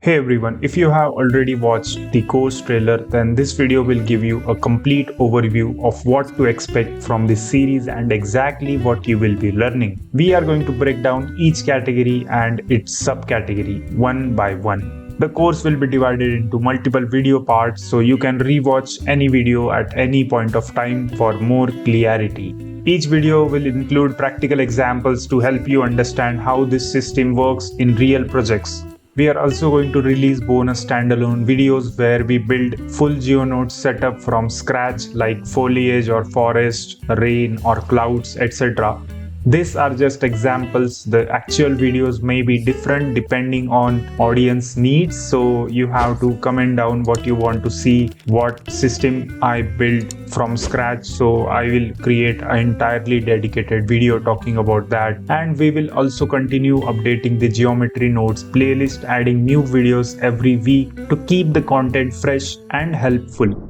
Hey everyone, if you have already watched the course trailer, then this video will give you a complete overview of what to expect from this series and exactly what you will be learning. We are going to break down each category and its subcategory one by one. The course will be divided into multiple video parts so you can rewatch any video at any point of time for more clarity. Each video will include practical examples to help you understand how this system works in real projects. We are also going to release bonus standalone videos where we build full GeoNodes setup from scratch like foliage or forest, rain or clouds, etc. These are just examples. The actual videos may be different depending on audience needs, so you have to comment down what you want to see, what system I built from scratch. So I will create an entirely dedicated video talking about that, and we will also continue updating the geometry nodes playlist, adding new videos every week to keep the content fresh and helpful.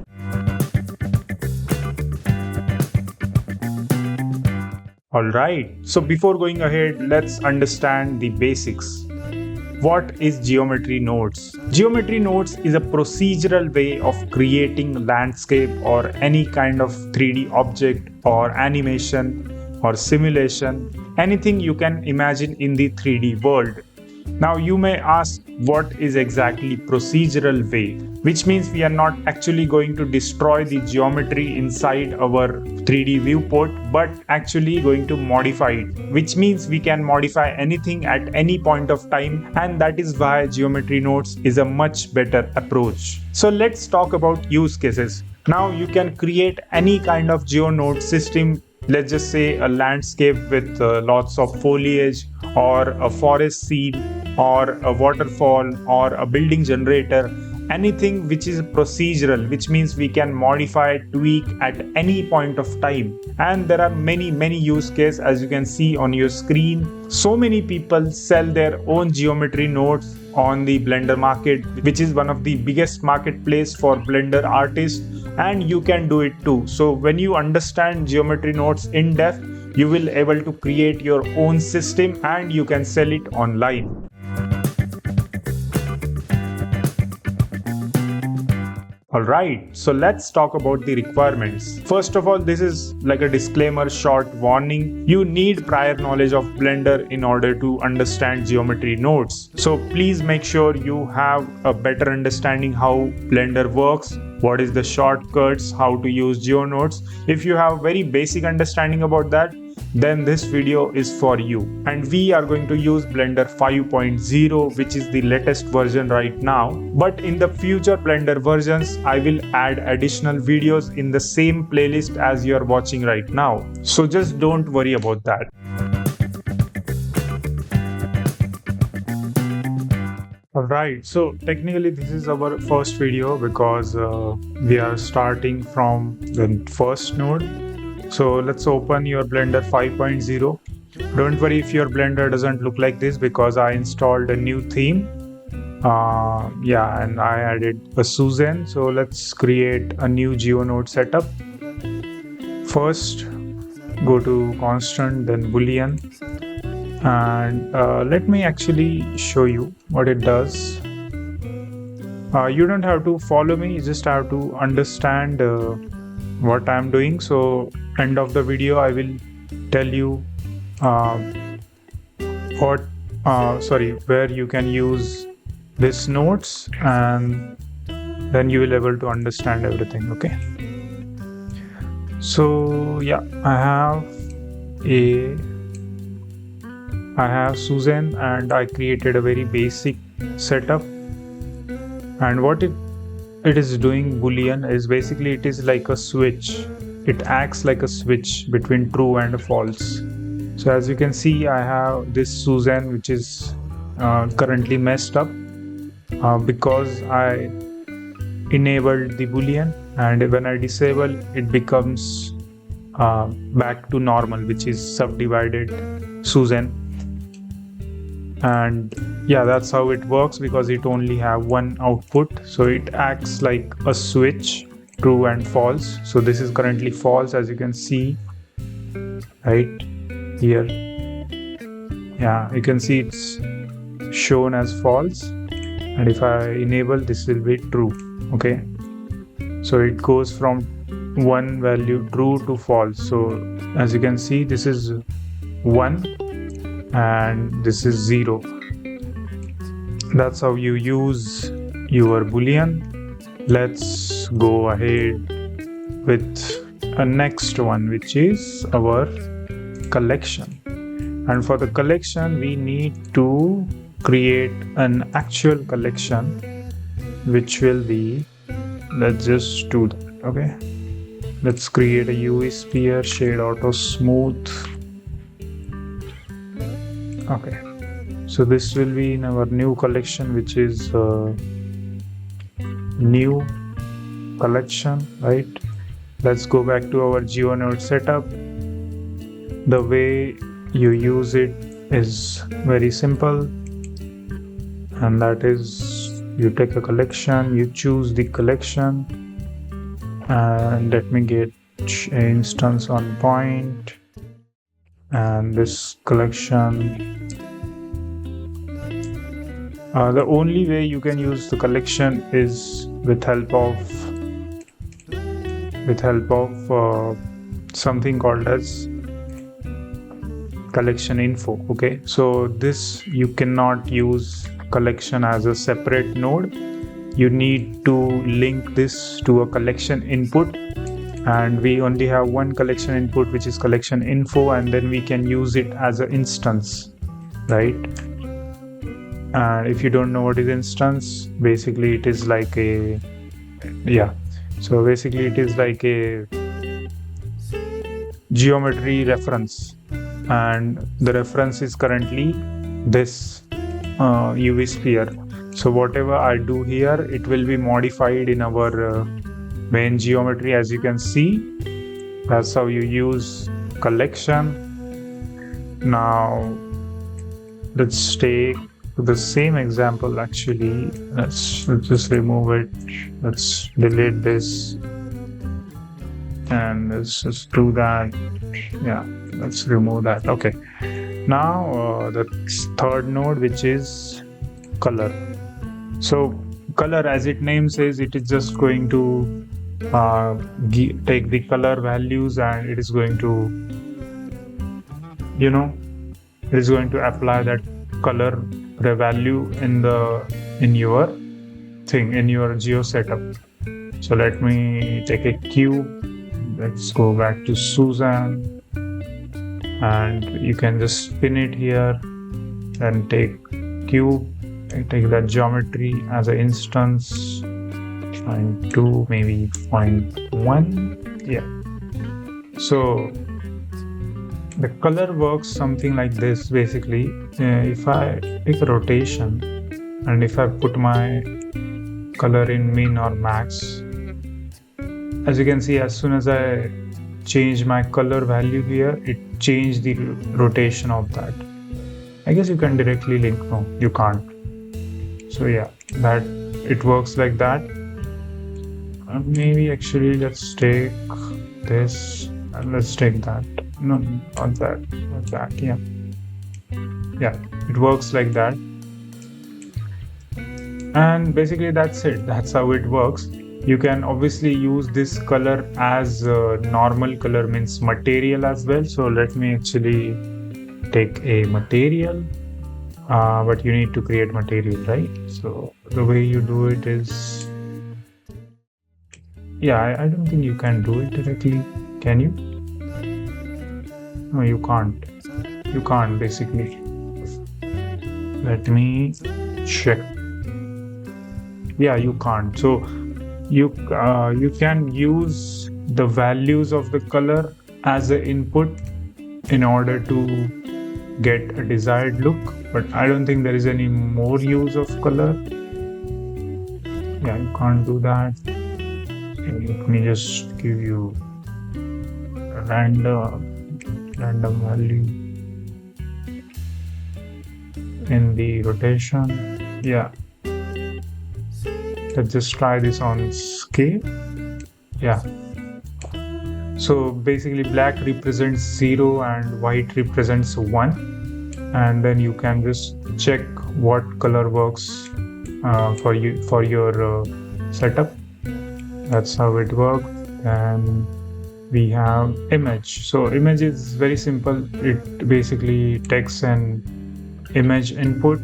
Alright, so before going ahead, let's understand the basics. What is geometry nodes? Geometry nodes is a procedural way of creating landscape or any kind of 3D object or animation or simulation, anything you can imagine in the 3D world. Now you may ask, what is exactly procedural way? Which means we are not actually going to destroy the geometry inside our 3D viewport, but actually going to modify it, which means we can modify anything at any point of time, and that is why geometry nodes is a much better approach. So let's talk about use cases. Now you can create any kind of GeoNode system. Let's just say a landscape with lots of foliage, or a forest scene, or a waterfall, or a building generator, anything which is procedural, which means we can modify, tweak at any point of time. And there are many use cases, as you can see on your screen. So many people sell their own geometry nodes on the Blender market, which is one of the biggest marketplace for Blender artists, and you can do it too. So when you understand geometry nodes in depth, you will able to create your own system and you can sell it online. Alright, so let's talk about the requirements. First of all, this is like a disclaimer, short warning. You need prior knowledge of Blender in order to understand geometry nodes. So please make sure you have a better understanding how Blender works, what is the shortcuts, how to use GeoNodes. If you have very basic understanding about that, then this video is for you. And we are going to use Blender 5.0, which is the latest version right now. But in the future Blender versions, I will add additional videos in the same playlist as you are watching right now. So just don't worry about that. Alright, so technically this is our first video because we are starting from the first node. So let's open your Blender 5.0. Don't worry if your Blender doesn't look like this because I installed a new theme. And I added a Susan. So let's create a new GeoNode setup. First, go to constant, then boolean. And let me actually show you what it does. You don't have to follow me, you just have to understand what I'm doing. So end of the video I will tell you where you can use these nodes, and then you will able to understand everything. Okay, so yeah, I have Susan and I created a very basic setup. And what it is doing, boolean, is basically it is like a switch. It acts like a switch between true and false. So as you can see, I have this Susan which is currently messed up because I enabled the boolean, and when I disable it becomes back to normal, which is subdivided Susan. And yeah, that's how it works because it only have one output, so it acts like a switch, true and false. So this is currently false, as you can see right here. Yeah, you can see it's shown as false, and if I enable, this will be true. Okay, so it goes from one value true to false. So as you can see, this is 1 and this is 0. That's how you use your boolean. Let's go ahead with a next one, which is our collection. And for the collection, we need to create an actual collection, which will be, let's just do that. Okay, let's create a UV sphere, shade auto smooth. Okay, so this will be in our new collection, which is new collection, right? Let's go back to our GeoNode setup. The way you use it is very simple, and that is you take a collection, you choose the collection, and let me get instance on point, and this collection. The only way you can use the collection is with help of something called as collection info. Okay, so this you cannot use collection as a separate node. You need to link this to a collection input, and we only have one collection input, which is collection info, and then we can use it as an instance, right? And if you don't know what is instance, basically it is like a geometry reference, and the reference is currently this UV sphere. So whatever I do here, it will be modified in our main geometry. As you can see, that's how you use collection. Now let's take the same example. Actually, let's just remove it. Let's delete this, and let's just do that. Yeah, let's remove that. Okay, now the third node, which is color. So color, as it name says, it is just going to take the color values, and it is going to apply that color value in your geo setup. So let me take a cube. Let's go back to Susan, and you can just spin it here and take cube and take that geometry as an instance, 0.2, maybe 0.1. Yeah, so the color works something like this. Basically, if I take a rotation, and if I put my color in min or max, as you can see, as soon as I change my color value here, it changed the rotation of that. I guess you can directly link. No, you can't. So yeah, that it works like that. Maybe actually let's take this and let's take that. No, not that. Yeah, it works like that. And basically that's it. That's how it works. You can obviously use this color as normal color, means material as well. So let me actually take a material, but you need to create material, right? So the way you do it is, I don't think you can do it directly. Can you? No, you can't. You can't, basically. Let me check. Yeah, you can't. So you can use the values of the color as an input in order to get a desired look, but I don't think there is any more use of color. Yeah, you can't do that. Let me just give you a random value in the rotation. Yeah, let's just try this on scale. Yeah, so basically black represents 0 and white represents 1, and then you can just check what color works for your setup. That's how it works. And we have image. So image is very simple. It basically takes an image input.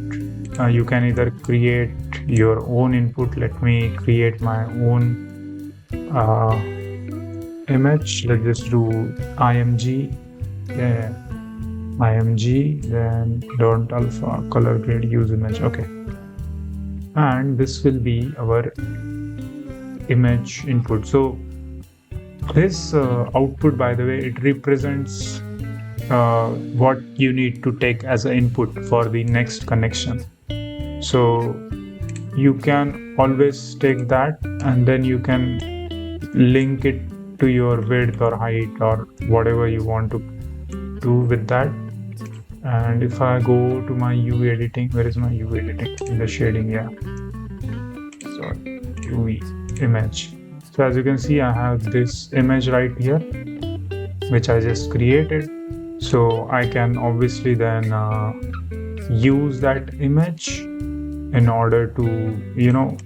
You can either create your own input. Let me create my own image. Let's just do img. Yeah, img, then don't alpha color grade use image. Okay, and this will be our image input. So this output, by the way, it represents what you need to take as an input for the next connection. So you can always take that and then you can link it to your width or height or whatever you want to do with that. And if I go to my UV editing, where is my UV editing? In the shading, yeah. So UV image. So as you can see, I have this image right here, which I just created. So I can obviously then use that image in order to,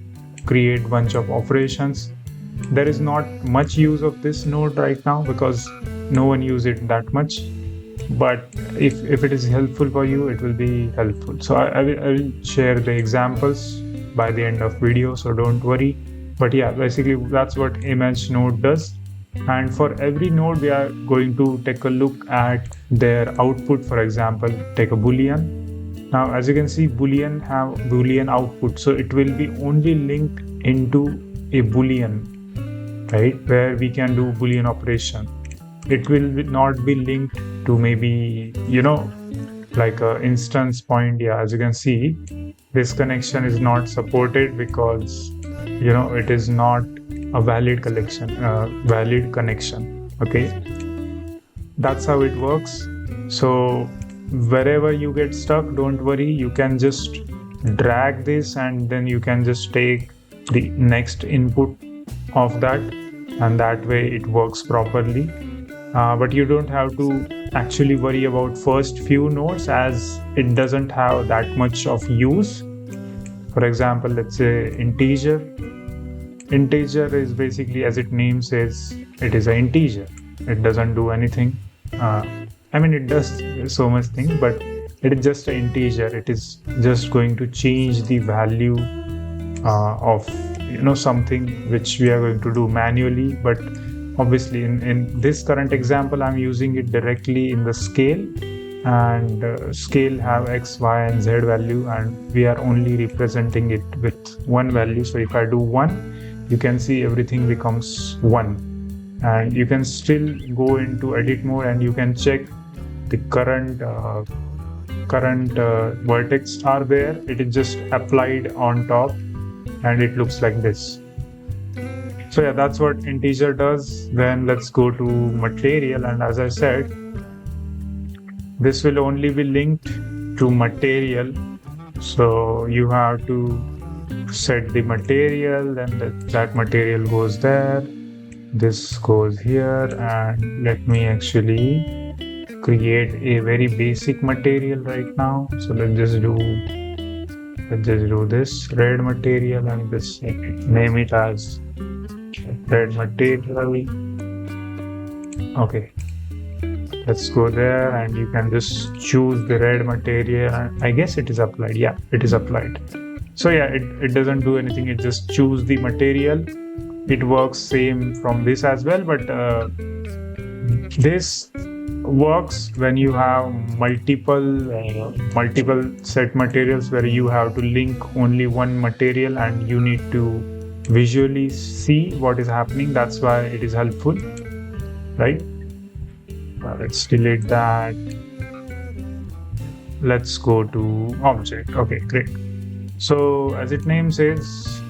create bunch of operations. There is not much use of this node right now because no one uses it that much. But if it is helpful for you, it will be helpful. So I will share the examples by the end of video, so don't worry. But yeah, basically that's what image node does. And for every node, we are going to take a look at their output. For example, take a Boolean. Now, as you can see, Boolean have Boolean output. So it will be only linked into a Boolean, right? Where we can do Boolean operation. It will not be linked to maybe, like a instance point. Yeah, as you can see, this connection is not supported because, it is not a valid connection. Okay, that's how it works. So wherever you get stuck, don't worry, you can just drag this and then you can just take the next input of that, and that way it works properly. But you don't have to actually worry about first few nodes as it doesn't have that much of use. For example, let's say integer. Integer is basically, as its name says, it is an integer. It doesn't do anything. It does so much things, but it is just an integer. It is just going to change the value of something which we are going to do manually. But obviously in this current example, I'm using it directly in the scale, and scale have x, y, and z value, and we are only representing it with one value. So if I do 1, you can see everything becomes 1, and you can still go into edit mode and you can check the current vertex are there. It is just applied on top and it looks like this. So yeah, that's what integer does. Then let's go to material, and as I said, this will only be linked to material. So you have to set the material, and that material goes there, this goes here, and let me actually create a very basic material right now. So let's just do this red material, and this name it as red material. Okay, let's go there, and you can just choose the red material. I guess it is applied. Yeah, it is applied. So yeah, it doesn't do anything. It just choose the material. It works same from this as well, but this works when you have multiple set materials where you have to link only one material and you need to visually see what is happening. That's why it is helpful, right? Let's delete that. Let's go to object. Okay, great. So as its name says,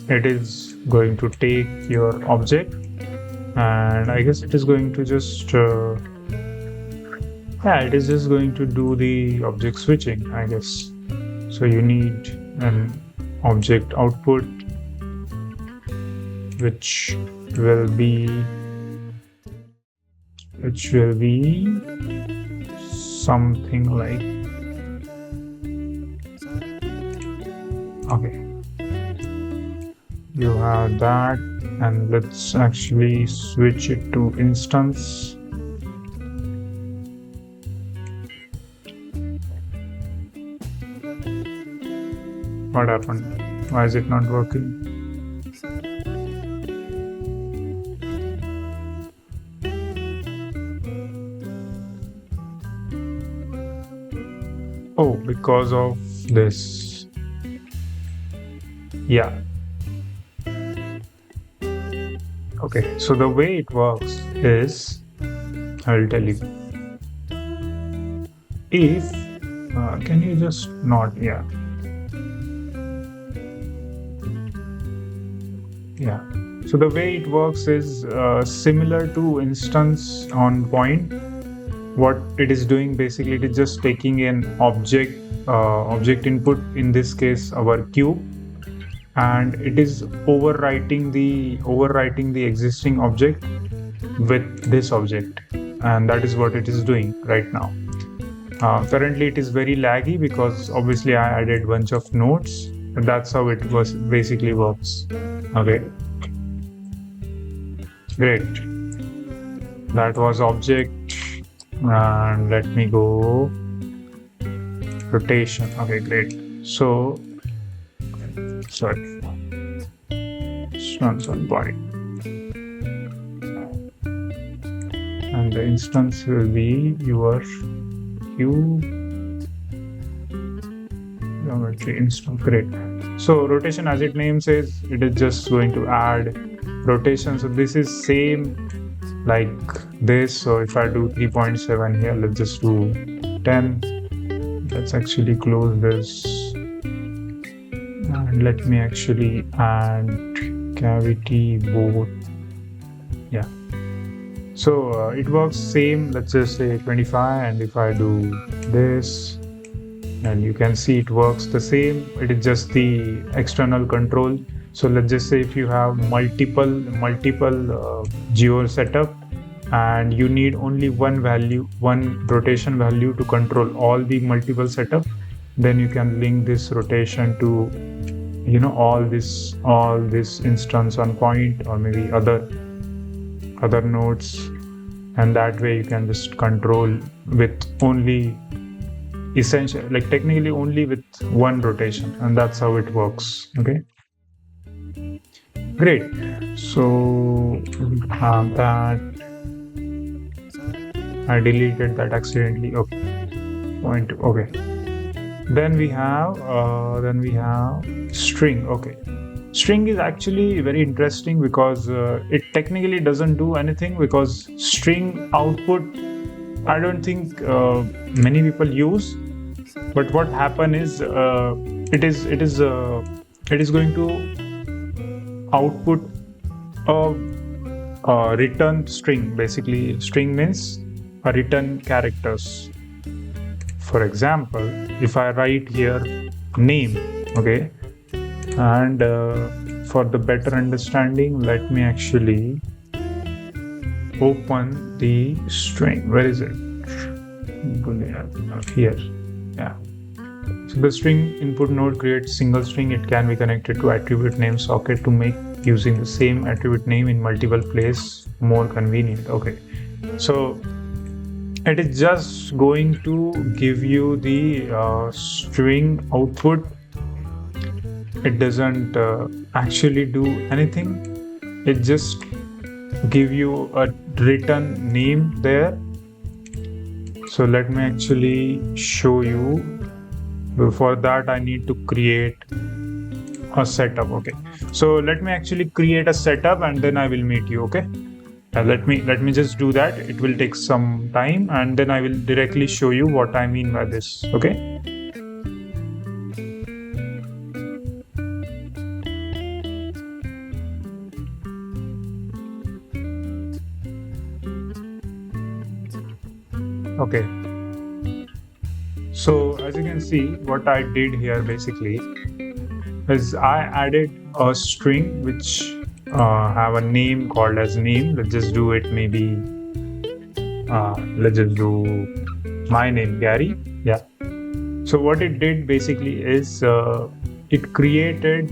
it is going to take your object, and I guess it is going to just it is just going to do the object switching, I guess. So you need an object output which will be something like Okay, you have that, and let's actually switch it to instance. What happened? Why is it not working? Oh, because of this. Yeah. Okay, so the way it works is, I'll tell you. If, can you just not, yeah. Yeah. So the way it works is similar to instance on point. What it is doing basically, it is just taking an object input, in this case our cube, and it is overwriting the existing object with this object, and that is what it is doing right now. Currently it is very laggy because obviously I added bunch of nodes, and that's how it was basically works. Okay, great. That was object, and let me go rotation. Okay, great. So sorry, runs on body, and the instance will be your cube geometry instance. Great. So rotation, as it name says, it is just going to add rotation. So this is same like this. So if I do 3.7 here, let's just do 10. Let's actually close this, and let me actually add cavity both. Yeah. So it works same. Let's just say 25, and if I do this, and you can see it works the same. It is just the external control. So let's just say if you have multiple geo setup, and you need only one rotation value to control all the multiple setup, then you can link this rotation to, you know, all this instance on point, or maybe other nodes, and that way you can just control with only essential, like technically only with one rotation, and that's how it works. Okay, great. So have that. I deleted that accidentally. Okay, point. Okay, then we have string. Okay, string is actually very interesting because it technically doesn't do anything, because string output I don't think many people use. But what happen is it is going to output a return string. Basically, string means a return characters. For example, if I write here name, okay, and for the better understanding, let me actually open the string. Where is it? Here. Yeah. So the string input node creates single string. It can be connected to attribute name socket to make using the same attribute name in multiple places more convenient. Okay. So it is just going to give you the string output. It doesn't actually do anything. It just give you a written name there. So let me actually show you. Before that, I need to create a setup. Okay, so let me actually create a setup, and then I will meet you. Okay, let me just do that. It will take some time, and then I will directly show you what I mean by this. Okay. Okay, so as you can see, what I did here basically is I added a string which have a name called as name. Let's just do it, maybe let's just do my name, Gary. Yeah. So what it did basically is it created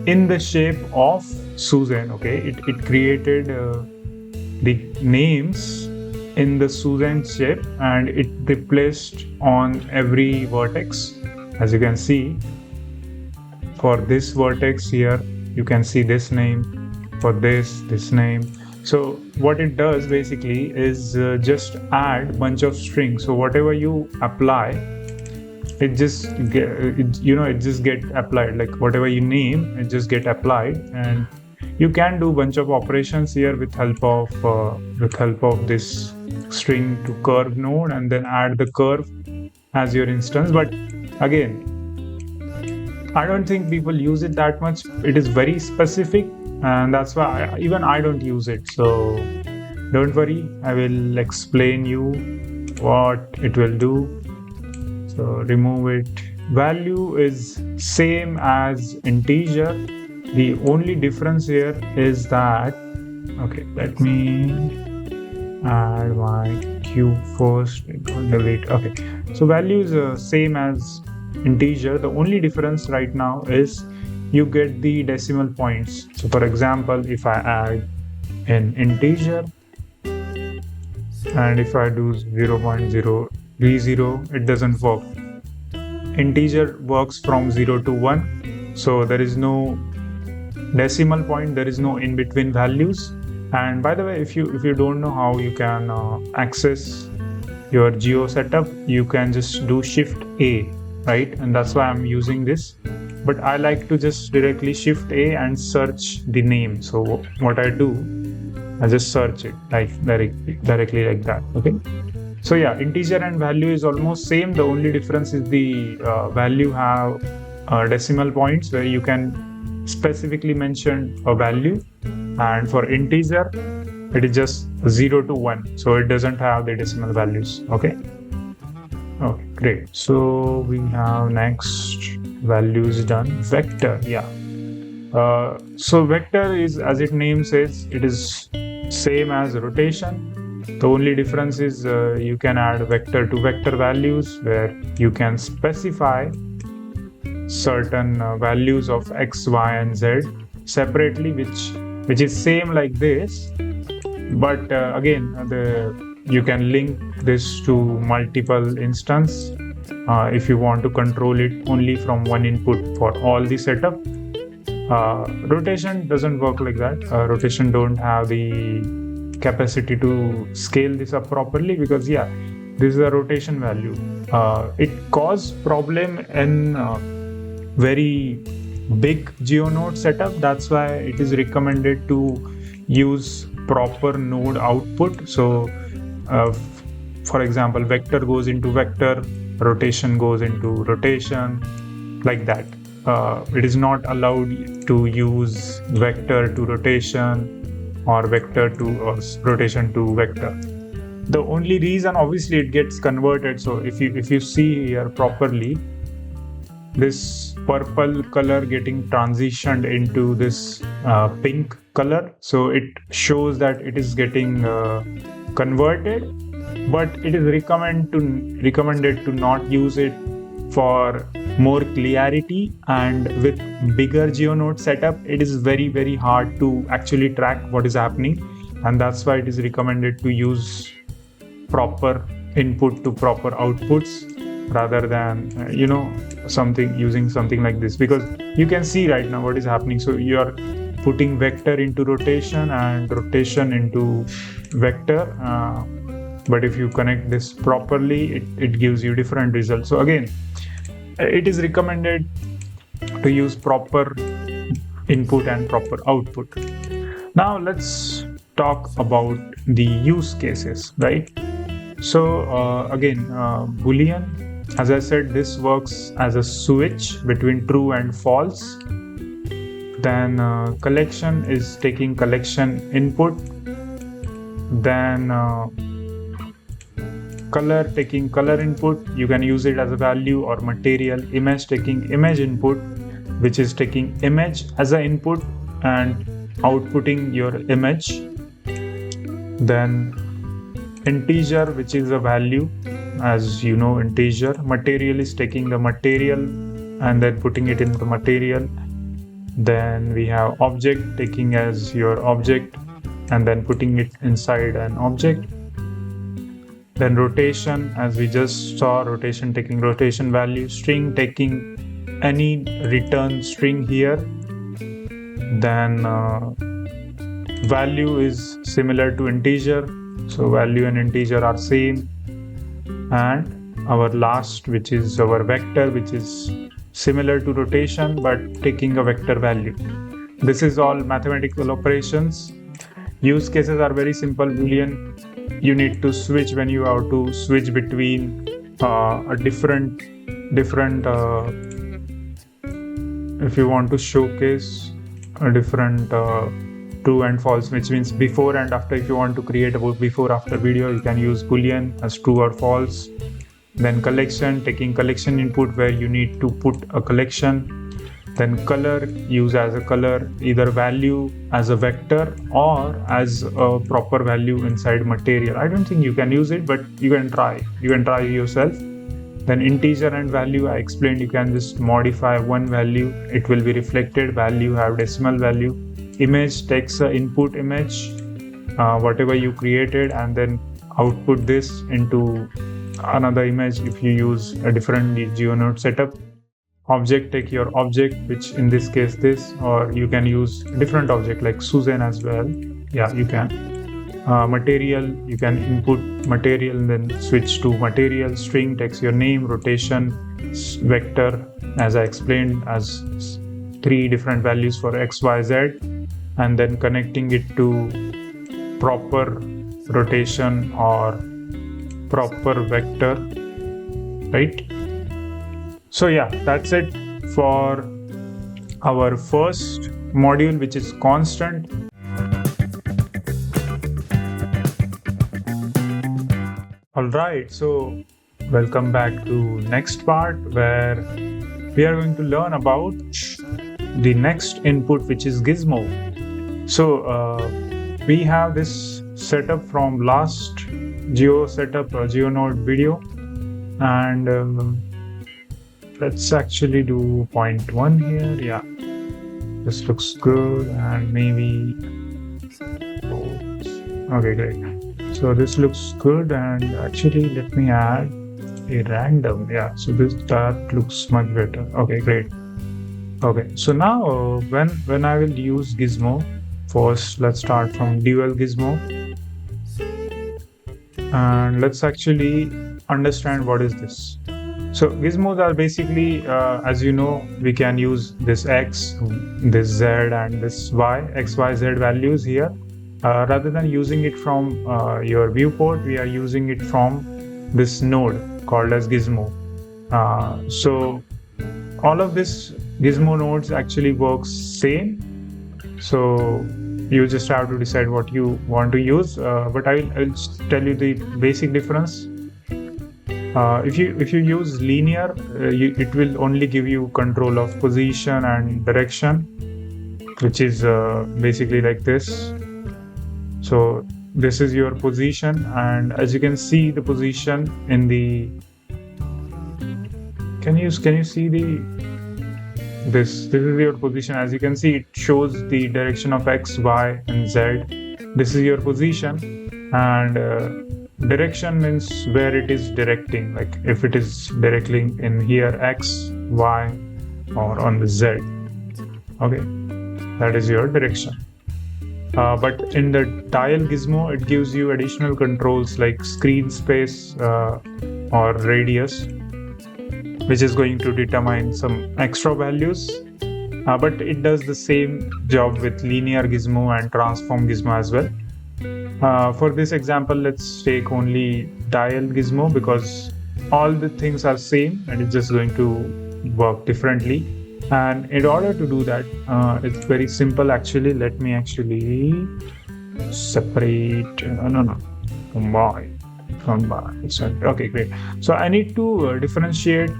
in the shape of Susan. Okay, it created the names in the Susan shape, and it replaced on every vertex. As you can see, for this vertex here, you can see this name, for this name. So what it does basically is just add bunch of strings. So whatever you apply, it just it just get applied. Like whatever you name, it just get applied, and you can do bunch of operations here with help of this string to curve node, and then add the curve as your instance. But again, I don't think people use it that much. It is very specific, and that's why even I don't use it. So don't worry, I will explain you what it will do. So remove it. Value is same as integer. The only difference here is that, okay, let me add my cube first. Delete. Okay, so value is same as integer. The only difference right now is you get the decimal points. So for example, if I add an integer and if I do 0.030, it doesn't work. Integer works from 0 to 1, so there is no decimal point, there is no in between values. And by the way, if you don't know how you can access your geo setup, you can just do Shift A, right? And that's why I'm using this. But I like to just directly Shift A and search the name. So what I do, I just search it like directly like that. Okay. So yeah, integer and value is almost same. The only difference is the value have decimal points where you can specifically mention a value, and for integer it is just 0 to 1, so it doesn't have the decimal values. Okay, great. So we have next values done. Vector, yeah. So vector is, as its name says, it is same as rotation. The only difference is you can add vector to vector values, where you can specify certain values of x, y, and z separately, which is same like this. But again, you can link this to multiple instance if you want to control it only from one input for all the setup. Rotation doesn't work like that. Rotation don't have the capacity to scale this up properly, because yeah, this is a rotation value. It causes problem in very big GeoNode setup. That's why it is recommended to use proper node output. So for example, vector goes into vector, rotation goes into rotation, like that. It is not allowed to use vector to rotation or vector to rotation to vector. The only reason, obviously, it gets converted. So if you see here properly, this purple color getting transitioned into this pink color, so it shows that it is getting converted. But it is recommended to not use it for more clarity, and with bigger GeoNode setup, it is very, very hard to actually track what is happening, and that's why it is recommended to use proper input to proper outputs rather than using something like this, because you can see right now what is happening. So you are putting vector into rotation and rotation into vector, but if you connect this properly, it gives you different results. So again, it is recommended to use proper input and proper output. Now let's talk about the use cases, right? So again, Boolean, as I said, this works as a switch between true and false. Then collection is taking collection input. Then color taking color input, you can use it as a value, or material. Image taking image input, which is taking image as an input and outputting your image. Then integer, which is a value, as you know, integer. Material is taking the material and then putting it into material. Then we have object, taking as your object and then putting it inside an object. Then rotation, as we just saw, rotation taking rotation value, string taking any return string here. Then value is similar to integer, so value and integer are same. And our last, which is our vector, which is similar to rotation but taking a vector value. This is all mathematical operations. Use cases are very simple. Boolean, you need to switch when you have to switch between a different if you want to showcase a different true and false, which means before and after. If you want to create a before after video, you can use boolean as true or false. Then collection, taking collection input where you need to put a collection. Then color, use as a color, either value as a vector or as a proper value inside material. I don't think you can use it, but you can try yourself. Then integer and value, I explained, you can just modify one value, it will be reflected. Value have decimal value. Image takes a input image, whatever you created, and then output this into another image if you use a different GeoNode setup. Object, take your object, which in this case this, or you can use different object like Susan as well. Yeah, you can. Material, you can input material and then switch to material. String takes your name. Rotation, vector, as I explained, as 3 different values for X, Y, Z, and then connecting it to proper rotation or proper vector, right? So yeah, that's it for our first module, which is constant. Alright, so welcome back to next part where we are going to learn about the next input, which is gizmo. So we have this setup from last GeoNode video, and let's actually do 0.1 here. Yeah, this looks good, and maybe okay, great. So this looks good, and actually let me add a random. Yeah, so that looks much better. Okay, great. Okay, so now when I will use gizmo, first let's start from dual gizmo, and let's actually understand what is this. So gizmos are basically, as you know, we can use this X, this Z, and this Y, X, Y, Z values here. Rather than using it from your viewport, we are using it from this node called as gizmo. So all of this gizmo nodes actually works same. So you just have to decide what you want to use. But I'll tell you the basic difference. If you use linear, it will only give you control of position and direction, which is basically like this. So this is your position, and as you can see the position in the, can you see this is your position. As you can see, it shows the direction of X, Y, and Z. This is your position, and direction means where it is directing, like if it is directly in here X, Y, or on the Z. Okay, that is your direction. But in the dial gizmo, it gives you additional controls like screen space or radius, which is going to determine some extra values. But it does the same job with linear gizmo and transform gizmo as well. For this example, let's take only dial gizmo because all the things are same and it's just going to work differently. And in order to do that, it's very simple actually. Let me actually separate, combine. Okay, great. So I need to differentiate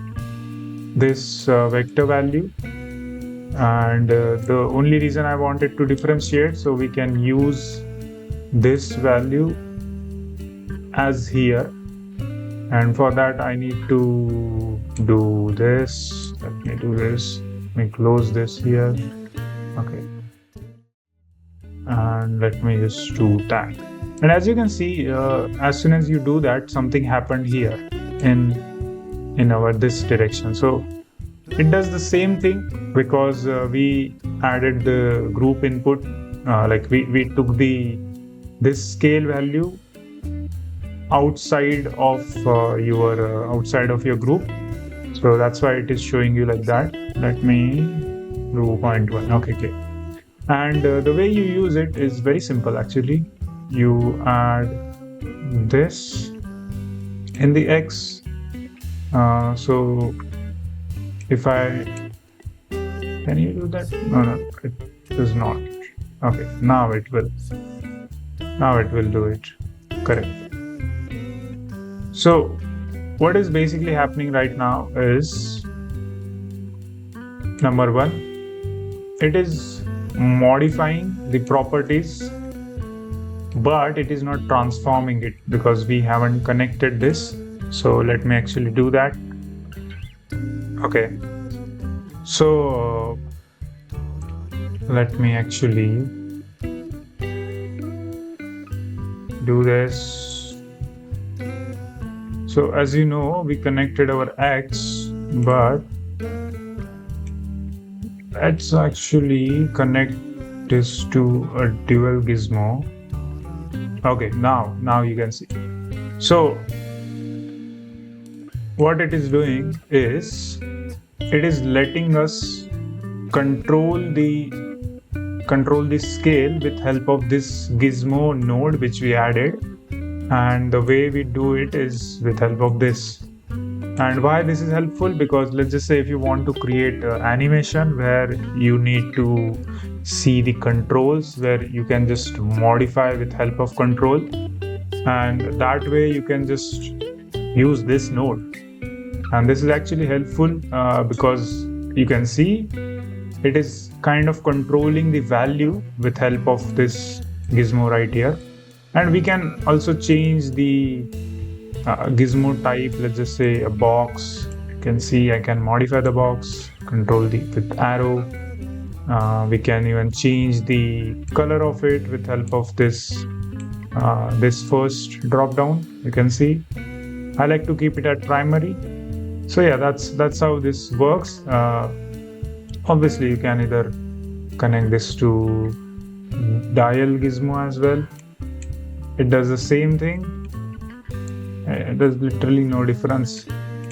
this vector value, and the only reason I wanted to differentiate, so we can use this value as here, And for that I need to do this. Let me do this. Let me close this here. Okay. And let me just do that. And as you can see, as soon as you do that, something happened here in our this direction. So it does the same thing because we added the group input. Like we took this scale value outside of your group. So that's why it is showing you like that. Let me do 0.1. Okay. And the way you use it is very simple actually. You add this in the X. So if can you do that? No, it does not. Okay, now it will do it. Correct. So what is basically happening right now is, number one, it is modifying the properties, but it is not transforming it because we haven't connected this. So let me actually do that. Okay, so let me actually do this. So as you know, we connected our X, but let's actually connect this to a dual gizmo. Okay, now you can see. So what it is doing is, it is letting us control the scale with help of this gizmo node which we added, and the way we do it is with help of this. And why this is helpful? Because let's just say if you want to create animation where you need to see the controls, where you can just modify with help of control, and that way you can just use this node. And this is actually helpful because you can see it is kind of controlling the value with help of this gizmo right here. And we can also change the gizmo type. Let's just say a box. You can see I can modify the box, control with arrow. We can even change the color of it with help of this first drop down. You can see I like to keep it at primary. So yeah, that's how this works. Obviously you can either connect this to dial gizmo as well. It does the same thing. There's literally no difference.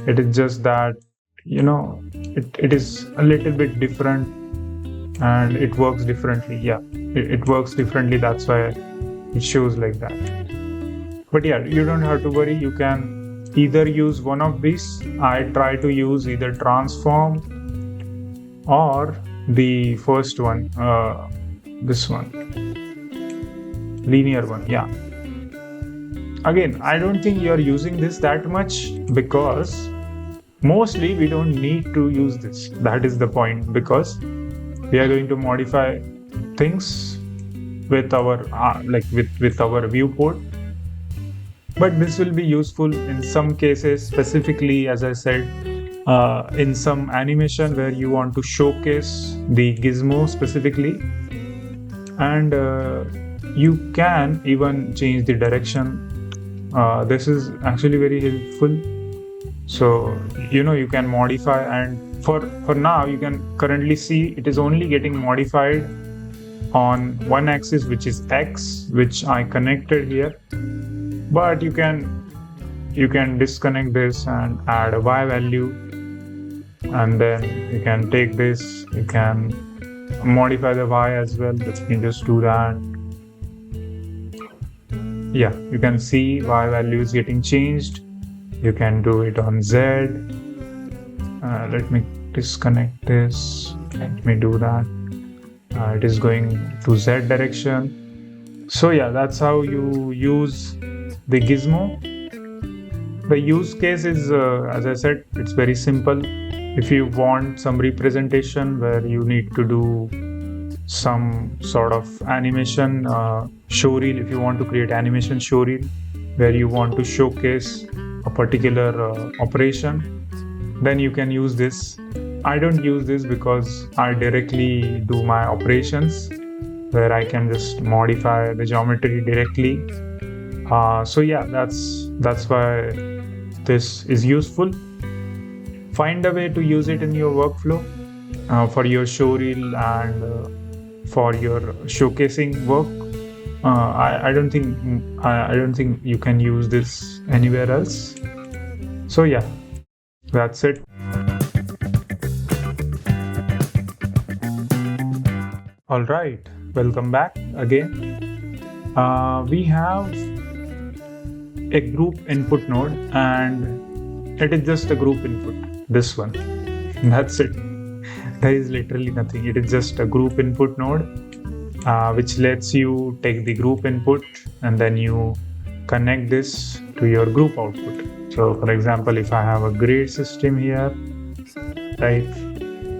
It is just that, it is a little bit different and it works differently. Yeah, it works differently. That's why it shows like that. But yeah, you don't have to worry. You can either use one of these. I try to use either transform or the first one, this one, linear one. Yeah. Again, I don't think you're using this that much because mostly we don't need to use this. That is the point, because we are going to modify things with our with our viewport. But this will be useful in some cases, specifically, as I said, in some animation where you want to showcase the gizmo specifically, and you can even change the direction. This is actually very helpful. So you can modify, and for now you can currently see it is only getting modified on one axis, which is X, which I connected here. But you can disconnect this and add a Y value, and then you can take this, you can modify the Y as well. Let me just do that. Yeah, you can see Y value is getting changed. You can do it on Z. Let me disconnect this. Let me do that. It is going to Z direction. So yeah, that's how you use the gizmo. The use case is, as I said, it's very simple. If you want some representation where you need to do some sort of animation showreel, if you want to create animation showreel, where you want to showcase a particular operation, then you can use this. I don't use this because I directly do my operations where I can just modify the geometry directly. So yeah, that's why this is useful. Find a way to use it in your workflow for your showreel and for your showcasing work. I don't think you can use this anywhere else. So yeah, that's it. All right, welcome back again. We have a group input node, and it is just a group input. This one, that's it. There is literally nothing. It is just a group input node, which lets you take the group input and then you connect this to your group output. So for example, if I have a grade system here, right,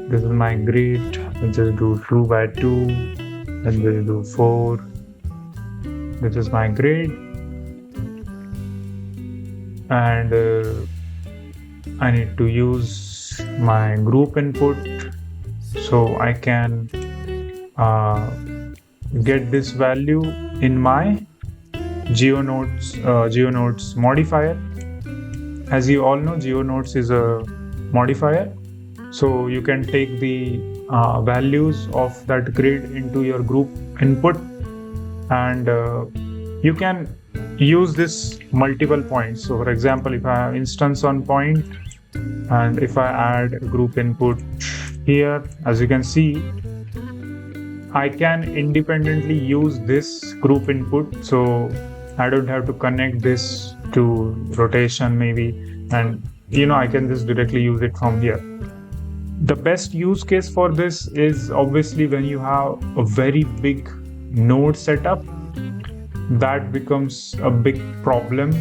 this is my grade. I'll just do 2 by 2, then we'll do 4. This is my grade, and I need to use my group input so I can get this value in my GeoNodes modifier. As you all know, GeoNodes is a modifier, so you can take the values of that grid into your group input, and you can use this multiple points. So for example, if I have instance on point, and if I add a group input here, as you can see, I can independently use this group input, so I don't have to connect this to rotation maybe, and I can just directly use it from here. The best use case for this is obviously when you have a very big node setup. That becomes a big problem.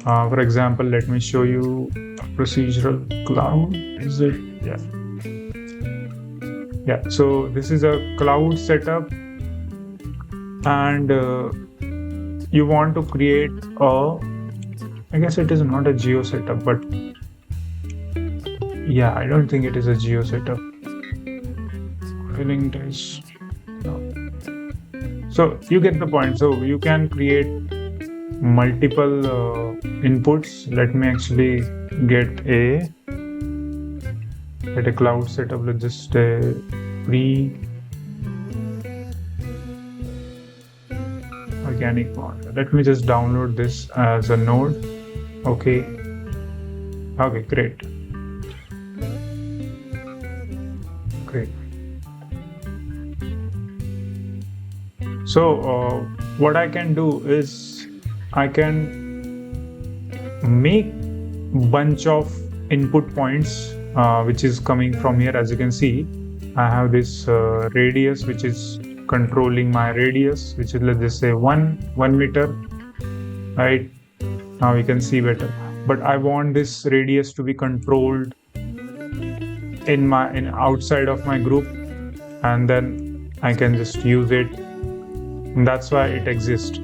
For example, let me show you a procedural cloud. Is it? Yeah. So this is a cloud setup, and you want to create I guess it is not a geo setup, but yeah, I don't think it is a geo setup. Filling test. No. So you get the point. So you can create multiple inputs. Let me actually get a cloud setup. Let's just free organic model. Let me just download this as a node. Okay, great. So what I can do is I can make bunch of input points which is coming from here. As you can see, I have this radius which is controlling my radius, which is, let's just say 1 meter, right? Now you can see better, but I want this radius to be controlled in outside of my group, and then I can just use it. And that's why it exists.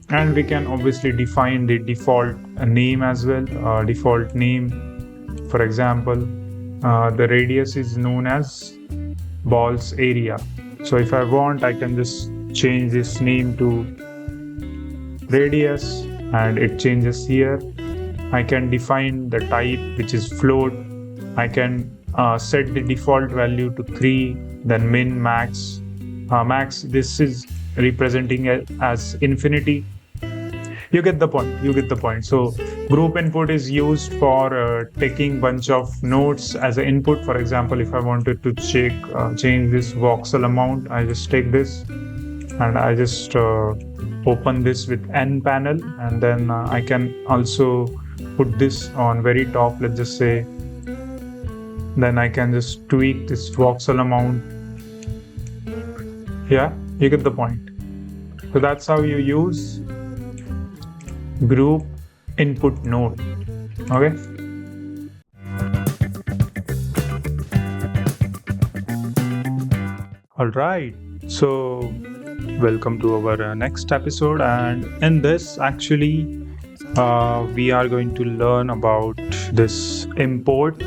And we can obviously define the default name as well. Default name, for example, the radius is known as balls area. So if I want, I can just change this name to radius, and it changes here. I can define the type, which is float. I can set the default value to 3, then min, max. Max, this is representing it as infinity. You get the point. So group input is used for taking bunch of nodes as an input. For example, if I wanted to change this voxel amount, I just take this and I just open this with N panel, and then I can also put this on very top, let's just say. Then I can just tweak this voxel amount. Yeah, you get the point. So that's how you use group input node. Okay. All right. So welcome to our next episode. And in this, actually, we are going to learn about this import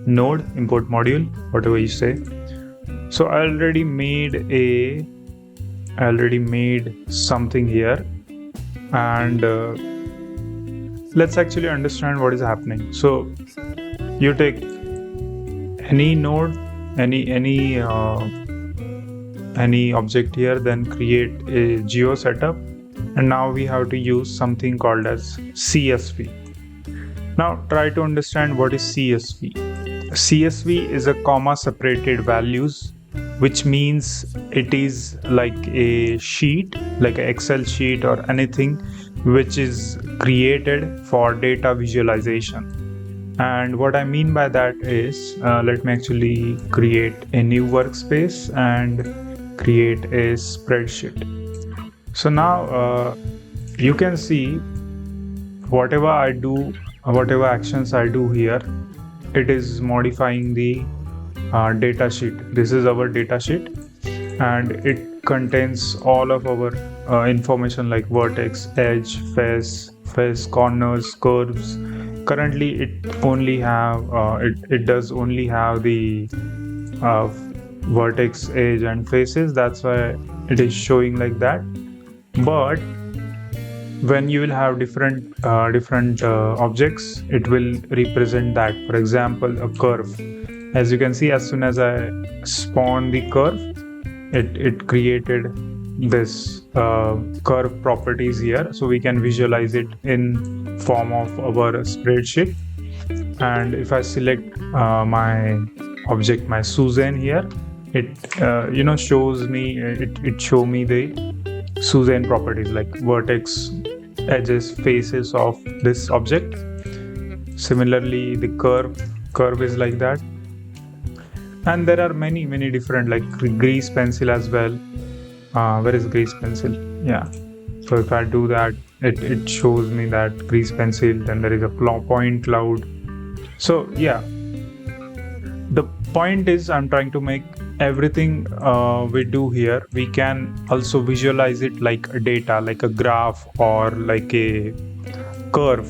node, import module, whatever you say. So I already made something here, and let's actually understand what is happening. So you take any node, any object here, then create a geo setup, and now we have to use something called as CSV. Now try to understand what is CSV. CSV is a comma separated values, which means it is like a sheet, like an Excel sheet or anything which is created for data visualization. And what I mean by that is, let me actually create a new workspace and create a spreadsheet. So now you can see whatever I do, whatever actions I do here, it is modifying the data sheet. This is our data sheet, and it contains all of our information like vertex, edge, face, corners, curves. Currently it only have it does only have the vertex, edge and faces. That's why it is showing like that. But when you will have different objects, it will represent that. For example, a curve. As you can see, as soon as I spawn the curve, it created this curve properties here, so we can visualize it in form of our spreadsheet. And if I select my object, my Suzanne here, it shows me it show me the Suzanne properties like vertex, edges, faces of this object. Similarly, the curve is like that, and there are many different, like grease pencil as well. Where is grease pencil? Yeah, so if I do that, it shows me that grease pencil. Then there is a point cloud. So yeah, the point is, I'm trying to make everything we do here, we can also visualize it like a data, like a graph or like a curve,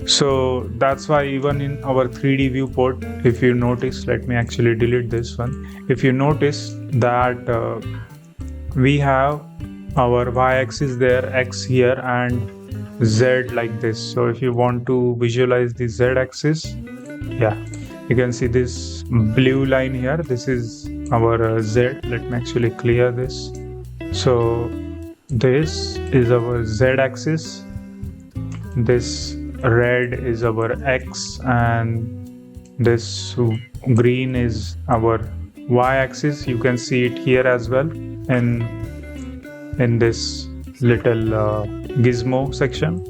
So that's why even in our 3D viewport, if you notice, let me actually delete this one. If you notice that we have our y-axis there, x here, and z like this. So if you want to visualize the z-axis, yeah, you can see this blue line here. This is our z. Let me actually clear this. So this is our z-axis. This red is our x, and this green is our y-axis. You can see it here as well in this little gizmo section.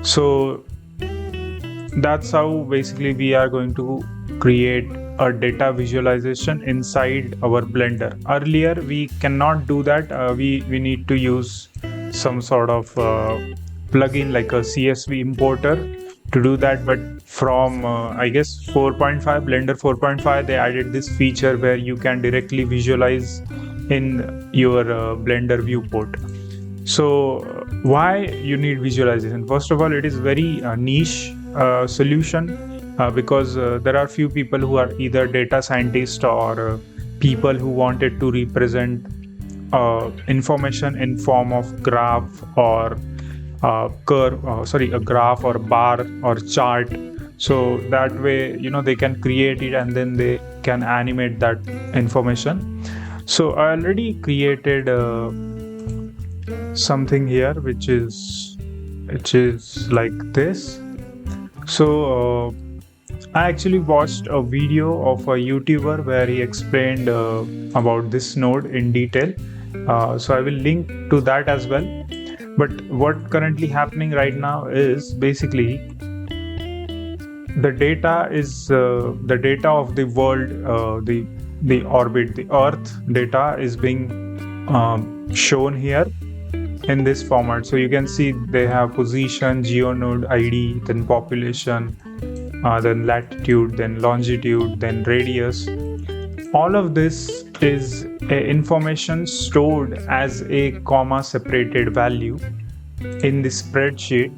So that's how basically we are going to create a data visualization inside our Blender. Earlier we cannot do that. We need to use some sort of plugin like a CSV importer to do that. But from I guess 4.5, Blender 4.5, they added this feature where you can directly visualize in your Blender viewport. So why you need visualization? First of all, it is very niche solution because there are few people who are either data scientists or people who wanted to represent information in form of graph or curve, a graph or bar or chart. So that way, they can create it and then they can animate that information. So I already created something here which is like this. So I actually watched a video of a YouTuber where he explained about this node in detail. So I will link to that as well. But what currently happening right now is basically the data is the data of the world, the orbit, the Earth data is being shown here in this format. So you can see they have position, geonode ID, then population, then latitude, then longitude, then radius. All of this is information stored as a comma separated value in the spreadsheet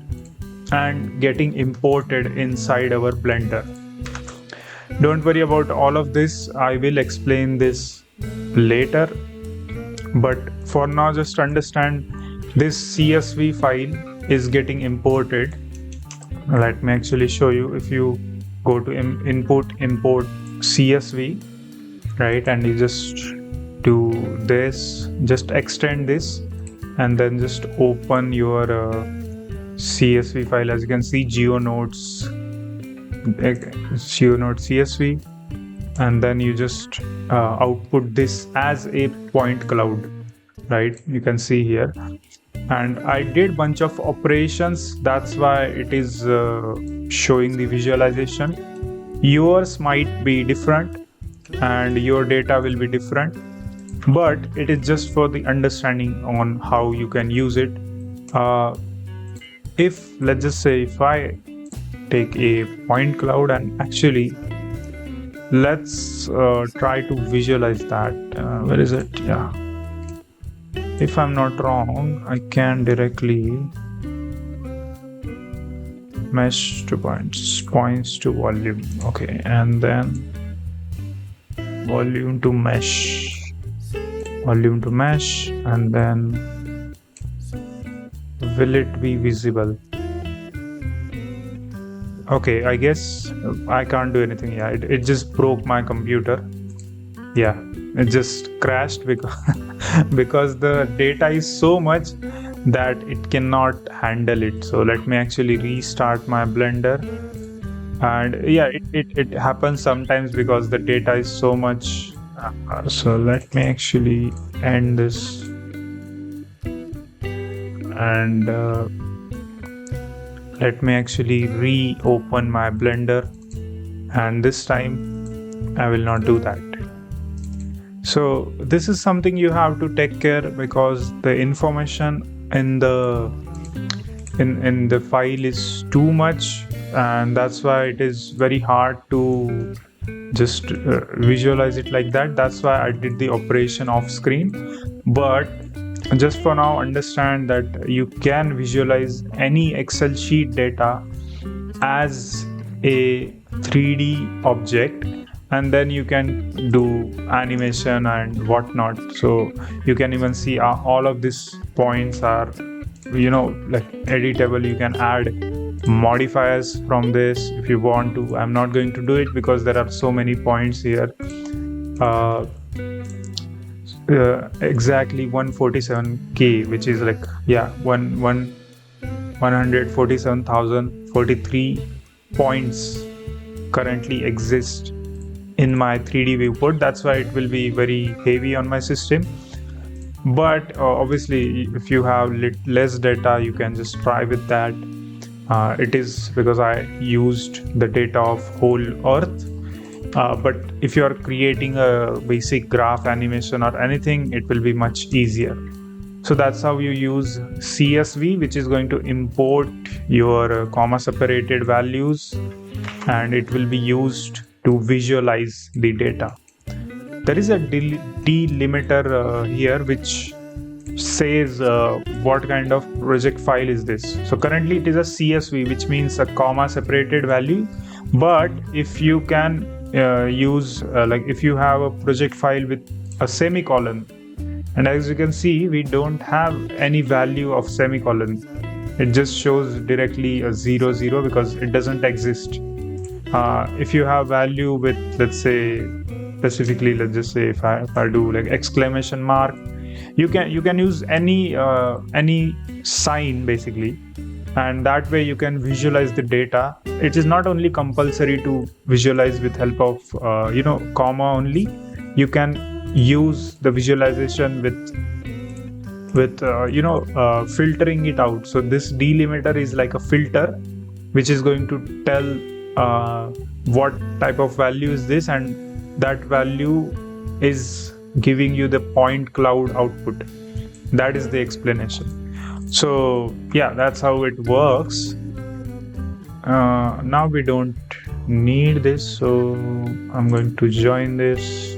and getting imported inside our Blender. Don't worry about all of this, I will explain this later, but for now just understand this CSV file is getting imported. Let me actually show you. If you go to input import CSV, right, and you just do this, just extend this and then just open your CSV file. As you can see, GeoNodes CSV, and then you just output this as a point cloud, right? You can see here, and I did bunch of operations, that's why it is showing the visualization. Yours might be different and your data will be different, but it is just for the understanding on how you can use it. If let's just say if I take a point cloud and actually let's try to visualize that. Where is it? Yeah, if I'm not wrong, I can directly mesh to points to volume. Okay, and then volume to mesh, and then will it be visible? Okay, I guess I can't do anything. Yeah, it just broke my computer. Yeah, it just crashed because because the data is so much that it cannot handle it. So let me actually restart my Blender. And yeah, it happens sometimes because the data is so much. So let me actually end this and let me actually reopen my Blender, and this time I will not do that. So this is something you have to take care, because the information in the file is too much, and that's why it is very hard to just visualize it like that. That's why I did the operation off screen. But just for now, understand that you can visualize any Excel sheet data as a 3D object, and then you can do animation and whatnot. So you can even see all of these points are, like editable. You can add modifiers from this if you want to. I'm not going to do it because there are so many points here. Exactly 147k, which is like 147,043 points currently exist in my 3D viewport. That's why it will be very heavy on my system. But obviously if you have less data, you can just try with that. It is because I used the data of whole earth. But if you are creating a basic graph animation or anything, it will be much easier. So that's how you use CSV, which is going to import your comma separated values, and it will be used to visualize the data. There is a delimiter here which says what kind of project file is this. So currently it is a CSV, which means a comma separated value. But if you can use if you have a project file with a semicolon, and as you can see, we don't have any value of semicolon. It just shows directly a 00 because it doesn't exist. If you have value with, let's say, specifically, let's just say if I do like exclamation mark, you can use any sign basically, and that way you can visualize the data. It is not only compulsory to visualize with help of comma only. You can use the visualization with filtering it out. So this delimiter is like a filter which is going to tell what type of value is this, and that value is giving you the point cloud output. That is the explanation. So yeah, that's how it works. Now we don't need this, so I'm going to join this.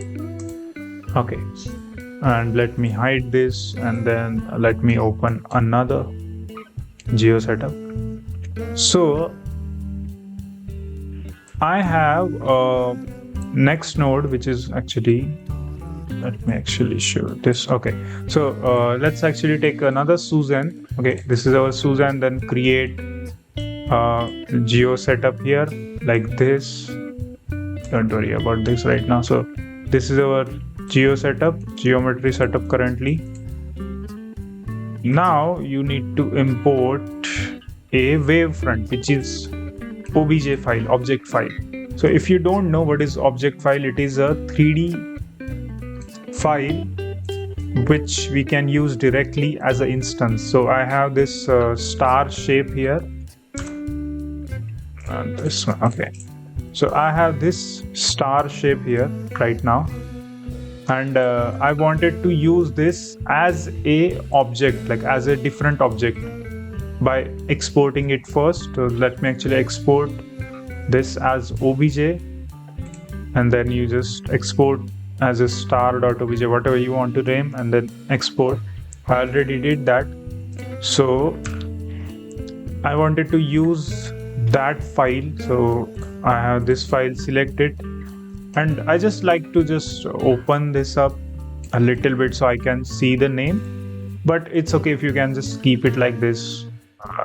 Okay, and let me hide this, and then let me open another geo setup. So I have a next node, which is actually, let me actually show this. Okay, so let's actually take another Susan. Okay, this is our Susan. Then create geo setup here like this. Don't worry about this right now. So this is our geo setup, geometry setup currently. Now you need to import a wavefront, which is obj file, object file. So if you don't know what is object file, it is a 3D file which we can use directly as an instance. So I have this star shape here, and this one. Okay, so I have this star shape here right now, and I wanted to use this as a object, like as a different object, by exporting it first. So let me actually export this as obj, and then you just export as a star.obj, whatever you want to name, and then export. I already did that. So I wanted to use that file, so I have this file selected, and I just like to just open this up a little bit so I can see the name, but it's okay if you can just keep it like this.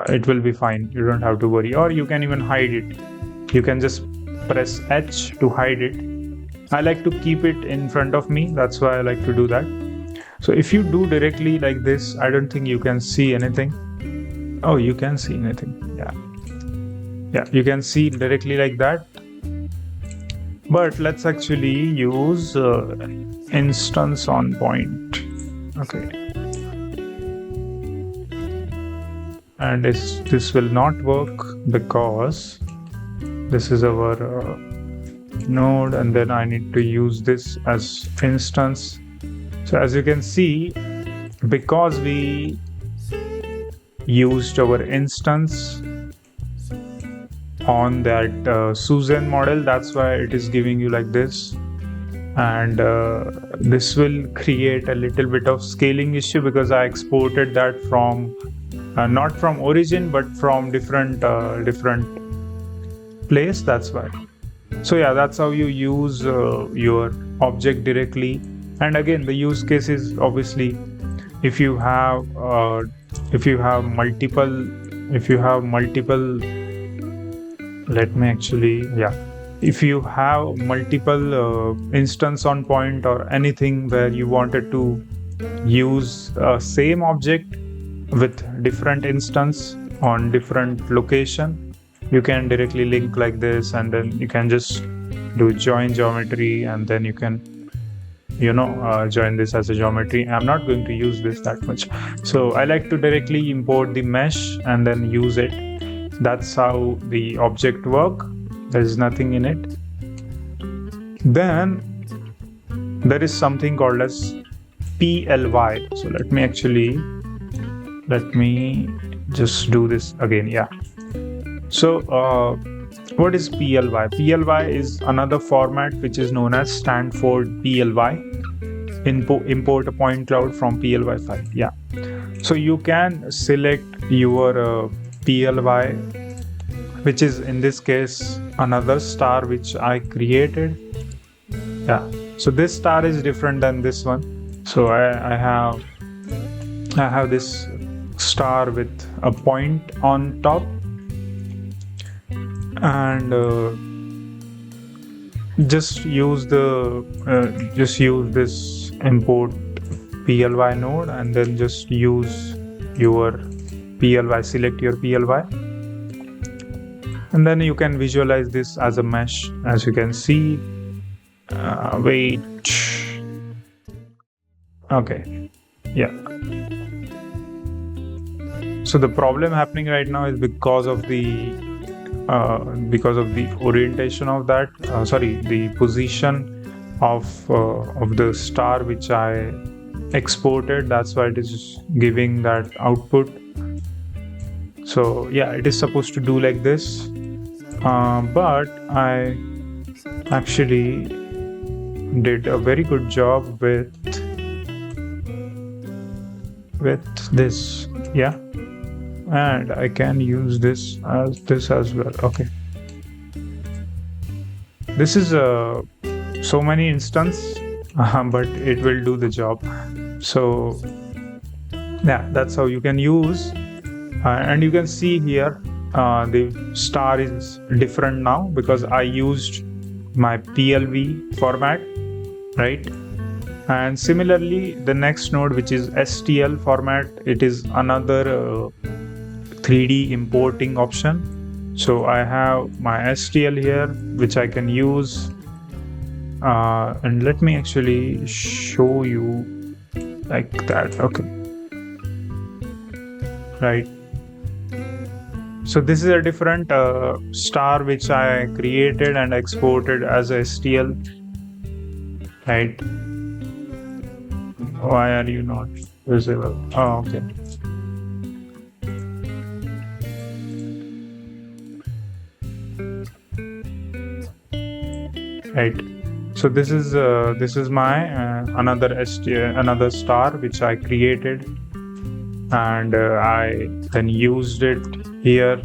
It will be fine, you don't have to worry, or you can even hide it. You can just press H to hide it. I like to keep it in front of me, that's why I like to do that. So if you do directly like this, I don't think you can see anything. Oh, you can see anything. Yeah, you can see directly like that. But let's actually use instance on point. Okay, and this will not work because this is our node, and then I need to use this as instance. So as you can see, because we used our instance on that Susan model, that's why it is giving you like this. And this will create a little bit of scaling issue because I exported that from not from origin but from different place, that's why. So yeah, that's how you use your object directly. And again, the use case is obviously if you have multiple, let me actually, yeah, if you have multiple instance on point or anything where you wanted to use same object with different instance on different location, you can directly link like this, and then you can just do join geometry, and then you can join this as a geometry. I'm not going to use this that much, so I like to directly import the mesh and then use it. That's how the object work. There is nothing in it. Then there is something called as PLY. So let me just do this again. Yeah. So what is PLY? PLY is another format which is known as Stanford PLY. Import a point cloud from PLY file. Yeah. So you can select your PLY, which is in this case another star which I created. Yeah. So this star is different than this one. So I have this star with a point on top, and just use this import PLY node, and then just use your PLY, select your PLY, and then you can visualize this as a mesh, as you can see. Wait. Okay. Yeah. So the problem happening right now is because of the orientation of that. The position of the star which I exported. That's why it is giving that output. So yeah, it is supposed to do like this, but I actually did a very good job with this. Yeah, and I can use this as well. Okay, this is so many instance, but it will do the job. So yeah, that's how you can use, and you can see here the star is different now because I used my PLV format, right? And similarly, the next node, which is STL format, it is another 3D importing option. So I have my STL here, which I can use. And let me actually show you like that. Okay. Right. So this is a different star which I created and exported as a STL. Right. Why are you not visible? Oh, okay. Right. So this is my another star which I created, and I then used it here.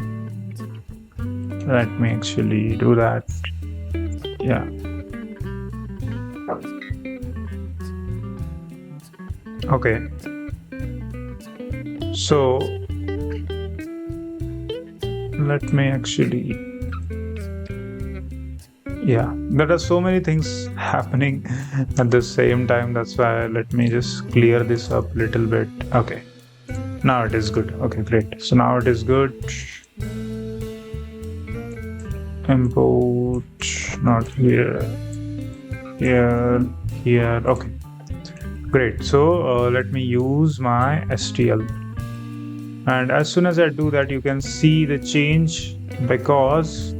Let me actually do that. Yeah. Okay. So let me actually, yeah, there are so many things happening at the same time. That's why let me just clear this up a little bit. Okay. Now it is good. Okay, great. So now it is good. Import, not here. Here. Okay. Great. So let me use my STL. And as soon as I do that, you can see the change because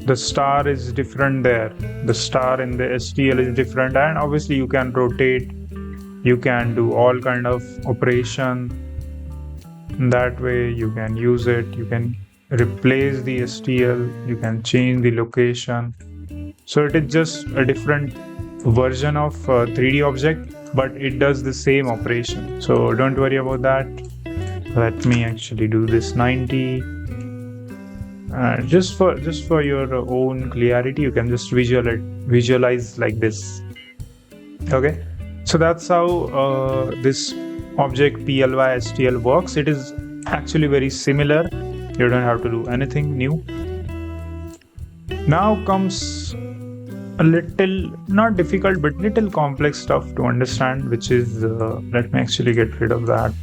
the star is different there. The star in the STL is different, and obviously you can rotate. You can do all kind of operation. That way you can use it. You can replace the STL. You can change the location. So it is just a different version of 3D object, but it does the same operation. So don't worry about that. Let me actually do this 90. Just for your own clarity, you can just visualize like this. Okay, so that's how this object PLY STL works. It is actually very similar. You don't have to do anything new. Now comes a little, not difficult, but little complex stuff to understand, which is, let me actually get rid of that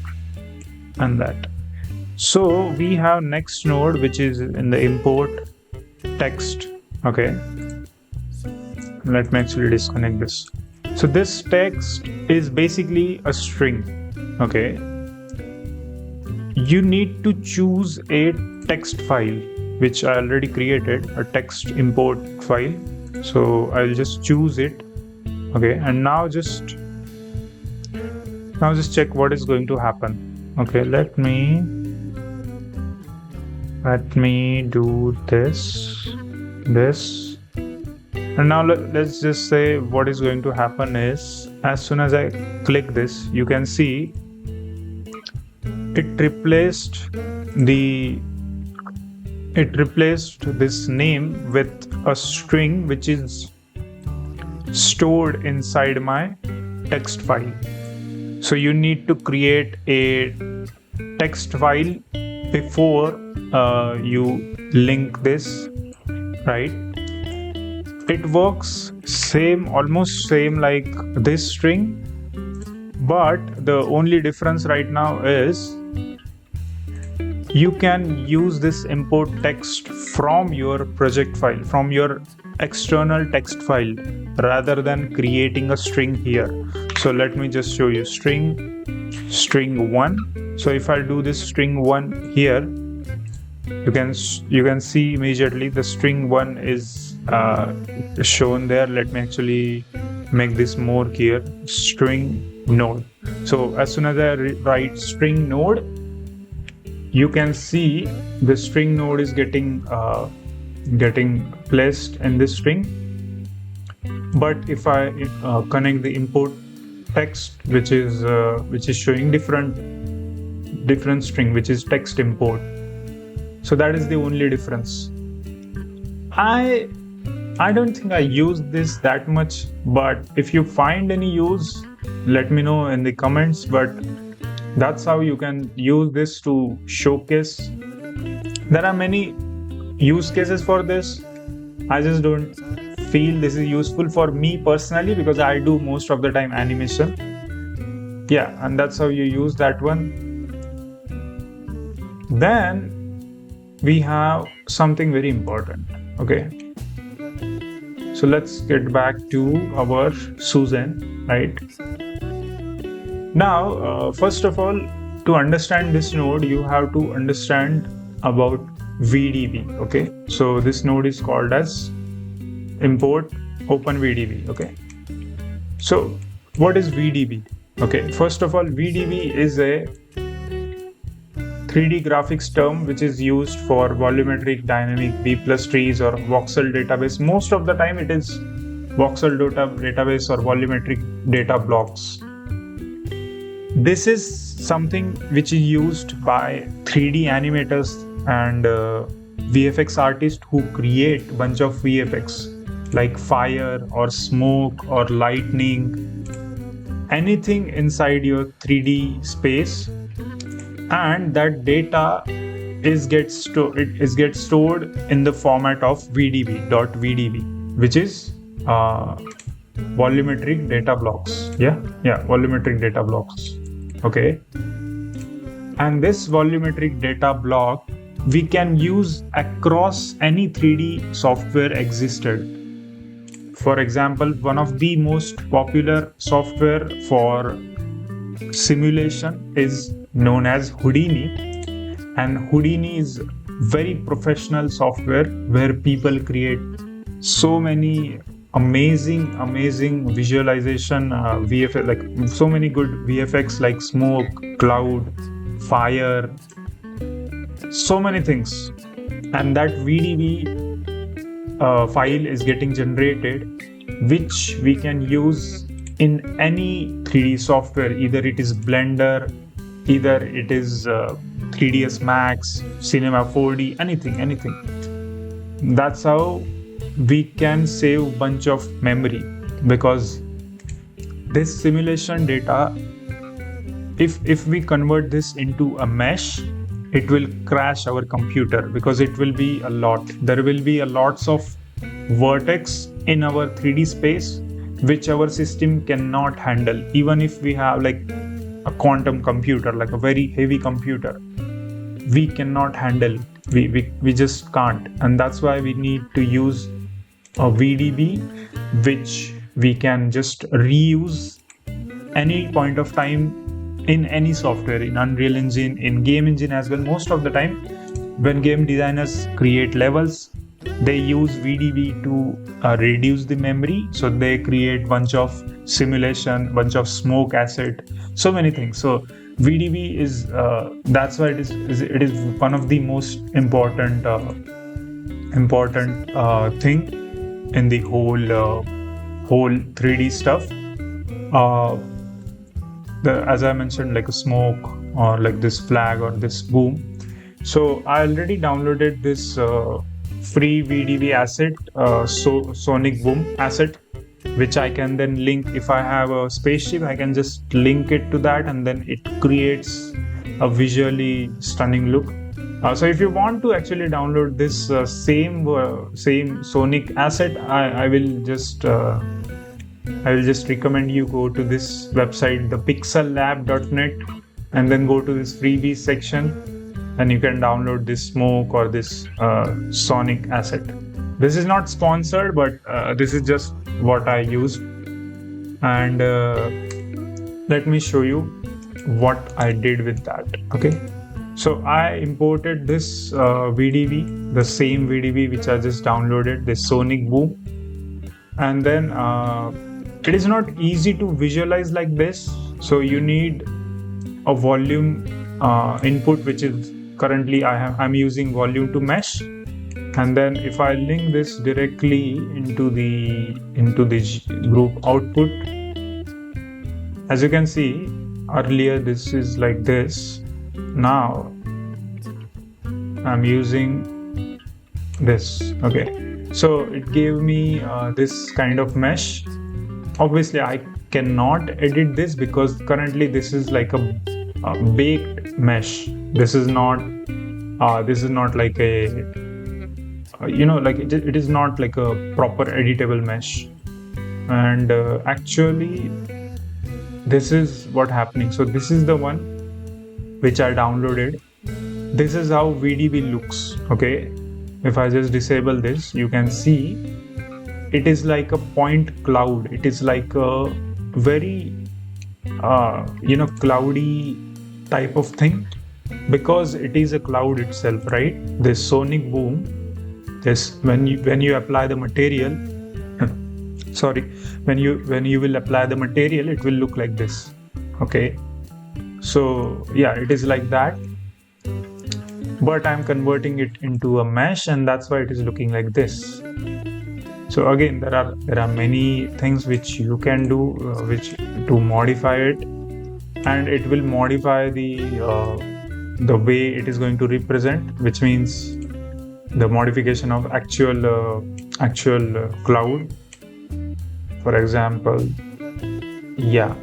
and that. So we have next node, which is in the import text. Okay. Let me actually disconnect this. So this text is basically a string. Okay. You need to choose a text file, which I already created, a text import file. So I'll just choose it. Okay. And now just check what is going to happen. Okay. Let me do this, and now let's just say what is going to happen is, as soon as I click this, you can see it replaced this name with a string which is stored inside my text file. So you need to create a text file before you link this, right? It works almost same like this string, but the only difference right now is you can use this import text from your project file, from your external text file, rather than creating a string here. So let me just show you string 1. So if I do this string 1 here, you can see immediately the string 1 is shown there. Let me actually make this more clear. String node. So as soon as I write string node, you can see the string node is getting placed in this string. But if I connect the import text, which is showing different string, which is text import, so that is the only difference. I don't think I use this that much, but if you find any use, let me know in the comments. But that's how you can use this to showcase. There are many use cases for this. I just don't feel this is useful for me personally because I do most of the time animation. Yeah, and that's how you use that one. Then we have something very important. Okay, so let's get back to our Susan, right? Now, first of all, to understand this node, you have to understand about VDB. Okay, so this node is called as import open VDB. Okay, so what is VDB? Okay, first of all, VDB is a 3D graphics term which is used for volumetric, dynamic, B+ trees or voxel database. Most of the time it is voxel database or volumetric data blocks. This is something which is used by 3D animators and VFX artists who create bunch of VFX like fire or smoke or lightning, anything inside your 3D space, and that data gets stored in the format of VDB, which is volumetric data blocks. Yeah, volumetric data blocks. Okay, and this volumetric data block we can use across any 3D software existed. For example, one of the most popular software for simulation is known as Houdini, and Houdini is very professional software where people create so many amazing visualization VFX, like so many good VFX like smoke, cloud, fire, so many things. And that VDB file is getting generated, which we can use in any 3D software. Either it is Blender, either it is 3ds Max, Cinema 4D, anything. That's how we can save bunch of memory, because this simulation data, if we convert this into a mesh, it will crash our computer because it will be a lot. There will be lots of vertex in our 3D space which our system cannot handle. Even if we have like a quantum computer, like a very heavy computer, we cannot handle. We just can't, and that's why we need to use a VDB, which we can just reuse any point of time in any software, in Unreal Engine, in game engine as well. Most of the time when game designers create levels, they use VDB to reduce the memory, so they create bunch of simulation, bunch of smoke asset, so many things. So VDB is that's why it is one of the most important thing in the whole 3D stuff. As I mentioned, like a smoke or like this flag or this boom. So I already downloaded this free VDB asset, Sonic Boom asset, which I can then link. If I have a spaceship, I can just link it to that, and then it creates a visually stunning look. So if you want to actually download this same Sonic asset, I will just recommend you go to this website, thepixellab.net, and then go to this freebies section, and you can download this smoke or this Sonic asset. This is not sponsored, but this is just what I use. And let me show you what I did with that. Okay, so I imported this VDB, the same VDB which I just downloaded, this Sonic Boom, and then it is not easy to visualize like this. So you need a volume input, which is currently I'm using volume to mesh. And then if I link this directly into the group output, as you can see earlier this is like this. Now I'm using this. Okay, so it gave me this kind of mesh. Obviously I cannot edit this because currently this is like a baked mesh. This is not like a like it is not like a proper editable mesh. And actually this is what happening. So this is the one which I downloaded. This is how VDB looks. Okay, if I just disable this, you can see it is like a point cloud. It is like a very cloudy type of thing, because it is a cloud itself, right? This sonic boom, this when you apply the material sorry, when you will apply the material, it will look like this. Okay, so yeah, it is like that, but I'm converting it into a mesh, and that's why it is looking like this. So again, there are many things which you can do which to modify it, and it will modify the way it is going to represent, which means the modification of actual cloud, for example. Yeah,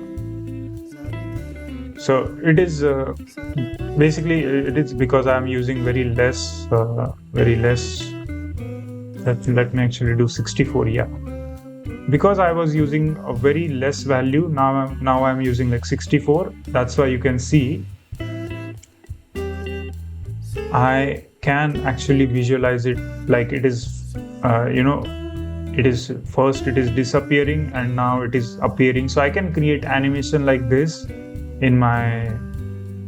so it is basically it is because I'm using very less let me actually do 64. Yeah, because I was using a very less value, now I'm using like 64. That's why you can see I can actually visualize it like it is it is first it is disappearing and now it is appearing. So I can create animation like this in my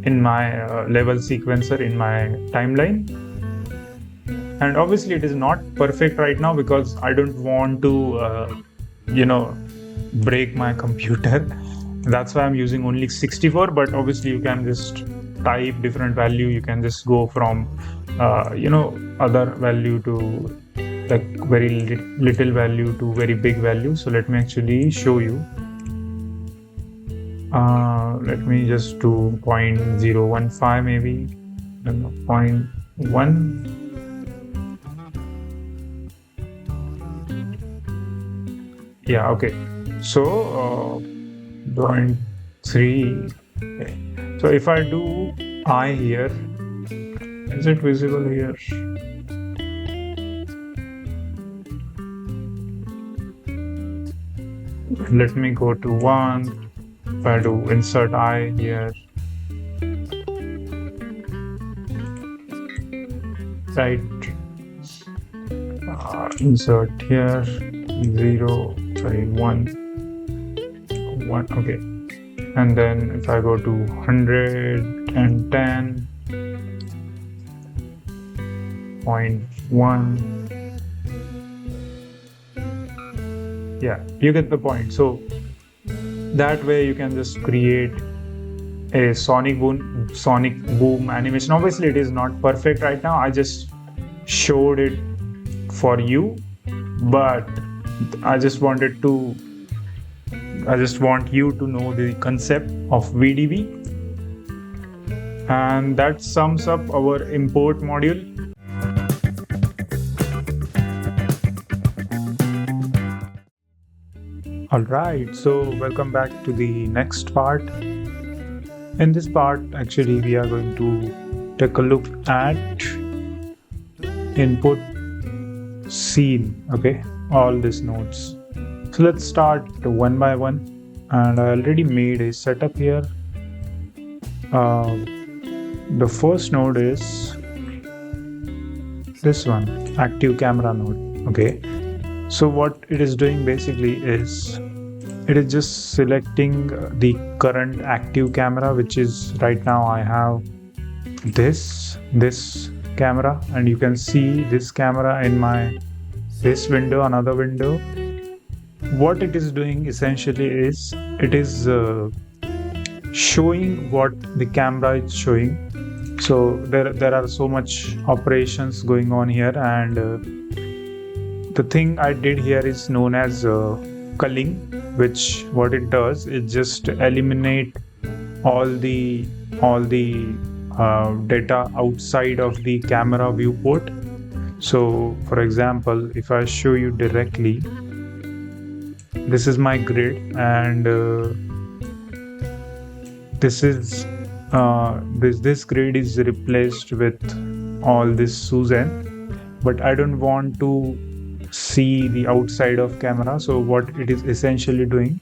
level sequencer in my timeline. And obviously it is not perfect right now because I don't want to break my computer. That's why I'm using only 64, but obviously you can just type different value. You can just go from other value to like very little value to very big value. So let me actually show you. Let me just do 0.015 maybe, 0.1. Yeah, okay. So 0.3. Okay. So if I do I here, is it visible here? Let me go to 1. If I do insert I here, right, insert here 1, okay, and then if I go to 110.1, yeah, you get the point. So that way you can just create a sonic boom animation. Obviously it is not perfect right now, I just showed it for you, but I just want you to know the concept of VDB. And that sums up our import module. Alright, so welcome back to the next part. In this part, actually, we are going to take a look at input scene, okay, all these nodes. So let's start one by one, and I already made a setup here. The first node is this one, active camera node, okay. So what it is doing basically is it is just selecting the current active camera, which is right now I have this camera, and you can see this camera in this window, another window. What it is doing essentially is it is showing what the camera is showing. So there are so much operations going on here, and the thing I did here is known as culling, which what it does is just eliminate all the data outside of the camera viewport. So for example, if I show you directly, this is my grid, and this grid is replaced with all this Susan, but I don't want to see the outside of camera. So what it is essentially doing,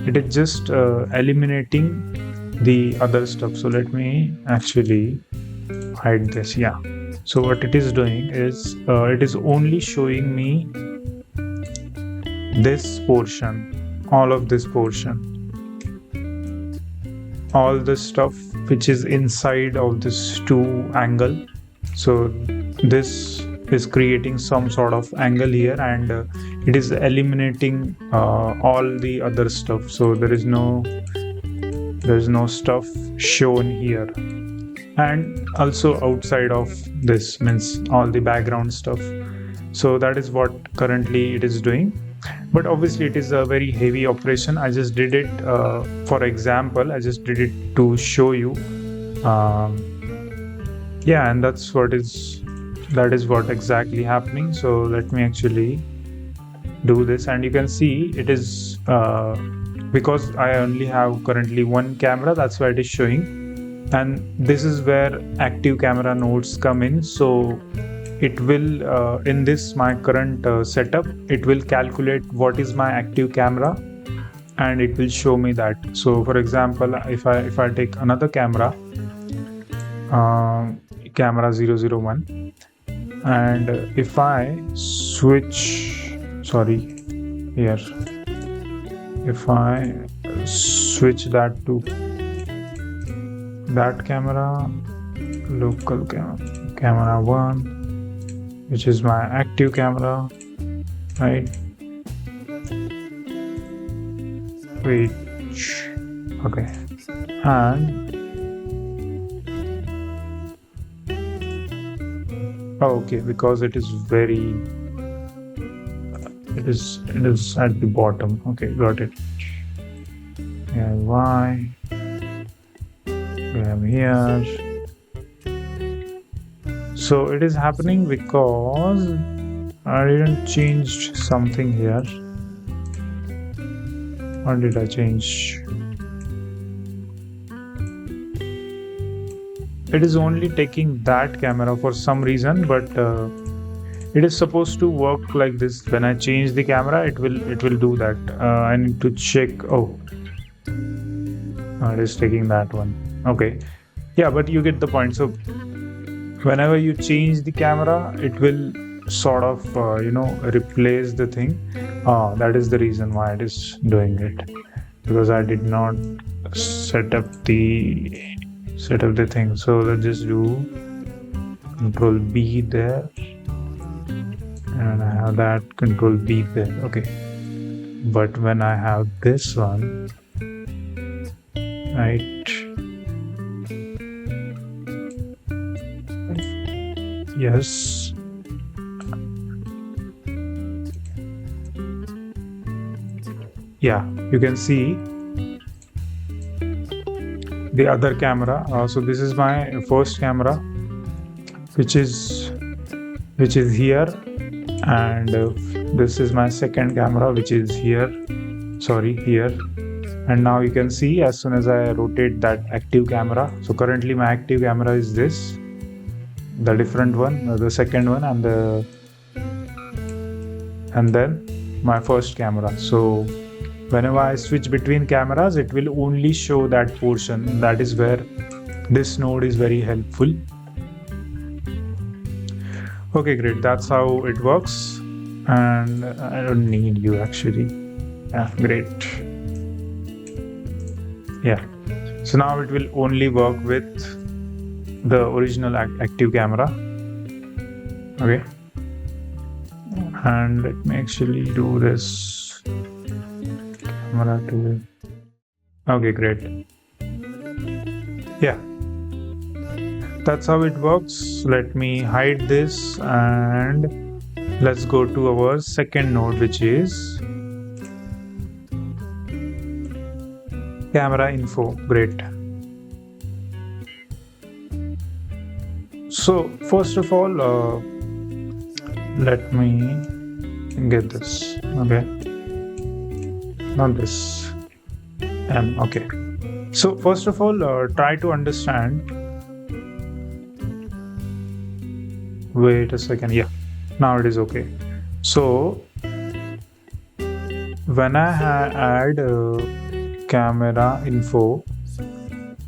it is just eliminating the other stuff. So let me actually hide this. Yeah, so what it is doing is it is only showing me this portion, all of this portion, all the stuff which is inside of this two angle. So this is creating some sort of angle here, and it is eliminating all the other stuff. So there is no stuff shown here, and also outside of this means all the background stuff. So that is what currently it is doing, but obviously it is a very heavy operation. I just did it for example, I just did it to show you. Yeah, and that is what exactly happening. So let me actually do this, and you can see it is because I only have currently one camera, that's why it is showing. And this is where active camera nodes come in. So it will in this my current setup, it will calculate what is my active camera, and it will show me that. So for example, if I take another camera, camera 001, and if I switch, sorry, here, if I switch that to that camera, local camera 1, which is my active camera, right? Wait, okay, and okay, because it is very it is at the bottom. Okay, got it. Yeah, why we have here. So it is happening because I didn't change something here. Or did I change? It is only taking that camera for some reason, but it is supposed to work like this. When I change the camera, it will do that. I need to check. Oh, it is taking that one. Okay, yeah, but you get the point. So whenever you change the camera, it will sort of replace the thing. That is the reason why it is doing it, because I did not set up the thing. So let's just do Control B there, and I have that Control B there. Okay, but when I have this one, right, yes, yeah, you can see the other camera. So this is my first camera, which is here, and this is my second camera, which is here, here. And now you can see, as soon as I rotate that active camera, so currently my active camera is this, the different one, the second one, and then my first camera. So whenever I switch between cameras, it will only show that portion. That is where this node is very helpful. Okay, great. That's how it works. And I don't need you actually. Yeah, great. Yeah. So now it will only work with the original active camera. Okay. And let me actually do this. Camera 2. Okay, great. Yeah. That's how it works. Let me hide this and let's go to our second node, which is camera info. Great. So first of all, let me get this. Okay, not this. Okay. So first of all, try to understand. Wait a second. Yeah, now it is okay. So when I add camera info,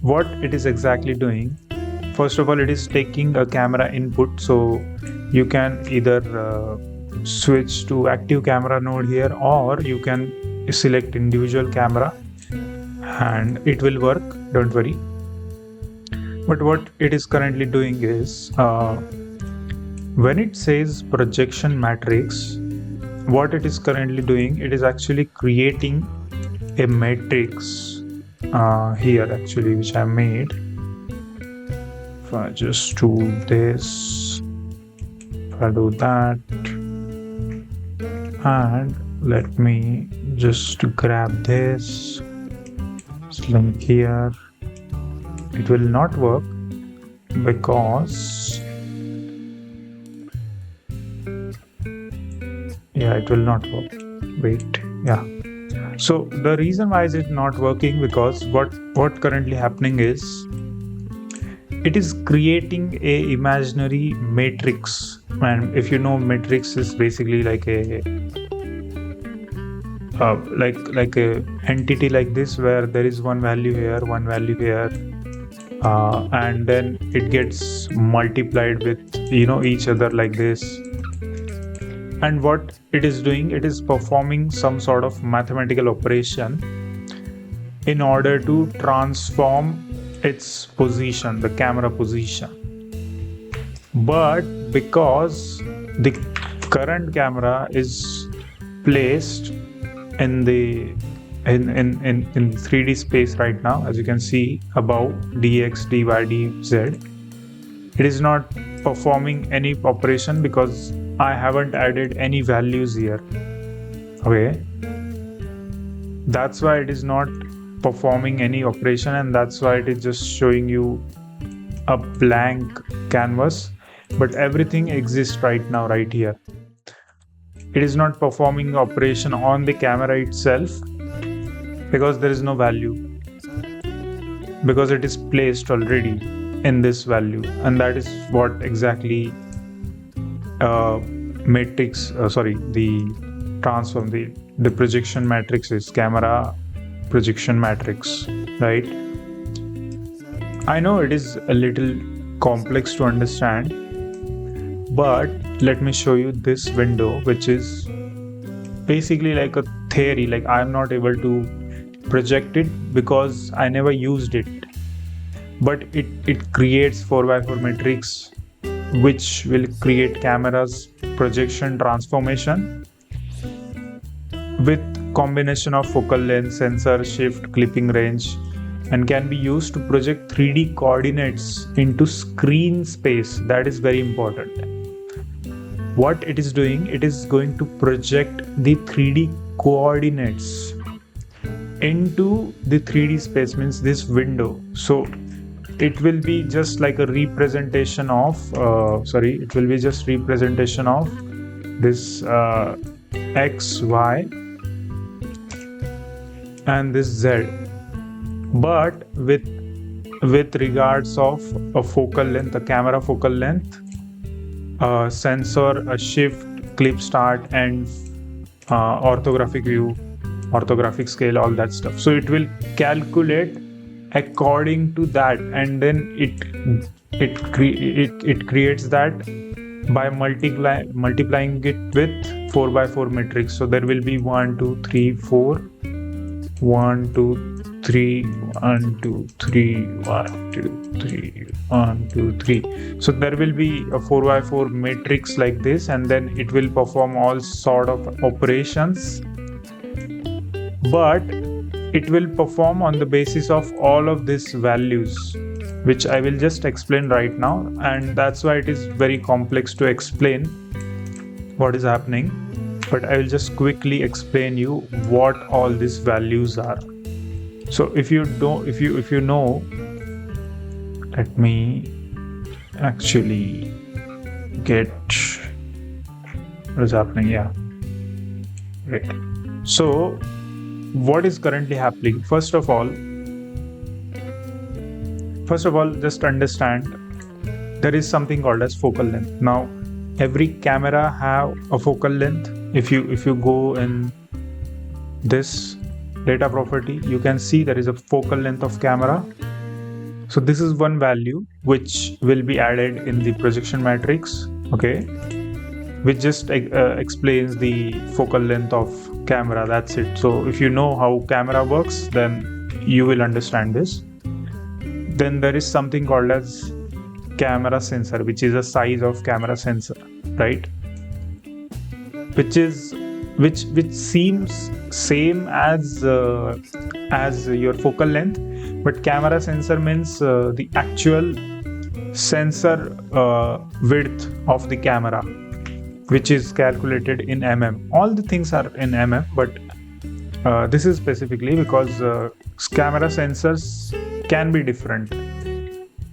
what it is exactly doing? First of all, it is taking a camera input, so you can either switch to active camera node here, or you can select individual camera and it will work, don't worry. But what it is currently doing is when it says projection matrix, what it is currently doing, it is actually creating a matrix here actually, which I made. If I just do this, if I do that, and let me just grab this link here. It will not work because it will not work. Wait, so the reason why is it not working, because what currently happening is it is creating a imaginary matrix. And if you know, matrix is basically like a like a entity like this, where there is one value here, one value here, and then it gets multiplied with each other like this. And what it is doing, it is performing some sort of mathematical operation in order to transform its position, the camera position. But because the current camera is placed in the in 3D space right now, as you can see above, dx, dy, dz, it is not performing any operation because I haven't added any values here. Okay, that's why it is not performing any operation, and that's why it is just showing you a blank canvas, but everything exists right now right here. It is not performing operation on the camera itself because there is no value, because it is placed already in this value. And that is what exactly the transform, the projection matrix is, camera projection matrix, right? I know it is a little complex to understand, but let me show you this window, which is basically like a theory. Like, I'm not able to project it because I never used it, but it creates 4x4 matrix, which will create camera's projection transformation with combination of focal length, sensor, shift, clipping range, and can be used to project 3D coordinates into screen space. That is very important. What it is doing, it is going to project the 3D coordinates into the 3D space, means this window. So it will be just like a representation of it will be just representation of this x, y, and this z, but with regards of a focal length, a camera focal length, sensor, a shift, clip start, and orthographic view, orthographic scale, all that stuff. So it will calculate according to that, and then it creates that by multiplying it with 4x4 matrix. So there will be 1 2 3 4, 1 2 3, 1 2 3, 1 2 3, 1 2 3. So there will be a 4x4 matrix like this, and then it will perform all sort of operations, but it will perform on the basis of all of these values, which I will just explain right now, and that's why it is very complex to explain what is happening, but I will just quickly explain you what all these values are. So if you know, let me actually get what is happening. Yeah, right. So what is currently happening? First of all, just understand there is something called as focal length. Now every camera have a focal length. If you go in this data property, you can see there is a focal length of camera. So this is one value which will be added in the projection matrix, okay, which just explains the focal length of camera. That's it. So if you know how camera works, then you will understand this. Then there is something called as camera sensor, which is a size of camera sensor, right? Which seems same as your focal length, but camera sensor means the actual sensor width of the camera, which is calculated in mm. All the things are in mm, but this is specifically because camera sensors can be different.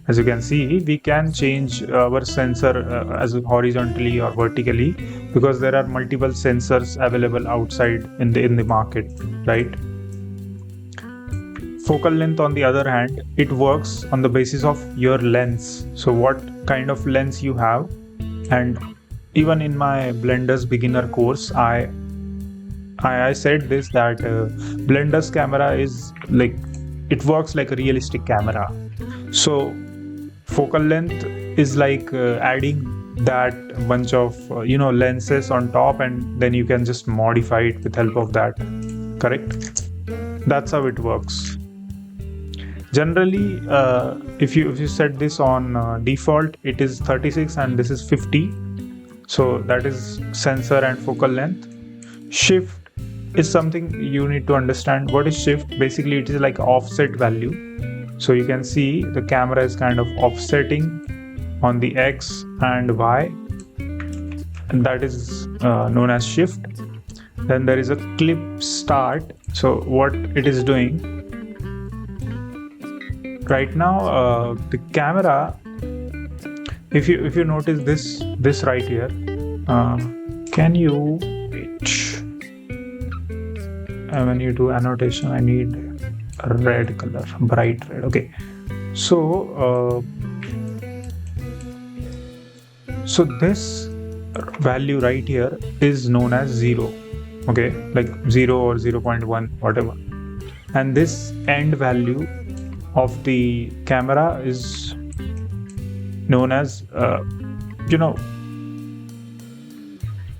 As you can see, we can change our sensor as horizontally or vertically, because there are multiple sensors available outside in the market, right? Focal length, on the other hand, it works on the basis of your lens. So what kind of lens you have, and even in my Blender's beginner course, I said this, that Blender's camera is like, it works like a realistic camera. So focal length is like adding that bunch of lenses on top, and then you can just modify it with help of that. Correct? That's how it works. Generally, if you set this on default, it is 36 and this is 50. So that is sensor and focal length. Shift is something you need to understand. What is shift? Basically, it is like offset value. So you can see the camera is kind of offsetting on the X and Y, and that is known as shift. Then there is a clip start. So what it is doing right now, the camera, if you notice this right here, can you wait? When you do annotation, I need a red color, bright red. Okay, so this value right here is known as 0. Okay, like 0 or 0.1, whatever. And this end value of the camera is known as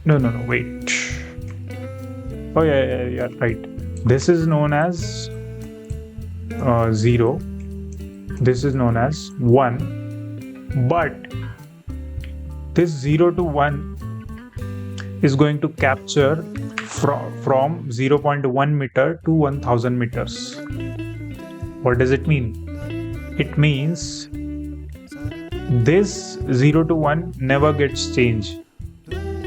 no, wait. Oh yeah, right. This is known as 0. This is known as 1. But this 0 to 1 is going to capture from 0.1 meter to 1000 meters. What does it mean? It means this 0 to 1 never gets changed.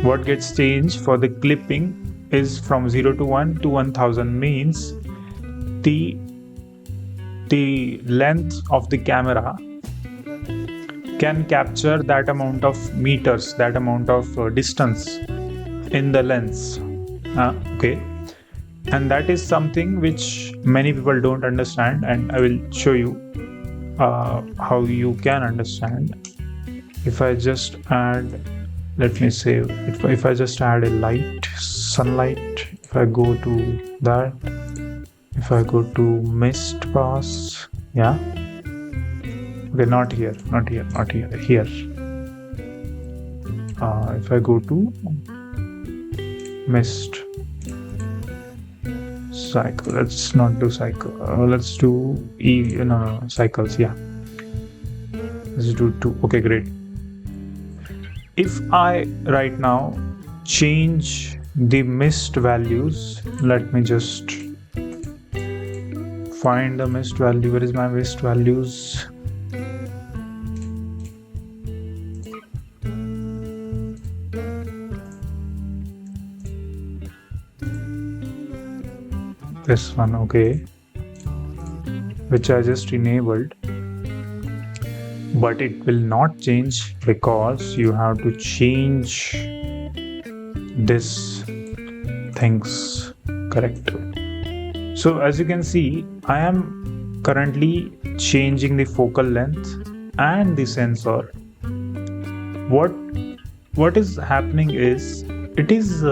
What gets changed for the clipping is from 0 to 1 to 1000, means the length of the camera can capture that amount of meters, that amount of distance in the lens. Okay, and that is something which many people don't understand, and I will show you how you can understand. If I just add, let me say, if I just add a light, sunlight, if I go to that, if I go to mist pass, yeah, okay, not here, here. If I go to mist cycle, let's not do cycle, let's do cycles, yeah, let's do 2. Okay, great. If I right now change the mist values, let me just find the mist value. Where is my mist values? this one, okay, which I just enabled, but it will not change because you have to change this things, correct? So as you can see, I am currently changing the focal length and the sensor. What is happening is it is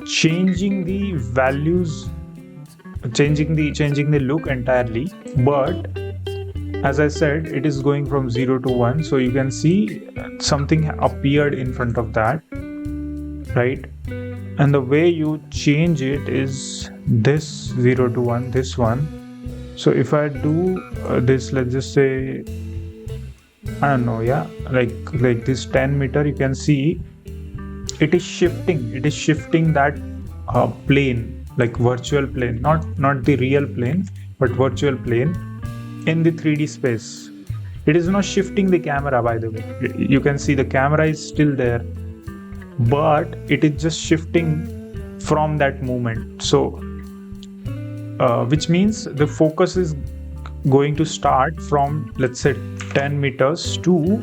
changing the values, changing the look entirely, but as I said, it is going from 0 to 1, so you can see something appeared in front of that, right? And the way you change it is this 0 to 1, this one. So if I do this, let's just say, I don't know, yeah, like this 10 meter, you can see it is shifting that plane, like virtual plane, not the real plane, but virtual plane in the 3D space. It is not shifting the camera, by the way. You can see the camera is still there, but it is just shifting from that moment. So which means the focus is going to start from, let's say, 10 meters to,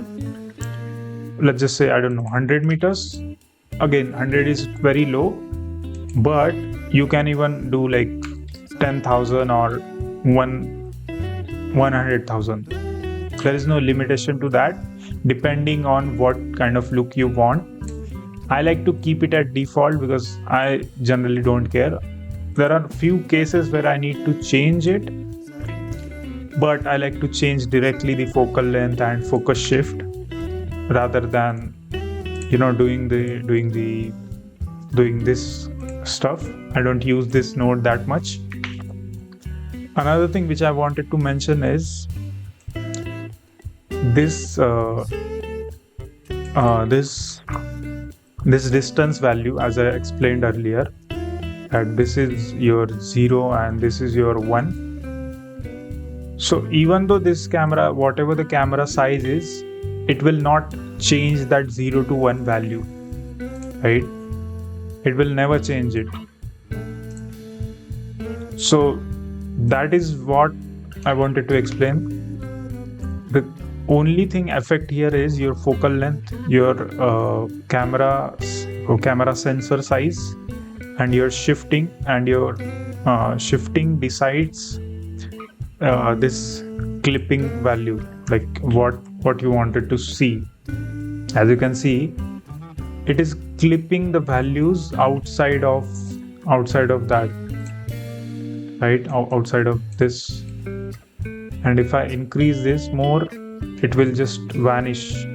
let's just say, I don't know, 100 meters. Again, 100 is very low, but you can even do like 10,000 or 100,000. There is no limitation to that, depending on what kind of look you want. I like to keep it at default because I generally don't care. There are few cases where I need to change it, but I like to change directly the focal length and focus shift rather than, you know, doing this stuff. I don't use this node that much. Another thing which I wanted to mention is this this distance value, as I explained earlier, that this is your 0 and this is your 1. So even though this camera, whatever the camera size is, it will not change that 0 to 1 value, right? It will never change it. So that is what I wanted to explain. The only thing affect here is your focal length, your camera sensor size, and your shifting, and your shifting decides this clipping value, like what you wanted to see. As you can see, it is clipping the values outside of that, right? Outside of this. And if I increase this more, it will just vanish.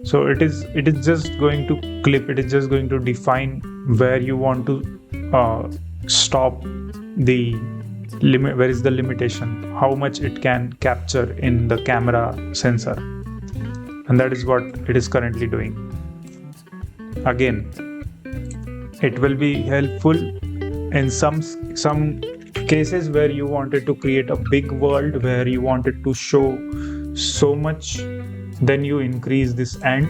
So it is just going to clip, it is just going to define where you want to stop the limit, where is the limitation, how much it can capture in the camera sensor. And that is what it is currently doing. Again, it will be helpful in some cases where you wanted to create a big world, where you wanted to show so much, then you increase this end.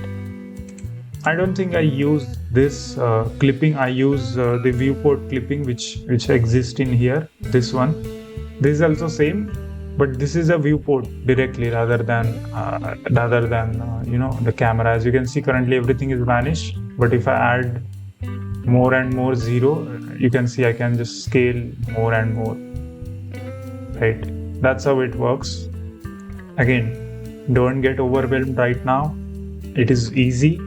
I don't think I use this clipping. I use the viewport clipping which exists in here, this one. This is also same, but this is a viewport directly rather than you know, the camera. As you can see, currently everything is vanished, but if I add more and more 0, you can see I can just scale more and more, right? That's how it works. Again, don't get overwhelmed right now. It is easy.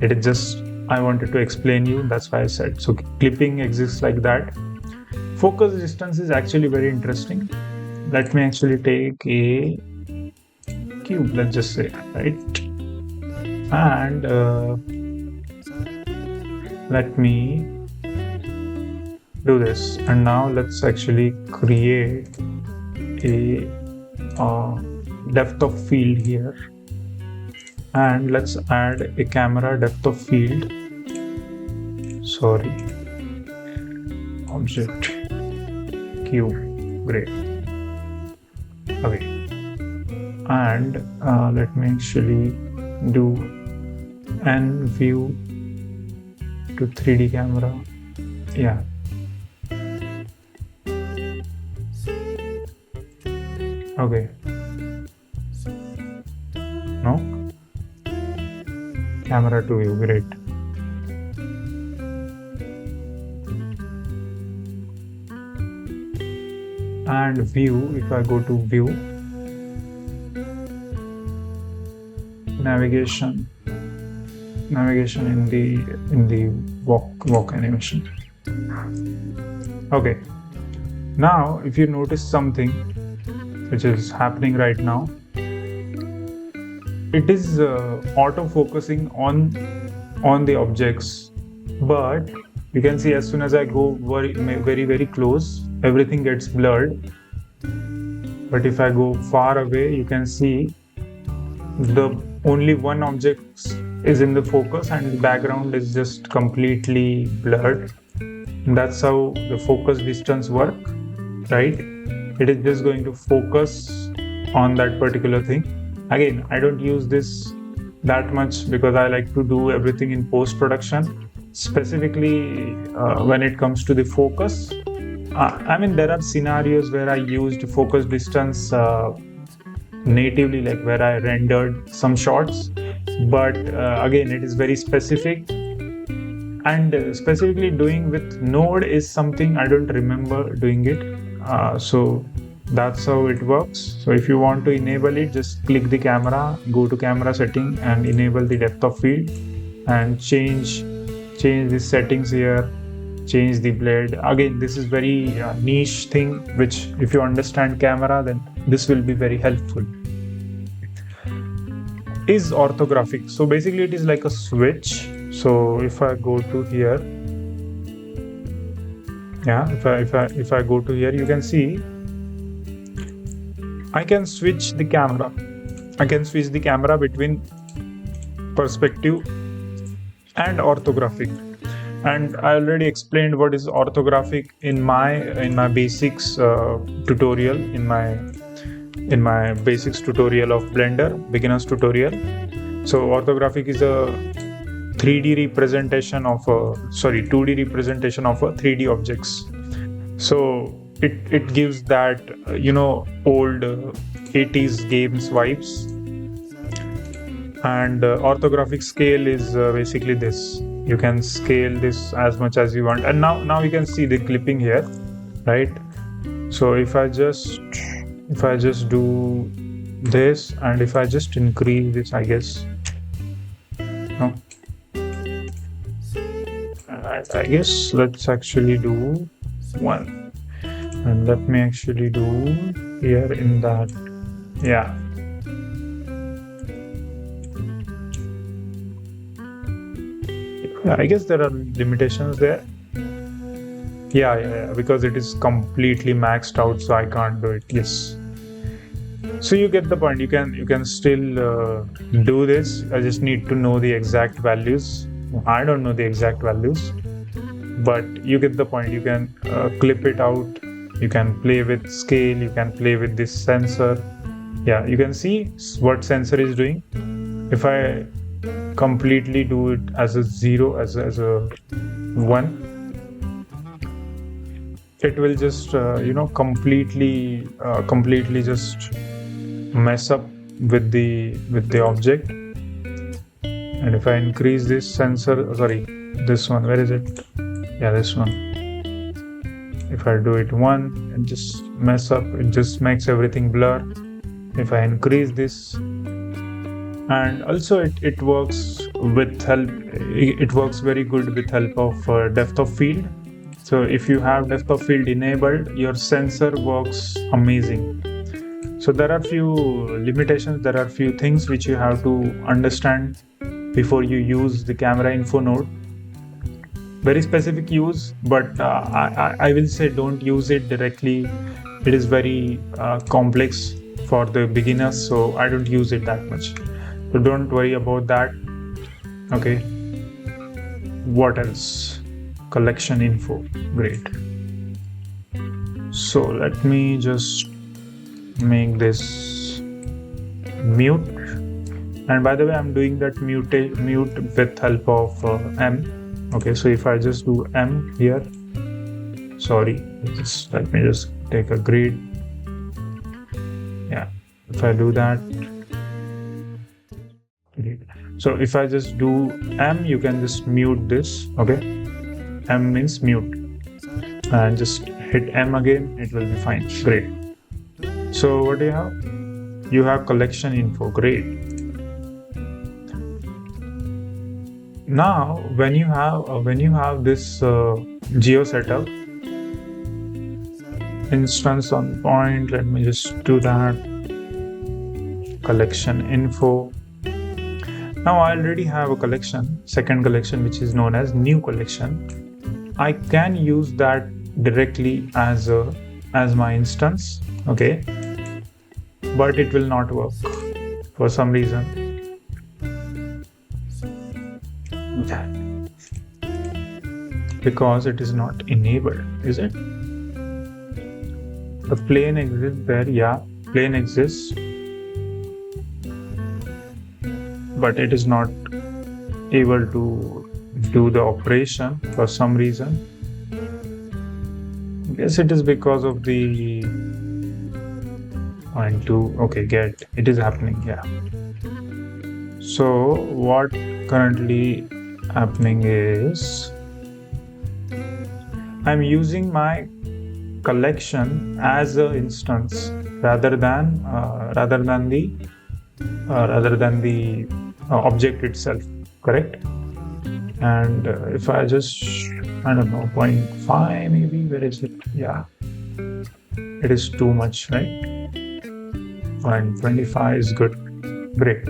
It is just, I wanted to explain you, that's why I said. So clipping exists like that. Focus distance is actually very interesting. Let me actually take a cube, let's just say, right? And let me do this. And now let's actually create a depth of field here. And let's add a camera depth of field. Sorry. Object. Cube. Great. Okay. And let me actually do N view to 3D camera. Yeah. Okay. No? Camera to view, great. And view, if I go to view, navigation in the walk animation. Okay. Now, if you notice something which is happening right now, it is auto focusing on the objects, but you can see as soon as I go very close, everything gets blurred. But if I go far away, you can see the only one object is in the focus and the background is just completely blurred. And that's how the focus distance work, right? It is just going to focus on that particular thing. Again, I don't use this that much because I like to do everything in post-production, specifically when it comes to the focus. I mean, there are scenarios where I used focus distance natively, like where I rendered some shots, but again, it is very specific, and specifically doing with node is something I don't remember doing it. So that's how it works. So if you want to enable it, just click the camera, go to camera setting and enable the depth of field and change the settings here, change the blade. Again, this is very niche thing, which if you understand camera, then this will be very helpful. Is orthographic. So basically it is like a switch. So if I go to here, yeah, if I go to here, you can see I can switch the camera. I can switch the camera between perspective and orthographic. And I already explained what is orthographic in my basics tutorial, in my basics tutorial of Blender, beginners tutorial. So orthographic is a 2D representation of a 3D objects. So it gives that old 80s games vibes. And orthographic scale is basically this. You can scale this as much as you want, and now you can see the clipping here, right? So if I just do this, and if I just increase this, I guess no, I guess let's actually do 1, and let me actually do here in that, yeah. I guess there are limitations there. Yeah, because it is completely maxed out, so I can't do it. Yes. So you get the point. You can still do this. I just need to know the exact values. I don't know the exact values, but you get the point. You can clip it out. You can play with scale. You can play with this sensor. Yeah, you can see what sensor is doing. If I completely do it as a 0, as a 1, it will just completely just mess up with the object. And if I increase this sensor, this one, where is it? Yeah, this one. If I do it 1 and just mess up, it just makes everything blur. If I increase this, and also it works with help. It works very good with help of depth of field. So if you have depth of field enabled, your sensor works amazing. So there are few limitations. There are few things which you have to understand before you use the camera info node. Very specific use, but I will say don't use it directly. It is very complex for the beginners, so I don't use it that much. So don't worry about that. Okay. What else? Collection info. Great. So let me just make this mute. And by the way, I'm doing that mute with help of M. Okay, so if I just do M here, let me just take a grid. If I do that, so if I just do M, you can just mute this. Okay, M means mute, and just hit M again, it will be fine. Great. So what do you have? You have collection info. Great. Now when you have this geo setup instance on point, let me just do that. Collection info. Now I already have a collection, second collection, which is known as new collection. I can use that directly as my instance. Okay, but it will not work for some reason. Because it is not enabled, is it? The plane exists there, yeah, plane exists, but it is not able to do the operation for some reason. I guess it is because of the point two. Okay, get it is happening, yeah. So what currently happening is I'm using my collection as an instance rather than the object itself, correct? And if I just, I don't know, 0.5 maybe, where is it? Yeah, it is too much, right? 0.25 is good. Great.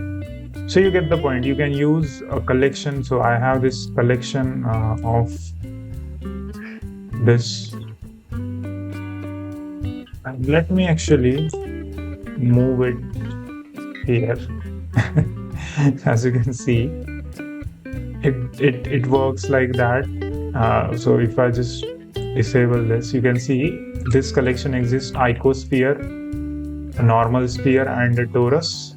So you get the point. You can use a collection. So I have this collection of this. And let me actually move it here. As you can see, it works like that. So if I just disable this, you can see this collection exists: icosphere, a normal sphere, and a torus.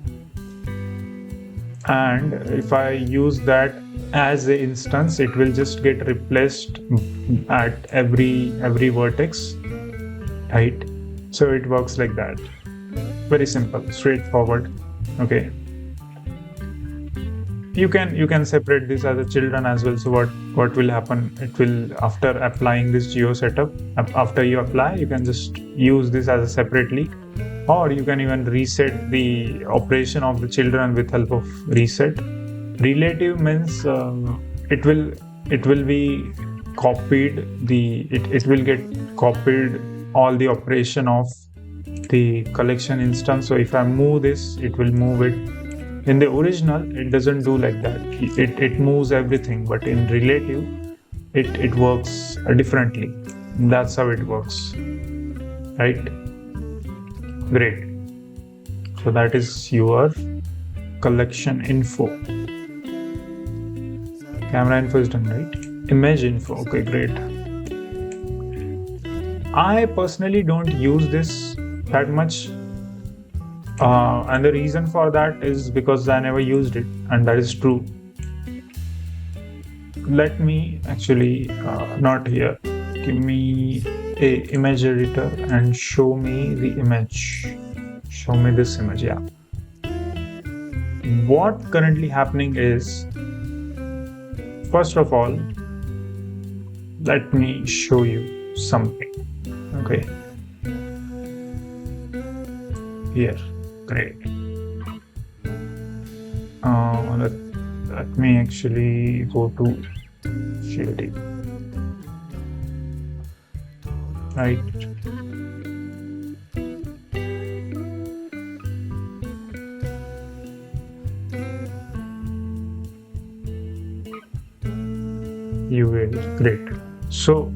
And if I use that as an instance, it will just get replaced at every vertex, right? So it works like that. Very simple, straightforward. Okay. You can separate this as a children as well. So what will happen? It will, after applying this geo setup, after you apply, you can just use this as a separately, or you can even reset the operation of the children with help of reset. Relative means it will be copied, it will get copied all the operation of the collection instance. So if I move this, it will move it. In the original, it doesn't do like that. It moves everything, but in relative, it works differently. That's how it works, right? Great. So that is your collection info. Camera info is done, right? Image info. Okay, great. I personally don't use this that much. And the reason for that is because I never used it, and that is true. Let me actually, not here. Give me a image editor and show me the image. Show me this image, yeah. What currently happening is, first of all, let me show you something. Okay. Here. Great. Let me actually go to shading. Right. You will. Great. So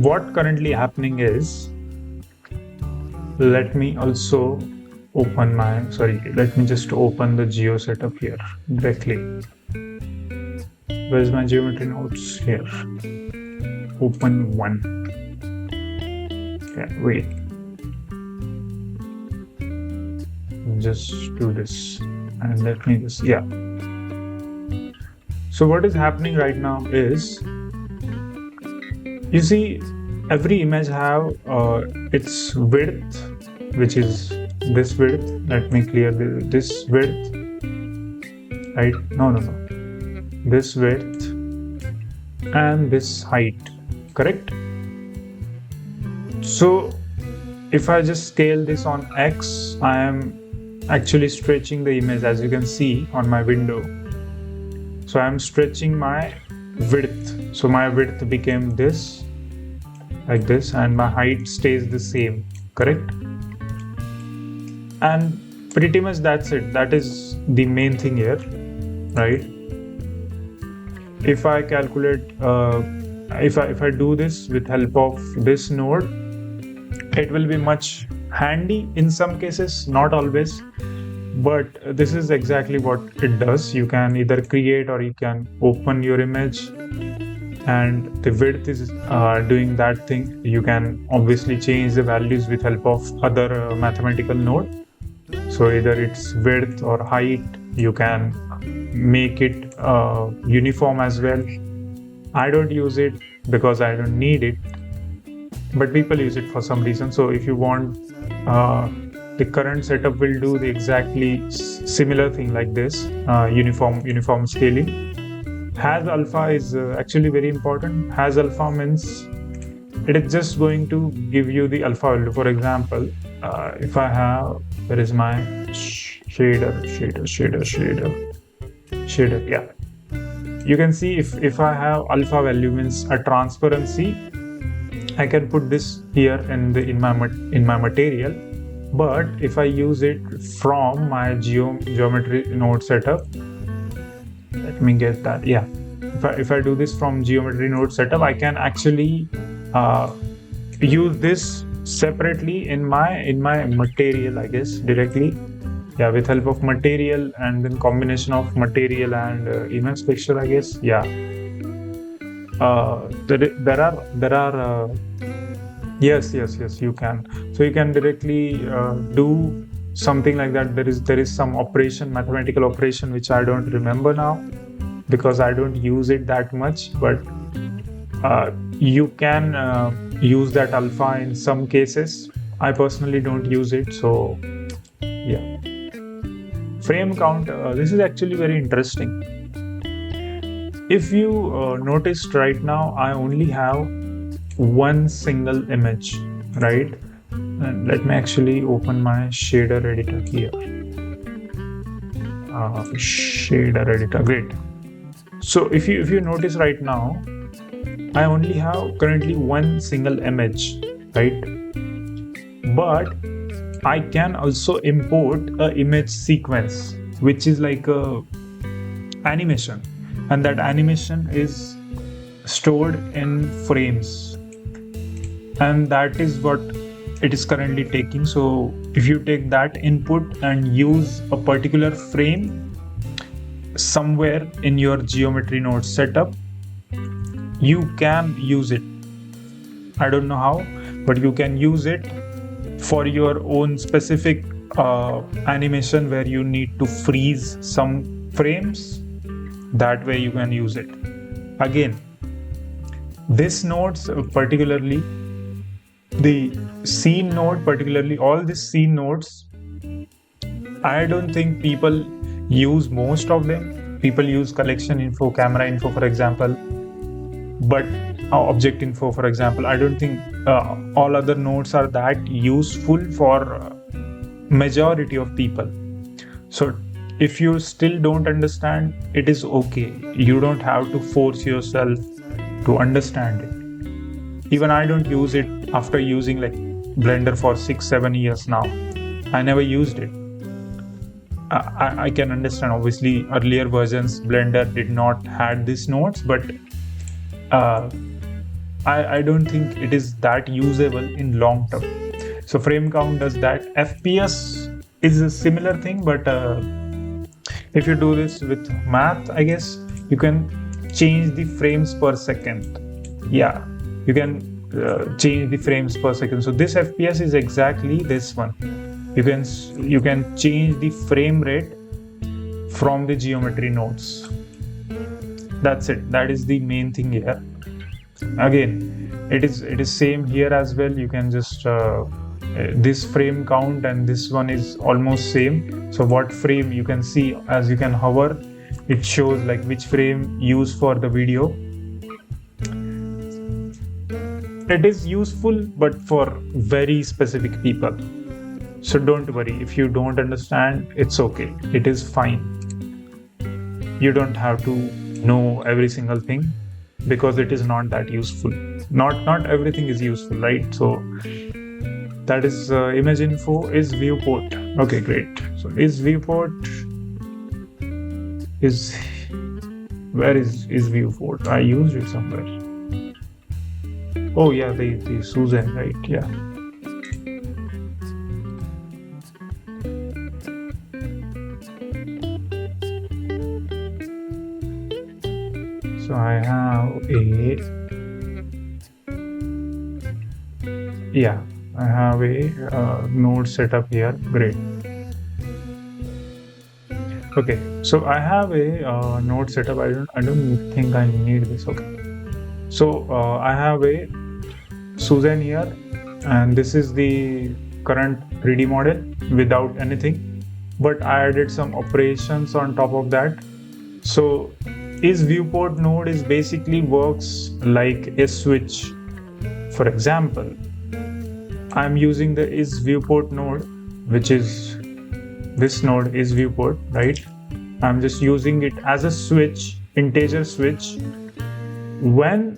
what currently happening is, let me also open let me just open the geo setup here directly. Where's my geometry nodes? Here. Open one. Yeah, wait. Just do this and let me just, yeah. So what is happening right now is, you see, every image have its width which is this width. Let me clear this width, right? No, this width and this height, correct? So if I just scale this on X, I am actually stretching the image, as you can see on my window. So I am stretching my width. So my width became this, like this, and my height stays the same, correct? And pretty much that's it. That is the main thing here, right? If I calculate, if I do this with help of this node, it will be much handy in some cases, not always, but this is exactly what it does. You can either create or you can open your image, and the width is doing that thing. You can obviously change the values with help of other mathematical node. So either it's width or height, you can make it uniform as well. I don't use it because I don't need it, but people use it for some reason. So if you want, the current setup will do the exactly similar thing like this, uniform scaling. Has alpha is actually very important. Has alpha means it is just going to give you the alpha value. For example, if I have, where is my shader, yeah. You can see if I have alpha value means a transparency, I can put this here in my material. But if I use it from my geometry node setup, let me get that. Yeah, if I do this from geometry node setup, I can actually use this separately in my material, I guess, directly. Yeah, with help of material and then combination of material and image picture, I guess. Yeah. There are yes, you can. So you can directly do something like that. There is some operation, mathematical operation, which I don't remember now because I don't use it that much, but you can use that alpha in some cases. I personally don't use it, so yeah. Frame count, this is actually very interesting. If you noticed right now, I only have one single image, right? And let me actually open my shader editor here. Shader editor, great. So if you notice right now, I only have currently one single image, right? But I can also import an image sequence, which is like a animation, and that animation is stored in frames, and that is what it is currently taking. So if you take that input and use a particular frame somewhere in your geometry node setup, you can use it. I don't know how, but you can use it for your own specific animation where you need to freeze some frames. That way you can use it. Again, this nodes, particularly the scene node, particularly all these scene nodes, I don't think people use most of them. People use collection info, camera info, for example, but object info, for example. I don't think all other nodes are that useful for majority of people. So if you still don't understand, it is okay. You don't have to force yourself to understand it. Even I don't use it after using like Blender for 6-7 years now. I never used it. I can understand, obviously earlier versions Blender did not had these nodes, but I don't think it is that usable in long term. So frame count does that. FPS is a similar thing, but if you do this with math, I guess you can change the frames per second. Yeah, you can change the frames per second. So this FPS is exactly this one. You can change the frame rate from the geometry nodes. That's it. That is the main thing here. Again, it is same here as well. You can just this frame count and this one is almost same. So what frame you can see, as you can hover, it shows like which frame used for the video. It is useful but for very specific people, so don't worry if you don't understand. It's okay, it is fine. You don't have to know every single thing because it is not that useful. Not everything is useful, right? So that is image info is viewport. Okay, great. So is viewport is, where is viewport? I used it somewhere. Oh yeah, the Susan, right? Yeah. So I have a node setup here. Great. Okay, so I have a node setup. I don't think I need this. Okay, so I have a Susan here, and this is the current 3D model without anything, but I added some operations on top of that. So is viewport node is basically works like a switch. For example, I'm using the is viewport node, which is this node is viewport, right? I'm just using it as a switch, integer switch. When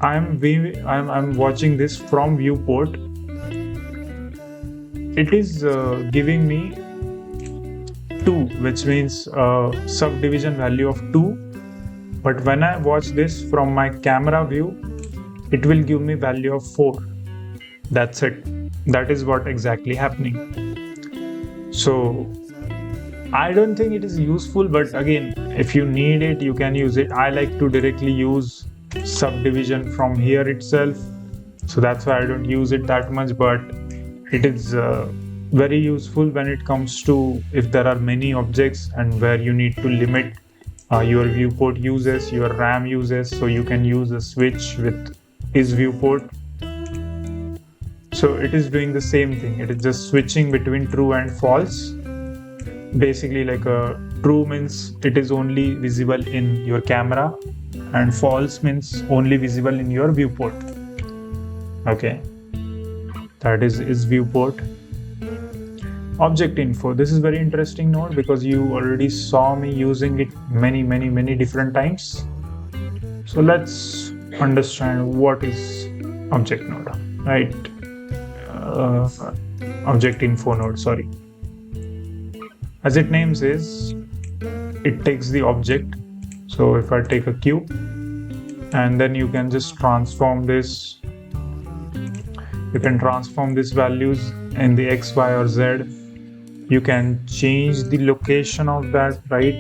I'm watching this from viewport, it is giving me 2, which means subdivision value of 2. But when I watch this from my camera view, it will give me value of 4. That's it. That is what exactly happening. So I don't think it is useful, but again, if you need it, you can use it. I like to directly use subdivision from here itself, so that's why I don't use it that much, but it is very useful when it comes to if there are many objects and where you need to limit your viewport uses, your RAM uses, so you can use a switch with is viewport. So it is doing the same thing. It is just switching between true and false. Basically, like a true means it is only visible in your camera, and false means only visible in your viewport. Okay, that is viewport. Object info. This is very interesting node because you already saw me using it many different times. So let's understand what is object node, right? Object info node, sorry. As it names is, it takes the object. So if I take a cube, and then you can just transform this. You can transform these values in the X, Y, or Z. You can change the location of that, right?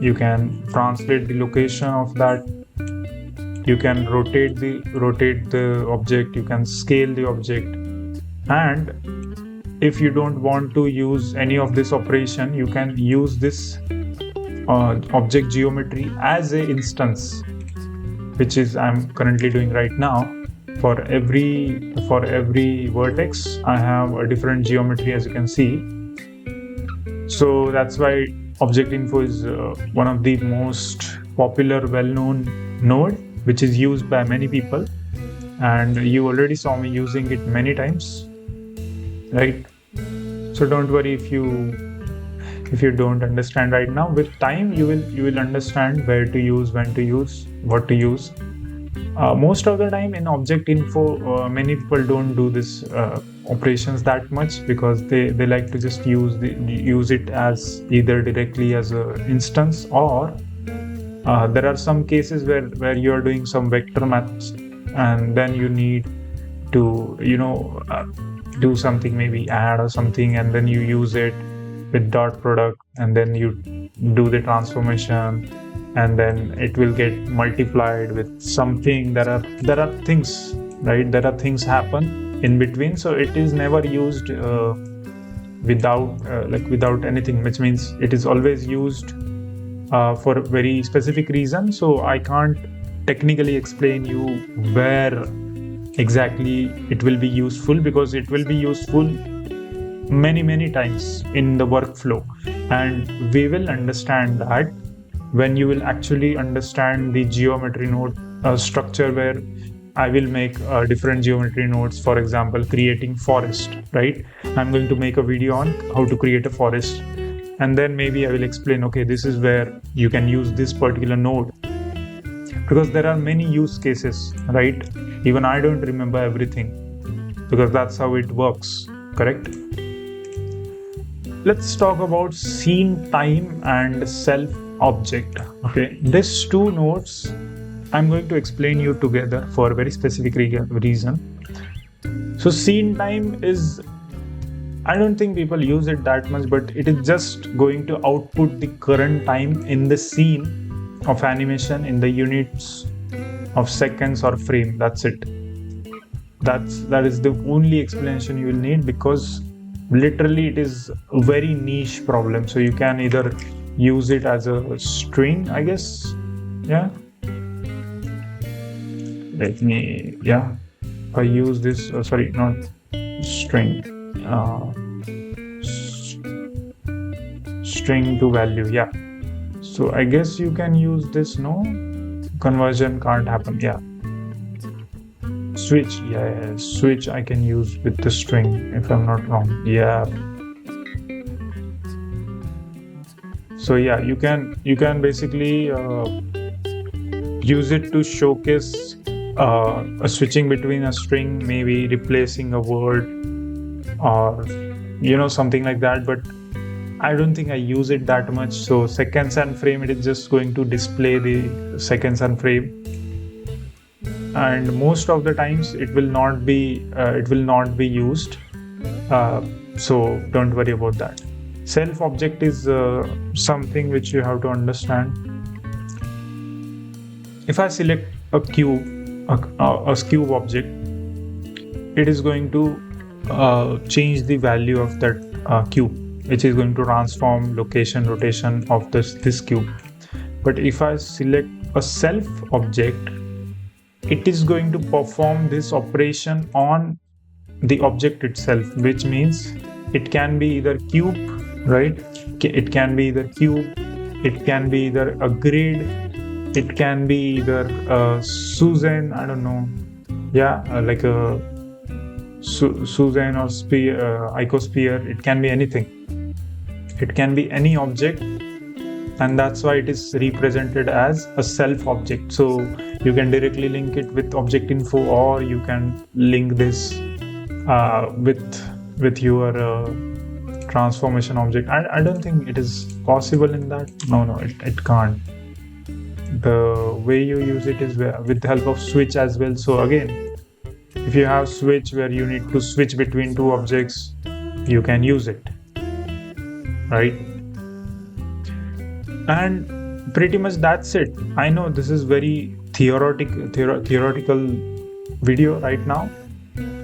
You can translate the location of that. You can rotate the object. You can scale the object. And if you don't want to use any of this operation, you can use this object geometry as a instance, which is I'm currently doing right now. For every vertex, I have a different geometry, as you can see. So that's why object info is one of the most popular, well-known node, which is used by many people. And you already saw me using it many times, right? So don't worry if you don't understand right now. With time, you will understand where to use, when to use, what to use. Most of the time in object info, many people don't do this operations that much because they like to just use it as either directly as an instance, or there are some cases where you are doing some vector maths and then you need to do something, maybe add or something, and then you use it with dot product, and then you do the transformation, and then it will get multiplied with something. There are things, right? There are things happen in between, so it is never used without anything, which means it is always used for a very specific reason. So I can't technically explain you where exactly it will be useful, because it will be useful many times in the workflow, and we will understand that when you will actually understand the geometry node structure, where I will make different geometry nodes. For example, creating forest, right? I'm going to make a video on how to create a forest, and then maybe I will explain, okay, this is where you can use this particular node, because there are many use cases, right? Even I don't remember everything, because that's how it works, correct? Let's talk about scene time and self object. Okay, these two nodes I'm going to explain you together for a very specific reason. So scene time is, I don't think people use it that much, but it is just going to output the current time in the scene of animation in the units of seconds or frame. That's it. That is the only explanation you will need, because literally it is a very niche problem. So you can either use it as a string, I guess. Yeah. If I use this, sorry, not string, string to value. Yeah. So I guess you can use this. No, conversion can't happen. Yeah. Switch. Yeah. Switch I can use with the string, if I'm not wrong. Yeah. So yeah, you can basically use it to showcase a switching between a string, maybe replacing a word, or something like that. But I don't think I use it that much. So seconds and frame, it is just going to display the seconds and frame, and most of the times it will not be used. So don't worry about that. Self object is something which you have to understand. If I select a cube, a cube object, it is going to change the value of that cube, which is going to transform location, rotation of this cube. But if I select a self object, it is going to perform this operation on the object itself, which means it can be either cube, right? It can be either cube, it can be either a grid, it can be either Susan, I don't know, like a Susan or sphere, icosphere. It can be anything. It can be any object, and that's why it is represented as a self object. So you can directly link it with object info, or you can link this with your transformation object. I don't think it is possible in that. No, it can't. The way you use it is with the help of switch as well. So again, if you have switch where you need to switch between two objects, you can use it, right? And pretty much that's it. I know this is very theoretical video right now,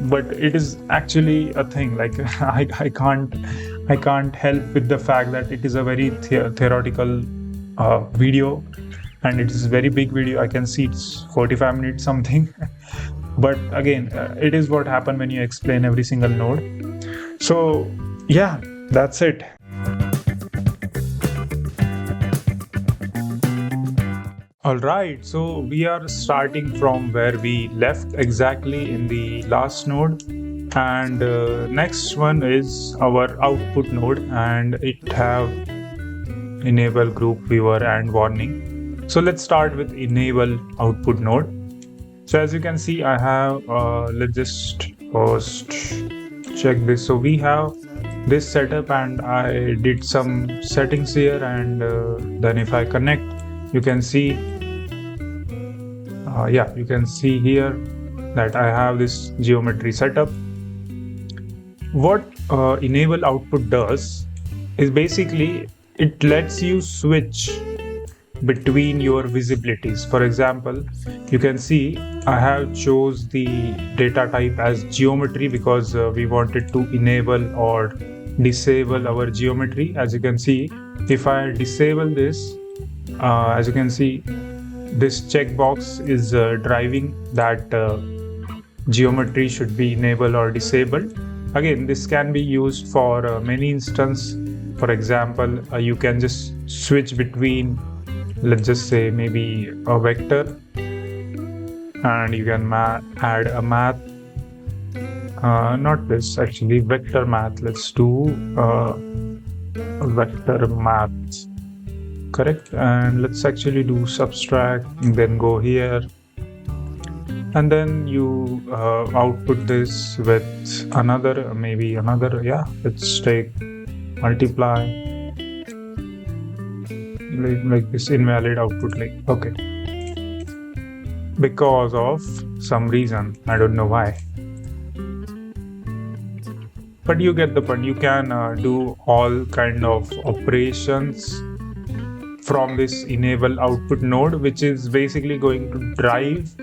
but it is actually a thing. Like I can't help with the fact that it is a very theoretical video, and it is a very big video. I can see it's 45 minutes something. But again, it is what happened when you explain every single node. So yeah, that's it. Alright, so we are starting from where we left exactly in the last node, and next one is our output node, and it have enable group viewer and warning. So let's start with enable output node. So as you can see, I have let's just first check this. So we have this setup, and I did some settings here, and then if I connect, you can see you can see here that I have this geometry setup. What enable output does is basically it lets you switch between your visibilities. For example, you can see I have chose the data type as geometry because we wanted to enable or disable our geometry. As you can see, if I disable this, as you can see, this checkbox is driving that geometry should be enabled or disabled. Again, this can be used for many instances. For example, you can just switch between, let's just say, maybe a vector, and you can add a math, not this actually, vector math. Let's do vector math, correct? And let's actually do subtract and then go here, and then you output this with another, yeah, let's take multiply, like this invalid output, like, okay, because of some reason, I don't know why, but you get the point. You can do all kind of operations from this enable output node, which is basically going to drive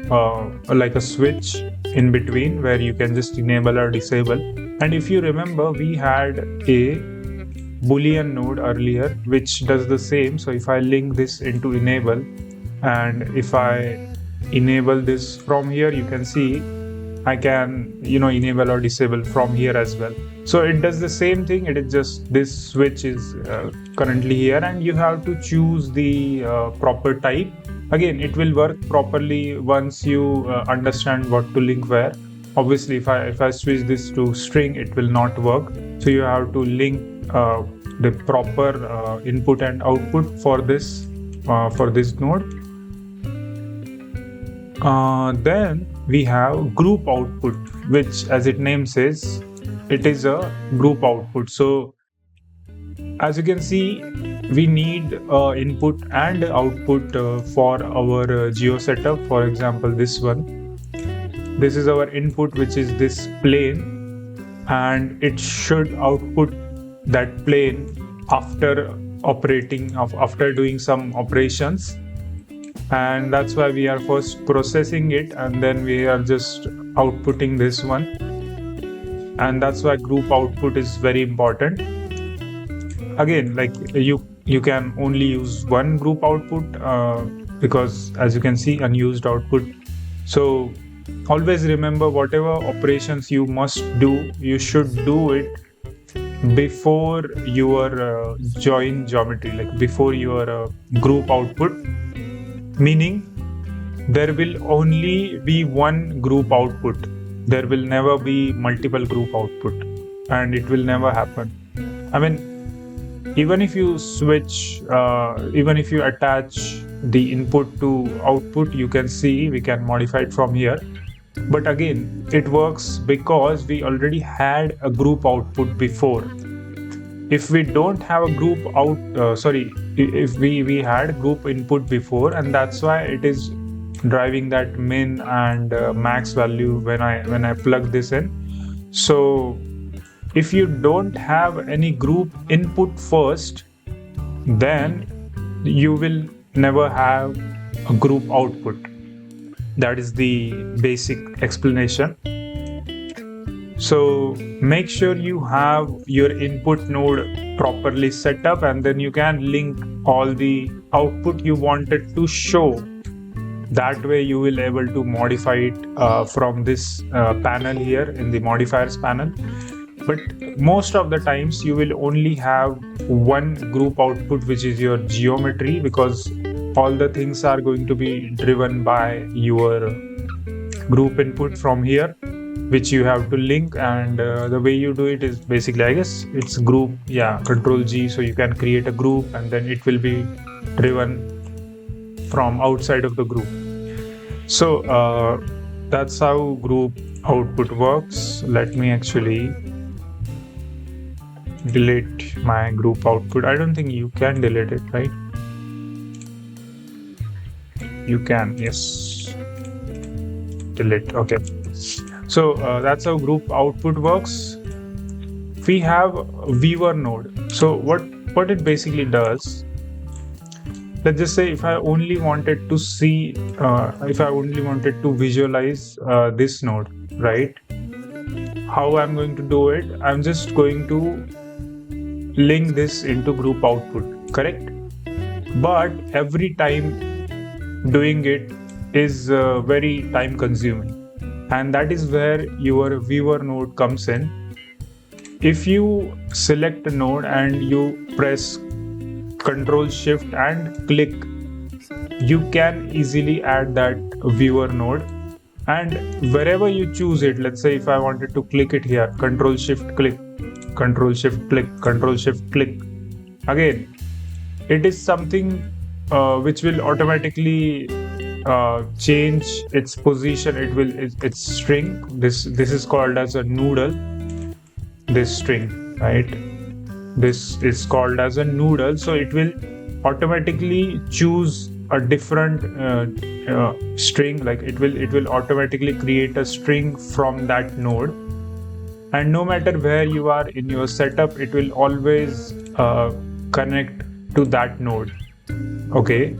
like a switch in between where you can just enable or disable. And if you remember, we had a Boolean node earlier which does the same. So if I link this into enable, and if I enable this from here, you can see I can, enable or disable from here as well. So it does the same thing. It is just this switch is currently here, and you have to choose the proper type. Again, it will work properly once you understand what to link where. Obviously, if I switch this to string, it will not work. So you have to link the proper input and output for this node. Then we have group output, which, as its name says, it is a group output. So as you can see, we need input and output for our geo setup. For example, this one, this is our input, which is this plane, and it should output that plane after doing some operations. And that's why we are first processing it, and then we are just outputting this one. And that's why group output is very important. Again, like you can only use one group output because, as you can see, unused output. So always remember, whatever operations you must do, you should do it before your join geometry, like before your group output. Meaning, there will only be one group output. There will never be multiple group output, and it will never happen. I mean, even if you switch, even if you attach the input to output, you can see we can modify it from here. But again, it works because we already had a group output before. If we don't have a group if we had group input before, and that's why it is driving that min and max value when I plug this in. So if you don't have any group input first, then you will never have a group output. That is the basic explanation. So make sure you have your input node properly set up, and then you can link all the output you wanted to show. That way you will able to modify it from this panel here in the modifiers panel. But most of the times you will only have one group output, which is your geometry, because all the things are going to be driven by your group input from here, which you have to link. And the way you do it is basically, I guess it's group, Control G, so you can create a group and then it will be driven from outside of the group. So that's how group output works. Let me actually delete my group output. I don't think you can delete it, right? You can, yes. Delete, okay. So that's how group output works. We have a viewer node. So what it basically does, let's just say if I only wanted to see, if I only wanted to visualize this node, right? How I'm going to do it? I'm just going to link this into group output, correct? But every time doing it is very time consuming. and that is where your viewer node comes in. If you select a node and you press Control Shift and click, you can easily add that viewer node, and wherever you choose it, let's say if I wanted to click it here, Control Shift click, Control Shift click, Control Shift click, again it is something which will automatically change its position. It will its string, this is called as a noodle, this string, right? This is called as a noodle, so it will automatically choose a different string, like it will automatically create a string from that node, and no matter where you are in your setup, it will always connect to that node. Okay,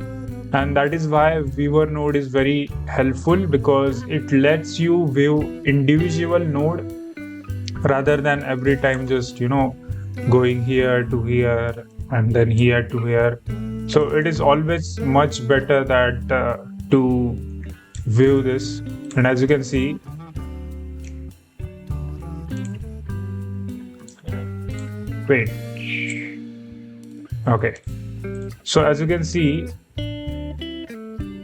and that is why viewer node is very helpful, because it lets you view individual node rather than every time just going here to here and then here to here. So it is always much better that to view this. And as you can see, wait, okay, so as you can see,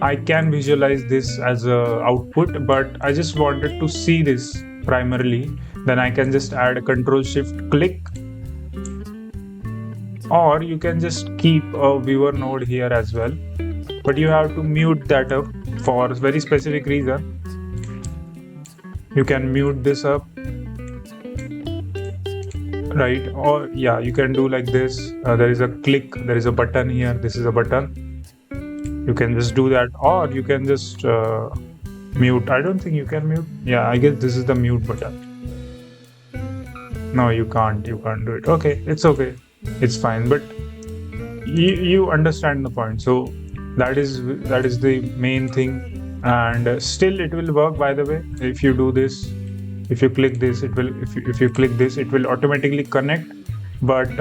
I can visualize this as a output, but I just wanted to see this primarily. Then I can just add a Control Shift click, or you can just keep a viewer node here as well, but you have to mute that up for a very specific reason. You can mute this up, right? Or yeah, you can do like this. There is a click, there is a button here, this is a button. You can just do that, or you can just mute. I don't think you can mute. Yeah, I guess this is the mute button. No, you can't do it. Okay, it's okay, it's fine, but you understand the point. So that is the main thing, and still it will work, by the way. If you do this, if you click this, it will, if you click this, it will automatically connect, but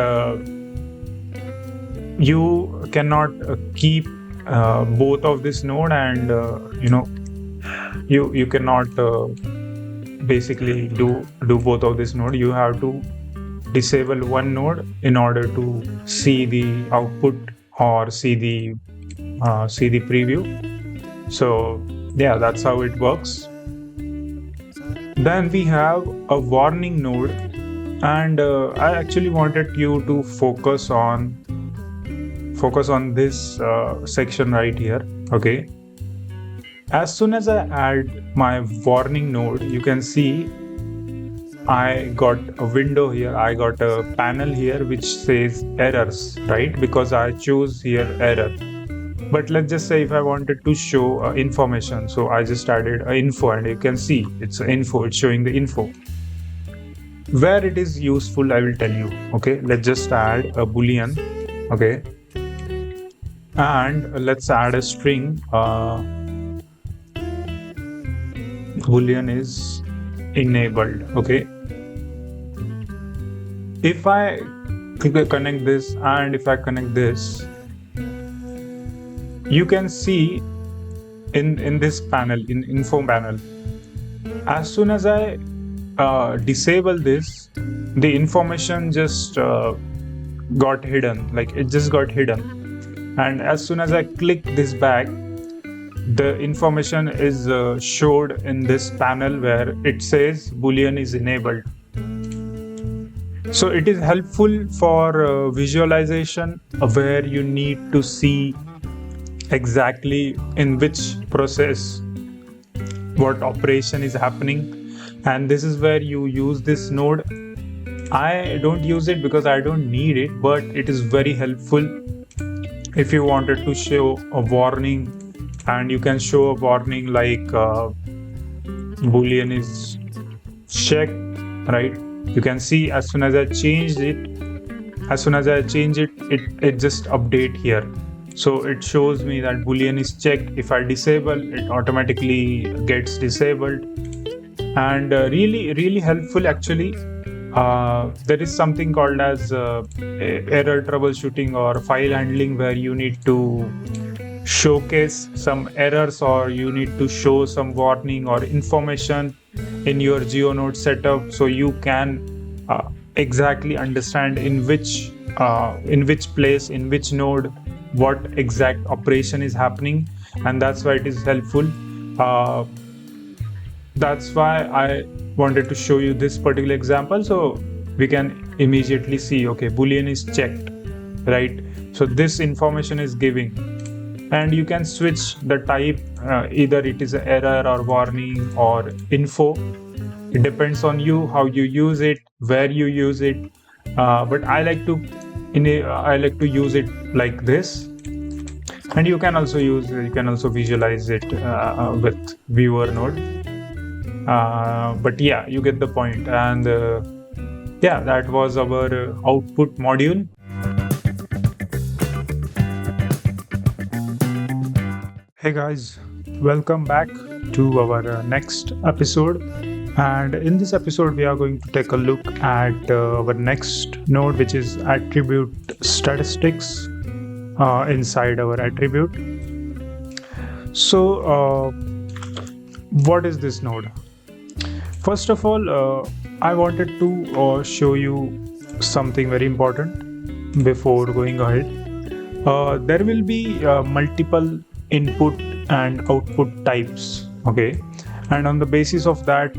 you cannot keep both of this node, and you cannot basically do both of this node. You have to disable one node in order to see the output or see the preview. So yeah, that's how it works. Then we have a warning node, and I actually wanted you to focus on this section right here. Okay, as soon as I add my warning node, you can see I got a window here, I got a panel here which says errors, right? Because I choose here error. But let's just say if I wanted to show information, so I just added a info, and you can see it's info, it's showing the info. Where it is useful, I will tell you. Okay, let's just add a boolean. Okay, and let's add a string. Boolean is enabled. Okay, if I connect this and if I connect this, you can see in this panel, in info panel, as soon as I disable this, the information just got hidden, like it just got hidden. And as soon as I click this back, the information is showed in this panel where it says Boolean is enabled. So it is helpful for visualization where you need to see exactly in which process what operation is happening, and this is where you use this node. I don't use it because I don't need it, but it is very helpful if you wanted to show a warning, and you can show a warning like Boolean is checked, right? You can see as soon as I change it, it just update here. So it shows me that Boolean is checked. If I disable, it automatically gets disabled. And really helpful actually. There is something called as error troubleshooting or file handling, where you need to showcase some errors, or you need to show some warning or information in your GeoNode setup, so you can exactly understand in which place, in which node, what exact operation is happening, and that's why it is helpful. uh, that's why I wanted to show you this particular example, so we can immediately see, okay, boolean is checked, right? So this information is giving, and you can switch the type, either it is an error or warning or info. It depends on you how you use it, where you use it. But I like to use it like this, and you can also visualize it with viewer node. But yeah, you get the point. And yeah, that was our output module. Hey guys, welcome back to our next episode. And in this episode, we are going to take a look at our next node, which is attribute statistics inside our attribute. So, what is this node? First of all, I wanted to show you something very important before going ahead. There will be multiple input and output types, okay? And on the basis of that,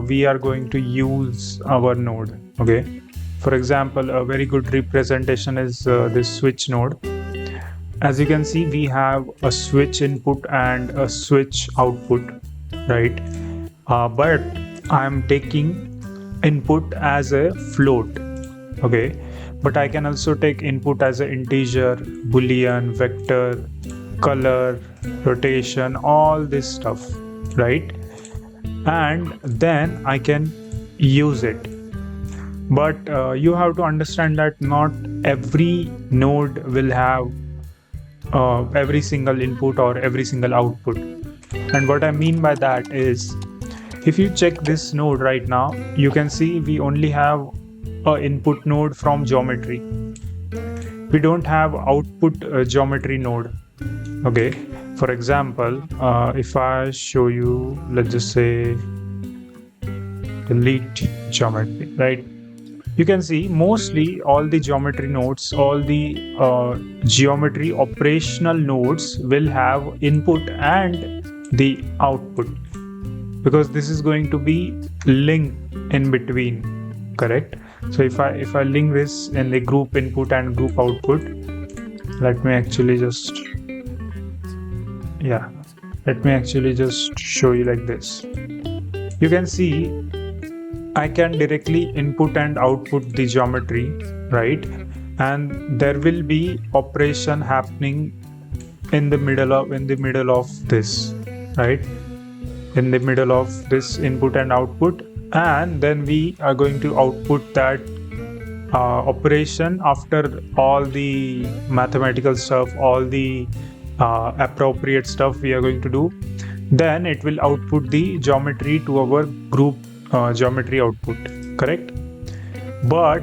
we are going to use our node, okay? For example, a very good representation is this switch node. As you can see, we have a switch input and a switch output, right? But I'm taking input as a float, okay? But I can also take input as an integer, boolean, vector, color, rotation, all this stuff, right? And then I can use it. But you have to understand that not every node will have every single input or every single output. And what I mean by that is, if you check this node right now, you can see we only have an input node from geometry. We don't have output geometry node, okay? For example, if I show you, let's just say delete geometry, right? You can see mostly all the geometry nodes, all the geometry operational nodes will have input and the output, because this is going to be linked in between, correct? So if I link this in the group input and group output, let me actually just show you like this. You can see I can directly input and output the geometry, right? And there will be operation happening in the middle of this, right? In the middle of this input and output, and then we are going to output that operation after all the mathematical stuff, all the appropriate stuff we are going to do. Then it will output the geometry to our group geometry output, correct? But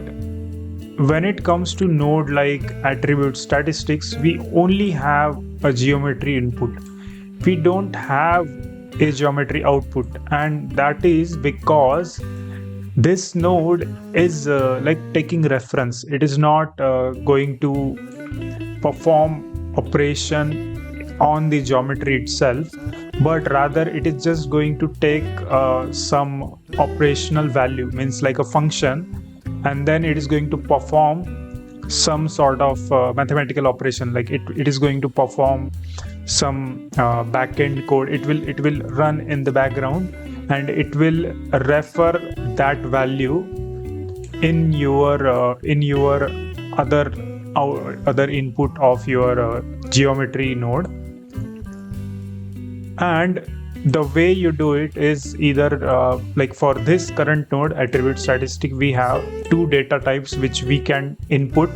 when it comes to node like attribute statistics, we only have a geometry input. We don't have a geometry output, and that is because this node is like taking reference. It is not going to perform operation on the geometry itself, but rather it is just going to take some operational value, means like a function, and then it is going to perform some sort of mathematical operation, like it is going to perform some backend code. It will run in the background, and it will refer that value in your other input of your geometry node. And the way you do it is either like for this current node attribute statistic, we have two data types which we can input.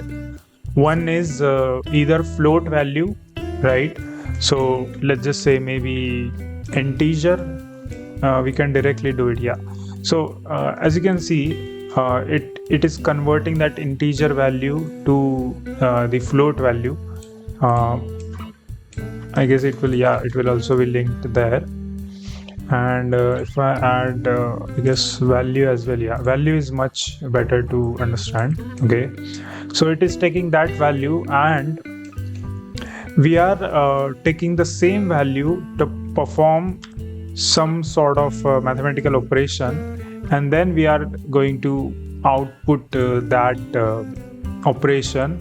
One is either float value, right? So let's just say maybe integer. We can directly do it, yeah. So as you can see, it is converting that integer value to the float value, I guess it will, yeah, it will also be linked there. And if I add I guess value as well, yeah, value is much better to understand. Okay, so it is taking that value, and we are taking the same value to perform some sort of mathematical operation, and then we are going to output that operation.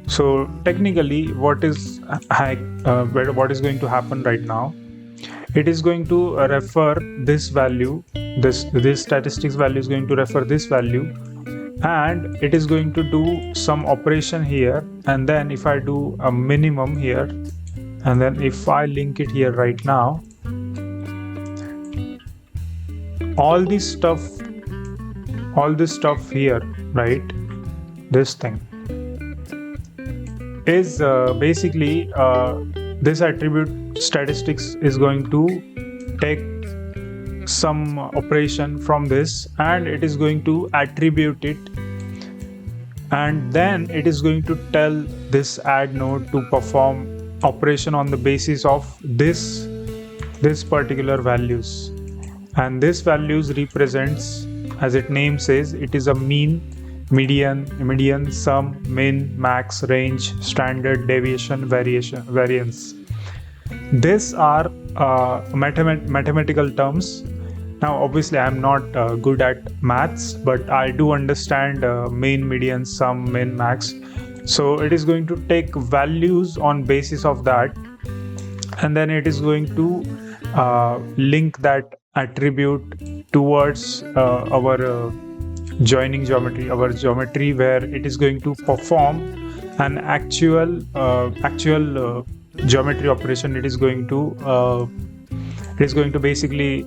So technically what is what is going to happen right now, it is going to refer this value, this statistics value is going to refer this value, and it is going to do some operation here. And then if I do a minimum here, and then if I link it here right now, all this stuff here, right, this thing is basically this attribute statistics is going to take some operation from this, and it is going to attribute it, and then it is going to tell this add node to perform operation on the basis of this particular values. And this values represents, as its name says, it is a mean, median, sum, min, max, range, standard deviation, variance. These are mathematical terms. Now obviously I'm not good at maths, but I do understand mean, median, sum, min, max. So it is going to take values on basis of that, and then it is going to link that attribute towards our joining geometry, our geometry, where it is going to perform an actual geometry operation. It is going to basically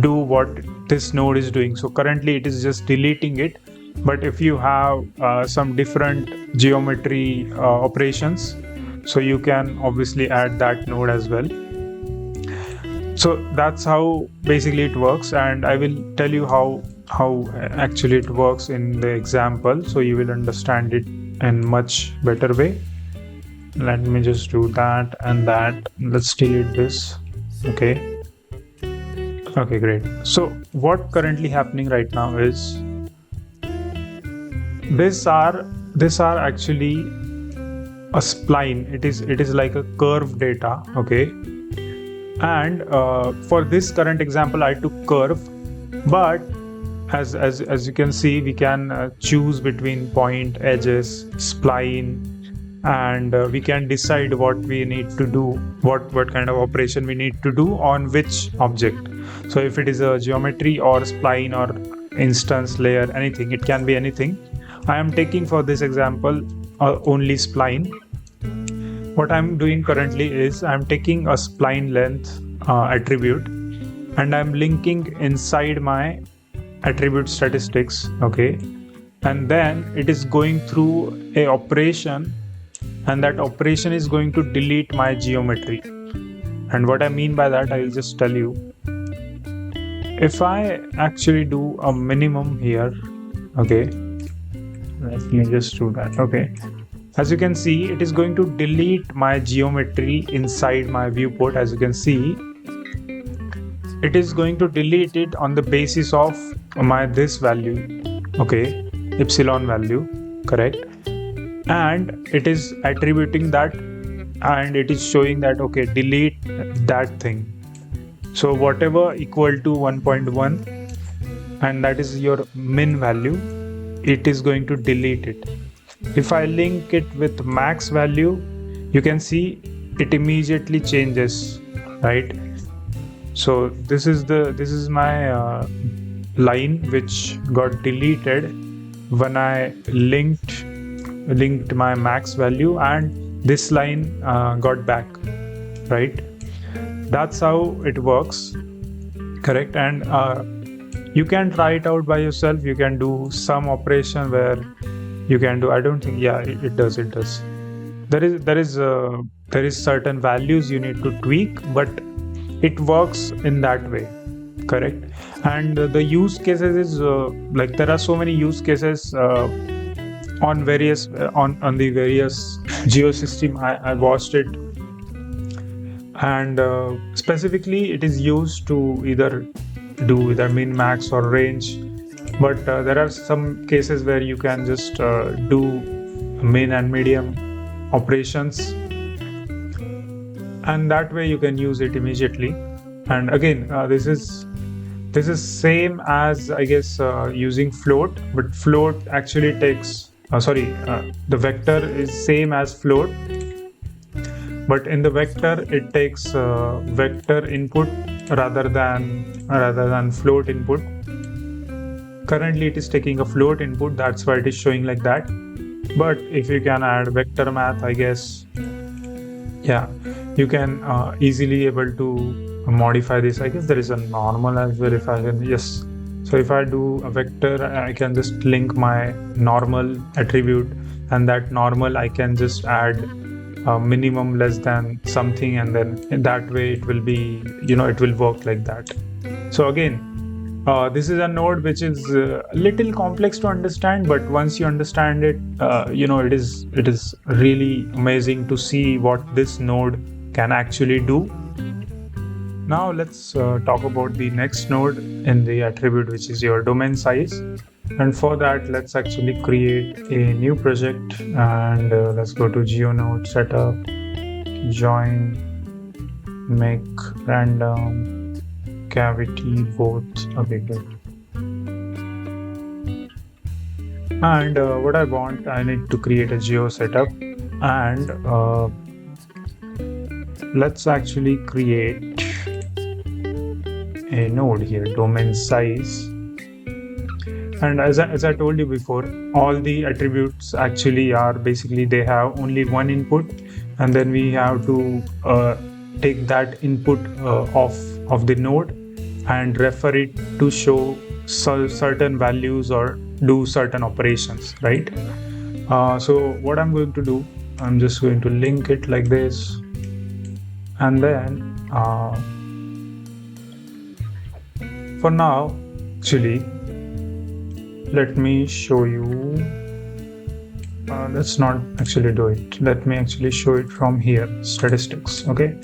do what this node is doing. So currently it is just deleting it, but if you have some different geometry operations, so you can obviously add that node as well. So that's how basically it works, and I will tell you how actually it works in the example, so you will understand it in much better way. Let me just do that and that. Let's delete this. Okay, great. So what currently happening right now is these are actually a spline. It is like a curve data. Okay, and for this current example I took curve, but as you can see, we can choose between point, edges, spline, and we can decide what we need to do, what kind of operation we need to do on which object. So if it is a geometry or spline or instance layer, anything, it can be anything. I am taking for this example only spline. What I'm doing currently is I'm taking a spline length attribute, and I'm linking inside my attribute statistics. Okay, and then it is going through a operation, and that operation is going to delete my geometry. And what I mean by that, I will just tell you. If I actually do a minimum here, okay, let me just do that. Okay, as you can see, it is going to delete my geometry inside my viewport. As you can see, it is going to delete it on the basis of my this value, okay, epsilon value, correct, and it is attributing that, and it is showing that, okay, delete that thing. So whatever equal to 1.1, and that is your min value, it is going to delete it. If I link it with max value, you can see it immediately changes, right? So this is my line which got deleted when I linked my max value, and this line got back, right? That's how it works, correct? And you can try it out by yourself. You can do some operation where you can do, I don't think, yeah, it does. There is certain values you need to tweak, but it works in that way, correct? And the use cases is like there are so many use cases on various on the various geosystem. I watched it and specifically it is used to either do either min, max or range, but there are some cases where you can just do min and medium operations, and that way you can use it immediately. And again, this is same as, I guess, using float, but float actually takes the vector is same as float, but in the vector it takes vector input rather than float input. Currently it is taking a float input, that's why it is showing like that. But if you can add vector math, I guess, yeah, you can easily able to modify this. I guess there is a normal as well. If I can, yes, so if I do a vector, I can just link my normal attribute, and that normal I can just add minimum less than something, and then in that way it will be, it will work like that. So again, this is a node which is a little complex to understand, but once you understand it, it is really amazing to see what this node can actually do. Now let's talk about the next node in the attribute, which is your domain size. And for that, let's actually create a new project, and let's go to GeoNode setup, join, make random cavity both. Okay, good. And what I need to create a geo setup, and let's actually create a node here, domain size. And as I told you before, all the attributes actually are basically, they have only one input, and then we have to take that input of the node and refer it to show certain values or do certain operations, right? So what I'm going to do, I'm just going to link it like this, and then for now, actually, let me show you. Let's not actually do it. Let me actually show it from here, statistics. Okay.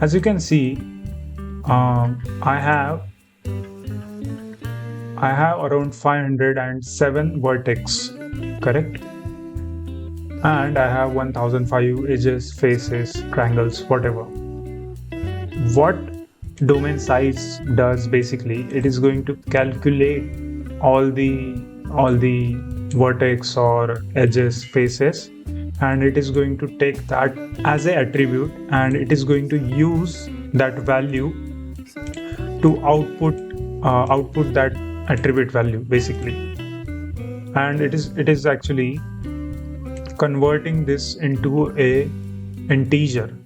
As you can see, I have around 507 vertex, correct? And I have 1005 edges, faces, triangles, whatever. What domain size does, basically, it is going to calculate all the vertex or edges, faces, and it is going to take that as an attribute, and it is going to use that value to output that attribute value, basically. And it is actually converting this into a integer.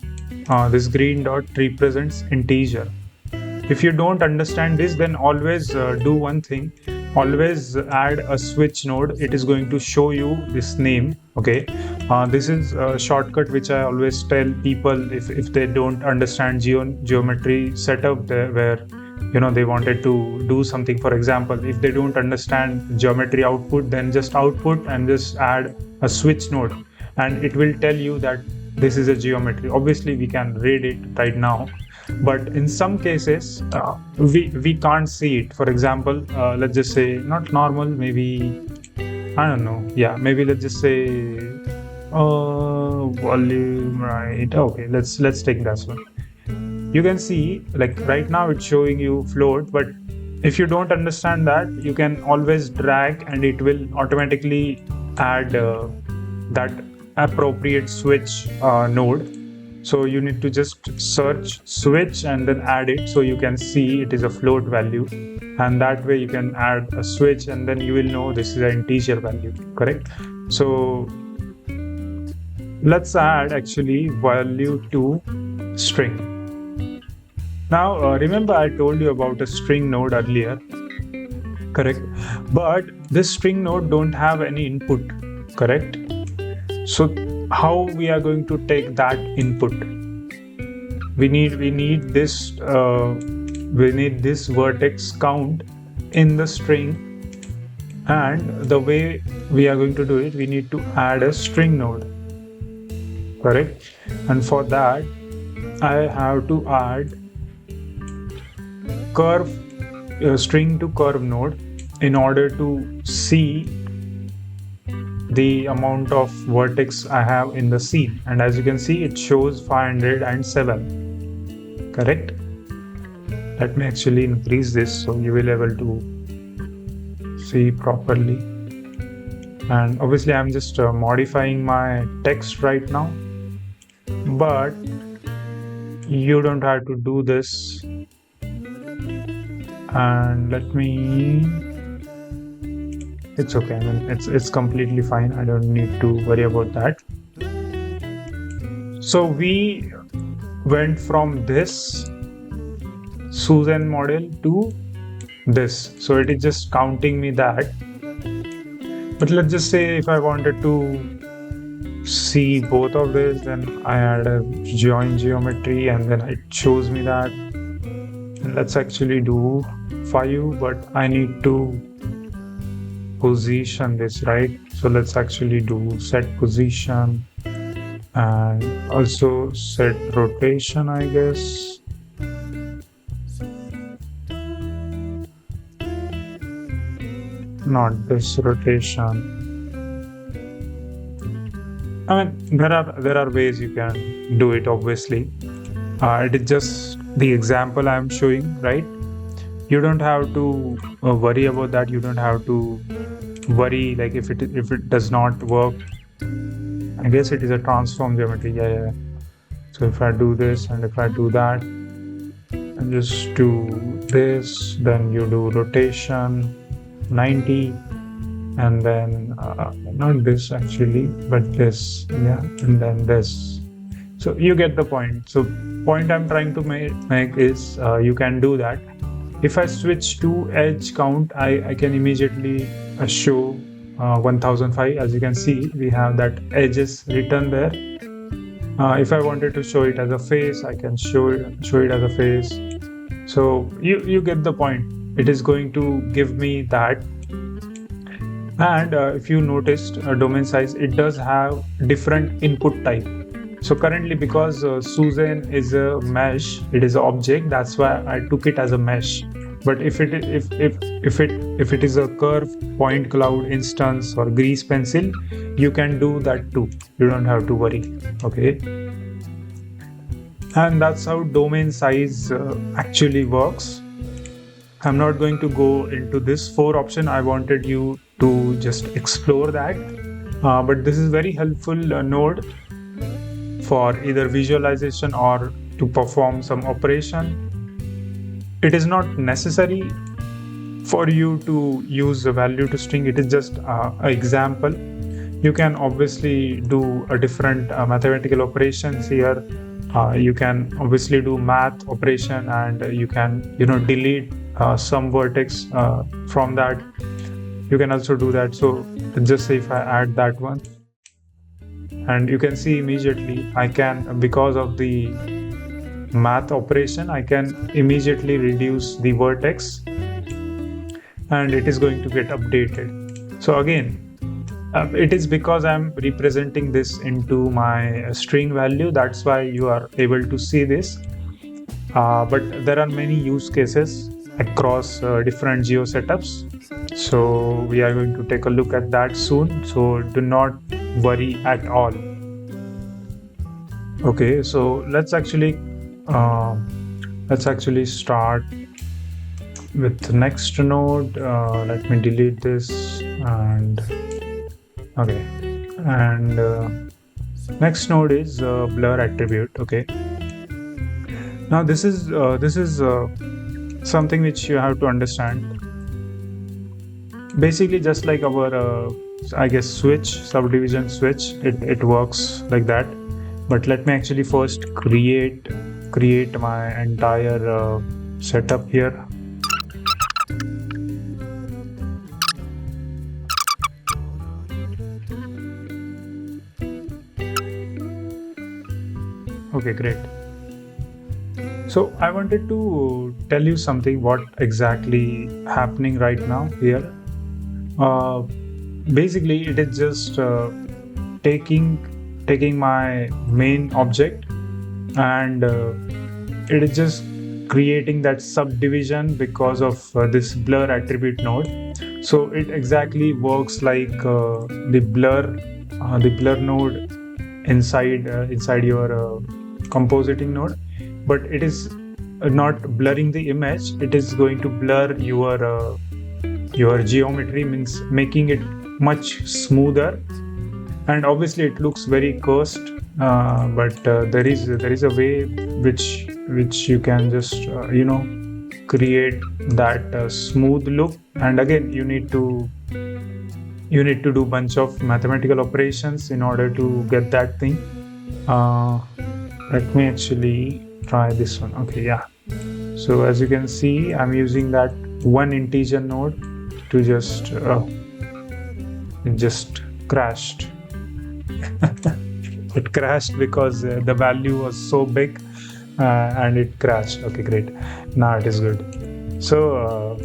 This green dot represents integer. If you don't understand this, then always do one thing. Always add a switch node. It is going to show you this name. Okay, this is a shortcut which I always tell people if they don't understand geometry setup where they wanted to do something. For example, if they don't understand geometry output, then just output and just add a switch node, and it will tell you that this is a geometry. Obviously, we can read it right now, but in some cases we can't see it. For example, let's just say not normal, maybe, I don't know, yeah, maybe let's just say volume, right? Okay, let's take that one. You can see, like, right now it's showing you float, but if you don't understand that, you can always drag and it will automatically add that appropriate switch node. So you need to just search switch and then add it, so you can see it is a float value, and that way you can add a switch and then you will know this is an integer value, correct? So let's add actually value to string. Now remember, I told you about a string node earlier, correct? But this string node don't have any input, correct? So how we are going to take that input? We need this vertex count in the string, and the way we are going to do it, we need to add a string node, correct? And for that, I have to add curve string to curve node in order to see the amount of vertex I have in the scene. And as you can see, it shows 507. Correct? Let me actually increase this so you will be able to see properly. And obviously I'm just modifying my text right now, but you don't have to do this. And let me, it's okay. I mean, it's completely fine. I don't need to worry about that. So we went from this Susan model to this. So it is just counting me that. But let's just say if I wanted to see both of this, then I add a join geometry and then it shows me that. And let's actually do 5, but I need to position this, right? So let's actually do set position and also set rotation, I guess. Not this rotation. I mean, there are ways you can do it. Obviously, it is just the example I am showing, right? You don't have to worry about that. You don't have to worry like if it does not work. I guess it is a transform geometry. Yeah. So if I do this and if I do that, and just do this, then you do rotation 90, and then not this actually, but this, yeah, and then this. So you get the point. So point I'm trying to make is you can do that. If I switch to edge count, I can immediately show 1005. As you can see, we have that edges written there. If I wanted to show it as a face, I can show it as a face. So you get the point. It is going to give me that. And if you noticed domain size, it does have different input type. So currently, because Susan is a mesh, it is an object. That's why I took it as a mesh. But if it is a curve, point cloud, instance, or grease pencil, you can do that too. You don't have to worry. Okay. And that's how domain size actually works. I'm not going to go into this 4 option. I wanted you to just explore that. But this is very helpful node for either visualization or to perform some operation. It is not necessary for you to use the value to string. It is just an example. You can obviously do a different mathematical operations here. You can obviously do math operation, and you can delete some vertex from that. You can also do that. So just say if I add that one, and you can see immediately I can, because of the math operation, I can immediately reduce the vertex and it is going to get updated. So again, it is because I'm representing this into my string value. That's why you are able to see this. But there are many use cases across different geo setups. So we are going to take a look at that soon. So do not worry at all. Okay, so let's actually start with the next node. Let me delete this and okay, and next node is blur attribute. Okay, now this is something which you have to understand. Basically, just like our I guess subdivision switch, it works like that. But let me actually first create my entire setup here. Okay, great. So I wanted to tell you something what exactly happening right now here. Basically, it is just taking my main object and it is just creating that subdivision because of this blur attribute node. So it exactly works like the blur node inside your compositing node, but it is not blurring the image. It is going to blur your geometry, means making it much smoother. And obviously it looks very cursed, but there is a way which you can just create that smooth look. And again, you need to do bunch of mathematical operations in order to get that thing. Let me actually try this one. Okay, yeah. So as you can see, I'm using that one integer node to it just crashed. It crashed because the value was so big, and it crashed. Okay, great. Now it is good. So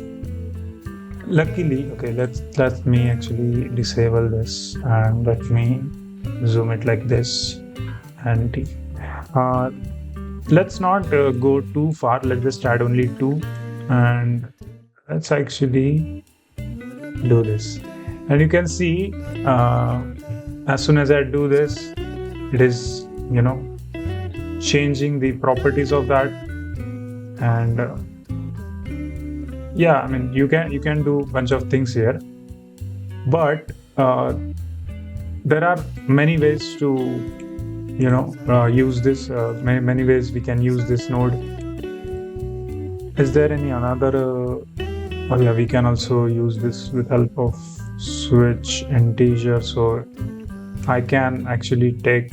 luckily, okay, let me actually disable this, and let me zoom it like this. And let's not go too far. Let's just add only 2, and let's actually do this. And you can see, as soon as I do this, it is changing the properties of that. And yeah, I mean, you can do a bunch of things here, but there are many ways to use this. Many ways we can use this node. Is there any another oh yeah, we can also use this with help of switch integer. So I can actually take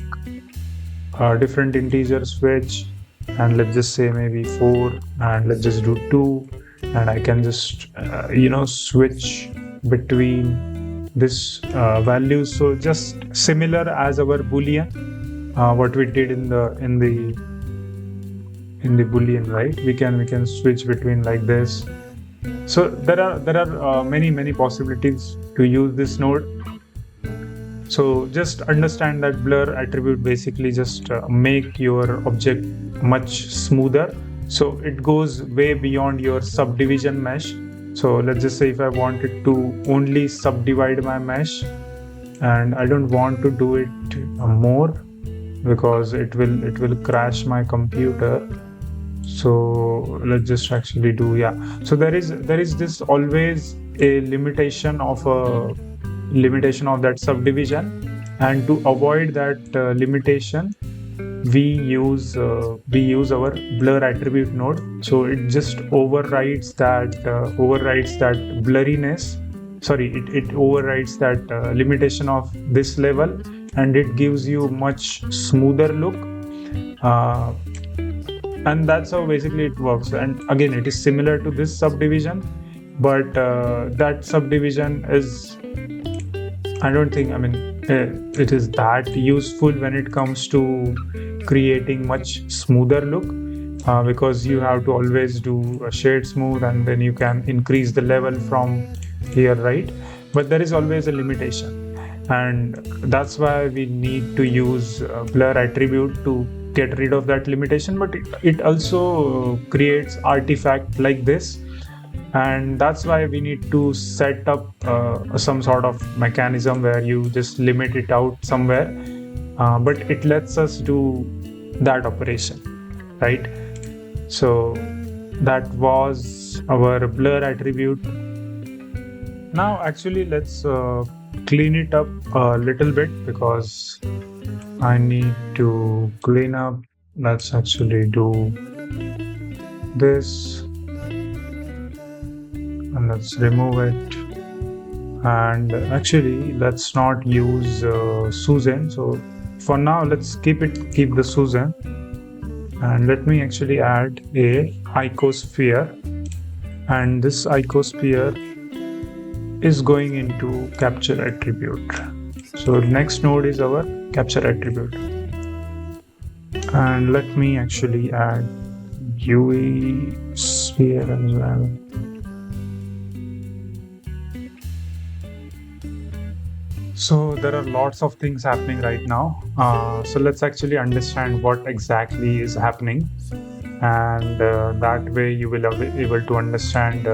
a different integer switch, and let's just say maybe 4, and let's just do 2, and I can just switch between this values. So just similar as our boolean, what we did in the boolean, right? We can switch between like this. So there are many possibilities to use this node. So just understand that blur attribute basically just make your object much smoother. So it goes way beyond your subdivision mesh. So let's just say if I wanted to only subdivide my mesh, and I don't want to do it more because it will crash my computer. So let's just actually do, yeah. So there is this always a limitation of that subdivision, and to avoid that limitation, we use our blur attribute node. So it just overrides that blurriness. Sorry, it overrides that limitation of this level, and it gives you much smoother look. And that's how basically it works. And again, it is similar to this subdivision, but that subdivision is, I don't think, I mean, it is that useful when it comes to creating much smoother look, because you have to always do a shade smooth, and then you can increase the level from here, right? But there is always a limitation, and that's why we need to use blur attribute to get rid of that limitation. But it also creates artifact like this, and that's why we need to set up some sort of mechanism where you just limit it out somewhere, but it lets us do that operation, right? So that was our blur attribute. Now actually let's clean it up a little bit, because I need to clean up. Let's actually do this, and let's remove it. And actually let's not use Susan. So for now, let's keep the Susan, and let me actually add a icosphere, and this icosphere is going into capture attribute. So next node is our capture attribute, and let me actually add UE sphere as well. So there are lots of things happening right now. So let's actually understand what exactly is happening, and that way you will be able to understand.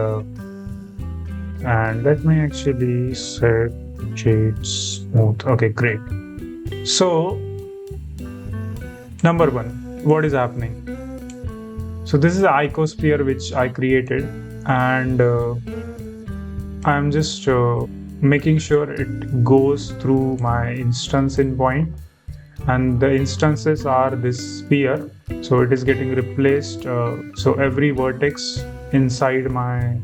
And let me actually set shade smooth. Okay, great. So number one, what is happening? So this is the icosphere which I created, and I'm just making sure it goes through my instance in point, and the instances are this sphere. So it is getting replaced. So every vertex inside my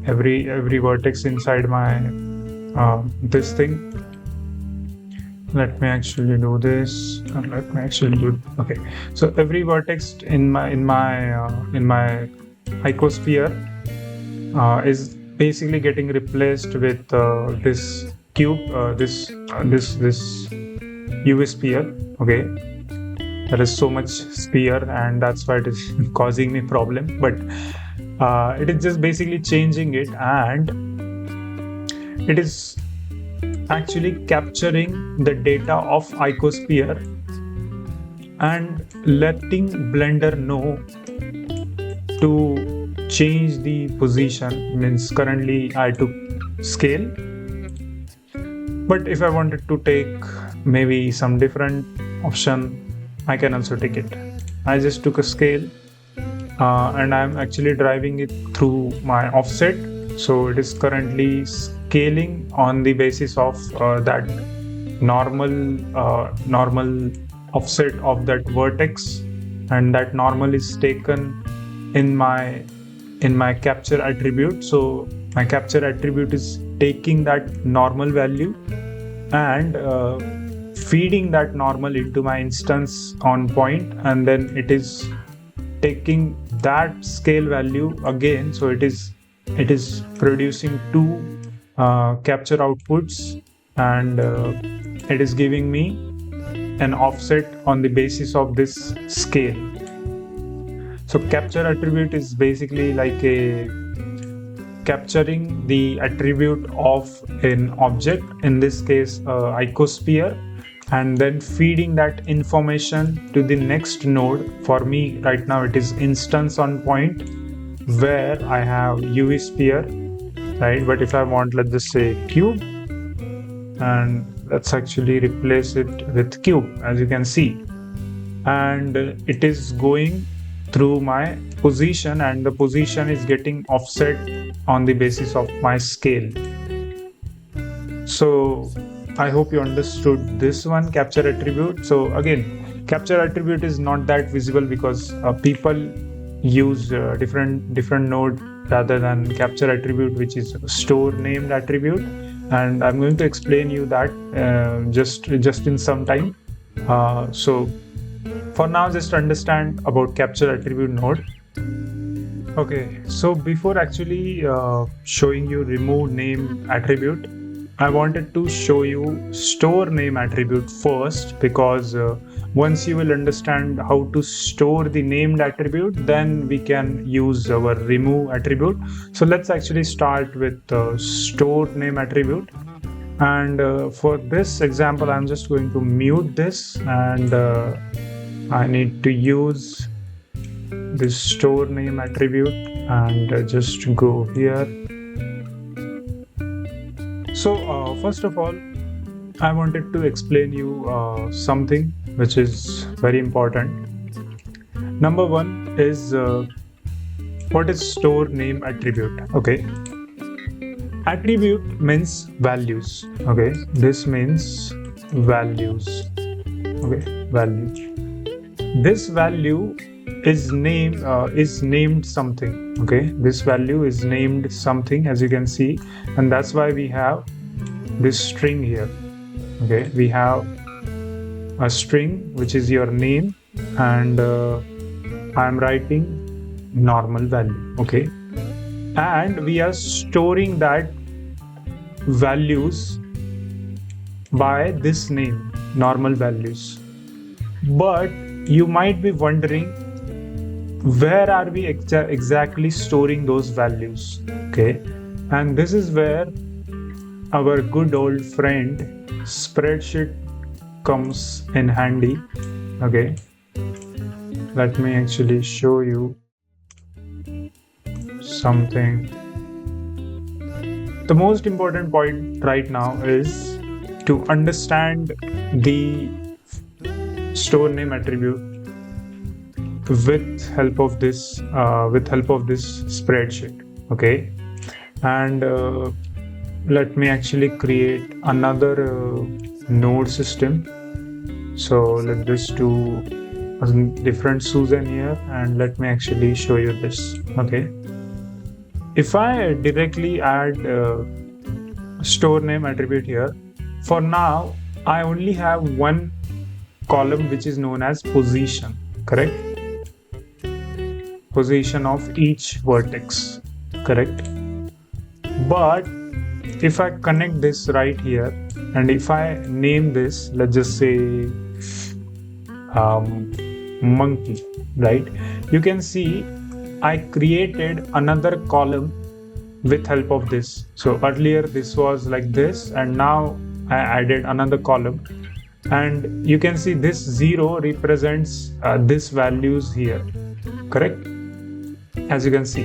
every vertex inside my this thing. Let me actually do this. Let me actually do. Okay. So every vertex in my icosphere is basically getting replaced with this cube, this UV sphere. Okay, there is so much sphere, and that's why it is causing me problem. But it is just basically changing it, and it is actually capturing the data of icosphere and letting Blender know to change the position. Means currently I took scale, but if I wanted to take maybe some different option, I can also take it. I just took a scale, and I'm actually driving it through my offset. So it is currently scaling on the basis of that normal offset of that vertex, and that normal is taken in my capture attribute. So my capture attribute is taking that normal value and feeding that normal into my instance on point, and then it is taking that scale value again. So it is producing two capture outputs, and it is giving me an offset on the basis of this scale. So capture attribute is basically like a capturing the attribute of an object, in this case icosphere, and then feeding that information to the next node. For me right now it is instance on point where I have UV sphere, right? But if I want, let's just say cube, and let's actually replace it with cube, as you can see, and it is going through my position, and the position is getting offset on the basis of my scale. So I hope you understood this one, capture attribute. So again, capture attribute is not that visible because people use different node rather than capture attribute, which is store named attribute, and I'm going to explain you that just in some time. So for now, just understand about capture attribute node. Okay, so before actually showing you remove name attribute, I wanted to show you store name attribute first, because once you will understand how to store the named attribute, then we can use our remove attribute. So let's actually start with store name attribute. And for this example, I'm just going to mute this, and I need to use this store name attribute, and just go here. So first of all, I wanted to explain you something which is very important. Number one is what is store name attribute? Okay, attribute means values. Okay, this means values. Okay, value. This value is named something. Okay, this value is named something, as you can see, and that's why we have this string here. Okay, we have a string which is your name, and I'm writing normal value. Okay, and we are storing that values by this name, normal values. But you might be wondering, where are we exactly storing those values? Okay, and this is where our good old friend spreadsheet comes in handy. Okay, let me actually show you something. The most important point right now is to understand the store name attribute with help of this spreadsheet. Okay, and let me actually create another node system. So let this do a different Susan here, and let me actually show you this. Okay, if I directly add store name attribute here, for now I only have one column which is known as position, correct? Position of each vertex, correct? But if I connect this right here, and if I name this, let's just say monkey, right? You can see I created another column with help of this. So earlier this was like this, and now I added another column, and you can see this 0 represents this values here, correct? As you can see,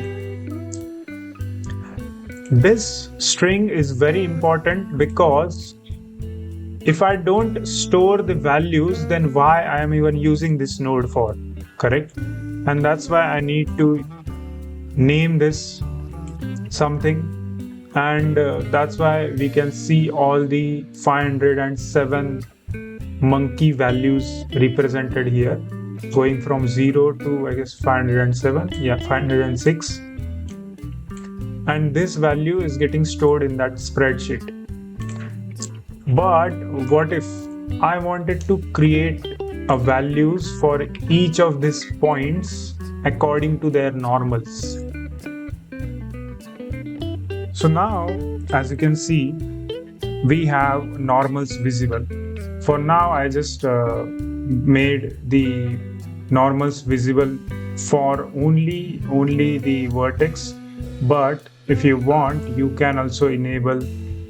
this string is very important, because if I don't store the values, then why I am even using this node for, correct? And that's why I need to name this something, and that's why we can see all the 507 monkey values represented here, going from 0 to I guess 507, yeah, 506, and this value is getting stored in that spreadsheet. But what if I wanted to create a values for each of these points according to their normals? So now, as you can see, we have normals visible. For now, I just made the normals visible for only the vertex, but if you want, you can also enable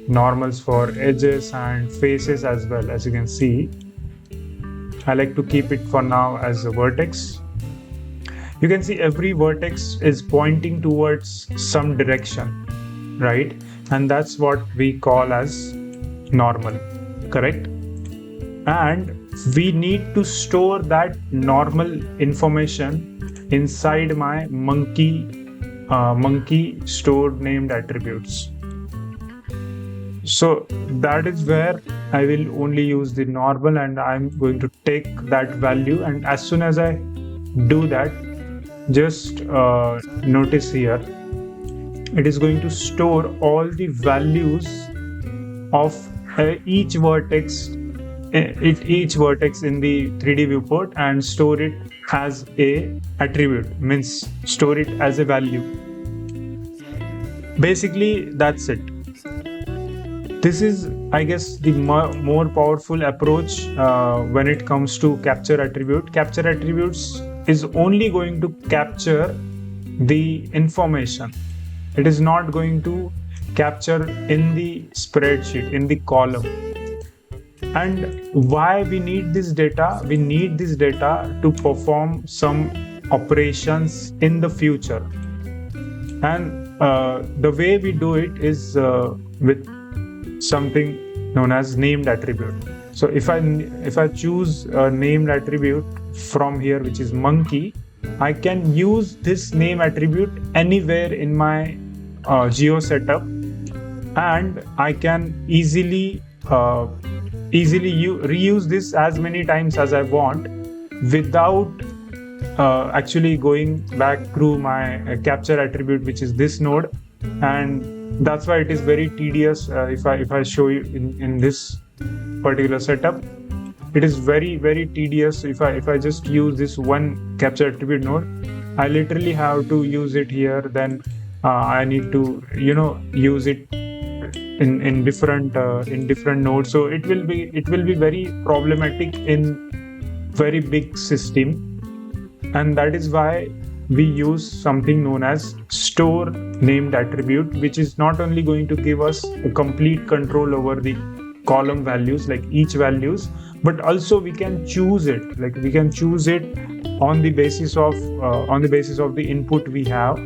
normals for edges and faces as well. As you can see, I like to keep it for now as a vertex. You can see every vertex is pointing towards some direction, right? And that's what we call as normal, correct? And we need to store that normal information inside my monkey stored named attributes. So that is where I will only use the normal, and I'm going to take that value, and as soon as I do that, just notice here, it is going to store all the values of each vertex in the 3D viewport, and store it as a attribute, means store it as a value. Basically, that's it. This is, I guess, the more powerful approach when it comes to capture attribute. Capture attributes is only going to capture the information. It is not going to capture in the spreadsheet, in the column. And why we need this data? We need this data to perform some operations in the future. And the way we do it is with something known as named attribute. So if I choose a named attribute from here, which is monkey, I can use this name attribute anywhere in my geo setup, and I can easily reuse this as many times as I want without actually going back through my capture attribute, which is this node. And that's why it is very tedious. If I show you in this particular setup, it is very tedious. If I just use this one capture attribute node, I literally have to use it here, then I need to use it in different nodes. So it will be very problematic in very big system, and that is why we use something known as store named attribute, which is not only going to give us a complete control over the column values, like each values, but also we can choose it. Like we can choose it on the basis of the input we have.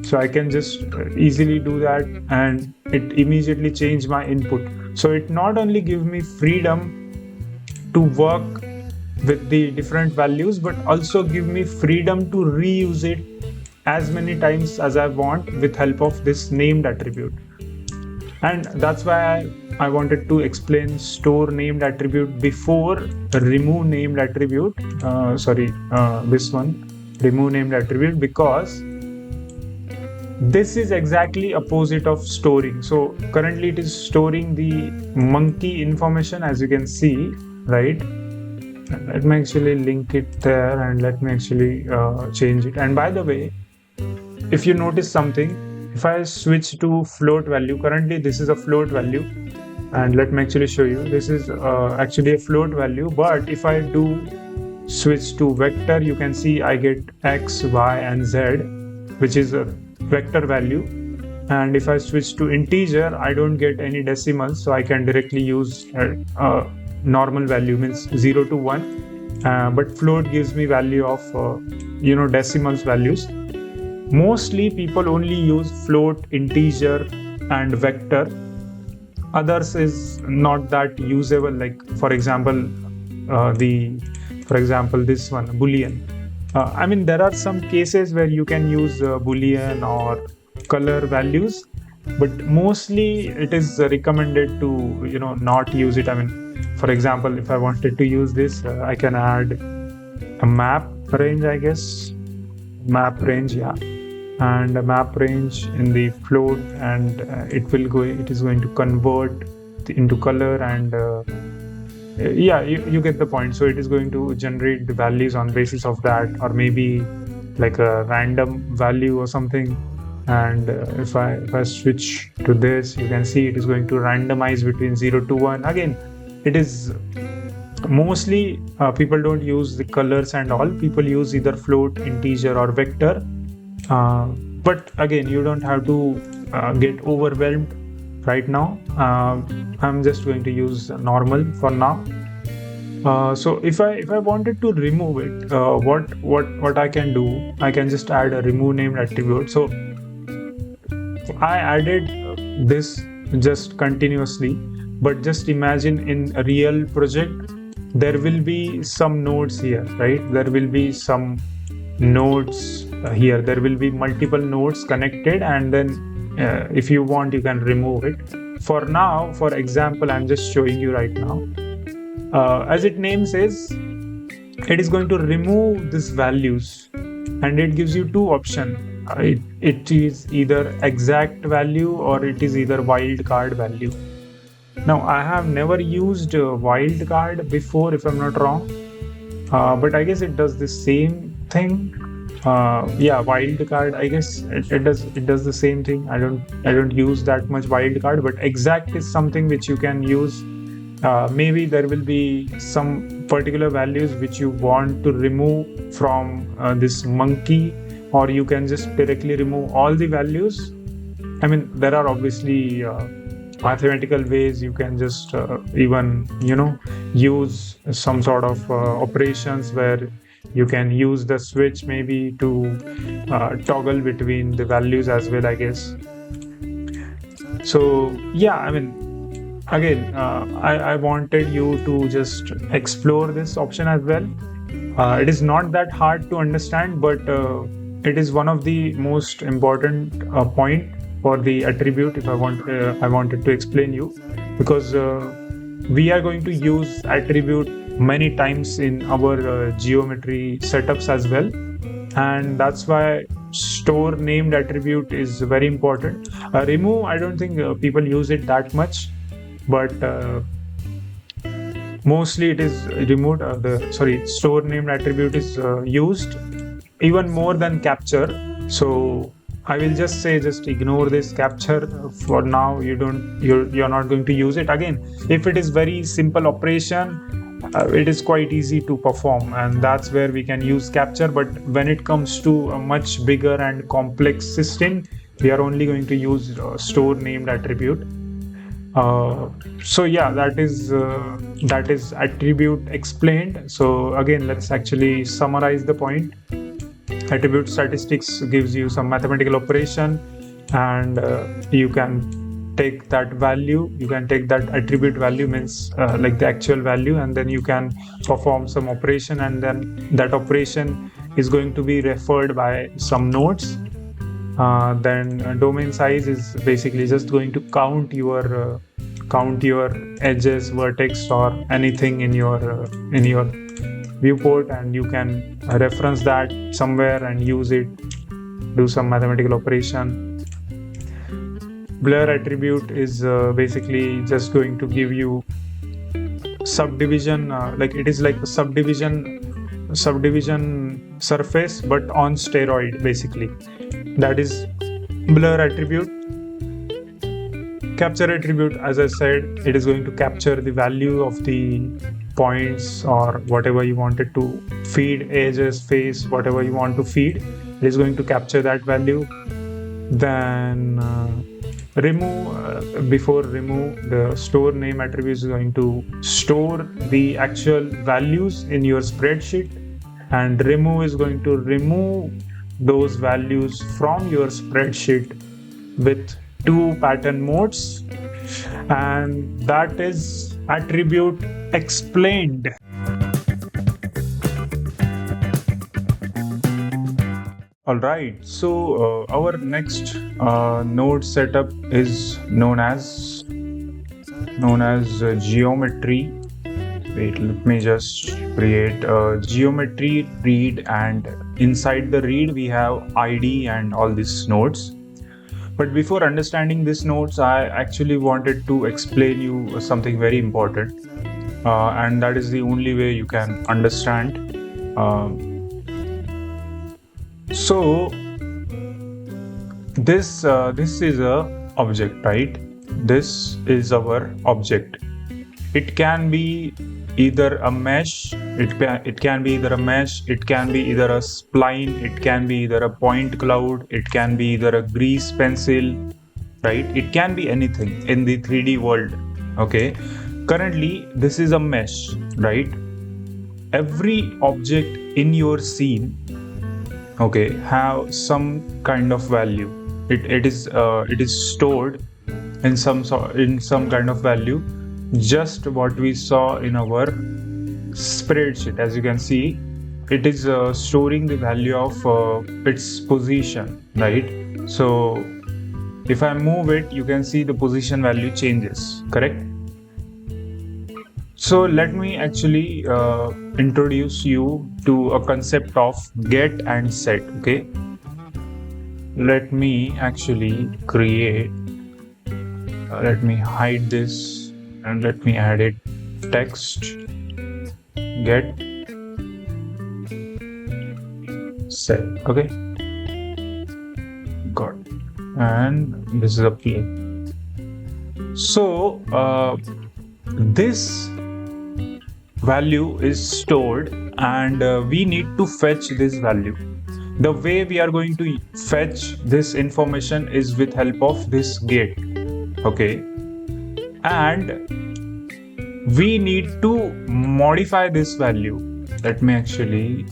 So I can just easily do that, and it immediately change my input. So it not only give me freedom to work with the different values, but also give me freedom to reuse it as many times as I want with help of this named attribute. And that's why I wanted to explain store named attribute before remove named attribute. This one, remove named attribute, because this is exactly opposite of storing. So currently it is storing the monkey information, as you can see, right? Let me actually link it there, and let me actually change it. And by the way, if you notice something, if I switch to float value, currently this is a float value, and let me actually show you, this is actually a float value. But if I do switch to vector, you can see I get x, y, and z, which is a vector value. And if I switch to integer, I don't get any decimals, so I can directly use normal value, means 0 to 1, but float gives me value of decimals values. Mostly people only use float, integer, and vector. Others is not that usable, like for example this one, boolean. I mean, there are some cases where you can use boolean or color values, but mostly it is recommended to not use it. I mean, for example, if I wanted to use this, I can add a map range, I guess. Map range, yeah. And a map range in the float, and it is going to convert into color, and you get the point. So it is going to generate the values on basis of that, or maybe like a random value or something. And if I switch to this, you can see it is going to randomize between 0 to 1. Again, it is mostly people don't use the colors and all. People use either float, integer, or vector. But again, you don't have to get overwhelmed right now. I'm just going to use normal for now. So if I wanted to remove it, what I can do, I can just add a remove named attribute. So I added this just continuously, but just imagine in a real project, there will be some nodes here, right? There will be some nodes here. There will be multiple nodes connected, and then if you want, you can remove it. For now, for example, I'm just showing you right now. As its name says, it is going to remove these values, and it gives you two options. It is either exact value, or it is either wildcard value. Now, I have never used wildcard before, if I'm not wrong, but I guess it does the same thing. Wildcard, I guess it does the same thing. I don't use that much wildcard, but exact is something which you can use. Maybe there will be some particular values which you want to remove from this monkey, or you can just directly remove all the values. I mean, there are obviously mathematical ways. You can just even use some sort of operations where you can use the switch maybe to toggle between the values as well, I guess. So yeah, I mean, again, I wanted you to just explore this option as well. It is not that hard to understand, but it is one of the most important point for the attribute. If I wanted to explain you, because we are going to use attribute many times in our geometry setups as well, and that's why store named attribute is very important. Remove, I don't think people use it that much, but mostly it is removed. Store named attribute is used even more than capture. So I will just ignore this capture for now. You're not going to use it. Again, if it is very simple operation, it is quite easy to perform, and that's where we can use capture. But when it comes to a much bigger and complex system, we are only going to use store named attribute. So yeah, that is attribute explained. So again, let's actually summarize the point. Attribute statistics gives you some mathematical operation, and you can take that value, you can take that attribute value, means like the actual value, and then you can perform some operation, and then that operation is going to be referred by some nodes. Then domain size is basically just going to count your edges, vertex, or anything in your viewport, and you can reference that somewhere and use it, do some mathematical operation. Blur attribute is basically just going to give you subdivision, like it is like a subdivision surface but on steroid, basically. That is blur attribute. Capture attribute, as I said, it is going to capture the value of the points or whatever you wanted to feed, edges, face, whatever you want to feed, it is going to capture that value. Then before remove, the store name attribute is going to store the actual values in your spreadsheet, and remove is going to remove those values from your spreadsheet with 2 pattern modes, and that is attribute explained. All right, so our next node setup is known as geometry. Wait, let me just create a geometry read, and inside the read we have ID and all these nodes. But before understanding these nodes, I actually wanted to explain you something very important, and that is the only way you can understand. So this is a object, right? This is our object. It can be either a mesh, it can be either a mesh, it can be either a spline, it can be either a point cloud, it can be either a grease pencil, right? It can be anything in the 3D world. Okay, currently this is a mesh, right? Every object in your scene, okay, have some kind of value. It is stored in some kind of value, just what we saw in our spreadsheet. As you can see, it is storing the value of its position, right? So if I move it, you can see the position value changes, correct? So let me actually introduce you to a concept of get and set. Okay, let me actually create, let me hide this and let me add it text get set. Okay, got it. And this is a play. So this value is stored, and we need to fetch this value. The way we are going to fetch this information is with help of this get. Okay, and we need to modify this value. Let me actually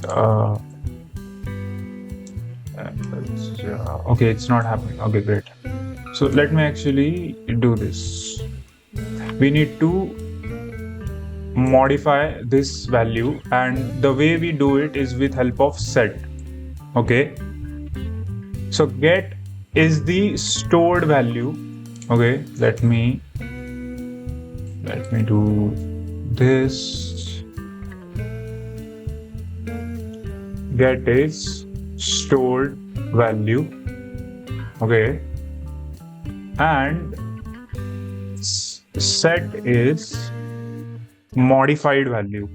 okay, it's not happening. Okay, great. So let me actually do this. We need to modify this value, and the way we do it is with help of set. Okay, so get is the stored value. Okay, let me do this. Get is stored value. Okay, and set is modified value.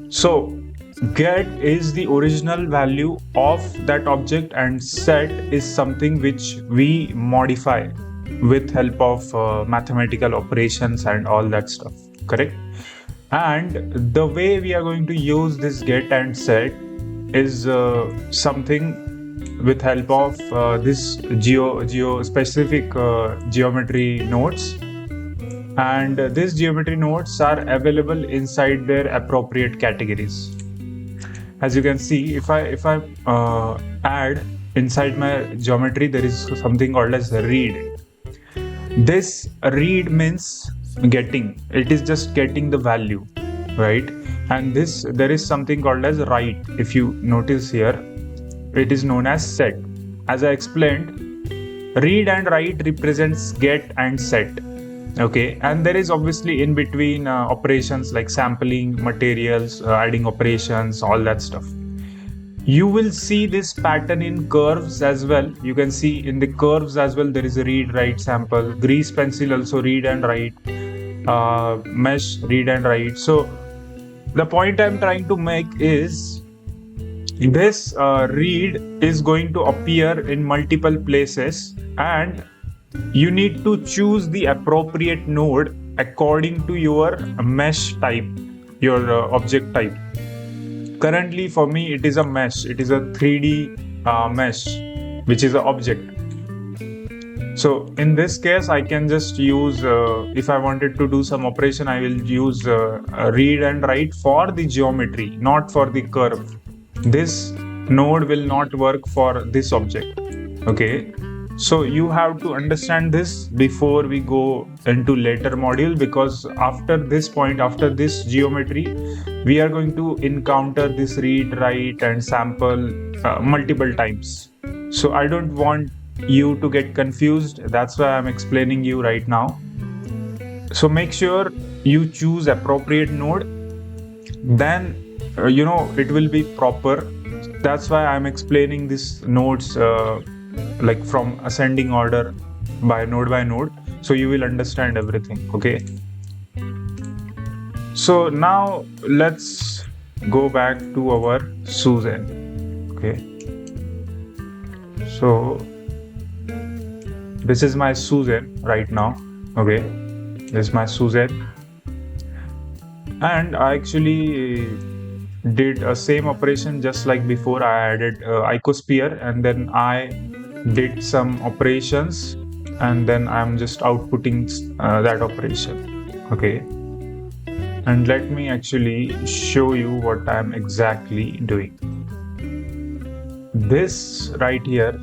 So get is the original value of that object, and set is something which we modify. with help of mathematical operations and all that stuff, correct? And the way we are going to use this get and set is something with help of this geo specific geometry nodes, and these geometry nodes are available inside their appropriate categories. As you can see, if I add inside my geometry, there is something called as read. This read means getting, it is just getting the value, right? And this, there is something called as write. If you notice here, it is known as set. As I explained, read and write represents get and set, okay? And there is obviously in between operations like sampling materials, adding operations, all that stuff. You will see this pattern in curves as well. You can see in the curves as well, there is a read, write, sample. Grease pencil also read and write. Mesh, read and write. So the point I'm trying to make is this read is going to appear in multiple places, and you need to choose the appropriate node according to your mesh type, your object type. Currently for me it is a mesh, it is a 3D mesh, which is an object. So in this case I can just use, if I wanted to do some operation, I will use read and write for the geometry, not for the curve. This node will not work for this object, okay? So you have to understand this before we go into later module, because after this point, after this geometry, we are going to encounter this read, write and sample multiple times. So I don't want you to get confused. That's why I'm explaining you right now. So make sure you choose appropriate node, then it will be proper. That's why I'm explaining these nodes like from ascending order by node, so you will understand everything, okay? So now let's go back to our Susan, okay? So this is my Susan right now, okay? This is my Susan, and I actually did a same operation just like before. I added icosphere, and then I did some operations, and then I'm just outputting that operation, okay? And let me actually show you what I'm exactly doing. This right here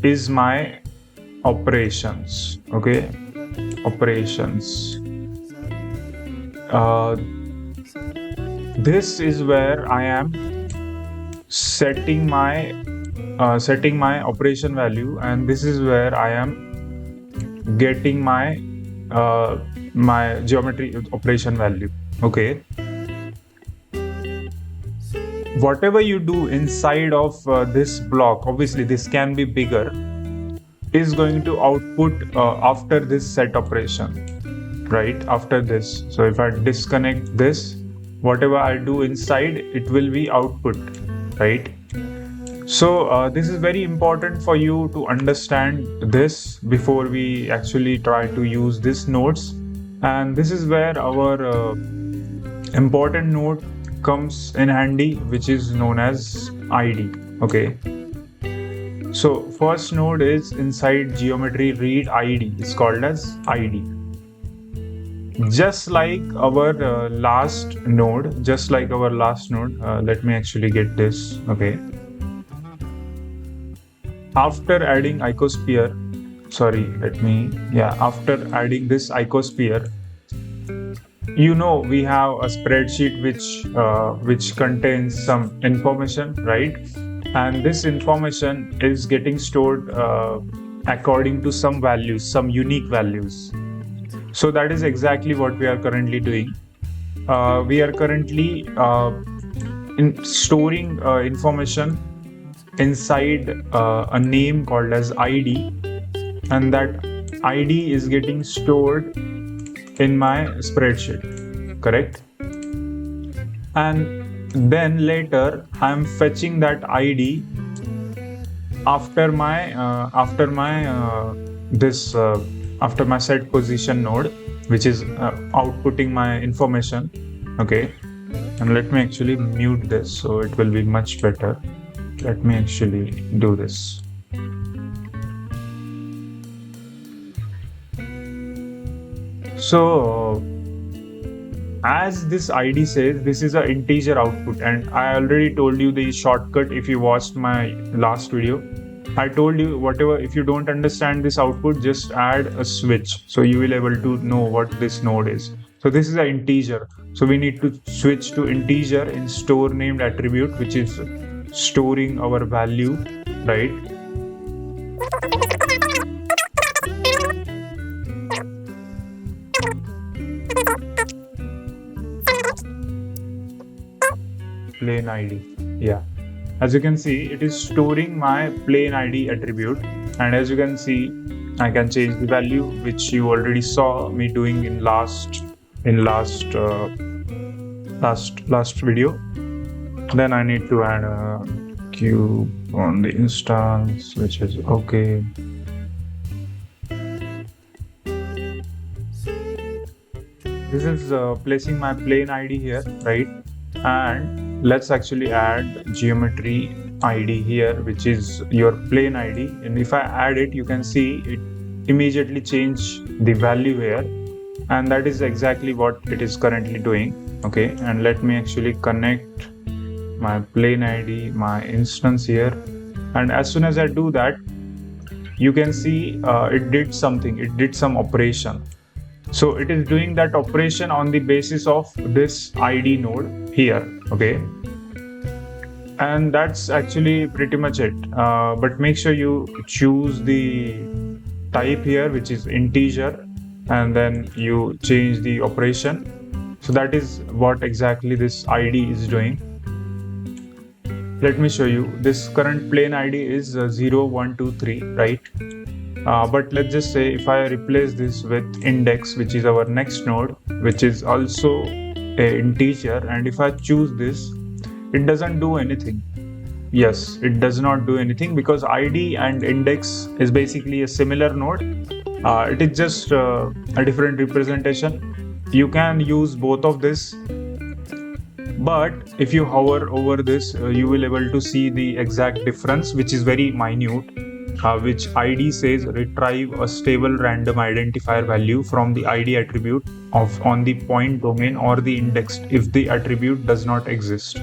is my operations, okay? Operations. This is where I am setting my operation value, and this is where I am getting my my geometry operation value, okay? Whatever you do inside of this block, obviously this can be bigger, is going to output after this set operation, right? After this. So if I disconnect this, whatever I do inside, it will be output, right? So this is very important for you to understand this before we actually try to use these nodes. And this is where our important node comes in handy, which is known as ID, okay? So first node is inside geometry read ID, it's called as ID. Just like our last node, let me actually get this, okay? After adding icosphere, after adding this icosphere, we have a spreadsheet which contains some information, right? And this information is getting stored according to some values, some unique values. So that is exactly what we are currently doing. We are currently storing information inside a name called as ID, and that ID is getting stored in my spreadsheet, correct? And then later I'm fetching that ID after my this after my set position node, which is outputting my information. Okay, and let me actually mute this so it will be much better. Let me actually do this. So as this ID says, this is an integer output, and I already told you the shortcut if you watched my last video. I told you whatever, if you don't understand this output, just add a switch so you will able to know what this node is. So this is an integer, so we need to switch to integer in store named attribute, which is storing our value, right? Plain ID, yeah. As you can see, it is storing my plain ID attribute, and as you can see, I can change the value, which you already saw me doing in last video. Then I need to add a cube on the instance, which is okay. This is placing my plain ID here, right? And let's actually add geometry ID here, which is your plain ID. And if I add it, you can see it immediately change the value here, and that is exactly what it is currently doing. Okay, and let me actually connect my plain ID, my instance here, and as soon as I do that, you can see it did something, it did some operation. So it is doing that operation on the basis of this ID node here. Okay, and that's actually pretty much it, but make sure you choose the type here, which is integer, and then you change the operation. So that is what exactly this ID is doing. Let me show you. This current plain ID is 0, 1, 2, 3, right? But let's just say if I replace this with index, which is our next node, which is also an integer, and if I choose this, it doesn't do anything. Yes, it does not do anything because ID and index is basically a similar node. It is just a different representation. You can use both of this, but if you hover over this, you will able to see the exact difference, which is very minute. Which ID says retrieve a stable random identifier value from the ID attribute on the point domain or the index if the attribute does not exist.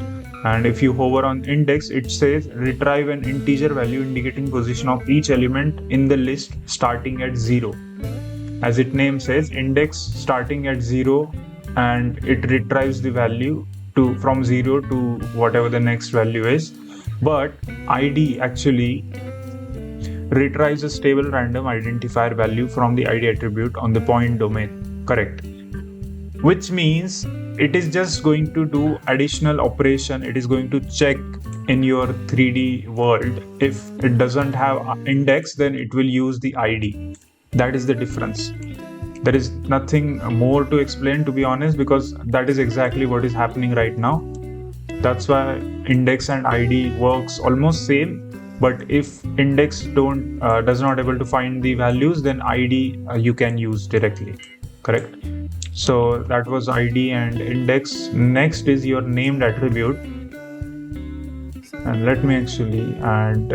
And if you hover on index, it says retrieve an integer value indicating position of each element in the list starting at 0. As its name says, index starting at 0, and it retrieves the value from 0 to whatever the next value is. But ID actually retrieves a stable random identifier value from the ID attribute on the point domain, correct? Which means it is just going to do additional operation. It is going to check in your 3D world. If it doesn't have index, then it will use the ID. That is the difference. There is nothing more to explain, to be honest, because that is exactly what is happening right now. That's why index and ID works almost same. But if index does not able to find the values, then ID you can use directly, correct? So that was ID and index. Next is your named attribute, and let me actually add,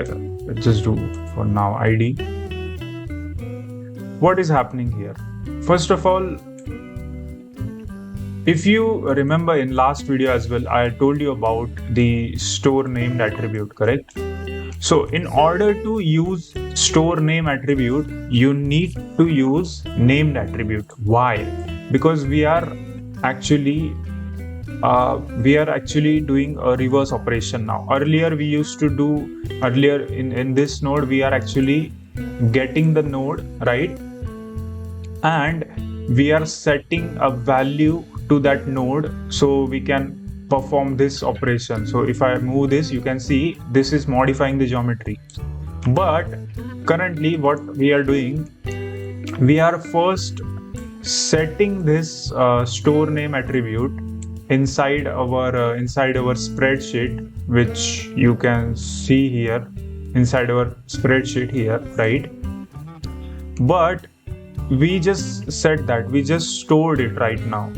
let's just do for now ID. What is happening here? First of all, if you remember in last video as well, I told you about the store named attribute, correct? So in order to use store name attribute, you need to use named attribute. Why? Because we are actually doing a reverse operation now. Earlier we used to do, in this node, we are actually getting the node, right? And we are setting a value to that node so we can perform this operation. So if I move this, you can see this is modifying the geometry. But currently what we are doing, we are first setting this store name attribute inside our spreadsheet, which you can see here inside our spreadsheet here, right? but we just set that, we just stored it right now,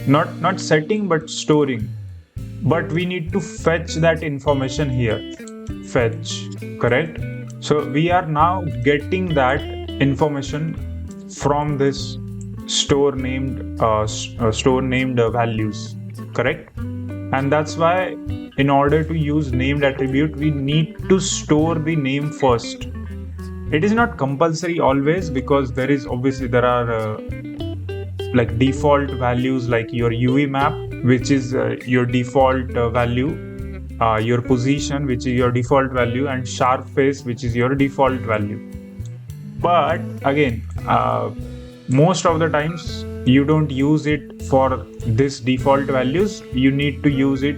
not setting but storing. But we need to fetch that information here, fetch, correct? So we are now getting that information from this store named values, correct? And that's why in order to use named attribute we need to store the name first. It is not compulsory always, because there are like default values like your UV map, which is your default value, your position, which is your default value, and sharp face, which is your default value. But again, most of the times you don't use it for this default values. You need to use it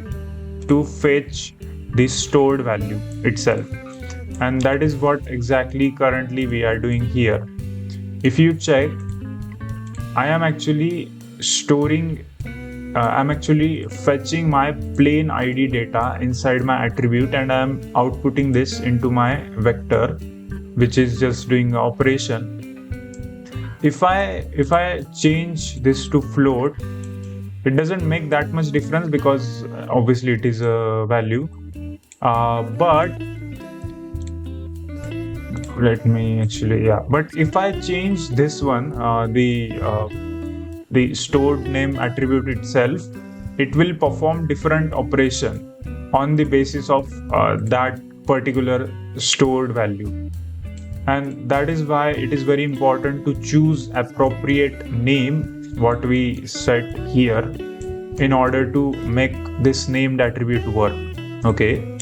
to fetch the stored value itself, and that is what exactly currently we are doing here. If you check, I am actually storing I'm actually fetching my plain ID data inside my attribute, and I am outputting this into my vector, which is just doing operation. If I change this to float, it doesn't make that much difference, because obviously it is a value. But let me actually, but if I change this one, the stored name attribute itself, it will perform different operation on the basis of that particular stored value. And that is why it is very important to choose appropriate name, what we set here, in order to make this named attribute work. Okay,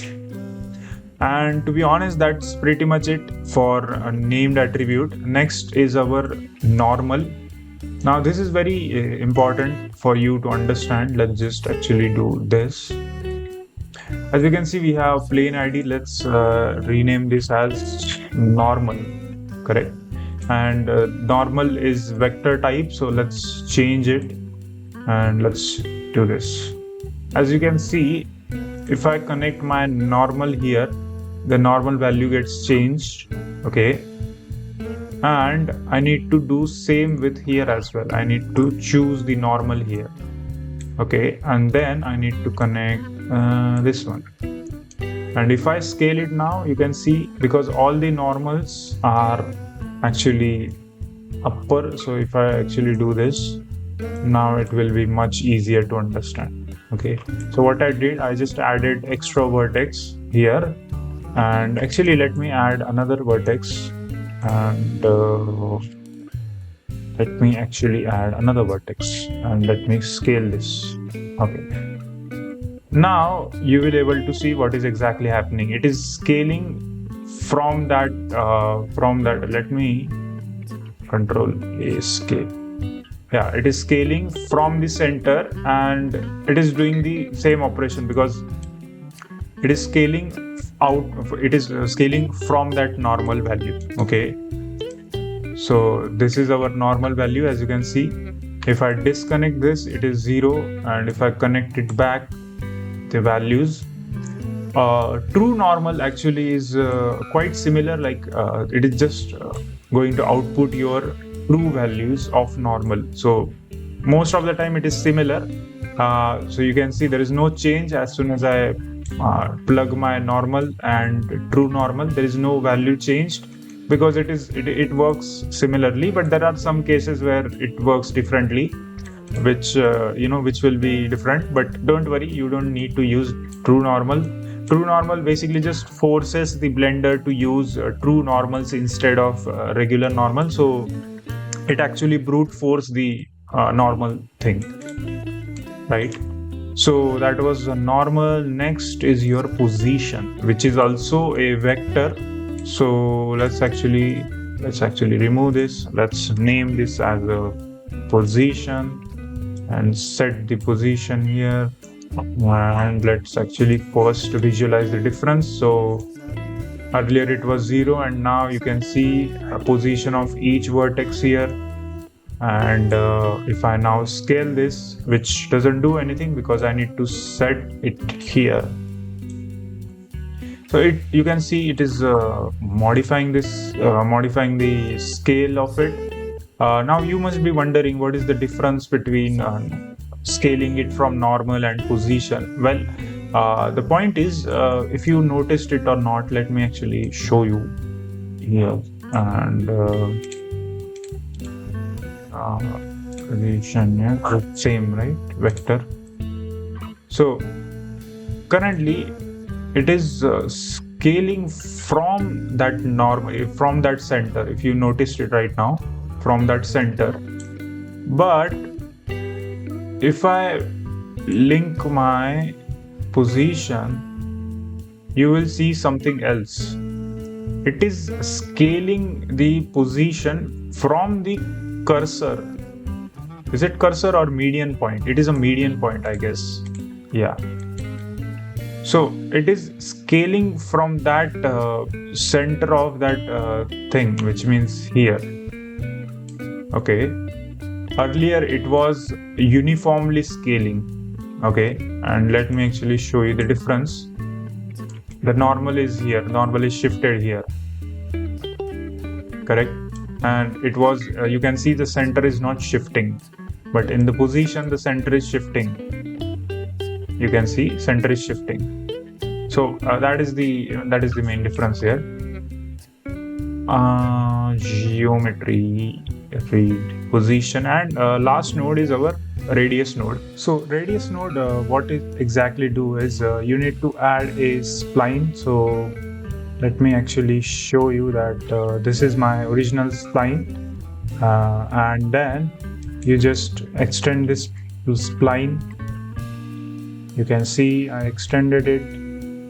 and to be honest, that's pretty much it for a named attribute. Next is our normal. Now this is very important for you to understand. Let's just actually do this. As you can see, we have plain ID. Let's rename this as normal, correct? And normal is vector type, so let's change it and let's do this. As you can see, if I connect my normal here, the normal value gets changed. Okay, and I need to do same with here as well. I need to choose the normal here. Okay, and then I need to connect this one. And if I scale it now, you can see, because all the normals are actually upper, so if I actually do this, now it will be much easier to understand. Okay, so what I did, I just added extra vertex here, and actually let me add another vertex, and let me actually add another vertex, and let me scale this. Okay, now you will be able to see what is exactly happening. It is scaling from that let me control A scale. Yeah, it is scaling from the center, and it is doing the same operation because it is scaling out, it is scaling from that normal value. Okay, so this is our normal value. As you can see, if I disconnect this, it is 0, and if I connect it back, the values, true normal actually is quite similar, like it is just going to output your true values of normal. So most of the time it is similar. So you can see there is no change. As soon as I plug my normal and true normal, there is no value changed, because it works similarly. But there are some cases where it works differently, which which will be different. But don't worry, you don't need to use true normal. True normal basically just forces the blender to use true normals instead of regular normal. So it actually brute force the normal thing, right? So that was a normal. Next is your position, which is also a vector. So let's actually remove this. Let's name this as a position and set the position here. And let's actually first visualize the difference. So earlier it was 0, and now you can see a position of each vertex here. And if I now scale this, which doesn't do anything because I need to set it here. So you can see it is modifying the scale of it. Now you must be wondering what is the difference between scaling it from normal and position. Well, the point is, if you noticed it or not, let me actually show you here. And position, yeah, same, right? Vector. So currently it is scaling from that from that center. If you noticed it right now, from that center. But if I link my position, you will see something else. It is scaling the position from the cursor. Is it cursor or median point? It is a median point, I guess. Yeah. So it is scaling from that center of that thing, which means here. Okay. Earlier it was uniformly scaling. Okay. And let me actually show you the difference. The normal is here. Normal is shifted here. Correct. And it was, you can see the center is not shifting. But in the position, the center is shifting. You can see center is shifting. So that is the main difference here. Geometry, read, position, and last node is our radius node. So radius node, what it exactly do is you need to add a spline. So let me actually show you that this is my original spline, and then you just extend this to spline. You can see I extended it,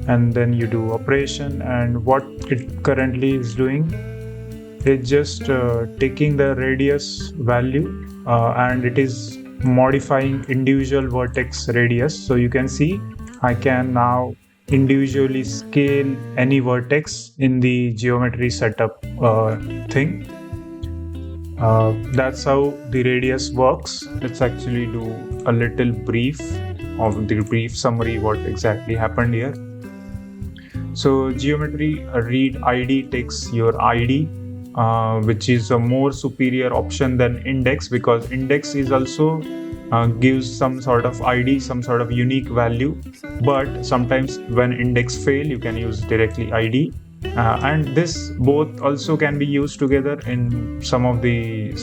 and then you do operation, and what it currently is doing, it's just taking the radius value and it is modifying individual vertex radius. So you can see I can now individually scale any vertex in the geometry setup thing. That's how the radius works. Let's actually do a little brief summary what exactly happened here. So geometry read ID takes your ID, which is a more superior option than index, because index is also gives some sort of ID, some sort of unique value. But sometimes when index fail, you can use directly ID. And this both also can be used together in some of the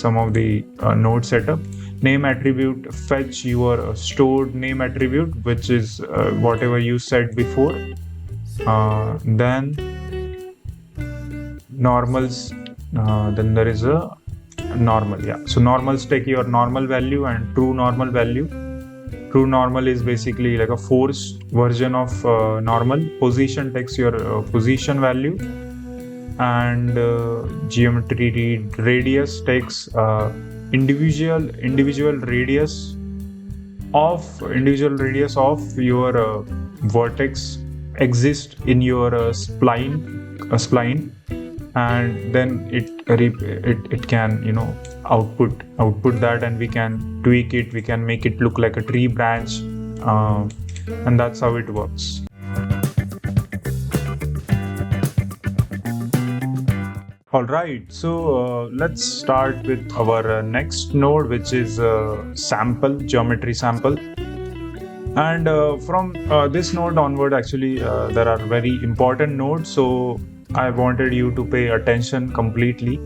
node setup. Name attribute fetch your stored name attribute, which is whatever you said before. Then normals, then there is a normal. Yeah, so normals take your normal value and true normal value. True normal is basically like a forced version of normal. Position takes your position value, and geometry read radius takes individual radius of your vertex exist in your spline, and then it can output that, and we can tweak it, we can make it look like a tree branch, and that's how it works. Alright, so let's start with our next node, which is geometry sample. And from this node onward, actually, there are very important nodes, so I wanted you to pay attention completely.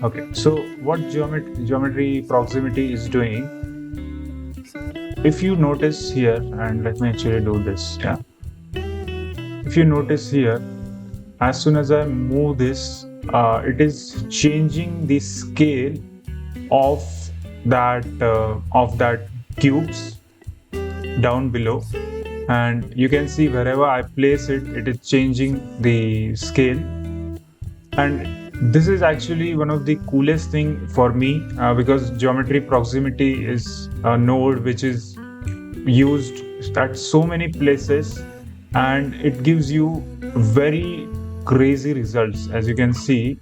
Okay, so what geometry proximity is doing, if you notice here, and let me actually do this, yeah. If you notice here, as soon as I move this, it is changing the scale of that cubes down below, and you can see wherever I place it, it is changing the scale. And this is actually one of the coolest thing for me, because geometry proximity is a node which is used at so many places, and it gives you very crazy results. As you can see,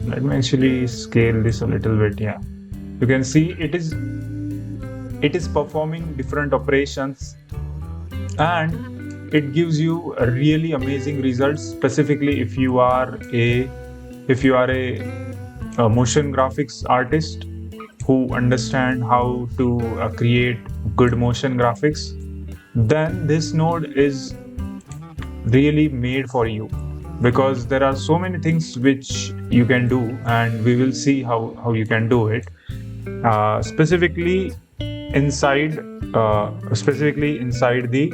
let me actually scale this a little bit. Yeah, you can see it is it is performing different operations, and it gives you a really amazing results, specifically if you are a motion graphics artist who understand how to create good motion graphics. Then this node is really made for you, because there are so many things which you can do, and we will see how you can do it, specifically inside the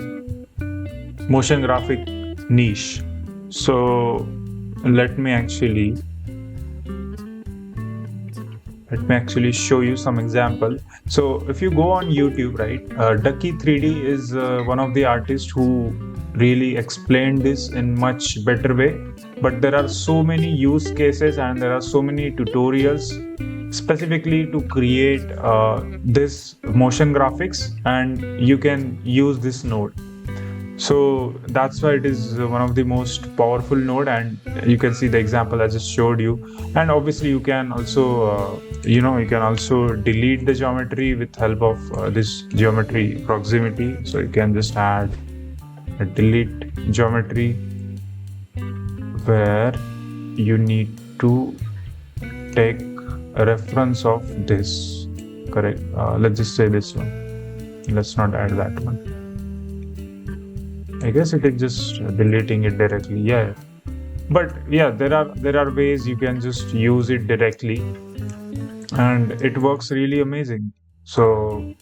motion graphic niche. So let me actually show you some example. So if you go on YouTube, right, Ducky 3D is one of the artists who really explained this in much better way. But there are so many use cases and there are so many tutorials specifically to create this motion graphics, and you can use this node. So that's why it is one of the most powerful node, and you can see the example I just showed you. And obviously you can also you can also delete the geometry with help of this geometry proximity. So you can just add a delete geometry where you need to take a reference of this, correct? Let's just say this one. Let's not add that one. I guess it is just deleting it directly. Yeah, but yeah, there are ways you can just use it directly, and it works really amazing. So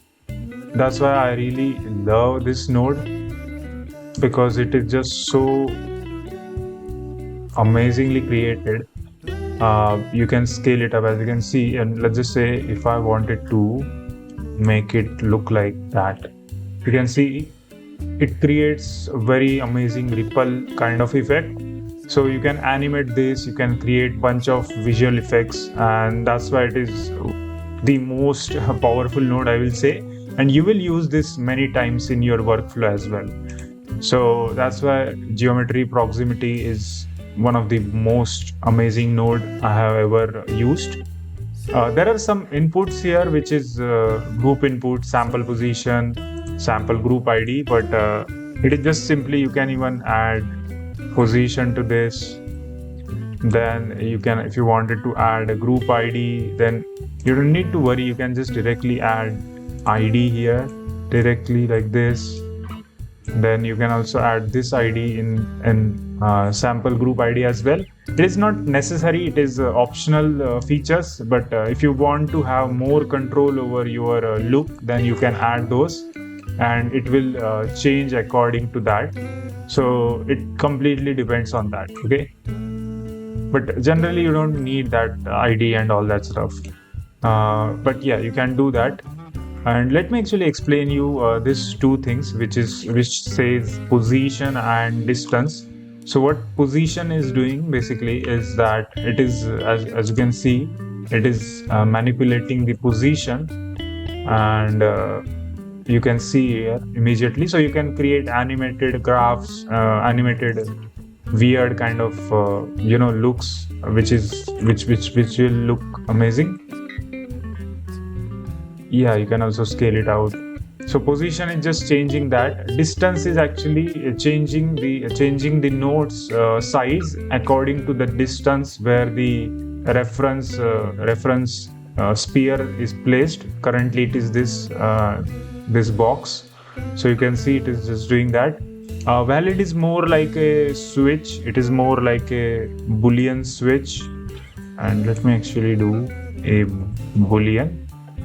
that's why I really love this node, because it is just so amazingly created. You can scale it up, as you can see, and let's just say if I wanted to make it look like that, you can see it creates a very amazing ripple kind of effect. So you can animate this, you can create bunch of visual effects, and that's why it is the most powerful node, I will say. And you will use this many times in your workflow as well. So that's why geometry proximity is one of the most amazing node I have ever used. There are some inputs here, which is group input, sample position, sample group ID, but it is just simply, you can even add position to this. Then you can, if you wanted to add a group ID, then you don't need to worry, you can just directly add ID here directly like this. Then you can also add this ID in sample group ID as well. It is not necessary, it is optional features, but if you want to have more control over your look, then you can add those, and it will change according to that. So it completely depends on that, okay? But generally you don't need that ID and all that stuff. But yeah, you can do that. And let me actually explain you these two things, which says position and distance. So what position is doing basically is that it is, as you can see, it is manipulating the position, and you can see here immediately. So you can create animated graphs, animated weird kind of looks, which will look amazing. Yeah, you can also scale it out. So position is just changing that. Distance is actually changing the node's size according to the distance where the reference sphere is placed. Currently it is this box. So you can see it is just doing that. Valid is more like a switch. It is more like a Boolean switch. And let me actually do a Boolean.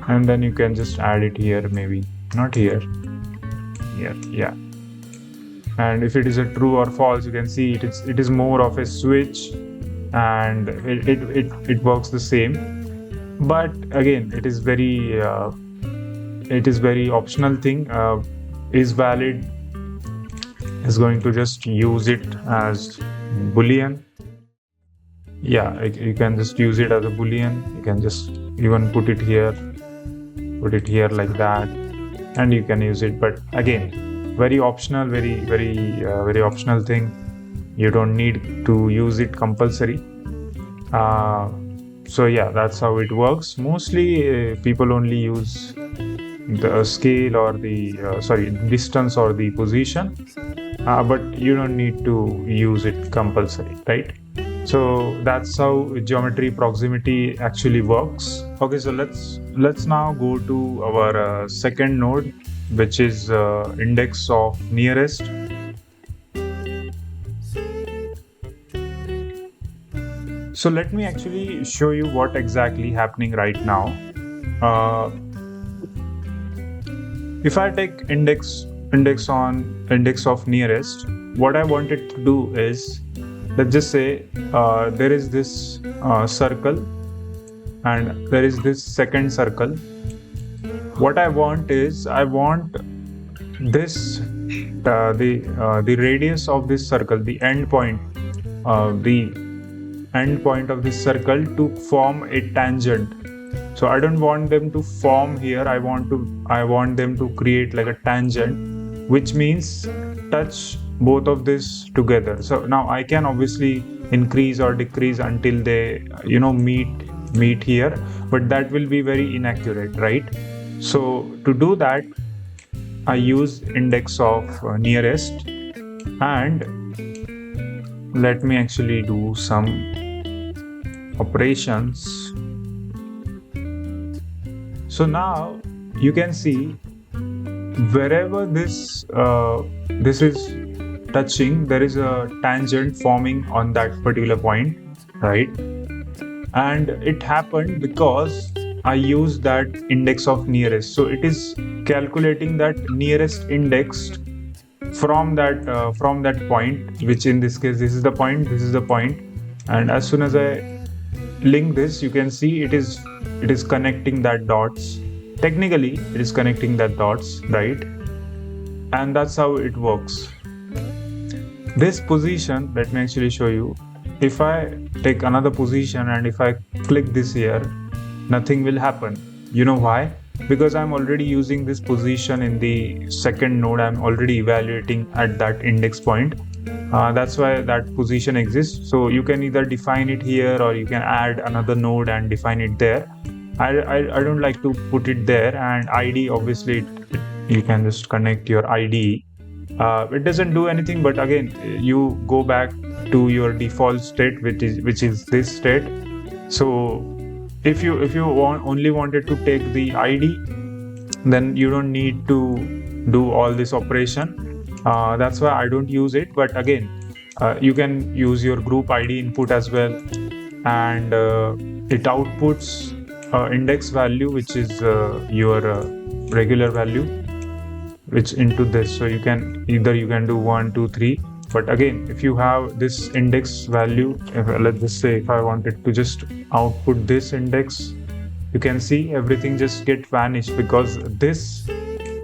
And then you can just add it here, maybe not here, yeah. And if it is a true or false, you can see it is more of a switch, and it works the same. But again, it is very optional thing. Is valid is going to just use it as Boolean. Yeah, you can just use it as a Boolean. You can just even put it here like that, and you can use it. But again, very optional, very optional thing. You don't need to use it compulsory. So yeah, that's how it works. Mostly people only use the scale or the distance or the position, but you don't need to use it compulsory, right? So that's how geometry proximity actually works. Okay, so let's now go to our second node, which is index of nearest. So let me actually show you what exactly happening right now. If I take index of nearest, what I wanted to do is, let's just say there is this circle and there is this second circle. What I want is, I want this the radius of this circle, the end point of this circle to form a tangent. So I don't want them to form here. I want them to create like a tangent, which means touch both of this together. So now I can obviously increase or decrease until they meet here, but that will be very inaccurate, right? So to do that, I use index of nearest, and let me actually do some operations. So now you can see wherever this is touching, there is a tangent forming on that particular point, right? And it happened because I used that index of nearest. So it is calculating that nearest index from that point, which in this case, this is the point, and as soon as I link this, you can see it is connecting that dots. Technically it is connecting that dots, right? And that's how it works. This position, let me actually show you. If I take another position and if I click this here, nothing will happen. You know why? Because I'm already using this position in the second node. I'm already evaluating at that index point. That's why that position exists. So you can either define it here or you can add another node and define it there. I don't like to put it there. And ID, obviously you can just connect your ID. It doesn't do anything, but again you go back to your default state, which is this state. So if you only wanted to take the ID, then you don't need to do all this operation. That's why I don't use it. But again, you can use your group ID input as well, and it outputs index value, which is your regular value, which into this. So you can do 1, 2, 3. But again, if you have this index value, let's just say if I wanted to just output this index, you can see everything just get vanished, because this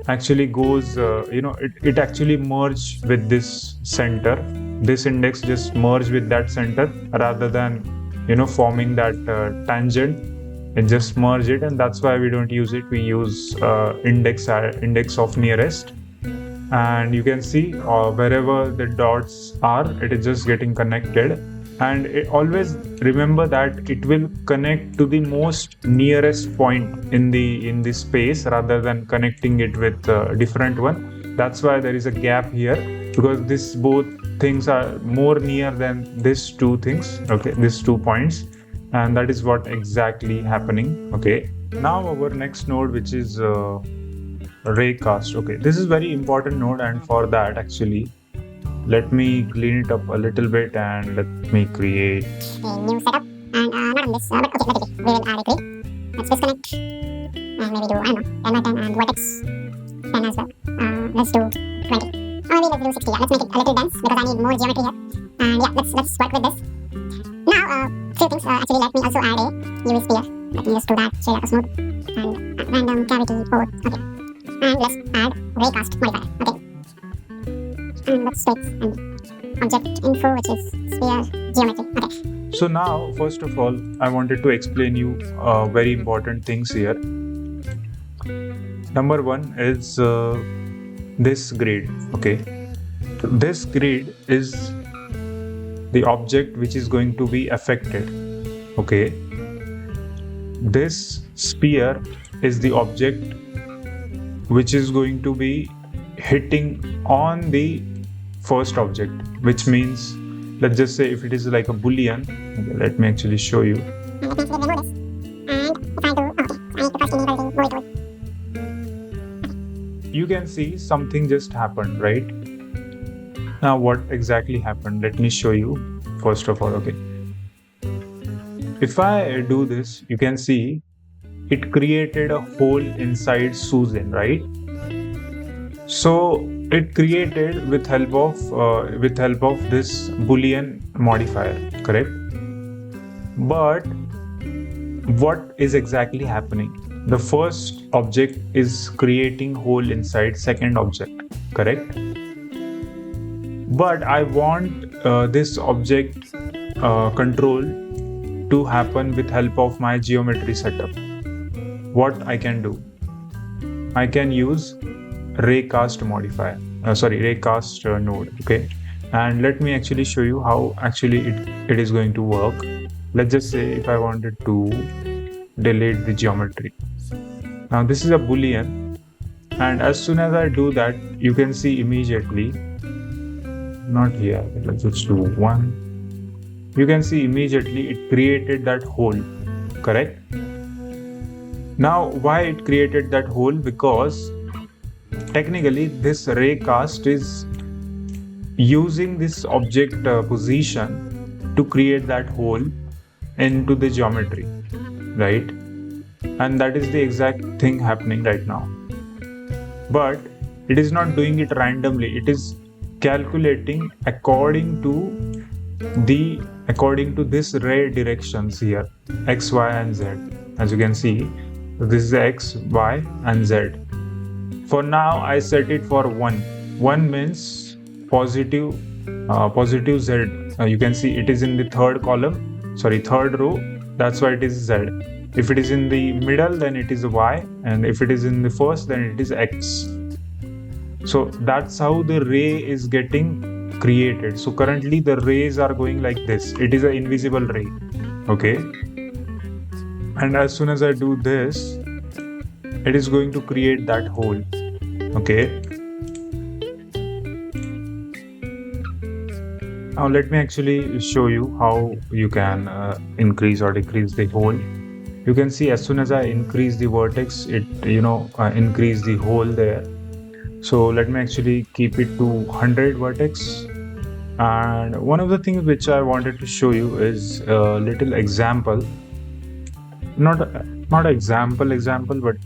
actually goes, it actually merge with this center. This index just merge with that center rather than, forming that tangent. It just merge it, and that's why we don't use it. We use index of nearest. And you can see wherever the dots are, it is just getting connected. And always remember that it will connect to the most nearest point in the space rather than connecting it with a different one. That's why there is a gap here, because this both things are more near than these two things, okay, these 2 points. And that is what exactly happening. Okay, now our next node, which is raycast. Okay, this is very important node, and for that actually let me clean it up a little bit and let me create a new setup. And not on this, but okay, let it be. We will add a grid. Let's disconnect and maybe do, I don't know, 10 by 10 and vertex 10 as well. Let's do 20. Or maybe let's do 60. Yeah, let's make it a little dense because I need more geometry here. And yeah, let's work with this. Now, few things. Actually, let me also add a UV sphere. Let me just do that. Shade out smooth and random cavity port. Okay. And let's add raycast modifier. Okay. And let's take an object info, which is sphere geometry. Okay. So now, first of all, I wanted to explain you very important things here. Number one is this grid. Okay. This grid is the object which is going to be affected. Okay. This sphere is the object which is going to be hitting on the first object, which means, let's just say if it is like a boolean, okay, let me actually show you. And let me actually remove this. And if I do, okay, so I need to first enable the void. You can see something just happened, right? Now what exactly happened? Let me show you first of all. Okay, if I do this, you can see it created a hole inside Susan, right? So it created with help of this boolean modifier, correct? But what is exactly happening? The first object is creating hole inside second object, correct? But I want this object control to happen with help of my geometry setup. What I can do? I can use raycast modifier, raycast node, okay? And let me actually show you how actually it is going to work. Let's just say if I wanted to delete the geometry. Now this is a boolean, and as soon as I do that, you can see immediately, not here, let's just do 1. You can see immediately it created that hole, correct? Now why it created that hole? Because technically this raycast is using this object position to create that hole into the geometry, right? And that is the exact thing happening right now. But it is not doing it randomly. It is calculating according to this ray directions here, x, y, and z. As you can see, this is x, y, and z. For now, I set it for 1. 1 means positive z. You can see it is in the third row. That's why it is z. If it is in the middle, then it is y, and if it is in the first, then it is x. So that's how the ray is getting created. So currently the rays are going like this. It is an invisible ray, okay? And as soon as I do this, it is going to create that hole, okay? Now let me actually show you how you can increase or decrease the hole. You can see as soon as I increase the vertex, it increase the hole there. So let me actually keep it to 100 vertex. And one of the things which I wanted to show you is a little example, not example, but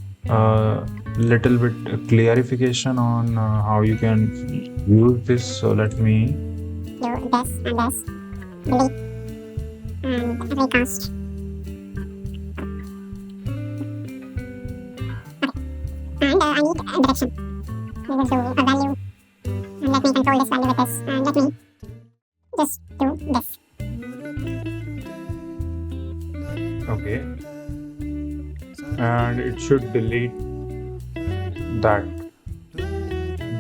little bit clarification on how you can use this. So let me Do this and this. Delete. And recast. Okay. And I need a direction. We will do a value. And let me control this value with this. And let me just do this. okay, and it should delete that,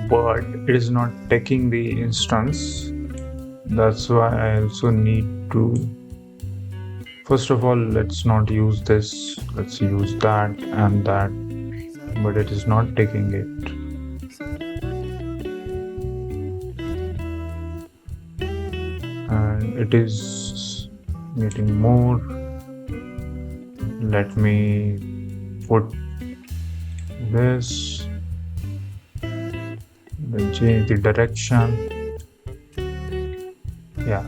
but it is not taking the instance. That's why I also need to, first of all, let's not use this, let's use that and that, but it is not taking it. And it is getting more. Let me put this, then change the direction. Yeah.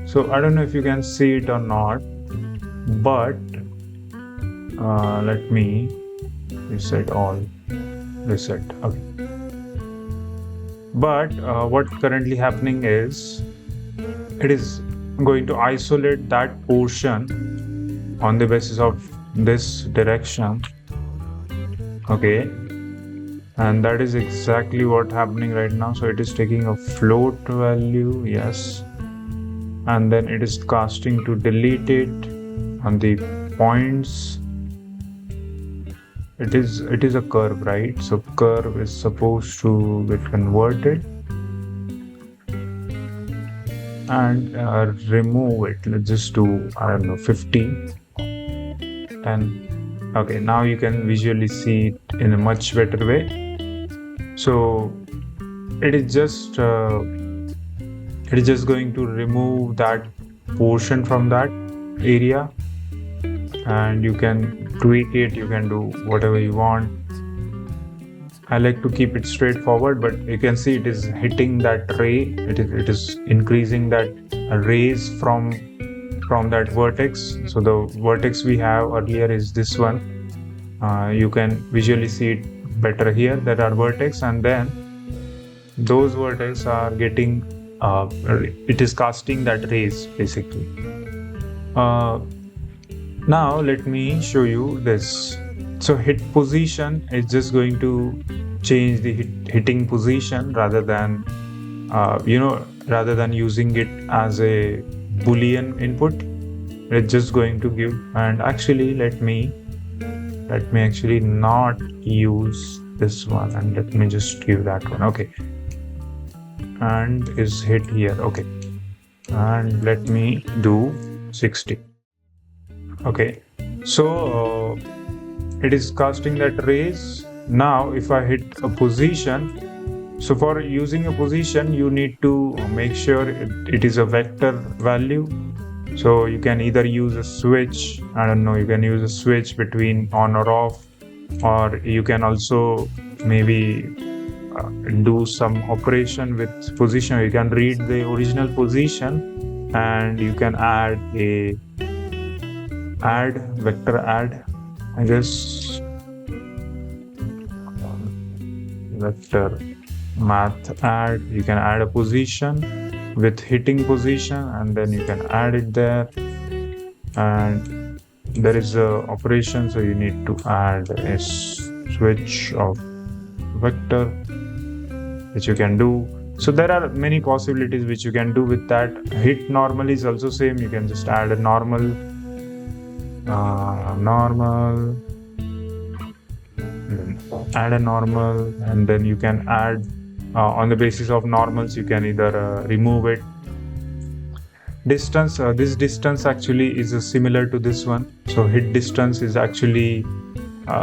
So I don't know if you can see it or not, but let me reset all. Reset. Okay. But what currently happening is it is going to isolate that portion on the basis of this direction. Okay. And that is exactly what happening right now. So it is taking a float value, yes, and then it is casting to delete it on the points. It is a curve, right? So curve is supposed to get converted, and remove it. Let's just do, I don't know, 50, 10. Okay, now you can visually see it in a much better way. So it is just going to remove that portion from that area, and you can tweak it, you can do whatever you want. I like to keep it straightforward, but you can see it is hitting that ray. It is increasing that rays from that vertex. So the vertex we have earlier is this one. You can visually see it better here. There are vertex, and then those vertex are getting it is casting that rays basically. Now let me show you this. So hit position is just going to change the hitting position rather than using it as a boolean input. It's just going to give, and actually let me actually not use this one, and let me just give that one. Okay, and is hit here. Okay, and let me do 60. Okay, so it is casting that rays. Now if I hit a position, so for using a position you need to make sure it is a vector value. So you can either use a switch, I don't know, you can use a switch between on or off, or you can also maybe do some operation with position. You can read the original position and you can add a vector add, I guess, vector math add. You can add a position with hitting position, and then you can add it there, and there is a operation, so you need to add a switch of vector, which you can do. So there are many possibilities which you can do with that. Hit normal is also same. You can just add a normal, add a normal, and then you can add on the basis of normals. You can either remove it. Distance, this distance actually is similar to this one. So hit distance is actually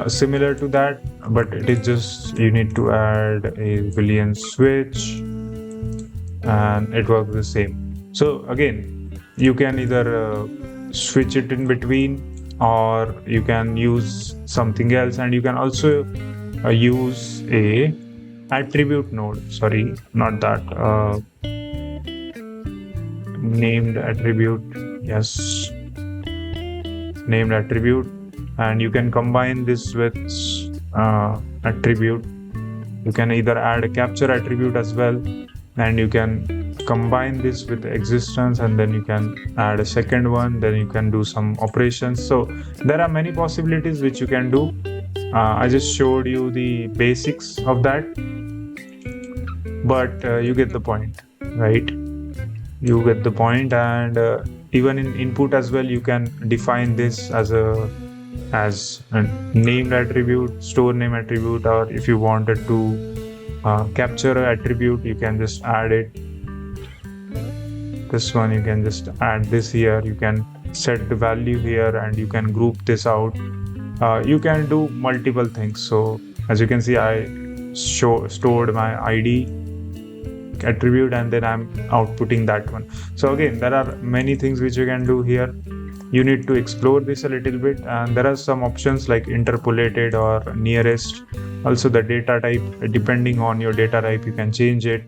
similar to that, but it is just you need to add a Boolean switch and it works the same. So again, you can either switch it in between, or you can use something else, and you can also use a attribute node. Sorry, not that. Named attribute. Yes, named attribute, and you can combine this with attribute. You can either add a capture attribute as well, and you can combine this with existence, and then you can add a second one, then you can do some operations. So there are many possibilities which you can do. I just showed you the basics of that, but you get the point, right? You get the point. And even in input as well, you can define this as a named attribute, store name attribute, or if you wanted to capture an attribute, you can just add it. This one, you can just add this here. You can set the value here, and you can group this out. You can do multiple things. So as you can see, I stored my ID attribute, and then I'm outputting that one. So again, there are many things which you can do here. You need to explore this a little bit, and there are some options like interpolated or nearest. Also the data type, depending on your data type, you can change it.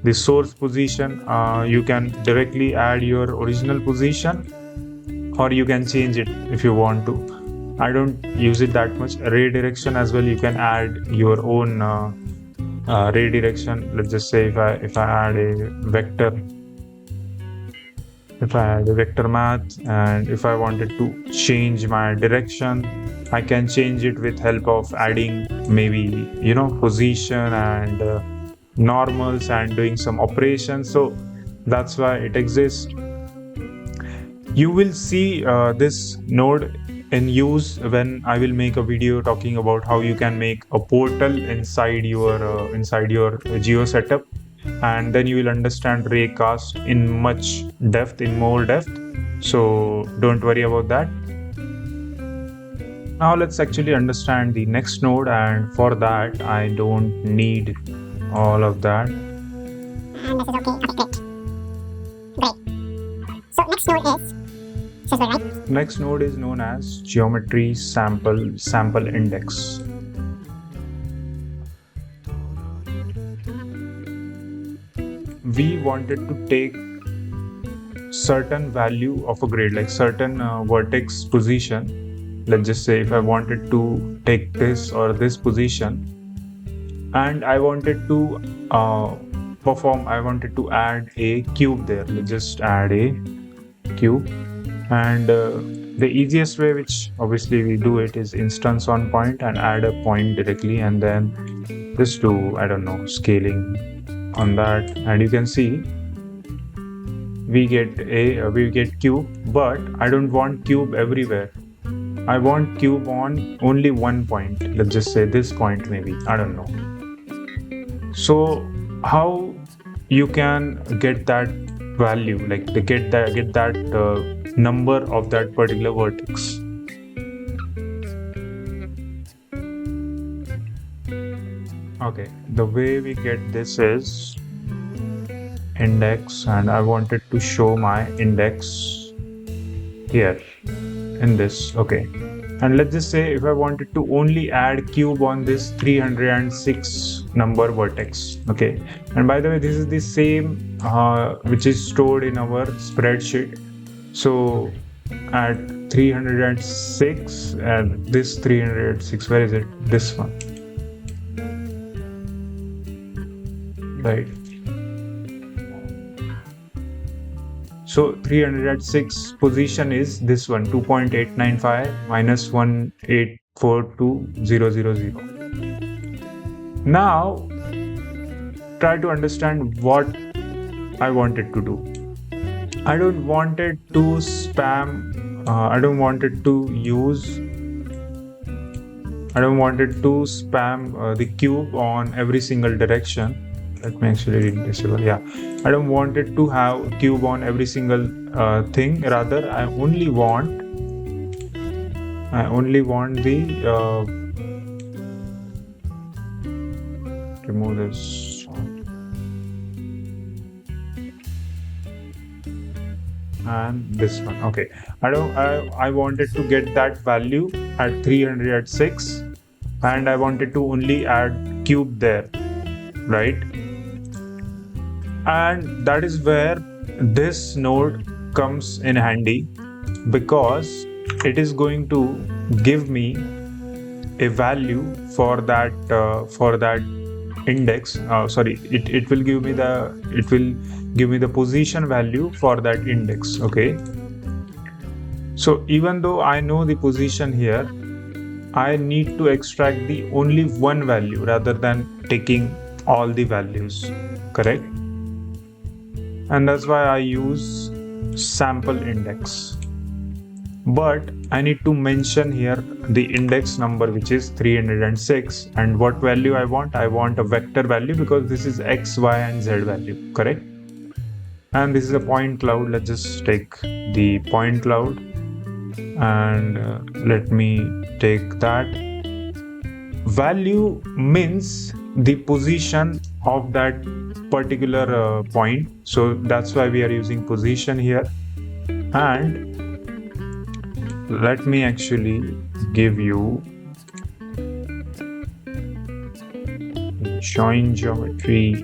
The source position, you can directly add your original position, or you can change it if you want to. I don't use it that much. Ray direction as well, you can add your own ray direction. Let's just say if I add a vector, math, and if I wanted to change my direction, I can change it with help of adding maybe position and normals and doing some operations. So that's why it exists. You will see this node in use when I will make a video talking about how you can make a portal inside your Geo setup. and then you will understand raycast in more depth. So don't worry about that. Now let's actually understand the next node, and for that I don't need all of that. And this is okay. Okay, great. Great. So next node is, this is right? Next node is known as geometry sample index. We wanted to take certain value of a grid, like certain vertex position. Let's just say if I wanted to take this or this position, and I wanted to I wanted to add a cube there. Let's just add a cube, and the easiest way, which obviously we do it, is instance on point and add a point directly, and then just do, I don't know, scaling on that, and you can see we get cube, but I don't want cube everywhere. I want cube on only one point. Let's just say this point, maybe, I don't know. So how you can get that value, like get that number of that particular vertex? Okay, the way we get this is index, and I wanted to show my index here in this. Okay, and let's just say if I wanted to only add cube on this 306 number vertex. Okay, and by the way, this is the same which is stored in our spreadsheet. So at 306, and this 306, where is it? This one, right? So 306 position is this one, 2.895 minus 1842000. Now try to understand what I wanted to do. I don't wanted to spam, I don't wanted to spam the cube on every single direction. Let me actually disable. Yeah, I don't want it to have a cube on every single thing. Rather, I only want the remove this, and this one. Okay, I wanted to get that value at 306, and I wanted to only add cube there, right? And that is where this node comes in handy, because it is going to give me a value for that index. It will give me the position value for that index. Okay, so even though I know the position here, I need to extract the only one value rather than taking all the values, correct? And that's why I use sample index. But I need to mention here the index number, which is 306, and what value I want a vector value, because this is x, y, and z value, correct? And this is a point cloud. Let's just take the point cloud, and let me take that. Value means the position of that particular point, so that's why we are using position here. And let me actually give you join geometry,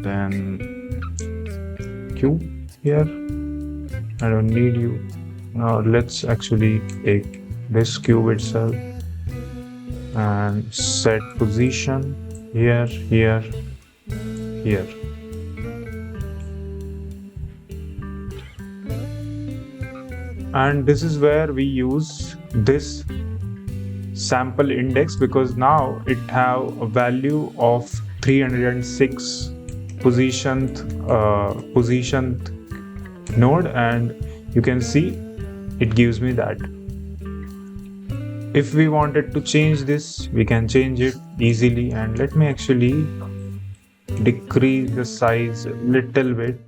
then cube here. I don't need you. Now let's actually take this cube itself and set position here, here, here. And this is where we use this sample index, because now it have a value of 306 positioned node, and you can see it gives me that. If we wanted to change this, we can change it easily. And let me actually decrease the size a little bit,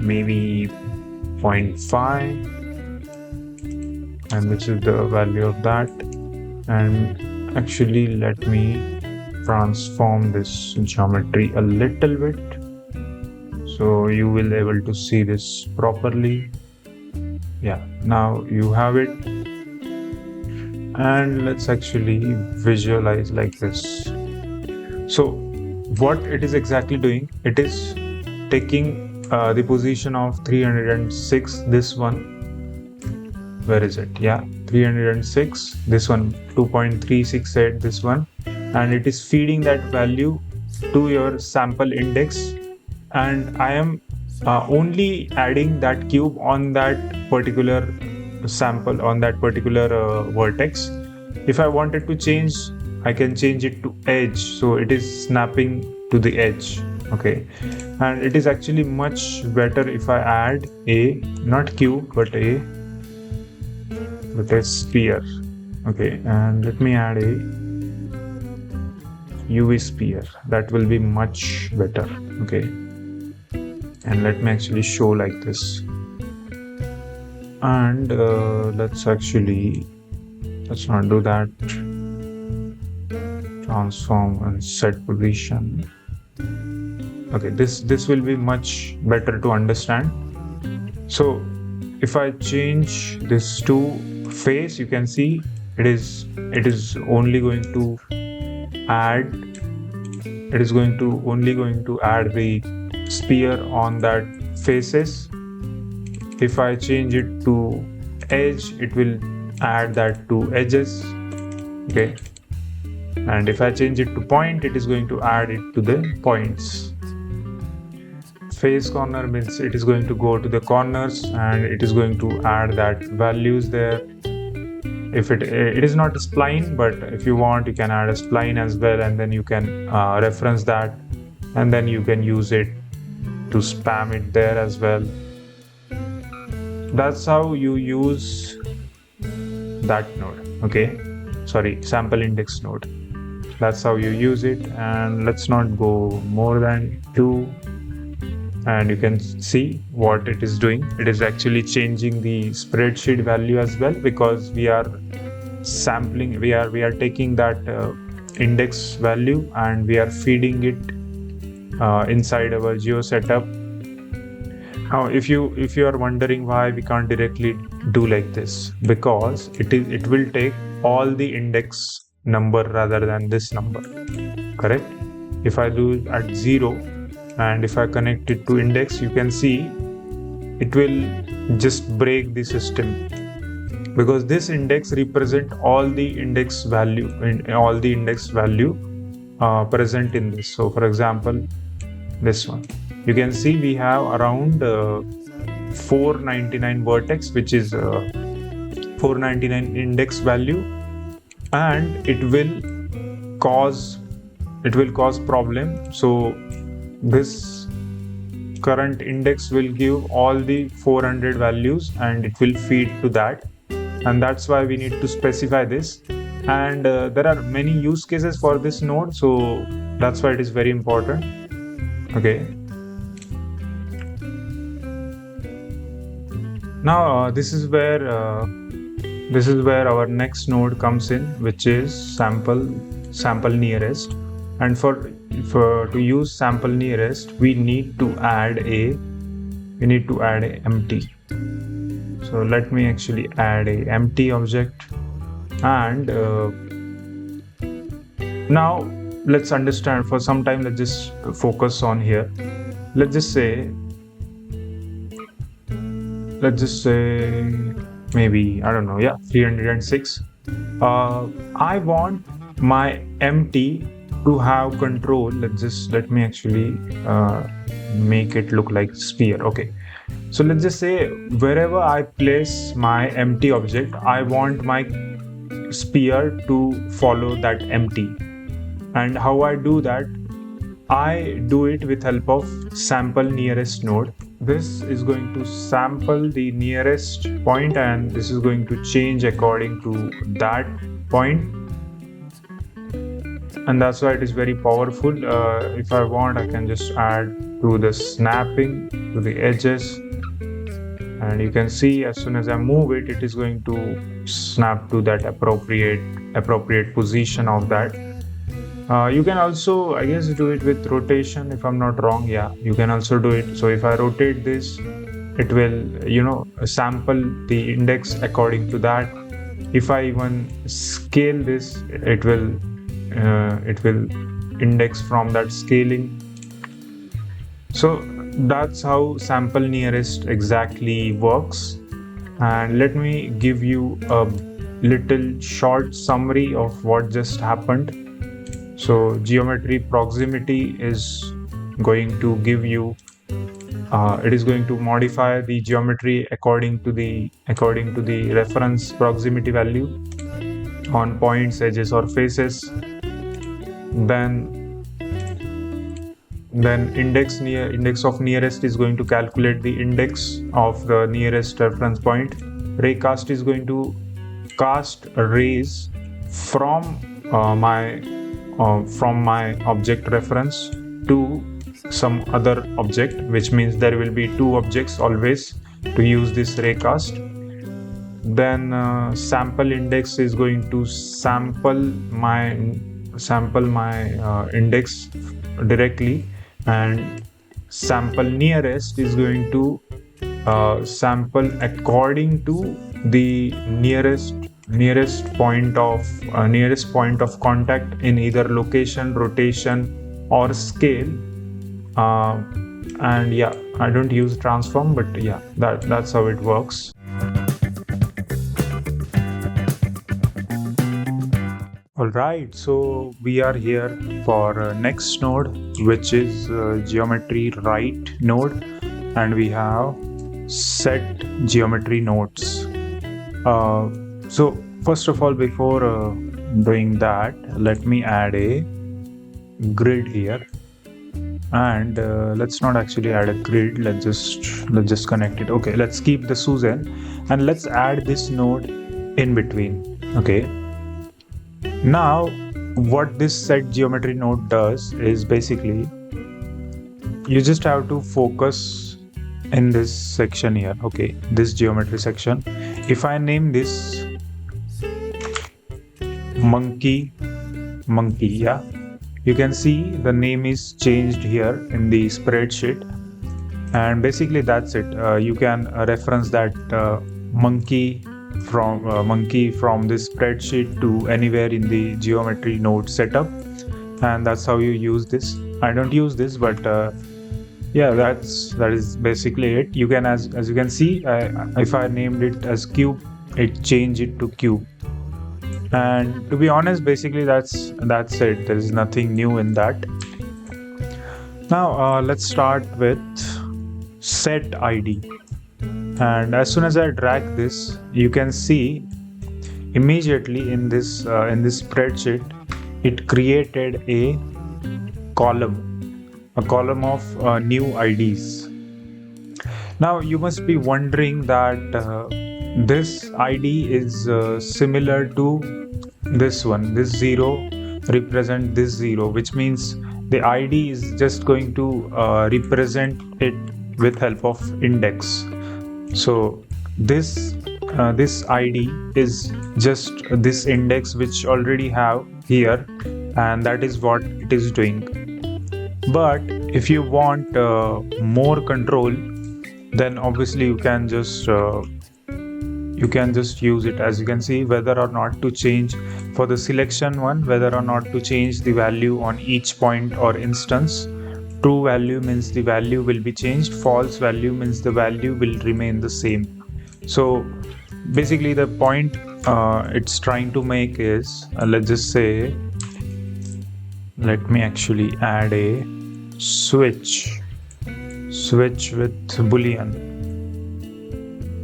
maybe 0.5, and which is the value of that. And actually let me transform this geometry a little bit so you will able to see this properly. Yeah, now you have it, and let's actually visualize like this. So what it is exactly doing, it is taking the position of 306, this one, where is it? Yeah, 306, this one, 2.368, this one, and it is feeding that value to your sample index, and I am only adding that cube on that particular sample, on that particular vertex. If I wanted to change, I can change it to edge, so it is snapping to the edge. Okay, and it is actually much better if I add a, not cube, but a sphere. Okay, and let me add a UV sphere. That will be much better. Okay, and let me actually show like this. And let's not do that. Transform and set position. Okay, this will be much better to understand. So if I change this to face, you can see it is only going to add the sphere on that faces. If I change it to edge, it will add that to edges. Okay, and if I change it to point, it is going to add it to the points. Face corner means it is going to go to the corners, and it is going to add that values there. If it is not a spline, but if you want, you can add a spline as well, and then you can reference that, and then you can use it to spam it there as well. That's how you use that node. Okay, sorry, sample index node. That's how you use it. And let's not go more than 2. And you can see what it is doing. It is actually changing the spreadsheet value as well, because we are sampling, we are taking that index value and we are feeding it inside our geo setup. Now if you are wondering why we can't directly do like this, because it will take all the index number rather than this number, correct? If I do it at 0 and if I connect it to index, you can see it will just break the system, because this index represent all the index value present in this. So for example, this one, you can see we have around 499 vertex, which is 499 index value, and it will cause problem. So this current index will give all the 400 values and it will feed to that, and that's why we need to specify this. And there are many use cases for this node, so that's why it is very important. Okay, now this is where our next node comes in, which is sample nearest. And to use sample nearest, we need to add a empty. So let me actually add a empty object. And now let's understand for some time. Let's just focus on here. Let's just say maybe, I don't know, 306. I want my empty to have control. Let me actually make it look like sphere. Okay, so let's just say wherever I place my empty object, I want my sphere to follow that empty. And how I do that? I do it with help of sample nearest node. This is going to sample the nearest point, and this is going to change according to that point. and that's why it is very powerful. If I want, I can just add to the snapping to the edges, and you can see as soon as I move it, it is going to snap to that appropriate position of that. You can also, I guess, do it with rotation if I'm not wrong. Yeah, you can also do it. So if I rotate this, it will, sample the index according to that. If I even scale this, it will index from that scaling. So that's how sample nearest exactly works. And let me give you a little short summary of what just happened. So geometry proximity is going to give you, it is going to modify the geometry according to the reference proximity value on points, edges, or faces. Then index of nearest is going to calculate the index of the nearest reference point. Raycast is going to cast rays from my object reference to some other object, which means there will be two objects always to use this raycast. Then sample index is going to sample my index directly, and sample nearest is going to sample according to the nearest point of contact in either location, rotation, or scale. And yeah, I don't use transform, but yeah, that's how it works. All right, so we are here for next node, which is geometry right node, and we have set geometry nodes. So first of all, before doing that, let me add a grid here, and let's not actually add a grid. Let's just connect it. Okay, let's keep the Susan, and let's add this node in between. Okay. Now, what this set geometry node does is basically you just have to focus in this section here. Okay, this geometry section. If I name this monkey, yeah, you can see the name is changed here in the spreadsheet, and basically that's it. You can reference that monkey from this spreadsheet to anywhere in the geometry node setup, and that's how you use this. I don't use this, but yeah, that is basically it. You can, as you can see, if I named it as cube, it changed it to cube. And to be honest, basically that's it. There is nothing new in that. Now let's start with set ID. And as soon as I drag this, you can see immediately in this spreadsheet, it created a column of new IDs. Now you must be wondering that this ID is similar to this one. This 0 represent this 0, which means the ID is just going to represent it with help of index. So this ID is just this index which already have here, and that is what it is doing. But if you want more control, then obviously you can just use it. As you can see, whether or not to change for the selection one, whether or not to change the value on each point or instance. True value means the value will be changed. False value means the value will remain the same. So basically the point it's trying to make is, let's just say, let me actually add a switch with boolean.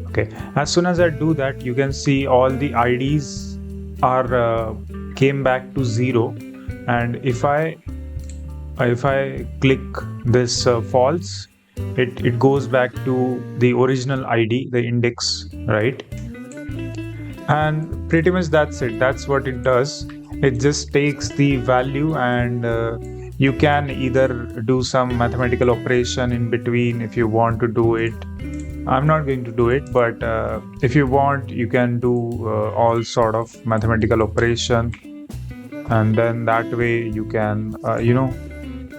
Okay, as soon as I do that, you can see all the IDs are came back to 0, and if I click this false, it goes back to the original ID, the index, right? And pretty much that's it. That's what it does. It just takes the value and you can either do some mathematical operation in between if you want to do it. I'm not going to do it, but if you want, you can do all sort of mathematical operation, and then that way you can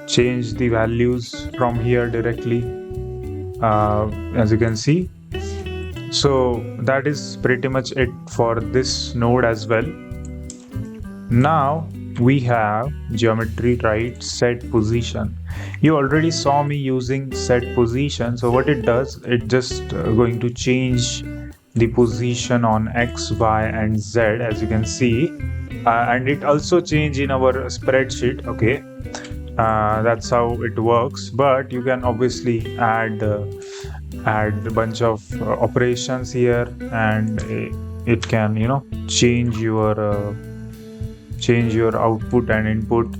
change the values from here directly, as you can see. So that is pretty much it for this node as well. Now we have geometry right set position. You already saw me using set position. So what it does, it just going to change the position on X, Y, and Z, as you can see, and it also change in our spreadsheet. Okay, that's how it works. But you can obviously add a bunch of operations here, and it can change your output and input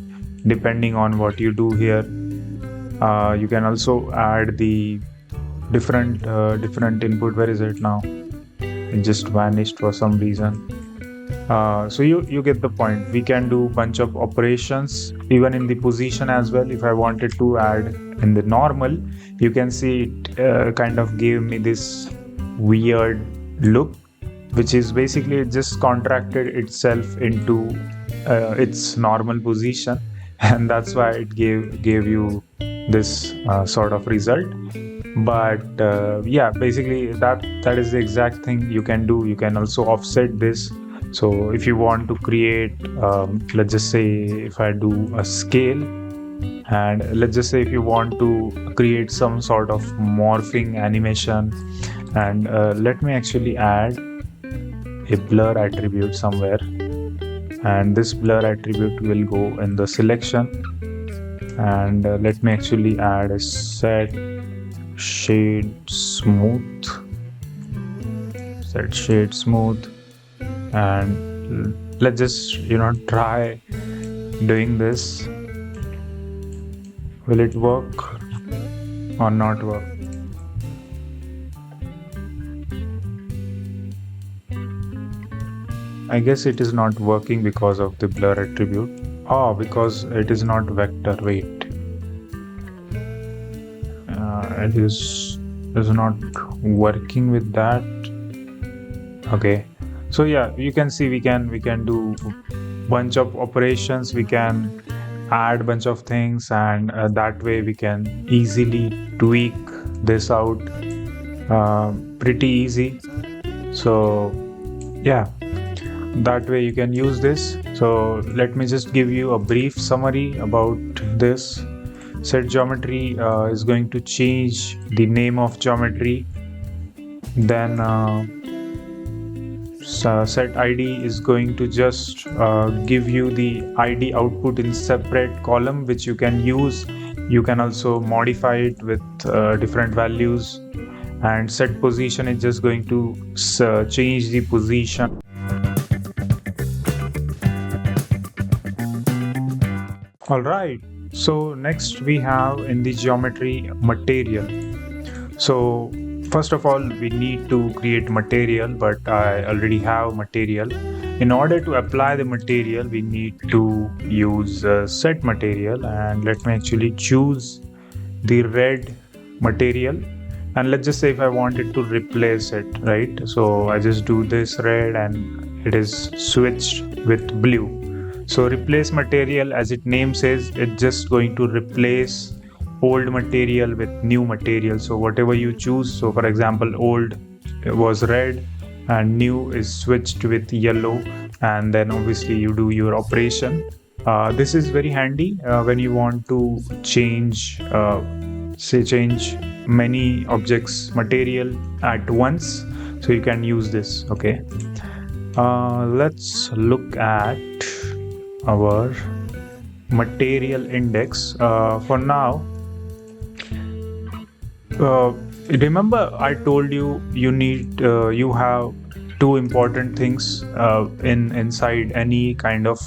depending on what you do here. You can also add the different input. Where is it now? It just vanished for some reason. So you get the point. We can do bunch of operations even in the position as well. If I wanted to add in the normal, you can see it kind of gave me this weird look, which is basically it just contracted itself into its normal position, and that's why it gave you this sort of result. But yeah, basically that is the exact thing you can do. You can also offset this. So if you want to create let's just say if I do a scale, and let's just say if you want to create some sort of morphing animation, and let me actually add a blur attribute somewhere, and this blur attribute will go in the selection, and let me actually add a set shade smooth, and let's just try doing this. Will it work or not work? I guess it is not working because of the blur attribute. Oh, because it is not vector. Wait, it is not working with that. Okay, so yeah, you can see we can do bunch of operations. We can add bunch of things, and that way we can easily tweak this out pretty easy. So yeah, that way you can use this. So let me just give you a brief summary about this. Set geometry is going to change the name of geometry. Then set ID is going to just give you the ID output in separate column, which you can use. You can also modify it with different values. And set position is just going to change the position. Alright, so next we have in the geometry material. So first of all, we need to create material, but I already have material. In order to apply the material, we need to use set material, and let me actually choose the red material. And let's just say if I wanted to replace it, right? So I just do this red and it is switched with blue. So replace material, as its name says, it's just going to replace old material with new material. So whatever you choose, so for example, old was red and new is switched with yellow, and then obviously you do your operation. This is very handy when you want to change many objects material at once, so you can use this. Okay, let's look at our material index. For now, remember I told you you have two important things inside any kind of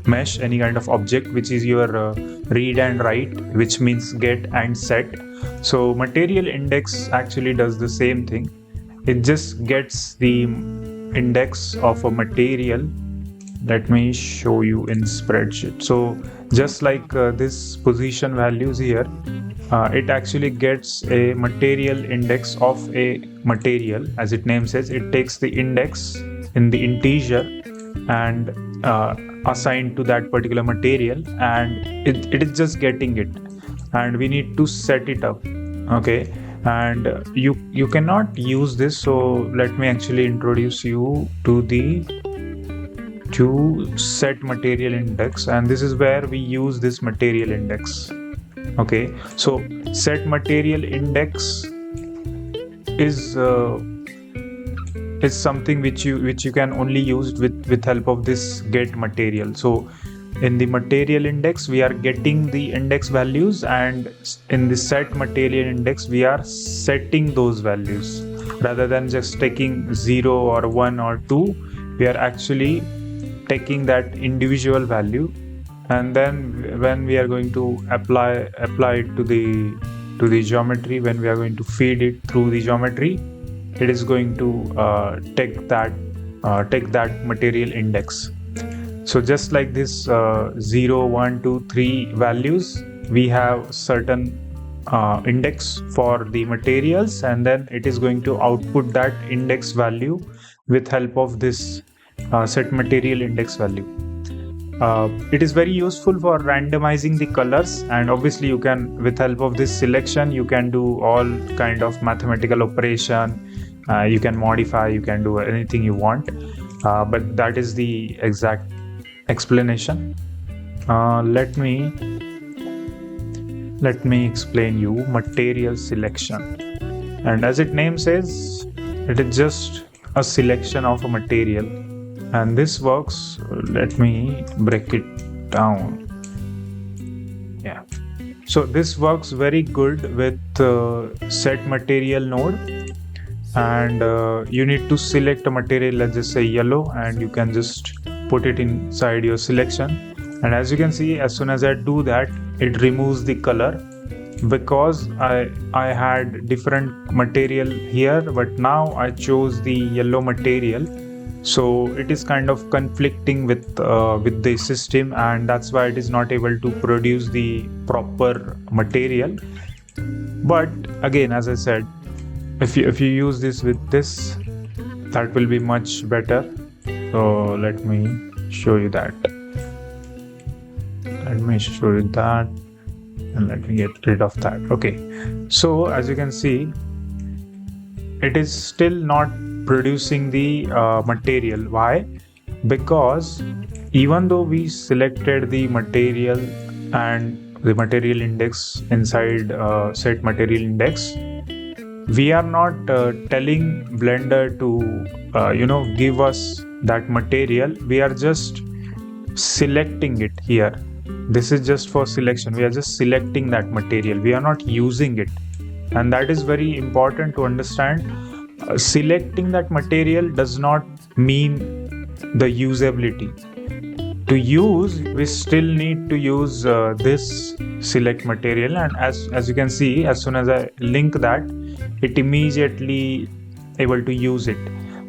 mesh, any kind of object, which is your read and write, which means get and set. So material index actually does the same thing. It just gets the index of a material let me show you in spreadsheet. So just like this position values here, it actually gets a material index of a material. As its name says, it takes the index in the integer and assigned to that particular material, and it is just getting it, and we need to set it up. Okay, and you cannot use this. So let me actually introduce you to the set material index, and this is where we use this material index. Okay, so set material index is something which you can only use with help of this get material. So in the material index we are getting the index values, and in the set material index we are setting those values. Rather than just taking 0 or 1 or 2, we are actually taking that individual value, and then when we are going to apply it to the geometry, when we are going to feed it through the geometry, it is going to take that material index. So just like this 0, 1, 2, 3 values, we have certain index for the materials, and then it is going to output that index value with help of this set material index value. It is very useful for randomizing the colors, and obviously you can, with help of this selection, you can do all kind of mathematical operation. You can modify, you can do anything you want, but that is the exact explanation. Let me explain you material selection, and as its name says, it is just a selection of a material, and this works. Let me break it down. Yeah, so this works very good with set material node, and you need to select a material, let's just say yellow, and you can just put it inside your selection. And as you can see, as soon as I do that, it removes the color, because I had different material here, but now I chose the yellow material, so it is kind of conflicting with the system, and that's why it is not able to produce the proper material. But again, as I said, if you use this with this, that will be much better. So let me show you that. And let me get rid of that. Okay, so as you can see, it is still not producing the material. Why? Because even though we selected the material and the material index inside set material index, we are not telling Blender to give us that material. We are just selecting it here. This is just for selection. We are just selecting that material. We are not using it, and that is very important to understand. Selecting that material does not mean the usability. To use, we still need to use this select material, and as you can see, as soon as I link that, it immediately able to use it.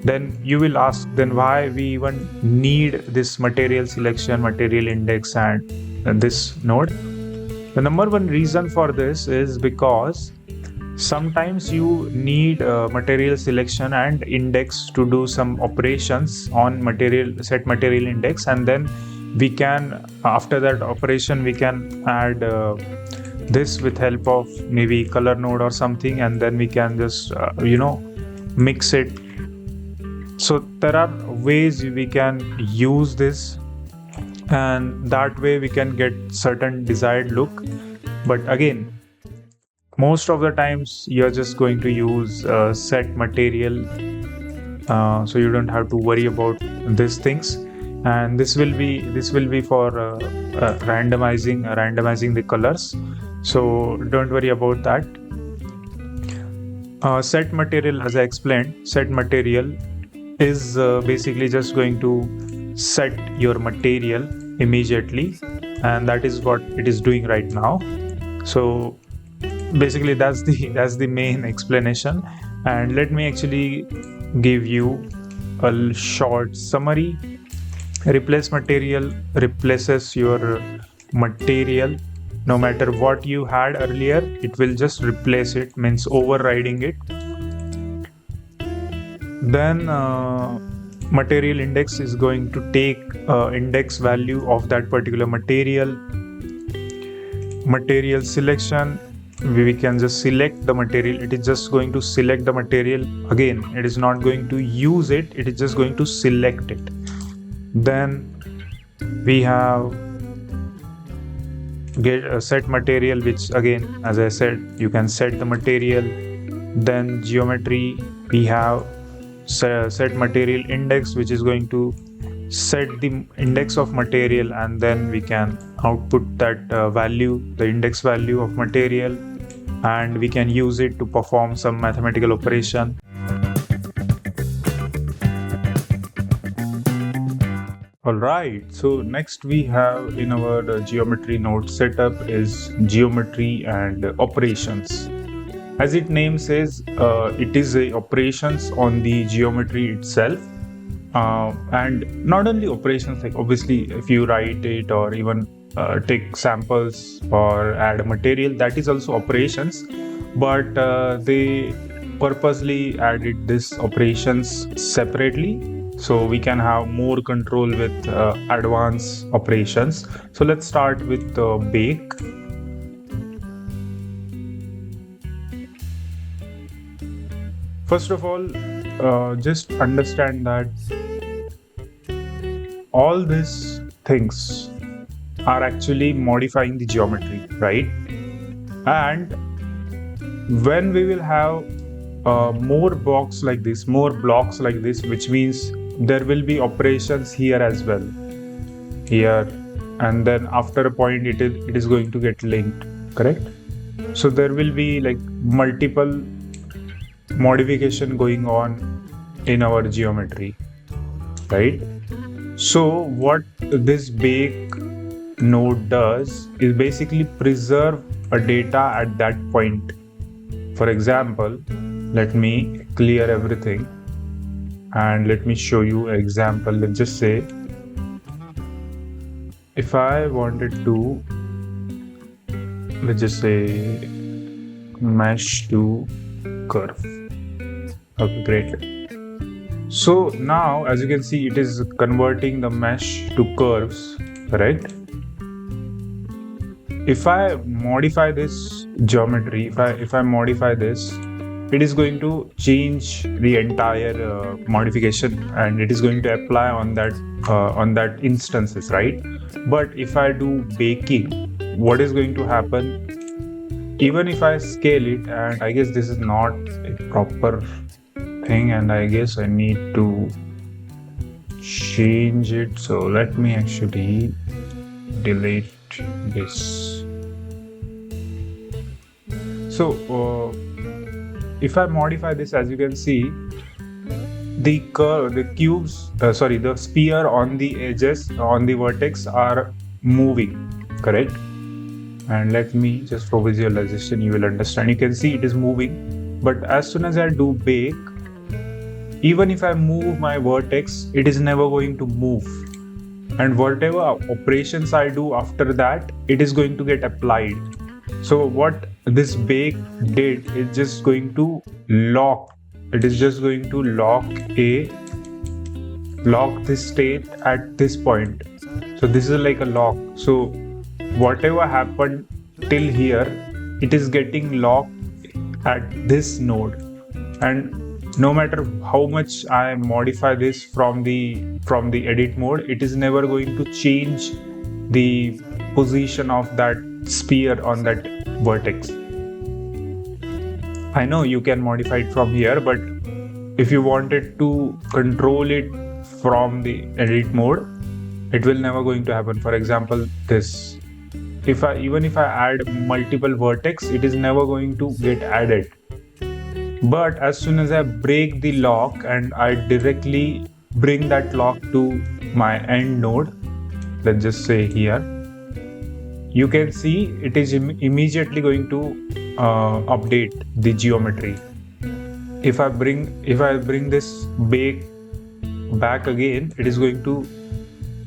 Then you will ask, then why we even need this material selection, material index, and this node? The number one reason for this is because sometimes you need material selection and index to do some operations on set material index, and then we can, after that operation, we can add this with help of maybe color node or something, and then we can just mix it. So there are ways we can use this, and that way we can get certain desired look. But again, most of the times you're just going to use set material, so you don't have to worry about these things. And this will be for randomizing the colors, so don't worry about that. Set material, as I explained, set material is basically just going to set your material immediately, and that is what it is doing right now. So basically that's the main explanation, and let me actually give you a short summary. Replace material replaces your material. No matter what you had earlier, it will just replace it, means overriding it. Then material index is going to take index value of that particular material. Material selection, we can just select the material. It is just going to select the material. Again, it is not going to use it, it is just going to select it. Then we have get a set material, which again, as I said, you can set the material. Then geometry, we have set material index, which is going to set the index of material, and then we can output that value, the index value of material, and we can use it to perform some mathematical operation. Alright, so next we have in our geometry node setup is geometry and operations. As its name says, it is a operations on the geometry itself. And not only operations, like obviously if you write it or even take samples or add a material, that is also operations, but they purposely added this operations separately so we can have more control with advanced operations. So let's start with bake. First of all, just understand that all these things are actually modifying the geometry, right? And when we will have more blocks like this, which means there will be operations here as well, here, and then after a point it is going to get linked, correct? So there will be like multiple modification going on in our geometry, right? So what this bake node does is basically preserve a data at that point. For example, let me clear everything and let me show you an example. Let's just say if I wanted to, let's just say mesh to curve. Okay, great. So now as you can see, it is converting the mesh to curves, correct? If I modify this geometry, if I modify this, it is going to change the entire modification, and it is going to apply on that instances, right? But if I do baking, what is going to happen? Even if I scale it, and I guess this is not a proper thing, and I guess I need to change it. So let me actually delete this. So if I modify this, as you can see, the sphere on the edges, on the vertex are moving, correct? And let me just for visualization, you will understand. You can see it is moving, but as soon as I do bake, even if I move my vertex, it is never going to move. And whatever operations I do after that, it is going to get applied. So what this bake did is just going to lock. It is just going to lock this state at this point. So this is like a lock. So whatever happened till here, it is getting locked at this node. And no matter how much I modify this from the edit mode, it is never going to change the position of that sphere on that vertex. I know you can modify it from here, but if you wanted to control it from the edit mode, it will never going to happen. For example, this, even if I add multiple vertex, it is never going to get added. But as soon as I break the lock and I directly bring that lock to my end node, let's just say here, you can see it is immediately going to update the geometry. If I bring this bake back again, it is going to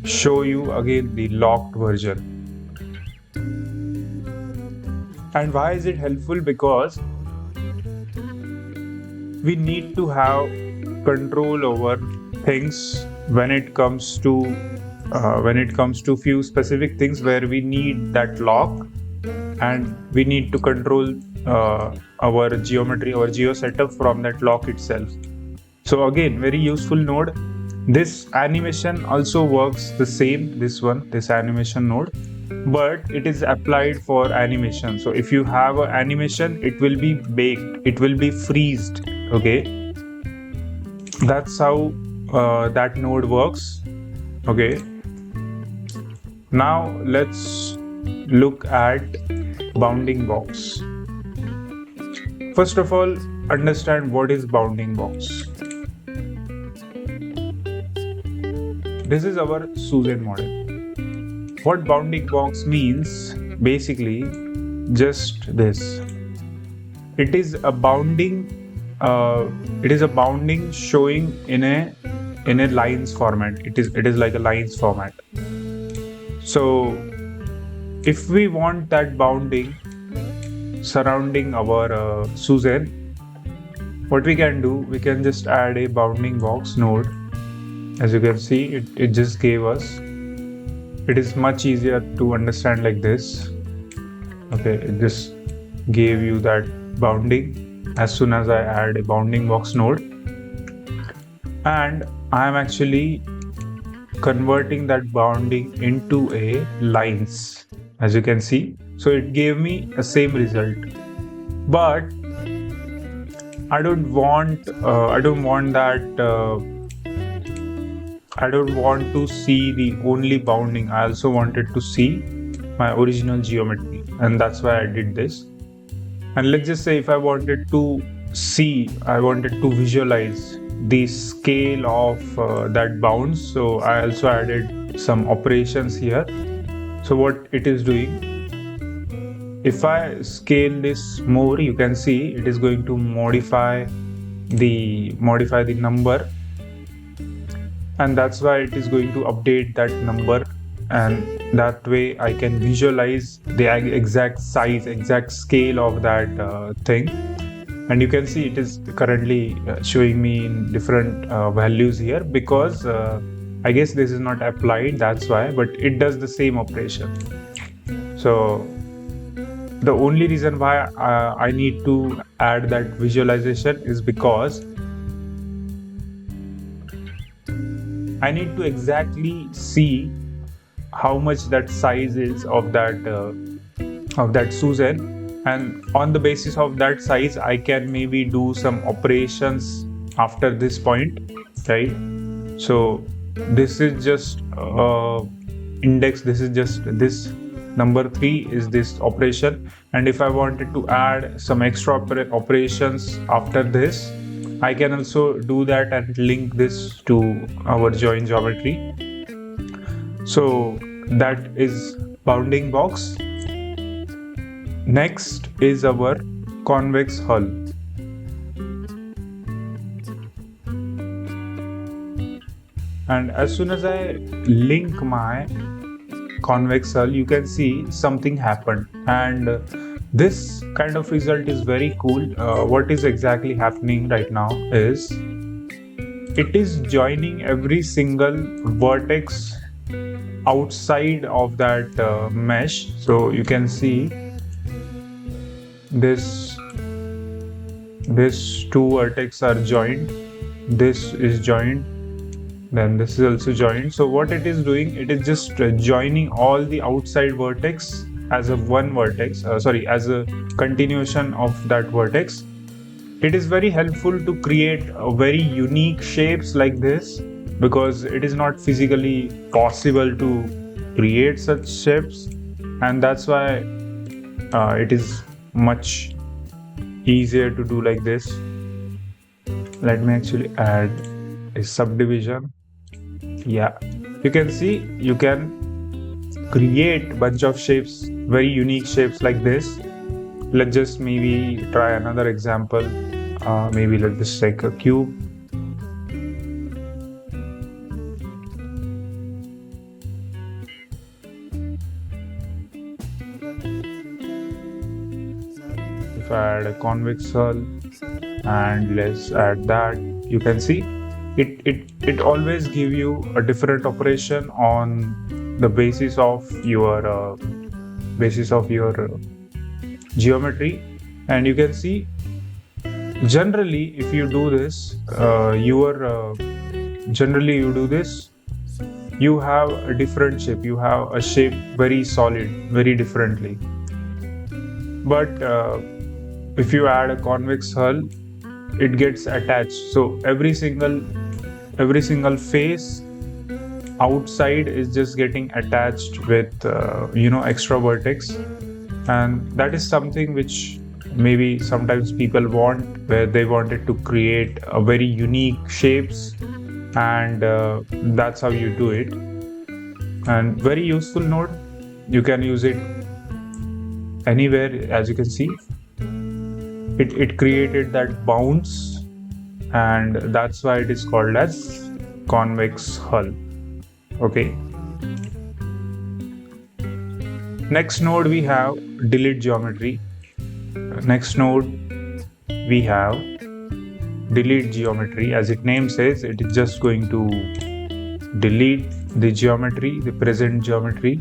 show you again the locked version. And why is it helpful? Because we need to have control over things when it comes to few specific things where we need that lock, and we need to control our geometry, our geo setup from that lock itself. So again, very useful node. This animation also works the same, this animation node, but it is applied for animation. So if you have an animation, it will be baked, it will be freezed. Okay, that's how that node works. Okay, now let's look at bounding box. First of all, understand what is bounding box. This is our Susan model. What bounding box means, basically just this. It is a bounding showing in a lines format. It is like a lines format. So if we want that bounding surrounding our Susan, what we can do, we can just add a bounding box node. As you can see, it just gave us. It is much easier to understand like this. Okay, it just gave you that bounding as soon as I add a bounding box node, and I am actually converting that bounding into a lines, as you can see. So it gave me a same result, but I don't want to see the only bounding. I also wanted to see my original geometry, and that's why I did this. And let's just say if I wanted to visualize the scale of that bounds, so I also added some operations here. So what it is doing, if I scale this more, you can see it is going to modify the number, and that's why it is going to update that number, and that way I can visualize the exact size, exact scale of that thing. And you can see it is currently showing me in different values here, because I guess this is not applied, that's why, but it does the same operation. So the only reason why I need to add that visualization is because I need to exactly see how much that size is of that Susan, and on the basis of that size I can maybe do some operations after this point, right? So this is just index, this is just this number 3 is this operation, and if I wanted to add some extra operations after this, I can also do that and link this to our join geometry. So that is bounding box. Next is our convex hull. And as soon as I link my convex hull, you can see something happened, and this kind of result is very cool. What is exactly happening right now is it is joining every single vertex outside of that mesh. So you can see this two vertex are joined, this is joined, then this is also joined. So what it is doing, it is just joining all the outside vertex as a one vertex, as a continuation of that vertex. It is very helpful to create very unique shapes like this, because it is not physically possible to create such shapes, and that's why it is much easier to do like this. Let me actually add a subdivision. Yeah, you can see you can create bunch of shapes, very unique shapes like this. Let's just maybe try another example. Maybe let's just take a cube. if I add a convex hull and let's add that, you can see it always give you a different operation on the basis of your geometry. And you can see generally if you do this generally you do this, you have a different shape, you have a shape very solid, very differently. But if you add a convex hull, it gets attached, so every single face outside is just getting attached with extra vertex. And that is something which maybe sometimes people want, where they wanted to create a very unique shapes, and that's how you do it. And very useful node, you can use it anywhere. As you can see, it created that bounce, and that's why it is called as convex hull. Okay, next node we have delete geometry. Next node we have delete geometry. As its name says, it is just going to delete the geometry, the present geometry.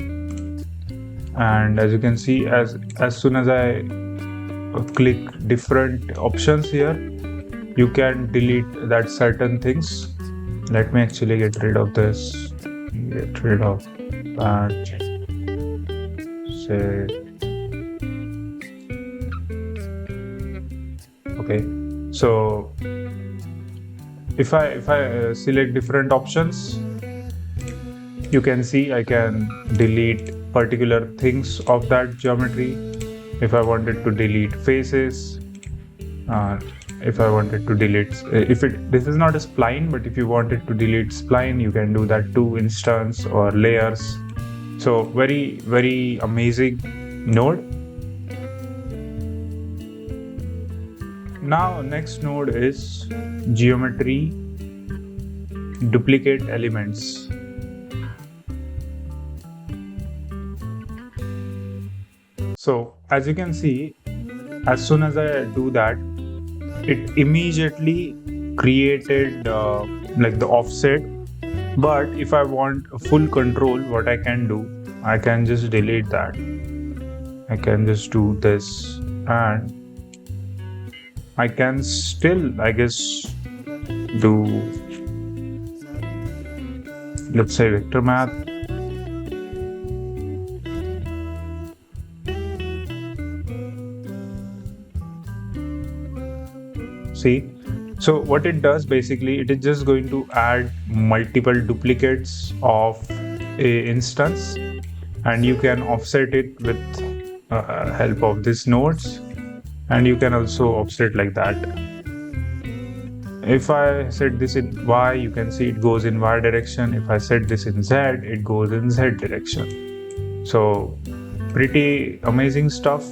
And as you can see, as soon as I click different options here, you can delete that certain things. Let me actually get rid of this, get rid of that, say, okay. So if I select different options, you can see I can delete particular things of that geometry. If I wanted to delete faces, if I wanted to delete, this is not a spline, but if you wanted to delete spline, you can do that too, instance or layers. So very, very amazing node. Now next node is geometry duplicate elements. So as you can see, as soon as I do that, it immediately created like the offset. But if I want a full control, what I can do, I can just delete that. I can just do this, and I can still, I guess, do, let's say, vector math. See, so what it does basically, it is just going to add multiple duplicates of a instance, and you can offset it with help of these nodes, and you can also offset like that. If I set this in Y, you can see it goes in Y direction. If I set this in Z, it goes in Z direction. So pretty amazing stuff.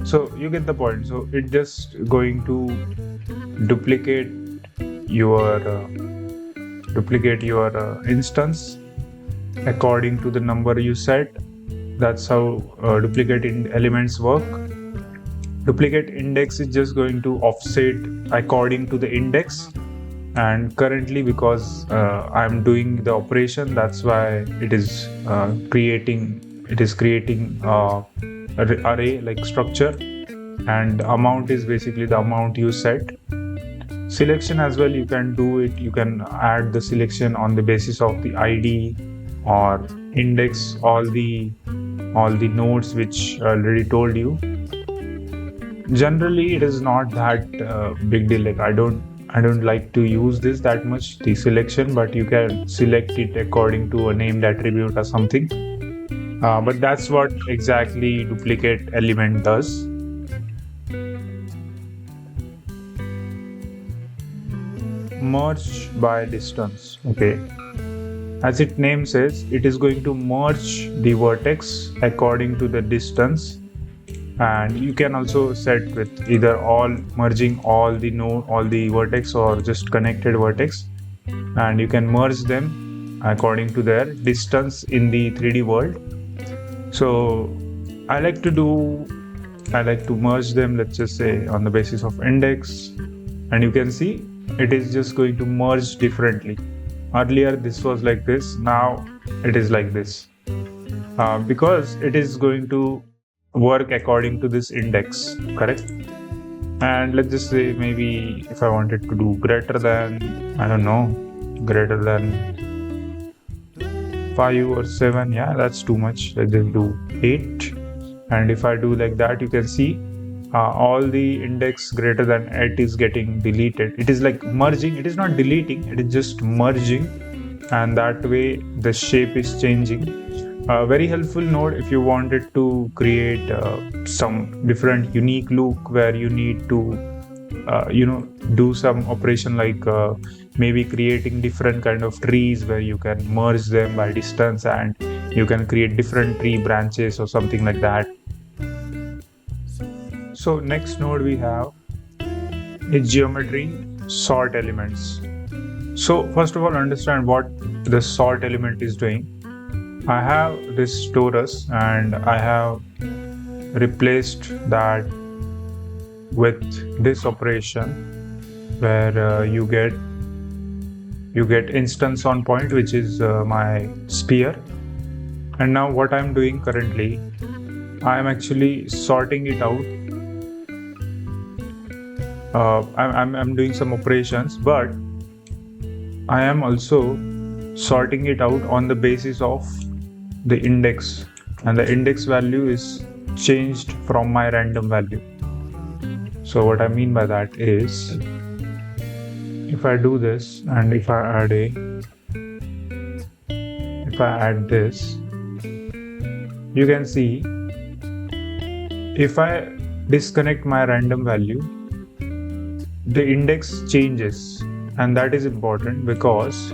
So you get the point. So it just going to duplicate your instance according to the number you set. That's how duplicate elements work. Duplicate index is just going to offset according to the index, and currently because I'm doing the operation, that's why it is creating array like structure, and amount is basically the amount you set. Selection as well, you can do it. You can add the selection on the basis of the ID or index all the nodes which I already told you. Generally it is not that big deal. Like I don't like to use this that much, the selection, but you can select it according to a named attribute or something. But that's what exactly duplicate element does. Merge by distance. Okay, as its name says, it is going to merge the vertex according to the distance, and you can also set with either all merging all the vertex or just connected vertex. and you can merge them according to their distance in the 3D world. So I like to merge them, let's just say on the basis of index, and you can see it is just going to merge differently. Earlier this was like this, now it is like this, because it is going to work according to this index, correct? And let's just say maybe if I wanted to do greater than, I don't know, greater than 5 or 7, yeah, that's too much. Let's just do 8. And if I do like that, you can see all the index greater than 8 is getting deleted. It is like merging, it is not deleting, it is just merging, and that way the shape is changing. Very helpful node if you wanted to create some different unique look where you need to do some operation like maybe creating different kind of trees where you can merge them by distance and you can create different tree branches or something like that. So next node we have is geometry sort elements. So first of all, understand what the sort element is doing. I have this torus and I have replaced that with this operation where you get instance on point, which is my sphere. And now what I'm doing currently, I am actually sorting it out. I'm doing some operations, but I am also sorting it out on the basis of the index, and the index value is changed from my random value. So what I mean by that is, if I do this and if I add this, you can see if I disconnect my random value, the index changes, and that is important because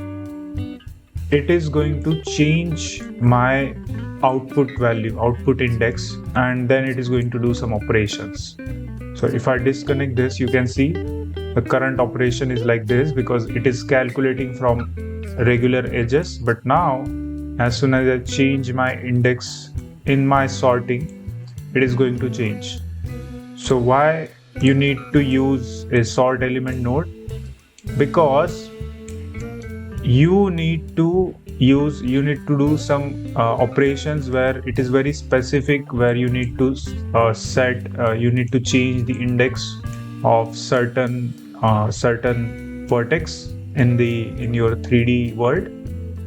it is going to change my output value, output index, and then it is going to do some operations. So if I disconnect this, you can see the current operation is like this because it is calculating from regular edges. But now, as soon as I change my index in my sorting, it is going to change. So why you need to use a sort element node? Because you need to do some operations where it is very specific, where you need to you need to change the index of certain vertex in your 3D world,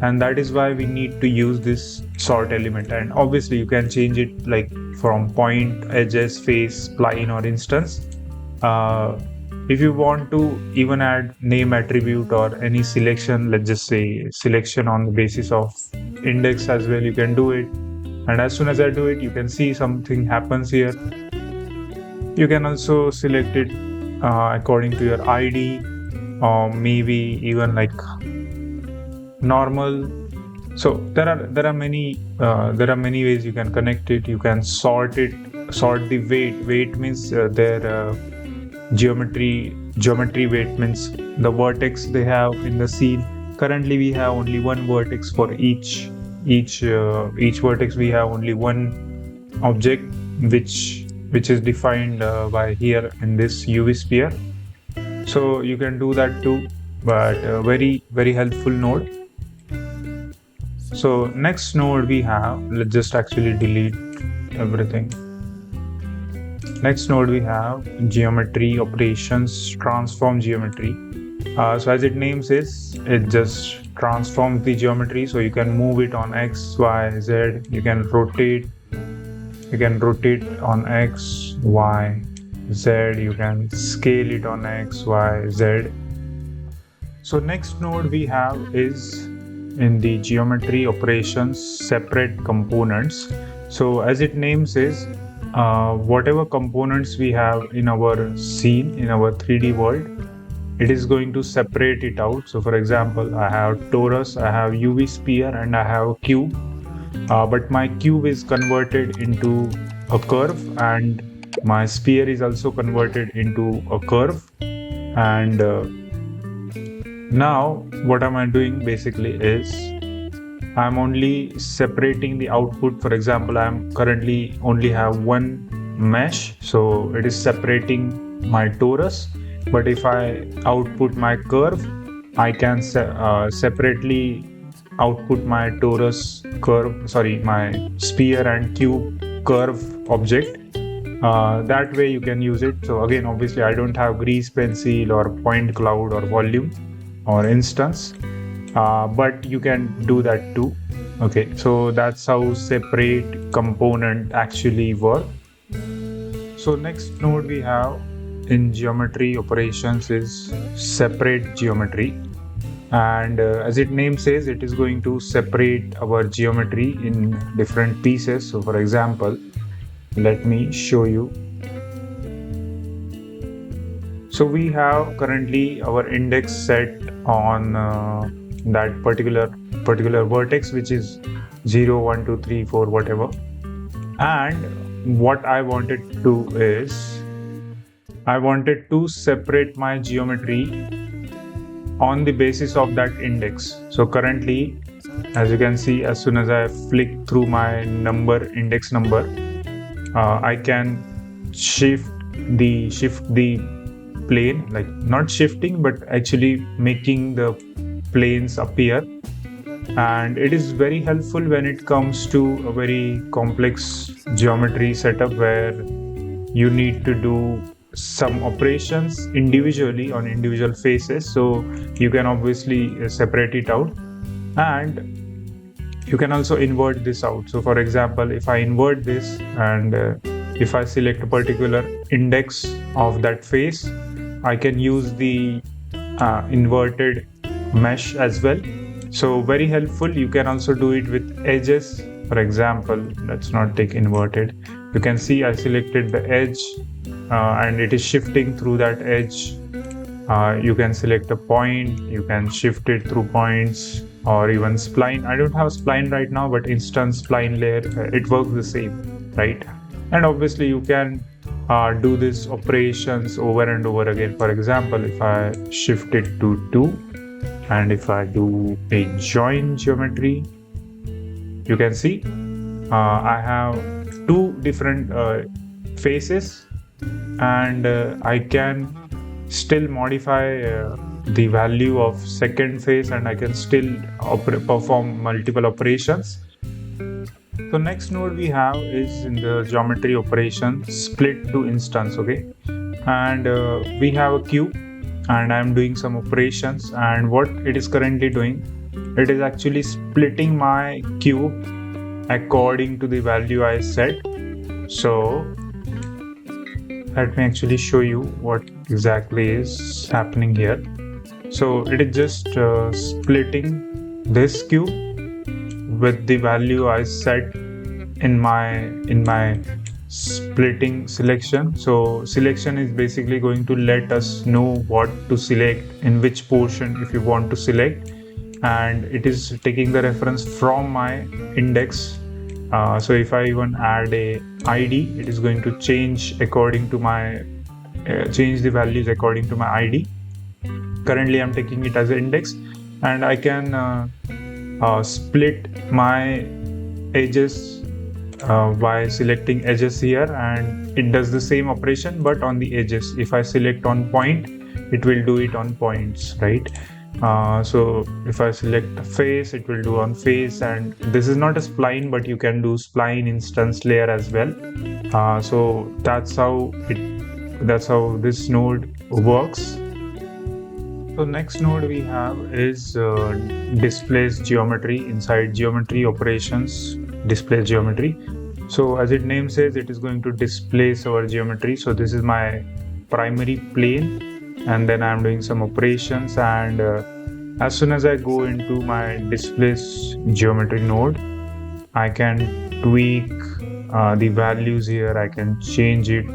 and that is why we need to use this sort element. And obviously you can change it like from point, edges, face, spline, or instance. If you want to even add name attribute or any selection, let's just say selection on the basis of index as well, you can do it. And as soon as I do it, you can see something happens here. You can also select it according to your ID, or maybe even like normal. So there are many ways you can connect it. You can sort the weight. Weight means their geometry weight means the vertex they have in the scene. Currently we have only one vertex for each vertex. We have only one object which is defined by here in this UV sphere. So you can do that too, but very helpful node. So next node we have, let's just actually delete everything. Next node we have geometry operations, transform geometry. So as it names is, it just transforms the geometry. So you can move it on X, Y, Z. You can rotate on X, Y, Z. You can scale it on X, Y, Z. So next node we have is in the geometry operations separate components. So as it names is, whatever components we have in our scene, in our 3D world, it is going to separate it out. So for example, I have torus, I have UV sphere, and I have cube. But my cube is converted into a curve, and my sphere is also converted into a curve. And Now, what am I doing basically is I'm only separating the output. For example, I'm currently only have one mesh, so it is separating my torus. But if I output my curve, I can separately output my torus curve, sorry, my sphere and cube curve object. That way you can use it. So again, obviously I don't have grease pencil or point cloud or volume or instance, but you can do that too. Okay, so that's how separate component actually work. So next node we have in geometry operations is separate geometry. And as its name says, it is going to separate our geometry in different pieces. So for example, let me show you. So we have currently our index set on that particular vertex, which is 0, 1, 2, 3, 4, whatever. And what I wanted to do is I wanted to separate my geometry on the basis of that index. So currently, as you can see, as soon as I flick through my index number, I can shift the plane, like not shifting, but actually making the planes appear. And it is very helpful when it comes to a very complex geometry setup where you need to do some operations individually on individual faces. So you can obviously separate it out, and you can also invert this out. So for example, if I invert this and if I select a particular index of that face, I can use the inverted mesh as well. So very helpful. You can also do it with edges. For example, let's not take inverted. You can see I selected the edge and it is shifting through that edge. You can select a point, you can shift it through points, or even spline. I don't have spline right now, but instance spline layer, it works the same, right? And obviously you can do these operations over and over again. For example, if I shift it to 2 and if I do a join geometry, you can see I have two different faces, and I can still modify the value of second face, and I can still perform multiple operations. So next node we have is in the geometry operation split to instance. Okay, and we have a cube, and I'm doing some operations, and what it is currently doing, it is actually splitting my cube according to the value I set. So let me actually show you what exactly is happening here. So it is just splitting this cube with the value I set in my splitting selection. So selection is basically going to let us know what to select in which portion if you want to select, and it is taking the reference from my index. So if I even add a ID, it is going to change according to my change the values according to my ID. Currently I'm taking it as an index, and I can split my edges by selecting edges here, and it does the same operation but on the edges. If I select on point, it will do it on points, right? So if I select face, it will do on face, and this is not a spline, but you can do spline instance layer as well. So that's how this node works. So next node we have is displace geometry. Inside geometry operations, displace geometry. So as its name says, it is going to displace our geometry. So this is my primary plane, and then I'm doing some operations, and as soon as I go into my displace geometry node, I can tweak the values here. I can change it,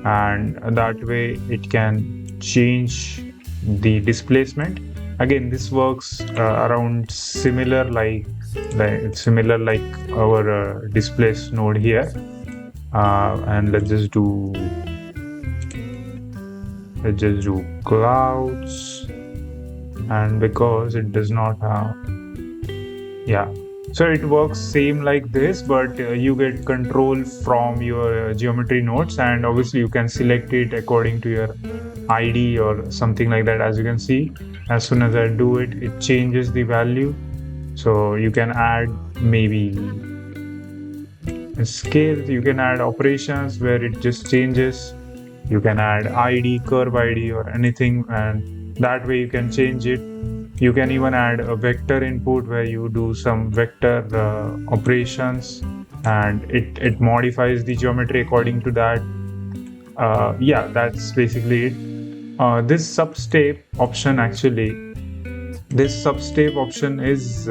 and that way it can change the displacement. Again, this works around similar like our displace node here, and let's just do clouds, and because it does not have, yeah, so it works same like this, but you get control from your geometry nodes, and obviously you can select it according to your ID or something like that. As you can see, as soon as I do it, it changes the value. So you can add maybe scales, you can add operations where it just changes. You can add ID, curve ID, or anything, and that way you can change it. You can even add a vector input where you do some vector operations, and it modifies the geometry according to that. Yeah, that's basically it. This substep option actually, this substep option is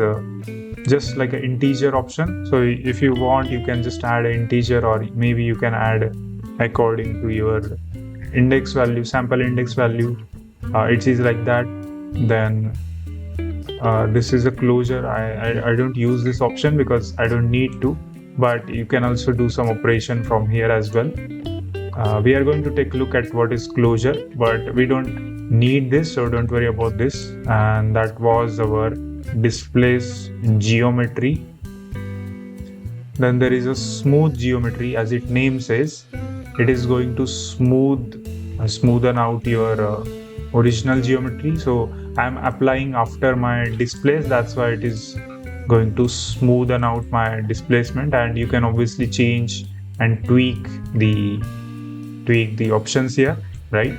just like an integer option. So if you want, you can just add an integer, or maybe you can add according to your index value, sample index value. It is like that. Then this is a closure. I don't use this option because I don't need to, but you can also do some operation from here as well. We are going to take a look at what is closure, but we don't need this, so don't worry about this. And that was our displace geometry. Then there is a smooth geometry. As its name says, it is going to smoothen out your original geometry. So I'm applying after my displace, that's why it is going to smoothen out my displacement. And you can obviously change and tweak the options here, right?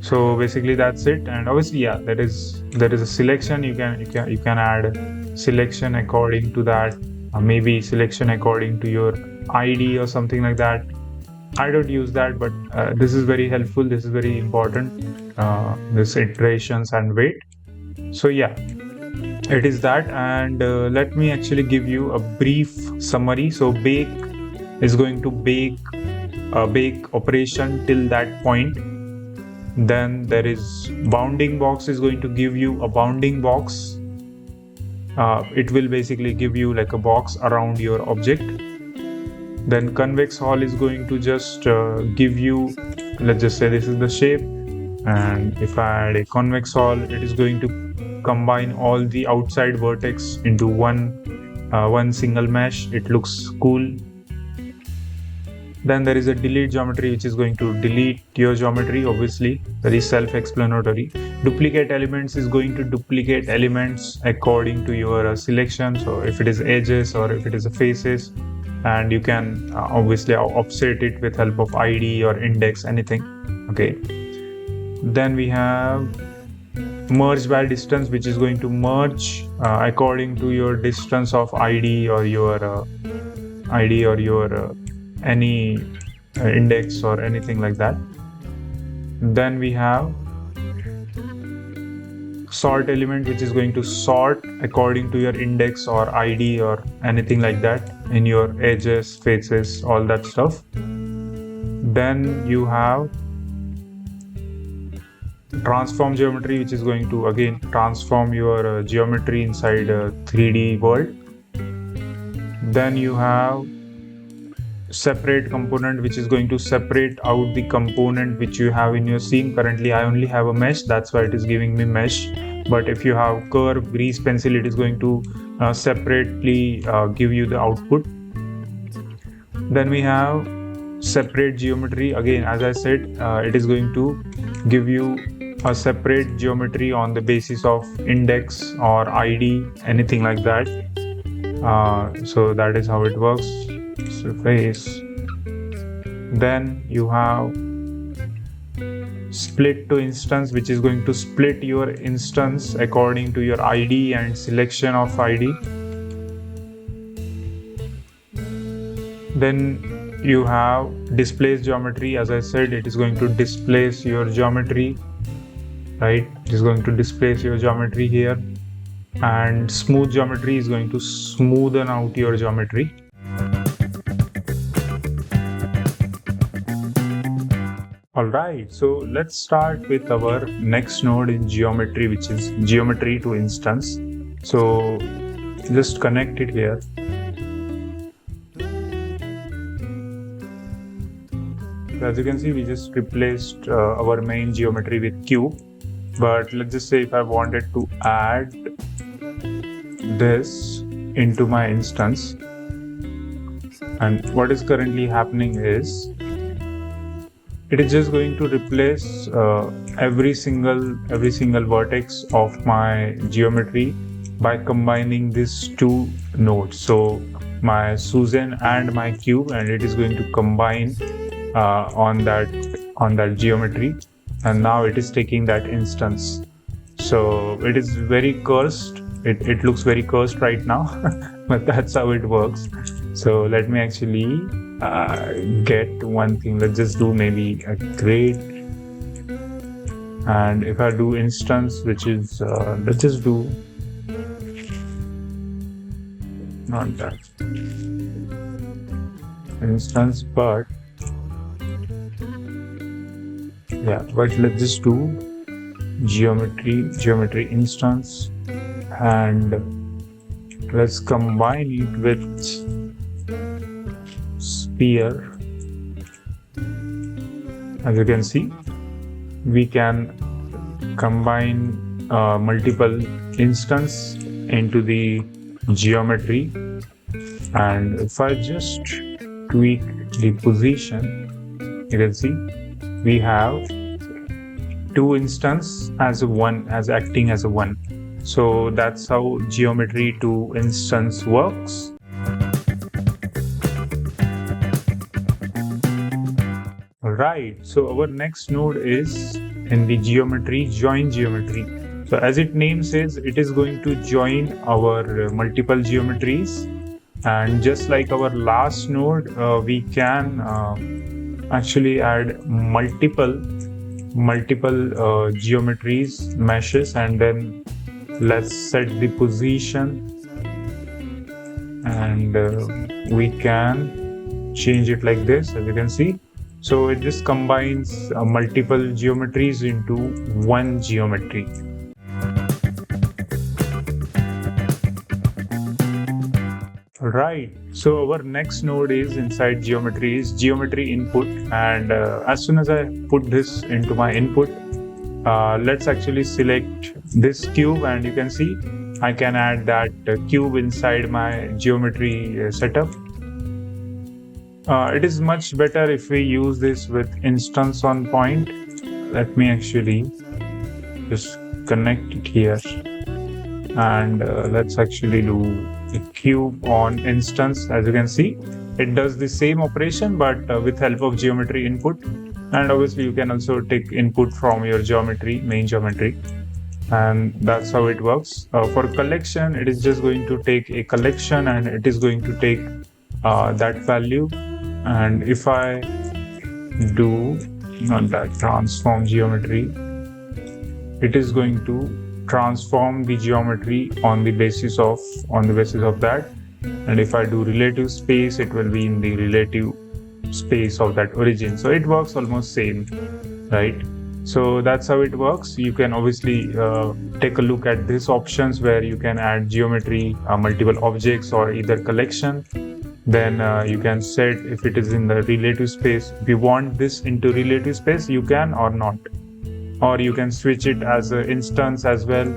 So basically that's it. And obviously, yeah, there is a selection. You can add selection according to that, maybe selection according to your ID or something like that. I don't use that, but this is very helpful. This is very important. This iterations and wait. So yeah, it is that. And let me actually give you a brief summary. So bake is going to bake operation till that point. Then there is bounding box is going to give you a bounding box. It will basically give you like a box around your object. Then convex hull is going to just give you, let's just say this is the shape, and if I add a convex hull, it is going to combine all the outside vertex into one single mesh. It looks cool. Then there is a delete geometry, which is going to delete your geometry. Obviously, very self-explanatory. Duplicate elements is going to duplicate elements according to your selection. So if it is edges or if it is faces, and you can obviously offset it with help of ID or index, anything. Okay. Then we have merge by distance, which is going to merge according to your distance of ID or your any index or anything like that. Then we have sort element, which is going to sort according to your index or ID or anything like that in your edges, faces, all that stuff. Then you have transform geometry, which is going to again transform your geometry inside a 3D world. Then you have separate component, which is going to separate out the component which you have in your scene. Currently I only have a mesh, that's why it is giving me mesh. But if you have curve, grease pencil, it is going to separately give you the output. Then we have separate geometry. Again, as I said, it is going to give you a separate geometry on the basis of index or ID, anything like that. So that is how it works. Surface. Then you have split to instance, which is going to split your instance according to your ID and selection of ID. Then you have displace geometry. As I said, it is going to displace your geometry, right? It is going to displace your geometry here. And smooth geometry is going to smoothen out your geometry. Alright, so let's start with our next node in geometry, which is geometry to instance. So just connect it here. As you can see, we just replaced our main geometry with cube. But let's just say if I wanted to add this into my instance, and what is currently happening is it is just going to replace every single vertex of my geometry by combining these two nodes. So my Susan and my cube, and it is going to combine on that geometry, and now it is taking that instance. So it is very cursed. It looks very cursed right now, but that's how it works. So let me actually get one thing. Let's just do maybe a grade, and if I do instance, which is let's just do not that instance, but yeah, but let's just do geometry instance, and let's combine it with sphere. As you can see, we can combine multiple instance into the geometry, and if I just tweak the position, you can see we have two instance as acting as a one. So that's how geometry to instance works. Right, so our next node is in the geometry, join geometry. So as its name says, it is going to join our multiple geometries, and just like our last node, we can actually add multiple geometries, meshes, and then let's set the position, and we can change it like this, as you can see. So it just combines multiple geometries into one geometry. Right, so our next node is inside geometry is geometry input, and as soon as I put this into my input, let's actually select this cube, and you can see I can add that cube inside my geometry setup. It is much better if we use this with instance on point. Let me actually just connect it here, and let's actually do a cube on instance. As you can see, it does the same operation but with help of geometry input, and obviously you can also take input from your main geometry, and that's how it works. For collection, it is just going to take a collection, and it is going to take that value. And if I do not that transform geometry, it is going to transform the geometry on the basis of that. And if I do relative space, it will be in the relative space of that origin. So it works almost same, right? So that's how it works. You can obviously take a look at these options where you can add geometry, multiple objects, or either collection. Then you can set if it is in the relative space. If you want this into relative space, you can or not. Or you can switch it as an instance as well,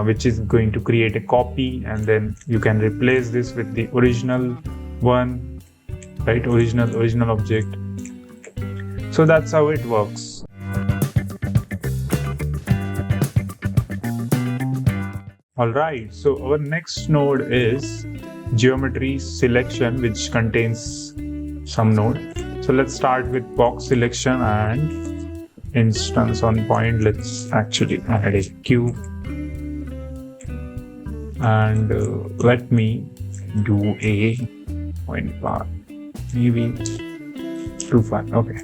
which is going to create a copy, and then you can replace this with the original one, right? Original object. So that's how it works. Alright, so our next node is geometry selection, which contains some node. So let's start with box selection and instance on point. Let's actually add a cube, and let me do a point bar, maybe too far. Okay.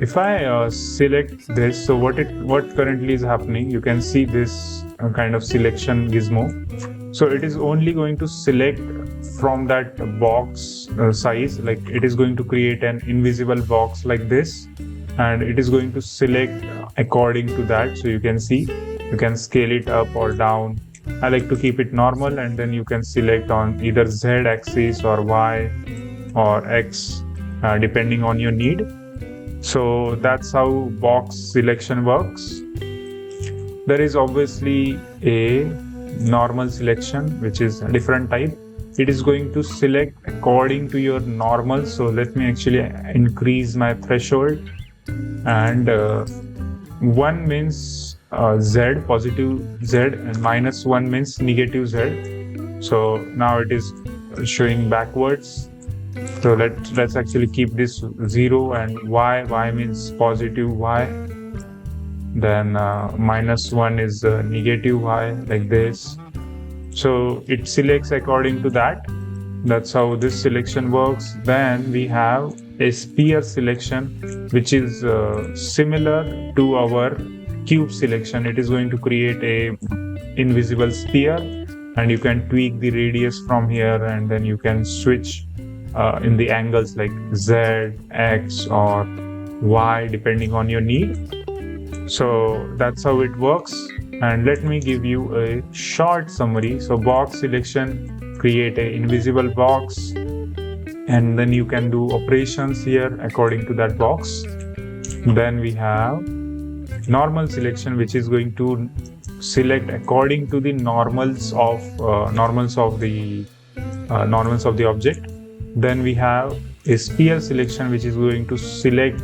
If I select this, so what currently is happening, you can see this kind of selection gizmo. So it is only going to select from that box size, like it is going to create an invisible box like this, and it is going to select according to that. So you can see, you can scale it up or down. I like to keep it normal, and then you can select on either Z axis or Y or X, depending on your need. So that's how box selection works. there is obviously a normal selection, which is a different type. It is going to select according to your normal. So let me actually increase my threshold, and 1 means Z, positive Z, and -1 means negative Z. So now it is showing backwards. So let's actually keep this 0, and y means positive y. Then -1 is negative y, like this. So it selects according to that. That's how this selection works. Then we have a sphere selection, which is similar to our cube selection. It is going to create a invisible sphere, and you can tweak the radius from here, and then you can switch in the angles like Z, X, or Y depending on your need. So that's how it works. And let me give you a short summary. So box selection, create an invisible box, and then you can do operations here according to that box. Then we have normal selection, which is going to select according to the normals of the object. Then we have a sphere selection, which is going to select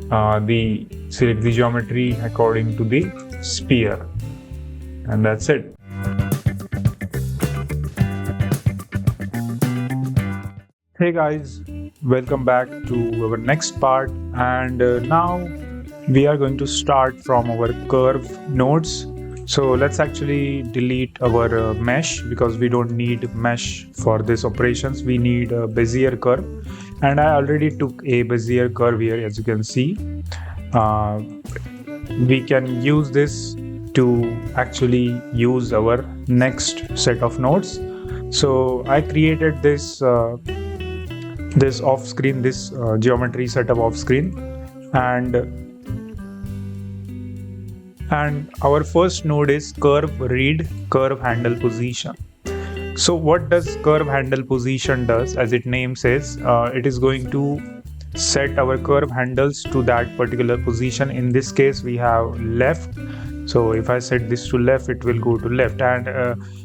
the geometry according to the sphere, and that's it. Hey guys, welcome back to our next part, and now we are going to start from our curve nodes. So let's actually delete our mesh, because we don't need mesh for this operations. We need a Bezier curve, and I already took a Bezier curve here, as you can see. We can use this to actually use our next set of nodes. So I created this off screen, this geometry setup off screen, and our first node is curve read curve handle position. So what does curve handle position does? As its name says, it is going to set our curve handles to that particular position. In this case, we have left. So if I set this to left, it will go to left. And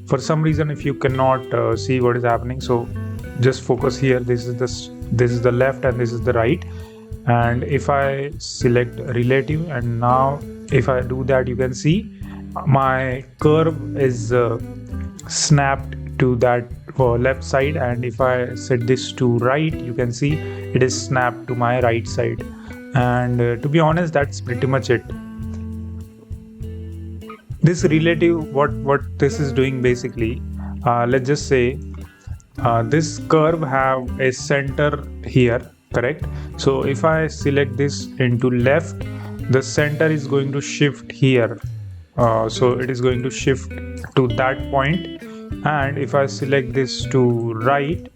for some reason, if you cannot see what is happening, so just focus here. This is the left, and this is the right. And if I select relative, and now if I do that, you can see my curve is snapped to that left side, and if I set this to right, you can see it is snapped to my right side. And to be honest, that's pretty much it. This relative, what this is doing basically, let's just say this curve have a center here, correct? So if I select this into left, the center is going to shift here. So it is going to shift to that point. And if I select this to right,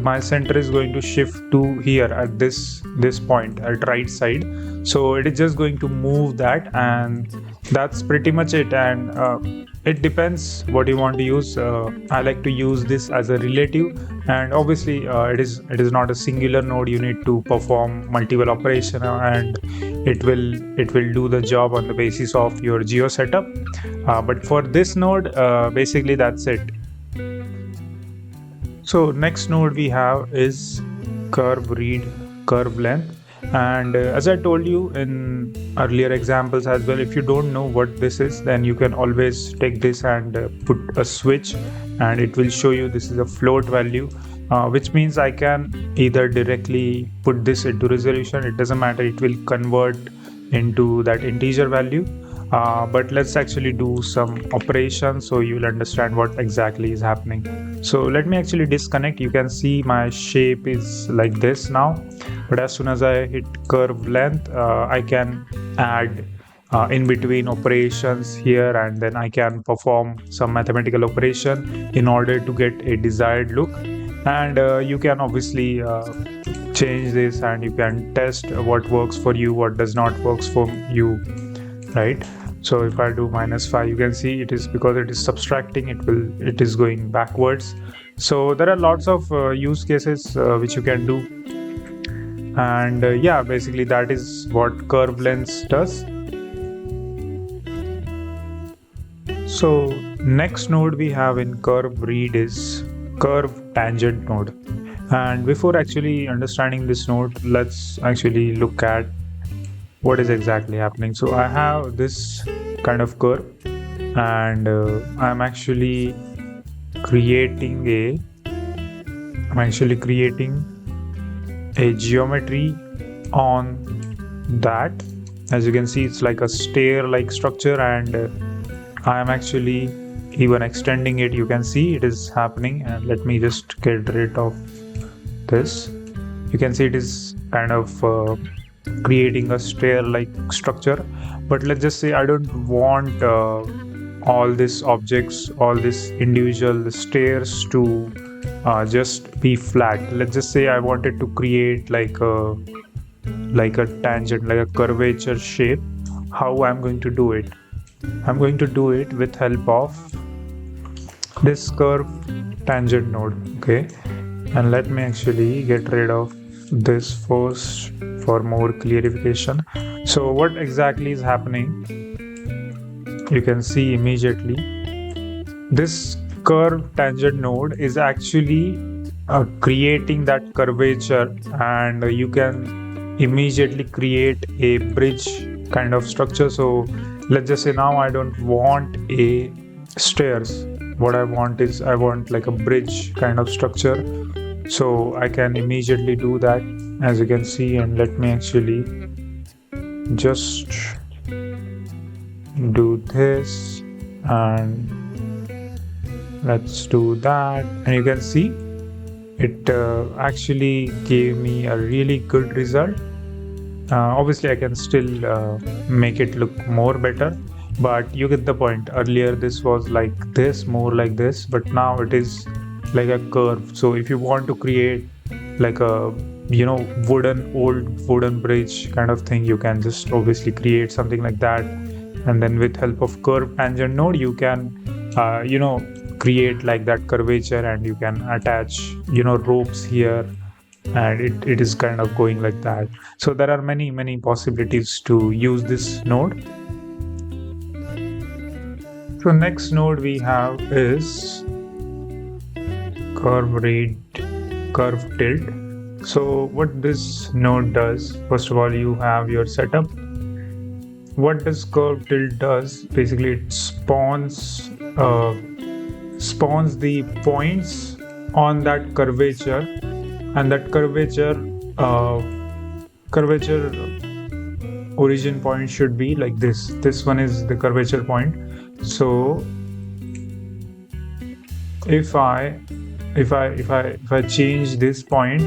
my center is going to shift to here at this point at right side. So it is just going to move that, and that's pretty much it. And it depends what you want to use. I like to use this as a relative, and obviously it is not a singular node. You need to perform multiple operation, and it will do the job on the basis of your geo setup. But for this node, basically that's it. So next node we have is curve read curve length. And as I told you in earlier examples as well, if you don't know what this is, then you can always take this and put a switch, and it will show you this is a float value, which means I can either directly put this into resolution. It doesn't matter, it will convert into that integer value. But let's actually do some operations so you will understand what exactly is happening. So let me actually disconnect. You can see my shape is like this now, but as soon as I hit curve length, I can add in between operations here, and then I can perform some mathematical operation in order to get a desired look. And you can obviously change this, and you can test what works for you, what does not works for you, right? So if I do -5, you can see it is because it is subtracting, it is going backwards. So there are lots of use cases which you can do. And yeah, basically that is what curve length does. So next node we have in curve read is curve tangent node. And before actually understanding this node, let's actually look at what is exactly happening. So I have this kind of curve, and I'm actually creating a geometry on that. As you can see, it's like a stair like structure, and I am actually even extending it. You can see it is happening, and let me just get rid of this. You can see it is kind of creating a stair like structure, but let's just say I don't want all these objects, all these individual stairs to just be flat. Let's just say I wanted to create like a tangent, like a curvature shape. How I'm going to do it? I'm going to do it with help of this curve tangent node. Okay, and let me actually get rid of this first for more clarification. So what exactly is happening, you can see immediately this curve tangent node is actually creating that curvature, and you can immediately create a bridge kind of structure. So let's just say now I don't want a stairs. What I want is I want like a bridge kind of structure. So I can immediately do that, as you can see, and let me actually just do this, and let's do that, and you can see it actually gave me a really good result. Obviously I can still make it look more better, but you get the point. Earlier this was like this, more like this, but now it is like a curve. So if you want to create like a old wooden bridge kind of thing, you can just obviously create something like that, and then with help of curve tangent node you can create like that curvature, and you can attach ropes here, and it is kind of going like that. So there are many possibilities to use this node. So next node we have is curve read, curve tilt. So what this node does, first of all, you have your setup. What does curve tilt does? Basically it spawns the points on that curvature, and that curvature origin point should be like this one is the curvature point. So if I change this point,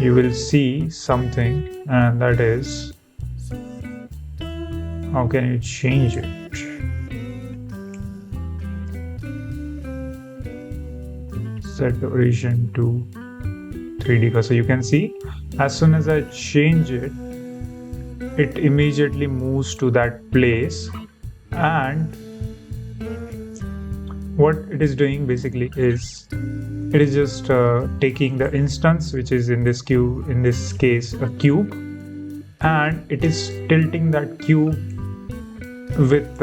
you will see something, and that is, how can you change it? Set the origin to 3D cursor. You can see as soon as I change it, it immediately moves to that place, and what it is doing basically is it is just taking the instance, which is in this case a cube, and it is tilting that cube with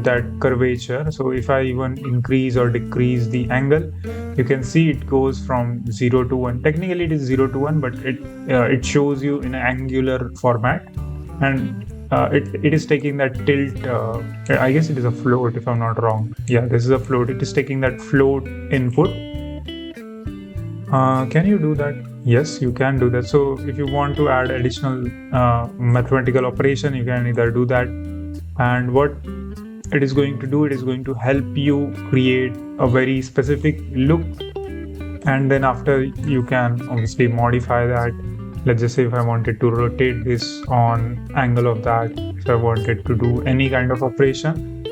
that curvature. So if I even increase or decrease the angle, you can see it goes from 0 to 1. Technically it is 0 to 1, but it shows you in an angular format, and it is taking that tilt. I guess it is a float, if I'm not wrong. Yeah, this is a float. It is taking that float input. Can you do that? Yes, you can do that. So if you want to add additional mathematical operation, you can either do that. And what it is going to do, it is going to help you create a very specific look, and then after you can obviously modify that. Let's just say if I wanted to rotate this on angle of that, if I wanted to do any kind of operation,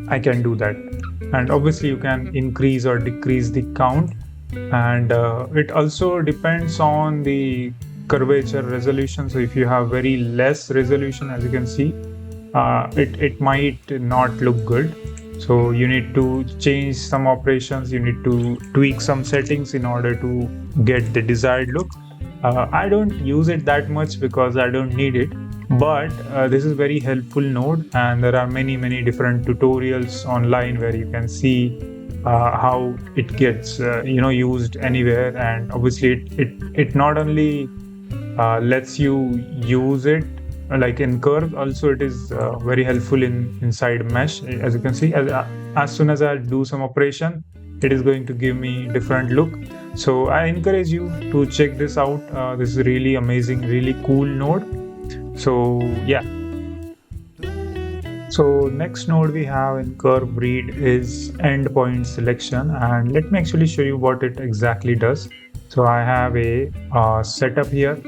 I can do that. And obviously you can increase or decrease the count, and it also depends on the curvature resolution. So if you have very less resolution, as you can see, it might not look good. So you need to change some operations, you need to tweak some settings in order to get the desired look. I don't use it that much because I don't need it, But this is very helpful node, and there are many different tutorials online where you can see how it gets used anywhere. And obviously it not only lets you use it like in curve, also it is very helpful in inside mesh. As you can see, as soon as I do some operation, it is going to give me different look. So I encourage you to check this out. This is really amazing, really cool node. So yeah, so next node we have in curve read is endpoint selection, and let me actually show you what it exactly does. So I have a setup here,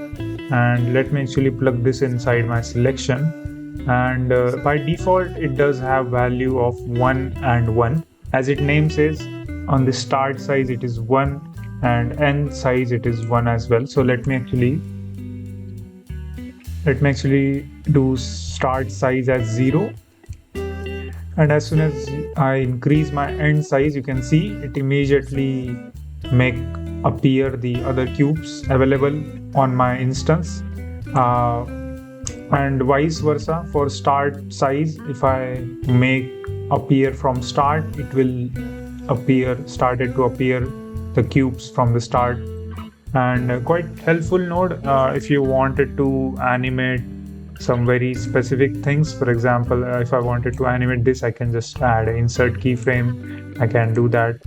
and let me actually plug this inside my selection. And by default it does have value of 1 and 1. As it name says, on the start size it is 1 and end size it is 1 as well. So let me actually do start size as 0, and as soon as I increase my end size, you can see it immediately make appear the other cubes available on my instance, and vice versa for start size. If I make appear from start, it will started to appear the cubes from the start. And quite helpful node if you wanted to animate some very specific things. For example, if I wanted to animate this, I can just add an insert keyframe. I can do that,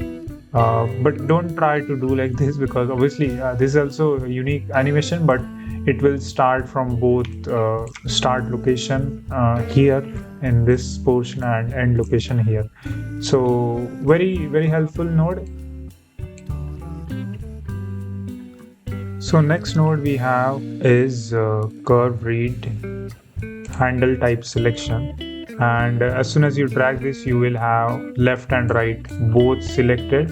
but don't try to do like this, because obviously this is also a unique animation, but it will start from both start location here in this portion and end location here. So very helpful node. So next node we have is curve read handle type selection, and as soon as you drag this, you will have left and right both selected,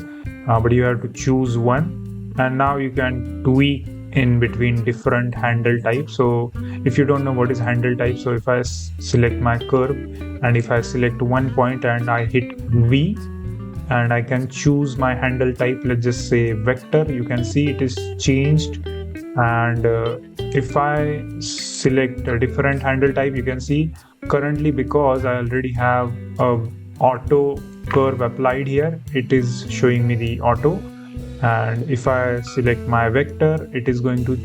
but you have to choose one, and now you can tweak in between different handle types. So if you don't know what is handle type, so if I select my curve, and if I select one point and I hit V, and I can choose my handle type, let's just say vector, you can see it is changed. And if I select a different handle type, you can see currently, because I already have a auto curve applied here, it is showing me the auto. And if I select my vector, it is going to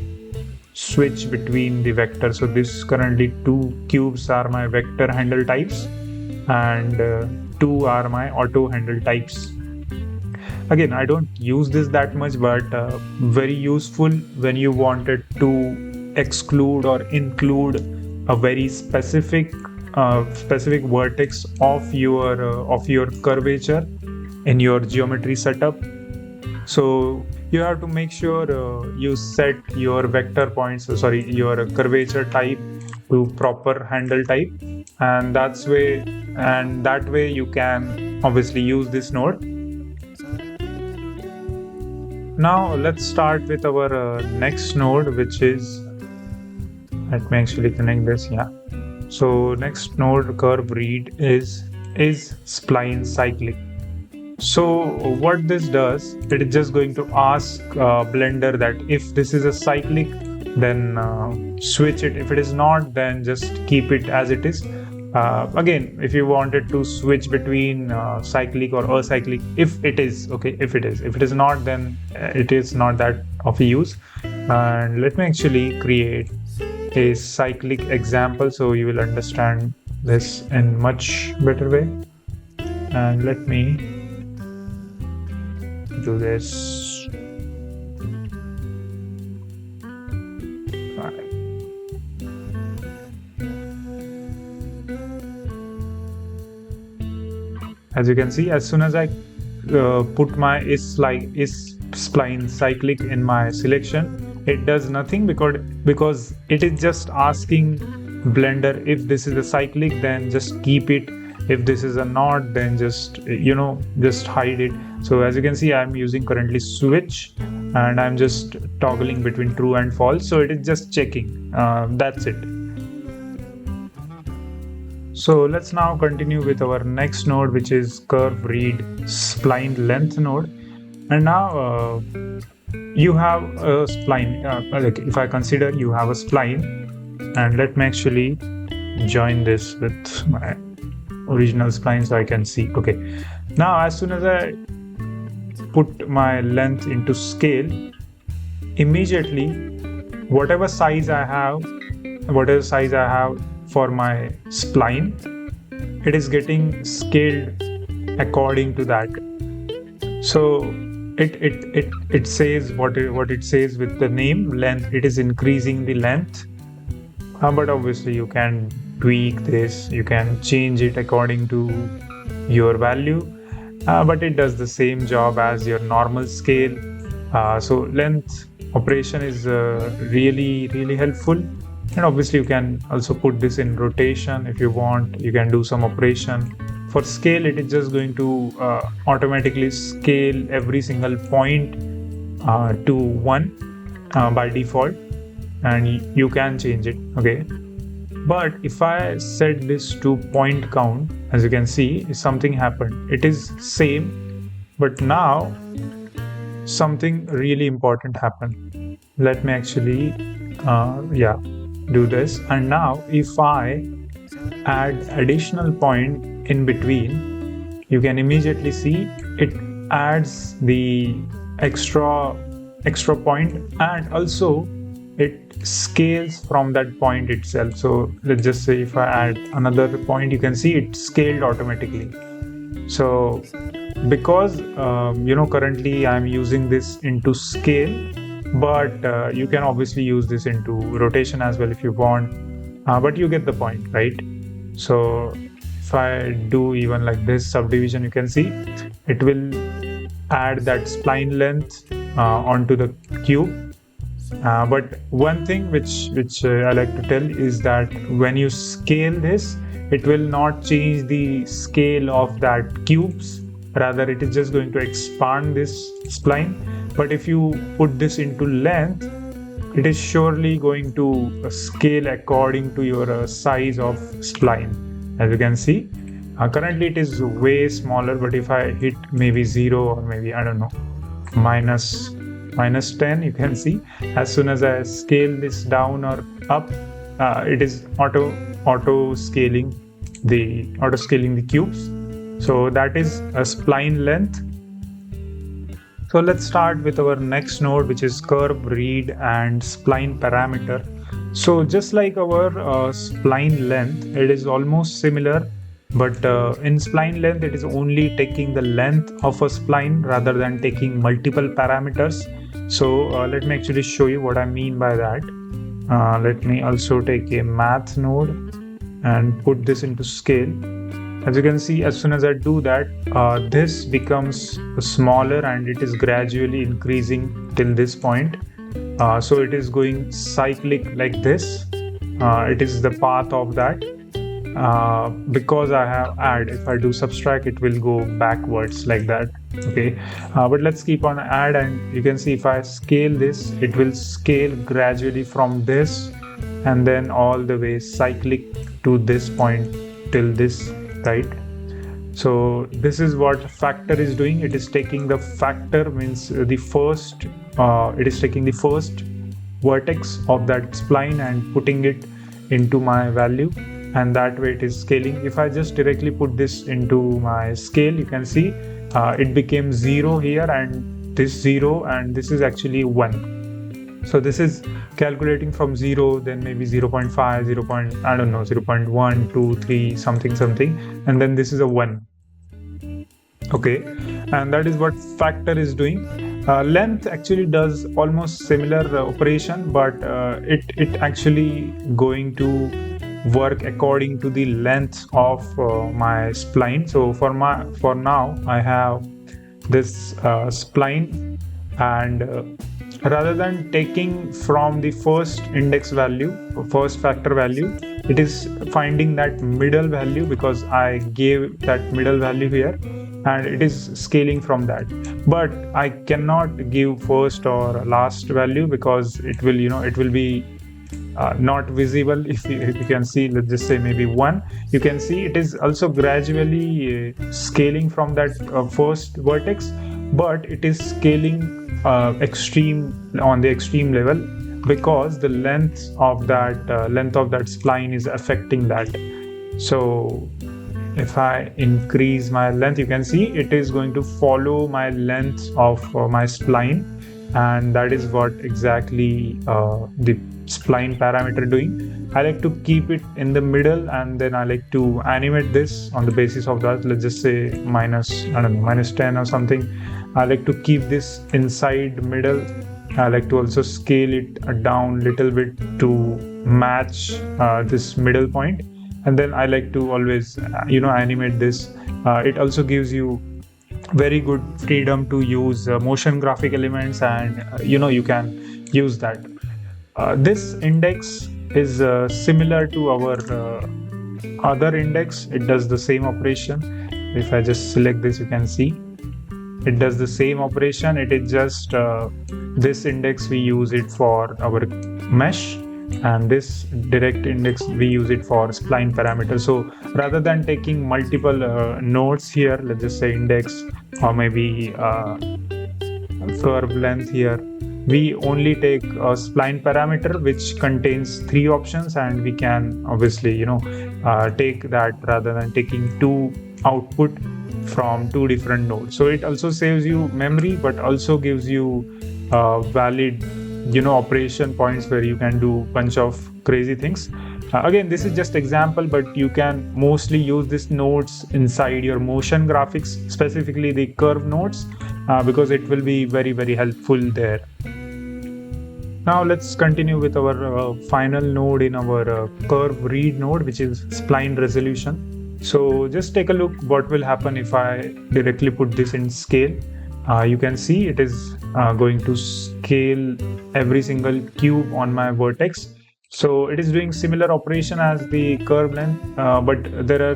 switch between the vector. So this currently 2 cubes are my vector handle types, and 2 are my auto handle types. Again, I don't use this that much, but very useful when you wanted to exclude or include a very specific vertex of your curvature in your geometry setup. So you have to make sure you set your vector points, your curvature type to proper handle type, and that way you can obviously use this node. Now let's start with our next node, which is, let me actually connect this. Yeah, so next node curve read is spline cyclic. So what this does, it is just going to ask Blender that if this is a cyclic, then switch it. If it is not, then just keep it as it is. Again, if you wanted to switch between cyclic or acyclic, if it is okay, if it is not, then it is not that of use. And let me actually create a cyclic example so you will understand this in much better way. And let me do this. As you can see, as soon as I put my is spline cyclic in my selection, it does nothing, because it is just asking Blender, if this is a cyclic, then just keep it. If this is a not, then just hide it. So as you can see, I'm using currently switch, and I'm just toggling between true and false. So it is just checking. That's it. So let's now continue with our next node, which is curve read spline length node. And now you have a spline, like if I consider you have a spline, And let me actually join this with my original spline so I can see. Okay, now as soon as I put my length into scale, immediately whatever size I have for my spline, it is getting scaled according to that. So it says what it says with the name length. It is increasing the length, but obviously you can tweak this, you can change it according to your value, but it does the same job as your normal scale. So length operation is really helpful. And obviously you can also put this in rotation if you want. You can do some operation. For scale, it is just going to automatically scale every single point to 1 by default, and you can change it. Okay, but if I set this to point count, as you can see, something happened. It is same, but now something really important happened. Let me actually do this. And now if I add additional point in between, you can immediately see it adds the extra point, and also it scales from that point itself. So let's just say if I add another point, you can see it scaled automatically. So because currently I'm using this into scale, but you can obviously use this into rotation as well if you want, but you get the point, right? So if I do even like this subdivision, you can see it will add that spline length onto the cube. But one thing which I like to tell is that when you scale this, it will not change the scale of that cubes. Rather, it is just going to expand this spline. But if you put this into length, it is surely going to scale according to your size of spline. As you can see, currently it is way smaller, but if I hit maybe 0 or maybe, I don't know, minus 10, you can see as soon as I scale this down or up, it is auto scaling the cubes. So that is a spline length. So let's start with our next node, which is curve read and spline parameter. So just like our spline length, it is almost similar, but in spline length, it is only taking the length of a spline rather than taking multiple parameters. So let me actually show you what I mean by that. Let me also take a math node and put this into scale. As you can see, as soon as I do that, this becomes smaller and it is gradually increasing till this point. So it is going cyclic like this. It is the path of that. Because I have add, if I do subtract, it will go backwards like that. Okay, but let's keep on add, and you can see if I scale this, it will scale gradually from this and then all the way cyclic to this point till this, right? So this is what factor is doing. It is taking the factor, means the first, it is taking the first vertex of that spline and putting it into my value, and that way it is scaling. If I just directly put this into my scale, you can see it became 0 here, and this 0, and this is actually 1. So this is calculating from 0, then maybe 0.5, 0. I don't know, 0.1, 2, 3, something, and then this is a 1. Okay, and that is what factor is doing. Length actually does almost similar operation, but it actually going to work according to the length of my spline. So for now I have this spline, and rather than taking from the first index value, first factor value, it is finding that middle value because I gave that middle value here, and it is scaling from that. But I cannot give first or last value because it will, it will be not visible. If you can see, let's just say maybe 1, you can see it is also gradually scaling from that first vertex, but it is scaling on the extreme level. because the length of that spline is affecting that. So if I increase my length, you can see it is going to follow my length of my spline, and that is what exactly the spline parameter doing. I like to keep it in the middle, and then I like to animate this on the basis of that. Let's just say minus, I don't know, minus 10 or something. I like to keep this inside middle. I like to also scale it down little bit to match this middle point, and then I like to always animate this. It also gives you very good freedom to use motion graphic elements, and you can use that. This index is similar to our other index. It does the same operation. If I just select this, you can see it does the same operation. It is just this index we use it for our mesh, and this direct index we use it for spline parameter. So rather than taking multiple nodes here, let's just say index or maybe curve length here, we only take a spline parameter which contains 3 options, and we can obviously take that rather than taking 2 output from 2 different nodes. So it also saves you memory, but also gives you valid operation points where you can do bunch of crazy things. Again, this is just example, but you can mostly use these nodes inside your motion graphics, specifically the curve nodes, because it will be very, very helpful there. Now let's continue with our final node in our curve read node, which is spline resolution. So just take a look what will happen if I directly put this in scale. You can see it is going to scale every single cube on my vertex. So it is doing similar operation as the curve length, but there are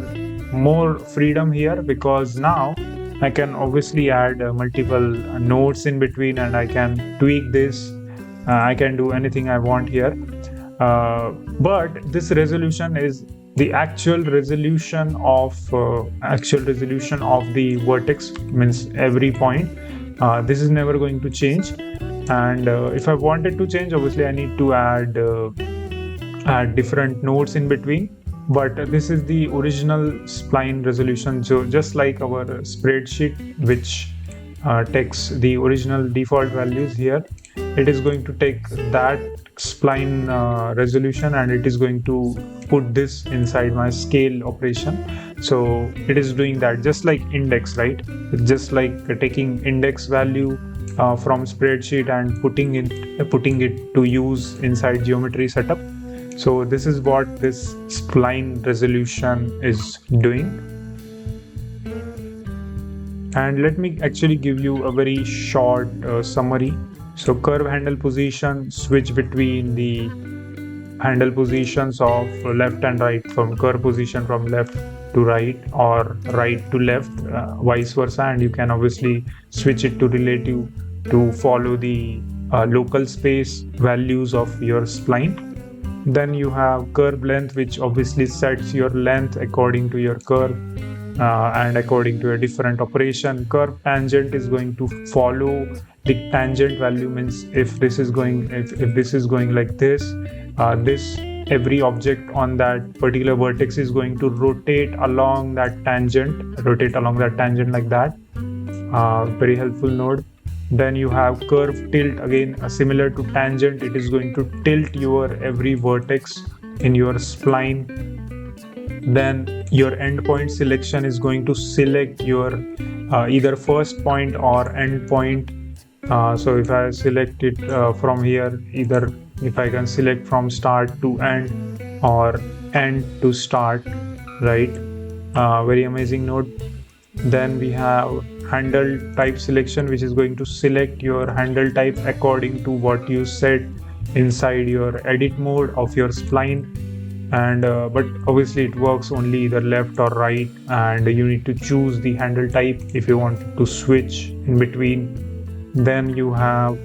more freedom here, because now I can obviously add multiple nodes in between, and I can tweak this. I can do anything I want here. But this resolution is the actual resolution of the vertex, means every point. This is never going to change, and if I wanted to change, obviously I need to add different nodes in between. But this is the original spline resolution. So just like our spreadsheet, which takes the original default values here, it is going to take that spline resolution, and it is going to put this inside my scale operation. So it is doing that just like index, right? It's just like taking index value from spreadsheet and putting it to use inside geometry setup. So this is what this spline resolution is doing. And let me actually give you a very short summary. So curve handle position, switch between the handle positions of left and right, from curve position from left to right or right to left, vice versa. And you can obviously switch it to relative to follow the local space values of your spline. Then you have curve length, which obviously sets your length according to your curve and according to a different operation. Curve tangent is going to follow the tangent value, means if this is going like this, every object on that particular vertex is going to rotate along that tangent like that. Very helpful node. Then you have curve tilt, again similar to tangent. It is going to tilt your every vertex in your spline. Then your endpoint selection is going to select your either first point or end point. So if I select it from here, either if I can select from start to end or end to start, right? Very amazing node. Then we have handle type selection, which is going to select your handle type according to what you set inside your edit mode of your spline. And but obviously it works only either left or right, and you need to choose the handle type if you want to switch in between. Then you have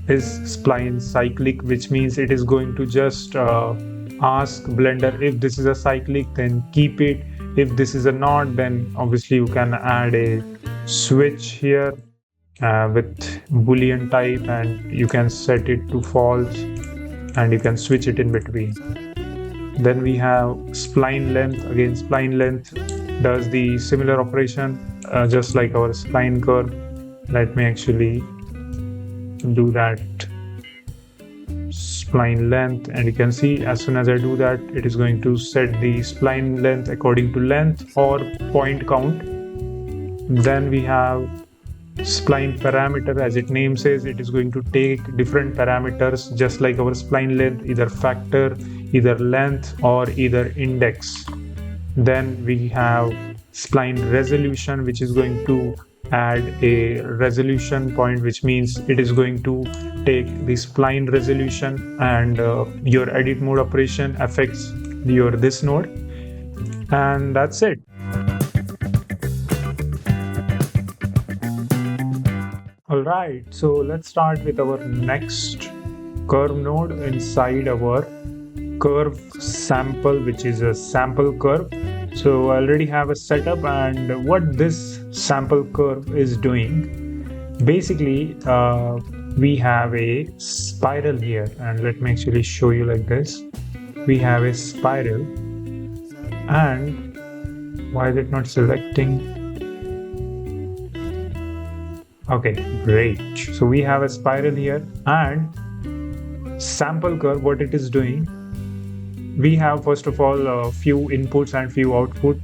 is spline cyclic, which means it is going to just ask Blender, if this is a cyclic, then keep it. If this is a not, then obviously you can add a switch here with boolean type, and you can set it to false, and you can switch it in between. Then we have spline length. Again, spline length does the similar operation just like our spline curve. Let me actually do that. Spline length, and you can see as soon as I do that, it is going to set the spline length according to length or point count. Then we have spline parameter. As its name says, it is going to take different parameters just like our spline length, either factor, either length, or either index. Then we have spline resolution, which is going to add a resolution point, which means it is going to take the spline resolution, and your edit mode operation affects your this node, and that's it. All right, so let's start with our next curve node inside our curve sample, which is a sample curve. So I already have a setup, and what this sample curve is doing, basically we have a spiral here, and let me actually show you like this. We have a spiral, and why is it not selecting? Okay, great. So we have a spiral here, and sample curve, what it is doing, we have first of all a few inputs and few output,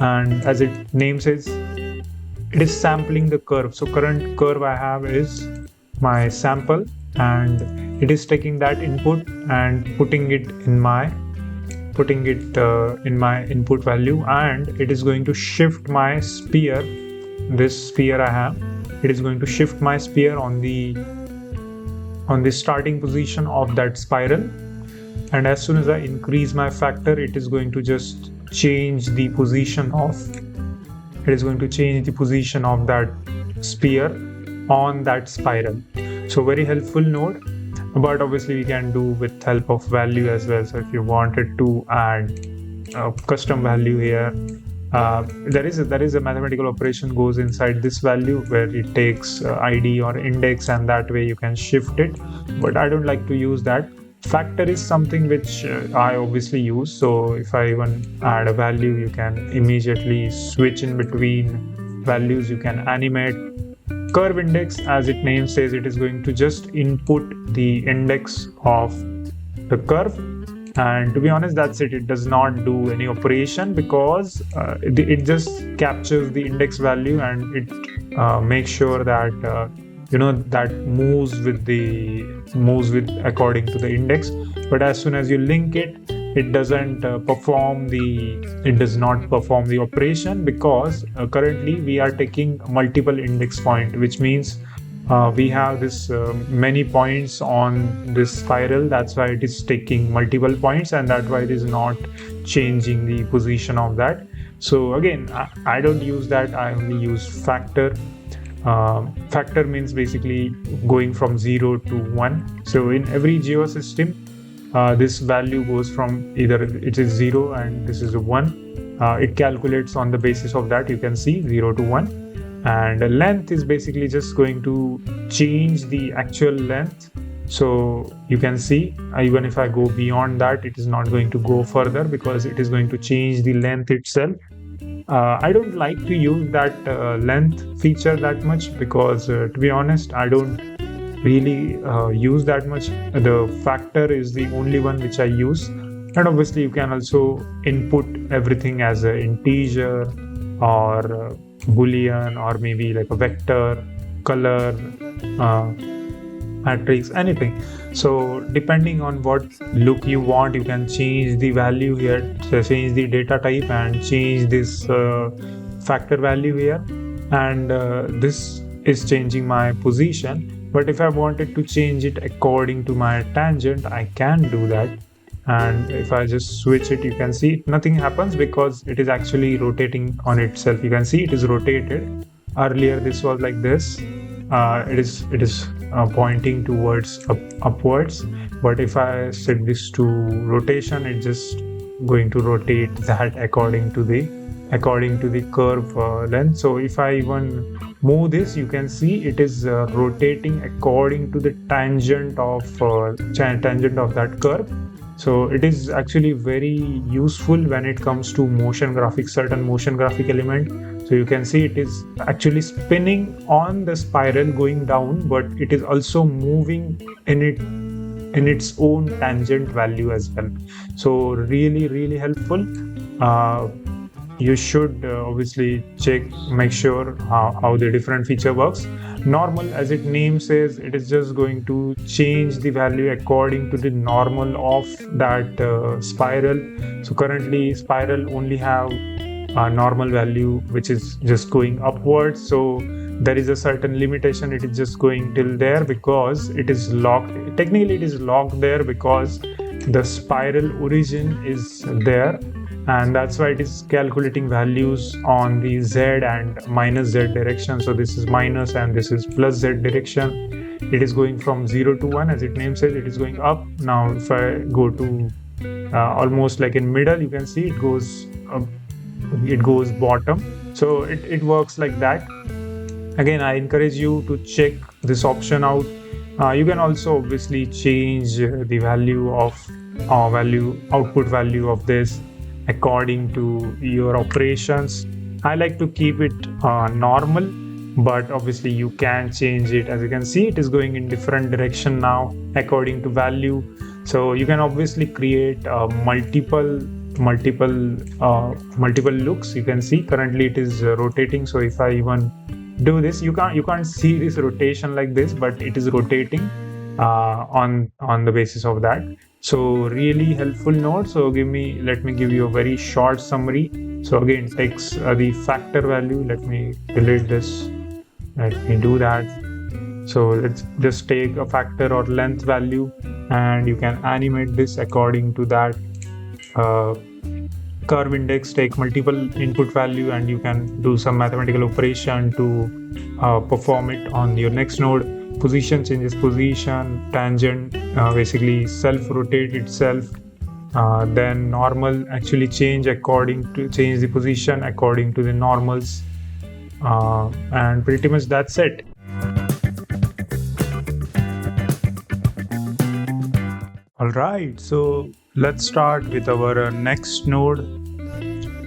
and as its name says, it is sampling the curve. So current curve I have is my sample, and it is taking that input and putting it in my input value, and it is going to shift my sphere. This sphere I have, it is going to shift my sphere on the starting position of that spiral, and as soon as I increase my factor, it is going to just change the position of that sphere on that spiral. So very helpful node, but obviously we can do with help of value as well. So if you wanted to add a custom value here, there is a mathematical operation goes inside this value where it takes ID or index, and that way you can shift it, but I don't like to use that. Factor is something which I obviously use, so if I even add a value, you can immediately switch in between values, you can animate. Curve index, as its name says, it is going to just input the index of the curve, and to be honest, that's it. It does not do any operation because it just captures the index value, and it makes sure that that moves with according to the index. But as soon as you link it, it does not perform the operation, because currently we are taking multiple index point, which means we have this many points on this spiral. That's why it is taking multiple points, and that's why it is not changing the position of that. So again, I don't use that. I only use factor. Factor means basically going from 0 to 1. So in every geosystem, this value goes from either it is 0 and this is a 1. It calculates on the basis of that. You can see 0 to 1. And length is basically just going to change the actual length. So you can see, even if I go beyond that, it is not going to go further because it is going to change the length itself. I don't like to use that length feature that much because to be honest, I don't really use that much. The factor is the only one which I use, and obviously you can also input everything as an integer or boolean, or maybe like a vector, color, matrix, anything. So depending on what look you want, you can change the value here, so change the data type and change this factor value here, and this is changing my position. But if I wanted to change it according to my tangent, I can do that. And if I just switch it, you can see nothing happens because it is actually rotating on itself. You can see it is rotated. Earlier this was like this. It is pointing towards upwards, but if I set this to rotation, it's just going to rotate that according to the curve length. So if I even move this, you can see it is rotating according to the tangent of that curve. So it is actually very useful when it comes to motion graphics, certain motion graphic element. So you can see it is actually spinning on the spiral going down, but it is also moving in its own tangent value as well. So really helpful. You should obviously make sure how the different feature works. Normal, as its name says, it is just going to change the value according to the normal of that spiral. So currently spiral only have a normal value which is just going upwards. So there is a certain limitation, it is just going till there because it is locked. Technically it is locked there because the spiral origin is there, and that's why it is calculating values on the z and minus z direction. So this is minus and this is plus z direction. It is going from 0 to 1, as its name says, it is going up. Now if I go to almost like in middle, you can see it goes up, it goes bottom. So it works like that. Again, I encourage you to check this option out. You can also obviously change the value of output value of this according to your operations. I like to keep it normal, but obviously you can change it. As you can see, it is going in different direction now according to value. So you can obviously create multiple looks. You can see currently it is rotating. So if I even do this, you can't see this rotation like this, but it is rotating on the basis of that. So really helpful node. So let me give you a very short summary. So again, takes the factor value. Let me delete this. Let me do that. So let's just take a factor or length value, and you can animate this according to that curve index. Take multiple input value, and you can do some mathematical operation to perform it on your next node. Position changes position, tangent basically self-rotate itself. Then normal actually change the position according to the normals, and pretty much that's it. Alright, so let's start with our next node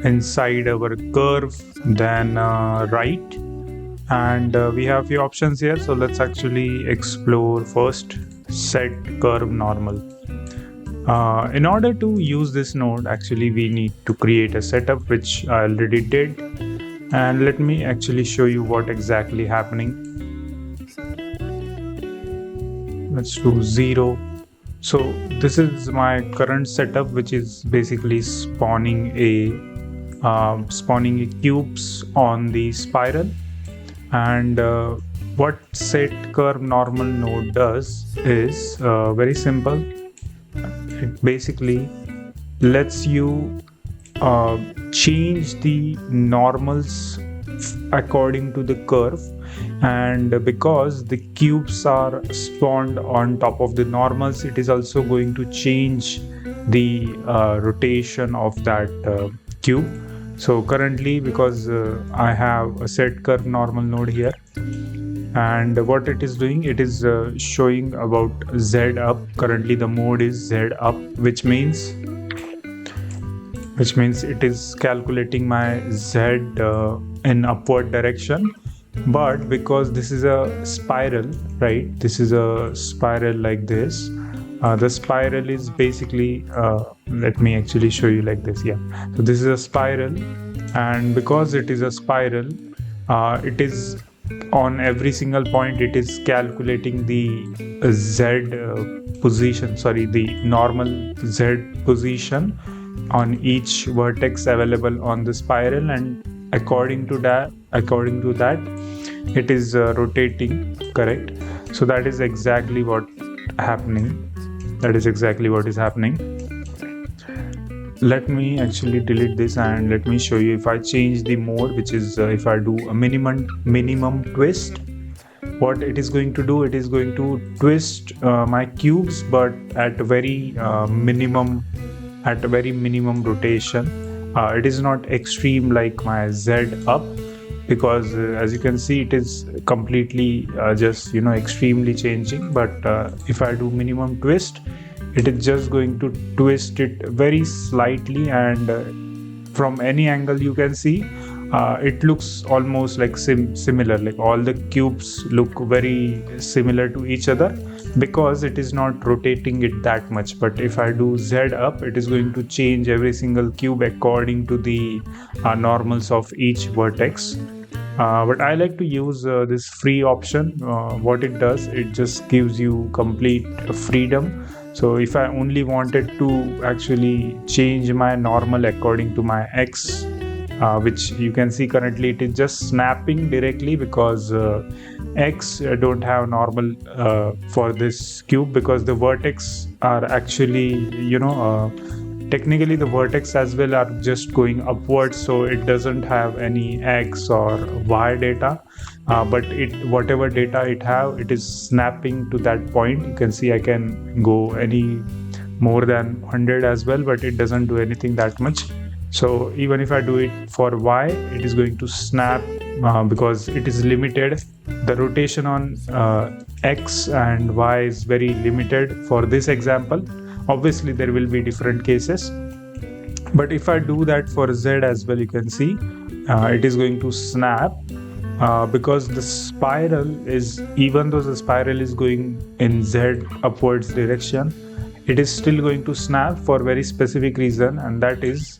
inside our curve, then right. And we have few options here, so let's actually explore first set curve normal. In order to use this node, actually we need to create a setup, which I already did, and let me actually show you what exactly happening. Let's do 0. So this is my current setup, which is basically spawning a cubes on the spiral. And what set curve normal node does is very simple. It basically lets you change the normals according to the curve, and because the cubes are spawned on top of the normals, it is also going to change the rotation of that cube. So currently, because I have a set curve normal node here, and what it is doing, it is showing about Z up. Currently the mode is Z up, which means it is calculating my Z in upward direction. But because this is a spiral, right? This is a spiral like this. The spiral is basically, let me actually show you like this. Yeah. So this is a spiral, and because it is a spiral, it is on every single point, it is calculating the Z position, the normal Z position on each vertex available on the spiral, and according to that it is rotating, correct? So that is exactly what is happening. Let me actually delete this, and let me show you. If I change the mode, which is if I do a minimum twist, what it is going to do, it is going to twist my cubes, but at a very minimum rotation. It is not extreme like my Z up, because as you can see, it is completely just extremely changing. But if I do minimum twist, it is just going to twist it very slightly, and from any angle you can see, it looks almost like similar, like all the cubes look very similar to each other, because it is not rotating it that much. But if I do Z up, it is going to change every single cube according to the normals of each vertex. But I like to use this free option. What it does, it just gives you complete freedom. So if I only wanted to actually change my normal according to my X, which you can see currently it is just snapping directly, because X don't have normal for this cube, because the vertex are actually technically the vertex as well are just going upwards, so it doesn't have any X or Y data, but whatever data it have, it is snapping to that point. You can see I can go any more than 100 as well, but it doesn't do anything that much. So even if I do it for Y, it is going to snap because it is limited. The rotation on X and Y is very limited for this example. Obviously there will be different cases, but if I do that for Z as well, you can see it is going to snap, because the spiral is, even though the spiral is going in Z upwards direction, it is still going to snap for very specific reason, and that is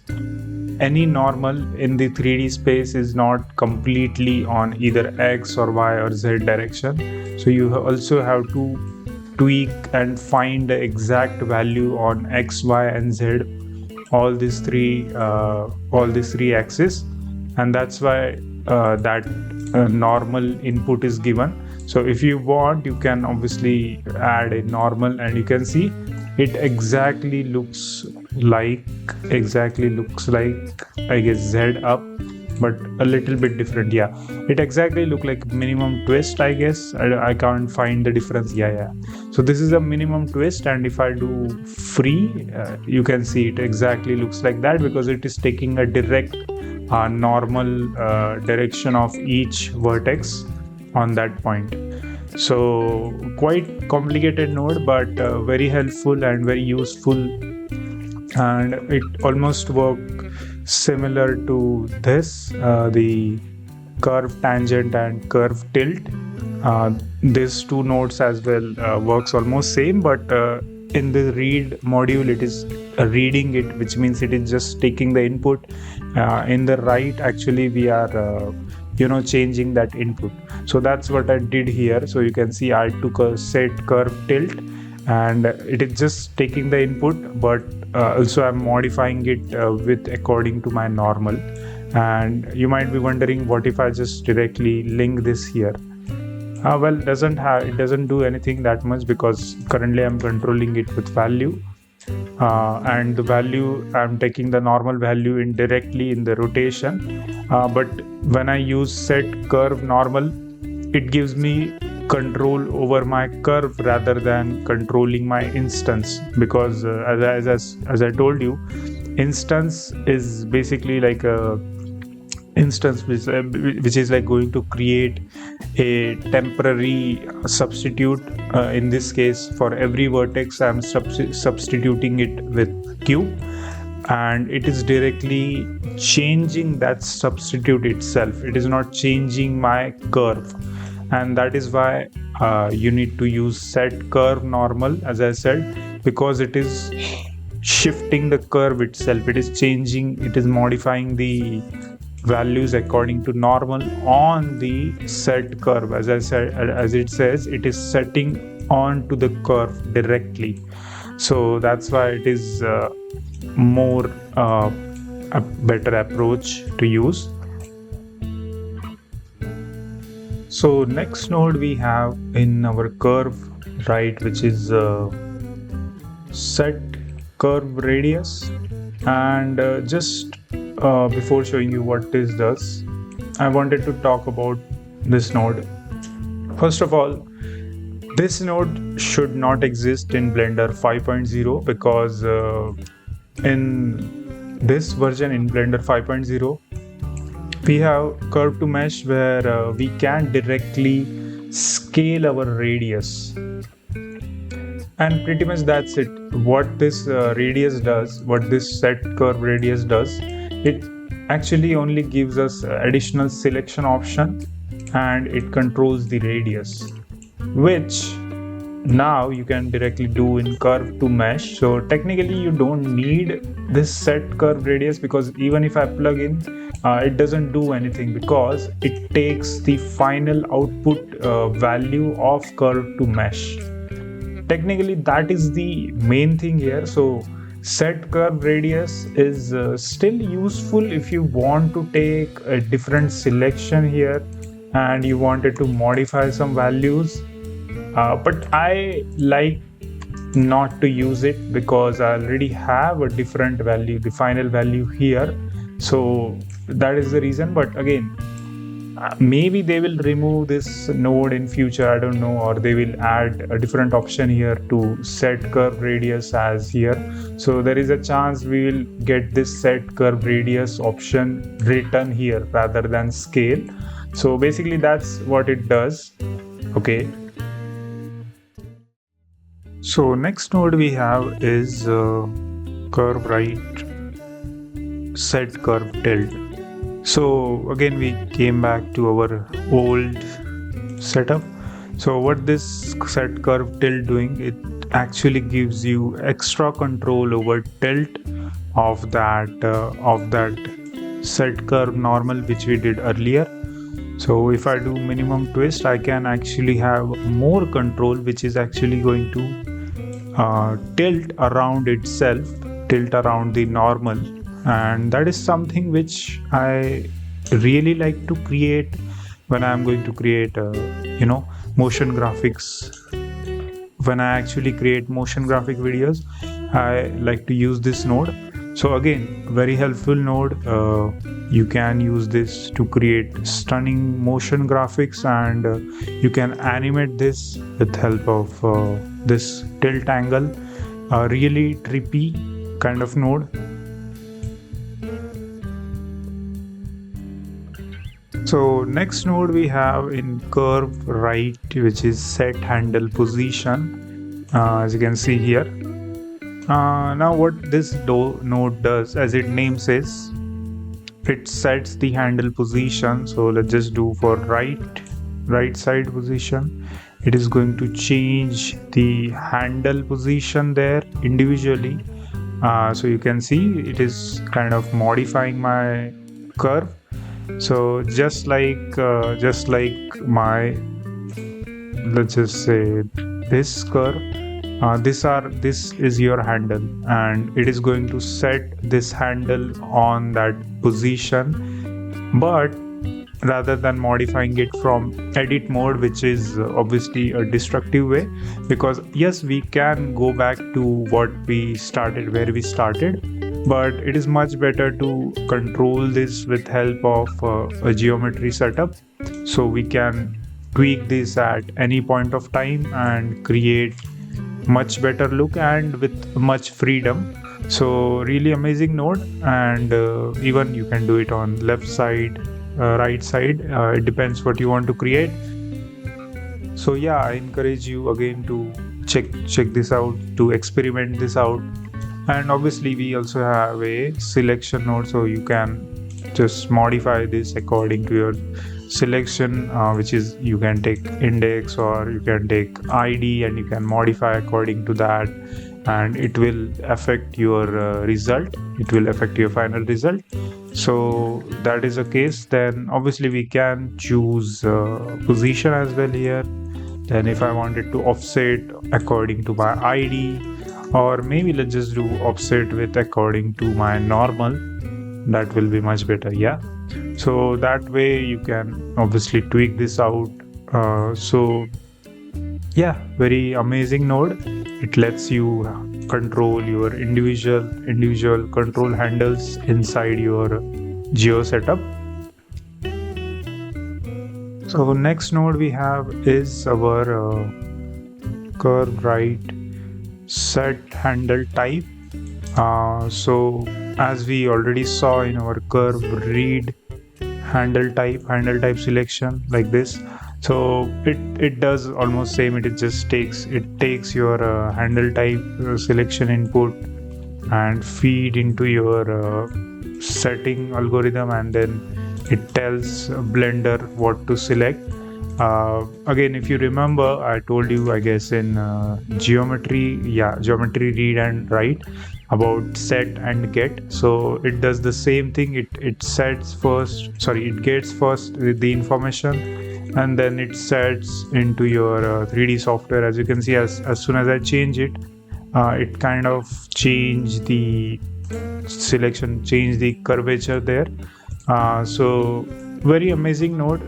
any normal in the 3D space is not completely on either X or Y or Z direction. So you also have to tweak and find the exact value on X, Y and Z, all these three axes, and that's why that normal input is given. So if you want, you can obviously add a normal, and you can see it exactly looks like I guess Z up, but a little bit different. Yeah, it exactly look like minimum twist, I guess. I can't find the difference. Yeah, so this is a minimum twist, and if I do free, you can see it exactly looks like that, because it is taking a direct normal direction of each vertex on that point. So quite complicated node, but very helpful and very useful, and it almost work similar to this, the curve tangent and curve tilt. These two nodes as well works almost same, but in the read module it is reading it, which means it is just taking the input. In the write, actually we are changing that input. So that's what I did here. So you can see I took a set curve tilt, and it is just taking the input, but also I'm modifying it with according to my normal. And you might be wondering, what if I just directly link this here? Well, it doesn't do anything that much, because currently I'm controlling it with value, and the value, I'm taking the normal value indirectly in the rotation, but when I use set curve normal, it gives me control over my curve rather than controlling my instance, because as I told you, instance is basically like a instance which is like going to create a temporary substitute. In this case, for every vertex I'm substituting it with Q, and it is directly changing that substitute itself. It is not changing my curve, and that is why you need to use set curve normal, as I said, because it is shifting the curve itself. It is changing, it is modifying the values according to normal on the set curve. As I said, as it says, it is setting on to the curve directly. So that's why it is more a better approach to use. So next node we have in our curve, right, which is set curve radius. And just before showing you what this does, I wanted to talk about this node. First of all, this node should not exist in Blender 5.0, because in this version in Blender 5.0, We have curve to mesh where we can directly scale our radius, and pretty much that's it. What this radius does, what this set curve radius does, it actually only gives us additional selection option, and it controls the radius, which now you can directly do in curve to mesh. So technically you don't need this set curve radius, because even if I plug in, it doesn't do anything, because it takes the final output value of curve to mesh. Technically that is the main thing here. So set curve radius is still useful if you want to take a different selection here and you wanted to modify some values, but I like not to use it because I already have a different value, the final value here. So that is the reason. But again, maybe they will remove this node in future, I don't know, or they will add a different option here to set curve radius as here. So there is a chance we will get this set curve radius option written here rather than scale. So basically that's what it does. Okay, so next node we have is curve right, set curve tilt. So again we came back to our old setup. So what this set curve tilt doing, it actually gives you extra control over tilt of that set curve normal which we did earlier. So if I do minimum twist, I can actually have more control, which is actually going to tilt around itself, tilt around the normal, and that is something which I really like to create when I'm going to create motion graphics. When I actually create motion graphic videos, I like to use this node. So again, very helpful node. You can use this to create stunning motion graphics, and you can animate this with help of this tilt angle. Really trippy kind of node. So next node we have in curve right, which is set handle position, as you can see here. Now what this node does, as its name says, it sets the handle position. So let's just do for right side position. It is going to change the handle position there individually. So you can see it is kind of modifying my curve. So just like my, let's just say, this curve, this is your handle, and it is going to set this handle on that position. But rather than modifying it from edit mode, which is obviously a destructive way, because yes, we can go back to what we started, where we started, but it is much better to control this with help of a geometry setup. So we can tweak this at any point of time and create much better look and with much freedom. So really amazing node, and even you can do it on left side, right side, it depends what you want to create. So yeah, I encourage you again to check this out, to experiment this out. And obviously we also have a selection node, so you can just modify this according to your selection, which is you can take index or you can take ID, and you can modify according to that, and it will affect your result, it will affect your final result. So that is the case. Then obviously we can choose position as well here. Then if I wanted to offset according to my ID, or maybe let's just do offset with according to my normal, that will be much better. Yeah, so that way you can obviously tweak this out. So yeah, very amazing node. It lets you control your individual control handles inside your geo setup. So next node we have is our curve right set handle type. So as we already saw in our curve read handle type selection like this. So it does almost same. It takes your handle type selection input and feed into your setting algorithm, and then it tells Blender what to select. Again, if you remember, I told you, I guess, in geometry read and write about set and get. So it does the same thing. It sets first, sorry, it gets first with the information, and then it sets into your 3D software. As you can see, as soon as I change it, it kind of change the selection, change the curvature there. So very amazing node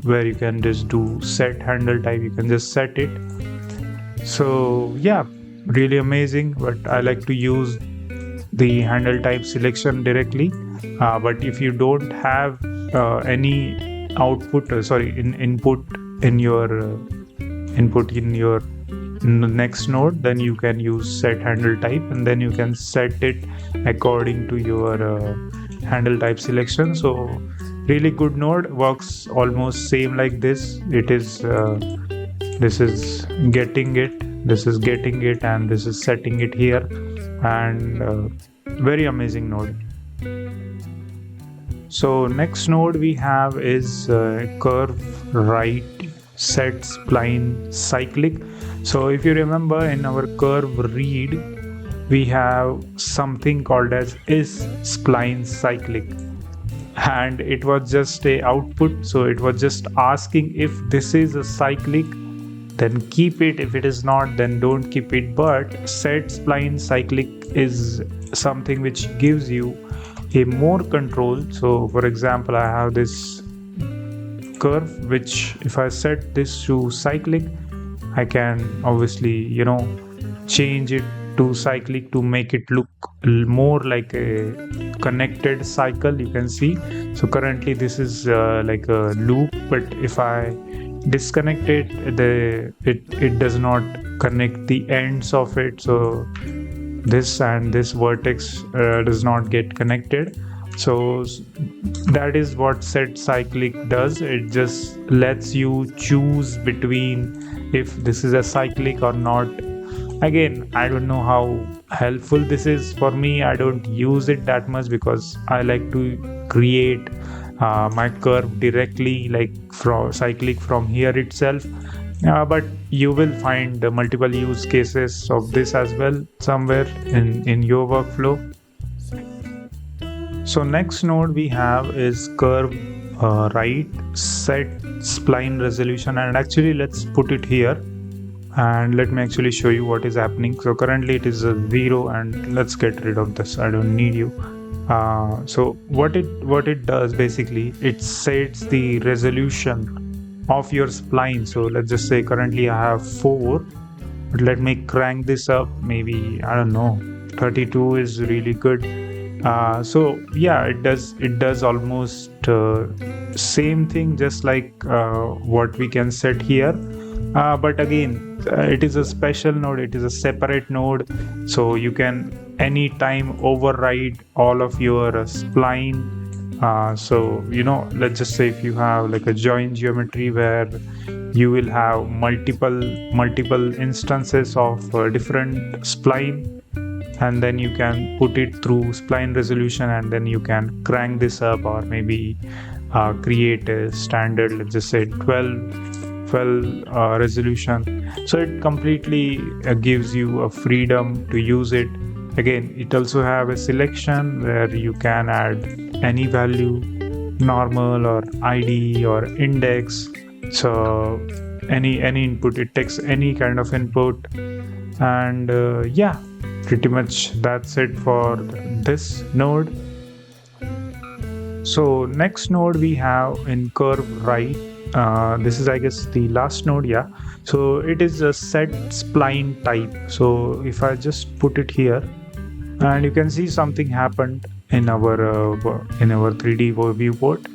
where you can just do set handle type. You can just set it. So yeah, really amazing. But I like to use the handle type selection directly. But if you don't have any output, input in your in the next node, then you can use set handle type, and then you can set it according to your handle type selection. So really good node, works almost same like this. This is getting it, and this is setting it here, and very amazing node. So next node we have is curve right set spline cyclic. So if you remember, in our curve read we have something called as is spline cyclic, and it was just a output. So it was just asking if this is a cyclic, then keep it. If it is not, then don't keep it. But set spline cyclic is something which gives you a more control. So for example, I have this curve, which if I set this to cyclic, I can obviously change it to cyclic to make it look more like a connected cycle. You can see, so currently this is like a loop, but if I disconnect it, it does not connect the ends of it. So this and this vertex does not get connected. So that is what set cyclic does. It just lets you choose between if this is a cyclic or not. Again, I don't know how helpful this is for me. I don't use it that much because I like to create my curve directly, like from cyclic from here itself. But you will find multiple use cases of this as well somewhere in your workflow. So next node we have is curve right set spline resolution, and actually let's put it here, and let me actually show you what is happening. So currently it is a 0, and let's get rid of this. I don't need you. So what it does basically, it sets the resolution of your spline. So let's just say currently I have 4, but let me crank this up. Maybe, I don't know, 32 is really good. So yeah, it does almost same thing, just like what we can set here. But again, it is a special node. It is a separate node, so you can anytime override all of your spline. So let's just say if you have like a join geometry where you will have multiple instances of different spline, and then you can put it through spline resolution, and then you can crank this up, or maybe create a standard, let's just say 12 resolution. So it completely gives you a freedom to use it. Again, it also have a selection where you can add any value, normal or ID or index. So any input, it takes any kind of input, and yeah, pretty much that's it for this node. So next node we have in curve right. This is, I guess, the last node. Yeah, so it is a set spline type. So if I just put it here, and you can see something happened in our 3D viewport.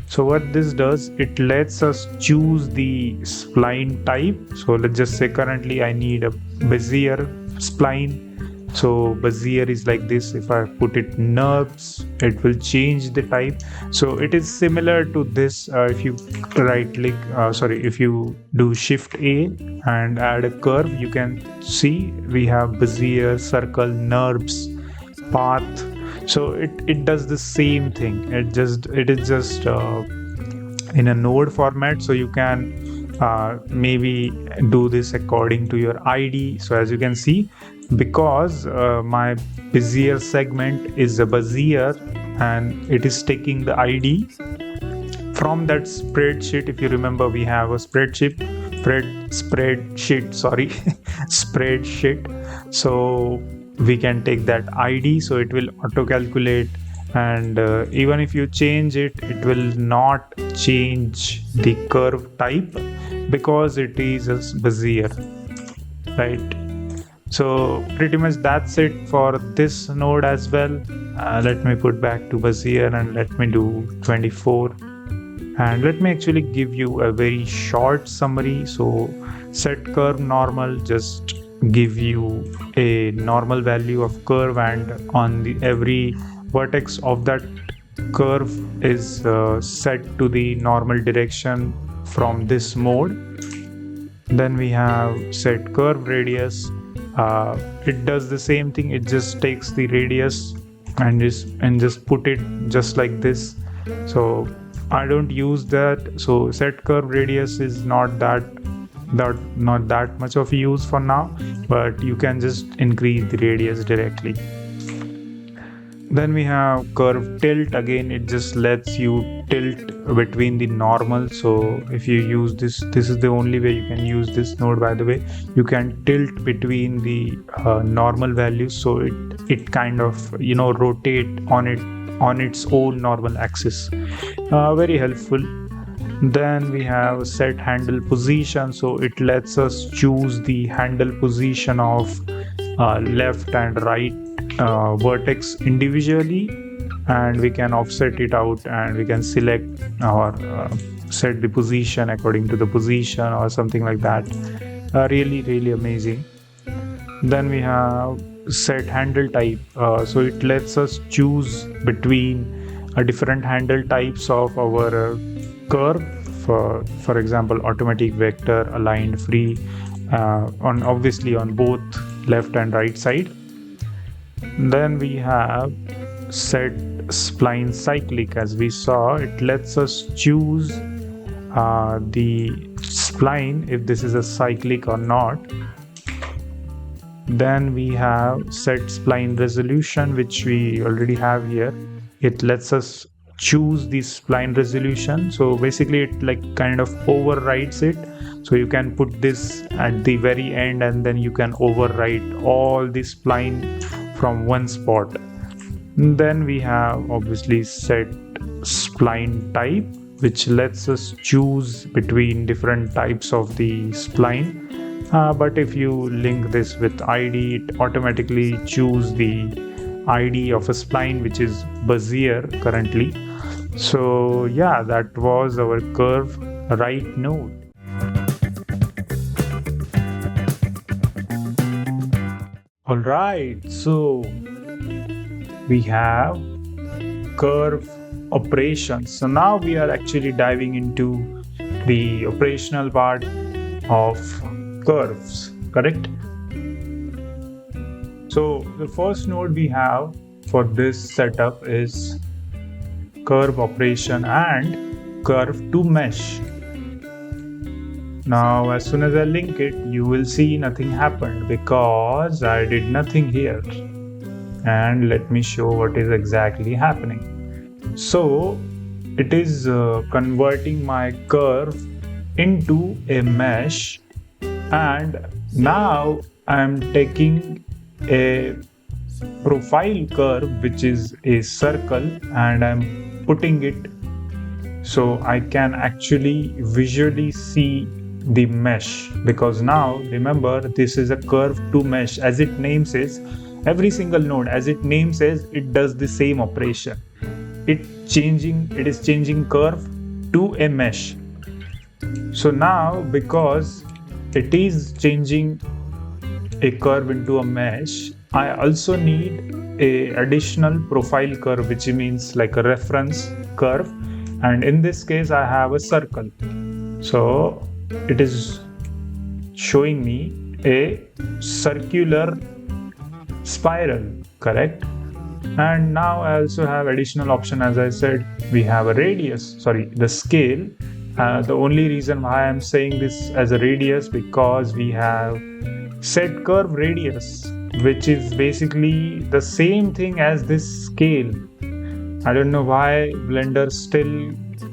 So what this does, it lets us choose the spline type. So let's just say currently I need a Bezier spline, So Bezier is like this. If I put it NURBS, it will change the type. So it is similar to this. If you right click, if you do Shift A and add a curve, you can see we have Bezier, circle, NURBS, path. So it does the same thing. It is just in a node format, so you can maybe do this according to your ID. So as you can see, because my Bezier segment is a Bezier and it is taking the ID from that spreadsheet. If you remember, we have a spreadsheet, sorry, spreadsheet. So we can take that ID, so it will auto calculate, and even if you change it, it will not change the curve type because it is a Bezier, right? So pretty much that's it for this node as well. Let me put back to Bezier and let me do 24. And let me actually give you a very short summary. So set curve normal, just give you a normal value of curve, and on the every vertex of that curve is set to the normal direction from this mode. Then we have set curve radius. It does the same thing. It just takes the radius and just put it just like this. So I don't use that. So set curve radius is not that much of use for now, but you can just increase the radius directly. Then we have curve tilt. Again, it just lets you tilt between the normal. So if you use this is the only way you can use this node, by the way. You can tilt between the normal values, so it kind of rotate on its own normal axis. Very helpful. Then we have set handle position. So it lets us choose the handle position of left and right vertex individually, and we can offset it out, and we can select or set the position according to the position or something like that. Really amazing. Then we have set handle type. So it lets us choose between different handle types of our curve. For example, automatic, vector, aligned, free, obviously on both left and right side. Then we have set spline cyclic. As we saw, it lets us choose the spline, if this is a cyclic or not. Then we have set spline resolution, which we already have here. It lets us choose the spline resolution. So basically it like kind of overrides it. So you can put this at the very end, and then you can override all the spline from one spot. Then we have obviously set spline type, which lets us choose between different types of the spline. But if you link this with ID, it automatically choose the ID of a spline, which is Bezier currently. So yeah, that was our curve right node. All right, so we have curve operations. So now we are actually diving into the operational part of curves, correct? So the first node we have for this setup is curve operation and curve to mesh. Now as soon as I link it, you will see nothing happened because I did nothing here. And let me show what is exactly happening. So it is converting my curve into a mesh, and now I am taking a profile curve, which is a circle, and I'm putting it so I can actually visually see the mesh. Because now remember, this is a curve to mesh. As it name says, every single node, as it name says, it does the same operation. It is changing curve to a mesh. So now because it is changing a curve into a mesh, I also need a additional profile curve, which means like a reference curve, and in this case I have a circle. So it is showing me a circular spiral, correct? And now I also have additional option. As I said, we have a radius, sorry, the scale. The only reason why I'm saying this as a radius, because we have set curve radius, which is basically the same thing as this scale. I don't know why Blender still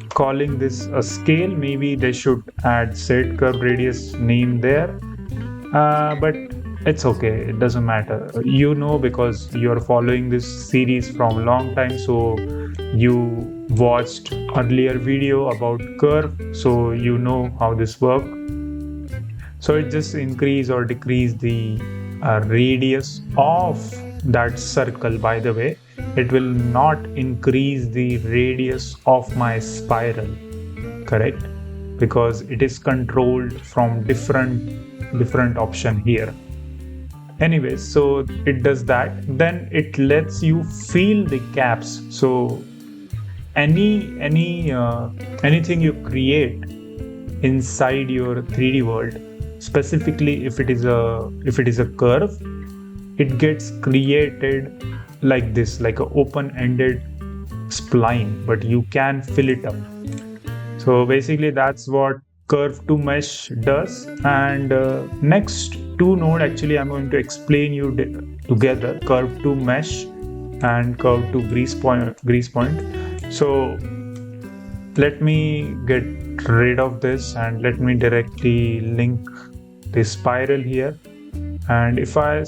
calling this a scale. Maybe they should add set curve radius name there. But it's okay, it doesn't matter. You know, because you're following this series from a long time, so you watched earlier video about curve, so you know how this works. So it just increase or decrease the radius of that circle. By the way, it will not increase the radius of my spiral, correct? Because it is controlled from different option here. Anyways, so it does that. Then it lets you feel the caps. So anything you create inside your 3D world, specifically if it is a curve, it gets created like this, like an open-ended spline, but you can fill it up. So basically that's what curve to mesh does. And next two node, actually I'm going to explain you together, curve to mesh and curve to grease point. So let me get rid of this and let me directly link the spiral here. And if I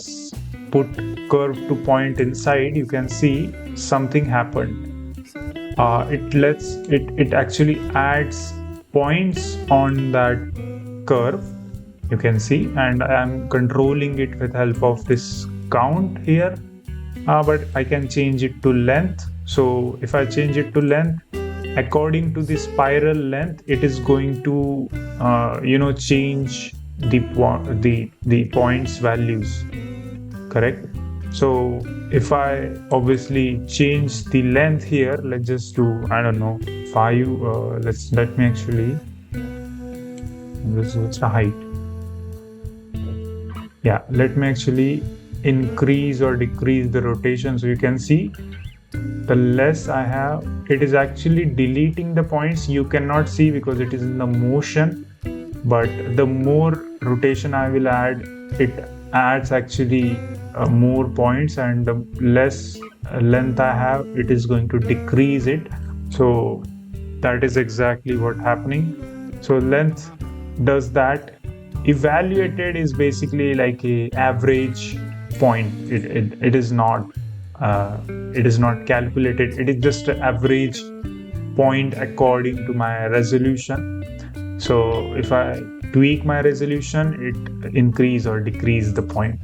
put curve to point inside, you can see something happened. It actually adds points on that curve, you can see, and I am controlling it with help of this count here. But I can change it to length. So if I change it to length, according to the spiral length, it is going to change the points values, correct? So if I obviously change the length here, let's just do, I don't know, 5. Let me actually, this is the height. Yeah, let me actually increase or decrease the rotation. So you can see the less I have, it is actually deleting the points. You cannot see because it is in the motion, but the more rotation I will add, it adds actually more points, and the less length I have, it is going to decrease it. So that is exactly what happening. So length does that. Evaluated is basically like a average point. It is not calculated. It is just an average point according to my resolution. So if I tweak my resolution, it increase or decrease the point.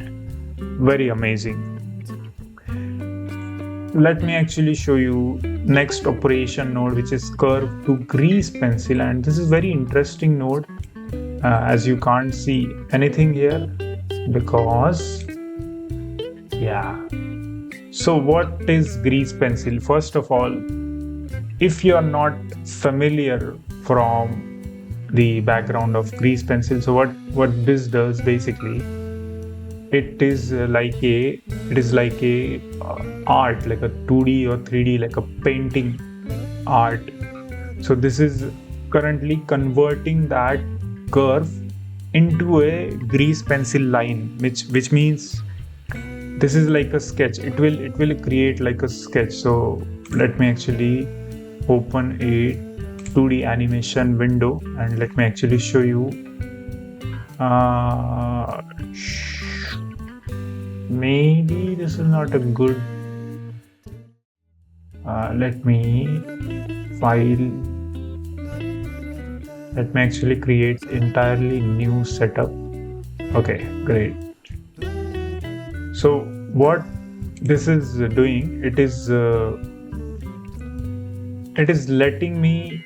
Very amazing. Let me actually show you next operation node, which is curve to grease pencil, and this is very interesting node. As you can't see anything here because so what is grease pencil? First of all, if you are not familiar from the background of grease pencil, so what this does basically, it is like a art, like a 2D or 3D, like a painting art. So this is currently converting that curve into a grease pencil line, which means this is like a sketch. It will create like a sketch. So let me actually open a 2D animation window and let me actually show you. Maybe this is not a good. Let me Let me actually create entirely new setup. Okay, great. So what this is doing, it is letting me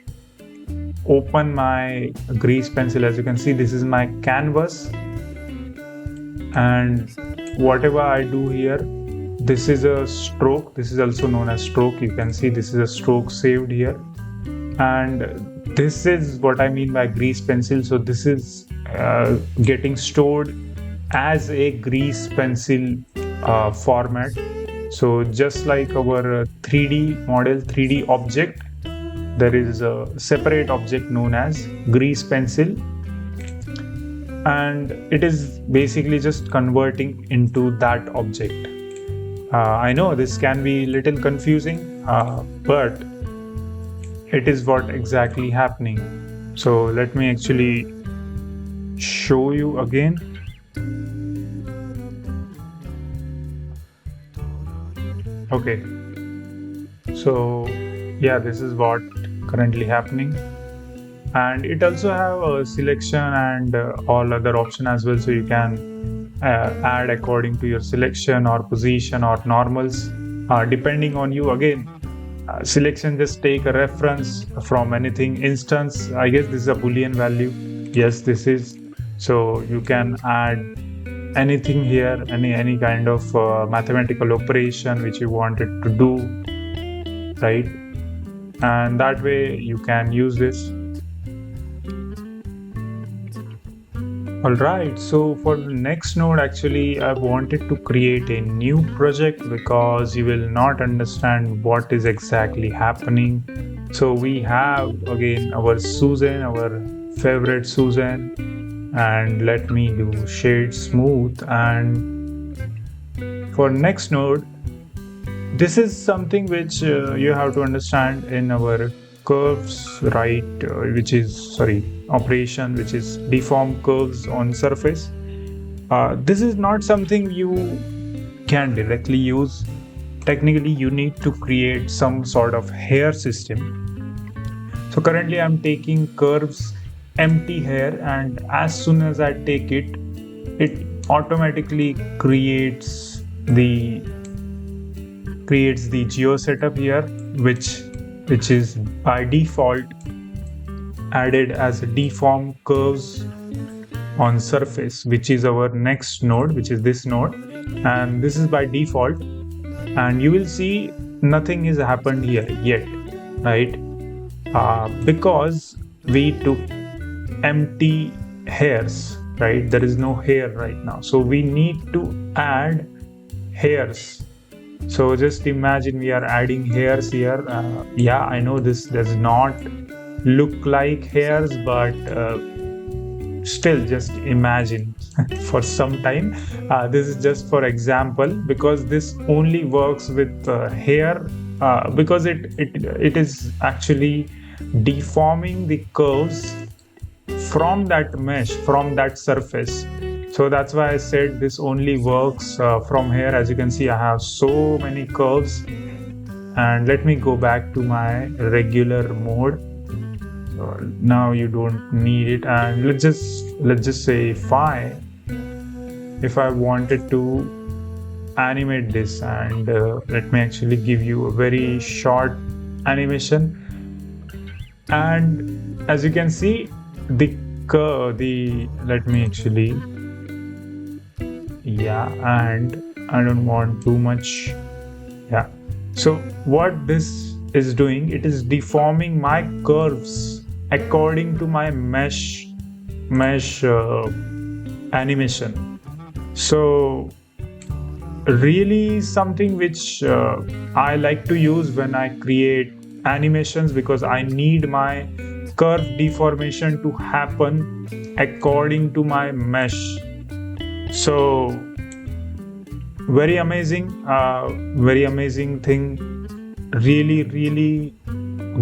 open my grease pencil. As you can see, this is my canvas, and whatever I do here, this is a stroke. This is also known as stroke. You can see this is a stroke saved here. And this is what I mean by grease pencil. So this is getting stored as a grease pencil format. So just like our 3D model, 3D object, there is a separate object known as grease pencil, and it is basically just converting into that object. I know this can be a little confusing, but it is what exactly happening. So let me actually show you again. Okay, so yeah, this is what currently happening, and it also have a selection and all other option as well, so you can add according to your selection or position or normals, depending on you. Again, selection, just take a reference from anything. Instance, I guess this is a boolean value. Yes, this is. So you can add anything here, any kind of mathematical operation which you wanted to do, right? And that way you can use this. All right, so for the next node, actually I wanted to create a new project because you will not understand what is exactly happening. So we have again our Susan, our favorite Susan, and let me do shade smooth. And for next node, this is something which you have to understand in our curves, right? Which is operation, which is deform curves on surface. This is not something you can directly use. Technically, you need to create some sort of hair system. So currently, I'm taking curves empty hair, and as soon as I take it, it automatically creates the geo setup here, which is by default added as deform curves on surface, which is our next node, which is this node, and this is by default. And you will see nothing has happened here yet, right? Because we took empty hairs, right? There is no hair right now, so we need to add hairs. So just imagine we are adding hairs here. Yeah, I know this does not look like hairs, but still just imagine for some time. This is just for example, because this only works with hair, because it is actually deforming the curves from that mesh, from that surface. So that's why I said this only works from here. As you can see, I have so many curves. And let me go back to my regular mode. Now you don't need it. And let's just say if I wanted to animate this, and let me actually give you a very short animation. And as you can see, let me actually, and I don't want too much. Yeah. So what this is doing, it is deforming my curves according to my mesh animation. So really something which I like to use when I create animations, because I need my curve deformation to happen according to my mesh. So very amazing thing. Really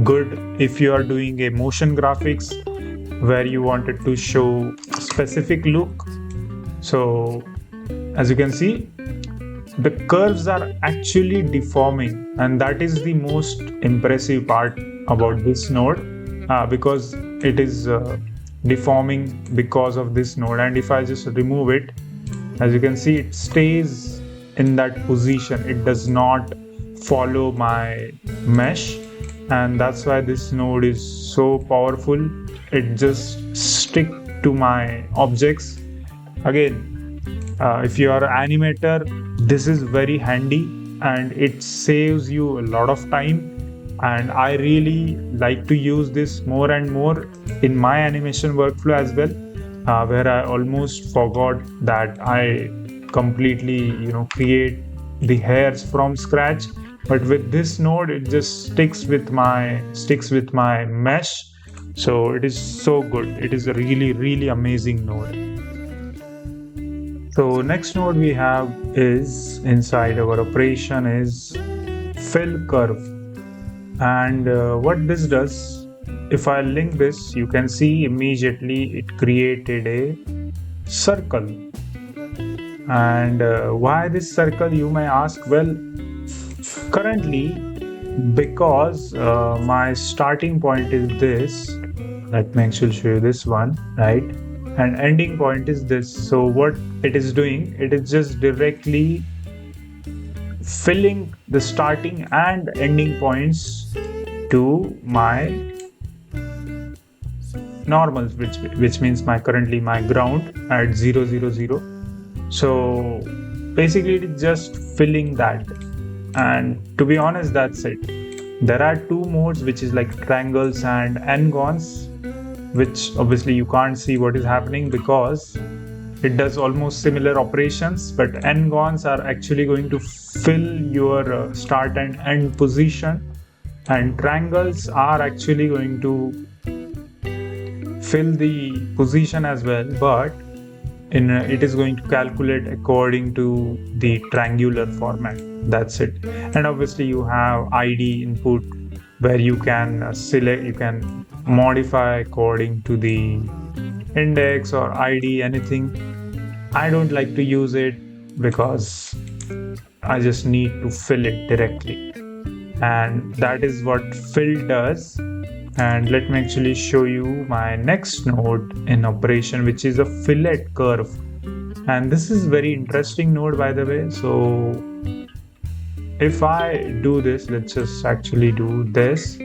good if you are doing a motion graphics where you wanted to show specific look. So as you can see, the curves are actually deforming, and that is the most impressive part about this node, because it is deforming because of this node. And if I just remove it, as you can see, it stays in that position. It does not follow my mesh, and that's why this node is so powerful. It just stick to my objects. Again, If you are an animator, this is very handy and it saves you a lot of time. And I really like to use this more and more in my animation workflow as well, where I almost forgot that I completely, create the hairs from scratch. But with this node, it just sticks with my mesh. So it is so good. It is a really, really amazing node. So next node we have is inside our operation is fill curve. And what this does, if I link this, you can see immediately it created a circle. And why this circle, you may ask? Well, currently, because my starting point is this, let me actually show you this one, right? And ending point is this. So what it is doing, it is just directly filling the starting and ending points to my normals, which means currently my ground at 0, 0, 0. So basically it is just filling that. And to be honest, that's it. There are two modes, which is like triangles and n-gons, which obviously you can't see what is happening because it does almost similar operations, but n-gons are actually going to fill your start and end position, and triangles are actually going to fill the position as well, but it is going to calculate according to the triangular format. That's it. And obviously you have id input, where you can select, you can modify according to the index or id, anything. I don't like to use it because I just need to fill it directly, and that is what fill does. And let me actually show you my next node in operation, which is a fillet curve. And this is very interesting node, by the way. So if I do this, let's just actually do this,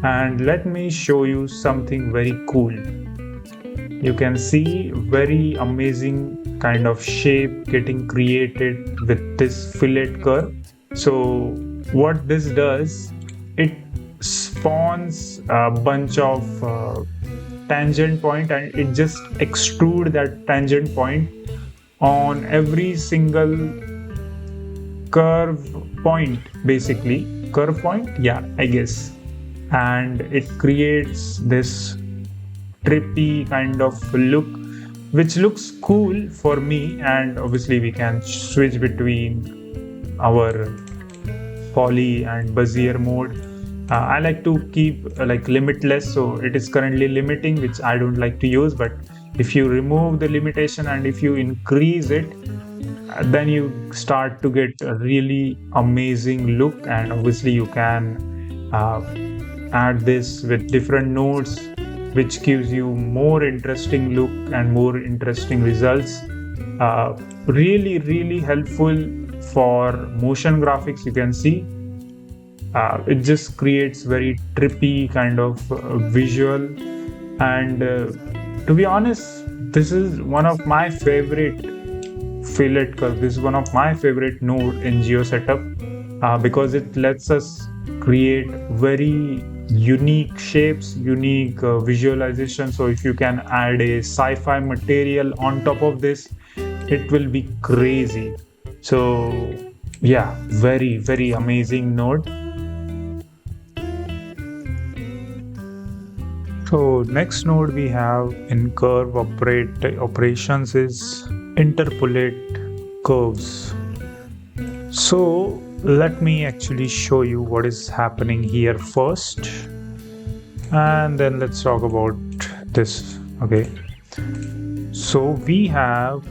and let me show you something very cool. You can see very amazing kind of shape getting created with this fillet curve. So what this does, it spawns a bunch of tangent point, and it just extrude that tangent point on every single curve point, basically curve point, yeah, I guess. And it creates this trippy kind of look, which looks cool for me. And obviously we can switch between our poly and bezier mode. I like to keep like limitless, so it is currently limiting, which I don't like to use. But if you remove the limitation and if you increase it, then you start to get a really amazing look. And obviously you can add this with different nodes, which gives you more interesting look and more interesting results. Really, really helpful for motion graphics. You can see it just creates very trippy kind of visual. And to be honest, this is one of my favorite fillet curve. This is one of my favorite node in GeoSetup because it lets us create very unique shapes, unique visualization. So if you can add a sci-fi material on top of this, it will be crazy. So yeah, very, very amazing node. So next node we have in curve operations is interpolate curves. So let me actually show you what is happening here first, and then let's talk about this. Okay, so we have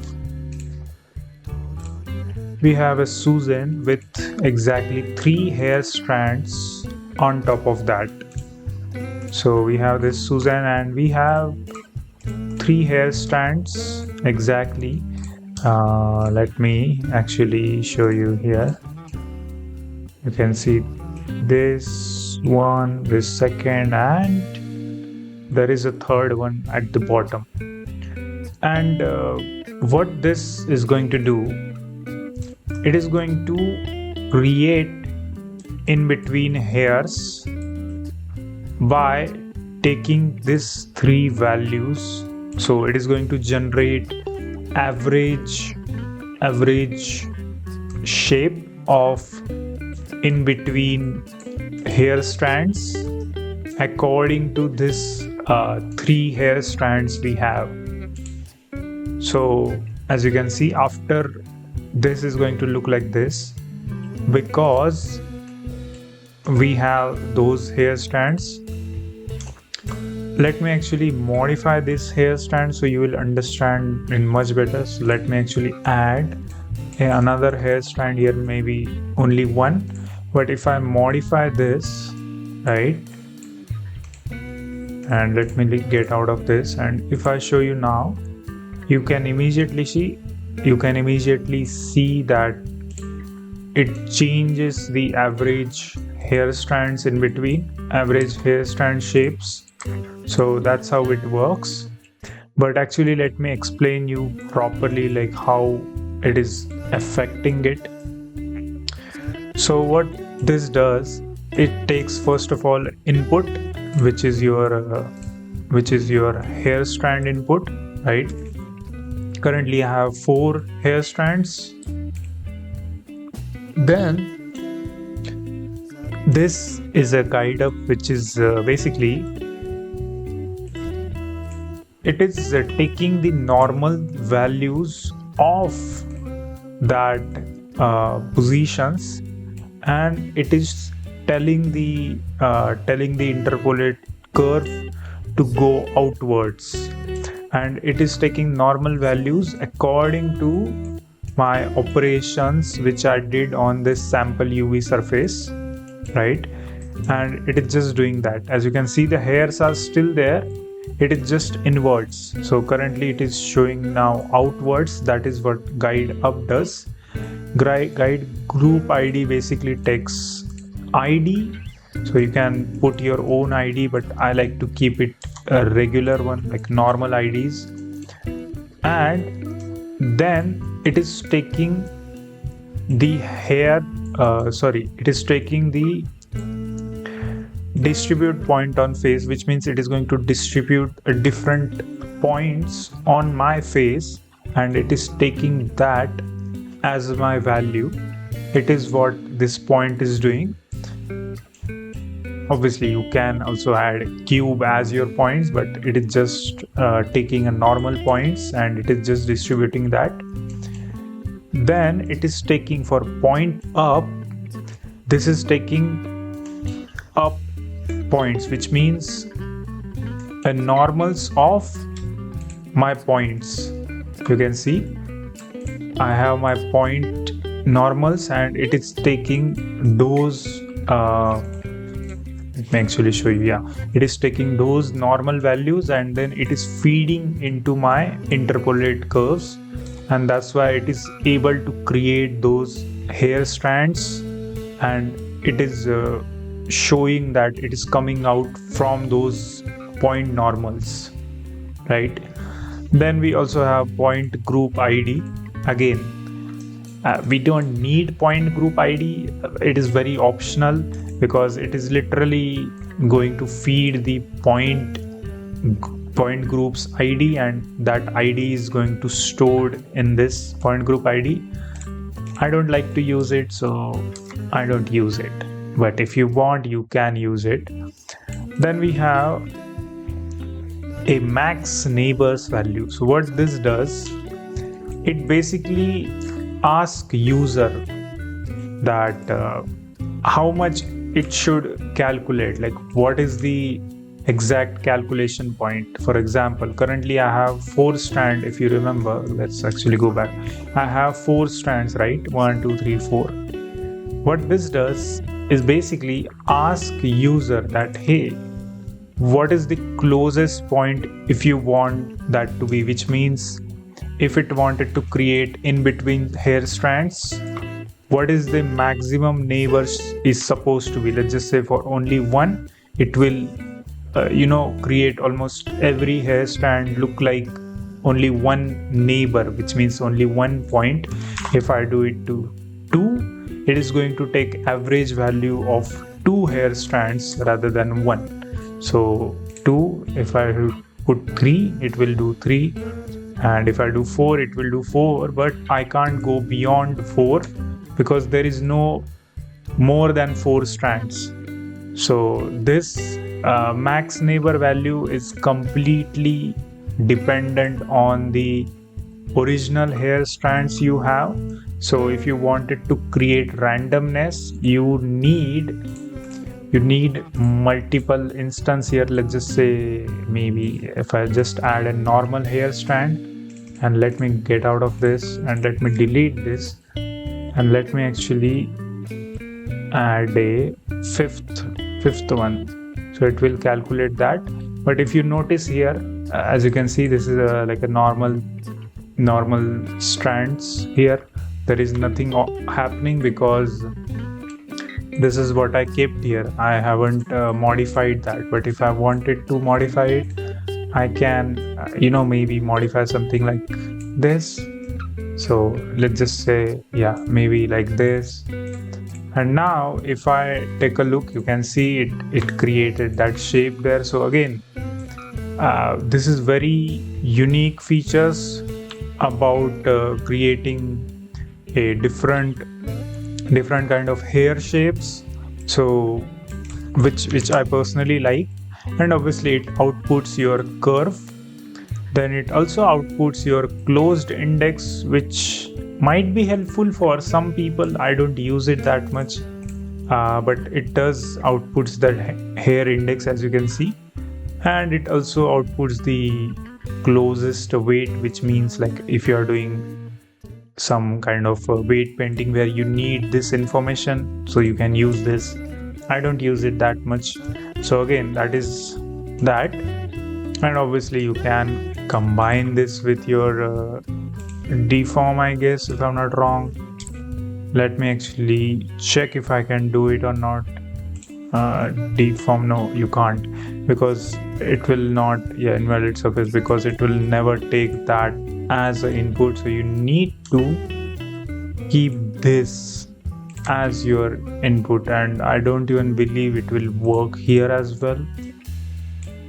a Susan with exactly 3 hair strands on top of that. So we have this Susan and we have 3 hair strands exactly. Let me actually show you here. You can see this one, this second, and there is a third one at the bottom. And What this is going to do, it is going to create in between hairs by taking these three values. So it is going to generate average shape of in between hair strands according to this three hair strands we have. So as you can see, after this is going to look like this because we have those hair strands. Let me actually modify this hair strand so you will understand in much better. So let me actually add another hair strand here, maybe only one. But if I modify this, right, and let me get out of this, and if I show you now, you can immediately see that it changes the average hair strands in between, average hair strand shapes. So that's how it works. But actually let me explain you properly like how it is affecting it. So what this does, it takes first of all input, which is your hair strand input, right? Currently I have 4 hair strands. Then this is a guide up, which is basically it is taking the normal values of that positions, and it is telling the interpolate curve to go outwards, and it is taking normal values according to my operations which I did on this sample UV surface, right? And it is just doing that. As you can see, the hairs are still there, it is just inwards. So currently it is showing now outwards. That is what guide up does. Guide group ID basically takes ID, so you can put your own ID, but I like to keep it a regular one, like normal IDs. And then it is taking the it is taking the distribute point on face, which means it is going to distribute different points on my face, and it is taking that as my value. It is what this point is doing. Obviously you can also add cube as your points, but it is just taking a normal points and it is just distributing that. Then it is taking for point up, this is taking up points, which means a normals of my points. You can see I have my point normals, and it is taking those let me actually show you. Yeah, it is taking those normal values and then it is feeding into my interpolate curves, and that's why it is able to create those hair strands, and it is showing that it is coming out from those point normals, right? Then we also have point group ID. Again, we don't need point group ID. It is very optional because it is literally going to feed the point groups ID, and that ID is going to stored in this point group ID. I don't like to use it, so I don't use it, but if you want you can use it. Then we have a max neighbors value. So what this does, it basically asks user that how much it should calculate, like what is the exact calculation point. For example, currently I have 4 strands. If you remember, let's actually go back. I have 4 strands, right? 1 2 3 4. What this does is basically ask user that, hey, what is the closest point if you want that to be, which means if it wanted to create in between hair strands, what is the maximum neighbors is supposed to be. Let's just say for only 1, it will create almost every hair strand look like only one neighbor, which means only one point. If I do it to 2, it is going to take average value of 2 hair strands rather than 1. So 2, if I put 3, it will do 3, and if I do 4, it will do 4, but I can't go beyond 4 because there is no more than 4 strands. So this max neighbor value is completely dependent on the original hair strands you have. So if you wanted to create randomness, you need multiple instance here. Let's just say, maybe if I just add a normal hair strand, and let me get out of this and let me delete this, and let me actually add a fifth one, so it will calculate that. But if you notice here, as you can see, this is like a normal strands here. There is nothing happening because this is what I kept here. I haven't modified that. But if I wanted to modify it, I can maybe modify something like this. So let's just say, yeah, maybe like this. And now if I take a look, you can see it created that shape there. So again, this is very unique features about creating a different kind of hair shapes, so which I personally like. And obviously it outputs your curve, then it also outputs your closed index, which might be helpful for some people. I don't use it that much, but it does outputs the hair index, as you can see. And it also outputs the closest weight, which means like if you are doing some kind of weight painting where you need this information, so you can use this. I don't use it that much. So again, that is that. And obviously you can combine this with your deform, I guess, if I'm not wrong. Let me actually check if I can do it or not. Deform, no, you can't, because it will not invalid surface, because it will never take that as an input. So you need to keep this as your input, and I don't even believe it will work here as well.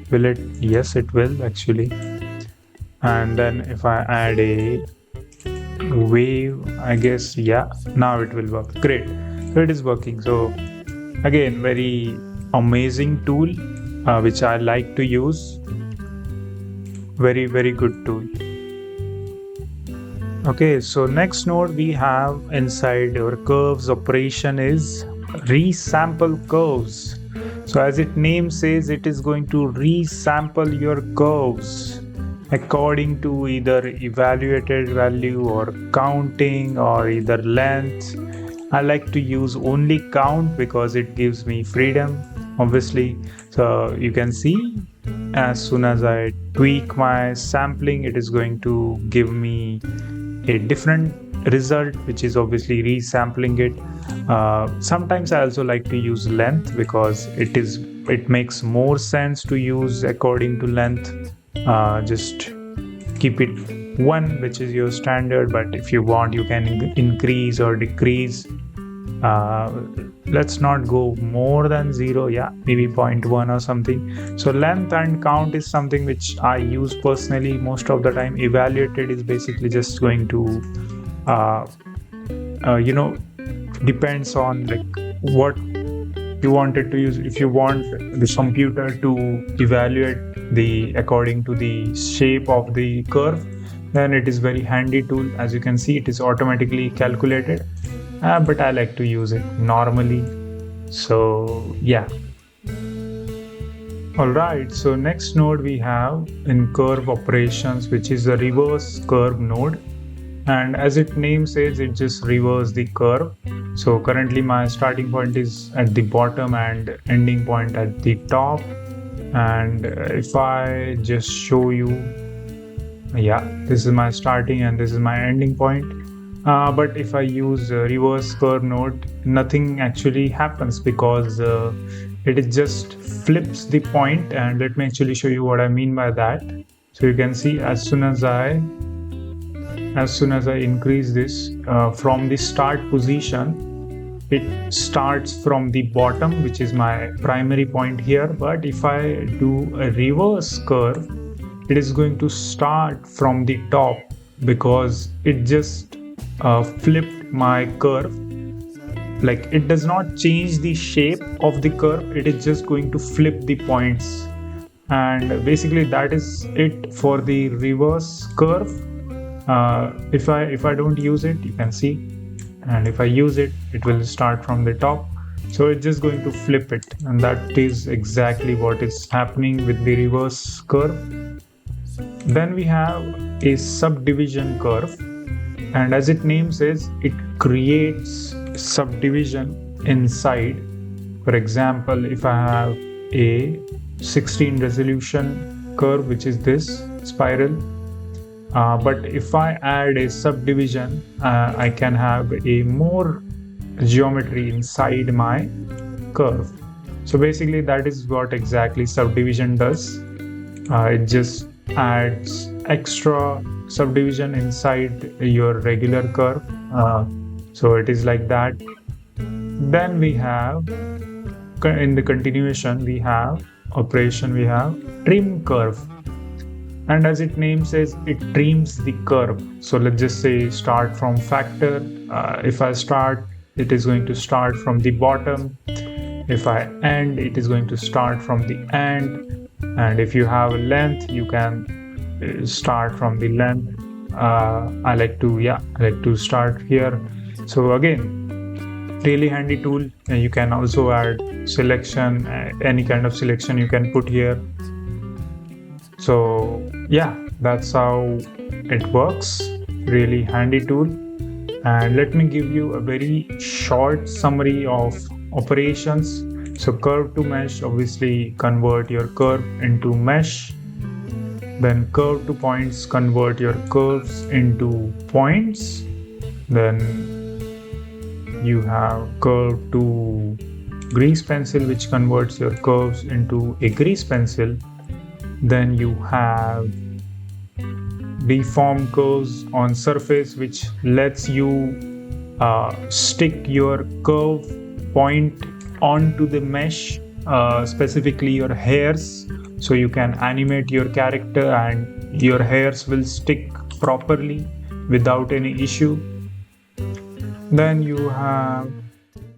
Will it? Yes, it will actually. And then if I add a wave, I guess, yeah, now it will work. Great. So it is working. So again, very amazing tool, which I like to use. Very, very good tool. Okay, so next node we have inside our curves operation is resample curves. So as its name says, it is going to resample your curves according to either evaluated value or counting or either length. I like to use only count because it gives me freedom, obviously. So you can see, as soon as I tweak my sampling, it is going to give me a different result, which is obviously resampling it. Sometimes I also like to use length because it makes more sense to use according to length. Just keep it 1, which is your standard, but if you want, you can increase or decrease. Let's not go more than 0, maybe 0.1 or something. So length and count is something which I use personally most of the time. Evaluated is basically just going to depends on like what you wanted to use. If you want the computer to evaluate according to the shape of the curve, then it is very handy tool. As you can see, it is automatically calculated, but I like to use it normally. So yeah. Alright, so next node we have in curve operations, which is the reverse curve node. And as its name says, it just reverses the curve. So currently my starting point is at the bottom and ending point at the top. And if I just show you, this is my starting and this is my ending point. But if I use reverse curve node, nothing actually happens because it just flips the point. And let me actually show you what I mean by that. So you can see as soon as I increase this from the start position, it starts from the bottom, which is my primary point here. But if I do a reverse curve, it is going to start from the top because it just flipped my curve. Like, it does not change the shape of the curve, it is just going to flip the points. And basically that is it for the reverse curve. If I don't use it, you can see, and if I use it, it will start from the top. So it's just going to flip it, and that is exactly what is happening with the reverse curve. Then we have a subdivision curve, and as its name says, it creates subdivision inside. For example, if I have a 16 resolution curve, which is this spiral, but if I add a subdivision, I can have a more geometry inside my curve. So basically that is what exactly subdivision does. It just adds extra subdivision inside your regular curve. So it is like that. Then we have, in the continuation, we have trim curve. And as its name says, it trims the curve. So let's just say start from factor. If I start, it is going to start from the bottom. If I end, it is going to start from the end. And if you have a length, you can start from the length. I like to start here. So again, really handy tool. And you can also add selection, any kind of selection you can put here. So yeah, that's how it works. Really handy tool. And let me give you a very short summary of operations. So curve to mesh, obviously convert your curve into mesh. Then curve to points, convert your curves into points. Then you have curve to grease pencil, which converts your curves into a grease pencil. Then you have deform curves on surface, which lets you stick your curve point onto the mesh, specifically your hairs, so you can animate your character and your hairs will stick properly without any issue. Then you have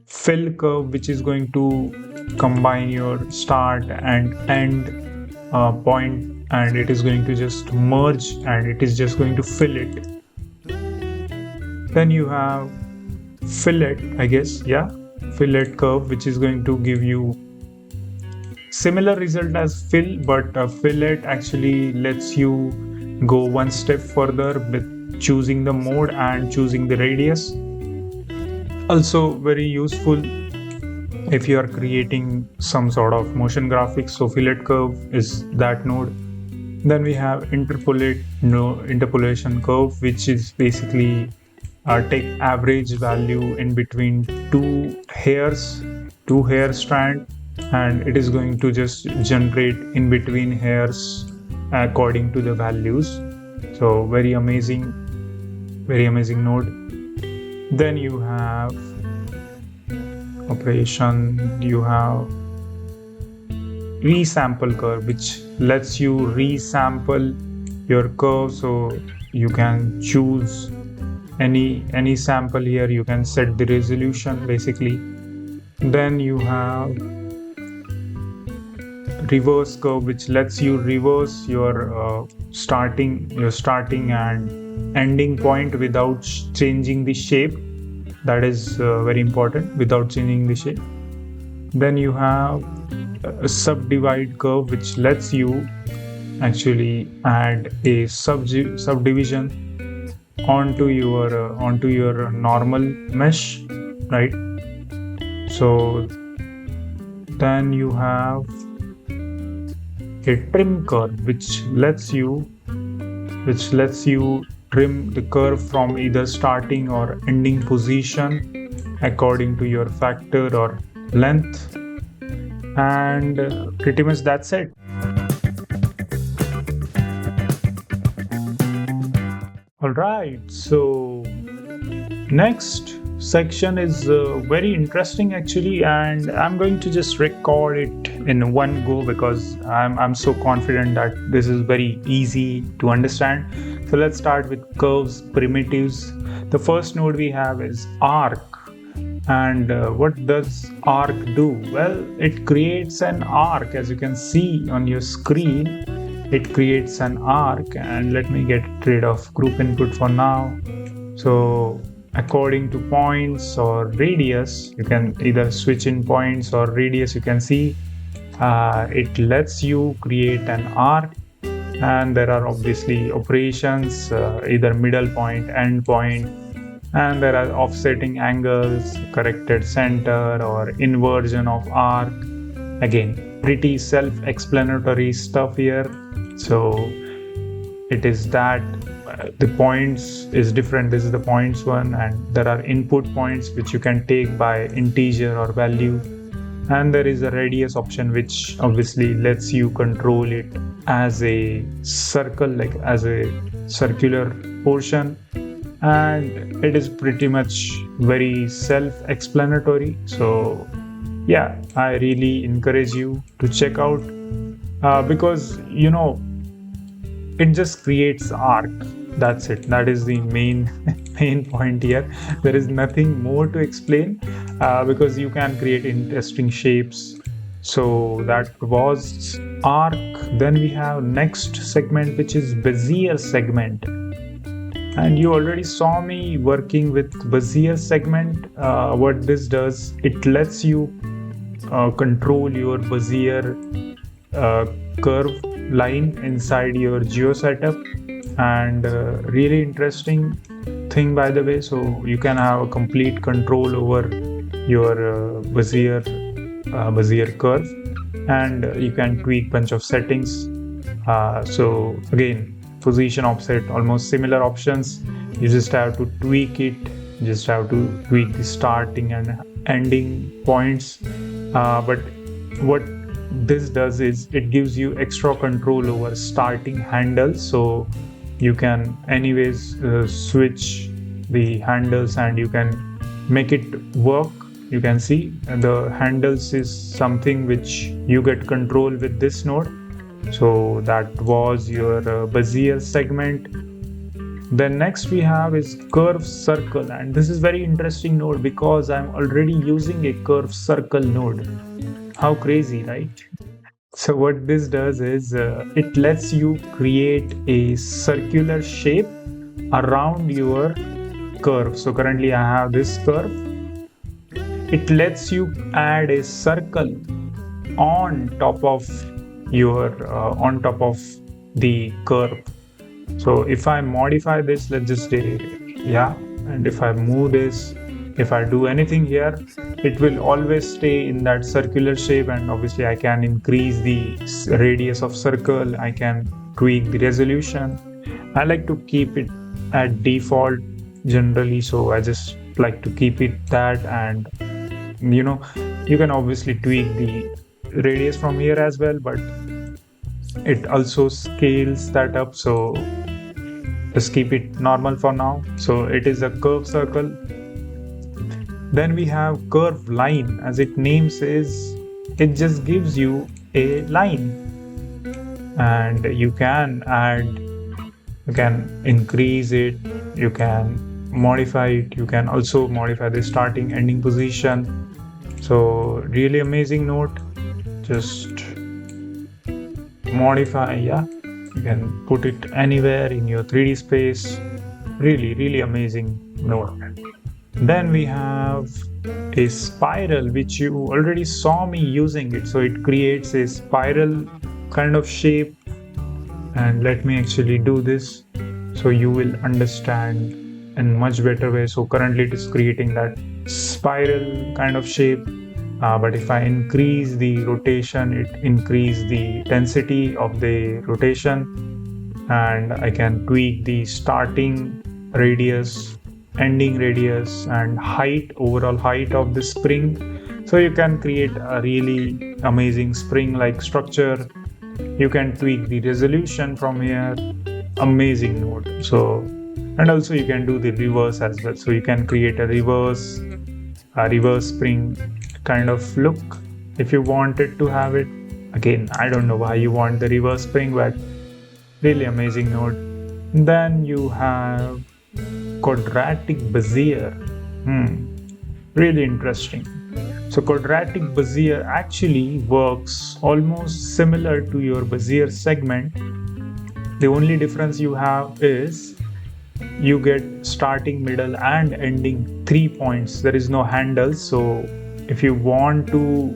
fill curve, which is going to combine your start and end point, and it is going to just merge and it is just going to fill it. Then you have fillet, fillet curve, which is going to give you similar result as fill, but fillet actually lets you go one step further with choosing the mode and choosing the radius. Also very useful if you are creating some sort of motion graphics. So fillet curve is that node. Then we have interpolation curve, which is basically take average value in between two hair strand, and it is going to just generate in between hairs according to the values. So very amazing node. Then you have resample curve, which lets you resample your curve. So you can choose any sample here, you can set the resolution basically. Then you have reverse curve, which lets you reverse your starting and ending point without changing the shape. That is very important, without changing the shape. Then you have a subdivide curve, which lets you actually add a subdivision onto your normal mesh, right? So then you have a trim curve, which lets you trim the curve from either starting or ending position according to your factor or length. And pretty much that's it. right, so next section is very interesting actually, and I'm going to just record it in one go because I'm so confident that this is very easy to understand. So let's start with curves primitives. The first node we have is arc. And what does arc do? Well, it creates an arc. As you can see on your screen, it creates an arc. And let me get rid of group input for now. So according to points or radius, you can either switch in points or radius. You can see it lets you create an arc, and there are obviously operations, either middle point, end point, and there are offsetting angles, corrected center, or inversion of arc. Again, pretty self-explanatory stuff here. So it is that the points is different. This is the points one, and there are input points which you can take by integer or value, and there is a radius option which obviously lets you control it as a circle, like as a circular portion, and it is pretty much very self-explanatory. So yeah, I really encourage you to check out because it just creates arc. That's it. That is the main main point here. There is nothing more to explain because you can create interesting shapes. So that was arc. Then we have next segment, which is Bezier segment. And you already saw me working with Bezier segment. What this does, it lets you control your Bezier curve line inside your geo setup, and really interesting thing, by the way. So you can have a complete control over your Bezier curve, and you can tweak bunch of settings. So again, position, offset, almost similar options. You just have to tweak it. You just have to tweak the starting and ending points. But what this does is it gives you extra control over starting handles. So you can anyways switch the handles and you can make it work. You can see the handles is something which you get control with this node. So that was your Bezier segment. Then next we have is curve circle, and this is very interesting node because I'm already using a curve circle node. How crazy, right? So what this does is it lets you create a circular shape around your curve. So currently I have this curve. It lets you add a circle on top of the curve. So if I modify this, let's just say and if I move this, if I do anything here, it will always stay in that circular shape. And obviously I can increase the radius of circle, I can tweak the resolution. I like to keep it at default generally, so I just like to keep it that. And you can obviously tweak the radius from here as well, but it also scales that up, so just keep it normal for now. So it is a curve circle. Then we have curve line. As it name says, it just gives you a line, and you can increase it, you can modify it, you can also modify the starting ending position. So really amazing node. Just modify, you can put it anywhere in your 3D space. Really amazing node. Then we have a spiral, which you already saw me using it. So it creates a spiral kind of shape, and let me actually do this so you will understand in much better way. So currently it is creating that spiral kind of shape. But if I increase the rotation, it increases the density of the rotation, and I can tweak the starting radius, ending radius, and overall height of the spring. So you can create a really amazing spring-like structure. You can tweak the resolution from here. Amazing node. So And also you can do the reverse as well. So you can create a reverse spring kind of look if you wanted to have it. Again, I don't know why you want the reverse spring, but really amazing node. Then you have quadratic bezier. Really interesting. So quadratic bezier actually works almost similar to your bezier segment. The only difference you have is you get starting, middle, and ending 3 points. There is no handles. So if you want to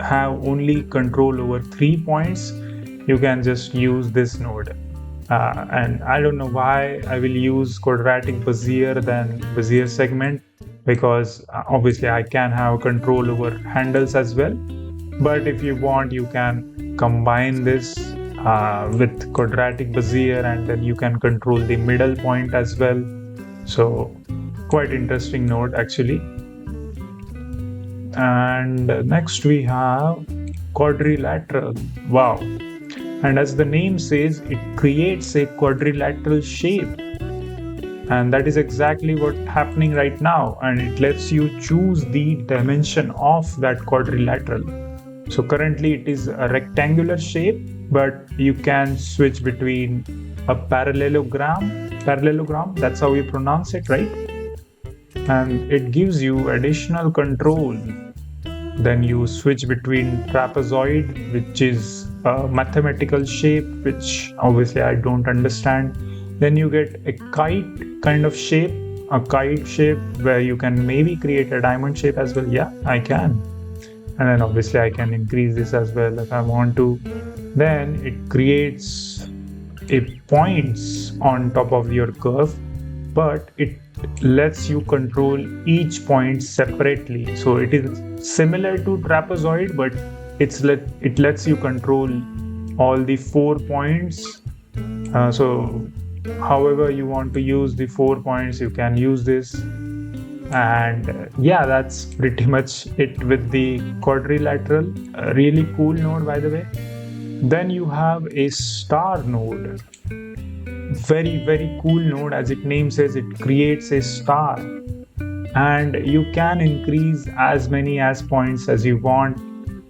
have only control over 3 points, you can just use this node. And I don't know why I will use quadratic bezier than bezier segment, because obviously I can have control over handles as well. But if you want, you can combine this with quadratic bezier, and then you can control the middle point as well. So quite interesting node actually. And next we have quadrilateral. Wow. And as the name says, it creates a quadrilateral shape. And that is exactly what's happening right now. And it lets you choose the dimension of that quadrilateral. So currently it is a rectangular shape, but you can switch between a parallelogram, that's how you pronounce it, right? And it gives you additional control. Then you switch between trapezoid, which is a mathematical shape, which obviously I don't understand. Then you get a kite kind of shape, where you can maybe create a diamond shape as well. Yeah, I can. And then obviously I can increase this as well if I want to. Then it creates a points on top of your curve, but it lets you control each point separately. So it is similar to trapezoid, but it lets you control all the 4 points. So however you want to use the 4 points, you can use this. And yeah, that's pretty much it with the quadrilateral. A really cool node, by the way. Then you have a star node. Very, very cool node. As its name says, it creates a star. And you can increase as many as points as you want.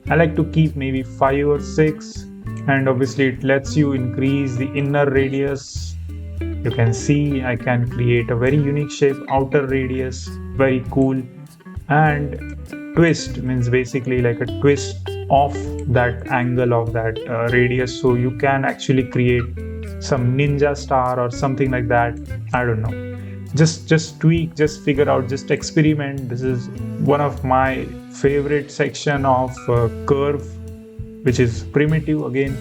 I like to keep maybe 5 or 6. And obviously it lets you increase the inner radius. You can see I can create a very unique shape, outer radius, very cool. And twist means basically like a twist of that angle of that radius. So you can actually create some ninja star or something like that. I don't know. Just tweak, just figure out, just experiment. This is one of my favorite section of curve, which is primitive. Again,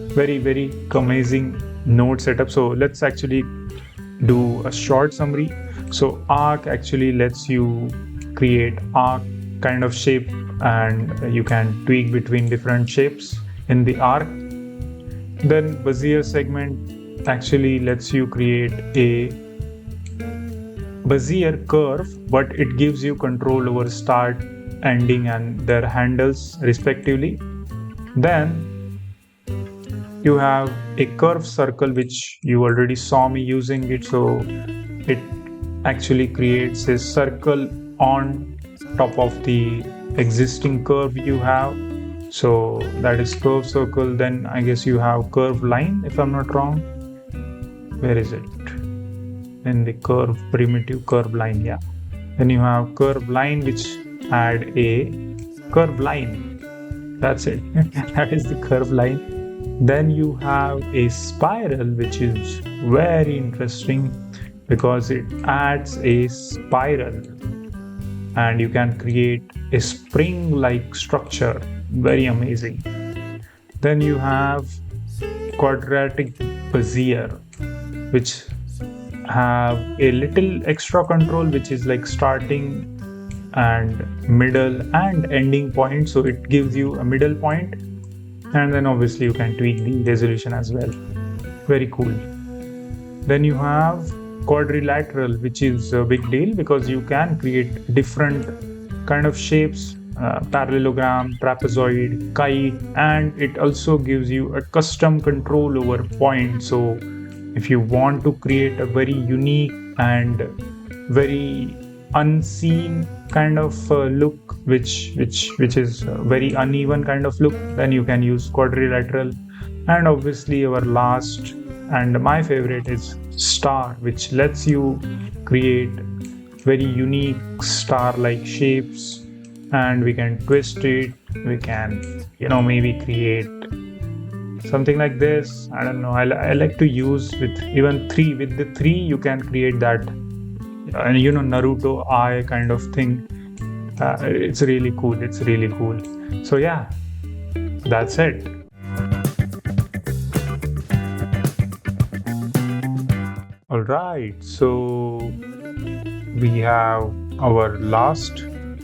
very, very amazing node setup. So let's actually do a short summary. So arc actually lets you create arc kind of shape, and you can tweak between different shapes in the arc. Then bezier segment actually lets you create a bezier curve, but it gives you control over start, ending, and their handles respectively. Then you have a curve circle, which you already saw me using it. So it actually creates a circle on top of the existing curve you have. So that is curve circle. Then I guess you have curve line, if I'm not wrong. Where is it? In the curve, primitive curve line, yeah. Then you have curve line, which add a curve line. That's it. That is the curve line. Then you have a spiral, which is very interesting because it adds a spiral, and you can create a spring-like structure. Very amazing. Then you have quadratic bezier, which have a little extra control, which is like starting and middle and ending point. So it gives you a middle point, and then obviously you can tweak the resolution as well. Very cool. Then you have quadrilateral, which is a big deal because you can create different kind of shapes, parallelogram, trapezoid, kite, and it also gives you a custom control over points. So if you want to create a very unique and very unseen kind of look, which is very uneven kind of look, then you can use quadrilateral. And obviously our last and my favorite is star, which lets you create very unique star like shapes, and we can twist it. We can maybe create something like this. I don't know, I like to use with even three. With the three you can create that and Naruto eye kind of thing. It's really cool, it's really cool. So yeah, that's it. All right, so we have our last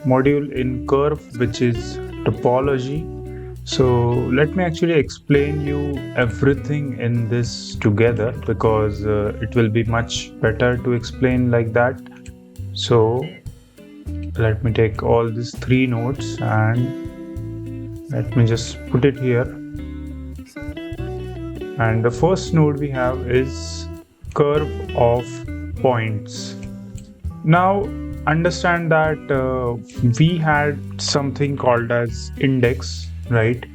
module in curve, which is topology. So let me actually explain you everything in this together, because it will be much better to explain like that. So let me take all these three nodes and let me just put it here. And the first node we have is curve of points. Now understand that we had something called as index, right,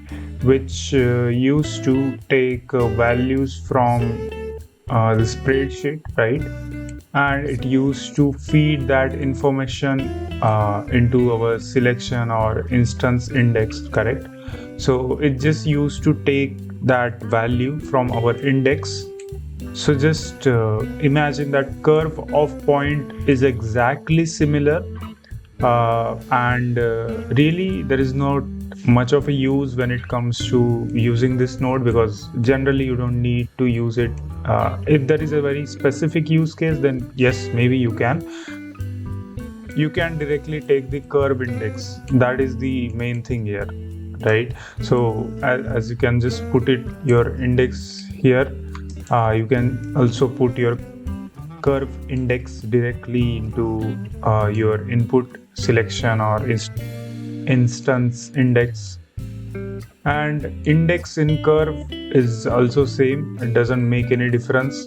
which used to take values from the spreadsheet, right, and it used to feed that information into our selection or instance index, correct? So it just used to take that value from our index. So just imagine that curve of point is exactly similar, and really there is not much of a use when it comes to using this node, because generally you don't need to use it. If there is a very specific use case, then yes, maybe you can directly take the curve index. That is the main thing here, right? So as you can just put it your index here. You can also put your curve index directly into your input selection or instance index. And index in curve is also same. It doesn't make any difference.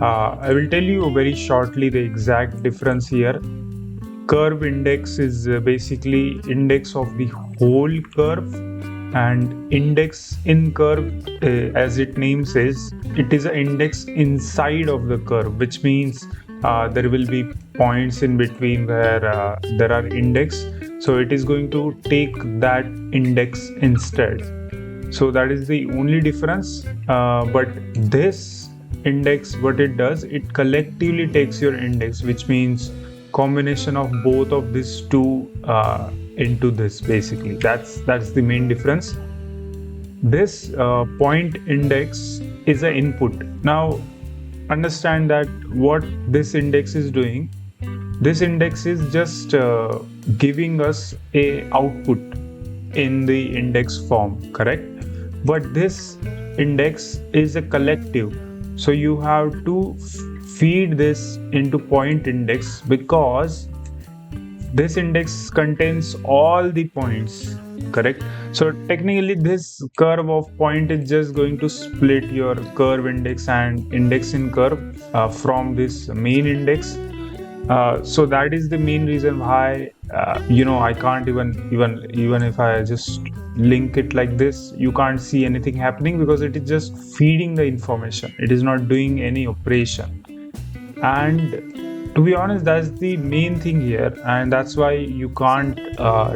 I will tell you very shortly the exact difference here. Curve index is basically index of the whole curve, and index in curve, as it name says, it is an index inside of the curve, which means there will be points in between where there are index. So it is going to take that index instead. So that is the only difference. But this index, what it does, it collectively takes your index, which means combination of both of these two into this. Basically that's the main difference. This point index is an input. Now understand that what this index is doing. This index is just giving us a output in the index form, correct? But this index is a collective, so you have to feed this into point index, because this index contains all the points, correct? So technically this curve of point is just going to split your curve index and index in curve from this main index. So that is the main reason why I can't even if I just link it like this, you can't see anything happening, because it is just feeding the information. It is not doing any operation. And to be honest, that's the main thing here, and that's why you can't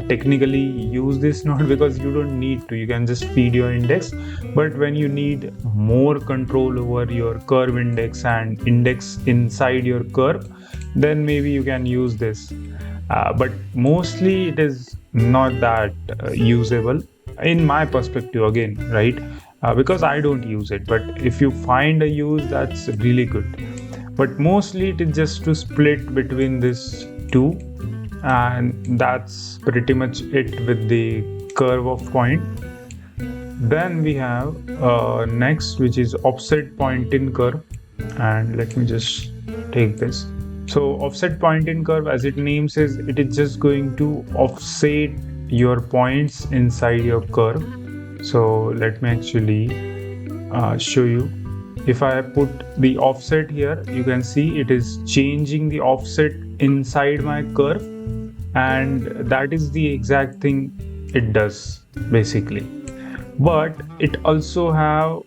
technically use this node, because you don't need to. You can just feed your index. But when you need more control over your curve index and index inside your curve, then maybe you can use this. But mostly it is not that usable in my perspective, again, right? Because I don't use it. But if you find a use, that's really good. But mostly it is just to split between these two, and that's pretty much it with the curve of point. Then we have next, which is offset point in curve, and let me just take this. So offset point in curve, as it name says, it is just going to offset your points inside your curve. So let me actually show you. If I put the offset here, you can see it is changing the offset inside my curve, and that is the exact thing it does basically. But it also have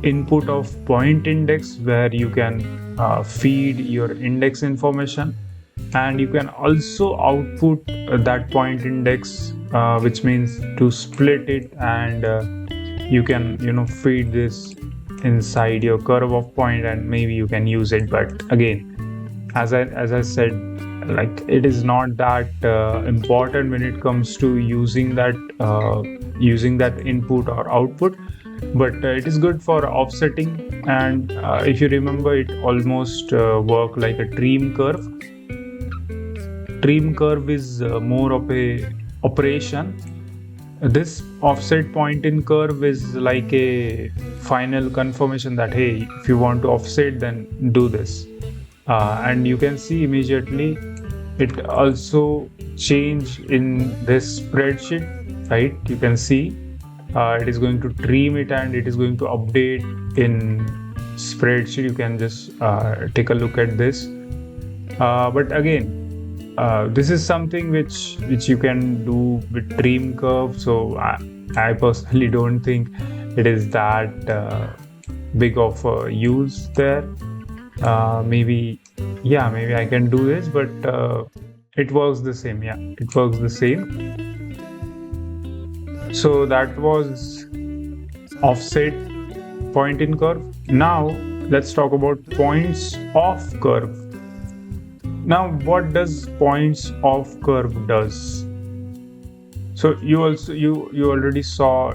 input of point index where you can feed your index information, and you can also output that point index, which means to split it, and you can feed this inside your curve of point, and maybe you can use it. But again, as I said, like, it is not that important when it comes to using that input or output, but it is good for offsetting. And if you remember, it almost work like a trim curve. Trim curve is more of a operation. This offset point in curve is like a final confirmation that, hey, if you want to offset, then do this. And you can see immediately it also change in this spreadsheet, right? You can see it is going to trim it, and it is going to update in spreadsheet. You can just take a look at this. But again, this is something which you can do with trim curve. So I personally don't think it is that big of a use there. Maybe I can do this, but it works the same. Yeah, it works the same. So that was offset point in curve. Now let's talk about points of curve. Now, what does points of curve does? So you already saw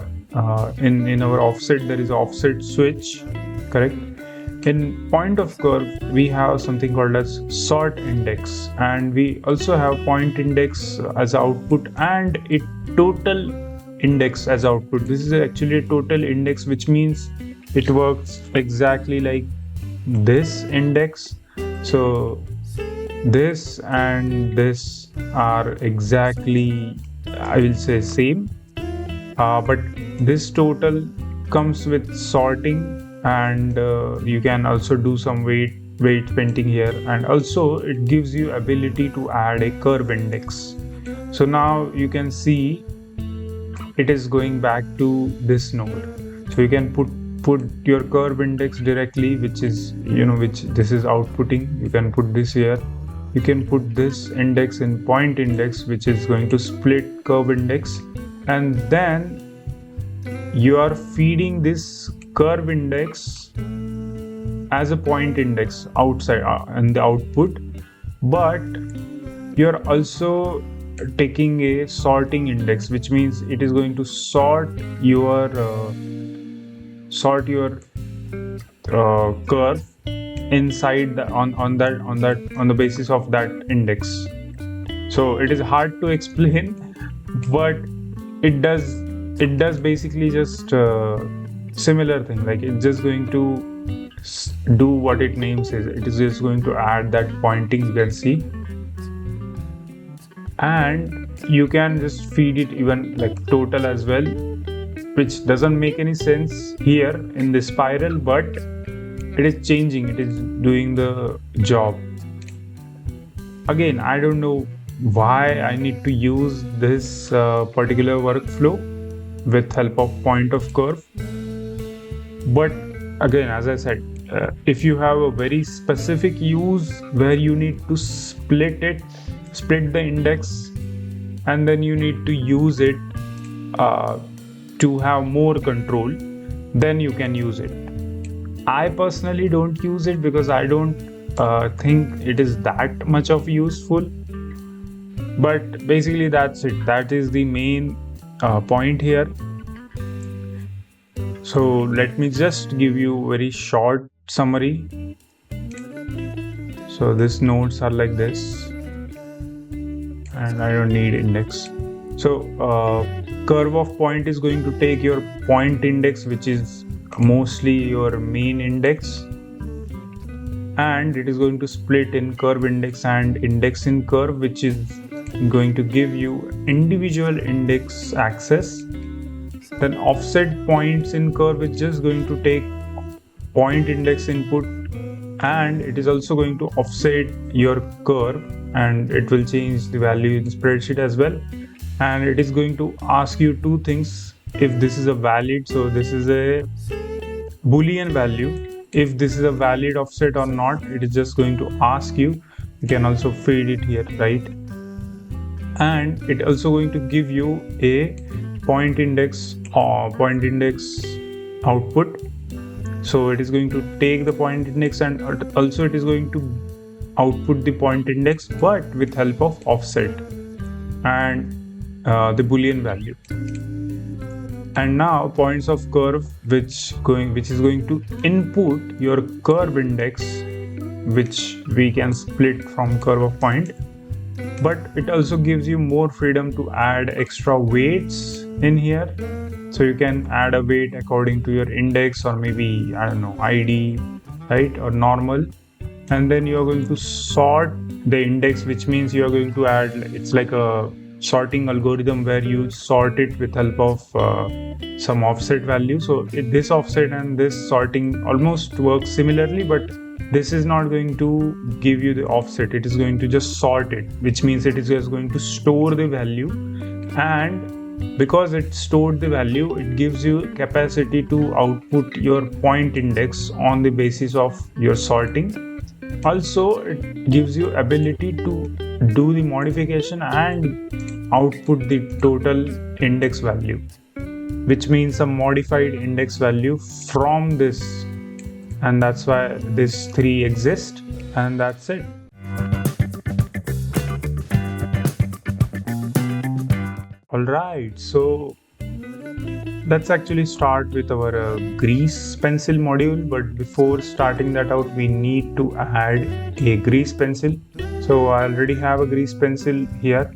in our offset there is offset switch, correct? In point of curve we have something called as sort index, and we also have point index as output, and a total index as output. This is actually a total index, which means it works exactly like this index. So this and this are exactly, I will say, same, but this total comes with sorting, and you can also do some weight painting here, and also it gives you ability to add a curve index. So now you can see it is going back to this node. So you can put your curve index directly, which is which this is outputting. You can put this here. You can put this index in point index, which is going to split curve index, and then you are feeding this curve index as a point index outside in the output, but you're also taking a sorting index, which means it is going to sort your curve inside on the basis of that index. So it is hard to explain, but it does basically just similar thing. Like, it's just going to do what it names is. It is just going to add that pointing, you can see, and you can just feed it even like total as well, which doesn't make any sense here in the spiral, but it is changing, it is doing the job. Again, I don't know why I need to use this particular workflow with help of point of curve, but again, as I said, if you have a very specific use where you need to split the index, and then you need to use it to have more control, then you can use it. I personally don't use it because I don't think it is that much of useful, but basically that's it. That is the main point here. So let me just give you a very short summary. So these nodes are like this, and I don't need index. So curve of point is going to take your point index, which is mostly your main index, and it is going to split in curve index and index in curve, which is going to give you individual index access. Then offset points in curve is just going to take point index input, and it is also going to offset your curve, and it will change the value in the spreadsheet as well. And it is going to ask you two things. If this is a valid, so this is a boolean value. If this is a valid offset or not, it is just going to ask you. You can also feed it here, right? And it also going to give you a point index output. So it is going to take the point index, and also it is going to output the point index, but with help of offset and the boolean value. And now points of curve, which is going to input your curve index, which we can split from curve of point. But it also gives you more freedom to add extra weights in here. So you can add a weight according to your index, or maybe, I don't know, ID, right, or normal. And then you are going to sort the index, which means you are going to add, it's like a sorting algorithm where you sort it with help of some offset value. So this offset and this sorting almost works similarly, but this is not going to give you the offset. It is going to just sort it, which means it is just going to store the value. And because it stored the value, it gives you capacity to output your point index on the basis of your sorting. Also, it gives you ability to do the modification and output the total index value, which means a modified index value from this. And that's why this 3 exists, and that's it. Alright, so let's actually start with our grease pencil module. But before starting that out, we need to add a grease pencil. So I already have a grease pencil here,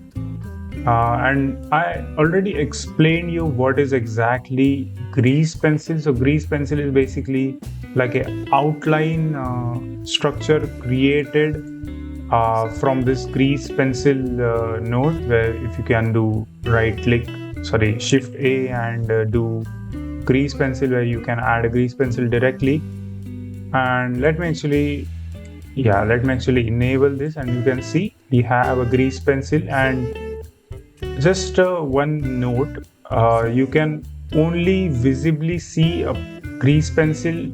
and I already explained you what is exactly grease pencil. So grease pencil is basically like an outline structure created from this grease pencil node, where if you can do shift A and do grease pencil, where you can add a grease pencil directly. And let me actually enable this, and you can see we have a grease pencil. And just one note, you can only visibly see a grease pencil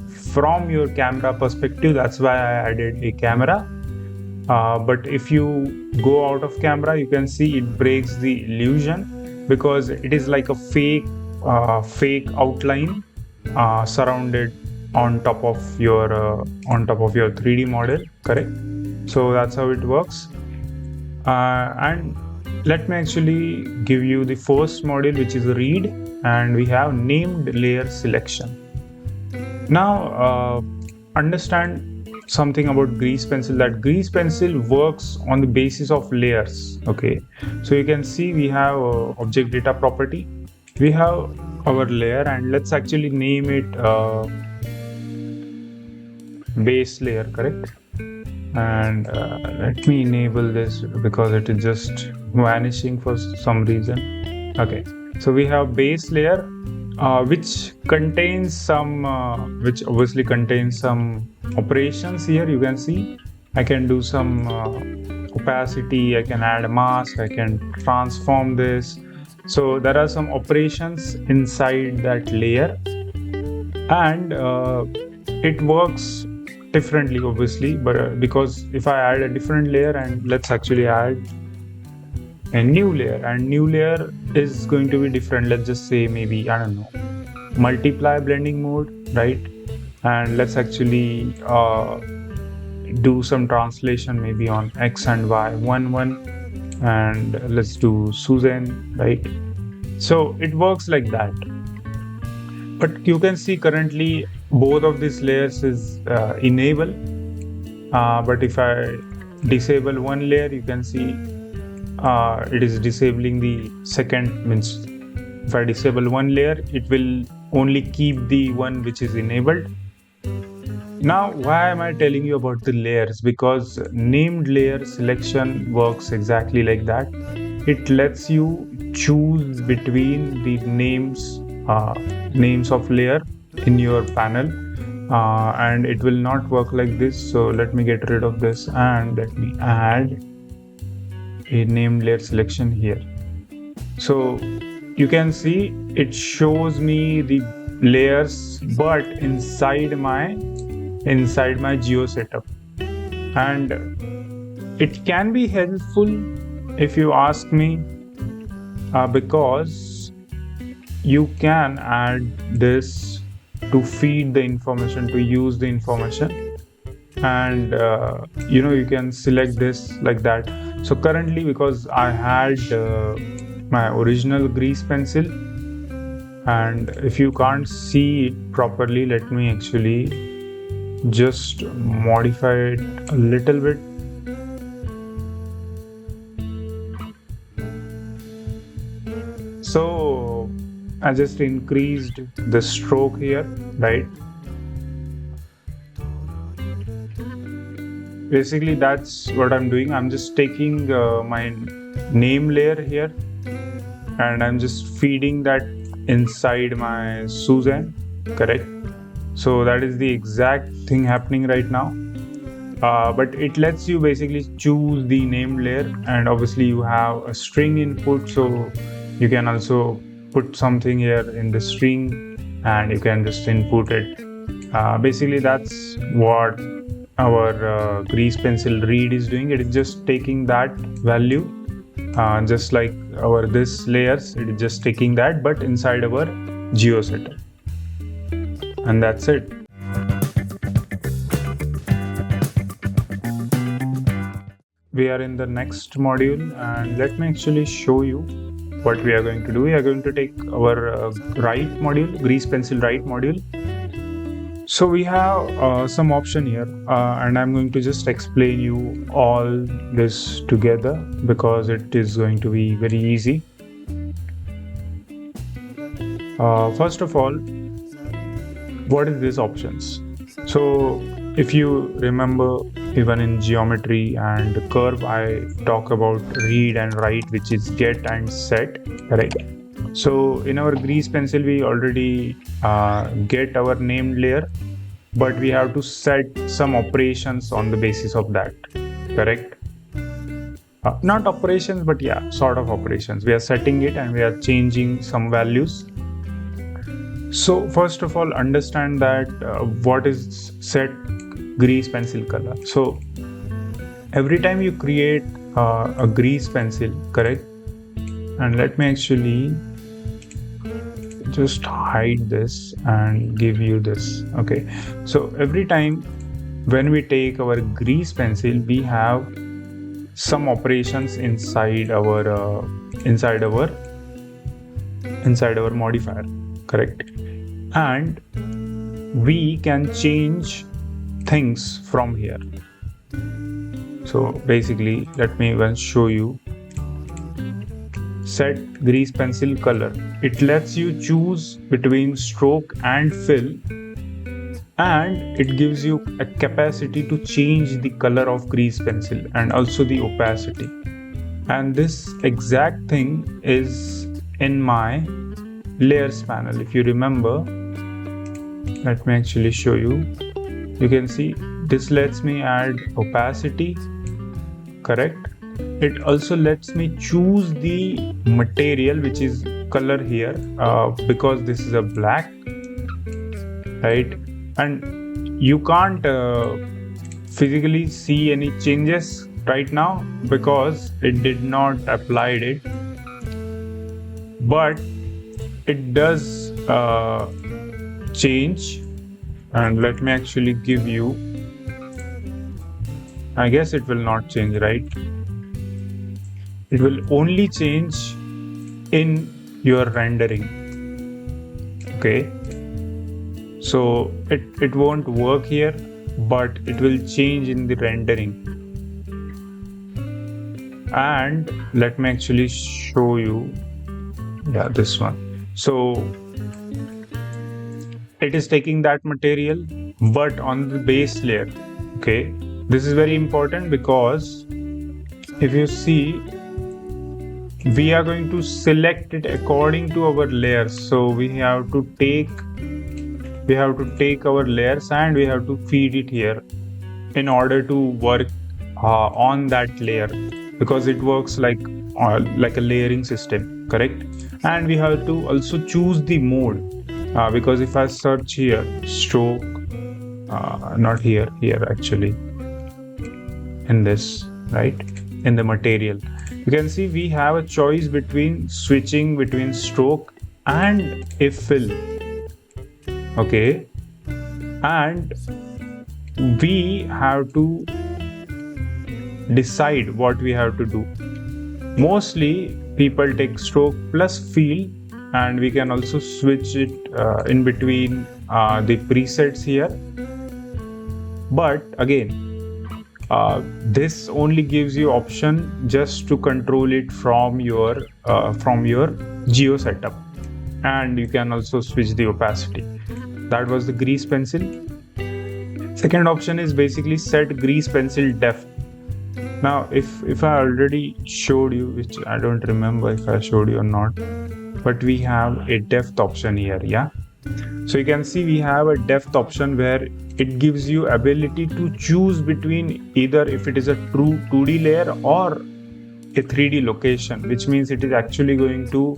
from your camera perspective. That's why I added a camera. But if you go out of camera, you can see it breaks the illusion, because it is like a fake outline surrounded on top of your 3D model, correct? So that's how it works. And let me actually give you the first module, which is read, and we have named layer selection. Now understand something about grease pencil, that grease pencil works on the basis of layers. Okay, so you can see we have object data property, we have our layer, and let's actually name it base layer, correct? And let me enable this because it is just vanishing for some reason. Okay, so we have base layer, which contains some which obviously contains some operations. Here you can see I can do some opacity, I can add a mask, I can transform this. So there are some operations inside that layer, and it works differently obviously, but because if I add a different layer, and let's actually add a new layer, and new layer is going to be different. Let's just say maybe, I don't know, multiply blending mode, right? And let's actually do some translation maybe on X and Y 1 and let's do Susan, right? So it works like that. But you can see currently both of these layers is enable, but if I disable one layer, you can see it is disabling the second. Means if I disable one layer, it will only keep the one which is enabled. Now why am I telling you about the layers? Because named layer selection works exactly like that. It lets you choose between the names of layer in your panel, and it will not work like this. So let me get rid of this and let me add a named layer selection here. So you can see it shows me the layers but inside my geo setup, and it can be helpful if you ask me, because you can add this to feed the information, to use the information, and you can select this like that. So currently, because I had my original grease pencil, and if you can't see it properly, let me actually just modify it a little bit. So I just increased the stroke here, right? Basically that's what I'm doing. I'm just taking my name layer here and I'm just feeding that inside my Suzanne, correct? So that is the exact thing happening right now. But it lets you basically choose the name layer, and obviously you have a string input, so you can also put something here in the string and you can just input it. Basically that's what our grease pencil read is doing. It is just taking that value, just like our this layers, it is just taking that but inside our geo setup, and that's it. We are in the next module, and let me actually show you what we are going to do. We are going to take our write module, grease pencil write module. So we have some option here, and I'm going to just explain you all this together because it is going to be very easy. First of all, what is these options? So if you remember, even in geometry and curve, I talk about read and write, which is get and set, right? So in our grease pencil, we already get our named layer, but we have to set some operations on the basis of that, correct? Not operations, but yeah, sort of operations. We are setting it and we are changing some values. So first of all, understand that what is set grease pencil color. So every time you create a grease pencil, correct? And let me actually just hide this and give you this. Okay, so every time when we take our grease pencil, we have some operations inside our modifier, correct? And we can change things from here. So basically, let me even show you. Set grease pencil color. It lets you choose between stroke and fill, and it gives you a capacity to change the color of grease pencil and also the opacity. And this exact thing is in my layers panel. If you remember, let me actually show you. You can see this lets me add opacity, correct? It also lets me choose the material, which is color here, because this is a black, right? And you can't physically see any changes right now because it did not apply it, but it does change. And let me actually give you, I guess it will not change, right? It will only change in your rendering. Okay, so it won't work here, but it will change in the rendering. And let me actually show you, yeah, this one. So it is taking that material but on the base layer. Okay, this is very important because if you see, we are going to select it according to our layers. So we have to take we have to take our layers and we have to feed it here in order to work on that layer, because it works like a layering system, correct? And we have to also choose the mode, because if I search here stroke, not here actually, in this, right, in the material, you can see we have a choice between switching between stroke and a fill. Okay, and we have to decide what we have to do. Mostly people take stroke plus fill, and we can also switch it in between the presets here. But again, this only gives you option just to control it from your geo setup, and you can also switch the opacity. That was the grease pencil. Second option is basically set grease pencil depth. Now if I already showed you, which I don't remember if I showed you or not, but we have a depth option here. Yeah, so you can see we have a depth option where it gives you ability to choose between either if it is a true 2D layer or a 3D location, which means it is actually going to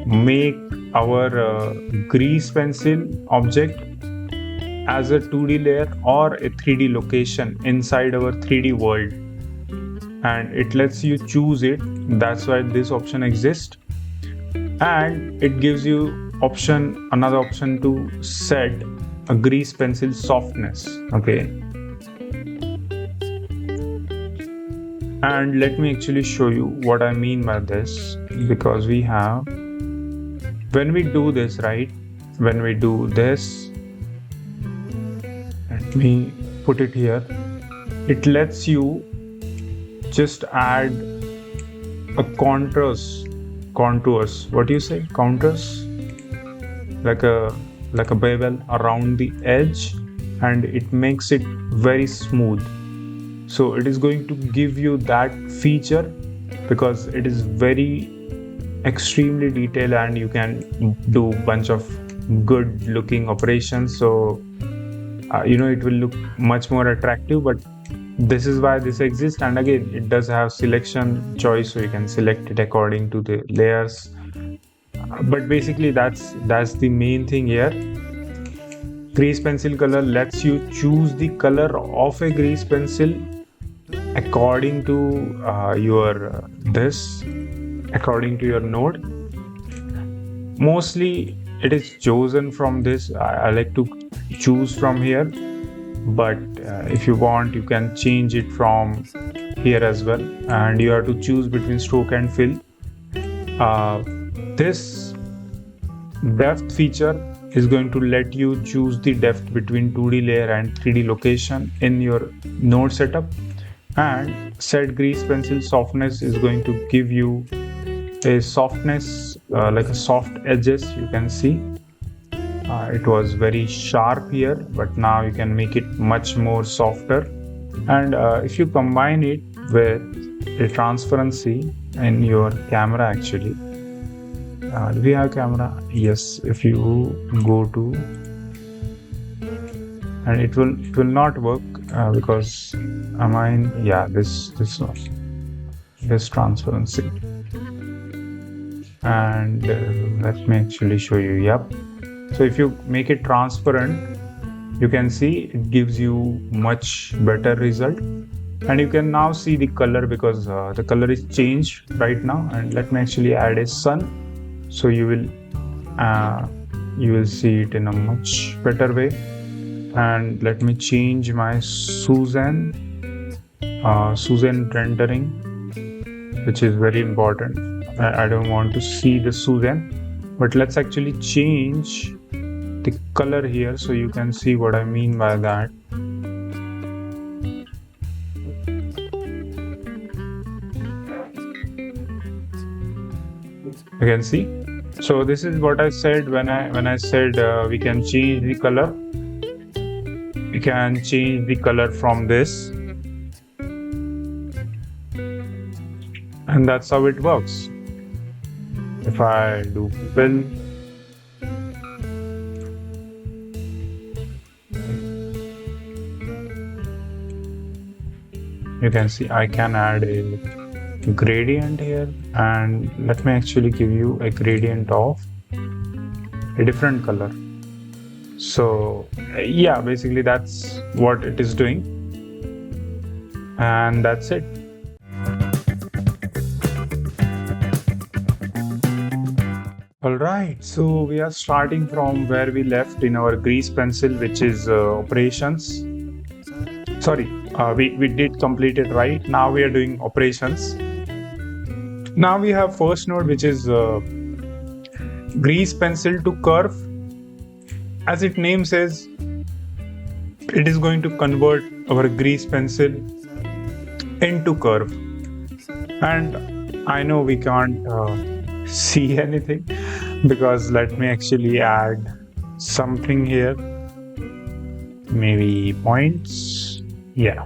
make our grease pencil object as a 2D layer or a 3D location inside our 3D world, and it lets you choose it. That's why this option exists. And it gives you another option to set a grease pencil softness. Okay, and let me actually show you what I mean by this, because we have, when we do this, right, when we do this, let me put it here, it lets you just add a contours, what do you say, contours, like a bevel around the edge, and it makes it very smooth. So it is going to give you that feature because it is very extremely detailed, and you can do bunch of good looking operations. So it will look much more attractive. But this is why this exists, and again it does have selection choice, so you can select it according to the layers. But basically that's the main thing here. Grease pencil color lets you choose the color of a grease pencil according to according to your node. Mostly it is chosen from this. I like to choose from here, but if you want, you can change it from here as well, and you have to choose between stroke and fill. This depth feature is going to let you choose the depth between 2D layer and 3D location in your node setup. And set grease pencil softness is going to give you a softness, like a soft edges. You can see it was very sharp here, but now you can make it much more softer. And if you combine it with a transparency in your camera, actually, do we have camera? Yes. If you go to, and it will not work because this transparency, and let me actually show you. Yep. So if you make it transparent, you can see it gives you much better result, and you can now see the color because the color is changed right now. And let me actually add a sun, so you will see it in a much better way. And let me change my Suzanne rendering, which is very important. I don't want to see the Suzanne, but let's actually change the color here so you can see what I mean by that. You can see. So this is what I said when I said we can change the color. We can change the color from this, and that's how it works. If I do fill, you can see I can add a gradient here, and let me actually give you a gradient of a different color. So yeah, basically that's what it is doing, and that's it. All right, so we are starting from where we left in our grease pencil, which is operations. Sorry, we did complete it, right? Now we are doing operations. Now we have first node, which is grease pencil to curve. As its name says, it is going to convert our grease pencil into curve. And I know we can't see anything, because let me actually add something here, maybe points. Yeah,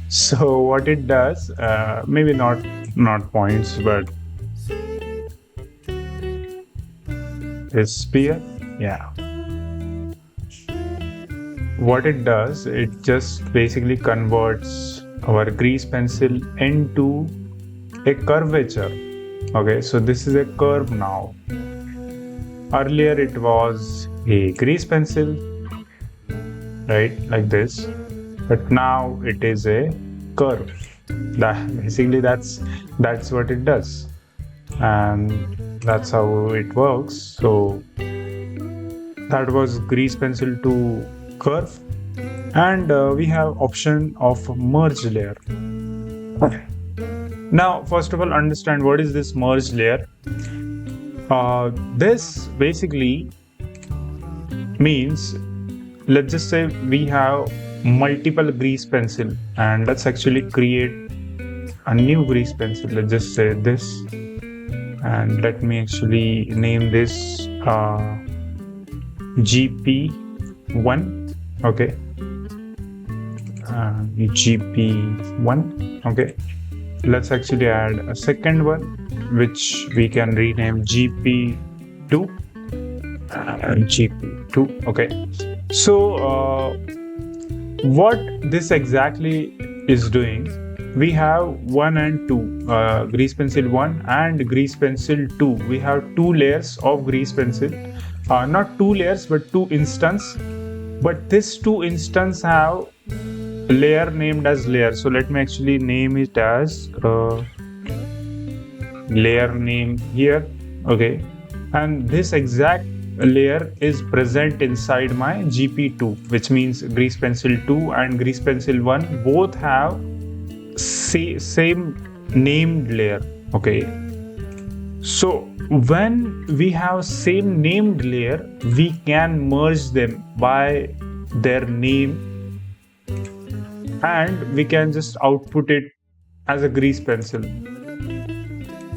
so what it does, maybe not points, but a sphere. Yeah, what it does, it just basically converts our grease pencil into a curvature. Okay, so this is a curve now. Earlier it was a grease pencil, right, like this, but now it is a curve. Basically that's what it does, and that's how it works. So that was grease pencil to curve, and we have option of merge layer. Okay. Now first of all, understand what is this merge layer. This basically means, let's just say we have multiple grease pencil, and let's actually create a new grease pencil. Let's just say this, and let me actually name this GP1. Okay, GP1. Okay, let's actually add a second one, which we can rename GP2. GP2. Okay, so what this exactly is doing, we have 1 and 2, grease pencil 1 and grease pencil 2. We have two layers of grease pencil, not two layers but two instance, but this two instance have layer named as layer. So let me actually name it as layer name here. Okay, and this exact layer is present inside my GP2, which means grease pencil 2 and grease pencil 1 both have same named layer. Okay, so when we have same named layer, we can merge them by their name, and we can just output it as a grease pencil.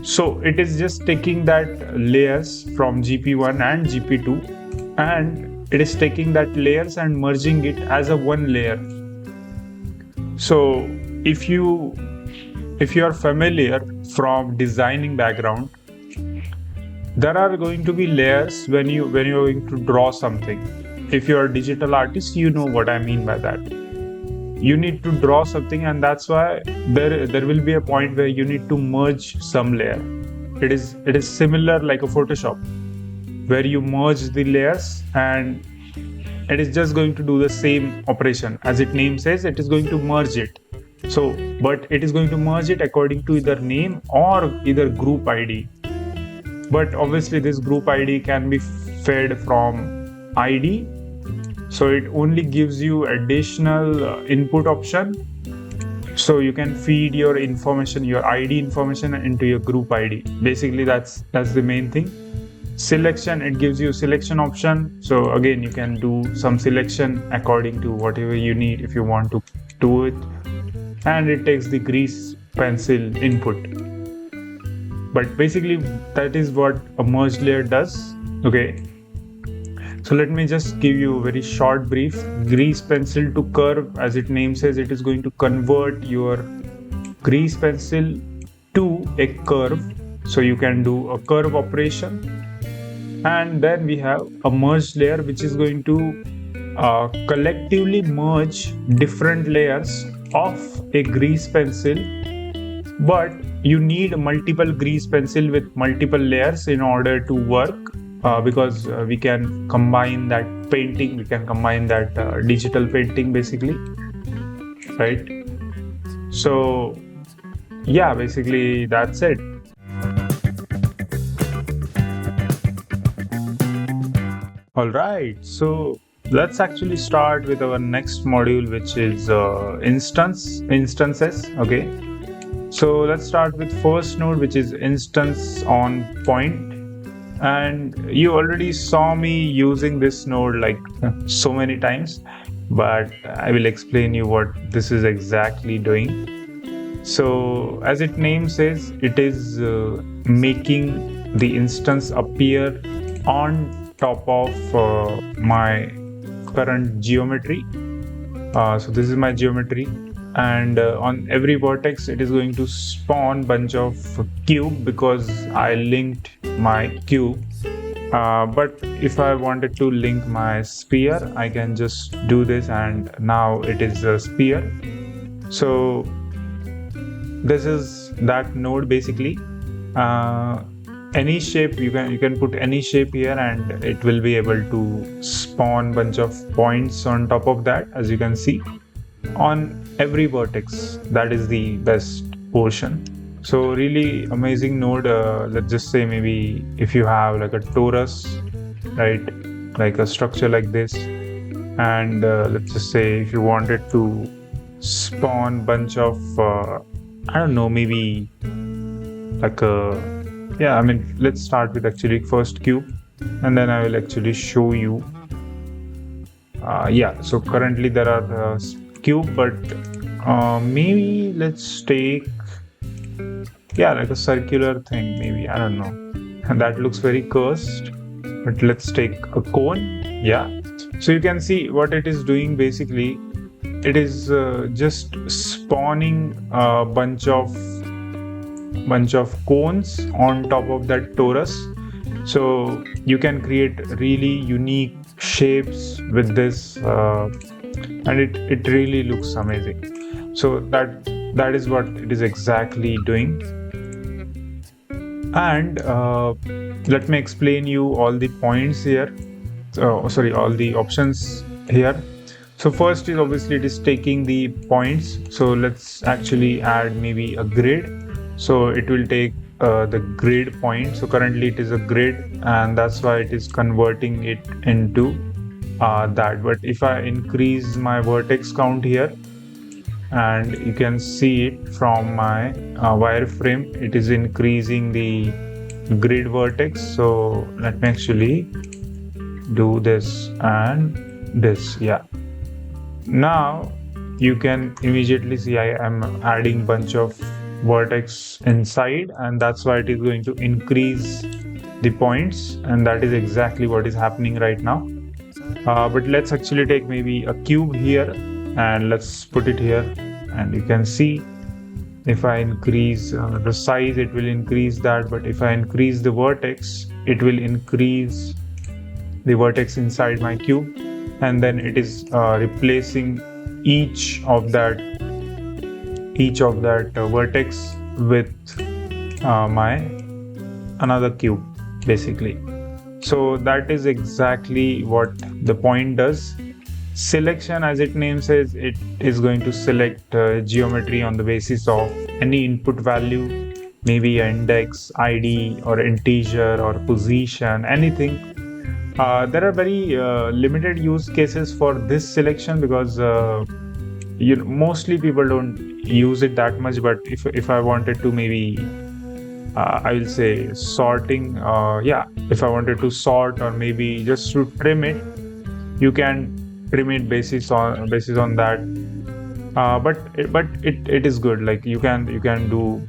So it is just taking that layers from GP1 and GP2, and it is taking that layers and merging it as a one layer. So if you are familiar from designing background, there are going to be layers when you're going to draw something. If you're a digital artist, you know what I mean by that. You need to draw something, and that's why there will be a point where you need to merge some layer. It is similar like a Photoshop, where you merge the layers, and it is just going to do the same operation. As its name says, it is going to merge it. So, but it is going to merge it according to either name or either group ID. But obviously this group ID can be fed from ID. So it only gives you additional input option. So you can feed your information, your ID information into your group ID. Basically that's the main thing. Selection, it gives you selection option. So again, you can do some selection according to whatever you need if you want to do it. And it takes the grease pencil input. But basically that is what a merge layer does. Okay. So let me just give you a very short brief. Grease pencil to curve, as its name says, it is going to convert your grease pencil to a curve. So you can do a curve operation. And then we have a merge layer, which is going to collectively merge different layers of a grease pencil, but you need multiple grease pencil with multiple layers in order to work, because we can combine that painting, we can combine that digital painting basically, right? So yeah, basically that's it. All right, so let's actually start with our next module, which is instances. Okay, so let's start with first node, which is instance on point. And you already saw me using this node like so many times, but I will explain you what this is exactly doing. So as its name says, it is making the instance appear on top of my current geometry. So this is my geometry, and on every vertex it is going to spawn bunch of cube because I linked my cube. But if I wanted to link my sphere, I can just do this, and now it is a sphere. So this is that node basically. Any shape you can put any shape here, and it will be able to spawn bunch of points on top of that, as you can see, on every vertex. That is the best portion. So really amazing node. Let's just say maybe if you have like a torus, right, like a structure like this, and let's just say if you wanted to spawn bunch of I don't know, maybe like a, yeah, I mean, let's start with actually first cube, and then I will actually show you. Yeah, so currently there are cube, but maybe let's take, yeah, like a circular thing, maybe, I don't know. And that looks very cursed, but let's take a cone. Yeah, so you can see what it is doing basically. It is just spawning a bunch of cones on top of that torus. So you can create really unique shapes with this, and it really looks amazing. So that is what it is exactly doing. And let me explain you all the points here. Sorry, all the options here. So first is obviously it is taking the points. So let's actually add maybe a grid. So it will take the grid point. So currently it is a grid, and that's why it is converting it into that. But if I increase my vertex count here, and you can see it from my wireframe, it is increasing the grid vertex. So let me actually do this and this. Yeah, now you can immediately see I am adding bunch of vertex inside, and that's why it is going to increase the points, and that is exactly what is happening right now. But let's actually take maybe a cube here, and let's put it here, and you can see if I increase the size, it will increase that, but if I increase the vertex, it will increase the vertex inside my cube, and then it is replacing each of that vertex with my another cube basically. So that is exactly what the point does. Selection, as its name says, it is going to select geometry on the basis of any input value, maybe an index, ID, or integer, or position, anything. There are very limited use cases for this selection, because mostly people don't use it that much. But if I wanted to maybe I will say sorting, if I wanted to sort, or maybe just to trim it, you can trim it basis on that. But it is good. Like you can do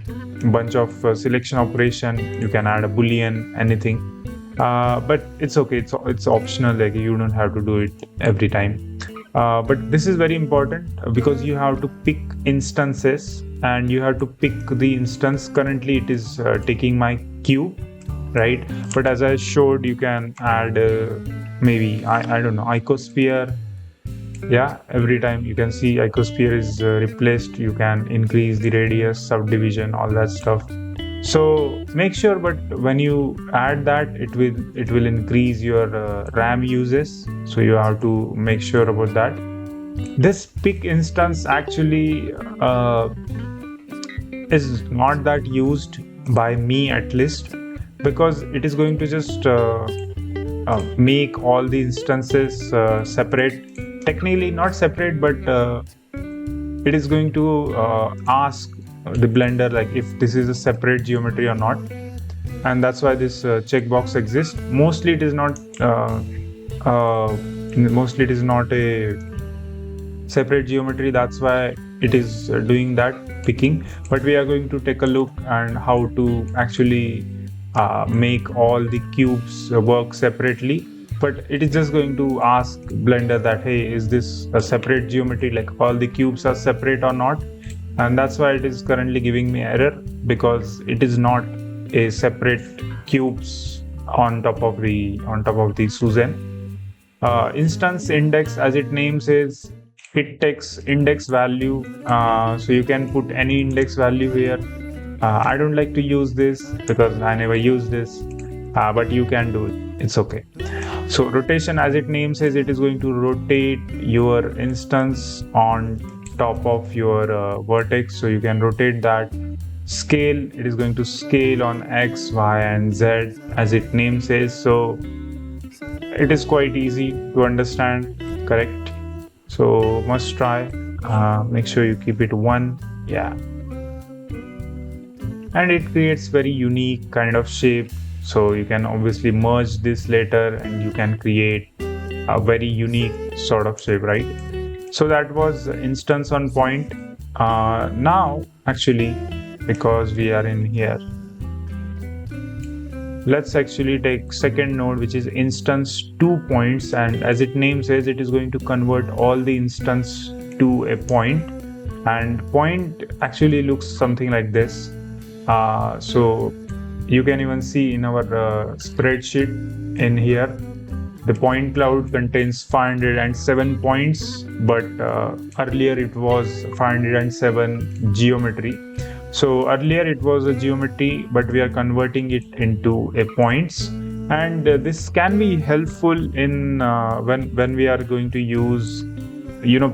bunch of selection operation, you can add a boolean, anything. But it's okay, it's optional, like you don't have to do it every time. But this is very important because you have to pick instances, and you have to pick the instance. Currently it is taking my cube, right? But as I showed, you can add maybe I don't know, icosphere, Yeah, every time you can see icosphere is replaced, you can increase the radius, subdivision, all that stuff. So make sure, but when you add that, it will increase your RAM uses. So you have to make sure about that. This pick instance actually is not that used by me, at least, because it is going to just make all the instances separate. Technically not separate, but it is going to ask the blender like if this is a separate geometry or not, and that's why this checkbox exists. Mostly it is not mostly it is not a separate geometry, that's why it is doing that picking. But we are going to take a look and how to actually make all the cubes work separately. But it is just going to ask blender that, hey, is this a separate geometry, like all the cubes are separate or not? And that's why it is currently giving me error, because it is not a separate cubes on top of the Susan. Instance index, as it name says, it takes index value, so you can put any index value here. I don't like to use this because I never use this, but you can do it, it's okay. So rotation, as it name says, it is going to rotate your instance on top of your vertex, so you can rotate that. Scale, it is going to scale on X, Y, and Z, as it name says. So it is quite easy to understand, correct? So must try. Make sure you keep it 1. Yeah, and it creates very unique kind of shape. So you can obviously merge this later and you can create a very unique sort of shape, right? So that was instance on point. Now actually, because we are in here, let's actually take second node, which is instance 2 points, and as it name says, it is going to convert all the instance to a point. And point actually looks something like this. So you can even see in our spreadsheet in here, the point cloud contains 507 points, but earlier it was 507 geometry. So earlier it was a geometry, but we are converting it into a points. And this can be helpful in when we are going to use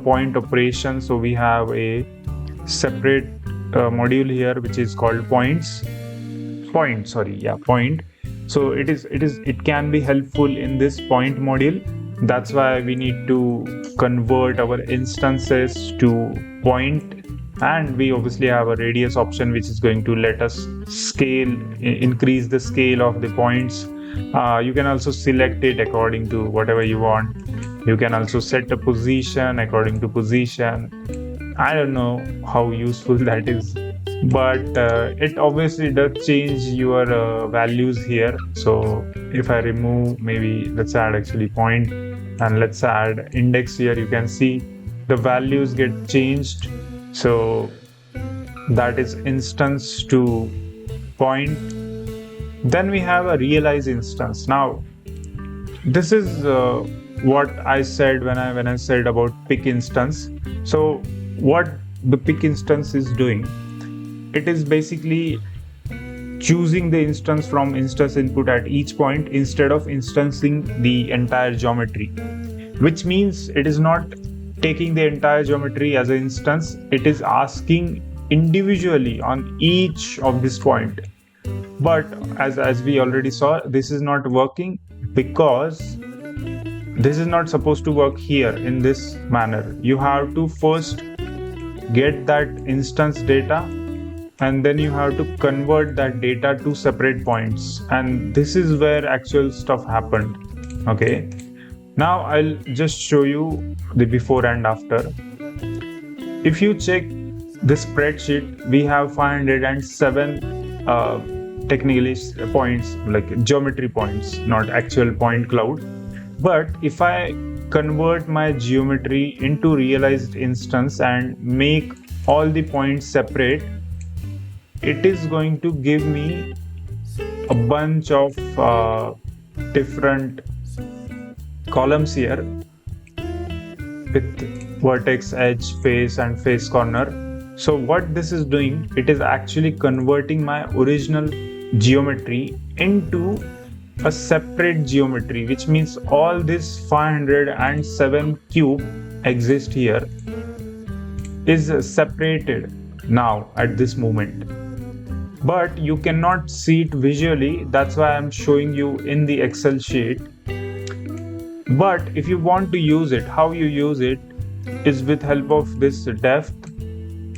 point operation. So we have a separate module here which is called point. So it can be helpful in this point module. That's why we need to convert our instances to point. And we obviously have a radius option, which is going to let us increase the scale of the points. You can also select it according to whatever you want. You can also set a position according to position. I don't know how useful that is, but it obviously does change your values here. So if I remove, maybe let's add actually point, and let's add index here, you can see the values get changed. So that is instance to point. Then we have a realize instance. Now this is what I said when I said about pick instance. So what the pick instance is doing, it is basically choosing the instance from instance input at each point instead of instancing the entire geometry, which means it is not taking the entire geometry as an instance. It is asking individually on each of this point. But as we already saw, this is not working because this is not supposed to work here in this manner. You have to first get that instance data, and then you have to convert that data to separate points, and this is where actual stuff happened. Okay, now I'll just show you the before and after. If you check the spreadsheet, we have 507 technically points, like geometry points, not actual point cloud. But if I convert my geometry into realized instance and make all the points separate, it is going to give me a bunch of different columns here. with vertex, edge, face, and face corner. So what this is doing, it is actually converting my original geometry into a separate geometry, which means all this 507 cube exist here is separated now at this moment, but you cannot see it visually. That's why I'm showing you in the Excel sheet. But if you want to use it, how you use it is with help of this depth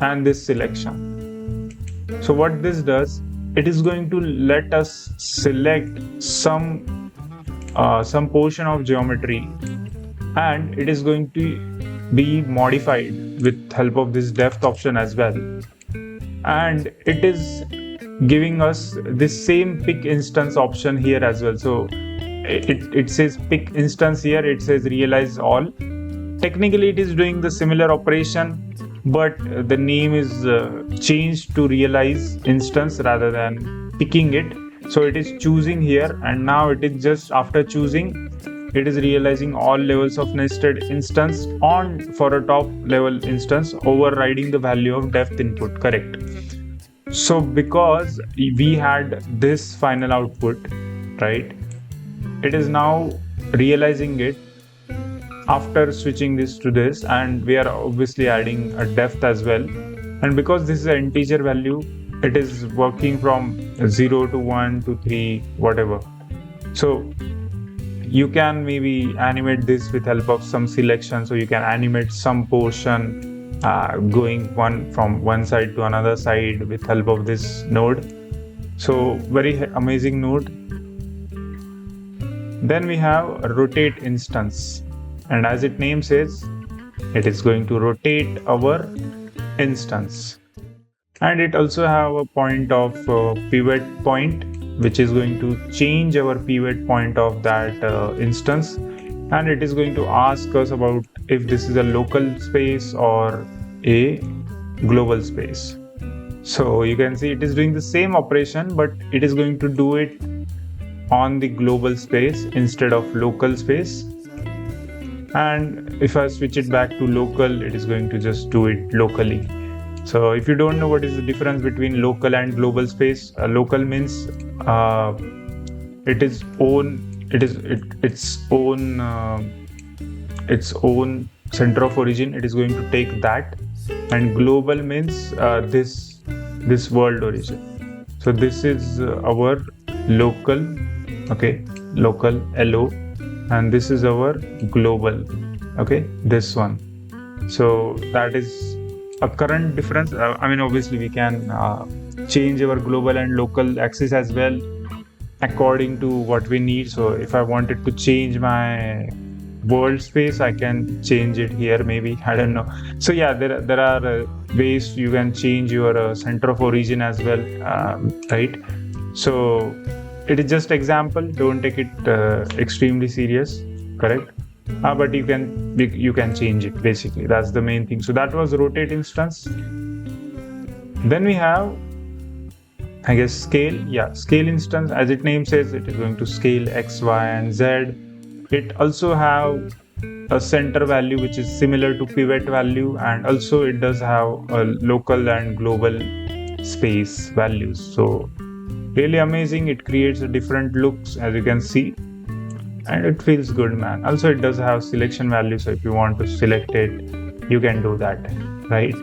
and this selection. So what this does, it is going to let us select some portion of geometry, and it is going to be modified with help of this depth option as well. And it is giving us this same pick instance option here as well. So it says pick instance here, it says realize all. Technically it is doing the similar operation, but the name is changed to realize instance rather than picking it. So it is choosing here, and now it is just after choosing, it is realizing all levels of nested instance on for a top level instance, overriding the value of depth input. Correct. So because we had this final output, right, it is now realizing it after switching this to this, and we are obviously adding a depth as well. And because this is an integer value, it is working from 0 to 1 to 3, whatever. So you can maybe animate this with help of some selection. So you can animate some portion going from one side to another side with help of this node. So very amazing node. Then we have a rotate instance, and as its name says, it is going to rotate our instance. And it also have a point of pivot point, which is going to change our pivot point of that instance, and it is going to ask us about if this is a local space or a global space. So you can see it is doing the same operation, but it is going to do it on the global space instead of local space. And if I switch it back to local, it is going to just do it locally. So if you don't know what is the difference between local and global space, local means its own center of origin. It is going to take that, and global means this world origin. So this is our local, okay, local LO, and this is our global, okay, this one. So that is a current difference. I mean, obviously we can change our global and local axis as well according to what we need. So if I wanted to change my world space, I can change it here, maybe, I don't know. So yeah, there are ways you can change your center of origin as well, right? So it is just example, don't take it extremely serious, correct? But you can change it, basically. That's the main thing. So that was rotate instance. Then we have, I guess, scale. Yeah, scale instance, as its name says, it is going to scale X, Y, and Z. It also have a center value which is similar to pivot value, and also it does have a local and global space values. So really amazing. It creates a different looks, as you can see, and it feels good, man. Also it does have selection value, so if you want to select it, you can do that, right?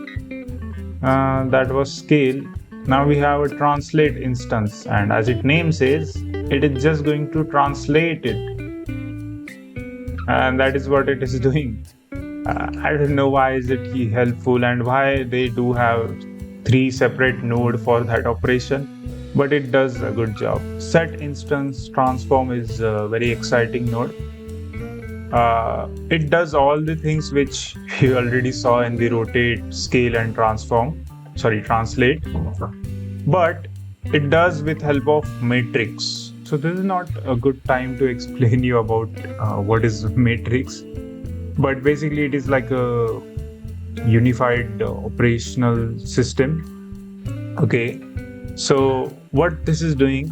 That was scale. Now we have a translate instance, and as its name says, it is just going to translate it, and that is what it is doing. I don't know why is it helpful and why they do have 3 separate node for that operation, but it does a good job. Set instance transform is a very exciting node. It does all the things which you already saw in the rotate, scale, and translate, but it does with help of matrix. So this is not a good time to explain you about what is matrix, but basically it is like a unified operational system. Okay, so what this is doing,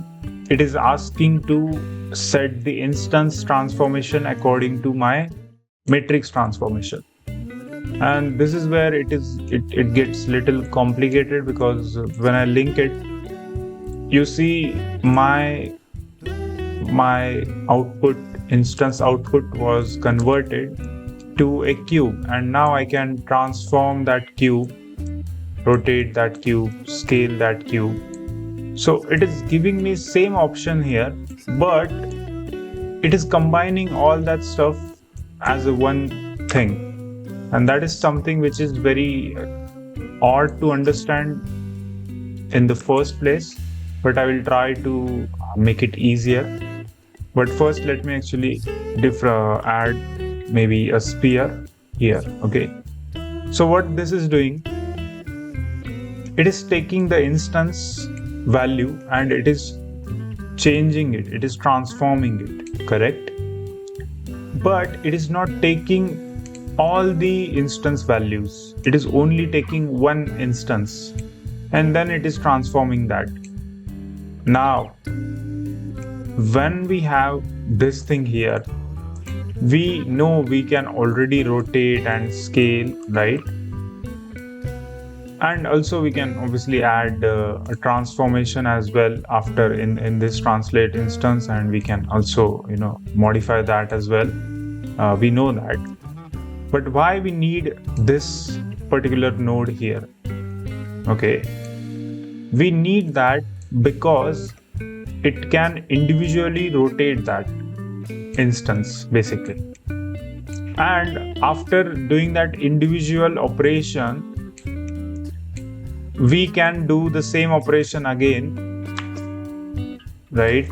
it is asking to set the instance transformation according to my matrix transformation. And this is where it gets little complicated, because when I link it, you see my output, instance output, was converted to a cube, and now I can transform that cube, rotate that cube, scale that cube. So it is giving me same option here, but it is combining all that stuff as a one thing, and that is something which is very odd to understand in the first place, but I will try to make it easier. But first, let me actually add maybe a sphere here. Okay, so what this is doing, it is taking the instance value and it is changing it, it is transforming it, correct? But it is not taking all the instance values, it is only taking one instance and then it is transforming that. Now when we have this thing here, we know we can already rotate and scale, right? And also we can obviously add a transformation as well after in this translate instance, and we can also modify that as well. We know that. But why we need this particular node here? Okay, we need that because it can individually rotate that instance basically, and after doing that individual operation, we can do the same operation again, right?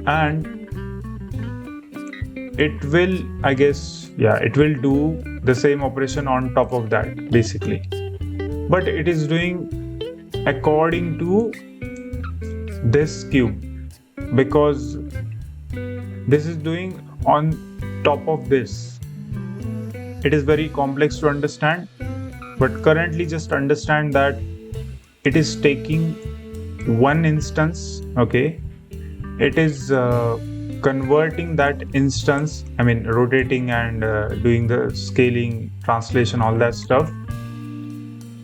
And it will, I guess, it will do the same operation on top of that basically, but it is doing according to this cube, because this is doing on top of this. It is very complex to understand, but currently just understand that it is taking one instance, okay? It is converting that instance, rotating and doing the scaling, translation, all that stuff,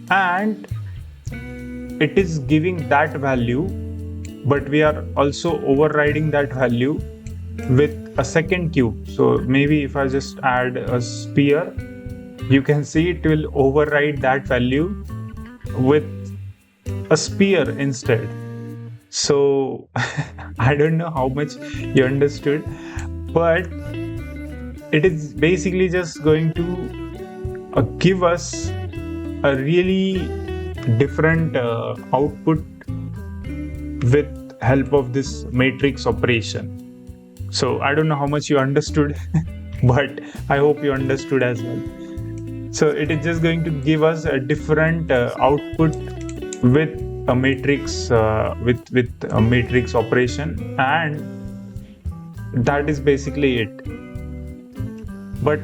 and it is giving that value, but we are also overriding that value with a second cube. So maybe if I just add a sphere, you can see it will override that value with a sphere instead. So I don't know how much you understood, but it is basically just going to give us a really different output with help of this matrix operation. So I don't know how much you understood, but I hope you understood as well. So it is just going to give us a different output with a matrix with a matrix operation, and that is basically it. But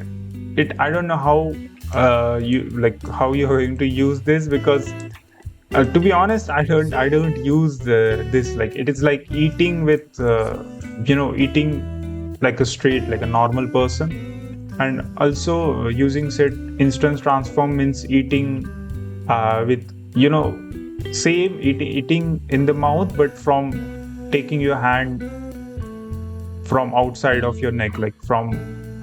I don't know how how you're going to use this, because to be honest, I don't use this. Like, it is like eating with eating like a normal person, and also using set instance transform means eating with same eating in the mouth, but from taking your hand from outside of your neck, like from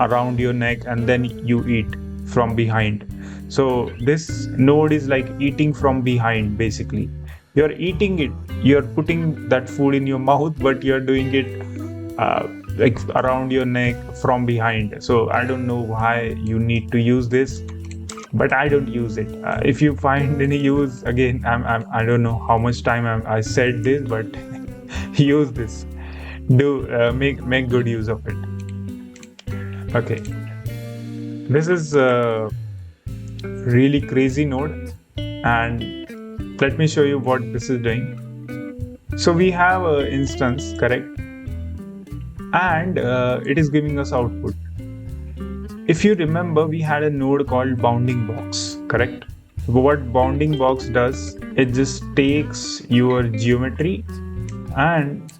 around your neck, and then you eat from behind. So this node is like eating from behind basically. You're eating it, you're putting that food in your mouth, but you're doing it like around your neck from behind. So I don't know why you need to use this, but I don't use it. If you find any use, again, I don't know how much time I said this, but use this. Do make good use of it. Okay, this is a really crazy node, and let me show you what this is doing. So we have an instance, correct? And it is giving us output. If you remember, we had a node called bounding box, correct? What bounding box does, it just takes your geometry and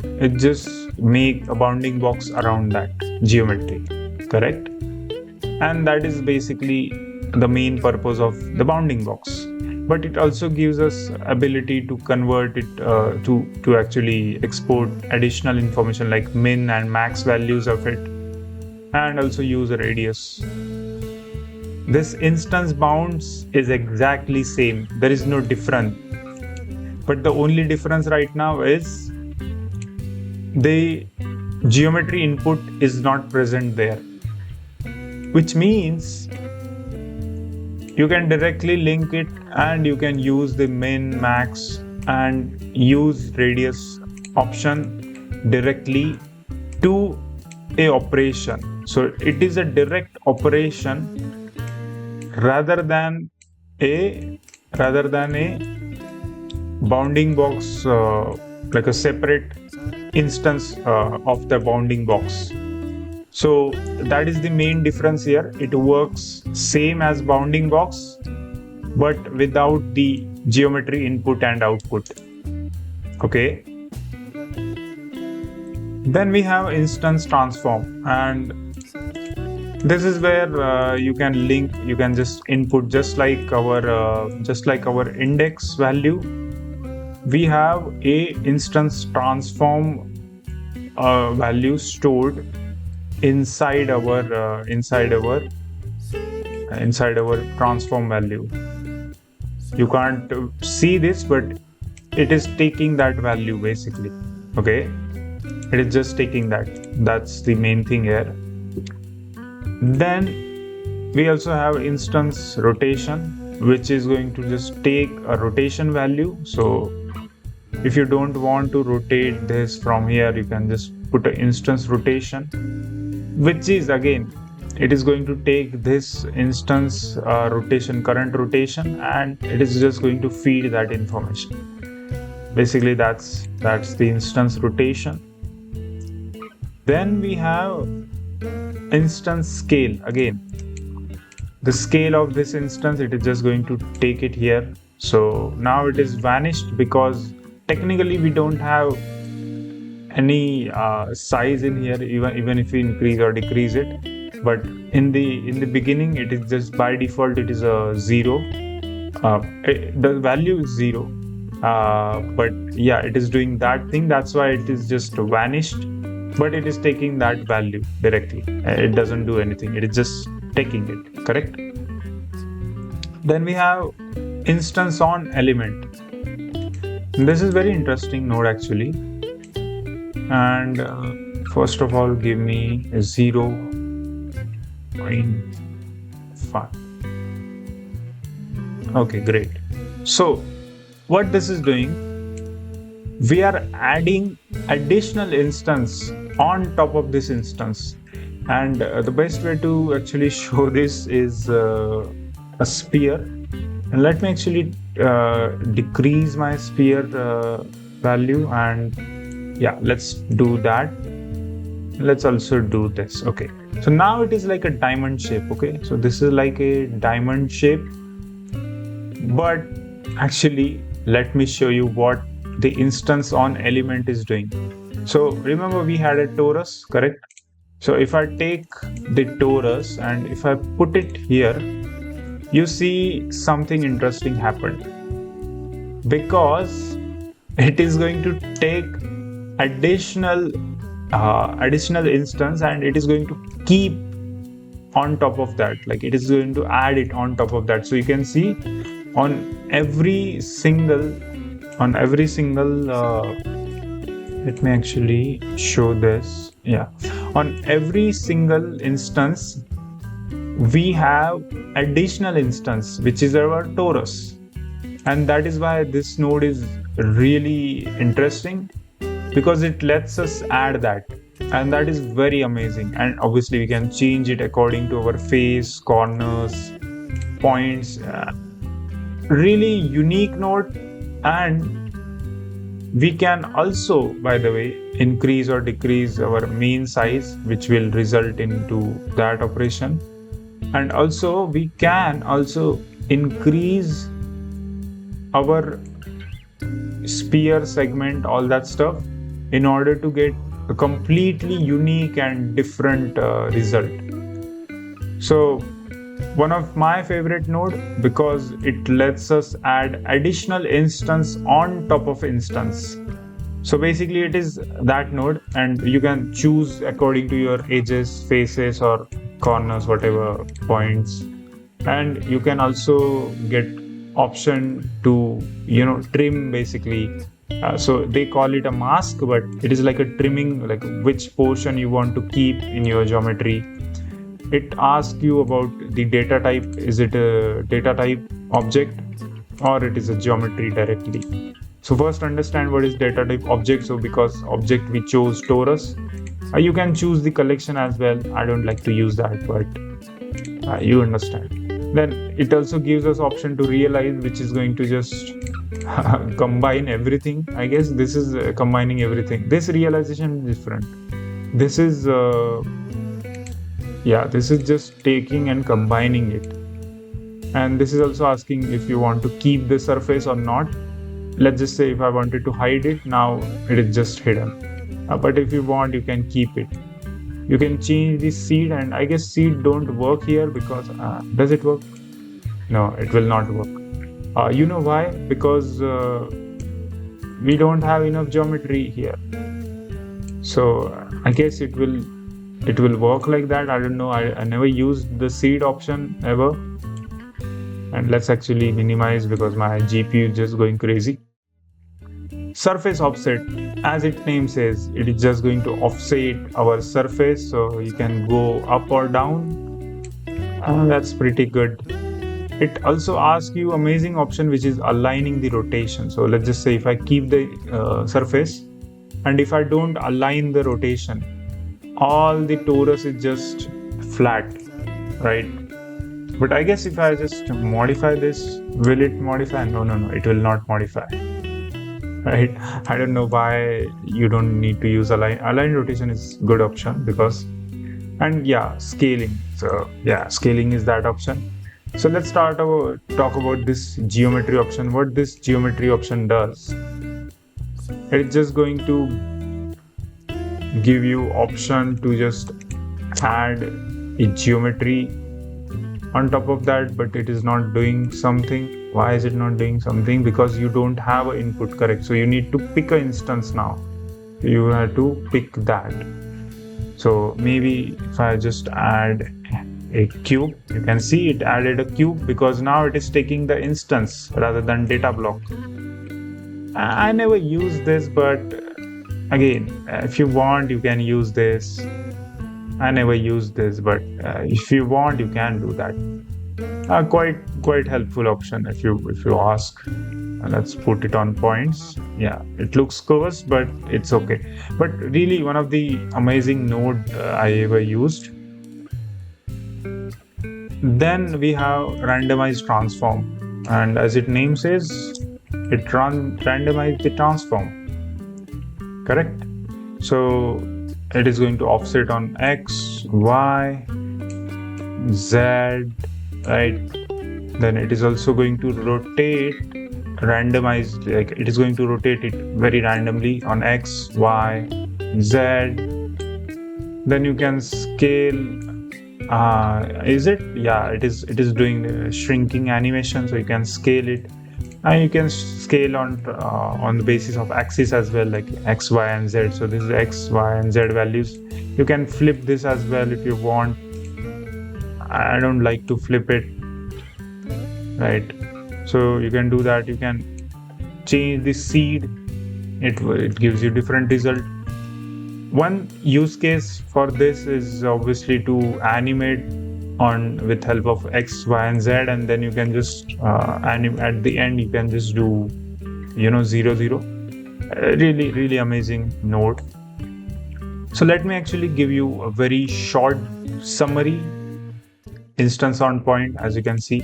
it just make a bounding box around that geometry, correct? And that is basically the main purpose of the bounding box. But it also gives us ability to convert it to actually export additional information like min and max values of it, and also use a radius. This instance bounds is exactly same. There is no difference. But the only difference right now is the geometry input is not present there, which means you can directly link it and you can use the min, max and use radius option directly to a operation. So it is a direct operation rather than a bounding box, like a separate instance of the bounding box. So that is the main difference here. It works same as bounding box, but without the geometry input and output. Okay. Then we have instance transform, and this is where you can link. You can just input just like our index value. We have a instance transform value stored inside our transform value. You can't see this, but it is taking that value basically. Okay, it is just taking that. That's the main thing here. Then we also have instance rotation, which is going to just take a rotation value. So if you don't want to rotate this from here, you can just put an instance rotation, which is again, it is going to take this instance rotation, current rotation, and it is just going to feed that information. Basically, that's the instance rotation. Then we have instance scale. Again, the scale of this instance, it is just going to take it here. So now it is vanished because technically we don't have any size in here, even if we increase or decrease it. But in the beginning, it is just by default it is a 0. The value is 0. But yeah, it is doing that thing. That's why it is just vanished. But it is taking that value directly. It doesn't do anything. It is just taking it. Correct? Then we have instance on element. This is very interesting node actually. And first of all, give me a 0.5. Okay, great. So what this is doing, we are adding additional instance on top of this instance. And the best way to actually show this is a sphere. And let me actually decrease my sphere value, and yeah, let's do that. Let's also do this. Okay, so now it is like a diamond shape. Okay, so this is like a diamond shape, but actually let me show you what the instance on element is doing. So remember we had a torus, correct? So if I take the torus and if I put it here, you see something interesting happened, because it is going to take additional instance and it is going to keep on top of that, like it is going to add it on top of that. So you can see on every single let me actually show this. Yeah, on every single instance we have additional instance, which is our torus, and that is why this node is really interesting, because it lets us add that, and that is very amazing. And obviously we can change it according to our face, corners, points. Really unique node. And we can also, by the way, increase or decrease our mean size, which will result into that operation. And also we can also increase our sphere segment, all that stuff, in order to get a completely unique and different result. So One of my favorite node because it lets us add additional instance on top of instance. So basically it is that node and you can choose according to your edges, faces or corners, whatever points. And you can also get option to trim basically. So they call it a mask, but it is like a trimming, like which portion you want to keep in your geometry. It asks you about the data type. Is it a data type object or it is a geometry directly? So first understand what is data type object. So because object we chose torus, you can choose the collection as well. I don't like to use that, but you understand. Then it also gives us option to realize, which is going to just combine everything. I guess this is combining everything. This realization is different. This is this is just taking and combining it. And this is also asking if you want to keep the surface or not. Let's just say if I wanted to hide it, now it is just hidden. But if you want, you can keep it. You can change the seed, and I guess seed don't work here because does it work? No, it will not work. You know why? Because we don't have enough geometry here. So I guess it will work like that. I don't know. I never used the seed option ever. And let's actually minimize because my GPU is just going crazy. Surface offset, as its name says, it is just going to offset our surface, so you can go up or down. That's pretty good. It also asks you amazing option, which is aligning the rotation. So let's just say if I keep the surface and if I don't align the rotation, all the torus is just flat, right? But I guess if I just modify this, will it modify? No, it will not modify. Right? I don't know why you don't need to use align. Align rotation is good option because, and scaling. So scaling is that option. So let's talk about this geometry option. What this geometry option does, it's just going to give you option to just add a geometry on top of that, but it is not doing something. Why is it not doing something? Because you don't have an input, correct? So you need to pick an instance now. You have to pick that. So maybe if I just add a cube, you can see it added a cube because now it is taking the instance rather than data block. I never use this, but again, if you want, you can use this. I never use this, but if you want, you can do that. Quite helpful option if you ask. Let's put it on points. Yeah, it looks cursed, but it's okay. But really, one of the amazing node I ever used. Then we have randomized transform, and as its name says, it randomized the transform. Correct. So it is going to offset on X, Y, Z, right? Then it is also going to rotate randomized, like it is going to rotate it very randomly on X, Y, Z. Then you can scale. Is it? Yeah, it is doing the shrinking animation, so you can scale it. And you can scale on the basis of axis as well, like X, Y, and Z. So this is X, Y, and Z values. You can flip this as well if you want. I don't like to flip it, right? So you can do that. You can change the seed. It gives you different result. One use case for this is obviously to animate with help of X, Y, and Z, and then you can just at the end you can just do 0, 0. Really amazing node. So let me actually give you a very short summary. Instance on point, as you can see,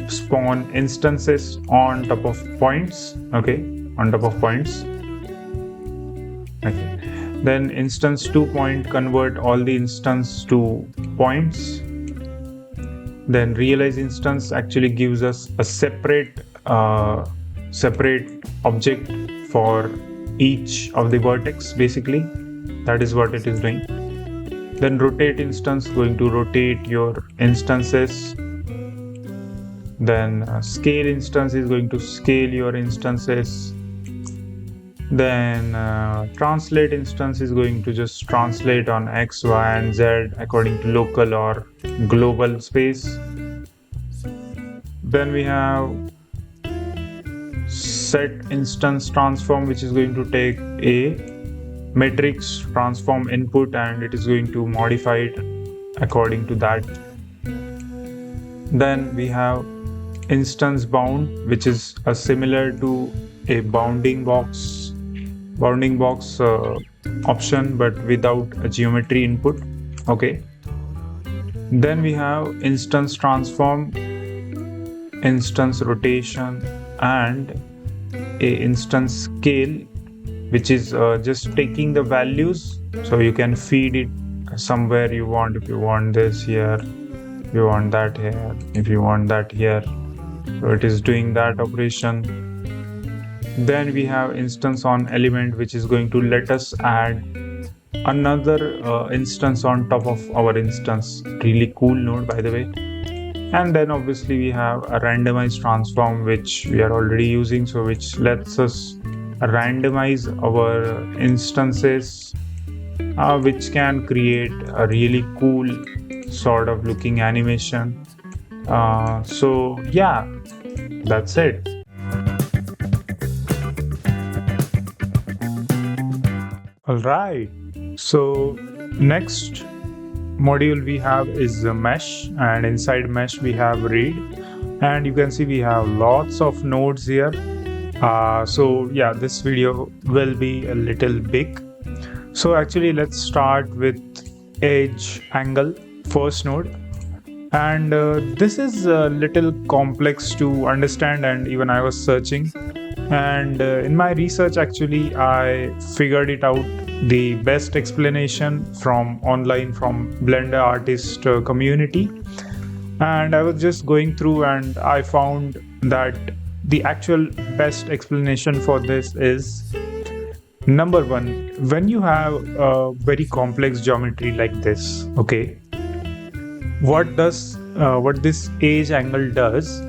spawn instances on top of points. Okay, on top of points. Okay. Then instance to point, convert all the instance to points. Then realize instance actually gives us a separate object for each of the vertex. Basically, that is what it is doing. Then rotate instance, going to rotate your instances. Then scale instance is going to scale your instances. Then translate instance is going to just translate on X, Y, and Z according to local or global space. Then we have set instance transform, which is going to take a matrix transform input and it is going to modify it according to that. Then we have instance bound, which is similar to a bounding box option but without a geometry input. Okay, then we have instance transform, instance rotation, and a instance scale, which is just taking the values, so you can feed it somewhere you want. If you want this here, if you want that here, if you want that here, so it is doing that operation. Then we have instance on element, which is going to let us add another instance on top of our instance. Really cool node, by the way. And then obviously we have a randomized transform, which we are already using, so which lets us randomize our instances, which can create a really cool sort of looking animation. So yeah, that's it. All right, so next module we have is the mesh, and inside mesh we have read, and you can see we have lots of nodes here. So yeah, this video will be a little big. So actually let's start with edge angle, first node. And this is a little complex to understand, and even I was searching, and in my research actually I figured it out, the best explanation from online from Blender artist community. And I was just going through and I found that the actual best explanation for this is, number one, when you have a very complex geometry like this, okay, what this edge angle does,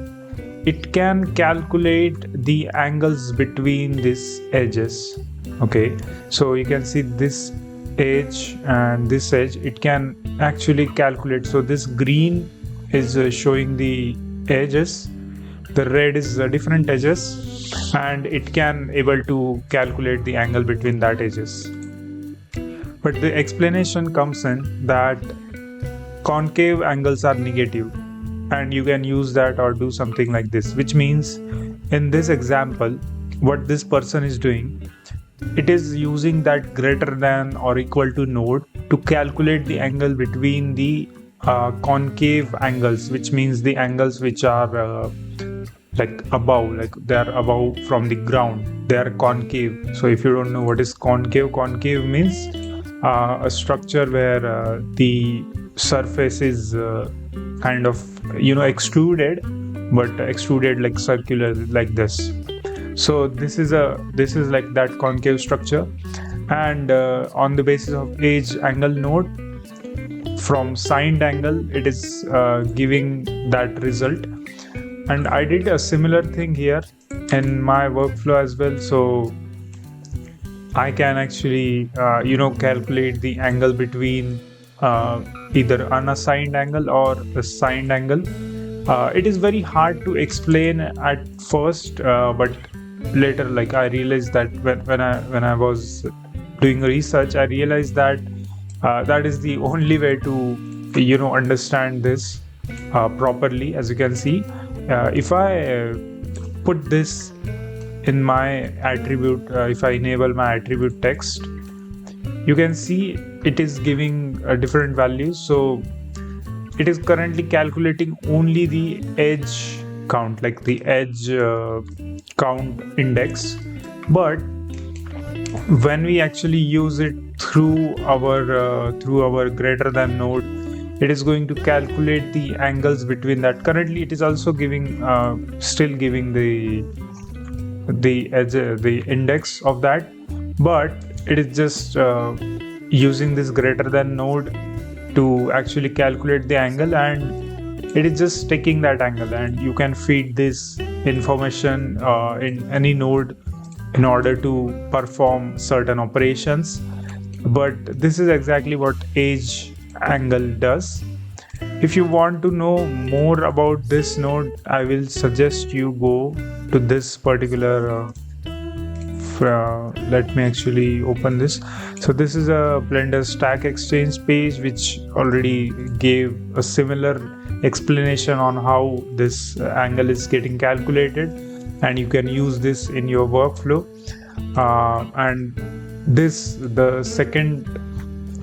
it can calculate the angles between these edges. Okay, so you can see this edge and this edge, it can actually calculate. So this green is showing the edges, the red is different edges, and it can able to calculate the angle between that edges. But the explanation comes in that concave angles are negative, and you can use that or do something like this, which means in this example what this person is doing, it is using that greater than or equal to node to calculate the angle between the concave angles, which means the angles which are like above, like they are above from the ground, they are concave. So if you don't know what is concave, concave means a structure where the surface is kind of extruded, but extruded like circular like this. So this is like that concave structure, and on the basis of edge angle node from signed angle, it is giving that result. And I did a similar thing here in my workflow as well, so I can actually calculate the angle between either unassigned angle or a signed angle. It is very hard to explain at first, but later, like, I realized that when I was doing research, I realized that that is the only way to understand this properly. As you can see, if I put this in my attribute, if I enable my attribute text, you can see it is giving different values. So it is currently calculating only the edge count, like the edge count index, but when we actually use it through our greater than node, it is going to calculate the angles between that. Currently it is also giving still giving the edge, the index of that, but it is just using this greater than node to actually calculate the angle, and it is just taking that angle, and you can feed this information in any node in order to perform certain operations. But this is exactly what edge angle does. If you want to know more about this node, I will suggest you go to this particular let me actually open this. So this is a Blender Stack Exchange page which already gave a similar explanation on how this angle is getting calculated, and you can use this in your workflow. And the second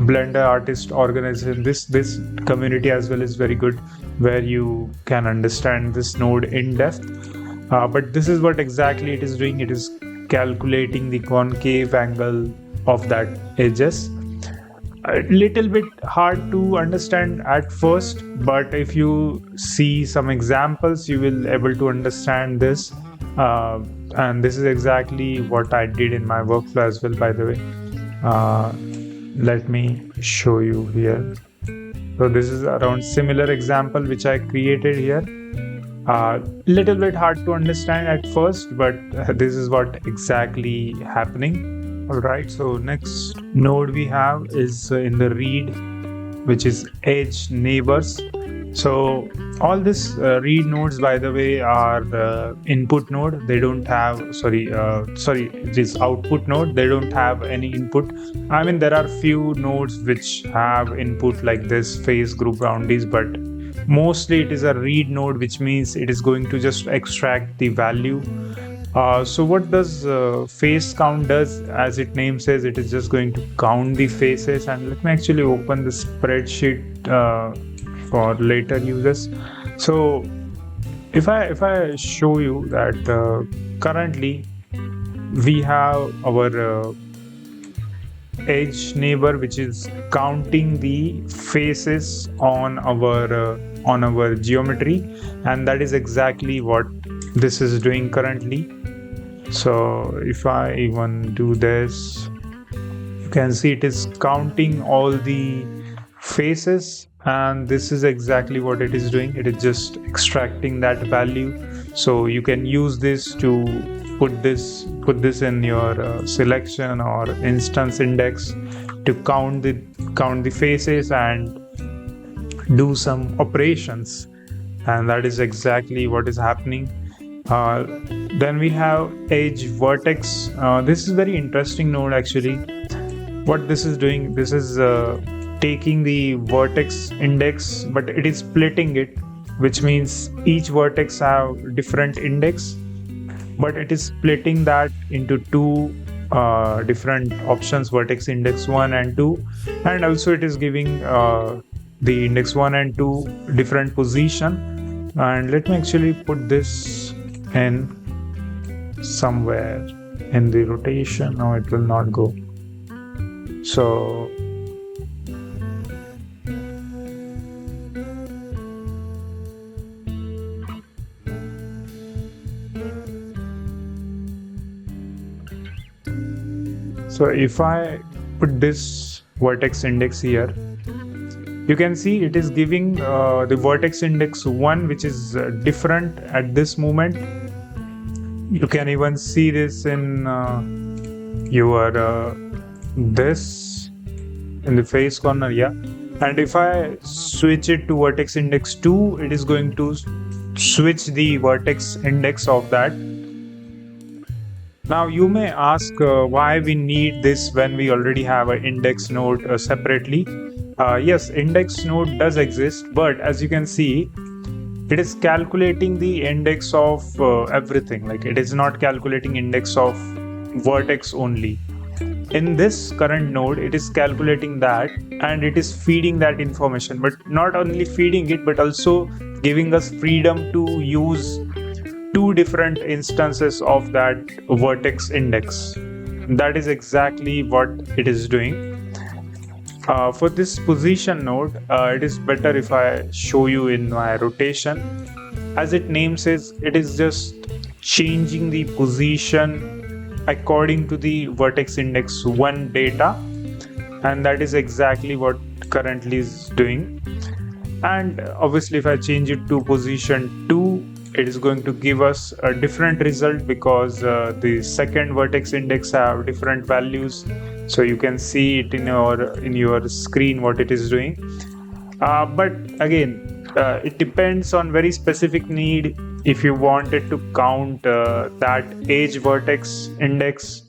Blender artist organization, this community as well is very good, where you can understand this node in depth. But this is what exactly it is doing. It is calculating the concave angle of that edges. A little bit hard to understand at first, but if you see some examples, you will able to understand this. And this is exactly what I did in my workflow as well, by the way. Let me show you here. So this is around similar example which I created here. Little bit hard to understand at first, but this is what exactly happening. All right, so next node we have is in the read, which is edge neighbors. So all this read nodes, by the way, are input node. They don't have this output node. They don't have any input. I mean, there are few nodes which have input like this phase group boundaries, but mostly it is a read node, which means it is going to just extract the value. So what does face count does? As its name says, it is just going to count the faces. And let me actually open the spreadsheet for later users. So if I show you that currently we have our edge neighbor, which is counting the faces on our geometry, and that is exactly what this is doing currently. So if I even do this, you can see it is counting all the faces, and this is exactly what it is doing. It is just extracting that value. So you can use this to put this in your selection or instance index to count the faces and do some operations, and that is exactly what is happening. Then we have edge vertex. This is very interesting node actually. What this is doing, this is taking the vertex index, but it is splitting it, which means each vertex have different index, but it is splitting that into two different options, vertex index 1 and 2, and also it is giving the index 1 and 2 different position. And let me actually put this in somewhere in the rotation. No, it will not go. So if I put this vertex index here, you can see it is giving the vertex index 1, which is different at this moment. You can even see this in your this in the face corner, yeah. And if I switch it to vertex index 2, it is going to switch the vertex index of that. Now you may ask why we need this when we already have an index node separately. Yes, index node does exist, but as you can see, it is calculating the index of everything. Like, it is not calculating index of vertex only. In this current node, it is calculating that, and it is feeding that information, but not only feeding it, but also giving us freedom to use two different instances of that vertex index. That is exactly what it is doing. For this position node, it is better if I show you in my rotation. As its name says, it is just changing the position according to the vertex index 1 data. and that is exactly what currently is doing. And obviously if I change it to position 2, it is going to give us a different result because the second vertex index have different values. So you can see it in your screen what it is doing. But again, it depends on very specific need. If you wanted to count that edge vertex index,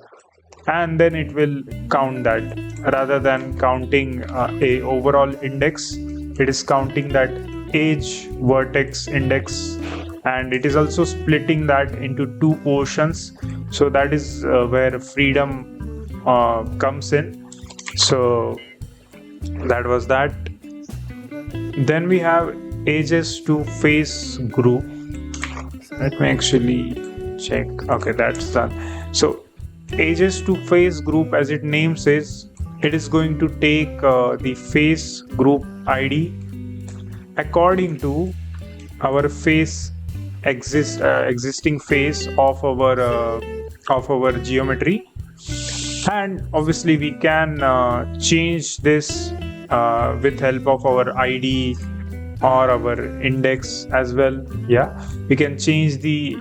and then it will count that rather than counting a overall index. It is counting that edge vertex index, and it is also splitting that into two portions. So that is where freedom comes in. So that was that. Then we have edges to face group. Let me actually check. Okay, that's done. So edges to face group, as it name says, it is going to take the face group ID according to our existing face of our geometry. And obviously we can change this with help of our ID or our index as well. Yeah, we can change the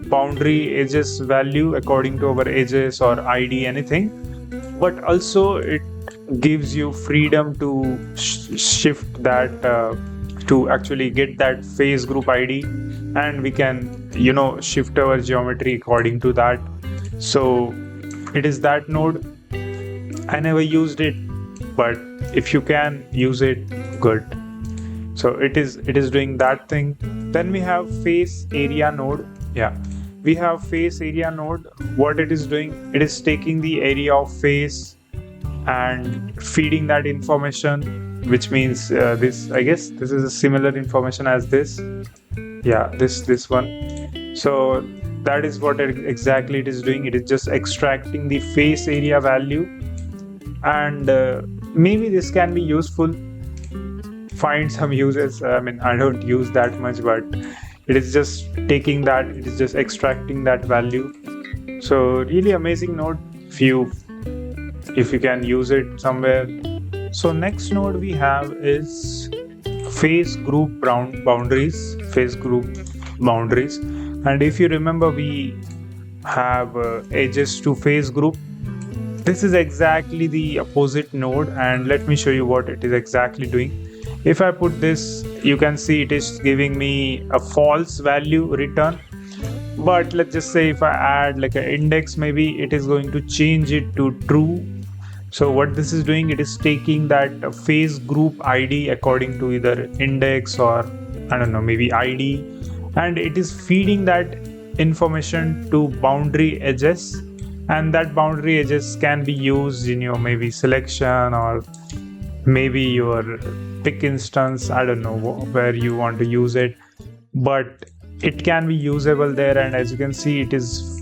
boundary edges value according to our edges or ID, anything. But also it gives you freedom to shift that to actually get that face group ID, and we can shift our geometry according to that. So it is that node. I never used it, but if you can use it, good. So it is doing that thing. Then we have face area node. Yeah, we have face area node. What it is doing, it is taking the area of face and feeding that information, which means this, I guess this is a similar information as this. Yeah, this one. So that is what exactly it is doing. It is just extracting the face area value, and maybe this can be useful. Find some uses. I mean, I don't use that much, but it is just taking that, it is just extracting that value. So really amazing node if you can use it somewhere. So next node we have is face group boundaries. And if you remember, we have edges to face group. This is exactly the opposite node, and let me show you what it is exactly doing. If I put this, you can see it is giving me a false value return. But let's just say if I add like an index, maybe it is going to change it to true. So what this is doing, it is taking that face group ID according to either index or I don't know, maybe ID, and it is feeding that information to boundary edges, and that boundary edges can be used in your maybe selection or maybe your pick instance. I don't know where you want to use it, but it can be usable there. And as you can see, it is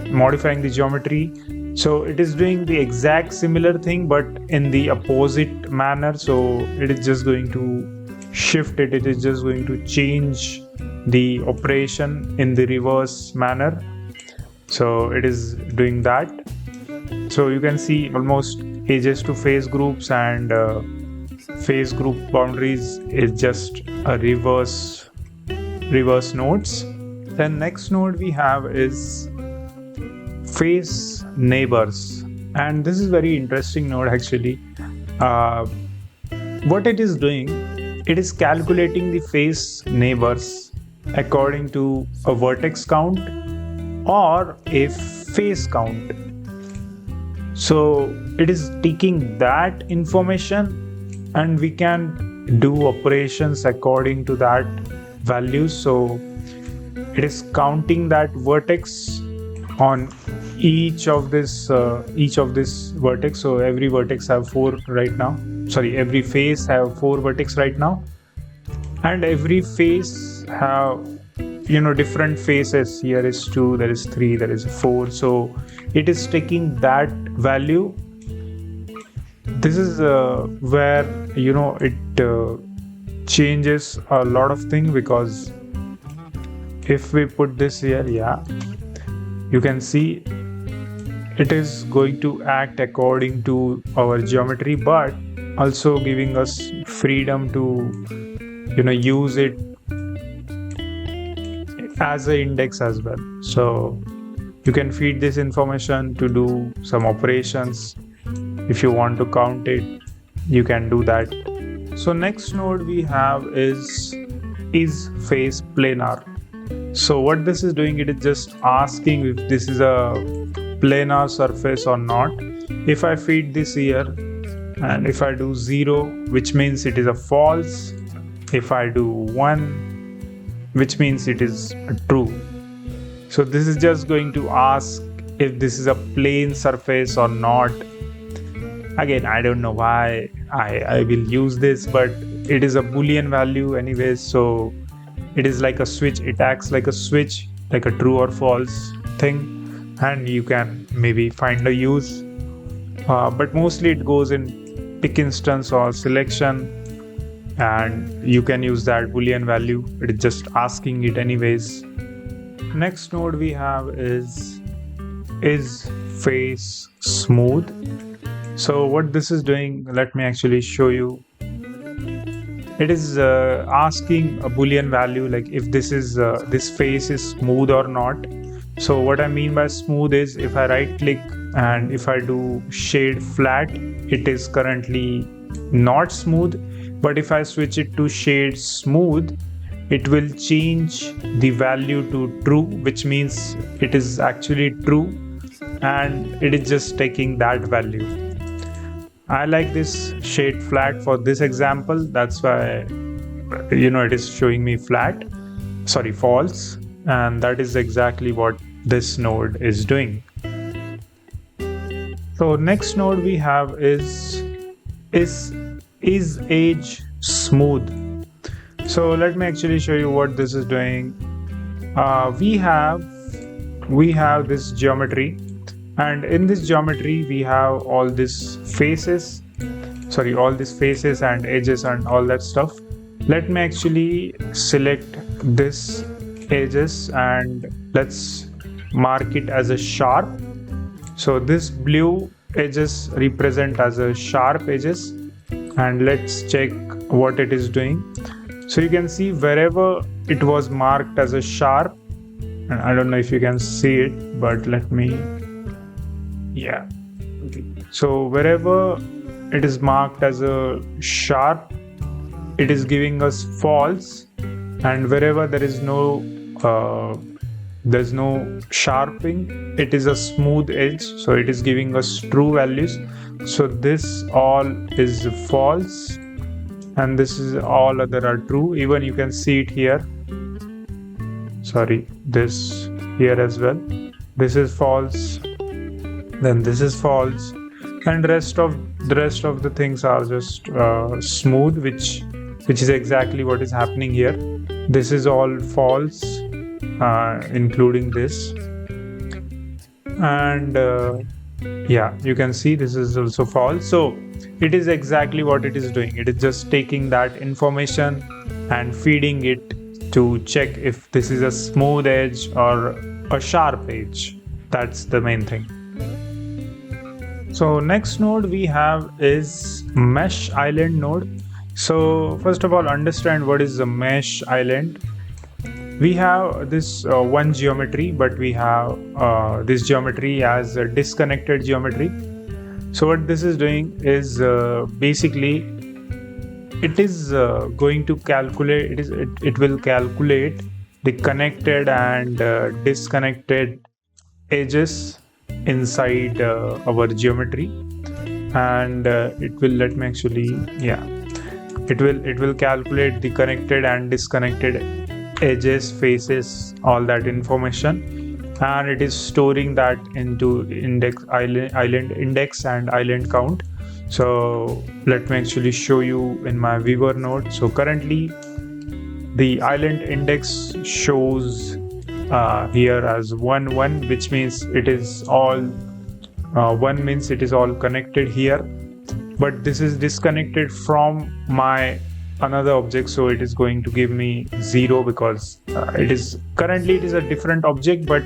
modifying the geometry. So it is doing the exact similar thing but in the opposite manner. So it is just going to shift it, it is just going to change the operation in the reverse manner. So it is doing that. So you can see almost edges to face groups and face group boundaries is just a reverse nodes. Then next node we have is face neighbors, and this is very interesting node actually. What it is doing, it is calculating the face neighbors according to a vertex count or a face count. So it is taking that information and we can do operations according to that value. So it is counting that vertex on each of this vertex. So every vertex have 4 right now. Sorry, every face have 4 vertex right now, and every face have different faces. Here is 2, there is 3, there is 4. So it is taking that value. This is where it changes a lot of things, because if we put this here, yeah, you can see it is going to act according to our geometry, but also giving us freedom to use it as an index as well. So you can feed this information to do some operations. If you want to count it, you can do that. So next node we have is face planar. So what this is doing, it is just asking if this is a planar surface or not. If I feed this here and if I do 0, which means it is a false. If I do 1, which means it is a true. So this is just going to ask if this is a plane surface or not. Again, I don't know why I will use this, but it is a boolean value anyways, so it is like a switch. It acts like a switch, like a true or false thing, and you can maybe find a use, but mostly it goes in pick instance or selection, and you can use that boolean value. It is just asking it anyways. Next node we have is face smooth. So what this is doing, let me actually show you. It is asking a boolean value, like if this is this face is smooth or not. So what I mean by smooth is, if I right click and if I do shade flat, it is currently not smooth, but if I switch it to shade smooth, it will change the value to true, which means it is actually true, and it is just taking that value. I like this shade flat for this example. That's why it is showing me false, and that is exactly what this node is doing. So next node we have is edge smooth. So let me actually show you what this is doing. We have this geometry, and in this geometry we have all these faces and edges and all that stuff. Let me actually select this edges and let's mark it as a sharp. So this blue edges represent as a sharp edges, and let's check what it is doing. So you can see wherever it was marked as a sharp, and I don't know if you can see it, but let me, yeah. Okay. So wherever it is marked as a sharp, it is giving us false, and wherever there is there's no sharpening, it is a smooth edge, so it is giving us true values. So this all is false, and this is all other are true. Even you can see it here, this here as well. This is false, then this is false, and the rest of the things are just smooth, which is exactly what is happening here. This is all false, including this, and yeah, you can see this is also false. So it is exactly what it is doing. It is just taking that information and feeding it to check if this is a smooth edge or a sharp edge. That's the main thing. So next node we have is mesh island node. So first of all, understand what is a mesh island. We have this one geometry, but we have this geometry as a disconnected geometry. So what this is doing is basically it is going to calculate. It will calculate the connected and disconnected edges inside our geometry, and it will it will calculate the connected and disconnected edges, faces, all that information, and it is storing that into island index and island count. So let me actually show you in my viewer node. So currently the island index shows here as 1 which means it is all 1 means it is all connected here, but this is disconnected from my another object, so it is going to give me 0 because it is a different object, but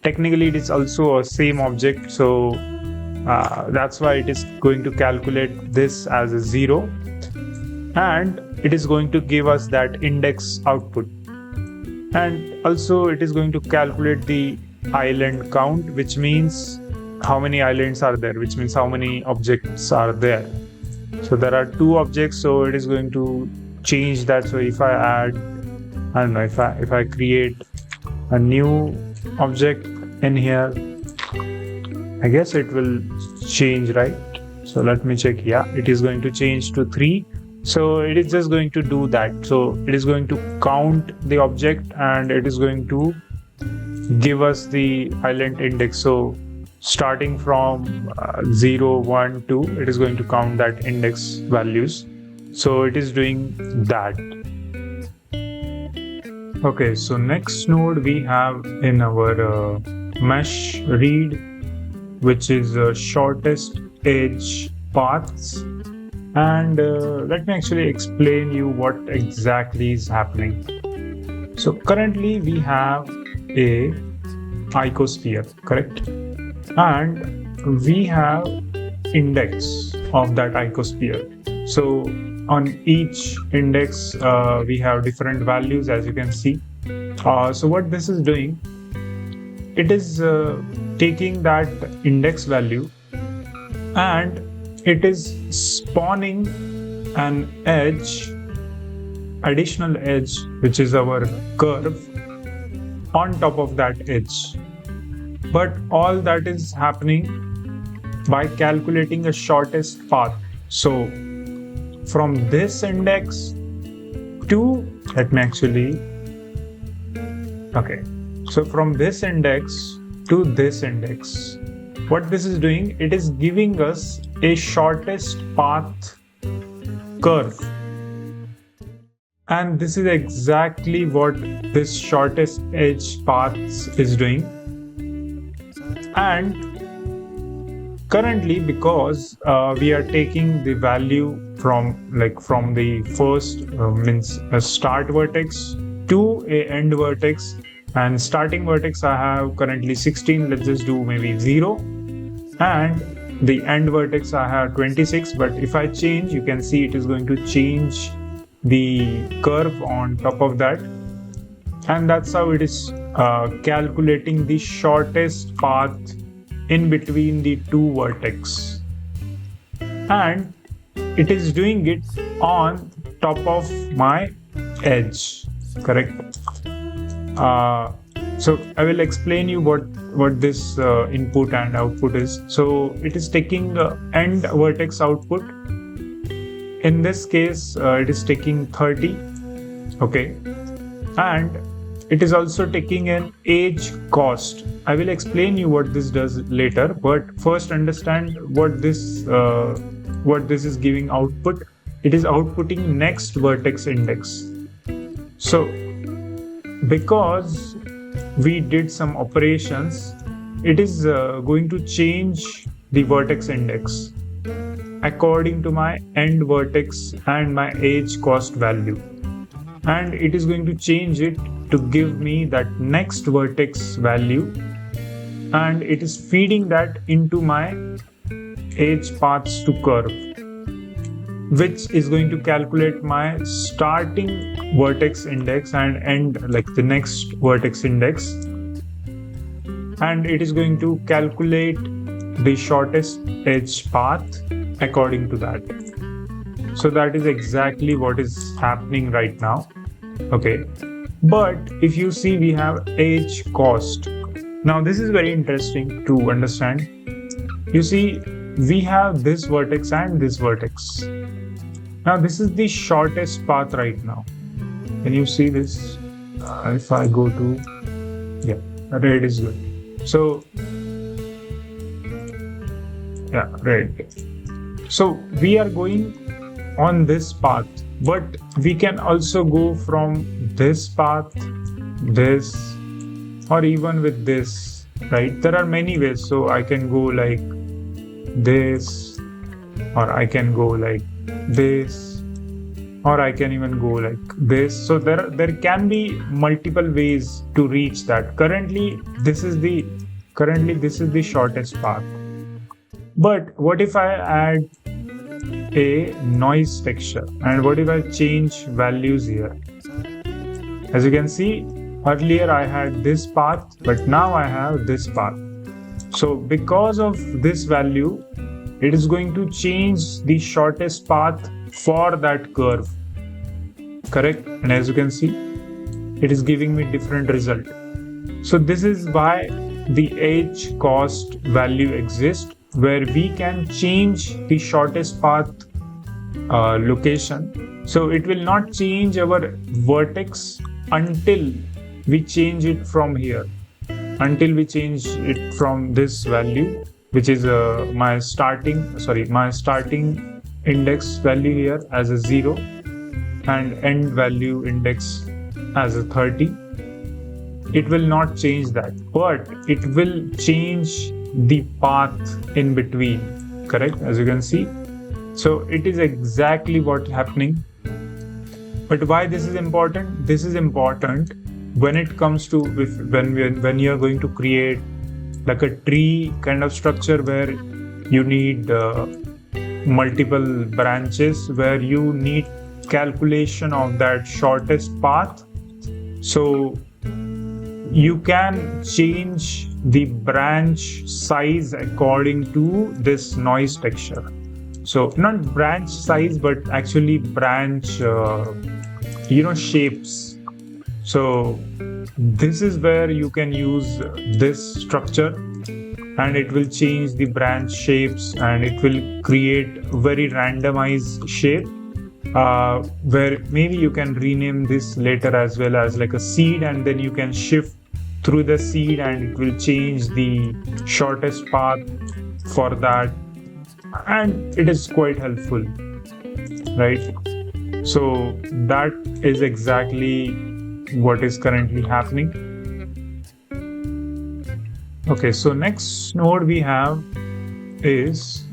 technically it is also a same object, so that's why it is going to calculate this as a 0, and it is going to give us that index output. And also it is going to calculate the island count, which means how many islands are there, which means how many objects are there. So there are 2 objects, so it is going to change that. So if I add, I don't know, if I create a new object in here, I guess it will change, right? So let me check. Yeah, it is going to change to 3. So it is just going to do that. So it is going to count the object and it is going to give us the island index. So starting from 0, 1, 2, it is going to count that index values. So it is doing that. Okay, so next node we have in our mesh read, which is shortest edge paths. And let me actually explain you what exactly is happening. So currently we have a icosphere, correct? And we have index of that icosphere. So on each index we have different values, as you can see. So what this is doing, it is taking that index value and it is spawning an edge, additional edge, which is our curve, on top of that edge. But all that is happening by calculating a shortest path. So from this index to, let me actually, okay. So from this index to this index, what this is doing, it is giving us a shortest path curve. And this is exactly what this shortest edge paths is doing. And currently, because we are taking the value from the first means a start vertex to a end vertex, and starting vertex I have currently 16, let's just do maybe 0, and the end vertex I have 26. But if I change, you can see it is going to change the curve on top of that, and that's how it is calculating the shortest path in between the 2 vertex, and it is doing it on top of my edge, correct? So I will explain you what this input and output is. So it is taking end vertex output. In this case, it is taking 30, okay, and it is also taking an age cost. I will explain you what this does later, but first understand what this is giving output. It is outputting next vertex index. So because we did some operations, it is going to change the vertex index according to my end vertex and my age cost value, and it is going to change it to give me that next vertex value, and it is feeding that into my edge paths to curve, which is going to calculate my starting vertex index and end, like the next vertex index, and it is going to calculate the shortest edge path according to that. So that is exactly what is happening right now, okay. But if you see, we have age cost. Now this is very interesting to understand. You see, we have this vertex and this vertex. Now this is the shortest path right now. Can you see this? If I go to, yeah, red is good. So yeah, red. So we are going on this path, but we can also go from this path, this, or even with this, right? There are many ways. So I can go like this, or I can go like this, or I can even go like this. So there can be multiple ways to reach that. Currently this is the shortest path. But what if I add a noise texture, and what if I change values here? As you can see, earlier I had this path, but now I have this path. So because of this value, it is going to change the shortest path for that curve, correct? And as you can see, it is giving me different result. So this is why the edge cost value exists, where we can change the shortest path location. So it will not change our vertex until we change it from here, until we change it from this value, which is my starting index value here as a 0 and end value index as a 30. It will not change that, but it will change the path in between, correct? As you can see, so it is exactly what's happening. But why this is important? This is important when it comes to when you are going to create like a tree kind of structure where you need multiple branches, where you need calculation of that shortest path. So you can change the branch size according to this noise texture. So not branch size, but actually branch shapes. So this is where you can use this structure, and it will change the branch shapes, and it will create very randomized shape, where maybe you can rename this later as well as like a seed, and then you can shift through the seed and it will change the shortest path for that, and it is quite helpful, right? So that is exactly what is currently happening. Okay, so next node we have is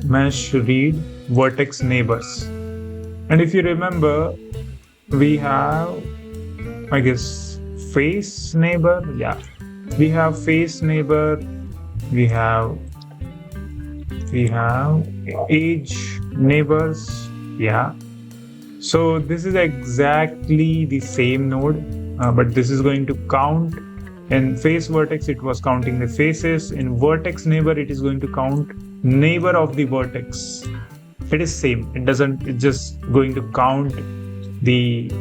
mesh read vertex neighbors. And if you remember, we have, I guess, face neighbor. Yeah, we have face neighbor, we have age neighbors. Yeah, so this is exactly the same node, but this is going to count. In face vertex, it was counting the faces. In vertex neighbor, it is going to count neighbor of the vertex. It is same. It's just going to count the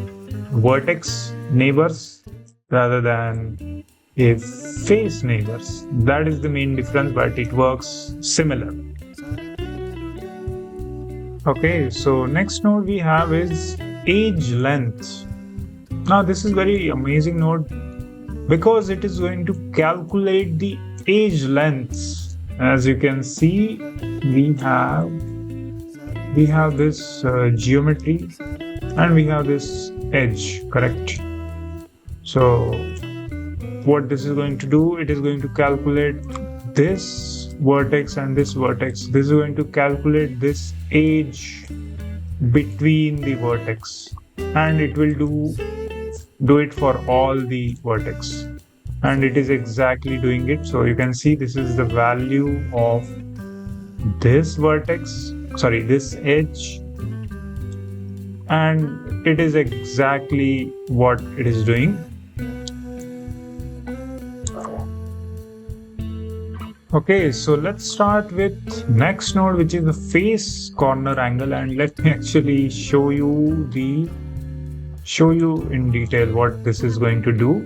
vertex neighbors rather than a face neighbors. That is the main difference, but it works similar. Okay, so next node we have is age length. Now this is very amazing node because it is going to calculate the age lengths. As you can see, we have this geometry and we have this edge, correct? So what this is going to do, it is going to calculate this vertex and this vertex. This is going to calculate this age between the vertex, and it will do it for all the vertex, and it is exactly doing it. So you can see this is the value of this this edge, and it is exactly what it is doing. Okay, so let's start with next node, which is the face corner angle, and let me actually show you in detail what this is going to do.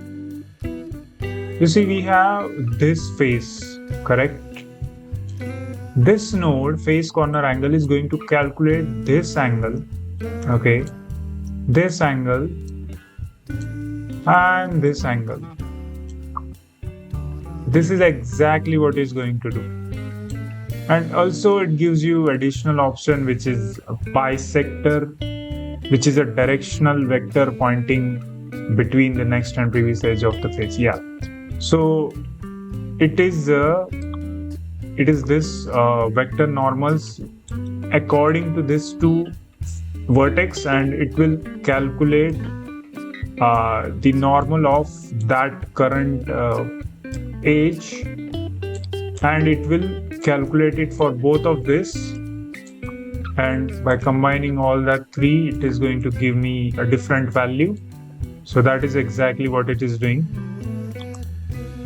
You see, we have this face, correct? This node, face corner angle, is going to calculate this angle, okay? This angle and this angle. This is exactly what it's going to do. And also it gives you additional option, which is a bisector, which is a directional vector pointing between the next and previous edge of the face. Yeah. So it is this vector normals according to this two vertex and it will calculate the normal of that current edge, and it will calculate it for both of this, and by combining all that three it is going to give me a different value. So that is exactly what it is doing.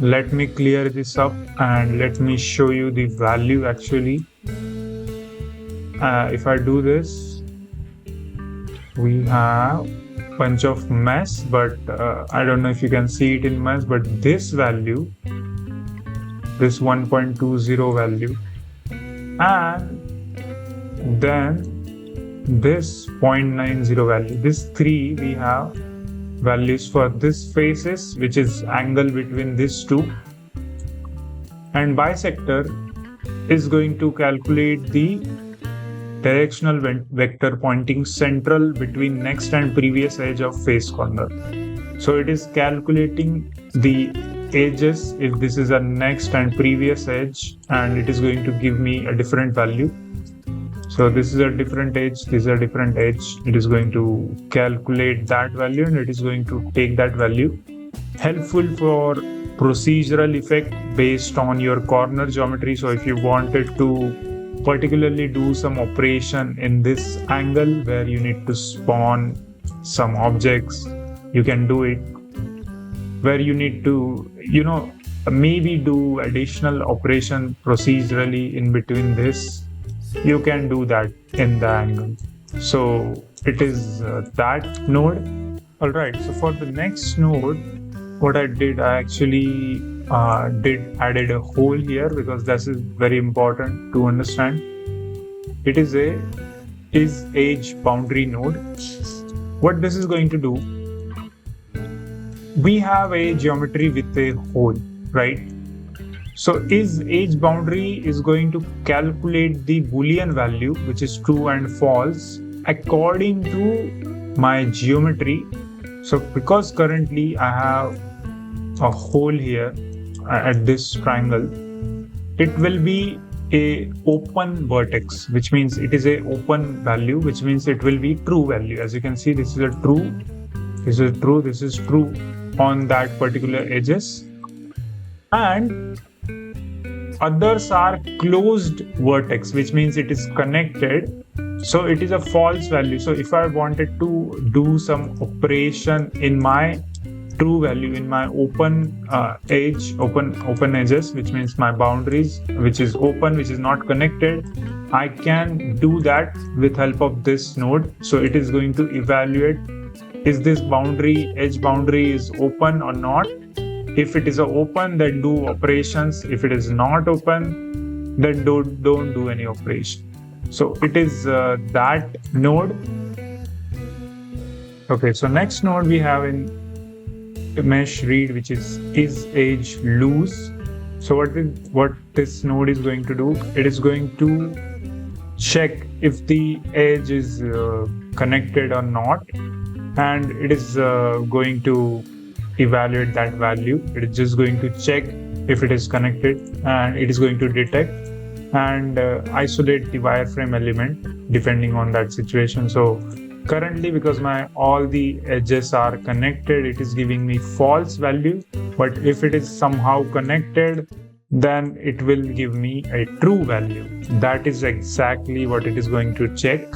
Let me clear this up and let me show you the value actually. If I do this, we have bunch of mess, but I don't know if you can see it in mess, but this value, this 1.20 value, and then this 0.90 value, this three we have values for this faces, which is angle between these two, and bisector is going to calculate the directional vector pointing central between next and previous edge of face corner. So it is calculating the edges if this is a next and previous edge, and it is going to give me a different value. So this is a different edge, this is a different edge. It is going to calculate that value and it is going to take that value. Helpful for procedural effect based on your corner geometry. So if you wanted to particularly do some operation in this angle where you need to spawn some objects, you can do it. Where you need to, maybe do additional operation procedurally in between this, you can do that in the angle. So it is that node. Alright, so for the next node, what I did, I actually added a hole here because this is very important to understand. It is a edge boundary node. What this is going to do, we have a geometry with a hole, right? So edge boundary is going to calculate the Boolean value, which is true and false, according to my geometry. So because currently I have a hole here at this triangle, it will be a open vertex, which means it is a open value, which means it will be true value. As you can see, this is a true, this is true, this is true on that particular edges, and others are closed vertex, which means it is connected, so it is a false value. So if I wanted to do some operation in my true value, in my open open edges, which means my boundaries, which is open, which is not connected, I can do that with help of this node. So it is going to evaluate, is this edge boundary is open or not. If it is open, then do operations. If it is not open, then don't do any operation. So it is that node. Okay, so next node we have in mesh read, which is edge loose. So what this node is going to do, it is going to check if the edge is connected or not, and it is going to evaluate that value. It is just going to check if it is connected, and it is going to detect and isolate the wireframe element depending on that situation. So currently, because all the edges are connected, it is giving me false value, but if it is somehow connected, then it will give me a true value. That is exactly what it is going to check.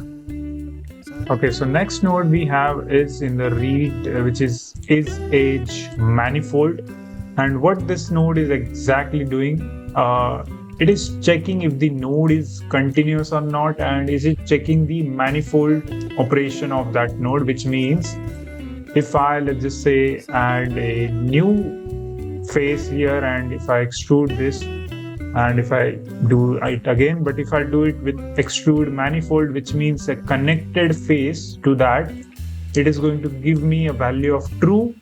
Okay, so next node we have is in the read, which is edge manifold. And what this node is exactly doing, it is checking if the node is continuous or not, and is it checking the manifold operation of that node, which means if I, let's just say, add a new face here, and if I extrude this, and if I do it again, but if I do it with extrude manifold, which means a connected face to that, it is going to give me a value of true.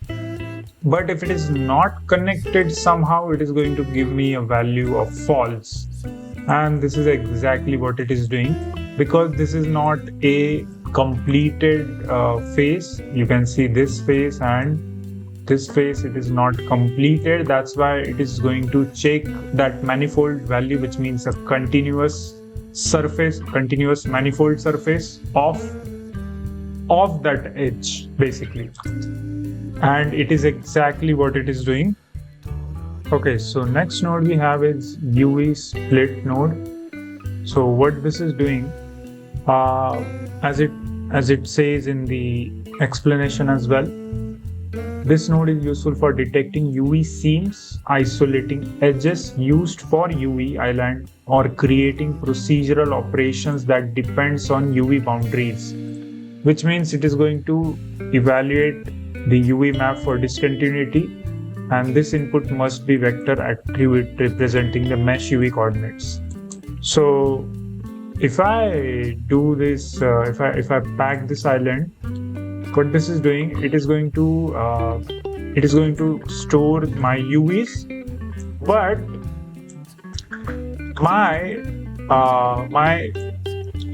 But if it is not connected somehow, it is going to give me a value of false. And this is exactly what it is doing, because this is not a completed face. You can see this face and this face, it is not completed. That's why it is going to check that manifold value, which means a continuous surface, continuous manifold surface of of that edge basically, and it is exactly what it is doing. Okay, so next node we have is UV split node. So what this is doing, as it says in the explanation as well, this node is useful for detecting UV seams, isolating edges used for UV island, or creating procedural operations that depends on UV boundaries, which means it is going to evaluate the UV map for discontinuity, and this input must be vector attribute representing the mesh UV coordinates. So if I do this, if I pack this island, what this is doing, it is going to store my UVs, but my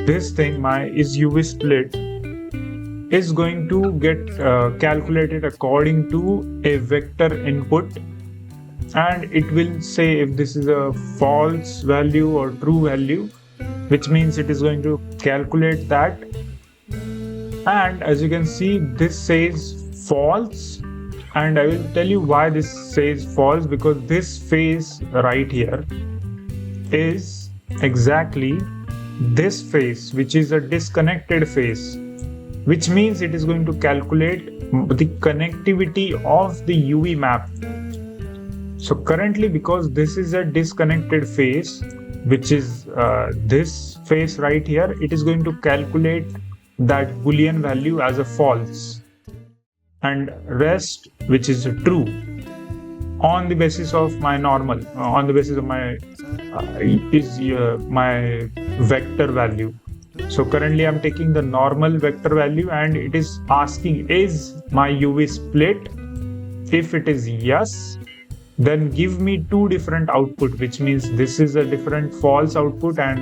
UV split is going to get calculated according to a vector input, and it will say if this is a false value or true value, which means it is going to calculate that. And as you can see, this says false, and I will tell you why this says false, because this phase right here is exactly this phase, which is a disconnected phase, which means it is going to calculate the connectivity of the UV map. So currently, because this is a disconnected phase, which is this phase right here, it is going to calculate that boolean value as a false, and rest, which is a true, on the basis of my normal, on the basis of my my vector value. So currently I'm taking the normal vector value, and it is asking, is my UV split? If it is yes, then give me two different output, which means this is a different false output and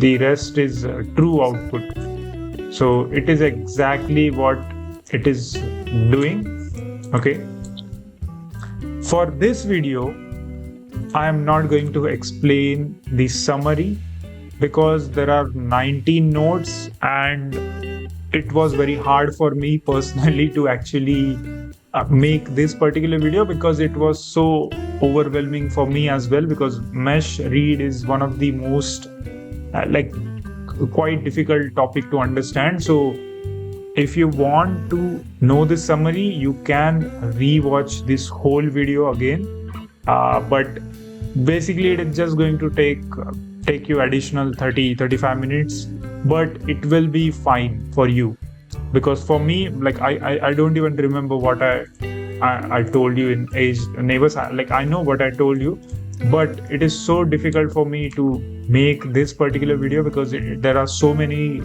the rest is a true output. So it is exactly what it is doing. Okay. For this video, I am not going to explain the summary because there are 19 nodes, and it was very hard for me personally to actually make this particular video, because it was so overwhelming for me as well, because mesh read is one of the most quite difficult topic to understand. So if you want to know this summary, you can rewatch this whole video again, but basically it is just going to take you additional 30-35 minutes, but it will be fine for you, because for me, like I don't even remember what I told you in age neighbors. Like I know what I told you, but it is so difficult for me to make this particular video because there are so many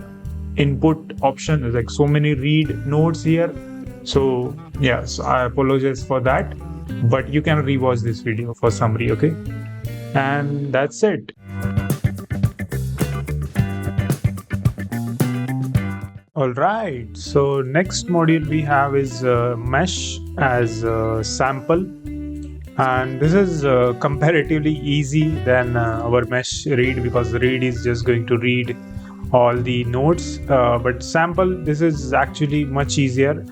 input options, like so many read nodes here. So yes, I apologize for that, but you can rewatch this video for summary. Okay, and that's it. Alright, so next module we have is mesh as a sample, and this is comparatively easy than our mesh read, because read is just going to read all the nodes, but sample, this is actually much easier.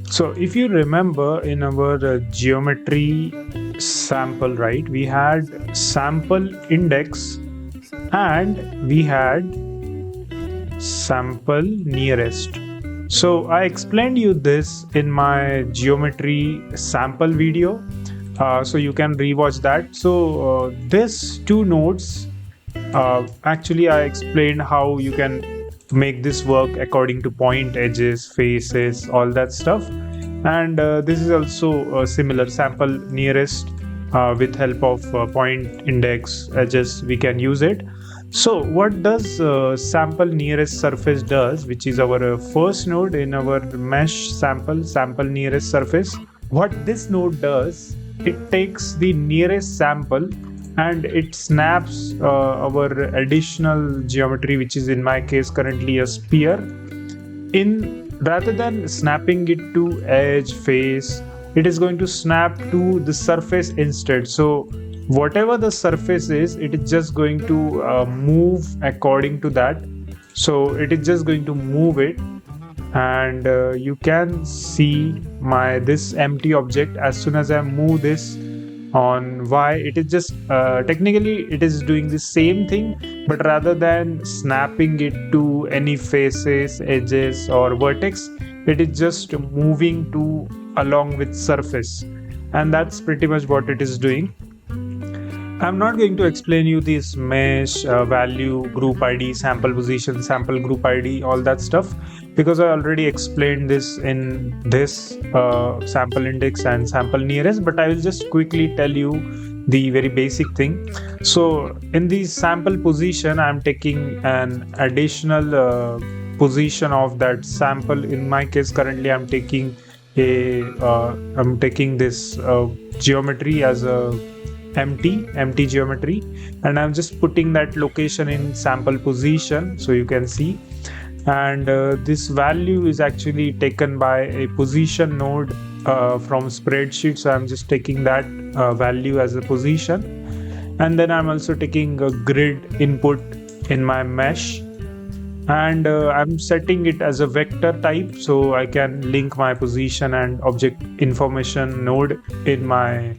So if you remember in our geometry sample, right, we had sample index and we had sample nearest. So I explained you this in my geometry sample video, so you can rewatch that. So this two nodes, actually I explained how you can make this work according to point, edges, faces, all that stuff. And this is also similar, sample nearest, with help of point, index, edges, we can use it. So what does sample nearest surface does, which is our first node in our mesh sample nearest surface. What this node does, it takes the nearest sample and it snaps our additional geometry, which is in my case currently a sphere. Rather than snapping it to edge, face, it is going to snap to the surface instead. So whatever the surface is, it is just going to move according to that. So it is just going to move it, and you can see my this empty object. As soon as I move this on Y, it is just technically it is doing the same thing, but rather than snapping it to any faces, edges or vertex, it is just moving to along with surface, and that's pretty much what it is doing. I'm not going to explain you this mesh, value, group ID, sample position, sample group ID, all that stuff, because I already explained this in this sample index and sample nearest, but I will just quickly tell you the very basic thing. So in the sample position, I'm taking an additional position of that sample. In my case, currently I'm taking this geometry as a empty geometry, and I'm just putting that location in sample position so you can see. And this value is actually taken by a position node from spreadsheet, so I'm just taking that value as a position. And then I'm also taking a grid input in my mesh, and I'm setting it as a vector type so I can link my position and object information node in my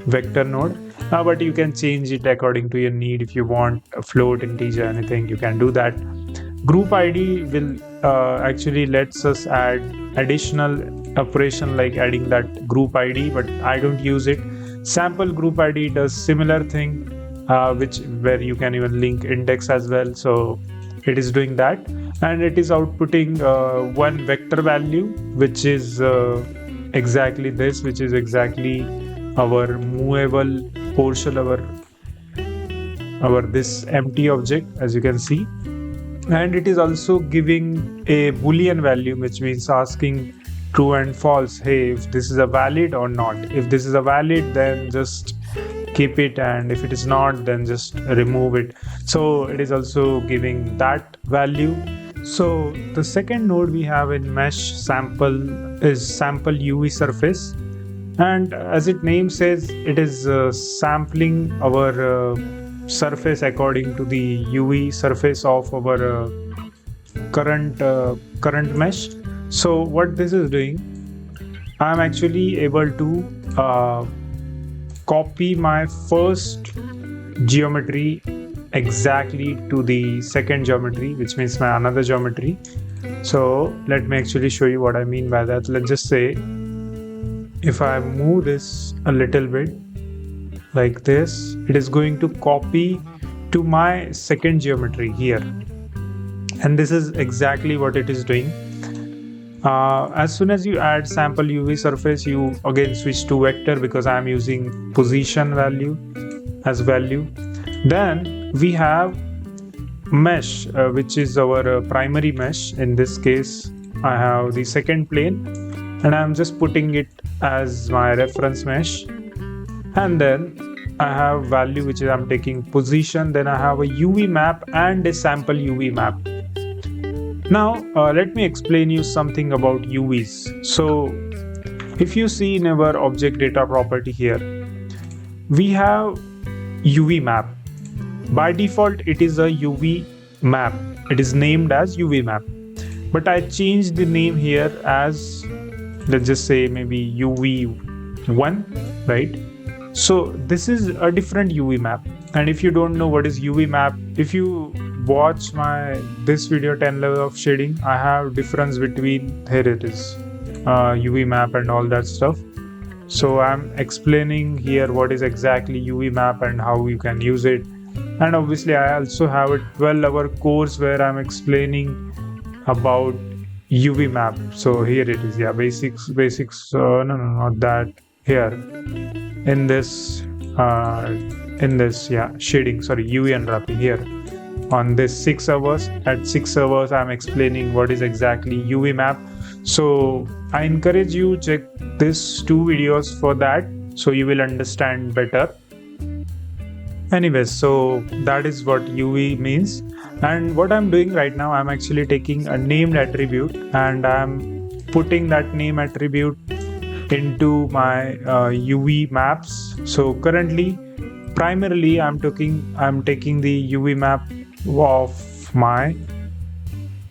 vector node. But you can change it according to your need. If you want a float, integer, anything, you can do that. Group ID will actually lets us add additional operation like adding that group ID, but I don't use it. Sample group ID does similar thing, where you can even link index as well. So it is doing that, and it is outputting one vector value, which is exactly this, which is exactly our movable portion, our this empty object, as you can see. And it is also giving a boolean value, which means asking true and false. Hey, if this is a valid or not. If this is a valid, then just keep it, and if it is not, then just remove it. So it is also giving that value. So the second node we have in mesh sample is sample UV surface, and as its name says, it is sampling our surface according to the UV surface of our current mesh. So what this is doing, I'm actually able to copy my first geometry exactly to the second geometry, which means my another geometry. So let me actually show you what I mean by that. Let's just say if I move this a little bit like this, it is going to copy to my second geometry here, and this is exactly what it is doing. As soon as you add sample UV surface, you again switch to vector because I am using position value as value. Then we have mesh, which is our primary mesh. In this case, I have the second plane, and I'm just putting it as my reference mesh. And then I have value, which is I'm taking position. Then I have a UV map and a sample UV map. Now let me explain you something about UVs. So if you see in our object data property here, we have UV map. By default, it is a UV map. It is named as UV map, but I changed the name here as, let's just say, maybe UV1, right? So this is a different UV map. And if you don't know what is UV map, if you watch this video 10 level of shading, I have difference between, here it is, UV map and all that stuff. So I'm explaining here what is exactly UV map and how you can use it. And obviously I also have a 12-hour course where I'm explaining about UV map. So here it is, yeah, basics, no, not that, here in this shading, sorry, UV unwrapping here on this 6 hours. At 6 hours I'm explaining what is exactly UV map. So I encourage you check these 2 videos for that, so you will understand better. Anyways, so that is what UV means. And what I'm doing right now, I'm actually taking a named attribute and I'm putting that name attribute into my UV maps. So currently, primarily I'm taking the UV map of my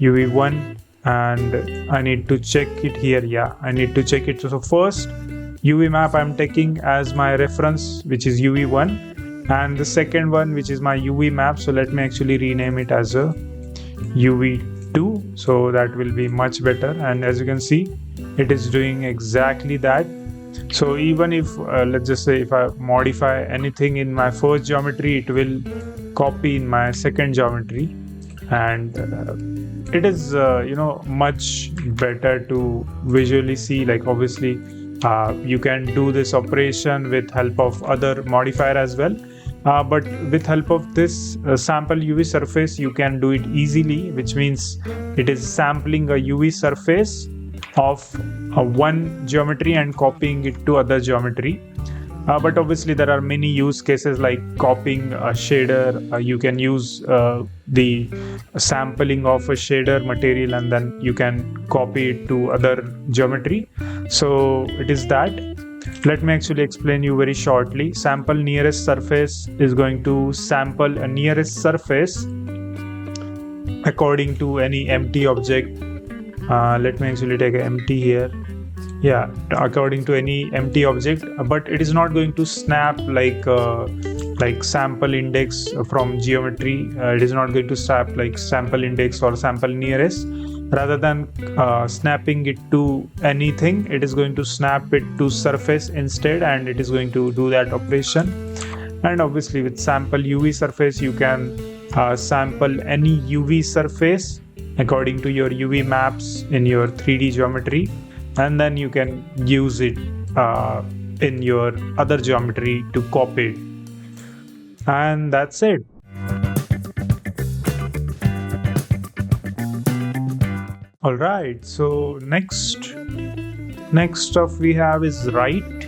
UV1 and I need to check it here. Yeah, I need to check it. So first UV map I'm taking as my reference, which is UV1, and the second one, which is my UV map. So let me actually rename it as a UV2, so that will be much better. And as you can see, it is doing exactly that. So even if let's just say if I modify anything in my first geometry, it will copy in my second geometry, and it is much better to visually see. Like obviously you can do this operation with help of other modifier as well, but with help of this sample UV surface you can do it easily, which means it is sampling a UV surface of one geometry and copying it to other geometry. But obviously there are many use cases like copying a shader. You can use the sampling of a shader material and then you can copy it to other geometry. So it is that. Let me actually explain you very shortly. Sample nearest surface is going to sample a nearest surface according to any empty object. Let me actually take an empty here. Yeah, according to any empty object, but it is not going to snap like sample index from geometry. It is not going to snap like sample index or sample nearest. Rather than snapping it to anything, it is going to snap it to surface instead, and it is going to do that operation. And obviously with sample UV surface you can sample any UV surface according to your UV maps in your 3D geometry, and then you can use it in your other geometry to copy it. And that's it. All right, so next stuff we have is right,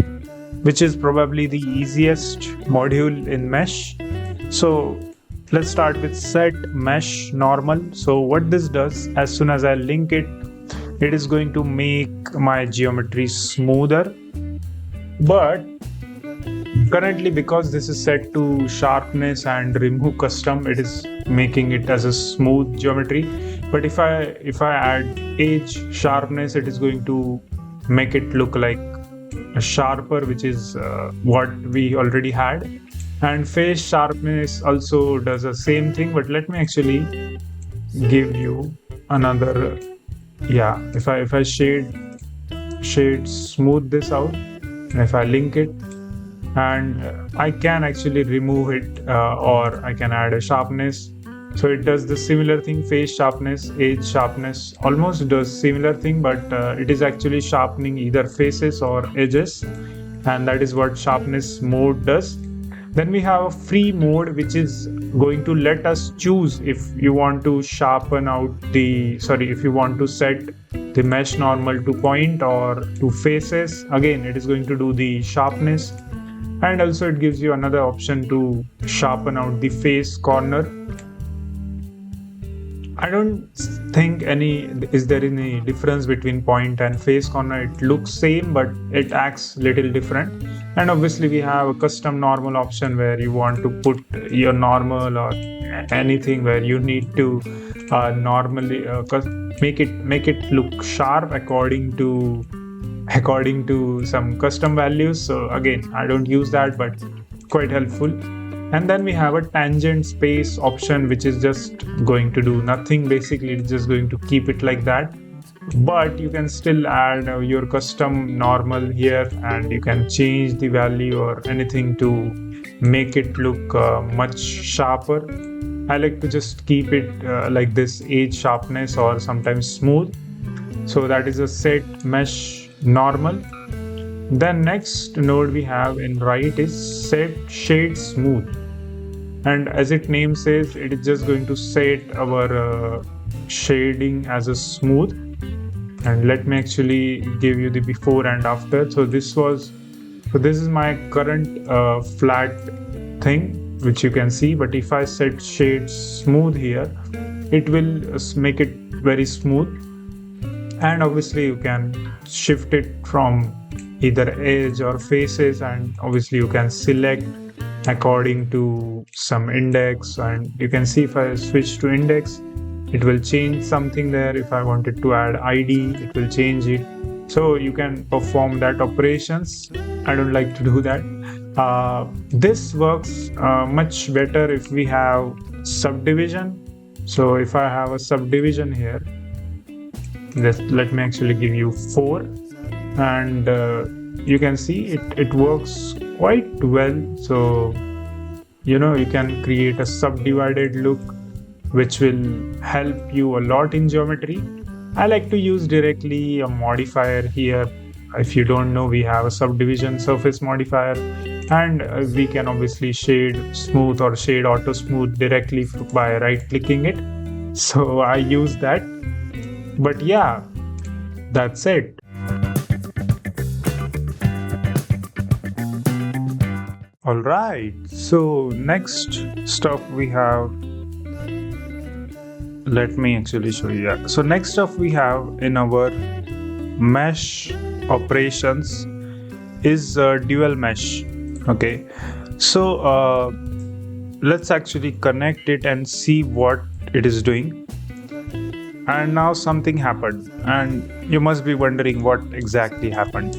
which is probably the easiest module in mesh. So let's start with set mesh normal. So what this does, as soon as I link it, it is going to make my geometry smoother. But currently, because this is set to sharpness and remove custom, it is making it as a smooth geometry. But if I add edge sharpness, it is going to make it look like a sharper, which is what we already had. And face sharpness also does the same thing, but let me actually give you another. Yeah, if I shade smooth this out, and if I link it, and I can actually remove it or I can add a sharpness. So it does the similar thing. Face sharpness, edge sharpness almost does similar thing, but it is actually sharpening either faces or edges, and that is what sharpness mode does. Then we have a free mode, which is going to let us choose if you want to sharpen out if you want to set the mesh normal to point or to faces. Again, it is going to do the sharpness, and also it gives you another option to sharpen out the face corner. I don't think is there any difference between point and face corner. It looks same, but it acts little different. And obviously we have a custom normal option where you want to put your normal or anything where you need to normally make it look sharp according to some custom values. So again, I don't use that, but quite helpful. And then we have a tangent space option, which is just going to do nothing. Basically, it's just going to keep it like that. But you can still add your custom normal here, and you can change the value or anything to make it look much sharper. I like to just keep it like this, edge sharpness or sometimes smooth. So that is a set mesh normal. Then next node we have in right is set shade smooth, and as its name says, it is just going to set our shading as a smooth. And let me actually give you the before and after. So this is my current flat thing, which you can see. But if I set shade smooth here, it will make it very smooth. And obviously you can shift it from either edge or faces, and obviously you can select according to some index. And you can see if I switch to index, it will change something there. If I wanted to add ID, it will change it. So you can perform that operations. I don't like to do that. This works much better if we have subdivision. So if I have a subdivision here, let me actually give you 4, and you can see it works quite well. So you can create a subdivided look, which will help you a lot in geometry. I like to use directly a modifier here. If you don't know, we have a subdivision surface modifier, and we can obviously shade smooth or shade auto smooth directly by right clicking it. So I use that. But yeah, that's it. All right. So next stuff we have. Let me actually show you. Yeah. So next stuff we have in our mesh operations is dual mesh. Okay. So let's actually connect it and see what it is doing. And now something happened, and you must be wondering what exactly happened.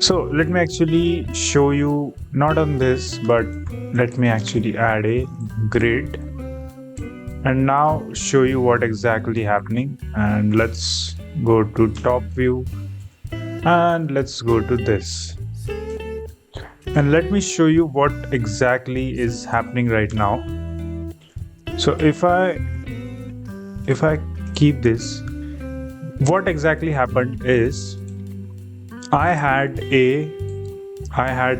So let me actually show you, not on this, but let me actually add a grid and now show you what exactly happening. And let's go to top view and let's go to this, and let me show you what exactly is happening right now. So if I keep this, what exactly happened is I had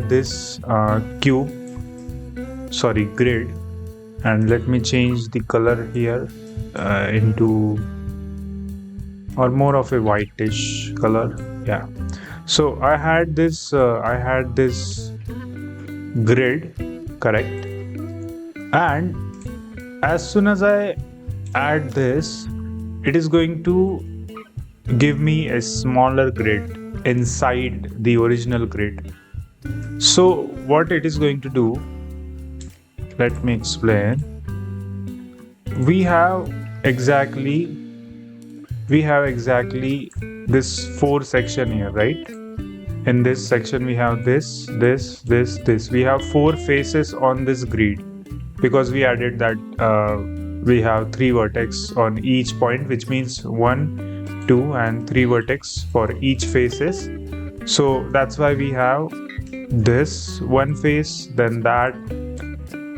this grid, and let me change the color here into or more of a whitish color. Yeah. So I had this grid, correct? And as soon as I add this, it is going to give me a smaller grid inside the original grid. So what it is going to do, let me explain. We have exactly this 4 section here, right? In this section we have this. We have 4 faces on this grid because we added that we have 3 vertex on each point, which means 1, 2 and 3 vertex for each faces. So that's why we have this one face, then that,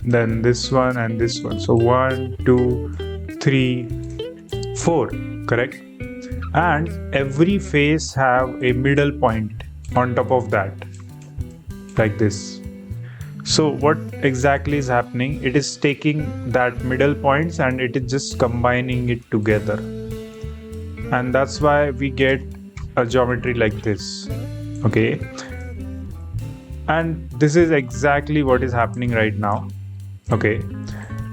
then this one and this one. So 1, 2, 3, 4, correct? And every face have a middle point on top of that, like this. So what exactly is happening? It is taking that middle points and it is just combining it together. And that's why we get a geometry like this. Okay. And this is exactly what is happening right now. Okay.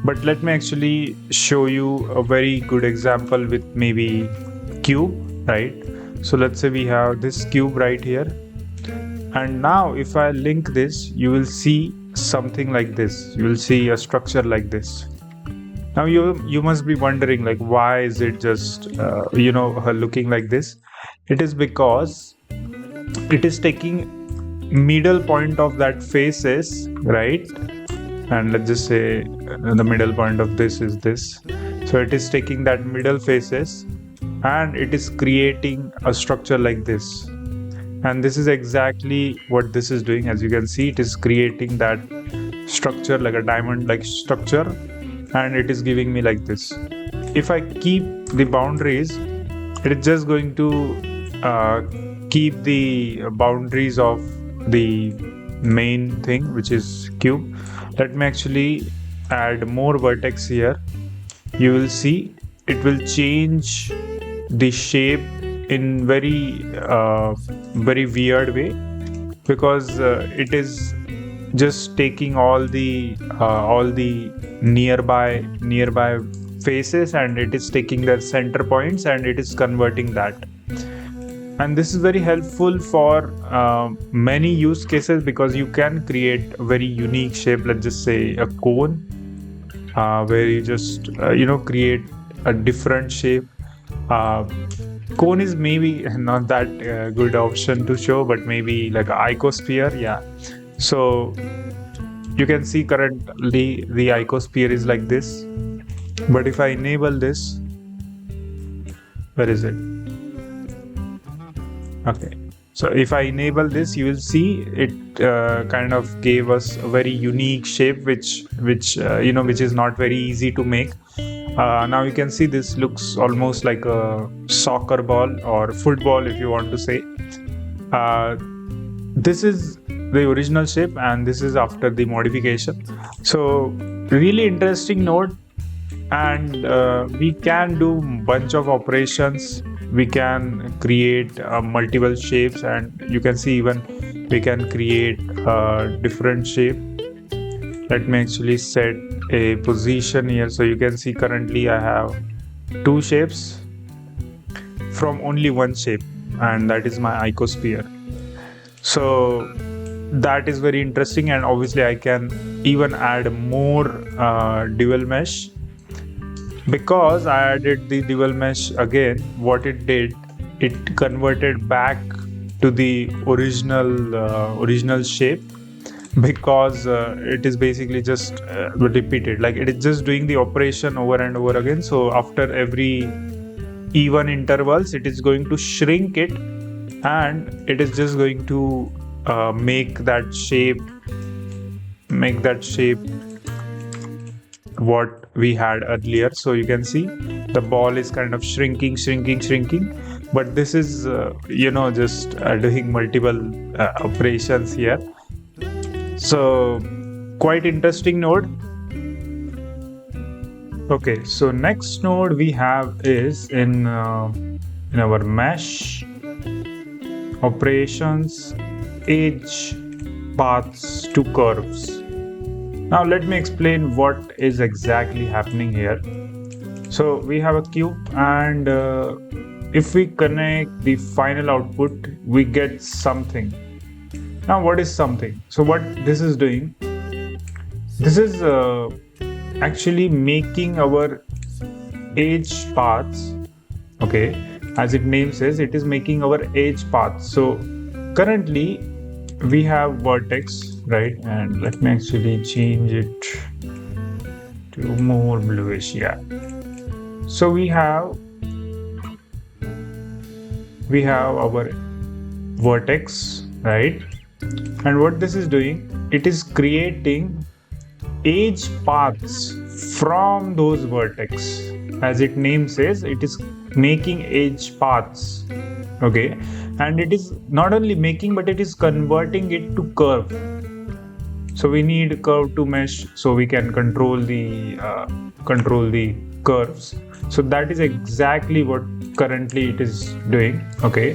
But let me actually show you a very good example with maybe cube, right? So let's say we have this cube right here. And now if I link this, you will see something like this. You will see a structure like this. Now you must be wondering, like, why is it just looking like this? It is because it is taking middle point of that faces, right? And let's just say the middle point of this is this. So it is taking that middle faces and it is creating a structure like this. And this is exactly what this is doing. As you can see, it is creating that structure like a diamond like structure, and it is giving me like this. If I keep the boundaries, it is just going to keep the boundaries of the main thing, which is cube. Let me actually add more vertex here. You will see it will change the shape in very weird way, because it is just taking all the nearby faces and it is taking their center points and it is converting that. And this is very helpful for many use cases, because you can create a very unique shape. Let's just say a cone, where you just create a different shape. uh, Cone is maybe not that good option to show, but maybe like a icosphere. Yeah, so you can see currently the icosphere is like this, but if I enable this, where is it? Okay, so if I enable this, you will see it kind of gave us a very unique shape, which is not very easy to make. Now you can see this looks almost like a soccer ball or football, if you want to say. This is the original shape, and this is after the modification. So really interesting node, and we can do bunch of operations. We can create multiple shapes, and you can see even we can create a different shape. Let me actually set a position here, so you can see currently I have two shapes from only one shape, and that is my icosphere. So that is very interesting, and obviously I can even add more dual mesh. Because I added the dual mesh again, what it did, it converted back to the original shape, because it is basically just repeated, like it is just doing the operation over and over again. So after every even intervals, it is going to shrink it, and it is just going to make that shape what we had earlier. So you can see the ball is kind of shrinking, but this is just doing multiple operations here. So quite interesting node. Okay, so next node we have is in our mesh operations, edge paths to curves. Now let me explain what is exactly happening here. So we have a cube, and if we connect the final output, we get something. Now what is something? So what this is doing, this is actually making our edge paths. Okay, as its name says, it is making our edge paths. So currently we have vertex, right? And let me actually change it to more bluish. Yeah, so we have our vertex, right? And what this is doing, it is creating edge paths from those vertex. As its name says, it is making edge paths. Okay, and it is not only making, but it is converting it to curve. So we need curve to mesh, so we can control the curves. So that is exactly what currently it is doing. Okay,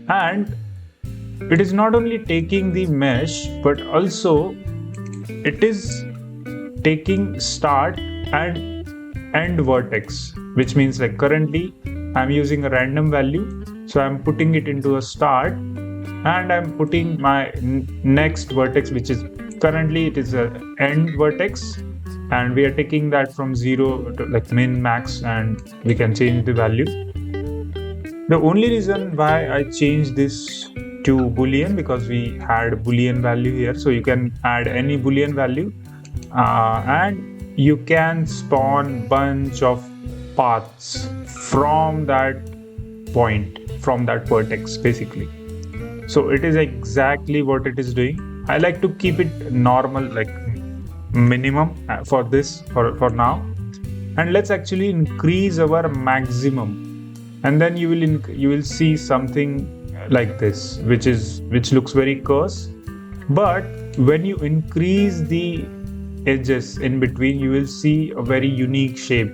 and it is not only taking the mesh, but also it is taking start and end vertex, which means like currently I'm using a random value, so I'm putting it into a start, and I'm putting my next vertex, which is currently it is a end vertex, and we are taking that from 0 to like min, max, and we can change the value. The only reason why I changed this to boolean, because we had boolean value here, so you can add any boolean value, and you can spawn bunch of paths from that point, from that vertex basically. So it is exactly what it is doing. I like to keep it normal, like minimum for this for now, and let's actually increase our maximum, and then you will see something like this, which looks very cursed. But when you increase the edges in between, you will see a very unique shape,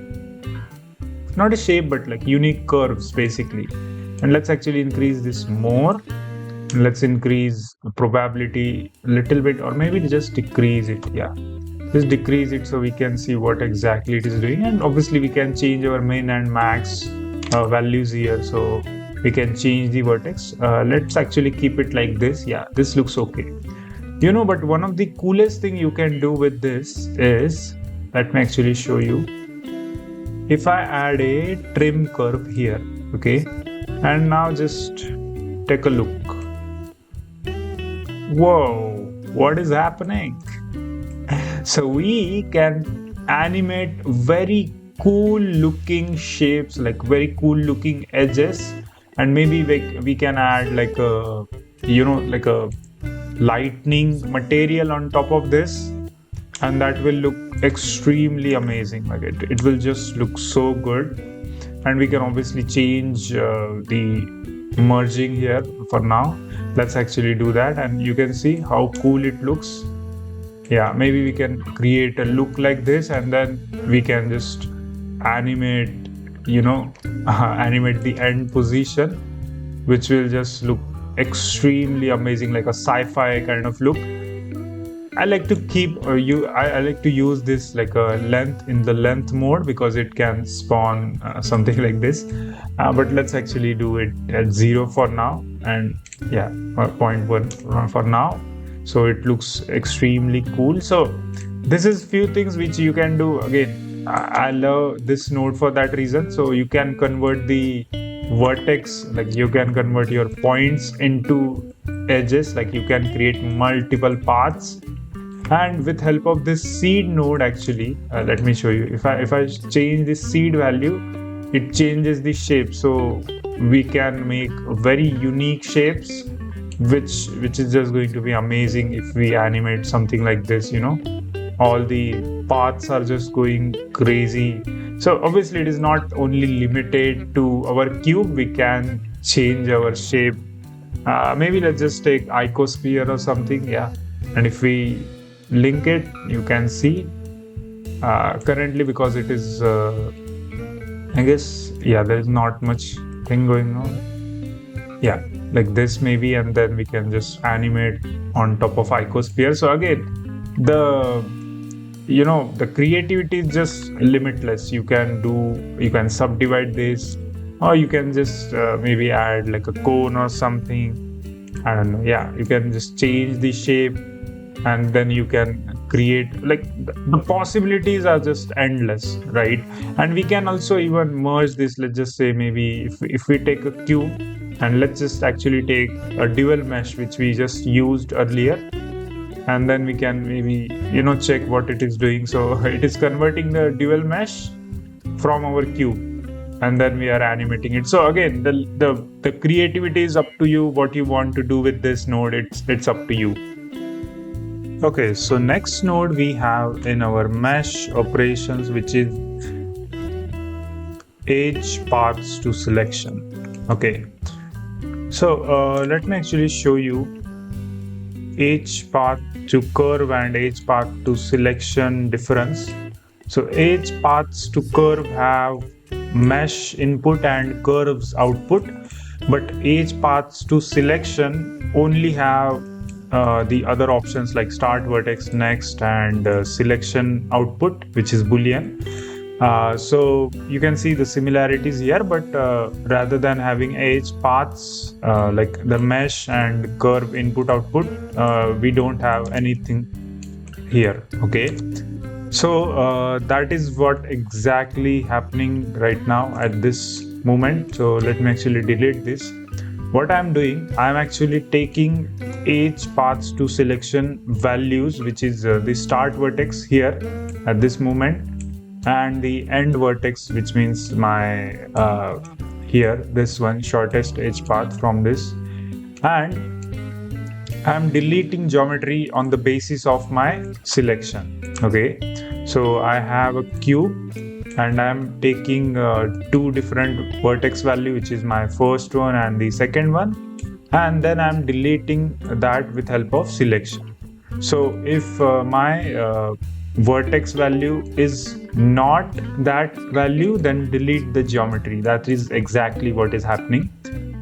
not a shape but like unique curves basically. And let's actually increase this more. Let's increase the probability a little bit, or maybe just decrease it. Yeah, just decrease it so we can see what exactly it is doing. And obviously we can change our min and max values here, so we can change the vertex. Let's actually keep it like this. Yeah, this looks okay. But one of the coolest thing you can do with this is, let me actually show you. if I add a trim curve here, okay, and now just take a look. Whoa, what is happening? So we can animate very cool looking shapes, like very cool looking edges, and maybe we can add like a, like a lightning material on top of this, and that will look extremely amazing. Like it will just look so good. And we can obviously change the merging here for now. Let's actually do that, and you can see how cool it looks. Yeah, maybe we can create a look like this, and then we can just animate, animate the end position, which will just look extremely amazing, like a sci-fi kind of look. I like to keep I like to use this like a length in the length mode, because it can spawn something like this. But let's actually do it at 0 for now, and yeah, 0.1 for now. So it looks extremely cool. So this is few things which you can do. Again, I love this node for that reason. So you can convert the vertex, like you can convert your points into edges, like you can create multiple paths. And with help of this seed node, actually, let me show you. If I change the seed value, it changes the shape. So we can make very unique shapes, which is just going to be amazing if we animate something like this. All the paths are just going crazy. So obviously it is not only limited to our cube. We can change our shape. Maybe let's just take icosphere or something. Yeah, and if we link it, you can see currently, because it is I guess, yeah, there is not much thing going on. Yeah, like this maybe, and then we can just animate on top of icosphere. So again, the creativity is just limitless. You can subdivide this, or you can just maybe add like a cone or something. I don't know. Yeah, you can just change the shape, and then you can create, like, the possibilities are just endless, right? And we can also even merge this. Let's just say maybe if we take a cube, and let's just actually take a dual mesh which we just used earlier, and then we can maybe check what it is doing. So it is converting the dual mesh from our cube, and then we are animating it. So again, the creativity is up to you. What you want to do with this node, it's up to you. Okay, so next node we have in our mesh operations, which is edge paths to selection. Okay, so let me actually show you edge path to curve and edge path to selection difference. So edge paths to curve have mesh input and curves output, but edge paths to selection only have the other options like start vertex, next, and selection output, which is boolean. So you can see the similarities here, but rather than having edge paths like the mesh and curve input output, we don't have anything here. Okay, so that is what exactly happening right now at this moment. So let me actually delete this. What I'm doing, I'm actually taking edge paths to selection values, which is the start vertex here at this moment, and the end vertex, which means my here, this one, shortest edge path from this, and I'm deleting geometry on the basis of my selection. Okay, so I have a cube, and I'm taking two different vertex value, which is my first one and the second one, and then I'm deleting that with help of selection. So if my vertex value is not that value, then delete the geometry. That is exactly what is happening.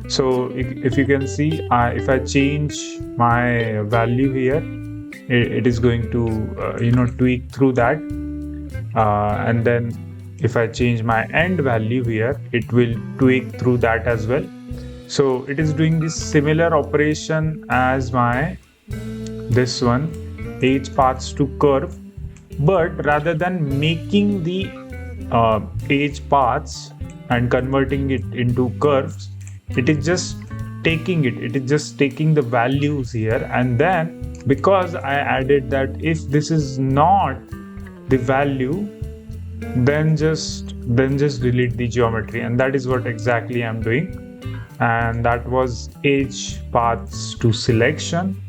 So if you can see, if I change my value here, it is going to tweak through that, and then if I change my end value here, it will tweak through that as well. So it is doing this similar operation as my this one, edge paths to curve, but rather than making the edge paths and converting it into curves, it is just taking the values here, and then because I added that if this is not the value, then just delete the geometry, and that is what exactly I'm doing. And that was edge paths to selection.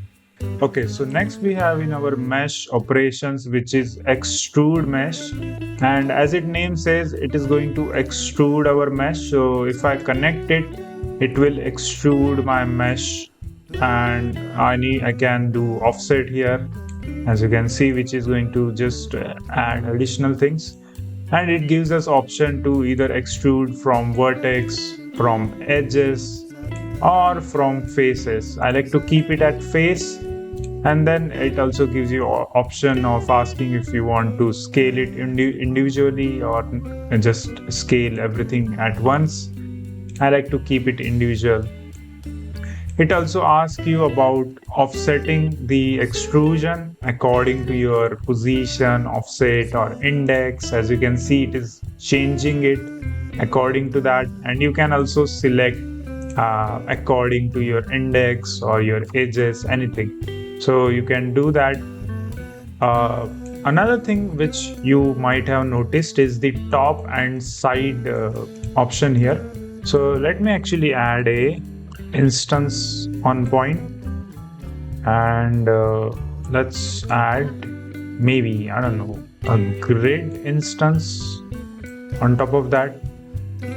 Okay, so next we have in our mesh operations, which is extrude mesh, and as its name says, it is going to extrude our mesh. So if I connect it, it will extrude my mesh, and I can do offset here, as you can see, which is going to just add additional things. And it gives us option to either extrude from vertex, from edges, or from faces. I like to keep it at face, and then it also gives you option of asking if you want to scale it individually or just scale everything at once. I like to keep it individual. It also asks you about offsetting the extrusion according to your position, offset, or index. As you can see, it is changing it according to that, and you can also select according to your index or your edges, anything. So you can do that. Another thing which you might have noticed is the top and side option here. So let me actually add a instance on point, and let's add maybe, I don't know, a grid instance on top of that.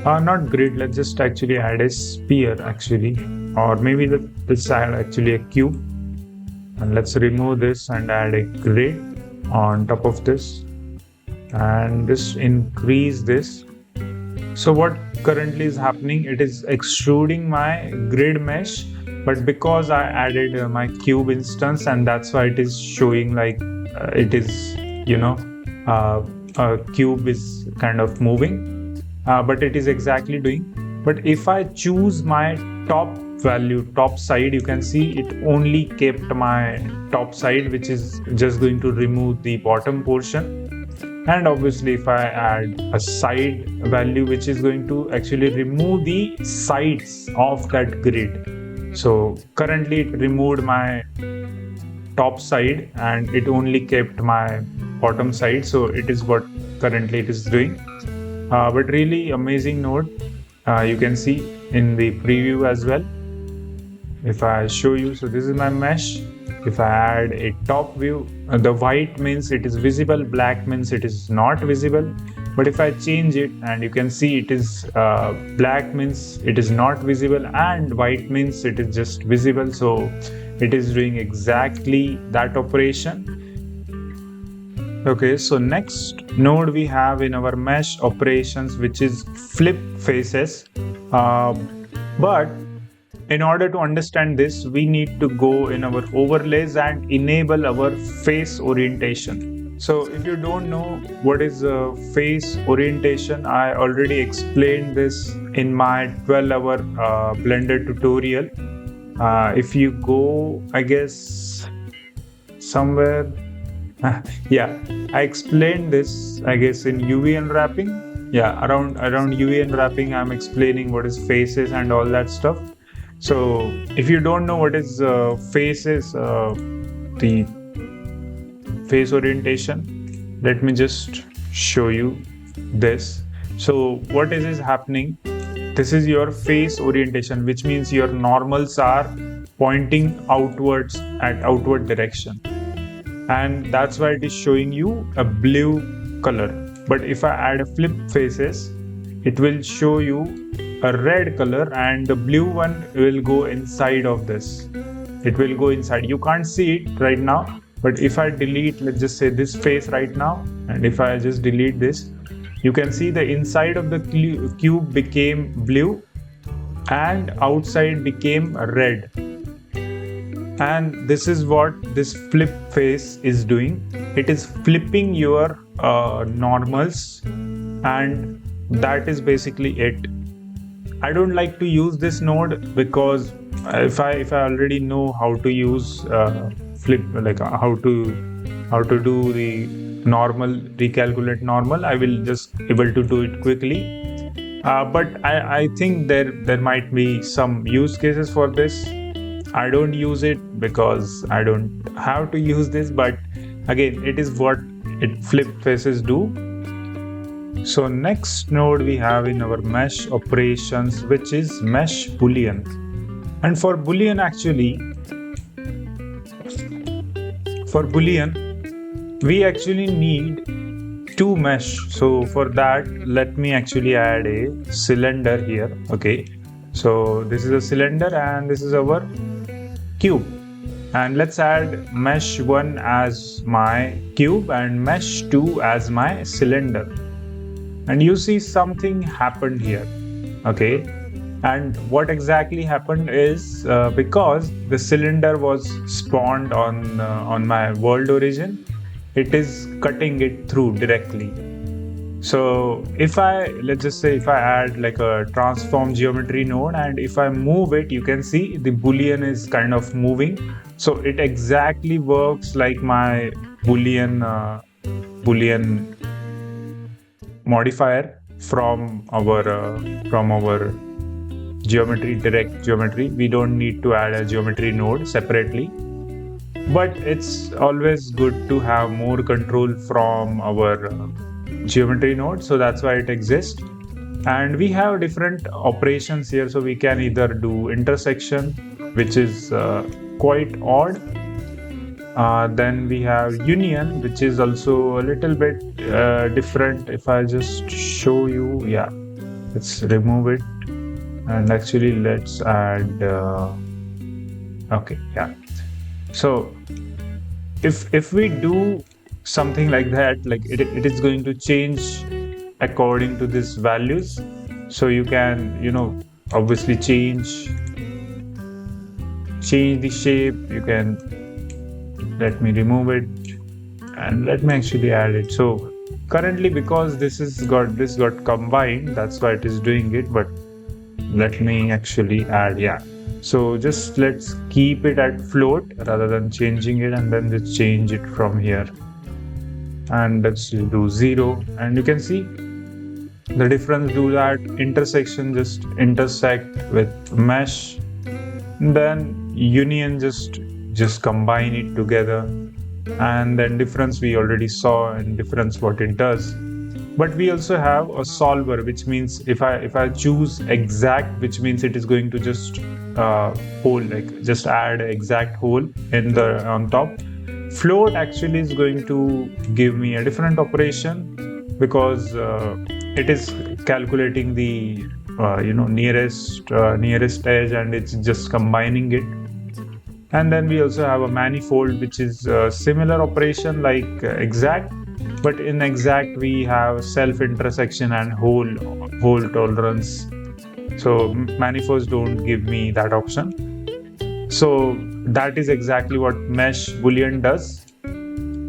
Not grid, let's just actually add a sphere actually, or maybe let's add actually a cube. And let's remove this and add a grid on top of this, and just increase this. So what currently is happening, it is extruding my grid mesh, but because I added my cube instance, and that's why it is showing like it is, a cube is kind of moving, but it is exactly doing. But if I choose my top value, top side, you can see it only kept my top side, which is just going to remove the bottom portion. And obviously if I add a side value, which is going to actually remove the sides of that grid. So currently it removed my top side and it only kept my bottom side. So it is what currently it is doing. But really amazing node. You can see in the preview as well. If I show you, so this is my mesh. If I add a top view, the white means it is visible, black means it is not visible. But if I change it, and you can see it is black means it is not visible, and white means it is just visible. So it is doing exactly that operation. Okay, so next node we have in our mesh operations, which is flip faces. But in order to understand this, we need to go in our overlays and enable our face orientation. So if you don't know what is face orientation, I already explained this in my 12-hour Blender tutorial. If you go, I guess, somewhere, yeah, I explained this, I guess, in UV unwrapping. Yeah, around UV unwrapping, I'm explaining what is faces and all that stuff. So if you don't know what is faces, the face orientation, let me just show you this. So what is happening? This is your face orientation, which means your normals are pointing outwards at outward direction. And that's why it is showing you a blue color. But if I add a flip faces, it will show you a red color, and the blue one will go inside of this. It will go inside. You can't see it right now, but if I delete, let's just say this face right now, and if I just delete this, you can see the inside of the cube became blue and outside became red. And this is what this flip face is doing. It is flipping your normals, and that is basically it. I don't like to use this node because if I already know how to use flip, like how to do the normal, recalculate normal, I will just able to do it quickly. But I think there might be some use cases for this. I don't use it because I don't have to use this, but again, it is what it flip faces do. So next node we have in our mesh operations, which is mesh boolean. And for boolean, we actually need two mesh. So for that, let me actually add a cylinder here. Okay, so this is a cylinder and this is our cube. And let's add mesh 1 as my cube and mesh 2 as my cylinder. And you see something happened here. Okay, and what exactly happened is because the cylinder was spawned on my world origin, it is cutting it through directly. So let's just say if I add like a transform geometry node, and if I move it, you can see the boolean is kind of moving. So it exactly works like my boolean modifier from our direct geometry. We don't need to add a geometry node separately, but it's always good to have more control from our geometry node, so that's why it exists. And we have different operations here, so we can either do intersection, which is quite odd. Then we have union, which is also a little bit different. If I just show you, yeah, let's remove it, and actually let's add okay, yeah. So if we do something like that, like it is going to change according to these values. So you can, obviously change the shape. You can, let me remove it and let me actually add it. So currently, because this got combined, that's why it is doing it. But let me actually add, yeah. So just let's keep it at float rather than changing it, and then just change it from here. And let's do 0, and you can see the difference. Do that intersection, just intersect with mesh, then union, just combine it together, and then difference we already saw, and difference what it does. But we also have a solver, which means if I choose exact, which means it is going to just hole, like just add exact hole on top. Float actually is going to give me a different operation, because it is calculating the nearest edge, and it's just combining it. And then we also have a manifold, which is a similar operation like exact, but in exact we have self intersection and hole tolerance. So manifolds don't give me that option. So that is exactly what mesh boolean does.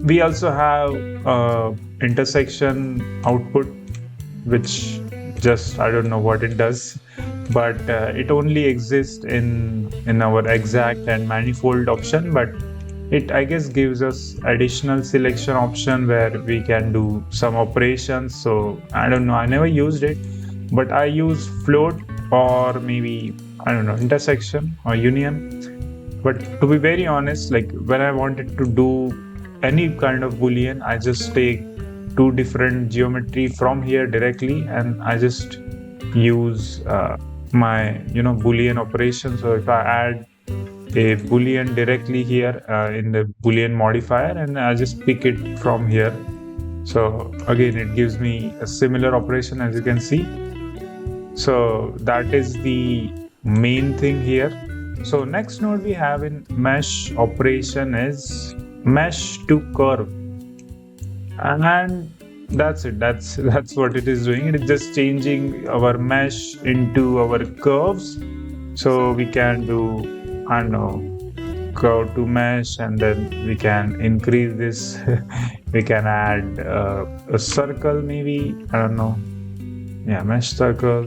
We also have intersection output, which just, I don't know what it does, but it only exists in our exact and manifold option. But it, I guess, gives us additional selection option where we can do some operations. So I don't know, I never used it, but I use float, or maybe, I don't know, intersection or union. But to be very honest, like when I wanted to do any kind of boolean, I just take two different geometry from here directly, and I just use my boolean operation. So if I add a boolean directly here in the boolean modifier, and I just pick it from here, so again it gives me a similar operation, as you can see. So that is the main thing here. So next node we have in mesh operation is mesh to curve, and that's it. That's what it is doing. It is just changing our mesh into our curves. So we can do, I don't know, curve to mesh, and then we can increase this. We can add a circle, maybe, I don't know, yeah, mesh circle.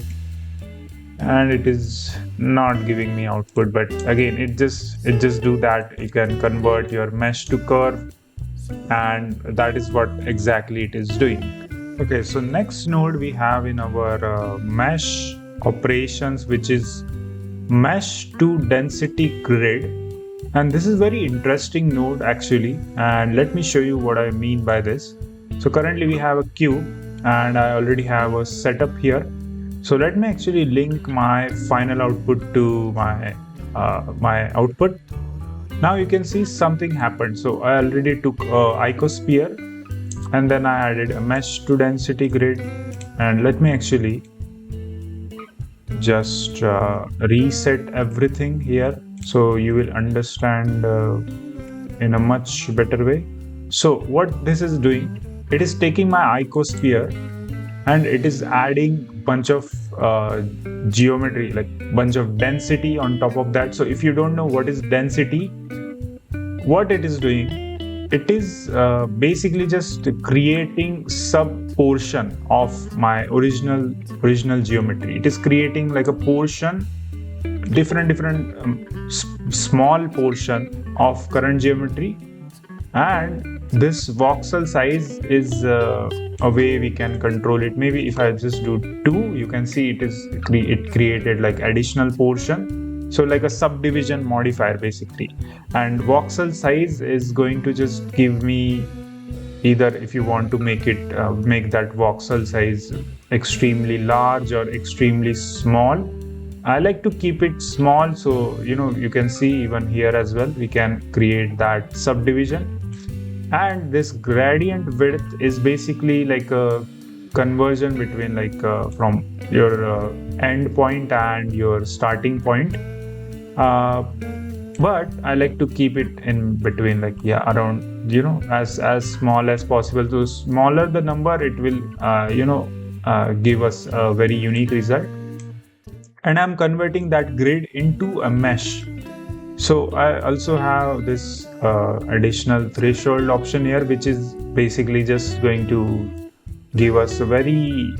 And it is not giving me output, but again it just do that. You can convert your mesh to curve, and that is what exactly it is doing. Okay, so next node we have in our mesh operations, which is mesh to density grid. And this is very interesting node actually, and let me show you what I mean by this. So currently we have a cube and I already have a setup here. So let me actually link my final output to my my output. Now you can see something happened. So I already took a icosphere and then I added a mesh to density grid, and let me actually just reset everything here so you will understand in a much better way. So what this is doing, it is taking my icosphere and it is adding bunch of geometry, like bunch of density on top of that. So if you don't know what is density, what it is doing, it is basically just creating sub portion of my original geometry. It is creating like a portion, different small portion of current geometry, and this voxel size is a way we can control it. Maybe if I just do 2, you can see it created like additional portion, so like a subdivision modifier basically. And voxel size is going to just give me, either if you want to make it make that voxel size extremely large or extremely small. I like to keep it small, so you can see even here as well we can create that subdivision. And this gradient width is basically like a conversion between like from your end point and your starting point, but I like to keep it in between, like around as small as possible. So smaller the number, it will give us a very unique result. And I'm converting that grid into a mesh. So I also have this additional threshold option here, which is basically just going to give us a very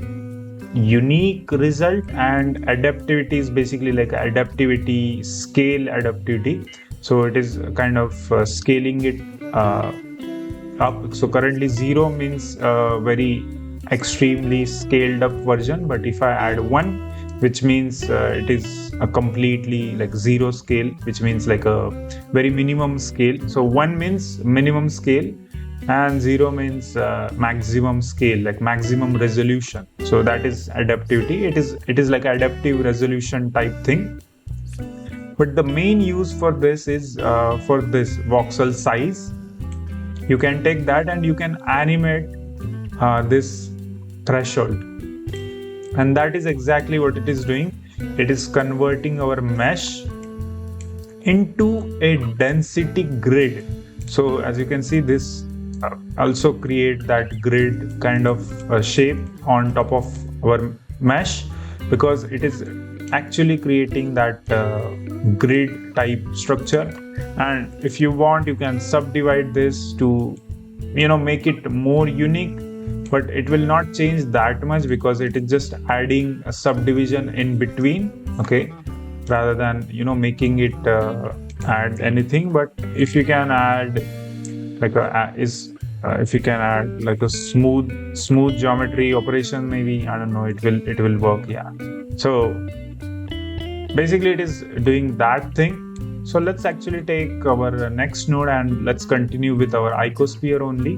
unique result. And adaptivity is basically like adaptivity, scale adaptivity. So it is kind of scaling it up. So currently 0 means very extremely scaled up version, but if I add 1, which means it is a completely like 0 scale, which means like a very minimum scale. So 1 means minimum scale and 0 means maximum scale, like maximum resolution. So that is adaptivity. It is like adaptive resolution type thing. But the main use for this is for this voxel size. You can take that and you can animate this threshold, and that is exactly what it is doing. It is converting our mesh into a density grid. So as you can see, this also create that grid kind of shape on top of our mesh, because it is actually creating that grid type structure. And if you want, you can subdivide this to make it more unique, but it will not change that much because it is just adding a subdivision in between, okay, rather than making it add anything. But if you can add like if you can add like a smooth geometry operation, maybe, I don't know, it will work. So basically it is doing that thing. So let's actually take our next node and let's continue with our icosphere only.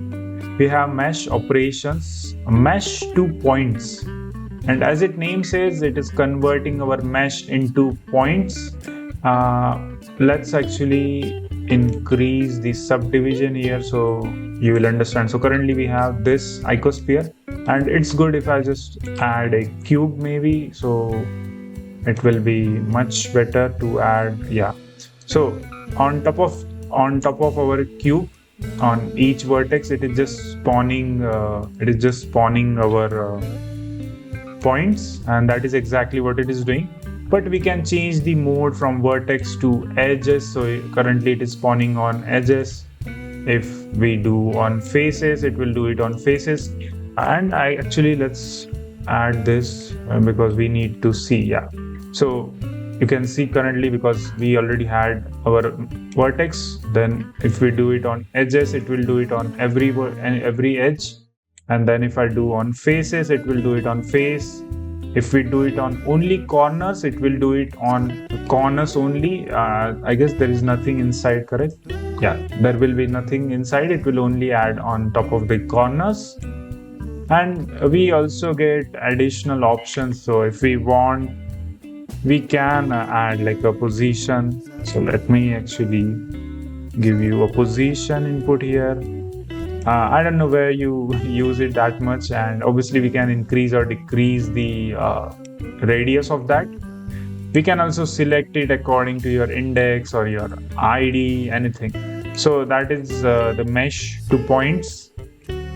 We have mesh operations, mesh to points, and as its name says, it is converting our mesh into points. Let's actually increase the subdivision here so you will understand. So currently we have this icosphere, and it's good if I just add a cube maybe, so it will be much better to add. So on top of our cube, on each vertex, it is just spawning our points, and that is exactly what it is doing. But we can change the mode from vertex to edges. So currently it is spawning on edges. If we do on faces, it will do it on faces. And let's add this because we need to see. So you can see currently, because we already had our vertex, then if we do it on edges, it will do it on every edge. And then if I do on faces, it will do it on face. If we do it on only corners, it will do it on corners only. I guess there is nothing inside, correct? Yeah, there will be nothing inside. It will only add on top of the corners. And we also get additional options. So if we want, we can add like a position. So let me actually give you a position input here. I don't know where you use it that much, and obviously we can increase or decrease the radius of that. We can also select it according to your index or your ID, anything. So that is the mesh to points.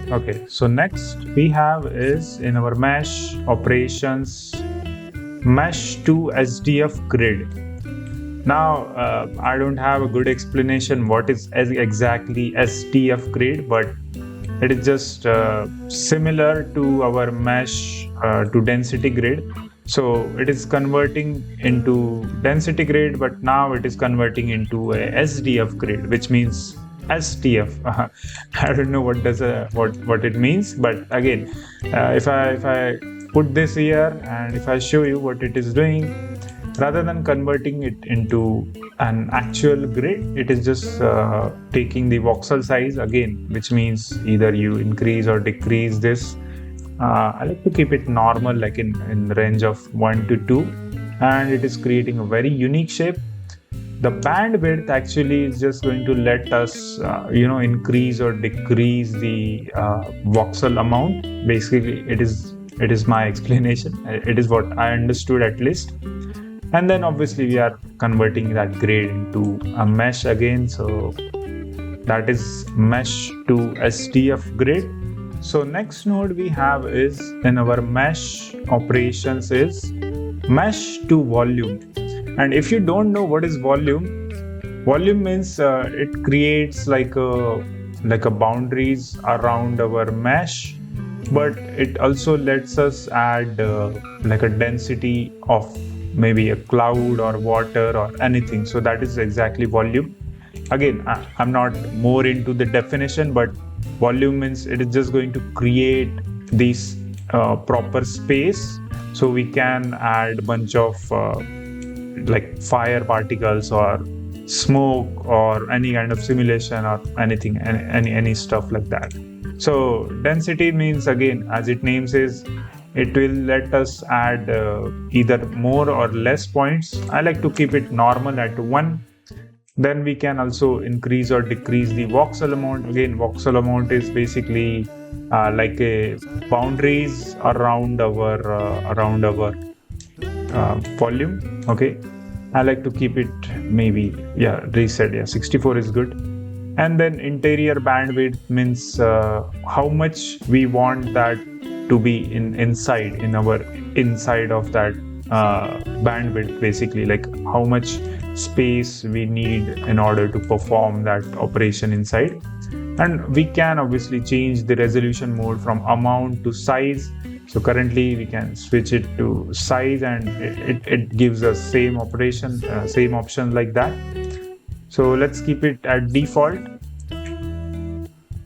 Okay, so next we have is in our mesh operations, mesh to SDF grid. Now, I don't have a good explanation what is exactly SDF grid, but it is just similar to our mesh to density grid. So it is converting into density grid, but now it is converting into a SDF grid, which means STF. I don't know what it means, but again, if I put this here and if I show you what it is doing, rather than converting it into an actual grid, it is just taking the voxel size again, which means either you increase or decrease this. I like to keep it normal, like in the range of 1 to 2, and it is creating a very unique shape. The bandwidth actually is just going to let us increase or decrease the voxel amount. Basically, it is my explanation. It is what I understood at least. And then obviously we are converting that grid into a mesh again. So that is mesh to SDF grid. So next node we have is in our mesh operations is mesh to volume. And if you don't know what is volume means it creates like a boundaries around our mesh, but it also lets us add like a density of maybe a cloud or water or anything. So that is exactly volume. Again, I'm not more into the definition, but volume means it is just going to create this proper space, so we can add a bunch of like fire particles or smoke or any kind of simulation or anything, any stuff like that. So density means, again, as it name says, it will let us add either more or less points. I like to keep it normal at 1. Then we can also increase or decrease the voxel amount. Again, voxel amount is basically like a boundaries around our volume. Okay, I like to keep it maybe reset. 64 is good. And then interior bandwidth means how much we want that to be inside of that bandwidth, basically, like how much space we need in order to perform that operation inside. And we can obviously change the resolution mode from amount to size. So currently we can switch it to size, and it gives us same operation, same option like that. So let's keep it at default.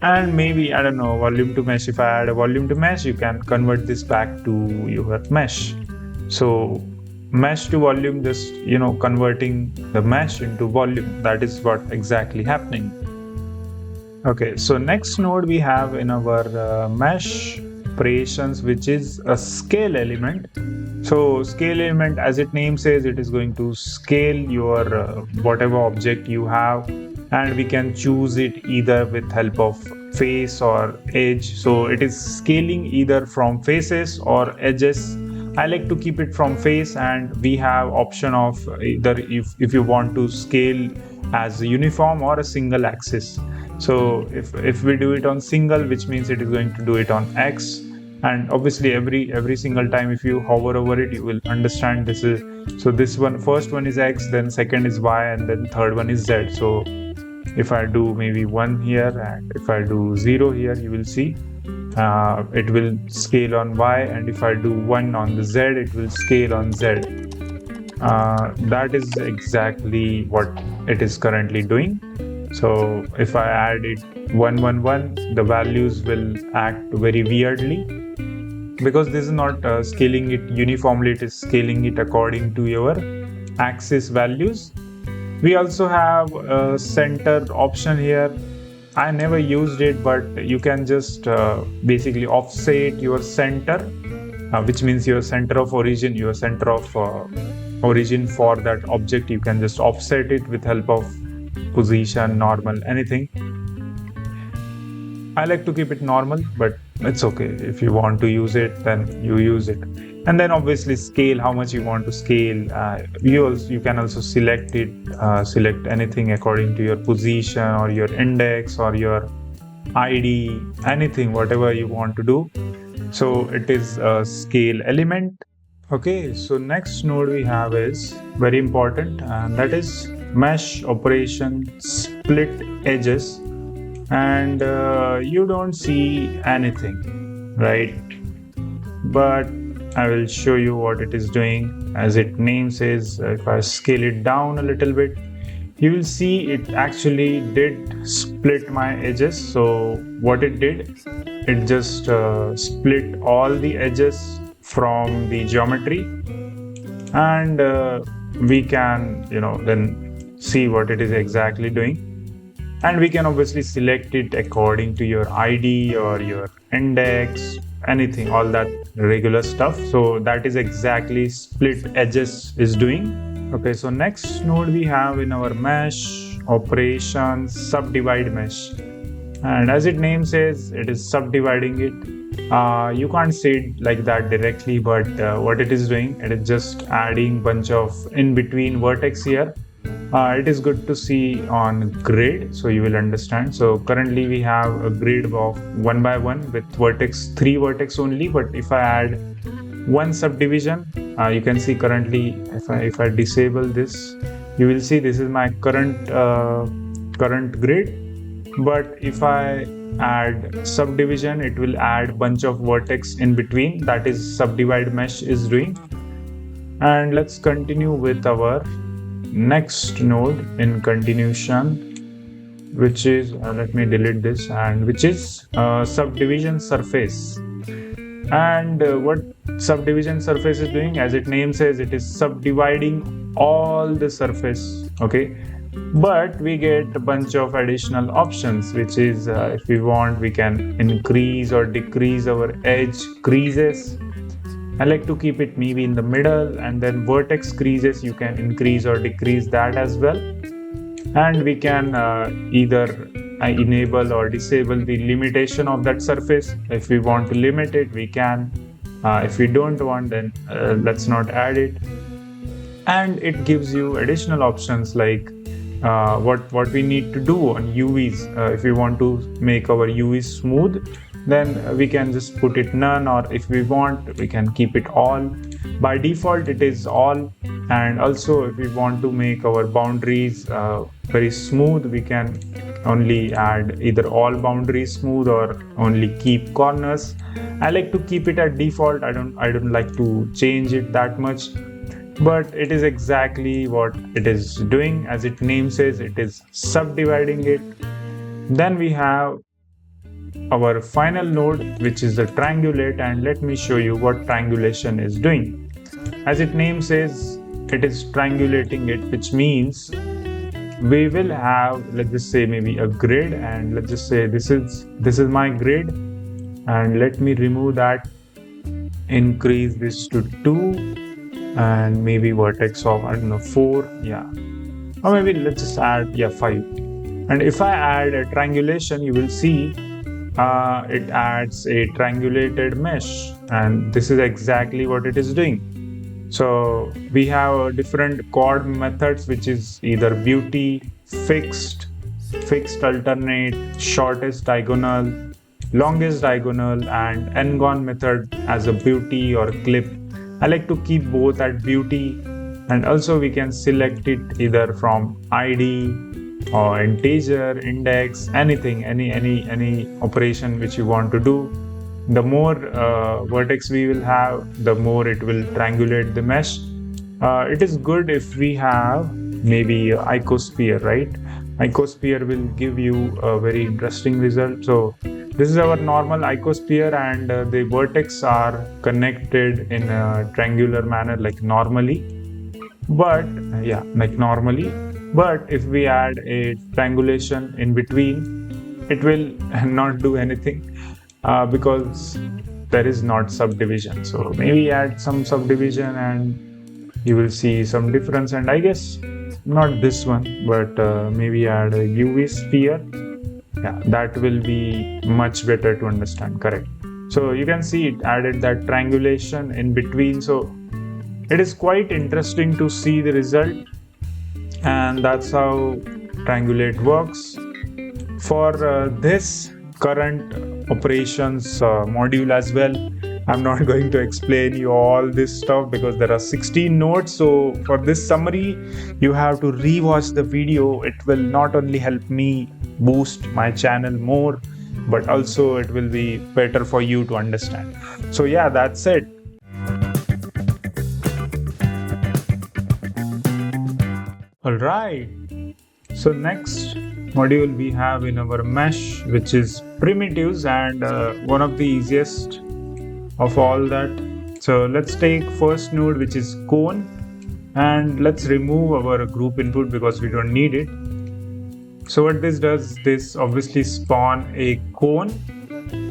And maybe, I don't know, volume to mesh. If I add a volume to mesh, you can convert this back to your mesh. So mesh to volume, just converting the mesh into volume. That is what exactly happening. Okay, so next node we have in our mesh operations, which is a scale element. So scale element, as its name says, it is going to scale your whatever object you have, and we can choose it either with help of face or edge. So it is scaling either from faces or edges. I like to keep it from face, and we have option of either if you want to scale as a uniform or a single axis. So if we do it on single, which means it is going to do it on X, and obviously every single time if you hover over it, you will understand this is, so this one, first one is X, then second is Y, and then third one is Z. So if I do maybe 1 here and if I do 0 here, you will see it will scale on Y, and if I do 1 on the Z, it will scale on Z. That is exactly what it is currently doing. So if I add it 111, the values will act very weirdly because this is not scaling it uniformly, it is scaling it according to your axis values. We also have a center option here. I never used it, but you can just basically offset your center, which means your center of origin, your center of origin for that object. You can just offset it with help of position, normal, anything. I like to keep it normal, but it's okay. If you want to use it, then you use it. And then obviously scale, how much you want to scale. You can also select it, select anything according to your position or your index or your ID, anything, whatever you want to do. So it is a scale element. Okay, so next node we have is very important, and that is mesh operation split edges. And you don't see anything, right? But I will show you what it is doing. As its name says, if I scale it down a little bit, you will see it actually did split my edges. So what it did, it just split all the edges from the geometry, and we can then see what it is exactly doing. And we can obviously select it according to your ID or your index, anything, all that regular stuff. So that is exactly split edges is doing. Okay, so next node we have in our mesh operation subdivide mesh. And as its name says, it is subdividing it. You can't see it like that directly, but what it is doing, it is just adding bunch of in between vertex here. It is good to see on grid, so you will understand. So currently we have a grid of 1 by 1 with three vertex only. But if I add one subdivision, you can see currently if I disable this, you will see this is my current grid. But if I add subdivision, it will add bunch of vertex in between. That is subdivide mesh is doing. And let's continue with our next node in continuation, which is let me delete this, and which is subdivision surface. And what subdivision surface is doing, as its name says, it is subdividing all the surface. Okay, but we get a bunch of additional options, which is if we want, we can increase or decrease our edge creases. I like to keep it maybe in the middle, and then vertex creases you can increase or decrease that as well. And we can either enable or disable the limitation of that surface. If we want to limit it, we can. If we don't want, then let's not add it. And it gives you additional options like what we need to do on UVs. If we want to make our UVs smooth, then we can just put it none, or if we want, we can keep it all. By default it is all. And also if we want to make our boundaries very smooth, we can only add either all boundaries smooth or only keep corners. I like to keep it at default. I don't like to change it that much, but it is exactly what it is doing. As its name says, it is subdividing it. Then we have our final node, which is the triangulate, and let me show you what triangulation is doing. As its name says, it is triangulating it, which means we will have, let's just say maybe a grid, and let's just say this is my grid, and let me remove that, increase this to 2, and maybe vertex of 4, or maybe let's just add 5. And if I add a triangulation, you will see it adds a triangulated mesh, and this is exactly what it is doing. So we have different chord methods, which is either beauty, fixed alternate, shortest diagonal, longest diagonal, and n-gon method as a beauty or clip. I like to keep both at beauty, and also we can select it either from ID or integer, index, anything, any operation which you want to do. The more vertex we will have, the more it will triangulate the mesh. It is good if we have maybe icosphere, right? Icosphere will give you a very interesting result. So this is our normal icosphere, and the vertex are connected in a triangular manner like normally. But yeah, like normally. But if we add a triangulation in between, it will not do anything because there is not subdivision. So maybe add some subdivision and you will see some difference. And I guess not this one, but maybe add a UV sphere. Yeah, that will be much better to understand. Correct. So you can see it added that triangulation in between. So it is quite interesting to see the result, and that's how triangulate works. For this current operations module as well, I'm not going to explain you all this stuff because there are 16 nodes. So for this summary, you have to rewatch the video. It will not only help me boost my channel more, but also it will be better for you to understand. So yeah, that's it. All right. So next module we have in our mesh, which is primitives, and one of the easiest of all that. So let's take first node, which is cone, and let's remove our group input because we don't need it. So what this does, this obviously spawn a cone,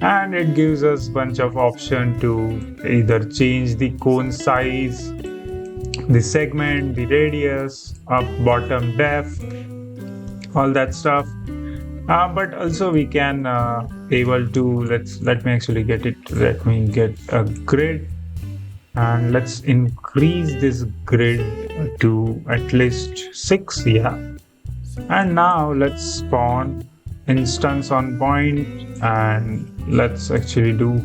and it gives us bunch of option to either change the cone size, the segment, the radius, up, bottom, depth, all that stuff. But also we can able to let me actually get it. Let me get a grid, and let's increase this grid to at least 6. Yeah, and now let's spawn instance on point, and let's actually do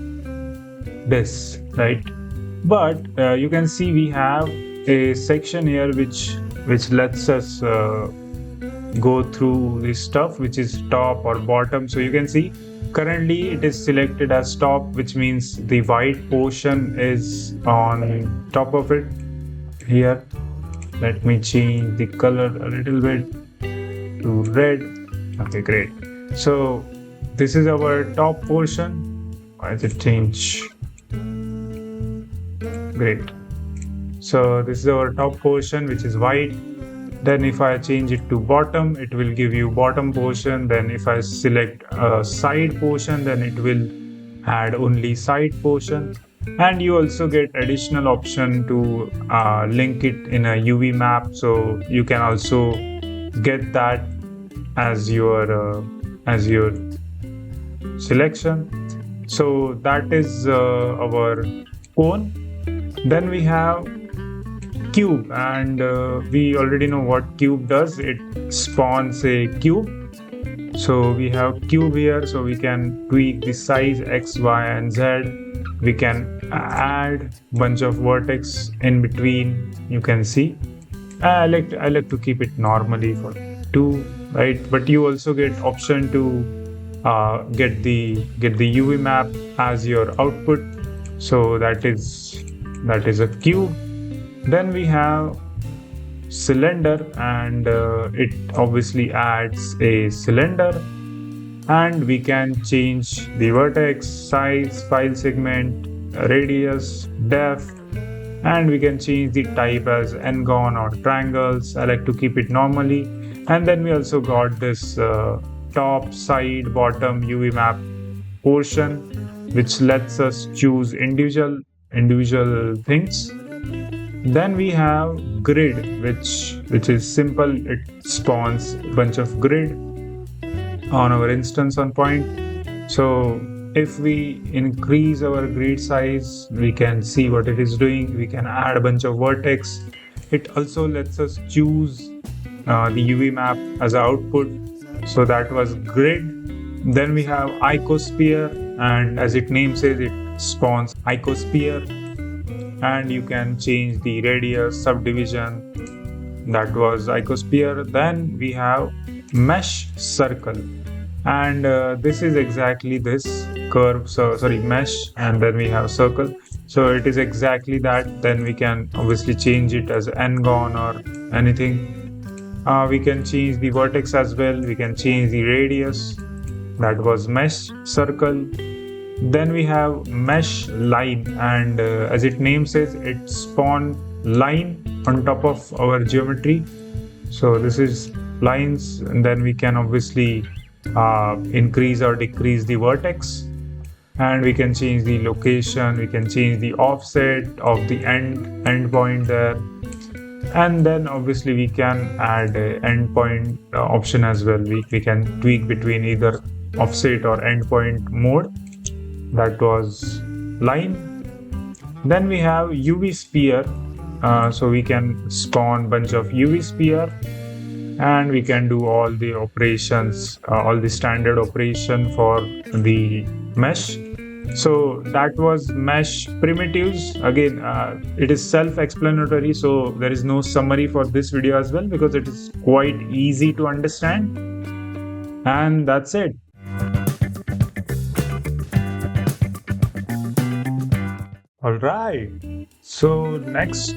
this, right? But you can see we have a section here which lets us go through this stuff, which is top or bottom. So you can see currently it is selected as top, which means the white portion is on top of it here. Let me change the color a little bit to red. Okay, great. So this is our top portion. Why does it change? Great. So this is our top portion, which is white. Then if I change it to bottom, it will give you bottom portion. Then if I select a side portion, then it will add only side portion. And you also get additional option to link it in a UV map. So you can also get that as your selection. So that is our cone. Then we have cube, and we already know what cube does. It spawns a cube. So we have cube here, so we can tweak the size X, Y, and Z. We can add bunch of vertex in between. You can see. I like to keep it normally for 2, right? But you also get option to get the UV map as your output. So that is a cube. Then we have cylinder, and it obviously adds a cylinder, and we can change the vertex, size, file segment, radius, depth, and we can change the type as n-gon or triangles. I like to keep it normally. And then we also got this top, side, bottom UV map portion, which lets us choose individual things. Then we have grid, which is simple. It spawns a bunch of grid on our instance on point. So if we increase our grid size, we can see what it is doing. We can add a bunch of vertex. It also lets us choose the UV map as an output. So that was grid. Then we have icosphere, and as its name says, it spawns icosphere. And you can change the radius, subdivision. That was icosphere. Then we have mesh circle, and this is exactly this curve. So sorry, mesh, and then we have circle. So it is exactly that. Then we can obviously change it as n-gon or anything. We can change the vertex as well. We can change the radius. That was mesh circle. Then we have mesh line, and as it name says, it spawn line on top of our geometry. So this is lines, and then we can obviously increase or decrease the vertex, and we can change the location. We can change the offset of the end point there, and then obviously we can add a endpoint option as well. We can tweak between either offset or endpoint mode. That was line. Then we have UV sphere. So we can spawn bunch of UV sphere, and we can do all the operations, all the standard operation for the mesh. So that was mesh primitives. Again, it is self-explanatory, so there is no summary for this video as well, because it is quite easy to understand. And that's it. All right. So next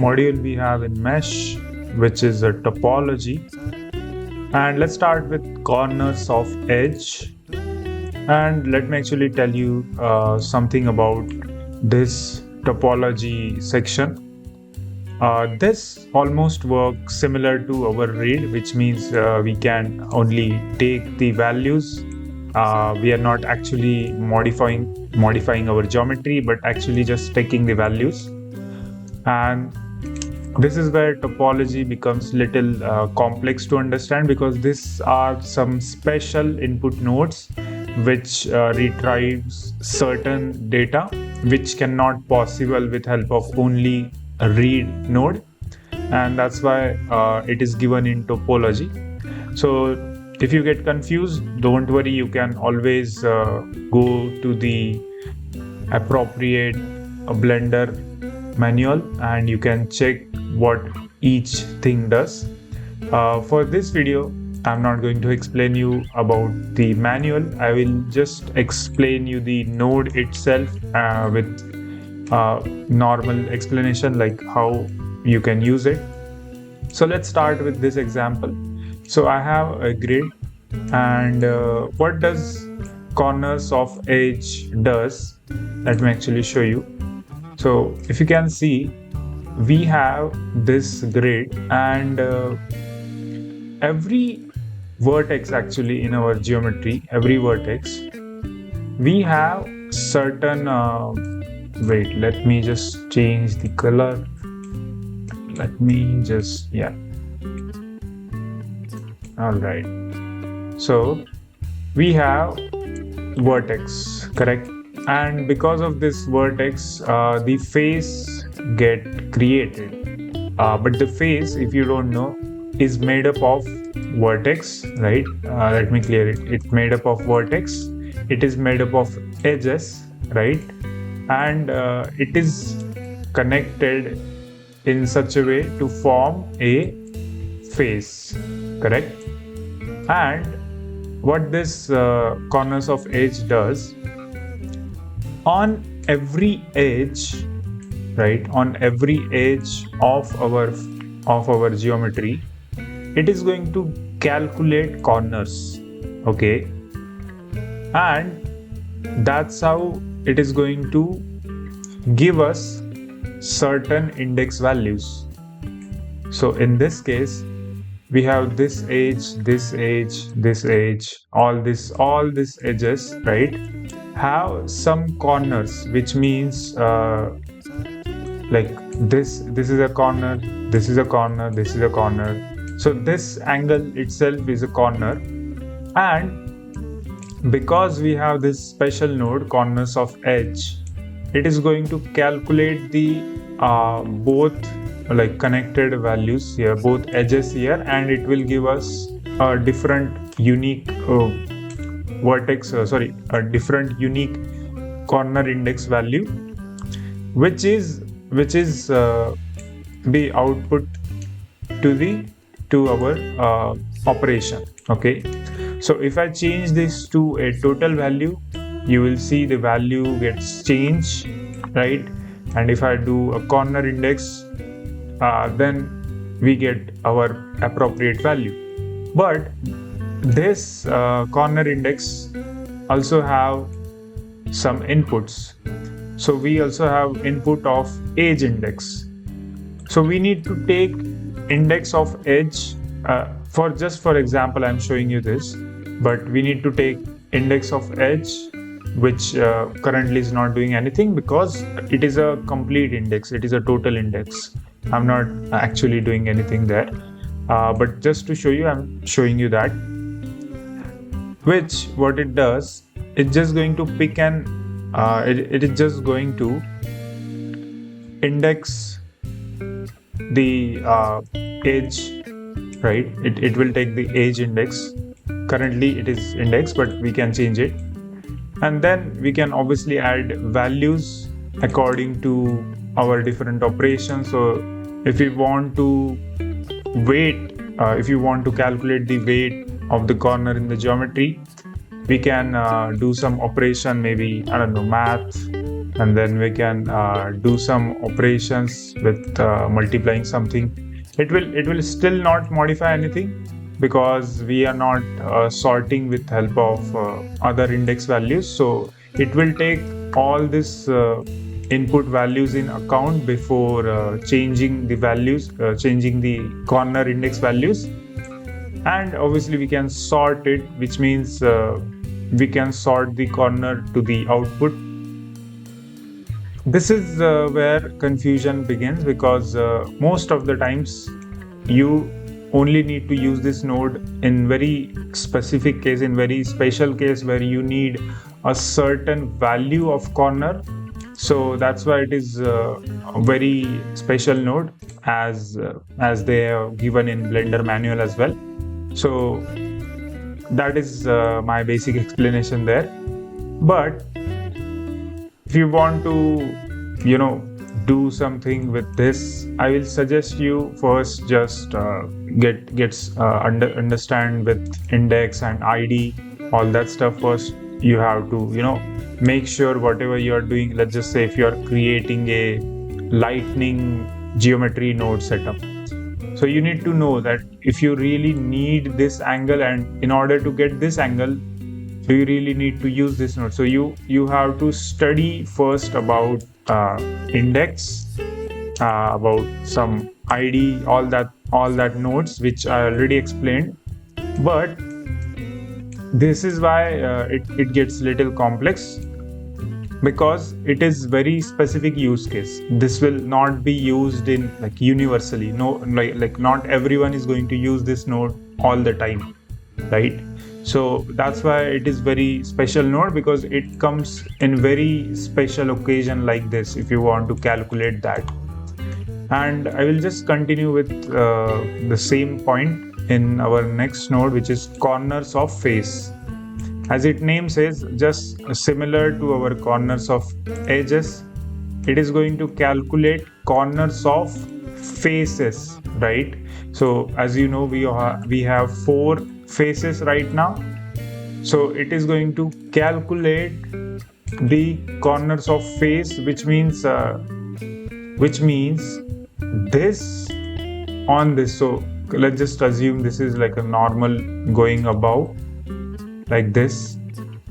module we have in mesh, which is a topology. And let's start with corners of edge. And let me actually tell you something about this topology section. This almost works similar to our read, which means we can only take the values. We are not actually modifying our geometry, but actually just taking the values. And this is where topology becomes little complex to understand, because these are some special input nodes which retrieves certain data which cannot possible with help of only a read node, and that's why it is given in topology. So if you get confused, don't worry, you can always go to the appropriate Blender manual and you can check what each thing does. For this video, I'm not going to explain you about the manual. I will just explain you the node itself with normal explanation, like how you can use it. So let's start with this example. So I have a grid, and what does corners of edge does? Let me actually show you. So if you can see, we have this grid, and every vertex actually in our geometry, every vertex, we have certain wait, let me just change the color. Let me just, yeah. All right. So we have vertex, correct? And because of this vertex, the face get created. But the face, if you don't know, is made up of vertex, right? Let me clear it. It's made up of vertex. It is made up of edges, right? And it is connected in such a way to form a face, correct? And what this corners of edge does, on every edge, right? On every edge of our geometry, it is going to calculate corners, okay? And that's how it is going to give us certain index values. So in this case, we have this edge, this edge, this edge, all these edges, right, have some corners, which means like this is a corner, this is a corner, this is a corner. So this angle itself is a corner, and because we have this special node, corners of edge, it is going to calculate the both like connected values here, both edges here, and it will give us a different unique vertex, a different unique corner index value, which is the output to our operation, okay? So if I change this to a total value, you will see the value gets changed, right? and if I do a corner index, then we get our appropriate value. But this corner index also have some inputs. So we also have input of edge index. So we need to take index of edge. For example, I'm showing you this, but we need to take index of edge, which currently is not doing anything because it is a complete index. It is a total index. I'm not actually doing anything there. But just to show you, I'm showing you that. Which what it does, it's just going to pick it is just going to index the edge, right? It will take the edge index. Currently it is index, but we can change it. And then we can obviously add values according to our different operations. So if we want to if you want to calculate the weight of the corner in the geometry, we can do some operation, maybe, I don't know, math, and then we can do some operations with multiplying something. It will still not modify anything because we are not sorting with help of other index values. So it will take all this input values in account before changing the values, changing the corner index values. And obviously we can sort it, which means we can sort the corner to the output. This is where confusion begins, because most of the times you only need to use this node in very specific case, in very special case where you need a certain value of corner. So that's why it is a very special node, as they are given in Blender manual as well. So that is my basic explanation there. But if you want to, do something with this, I will suggest you first just understand with index and ID, all that stuff first. You have to, make sure whatever you are doing, let's just say if you are creating a lightning geometry node setup. So you need to know that if you really need this angle, and in order to get this angle, do you really need to use this node? So you have to study first about index, about some ID, all that nodes, which I already explained. But this is why it gets little complex, because it is very specific use case. This will not be used in universally. No, like not everyone is going to use this node all the time, right? So that's why it is very special node, because it comes in very special occasion like this if you want to calculate that. And I will just continue with the same point in our next node, which is corners of face. As its name says, just similar to our corners of edges, it is going to calculate corners of faces, right? So as you know, we have 4 faces right now. So it is going to calculate the corners of face, which means this on this. So let's just assume this is like a normal going above like this,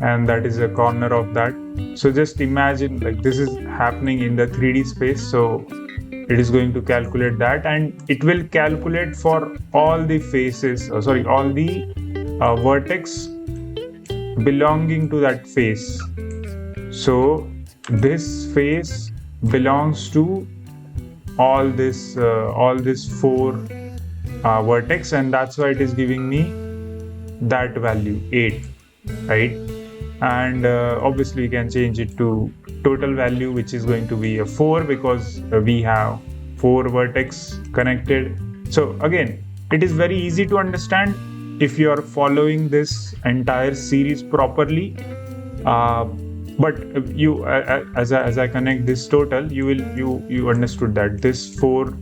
and that is a corner of that. So just imagine like this is happening in the 3D space. So it is going to calculate that, and it will calculate for all the faces, all the vertex belonging to that face. So this face belongs to all this 4 vertex, and that's why it is giving me that value 8, right? And obviously we can change it to total value, which is going to be a 4, because we have 4 vertex connected. So again, it is very easy to understand if you are following this entire series properly. But you as I connect this total, you understood that this 4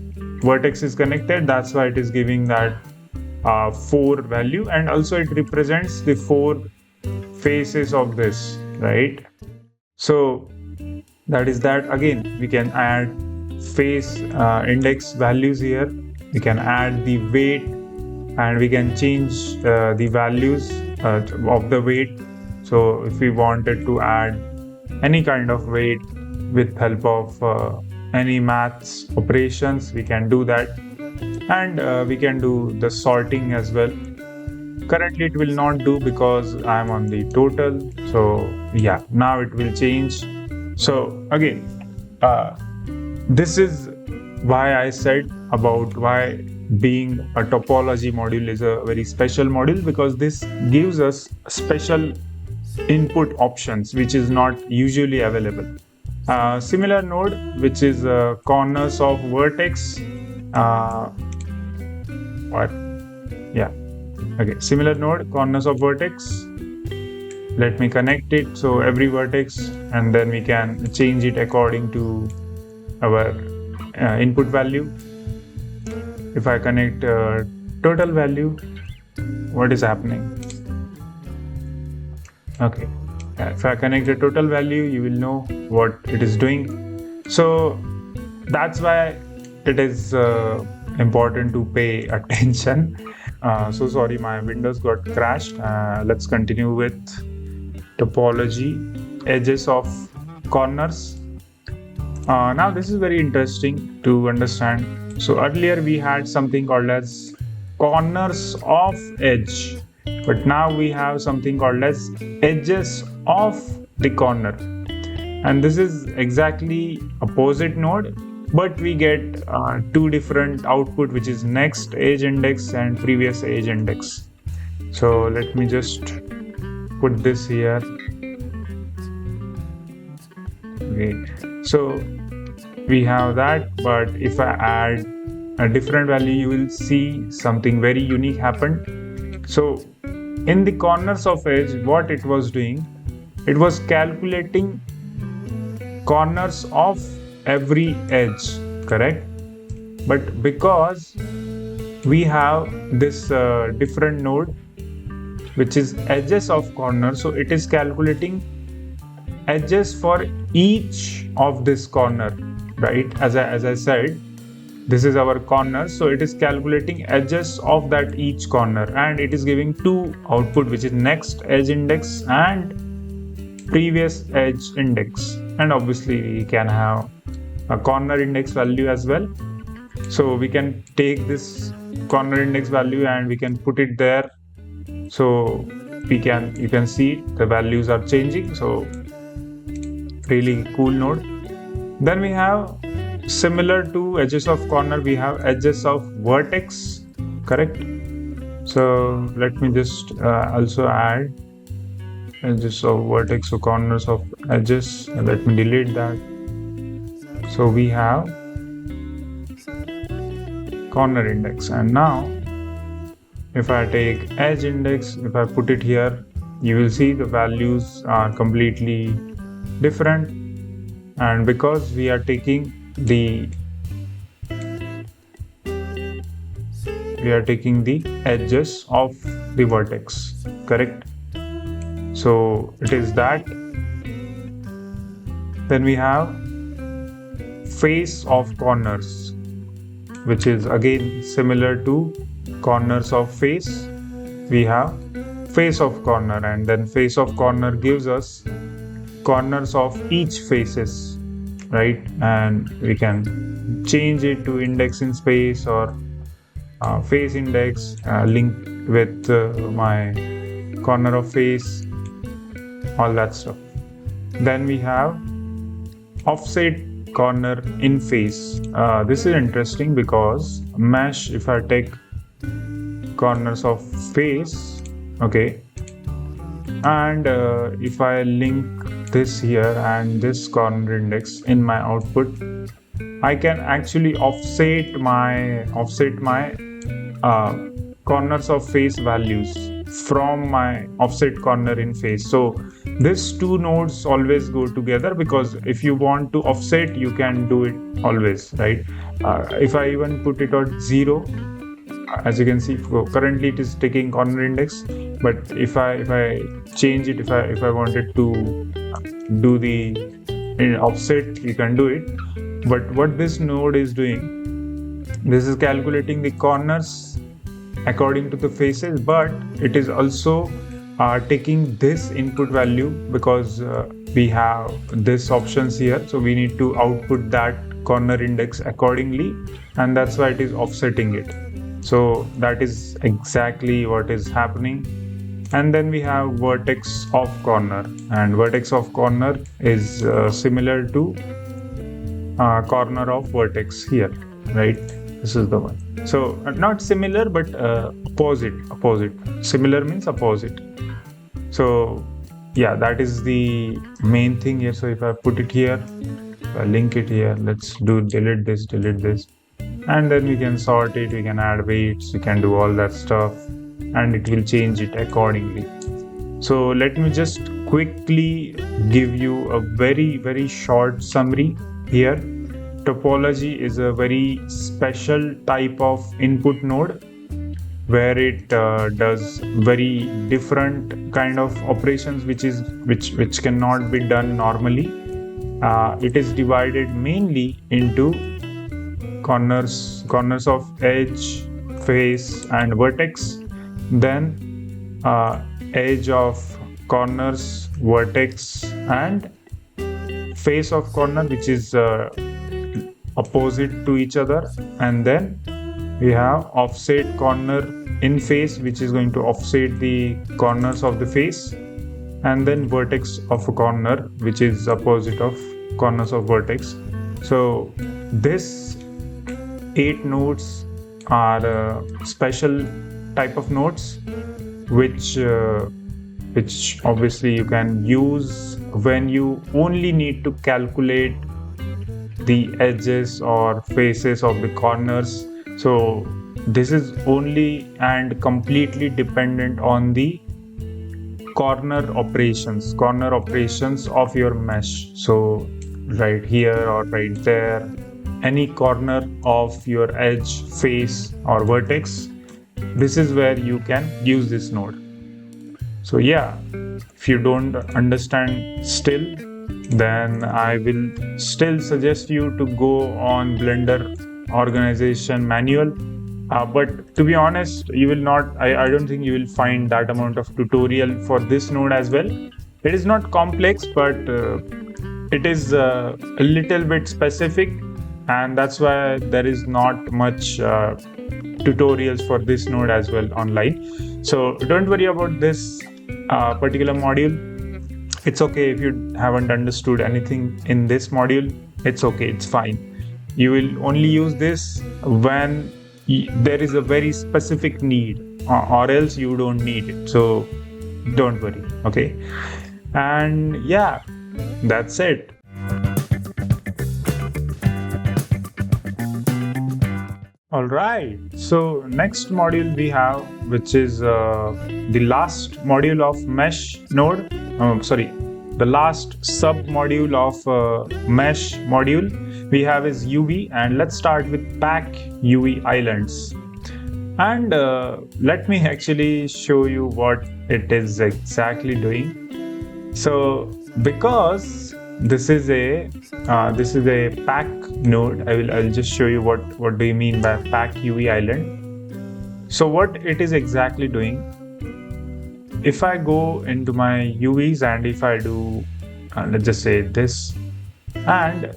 vertex is connected. That's why it is giving that 4 value, and also it represents the 4 faces of this, right? So That is that again we can add face index values here. We can add the weight, and we can change the values of the weight. So if we wanted to add any kind of weight with help of any maths operations, we can do that. And we can do the sorting as well. Currently it will not do because I'm on the total. So yeah, now it will change. So again, this is why I said about why being a topology module is a very special module, because this gives us special input options which is not usually available. Similar node, which is corners of vertex. What? Yeah. Okay. Similar node, corners of vertex. Let me connect it. So every vertex, and then we can change it according to our input value. If I connect total value, what is happening? Okay. If I connect the total value, you will know what it is doing. So that's why it is important to pay attention. So sorry, my Windows got crashed. Let's continue with topology, edges of corners. Now this is very interesting to understand. So earlier we had something called as corners of edge, but now we have something called as edges of the corner, and this is exactly opposite node, but we get two different output, which is next edge index and previous edge index. So let me just put this here. Okay, so we have that, but if I add a different value, you will see something very unique happened. So in the corners of edge, what it was doing, it was calculating corners of every edge, correct? But because we have this different node, which is edges of corner, so it is calculating edges for each of this corner, right? As I said, this is our corner, so it is calculating edges of that each corner, and it is giving two output, which is next edge index and previous edge index. And obviously we can have a corner index value as well. So we can take this corner index value and we can put it there. So you can see the values are changing. So really cool node. Then we have, similar to edges of corner, we have edges of vertex, correct? So let me just also add edges of vertex, so corners of edges, and let me delete that. So we have corner index, and now if I take edge index, if I put it here, you will see the values are completely different. And because we are taking the edges of the vertex, correct? So it is that. Then we have face of corners, which is again similar to corners of face. We have face of corner, and then face of corner gives us corners of each faces, right? And we can change it to index in space or face index linked with my corner of face, all that stuff. Then we have offset corner in face. This is interesting because mesh, if I take corners of face, okay, and if I link this here and this corner index in my output, I can actually offset my corners of face values from my offset corner in face. So these two nodes always go together, because if you want to offset, you can do it always, right? If I even put it at 0, as you can see, currently it is taking corner index, but if I change it, if I wanted to do the in offset you can do it. But what this node is doing, this is calculating the corners according to the faces, but it is also taking this input value because we have this options here, so we need to output that corner index accordingly, and that's why it is offsetting it. So that is exactly what is happening. And then we have vertex of corner, and vertex of corner is similar to corner of vertex here, right? This is the one. So not similar, but opposite. Similar means opposite. So yeah, that is the main thing here. So if I put it here, I link it here, let's do delete this, and then we can sort it, we can add weights, we can do all that stuff, and it will change it accordingly. So let me just quickly give you a very short summary here. Topology is a very special type of input node where it does very different kind of operations which cannot be done normally. It is divided mainly into corners of edge, face, and vertex. Then edge of corners, vertex, and face of corner, which is opposite to each other. And then we have offset corner in face, which is going to offset the corners of the face, and then vertex of a corner, which is opposite of corners of vertex. So this 8 nodes are a special type of nodes which obviously you can use when you only need to calculate the edges or faces of the corners. So this is only and completely dependent on the corner operations of your mesh. So right here or right there, any corner of your edge, face, or vertex, this is where you can use this node. So yeah, if you don't understand still, then I will still suggest you to go on Blender organization manual. But to be honest, you will not, I don't think you will find that amount of tutorial for this node as well. It is not complex, but it is a little bit specific, and that's why there is not much tutorials for this node as well online. So don't worry about this particular module. It's okay if you haven't understood anything in this module. It's okay, it's fine. You will only use this when there is a very specific need, or else you don't need it. So don't worry, okay? And yeah, that's it. All right, so next module we have, which is the last module of mesh node. The last sub module of mesh module we have is UV, and let's start with pack UV islands. And let me actually show you what it is exactly doing. So because this is a pack node, I'll just show you what do you mean by pack UV island. So what it is exactly doing, if I go into my UVs and if I do let's just say this, and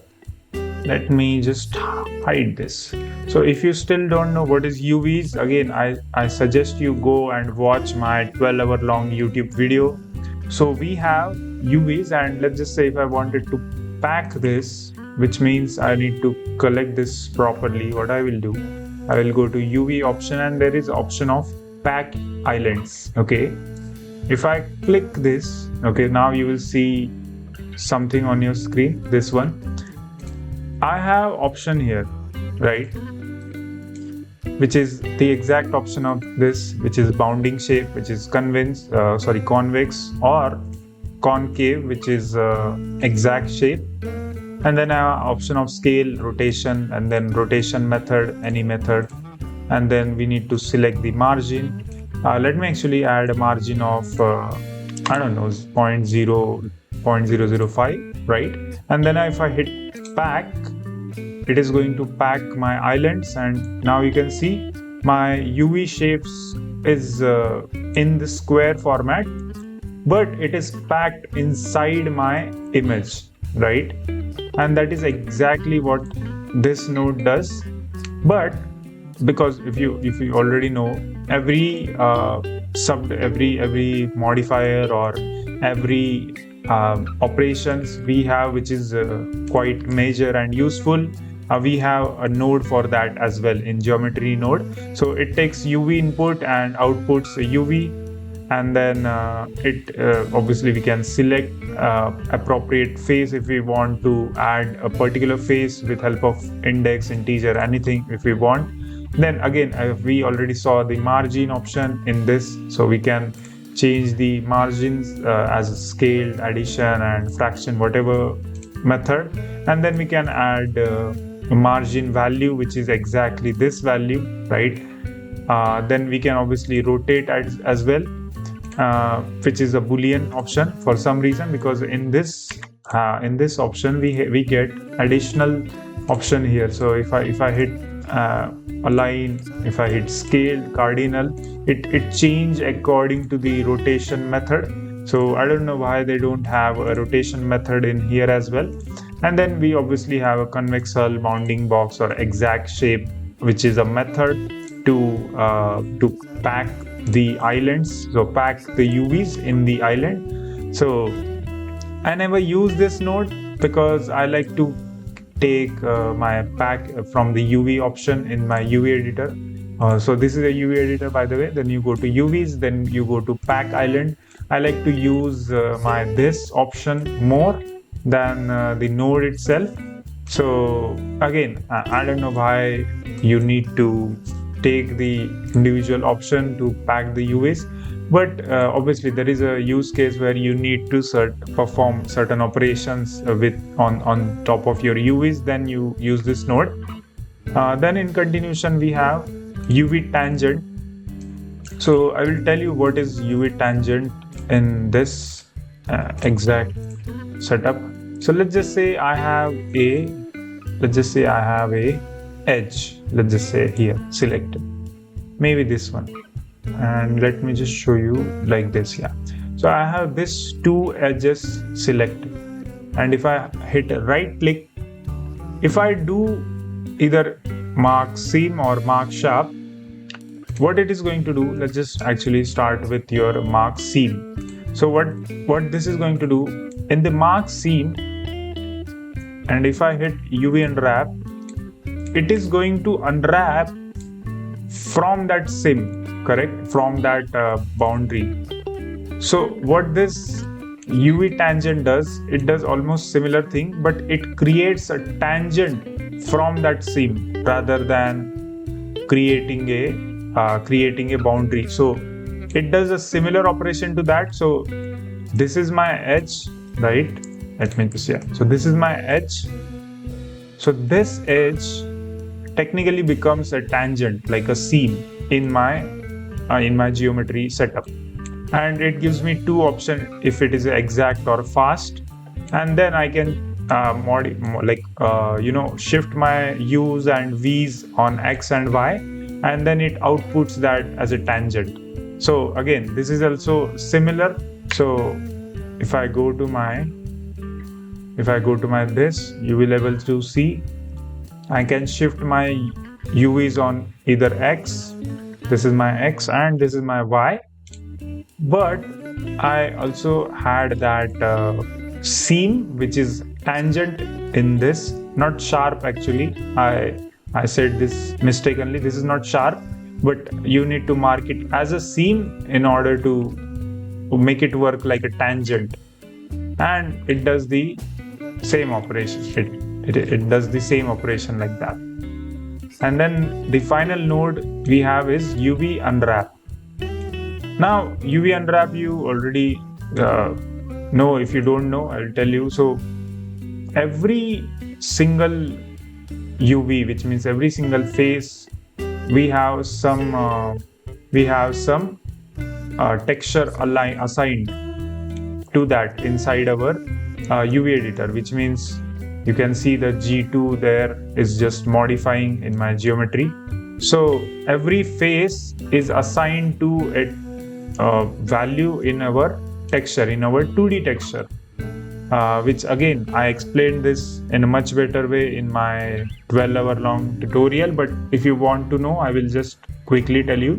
let me just hide this. So if you still don't know what is UVs, again I suggest you go and watch my 12-hour long YouTube video. So we have UVs, and let's just say if I wanted to pack this, which means I need to collect this properly, what I will do, I will go to UV option, and there is option of pack islands. Okay, if I click this, okay, now you will see something on your screen, this one. I have option here, right, which is the exact option of this, which is bounding shape, which is convex, or concave, which is exact shape. And then I have option of scale, rotation, and then rotation method, any method. And then we need to select the margin. Let me actually add a margin of I don't know, 0.0 0.005, right? And then if I hit pack, it is going to pack my islands, and now you can see my UV shapes is in the square format, but it is packed inside my image, right? And that is exactly what this node does. But because if you already know, every every modifier or every operations we have, which is quite major and useful, we have a node for that as well in geometry node. So it takes UV input and outputs UV, and then obviously we can select appropriate face if we want to add a particular face with help of index, integer, anything if we want. Then again, we already saw the margin option in this, so we can change the margins as a scale, addition and fraction, whatever method. And then we can add a margin value, which is exactly this value, right? Then we can obviously rotate as well, which is a Boolean option for some reason, because in this option we get additional option here. So if I hit align, if I hit scale, cardinal, it change according to the rotation method. So I don't know why they don't have a rotation method in here as well. And then we obviously have a convex hull, bounding box, or exact shape, which is a method to pack the islands, so pack the UVs in the island. So I never use this node because I like to take my pack from the UV option in my UV editor. So this is a UV editor, by the way. Then you go to UVs, then you go to pack island. I like to use this option more than the node itself. So again, I don't know why you need to take the individual option to pack the UVs, but obviously there is a use case where you need to perform certain operations on top of your UVs, then you use this node. Then in continuation we have UV tangent. So I will tell you what is UV tangent in this exact setup. So let's just say I have a edge, let's just say here selected, maybe this one, and let me just show you like this. Yeah, so I have this two edges selected, and if I hit right click, if I do either mark seam or mark sharp, what it is going to do, let's just actually start with your mark seam. So what this is going to do in the mark seam, and if I hit UV unwrap, it is going to unwrap from that seam, correct, from that boundary. So what this UV tangent does, it does almost similar thing, but it creates a tangent from that seam rather than creating a boundary. So it does a similar operation to that. So this is my edge, right? Let me just, yeah. So this is my edge. So this edge technically becomes a tangent, like a seam in my geometry setup, and it gives me two options if it is exact or fast. And then I can shift my U's and V's on X and Y, and then it outputs that as a tangent. So again, this is also similar. So if I go to my this, you will able to see I can shift my UVs on either X, this is my X, and this is my Y. But I also had that seam which is tangent in this, not sharp actually. I said this mistakenly, this is not sharp, but you need to mark it as a seam in order to make it work like a tangent, and it does the same operation. It does the same operation like that. And then the final node we have is UV unwrap. Now UV unwrap you already know. If you don't know, I'll tell you. So every single UV, which means every single face, we have some texture assigned to that inside our UV editor, which means you can see the G2 there is just modifying in my geometry. So every face is assigned to a value in our texture, in our 2D texture. Which again, I explained this in a much better way in my 12-hour long tutorial, but if you want to know, I will just quickly tell you.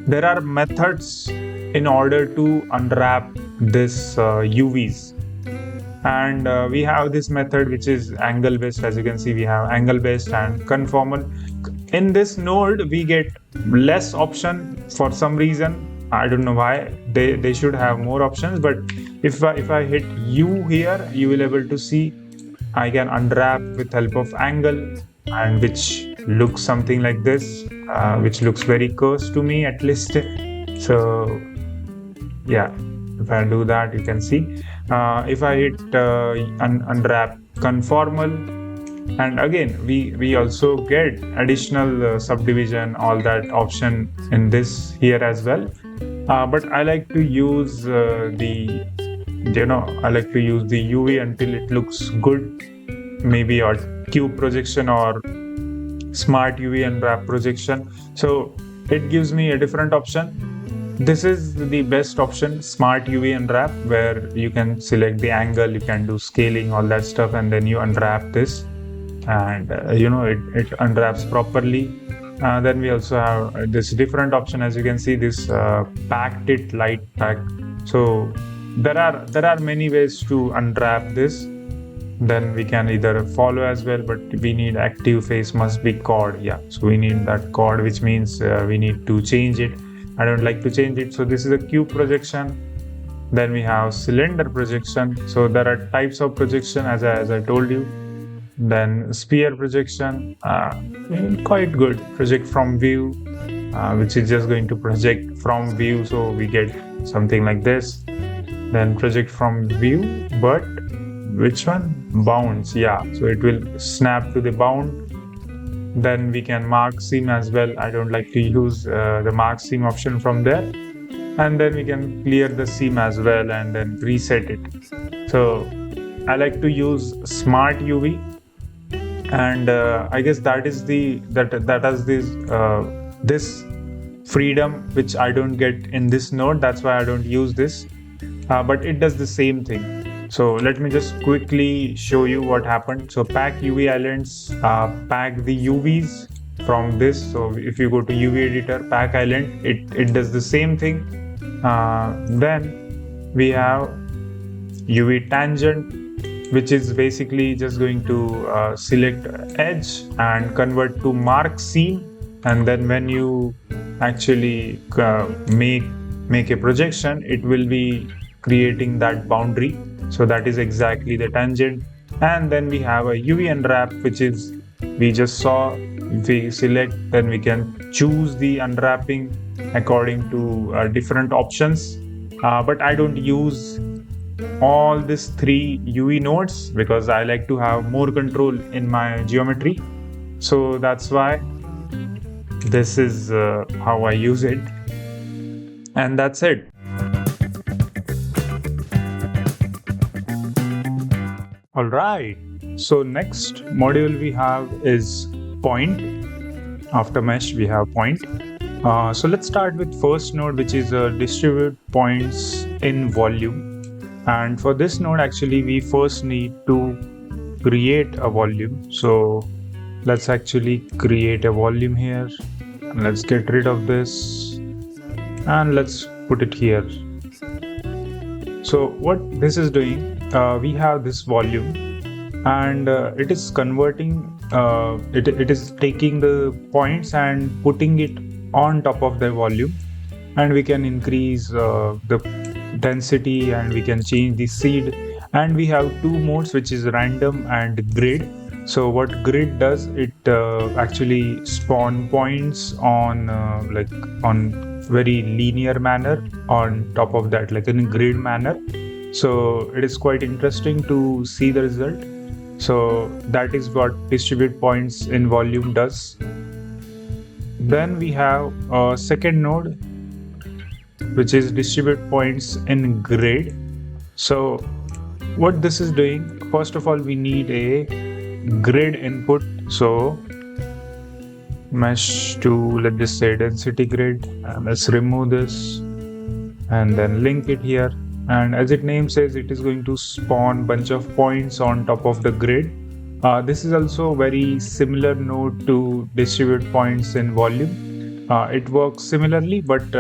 There are methods in order to unwrap this UVs, and we have this method which is angle based. As you can see, we have angle based and conformal. In this node, we get less option for some reason. I don't know why. They should have more options, but if I hit U here, you will able to see I can unwrap with help of angle, and which looks something like this, which looks very cursed to me at least. So yeah, if I do that, you can see. If I hit unwrap conformal, and again we also get additional subdivision, all that option in this here as well. But I like to use I like to use the UV until it looks good, maybe or cube projection or smart UV and wrap projection. So it gives me a different option. This is the best option, smart UV unwrap, where you can select the angle, you can do scaling, all that stuff, and then you unwrap this, and it unwraps properly. Then we also have this different option, as you can see, this packed it light pack. So there are many ways to unwrap this. Then we can either follow as well, but we need active face must be chord. Yeah, so we need that chord, which means we need to change it. I don't like to change it. So this is a cube projection. Then we have cylinder projection. So there are types of projection, as I told you. Then sphere projection, quite good. Project from view, which is just going to project from view, so we get something like this. Then project from view, but which one? Bounds. Yeah, so it will snap to the bound. Then we can mark seam as well. I don't like to use the mark seam option from there. And then we can clear the seam as well and then reset it. So I like to use smart UV, and I guess that is this freedom which I don't get in this node. That's why I don't use this, but it does the same thing. So let me just quickly show you what happened. So pack UV islands, pack the UVs from this. So if you go to UV editor, pack island, it does the same thing. Then we have UV tangent, which is basically just going to select edge and convert to mark seam. And then when you actually make a projection, it will be creating that boundary. So that is exactly the tangent. And then we have a UV unwrap, which is we just saw. If we select, then we can choose the unwrapping according to different options. But I don't use all these 3 UV nodes because I like to have more control in my geometry. So that's why this is how I use it. And that's it. All right. So next module we have is point. After mesh, we have point. So let's start with first node, which is distribute points in volume. And for this node, actually, we first need to create a volume. So let's actually create a volume here. And let's get rid of this. And let's put it here. So what this is doing, we have this volume, and it is converting, it is taking the points and putting it on top of the volume, and we can increase the density, and we can change the seed. And we have 2 modes, which is random and grid. So what grid does, it actually spawn points on on very linear manner on top of that, like in a grid manner. So it is quite interesting to see the result. So that is what distribute points in volume does. Then we have a second node, which is distribute points in grid. So what this is doing, first of all, we need a grid input. So mesh to, let's just say, density grid, and let's remove this and then link it here. And as its name says, it is going to spawn bunch of points on top of the grid. This is also very similar node to distribute points in volume. It works similarly, but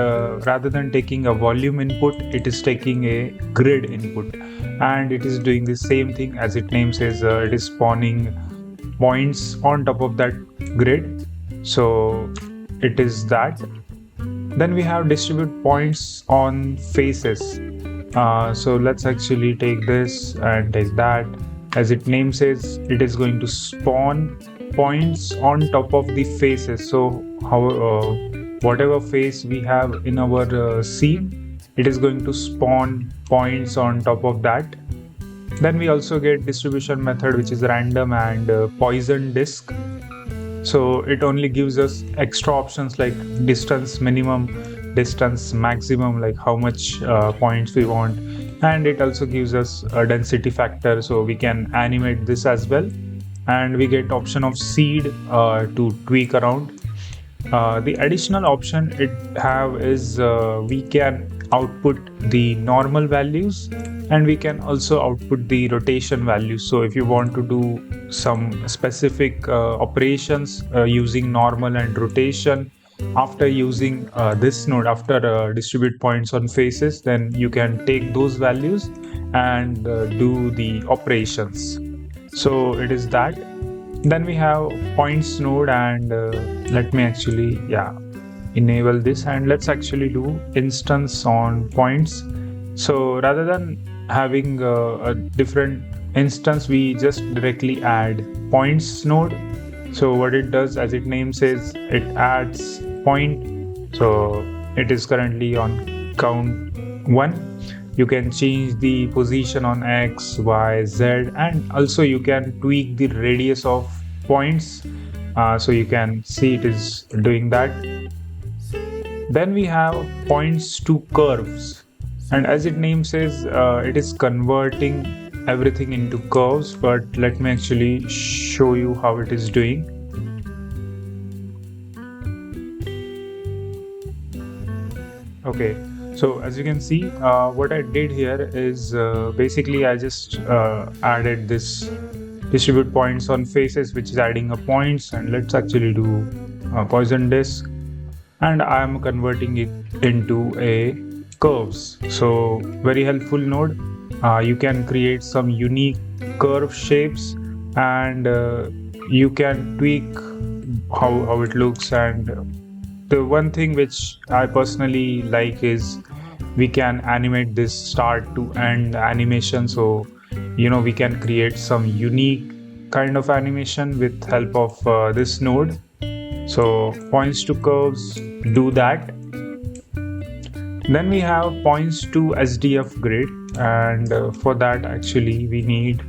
rather than taking a volume input, it is taking a grid input, and it is doing the same thing as its name says. It is spawning points on top of that grid. So it is that. Then we have distribute points on faces. So let's actually take this and take that. As its name says, it is going to spawn points on top of the faces. So whatever face we have in our scene, it is going to spawn points on top of that. Then we also get distribution method, which is random and Poisson disk. So it only gives us extra options like distance minimum, distance maximum, like how much points we want, and it also gives us a density factor, so we can animate this as well. And we get option of seed to tweak around. The additional option it have is we can output the normal values, and we can also output the rotation values. So if you want to do some specific operations using normal and rotation after using this node, after distribute points on faces, then you can take those values and do the operations. So it is that. Then we have points node, and let me actually enable this, and let's actually do instance on points. So rather than having a different instance, we just directly add points node. So what it does, as its name says, it adds point. So it is currently on count 1. You can change the position on X, Y, Z, and also you can tweak the radius of points. So you can see it is doing that. Then we have points to curves, and as its name says, it is converting everything into curves. But let me actually show you how it is doing. Okay, so as you can see, what I did here is basically I just added this distribute points on faces, which is adding a points, and let's actually do Poisson disk, and I am converting it into a curves. So very helpful node. You can create some unique curve shapes, and you can tweak how it looks. And the one thing which I personally like is we can animate this start to end animation. So we can create some unique kind of animation with help of this node. So points to curves do that. Then we have points to SDF grid, and for that actually we need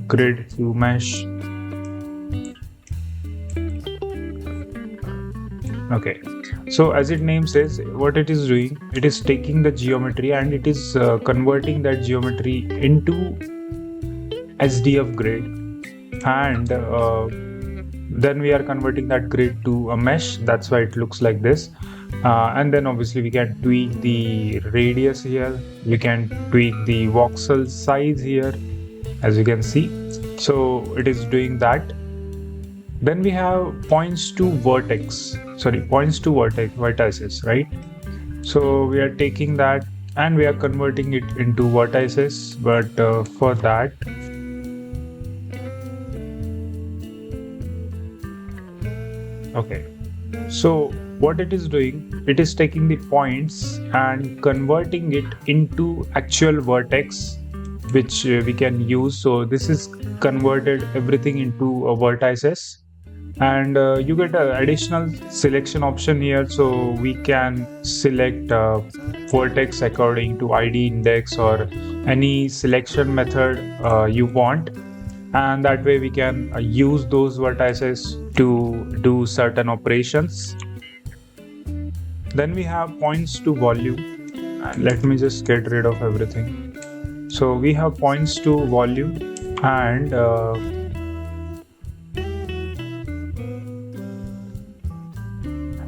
grid to mesh. Okay, so as its name says, what it is doing, it is taking the geometry and it is converting that geometry into SDF grid, and then we are converting that grid to a mesh. That's why it looks like this. And then obviously we can tweak the radius here, we can tweak the voxel size here, as you can see. So it is doing that. Then we have points to vertices, right? So we are taking that and we are converting it into vertices, but for that okay, so what it is doing, it is taking the points and converting it into actual vertex, which we can use. So this is converted everything into a vertices, and you get an additional selection option here. So we can select vertex according to ID index or any selection method you want, and that way we can use those vertices to do certain operations. Then we have points to volume. And let me just get rid of everything. So we have points to volume, and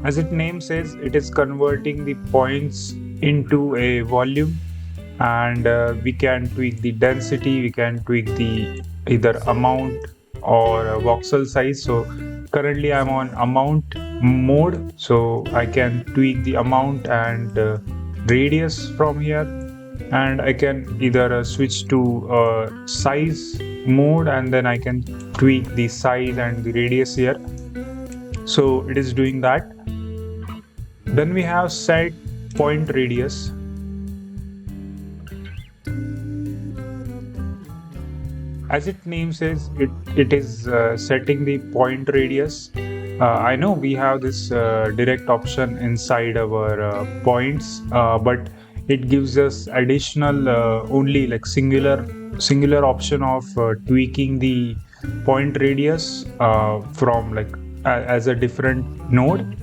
as its name says, it is converting the points into a volume, and we can tweak the density, we can tweak the either amount or voxel size. So currently I'm on amount mode, so I can tweak the amount and radius from here, and I can either switch to size mode, and then I can tweak the size and the radius here. So it is doing that. Then we have set point radius. As its name says, it is setting the point radius. I know we have this direct option inside our points, but it gives us additional only like singular option of tweaking the point radius from like as a different node.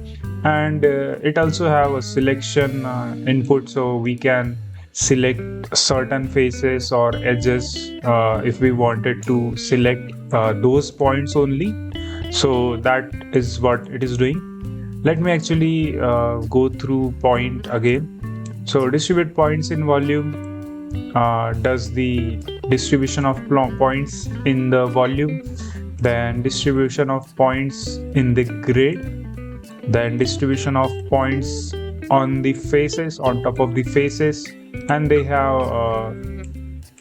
And it also have a selection input, so we can select certain faces or edges if we wanted to select those points only. So that is what it is doing. Let me actually go through point again. So distribute points in volume does the distribution of points in the volume, then distribution of points in the grid, then distribution of points on the faces, on top of the faces, and they have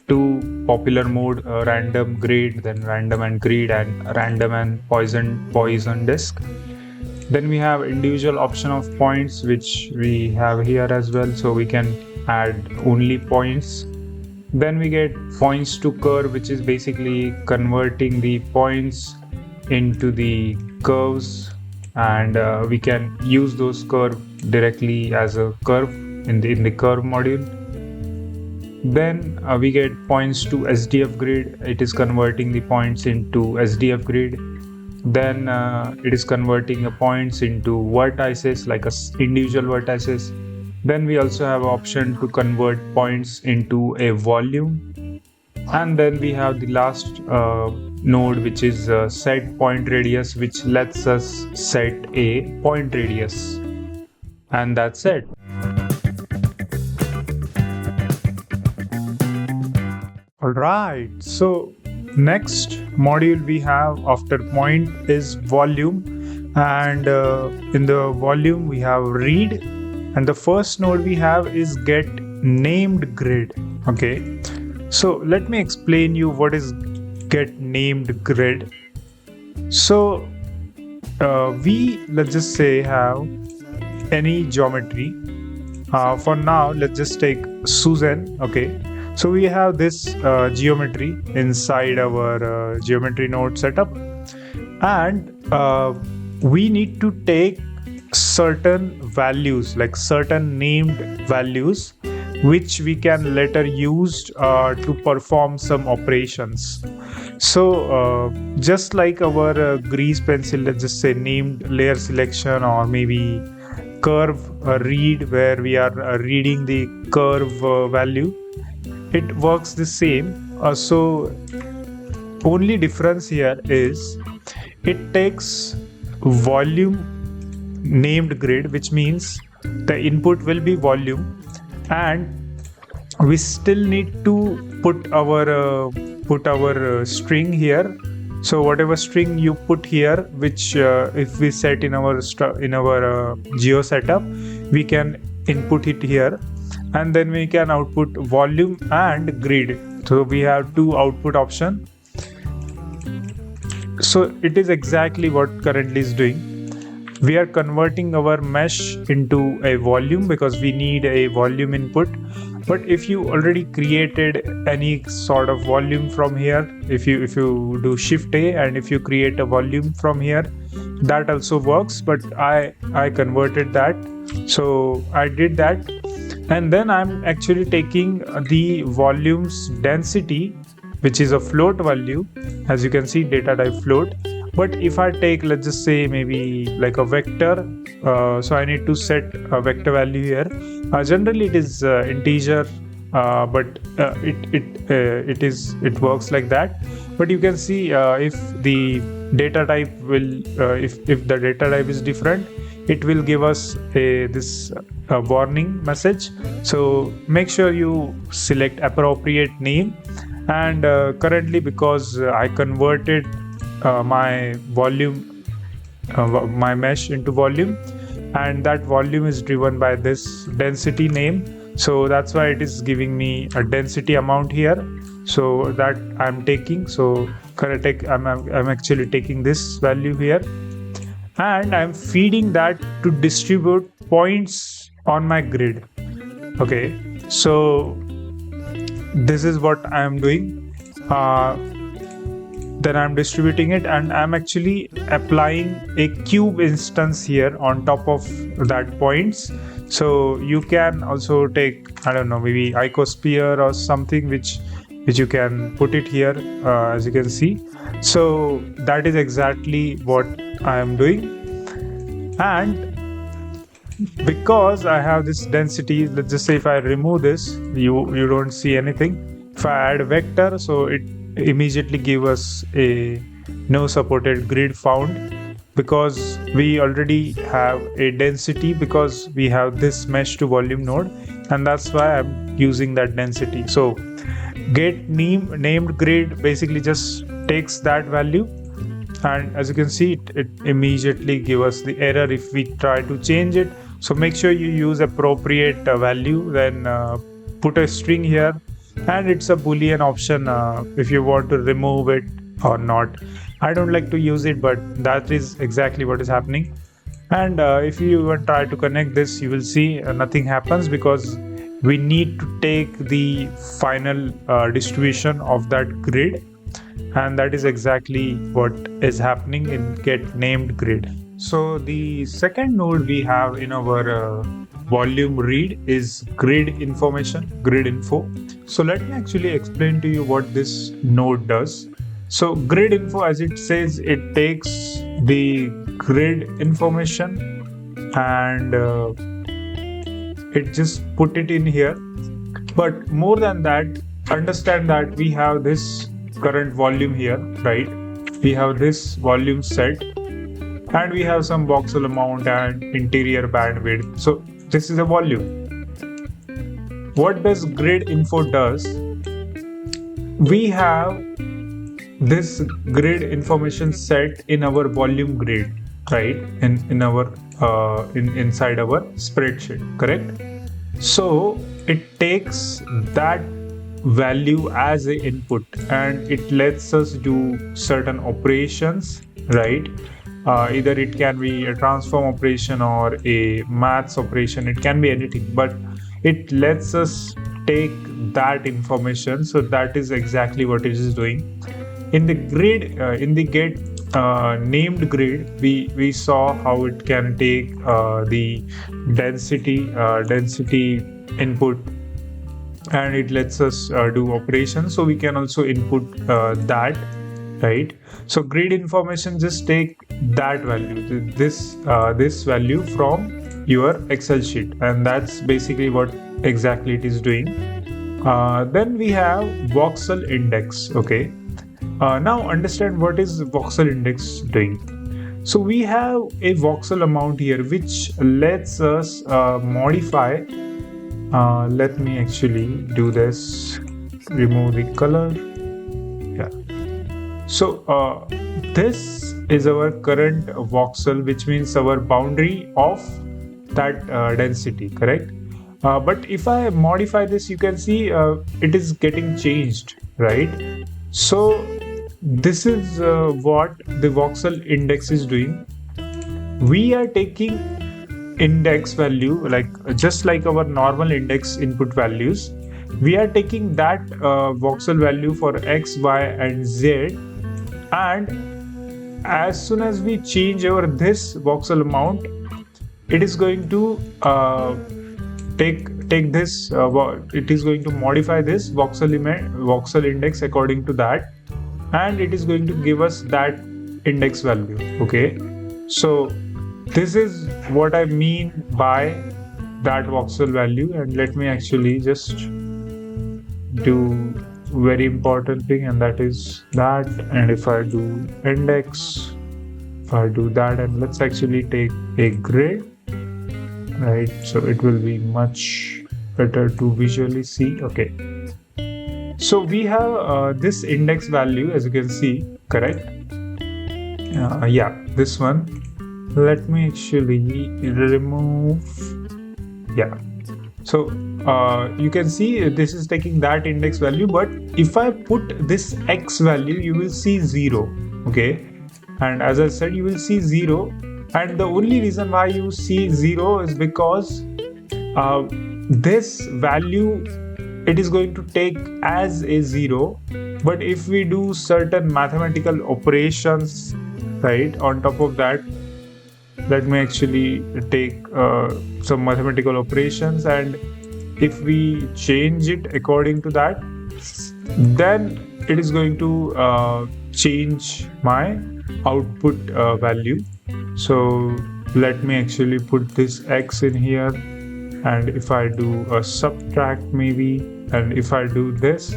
two popular mode, random grid, then random and grid, and random and poison disk. Then we have individual option of points, which we have here as well, so we can add only points. Then we get points to curve, which is basically converting the points into the curves, and we can use those curve directly as a curve in the curve module. Then we get points to SDF grid. It is converting the points into SDF grid. Then it is converting the points into vertices, like individual vertices. Then we also have option to convert points into a volume. And then we have the last node, which is set point radius, which lets us set a point radius. And that's it. Alright, so next module we have after point is volume, and in the volume we have read, and the first node we have is get named grid. Okay, so let me explain you what is get named grid. So we, let's just say, have any geometry. For now, let's just take Susan. Okay, so we have this geometry inside our geometry node setup, and we need to take certain values, like certain named values, which we can later use to perform some operations. So just like our grease pencil, let's just say named layer selection, or maybe curve read, where we are reading the curve value, it works the same. So only difference here is it takes volume named grid, which means the input will be volume, and we still need to put our string here. So whatever string you put here, which if we set in our geo setup, we can input it here, and then we can output volume and grid. So we have two output option. So it is exactly what currently is doing. We are converting our mesh into a volume because we need a volume input. But if you already created any sort of volume from here, if you do Shift A and if you create a volume from here, that also works. But I converted that, so I did that, and then I'm actually taking the volume's density, which is a float value. As you can see, data type float. But if I take, let's just say, maybe like a vector, So I need to set a vector value here. Generally it is integer, but it works like that. But you can see if the data type will if the data type is different, it will give us this warning message. So make sure you select appropriate name. And currently, because I converted my volume, my mesh into volume, and that volume is driven by this density name, so that's why it is giving me a density amount here. So that I'm taking, so I'm actually taking this value here, and I'm feeding that to distribute points on my grid. Okay, so this is what I am doing. Then I'm distributing it, and I'm actually applying a cube instance here on top of that points. So you can also take, I don't know, maybe icosphere or something which you can put it here, as you can see. So that is exactly what I am doing. And because I have this density, let's just say if I remove this, you don't see anything. If I add a vector, so it immediately give us a no supported grid found, because we already have a density, because we have this mesh to volume node, and that's why I'm using that density. So get named grid basically just takes that value, and as you can see, it immediately give us the error if we try to change it. So make sure you use appropriate value, then put a string here, and it's a boolean option if you want to remove it or not. I don't like to use it, but that is exactly what is happening. And if you try to connect this, you will see nothing happens, because we need to take the final distribution of that grid, and that is exactly what is happening in get named grid. So the second node we have in our volume read is grid information, grid info. So let me actually explain to you what this node does. So grid info, as it says, it takes the grid information and it just put it in here. But more than that, understand that we have this current volume here, right? We have this volume set, and we have some voxel amount and interior bandwidth. So this is a volume. What does grid info does? We have this grid information set in our volume grid, right? In our inside our spreadsheet, correct? So it takes that value as an input, and it lets us do certain operations, right? Either it can be a transform operation or a maths operation, it can be anything, but it lets us take that information. So that is exactly what it is doing. In the grid, in the get named grid, we saw how it can take the density input, and it lets us do operations. So we can also input that, right? So grid information just take that value, this value from your Excel sheet, and that's basically what exactly it is doing. Then we have voxel index. Okay, now understand what is voxel index doing. So we have a voxel amount here which lets us modify. Let me actually do this. Remove the color. Yeah. So this is our current voxel, which means our boundary of that density, correct? But if I modify this, you can see it is getting changed, right? So this is what the voxel index is doing. We are taking index value, like just like our normal index input values, we are taking that voxel value for x, y, and z, and as soon as we change our this voxel amount, it is going to take this it is going to modify this voxel index according to that, and it is going to give us that index value. Okay, so this is what I mean by that voxel value. And let me actually just do very important thing, and that is that. And if I do index, if I do that, and let's actually take a grid, right? So it will be much better to visually see. Okay, so we have this index value, as you can see, correct? Yeah, this one. Let me actually remove. Yeah, so you can see this is taking that index value, but if I put this x value, you will see 0. Okay, and as I said, you will see 0, and the only reason why you see 0 is because this value, it is going to take as a 0. But if we do certain mathematical operations, right, on top of that, let me actually take some mathematical operations, and if we change it according to that, then it is going to change my output value. So let me actually put this x in here, and if I do a subtract maybe, and if I do this,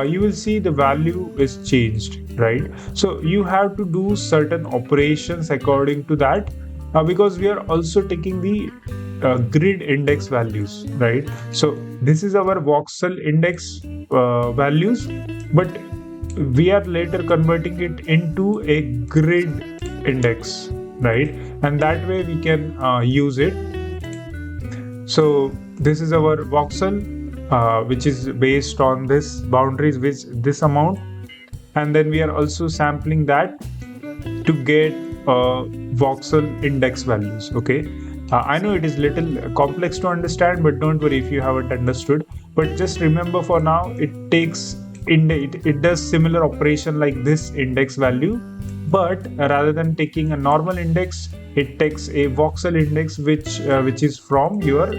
you will see the value is changed, right? So you have to do certain operations according to that, because we are also taking the grid index values, right? So this is our voxel index values, but we are later converting it into a grid index, right? And that way we can use it. So this is our voxel, which is based on this boundaries with this amount, and then we are also sampling that to get voxel index values. Okay, I know it is little complex to understand, but don't worry if you haven't understood. But just remember, for now, it takes it does similar operation like this index value, but rather than taking a normal index, it takes a voxel index, which is from your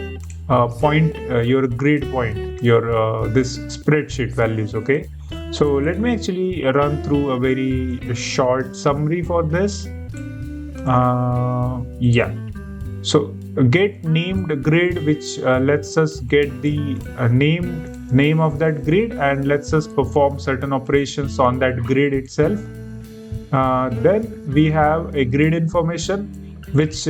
point, your grid point, your this spreadsheet values. Okay, so let me actually run through a very short summary for this. Yeah, so get named grid, which lets us get the name of that grid and lets us perform certain operations on that grid itself. Then we have a grid information, which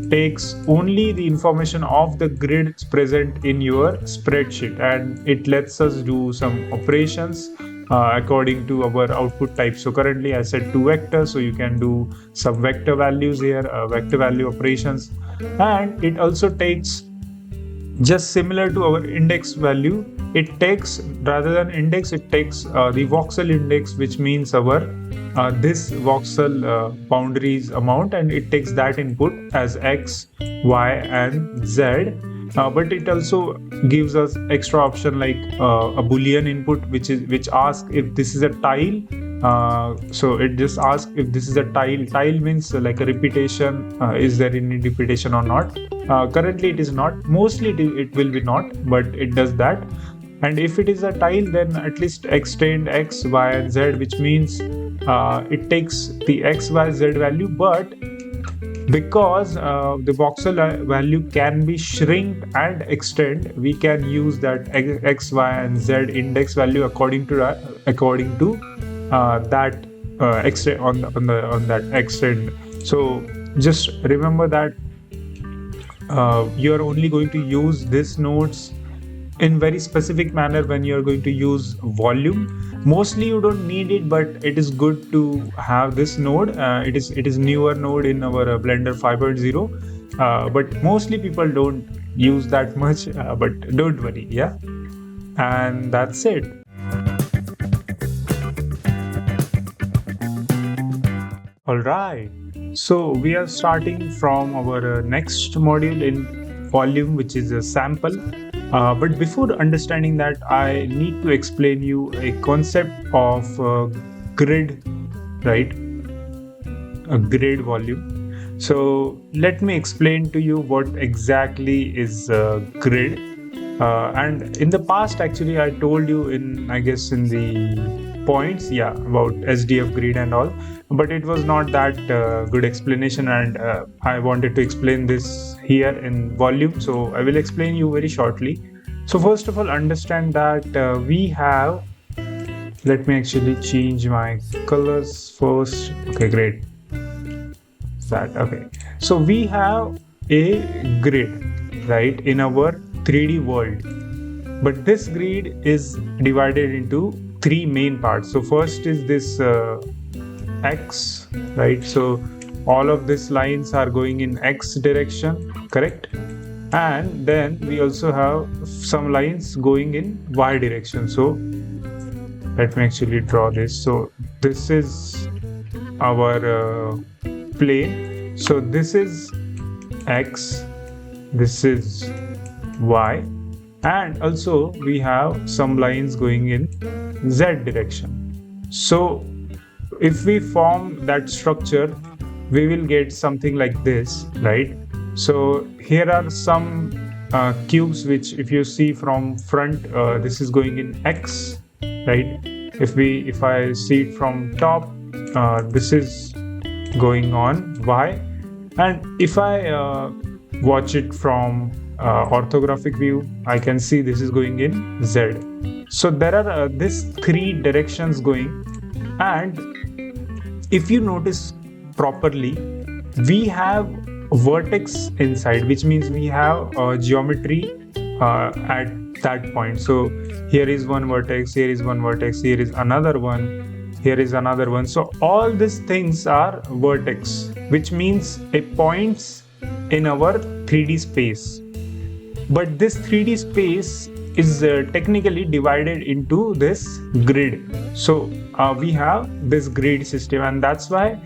takes only the information of the grid present in your spreadsheet, and it lets us do some operations according to our output type. So currently I said 2 vectors, so you can do some vector values here, vector value operations. And it also takes, just similar to our index value, it takes, rather than index, it takes the voxel index, which means our this voxel boundaries amount, and it takes that input as x, y, and z. But it also gives us extra option like a boolean input, which asks if this is a tile. So it just asks if this is a tile. Tile means like a repetition. Is there any repetition or not? Currently it is not. Mostly it will be not, but it does that. And if it is a tile, then at least extend x, y, and z, which means it takes the x, y, z value, but because the voxel value can be shrink and extend, we can use that x, y, and z index value according to that extend on that extend. So just remember that you are only going to use this nodes in very specific manner when you are going to use volume. Mostly you don't need it, but it is good to have this node. It is newer node in our Blender 5.0, but mostly people don't use that much, but don't worry. Yeah, and that's it. All right, so we are starting from our next module in volume, which is a sample. But before understanding that, I need to explain you a concept of grid, right? A grid volume. So let me explain to you what exactly is grid. And in the past, actually, I told you in, I guess, in the points, yeah, about SDF grid and all, but it was not that good explanation, and I wanted to explain this here in volume, so I will explain you very shortly. So first of all, understand that we have, let me actually change my colors first. Okay, great. That okay. So we have a grid, right, in our 3D world, but this grid is divided into three main parts. So first is this X, right? So all of these lines are going in X direction, correct? And then we also have some lines going in Y direction. So let me actually draw this. So this is our plane. So this is X, this is Y, and also we have some lines going in Z direction. So if we form that structure, we will get something like this, right? So here are some cubes which, if you see from front, this is going in X, right? If I see it from top, this is going on Y, and if I watch it from orthographic view, I can see this is going in Z. So there are these three directions going, and if you notice properly, we have vertex inside, which means we have geometry at that point. So here is one vertex, here is one vertex, here is another one, here is another one. So all these things are vertex, which means a points in our 3D space. But this 3D space is technically divided into this grid. So we have this grid system, and that's why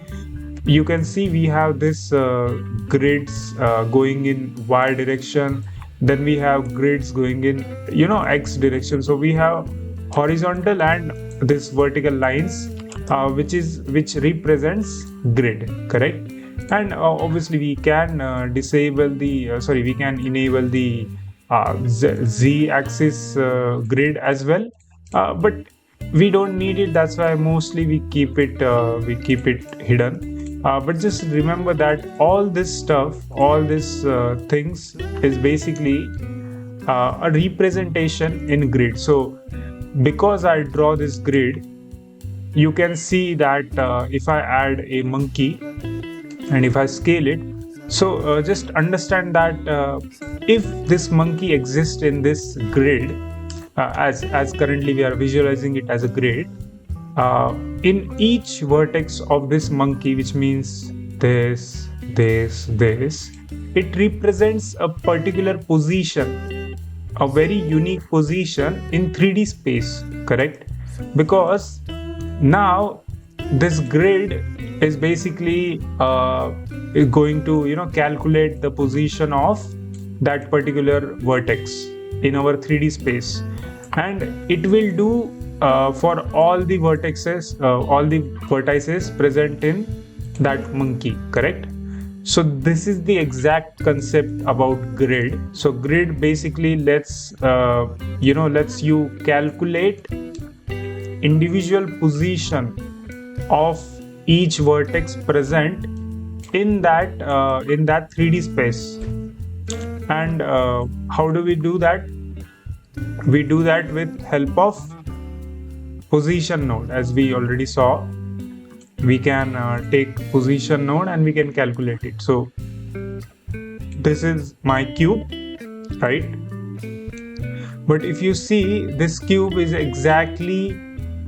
you can see we have this grids going in Y direction, then we have grids going in X direction. So we have horizontal and this vertical lines which represents grid, correct? And obviously we can we can enable the Z axis grid as well, but we don't need it. That's why mostly we keep it hidden. But just remember that all this stuff, all these things is basically a representation in grid. So because I draw this grid, you can see that if I add a monkey and if I scale it, so just understand that if this monkey exists in this grid, as currently we are visualizing it as a grid, in each vertex of this monkey, which means this, it represents a particular position, a very unique position in 3D space, correct? Because now this grid is basically going to calculate the position of that particular vertex in our 3D space, and it will do for all the vertices present in that monkey, correct? So this is the exact concept about grid. So grid basically lets you calculate individual position of each vertex present in that 3D space. And how do we do that? We do that with help of position node. As we already saw, we can take position node and we can calculate it. So this is my cube, right? But if you see, this cube is exactly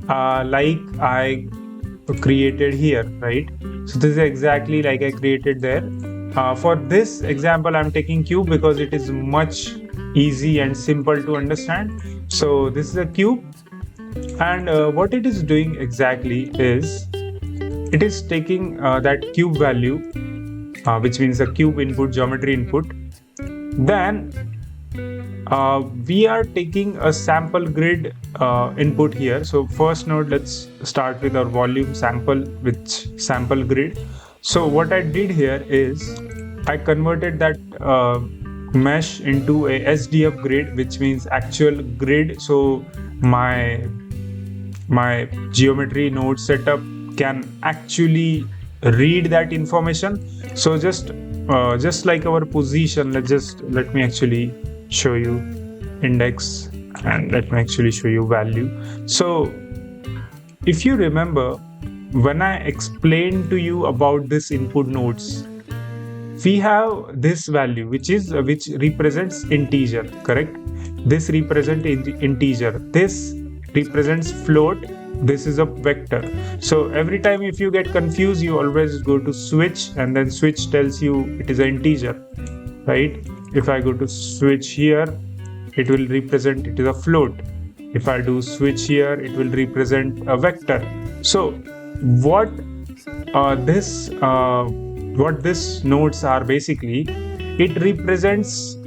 like I created here, right? So this is exactly like I created there. For this example, I'm taking cube because it is much easy and simple to understand. So this is a cube, and what it is doing exactly is it is taking that cube value, which means a cube input, geometry input. Then we are taking a sample grid input here. So first node, let's start with our volume sample with sample grid. So what I did here is I converted that mesh into a SDF grid, which means actual grid. So my my geometry node setup can actually read that information. So just like our position, let me actually show you index, and let me actually show you value. So if you remember, when I explained to you about this input nodes, we have this value which represents integer, correct? This represents integer, this represents float, this is a vector. So every time if you get confused, you always go to switch, and then switch tells you it is an integer, right? If I go to switch here, it will represent it is a float. If I do switch here, it will represent a vector. So what this what this nodes are basically, it represents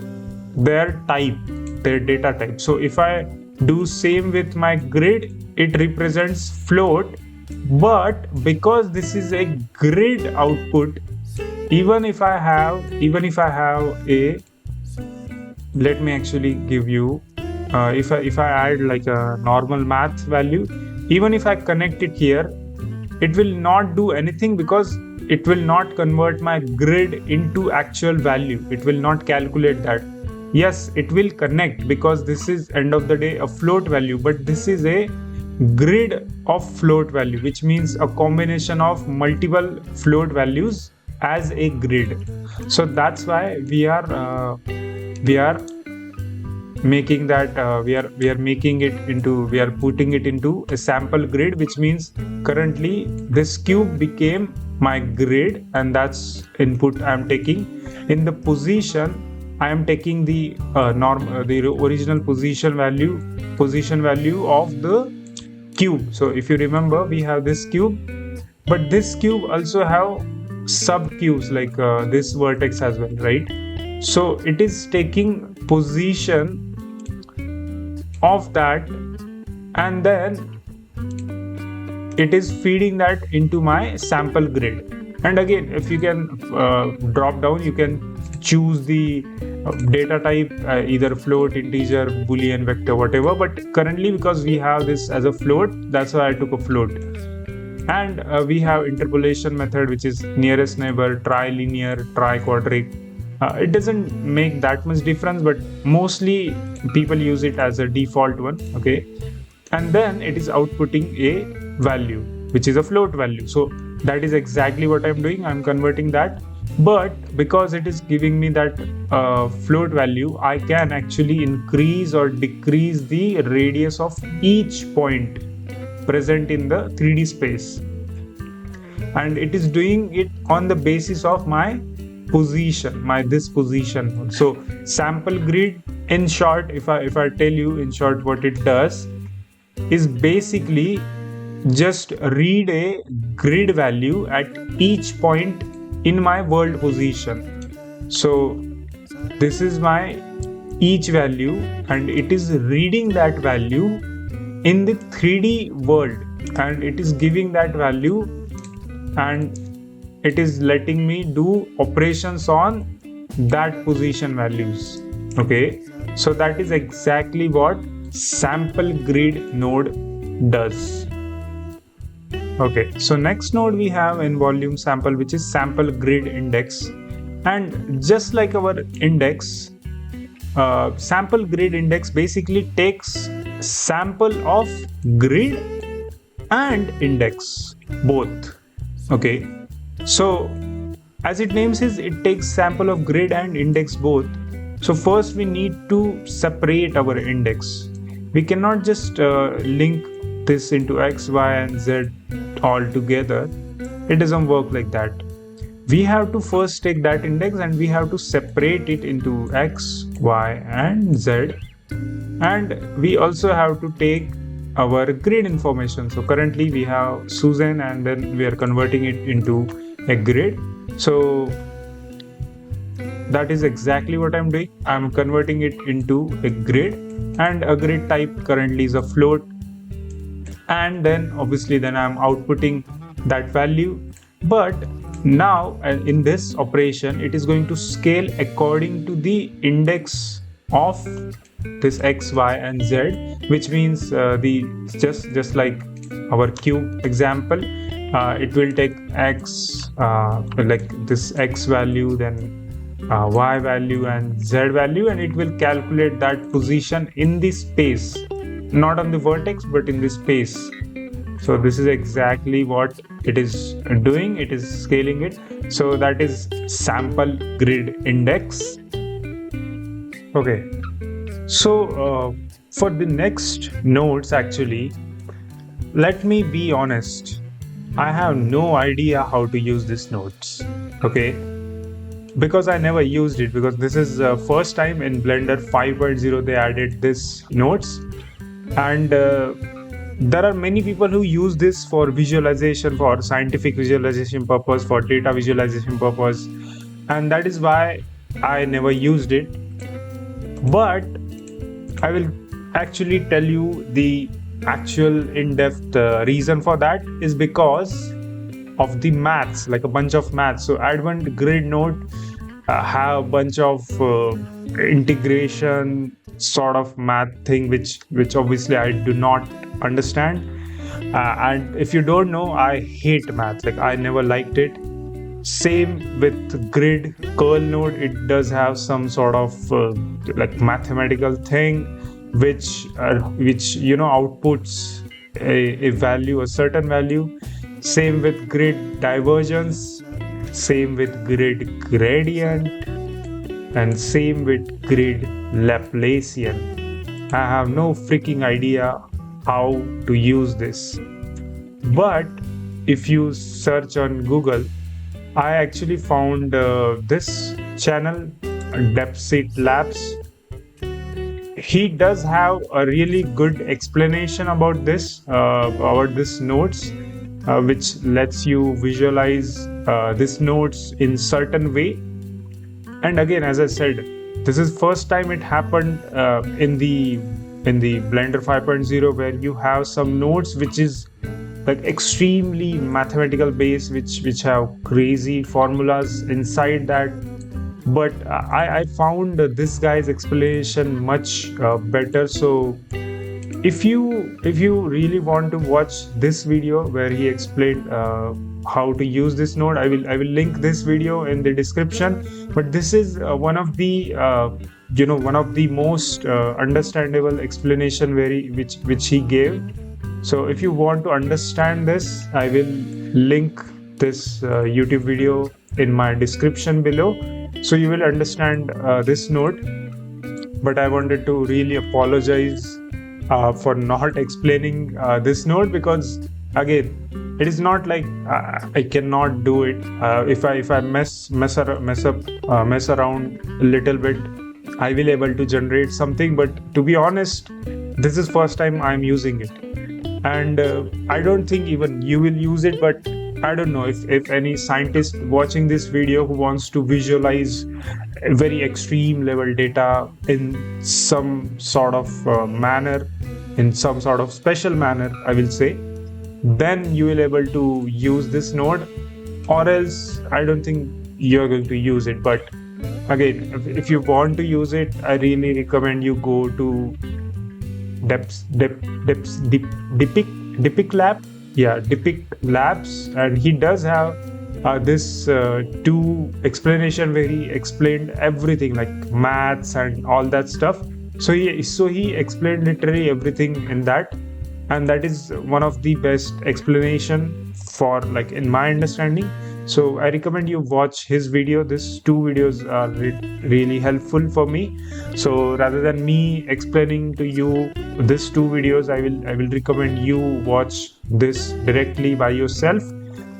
their type, their data type. So if I do same with my grid, it represents float, but because this is a grid output, even if I have a, let me actually give you, if I add like a normal math value, even if I connect it here, it will not do anything, because it will not convert my grid into actual value. It will not calculate that. Yes, it will connect, because this is end of the day a float value, but this is a grid of float value, which means a combination of multiple float values as a grid. So that's why we are making that we are making it into, we are putting it into a sample grid, which means currently this cube became my grid, and that's input I am taking. In the position, I am taking the the original position value of the cube. So if you remember, we have this cube, but this cube also have sub cubes like this vertex as well, right? So it is taking position of that, and then it is feeding that into my sample grid. And again, if you can drop down, you can choose the data type, either float, integer, boolean, vector, whatever. But currently, because we have this as a float, that's why I took a float. And we have interpolation method, which is nearest neighbor, trilinear, triquadratic. It doesn't make that much difference, but mostly people use it as a default one, okay? And then it is outputting a value, which is a float value. So that is exactly what I'm doing. I'm converting that, but because it is giving me that float value, I can actually increase or decrease the radius of each point present in the 3D space, and it is doing it on the basis of my position, this position. So sample grid, in short, if I tell you in short what it does, is basically just read a grid value at each point in my world position. So this is my each value, and it is reading that value in the 3D world, and it is giving that value, and it is letting me do operations on that position values. Okay, so that is exactly what sample grid node does. Okay, so next node we have in volume sample, which is sample grid index. And just like our index, sample grid index basically takes sample of grid and index both. Okay, so as it names is, it takes sample of grid and index both. So first we need to separate our index. We cannot just link this into x, y and z all together. It doesn't work like that. We have to first take that index and we have to separate it into x, y and z, and we also have to take our grid information. So currently we have Susan, and then we are converting it into a grid. So that is exactly what I'm doing. I'm converting it into a grid, and a grid type currently is a float, and then obviously then I'm outputting that value. But now in this operation, it is going to scale according to the index of this x, y and z, which means just like our cube example, it will take x, like this x value, then y value and z value, and it will calculate that position in the space, not on the vertex but in the space. So this is exactly what it is doing. It is scaling it. So that is sample grid index. Okay. So for the next nodes, actually, let me be honest. I have no idea how to use these nodes. Okay. Because I never used it, because this is the first time in Blender 5.0 they added this nodes, and there are many people who use this for visualization, for scientific visualization purpose, for data visualization purpose, and that is why I never used it. But I will actually tell you the actual in-depth reason for that is because of the maths, like a bunch of maths. So advanced grid node have a bunch of integration sort of math thing, which obviously I do not understand. And if you don't know, I hate math. Like I never liked it. Same with grid curl node. It does have some sort of like mathematical thing, which outputs a value, a certain value. Same with grid divergence, same with grid gradient, and same with grid Laplacian. I have no freaking idea how to use this. But if you search on Google, I actually found this channel, Depthseat Labs. He does have a really good explanation about this nodes, which lets you visualize these nodes in certain way. And again, as I said, this is first time it happened in the Blender 5.0, where you have some nodes which is like extremely mathematical base, which have crazy formulas inside that. But I found this guy's explanation much better. So if you really want to watch this video where he explained how to use this node, I will link this video in the description. But this is one of the most understandable explanation which he gave. So if you want to understand this, I will link this YouTube video in my description below, so you will understand this node. But I wanted to really apologize for not explaining this node, because again, it is not like I cannot do it. If I mess around a little bit, I will able to generate something. But to be honest, this is first time I'm using it, and I don't think even you will use it. But I don't know if any scientist watching this video who wants to visualize very extreme level data in some sort of manner, in some sort of special manner, I will say, then you will able to use this node, or else I don't think you're going to use it. But again, if you want to use it, I really recommend you go to Depict Lab. Yeah, Depict Labs, and he does have this two explanation where he explained everything, like maths and all that stuff. So he explained literally everything in that, and that is one of the best explanation for, like, in my understanding. So I recommend you watch his video. These two videos are really helpful for me. So rather than me explaining to you these two videos, I will recommend you watch this directly by yourself.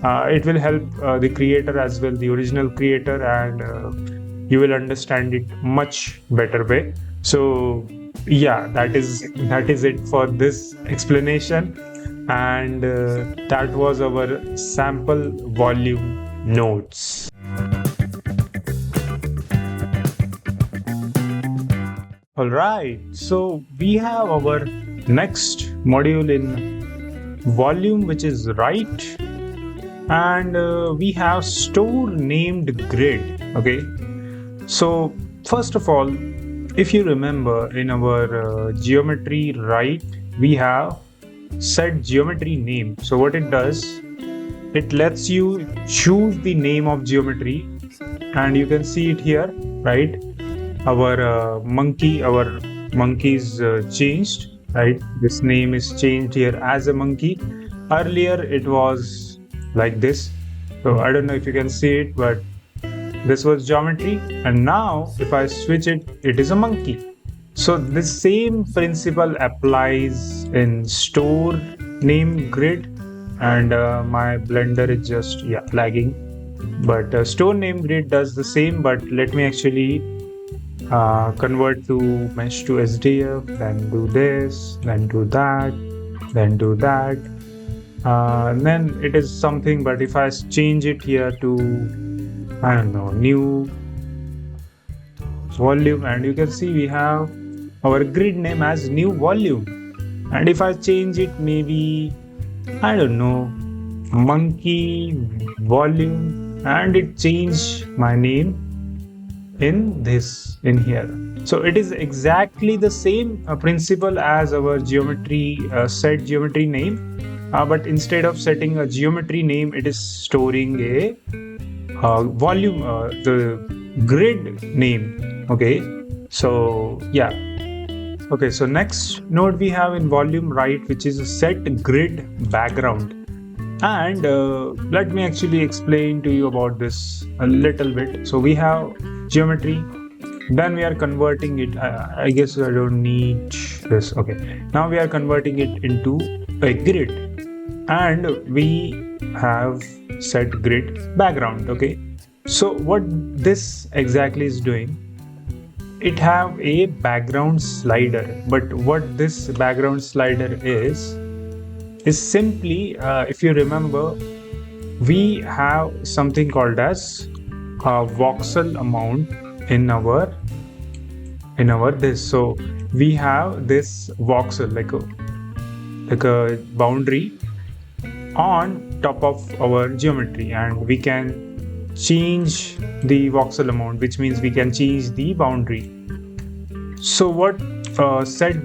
It will help the creator as well, the original creator, and you will understand it much better way. So yeah, that is it for this explanation. And that was our sample volume nodes. All right, so we have our next module in volume, which is right, and we have store named grid. Okay, so first of all, if you remember in our geometry right, we have set geometry name. So what it does, it lets you choose the name of geometry, and you can see it here, right? Our monkey is changed, right? This name is changed here as a monkey. Earlier it was like this. So I don't know if you can see it, but this was geometry, and now if I switch it, it is a monkey. So the same principle applies in store name grid, and my blender is just lagging. But store name grid does the same, but let me actually convert to mesh to SDF, then do this, then do that, then do that. And then it is something, but if I change it here to, I don't know, new volume, and you can see we have our grid name as new volume. And if I change it, maybe, I don't know, monkey volume, and it changed my name in here. So it is exactly the same principle as our geometry set geometry name, but instead of setting a geometry name, it is storing a volume, the grid name. Okay, so okay, so next node we have in volume right, which is a set grid background. And let me actually explain to you about this a little bit. So we have geometry, then we are converting it. I guess I don't need this. Okay, now we are converting it into a grid, and we have set grid background. Okay, so what this exactly is doing, it have a background slider, but what this background slider is simply, if you remember, we have something called as voxel amount in our this. So we have this voxel like a boundary on top of our geometry, and we can change the voxel amount, which means we can change the boundary. So what set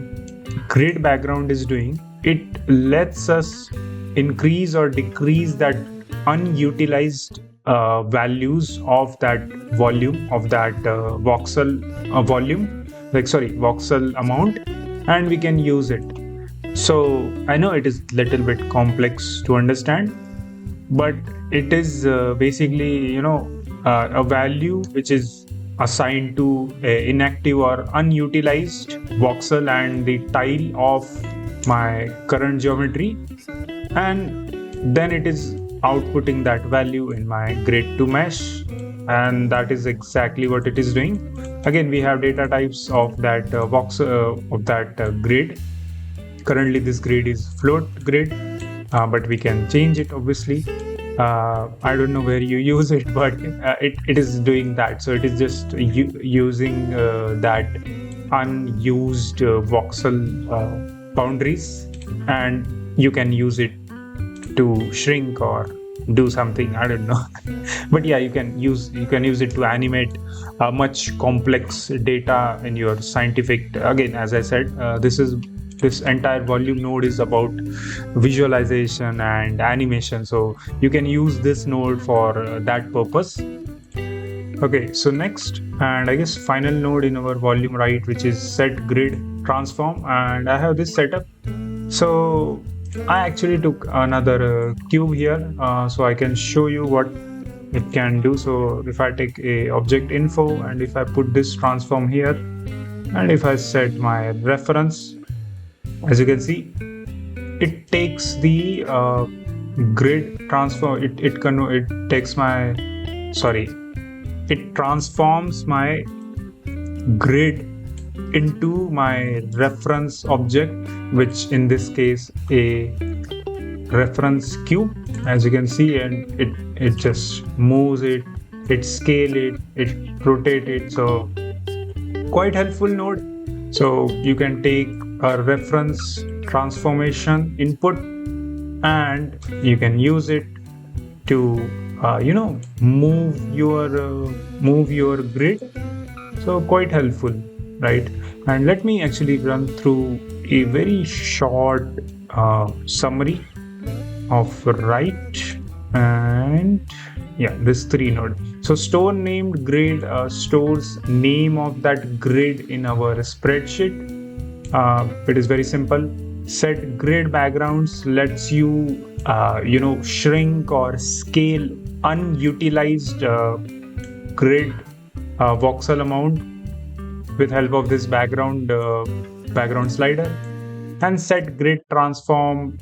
grid background is doing, it lets us increase or decrease that unutilized values of that volume, of that voxel voxel amount, and we can use it. So I know it is little bit complex to understand, but it is basically, a value which is assigned to inactive or unutilized voxel and the tile of my current geometry, and then it is outputting that value in my grid to mesh, and that is exactly what it is doing. Again, we have data types of that grid. Currently this grid is float grid, but we can change it obviously. I don't know where you use it, but it is doing that. So it is just using that unused voxel boundaries, and you can use it to shrink or do something, I don't know. But yeah, you can use it to animate much complex data in your scientific. Again, as I said, this entire volume node is about visualization and animation, so you can use this node for that purpose. Okay, so next, and I guess final node in our volume right, which is set grid transform, and I have this setup. So I actually took another cube here, so I can show you what it can do. So if I take a object info, and if I put this transform here, and if I set my reference, as you can see, it takes the grid transform. It transforms my grid into my reference object, which in this case a reference cube, as you can see, and it just moves it, it scale it rotate it. So quite helpful node. So you can take a reference transformation input, and you can use it to move your grid. So quite helpful, right? And let me actually run through a very short summary of right, and yeah, this 3 node. So store named grid stores name of that grid in our spreadsheet. It is very simple. Set grid backgrounds lets you shrink or scale unutilized grid voxel amount with help of this background slider. And set grid transform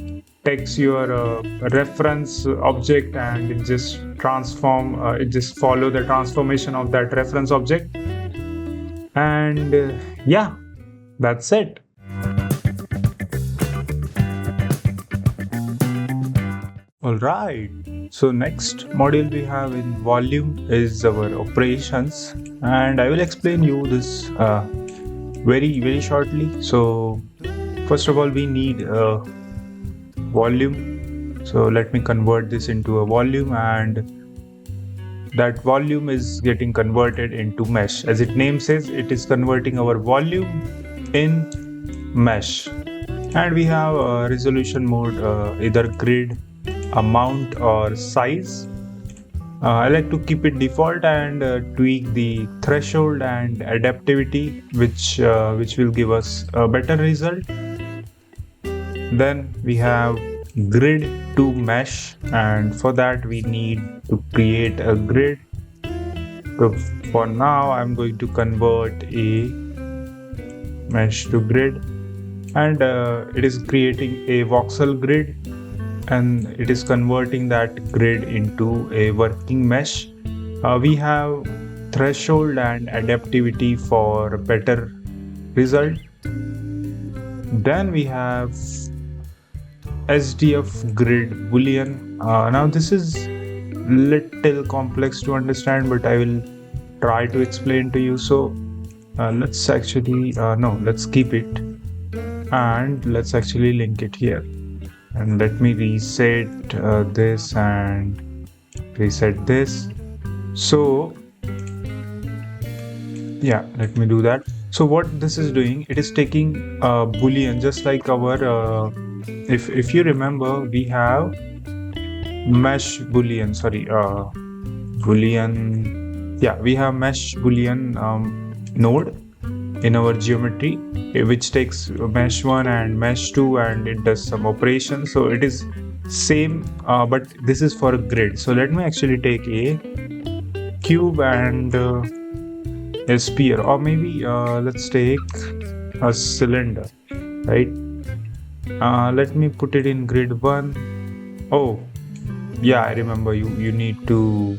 takes your reference object and it just follow the transformation of that reference object, and yeah, that's it. All right. So next module we have in volume is our operations, and I will explain you this very shortly. So first of all, we need a volume. So let me convert this into a volume, and that volume is getting converted into mesh. As its name says, it is converting our volume in mesh. And we have a resolution mode, either grid, amount or size. I like to keep it default and tweak the threshold and adaptivity, which will give us a better result. Then we have grid to mesh, and for that we need to create a grid. So for now I'm going to convert a mesh to grid, and it is creating a voxel grid, and it is converting that grid into a working mesh. We have threshold and adaptivity for better result. Then we have SDF grid boolean. Now this is little complex to understand, but I will try to explain to you. So let's actually let's keep it, and let's actually link it here. And let me reset this and reset this. So yeah, let me do that. So what this is doing, it is taking a boolean, just like our if you remember, we have mesh boolean, we have mesh boolean node in our geometry, which takes mesh 1 and mesh 2 and it does some operations. So it is same, but this is for a grid. So let me actually take a cube and a sphere, or maybe let's take a cylinder, right? Let me put it in grid 1. Oh yeah, I remember, you need to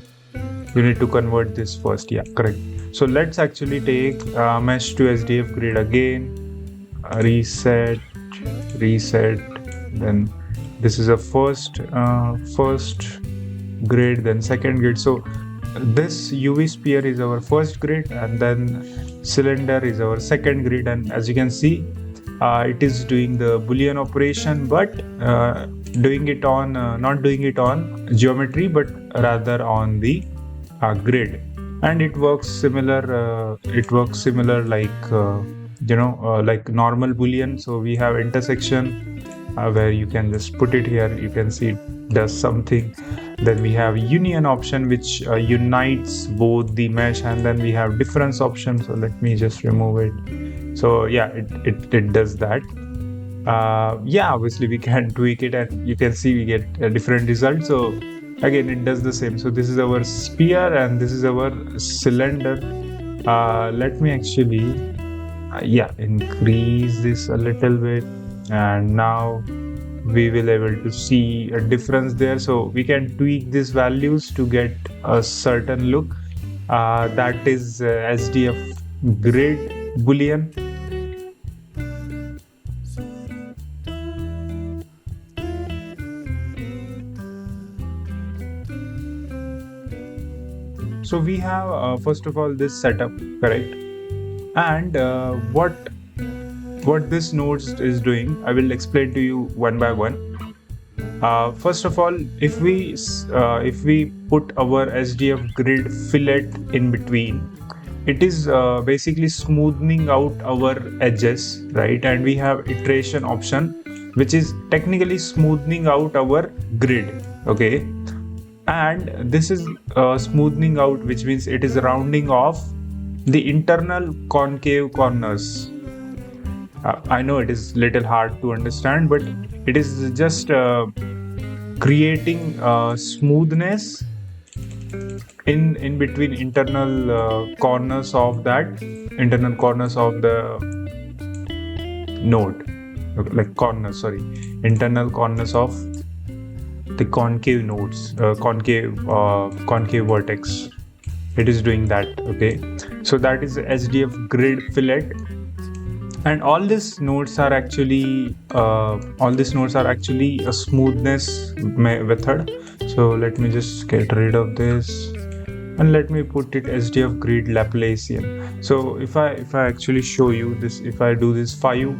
convert this first. Yeah, correct. So let's actually take mesh to SDF grid again, reset, then this is a first grid, then second grid. So this UV sphere is our first grid, and then cylinder is our second grid. And as you can see, it is doing the boolean operation, but not doing it on geometry, but rather on the grid. And it works similar like like normal boolean. So we have intersection where you can just put it here, you can see it does something. Then we have union option, which unites both the mesh, and then we have difference option. So let me just remove it. So yeah, it does that. Obviously we can tweak it, and you can see we get a different result. So again, it does the same. So this is our sphere and this is our cylinder. Let me actually increase this a little bit, and now we will able to see a difference there. So we can tweak these values to get a certain look. That is SDF grid boolean. So we have first of all this setup, correct? And what this node is doing, I will explain to you one by one. First of all, if we put our SDF grid fillet in between, it is basically smoothing out our edges, right? And we have iteration option. which is technically smoothing out our grid. Okay, and this is smoothing out, which means it is rounding off the internal concave corners. I know it is little hard to understand, but it is just creating smoothness in between internal corners of the node, like corners, sorry, internal corners of the concave nodes, concave vertex. It is doing that. Okay, so that is SDF grid fillet, and all these nodes are actually a smoothness method. So let me just get rid of this and let me put it SDF grid Laplacian. So if I actually show you this, if I do this 5,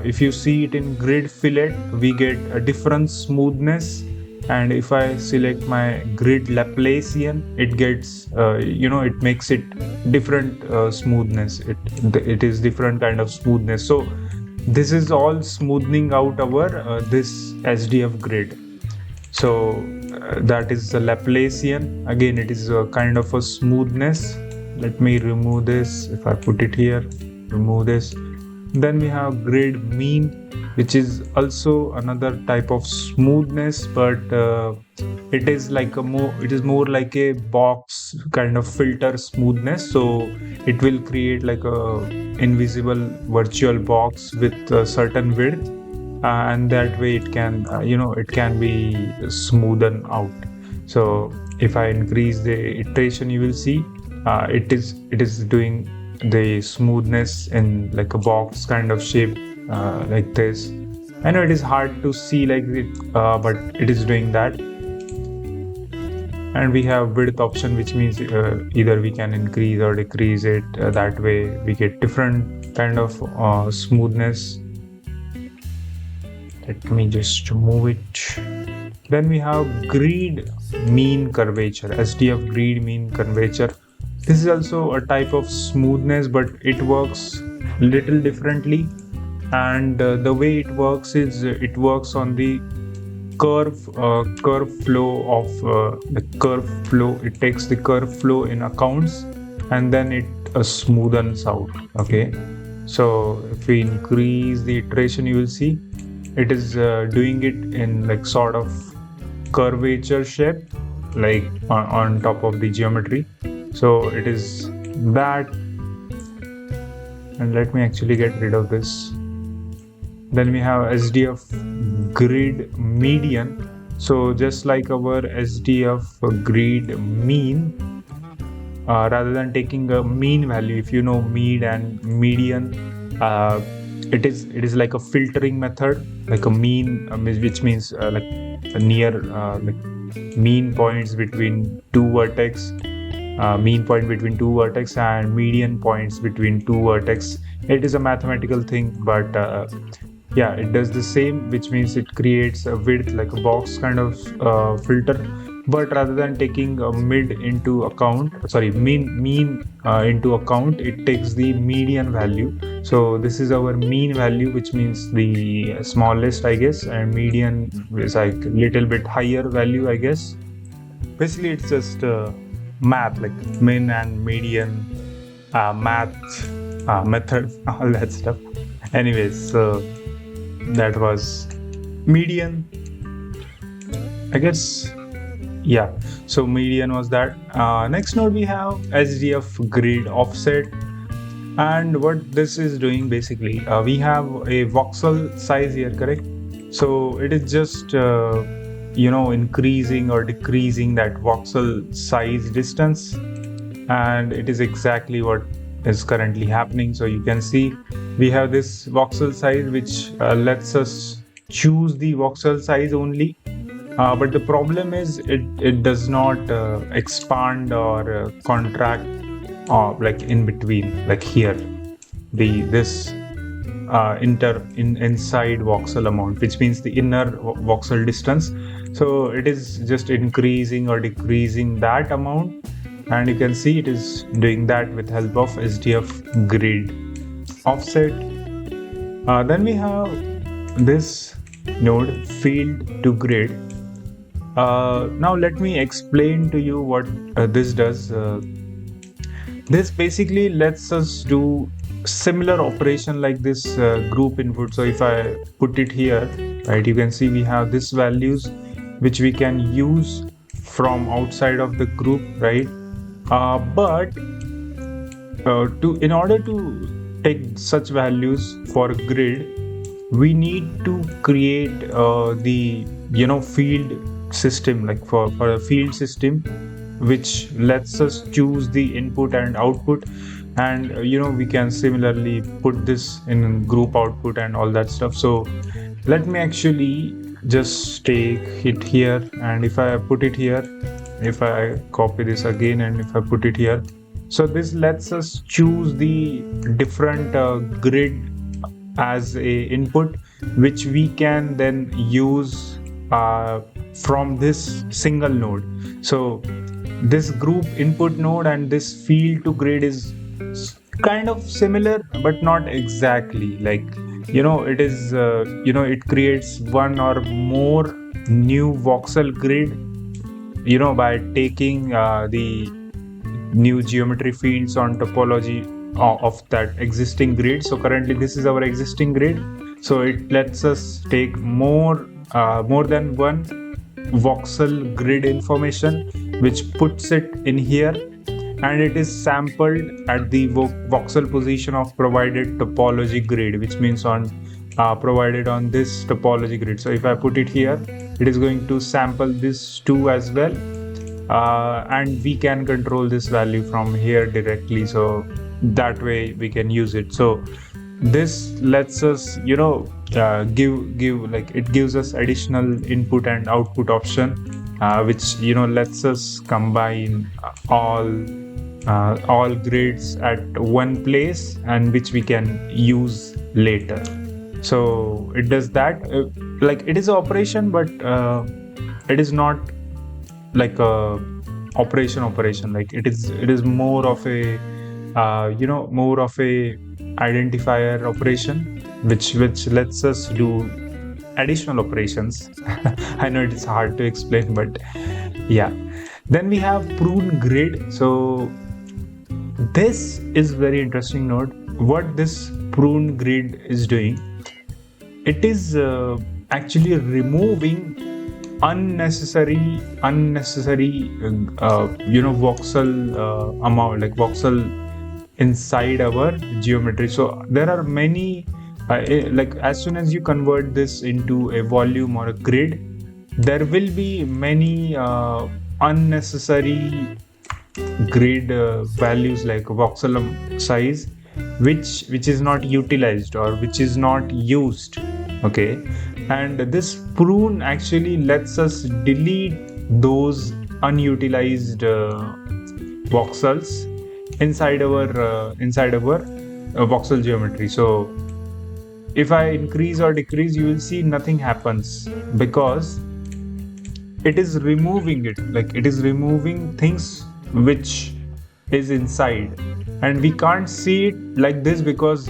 if you see it in grid fillet, we get a different smoothness. And if I select my grid Laplacian, it gets it makes it different smoothness. It is different kind of smoothness. So this is all smoothing out our this SDF grid. So that is the Laplacian. Again, it is a kind of a smoothness. Let me remove this. If I put it here, remove this. Then we have grid mean, which is also another type of smoothness, but it is more like a box kind of filter smoothness. So it will create like a invisible virtual box with a certain width, and that way it can it can be smoothened out. So if I increase the iteration, you will see it is doing the smoothness in like a box kind of shape, like this. I know it is hard to see like it, but it is doing that. And we have width option, which means either we can increase or decrease it. That way we get different kind of smoothness. Let me just move it. Then we have grid mean curvature, SDF grid mean curvature. This is also a type of smoothness, but it works little differently. And the way it works is it works on the curve flow of the curve flow. It takes the curve flow in accounts, and then it smoothens out. Okay, so if we increase the iteration, you will see it is doing it in like sort of curvature shape, like on top of the geometry. So it is that. And let me actually get rid of this. Then we have SDF grid median. So just like our SDF grid mean, rather than taking a mean value, if you know mean and median, it is like a filtering method, like a mean, which means like a near like mean points between two vertex. Mean point between two vertex and median points between two vertex. It is a mathematical thing, but yeah, it does the same, which means it creates a width like a box kind of filter. But rather than taking a mean into account, it takes the median value. So this is our mean value, which means the smallest, I guess, and median is like a little bit higher value, I guess. Basically, it's just math, like min and median, math method, all that stuff. Anyways, so that was median, I guess. Yeah, so median was that. Next node we have SDF grid offset. And what this is doing, basically, we have a voxel size here, correct? So it is just increasing or decreasing that voxel size distance, and it is exactly what is currently happening. So you can see we have this voxel size, which lets us choose the voxel size only, but the problem is it does not expand or contract like in between, like here, this inside voxel amount, which means the inner voxel distance. So it is just increasing or decreasing that amount, and you can see it is doing that with help of SDF grid offset. Then we have this node field to grid. Now let me explain to you what this does. This basically lets us do similar operation like this group input. So if I put it here, right, you can see we have this values which we can use from outside of the group, right? But to in order to take such values for grid, we need to create the field system, like for a field system which lets us choose the input and output, and we can similarly put this in group output and all that stuff. So let me actually just take it here, and if I put it here, if I copy this again and if I put it here, so this lets us choose the different grid as a input, which we can then use from this single node. So this group input node and this field to grid is kind of similar, but not exactly. Like it is it creates one or more new voxel grid by taking the new geometry fields on topology of that existing grid. So currently this is our existing grid, so it lets us take more than one voxel grid information, which puts it in here, and it is sampled at the voxel position of provided topology grid, which means on provided on this topology grid. So if I put it here, it is going to sample this too as well, and we can control this value from here directly, so that way we can use it. So this lets us give like it gives us additional input and output option, which lets us combine all grids at one place, and which we can use later. So it does that. Like it is an operation, but it is not like a operation. Like it is more of a more of a identifier operation, which lets us do additional operations. I know it's hard to explain, but yeah. Then we have prune grid. So this is very interesting node. What this prune grid is doing, it is actually removing unnecessary voxel amount, like voxel inside our geometry. So there are many like as soon as you convert this into a volume or a grid, there will be many unnecessary grid values like voxel size, which is not utilized or which is not used. Okay, and this prune actually lets us delete those unutilized voxels inside our voxel geometry. So if I increase or decrease, you will see nothing happens, because it is removing it, like it is removing things which is inside, and we can't see it like this, because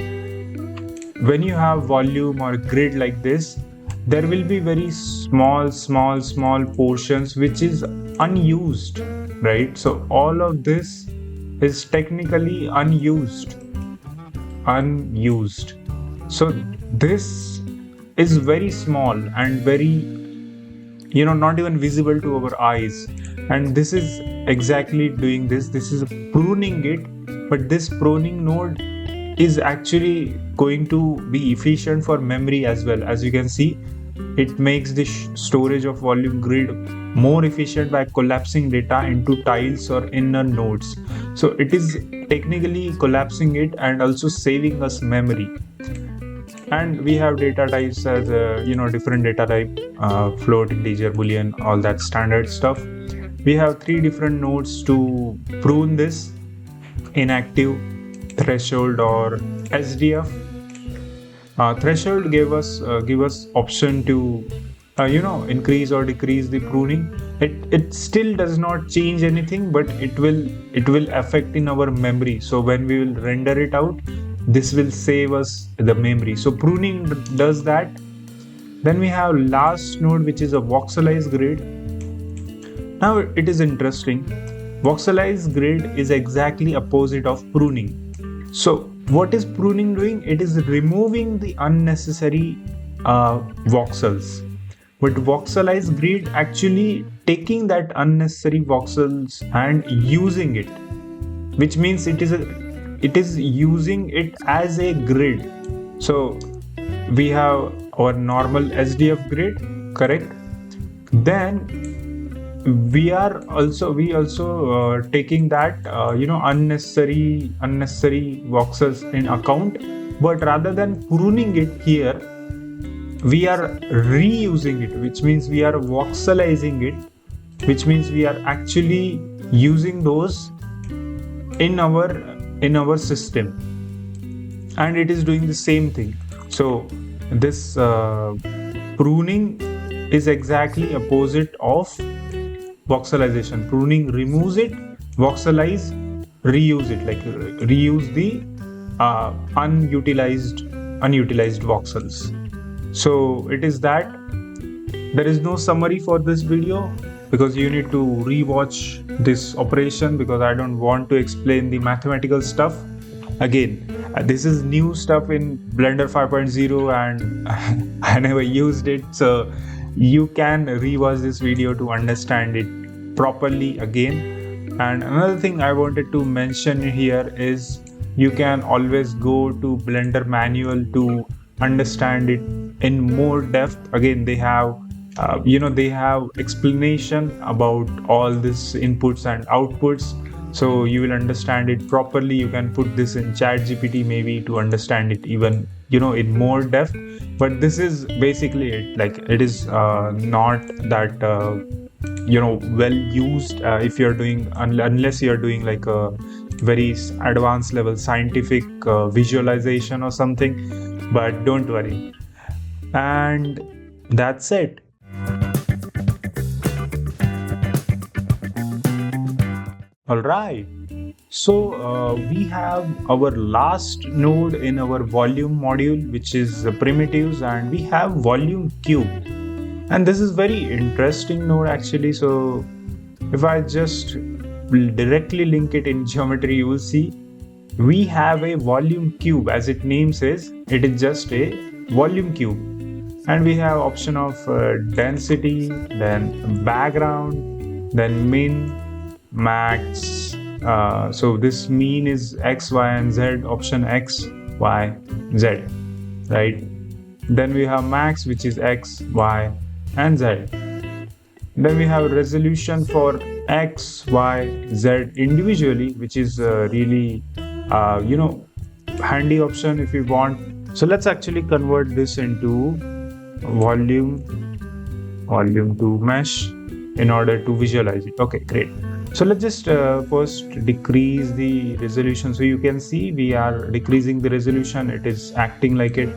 when you have volume or grid like this, there will be very small portions which is unused, right? So all of this is technically unused. So this is very small and very not even visible to our eyes, and this is exactly doing this is pruning it. But this pruning node is actually going to be efficient for memory as well. As you can see, it makes the storage of volume grid more efficient by collapsing data into tiles or inner nodes. So it is technically collapsing it and also saving us memory. And we have data types as different data type, float, integer, boolean, all that standard stuff. We have 3 different nodes to prune this: inactive, threshold, or SDF. Threshold give us option to increase or decrease the pruning. It still does not change anything, but it will affect in our memory. So when we will render it out, this will save us the memory. So pruning does that, Then we have last node, which is a voxelized grid. Now it is interesting. Voxelized grid is exactly opposite of pruning. So what is pruning doing? It is removing the unnecessary voxels. But voxelized grid actually taking that unnecessary voxels and using it, which means it is using it as a grid. So we have our normal SDF grid, correct? Then we also taking that unnecessary voxels in account, but rather than pruning it here, we are reusing it, which means we are voxelizing it, which means we are actually using those in our system, and it is doing the same thing. So this pruning is exactly opposite of voxelization. Pruning removes it, voxelize reuse it, like reuse the unutilized voxels. So it is that. There is no summary for this video because you need to rewatch this operation, because I don't want to explain the mathematical stuff again. This is new stuff in Blender 5.0 and I never used it, so you can rewatch this video to understand it properly again. And another thing I wanted to mention here is you can always go to Blender manual to understand it in more depth. Again, they have they have explanation about all this inputs and outputs, so you will understand it properly. You can put this in ChatGPT maybe to understand it even in more depth, but this is basically it. Like, it is not that well used if you're doing unless you're doing like a very advanced level scientific visualization or something, but don't worry. And that's it. All right. So we have our last node in our volume module, which is primitives, and we have volume cube. And this is very interesting node actually. So if I just directly link it in geometry, you will see we have a volume cube. As its name says, it is just a volume cube. And we have option of density, then background, then min, max. So this mean is x, y, and z. Option x, y, z, right? Then we have max, which is x, y, and z. Then we have resolution for x, y, z individually, which is really handy option if you want. So let's actually convert this into volume to mesh in order to visualize it. Okay, great. So let's just first decrease the resolution. So you can see we are decreasing the resolution. It is acting like it.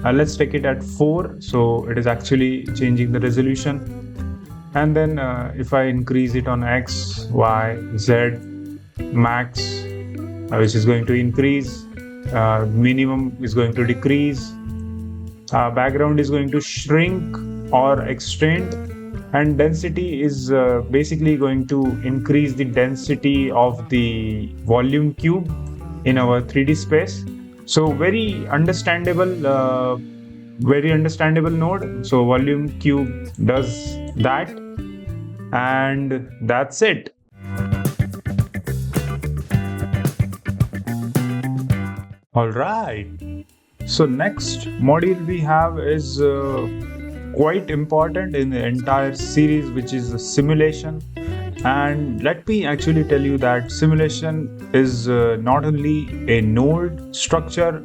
Let's take it at 4. So it is actually changing the resolution. And then if I increase it on x, y, z, max, which is going to increase, minimum is going to decrease, background is going to shrink or extend, and density is basically going to increase the density of the volume cube in our 3D space. So very understandable node. So volume cube does that, and that's it. All right. So next module we have is quite important in the entire series, which is the simulation. And let me actually tell you that simulation is not only a node structure,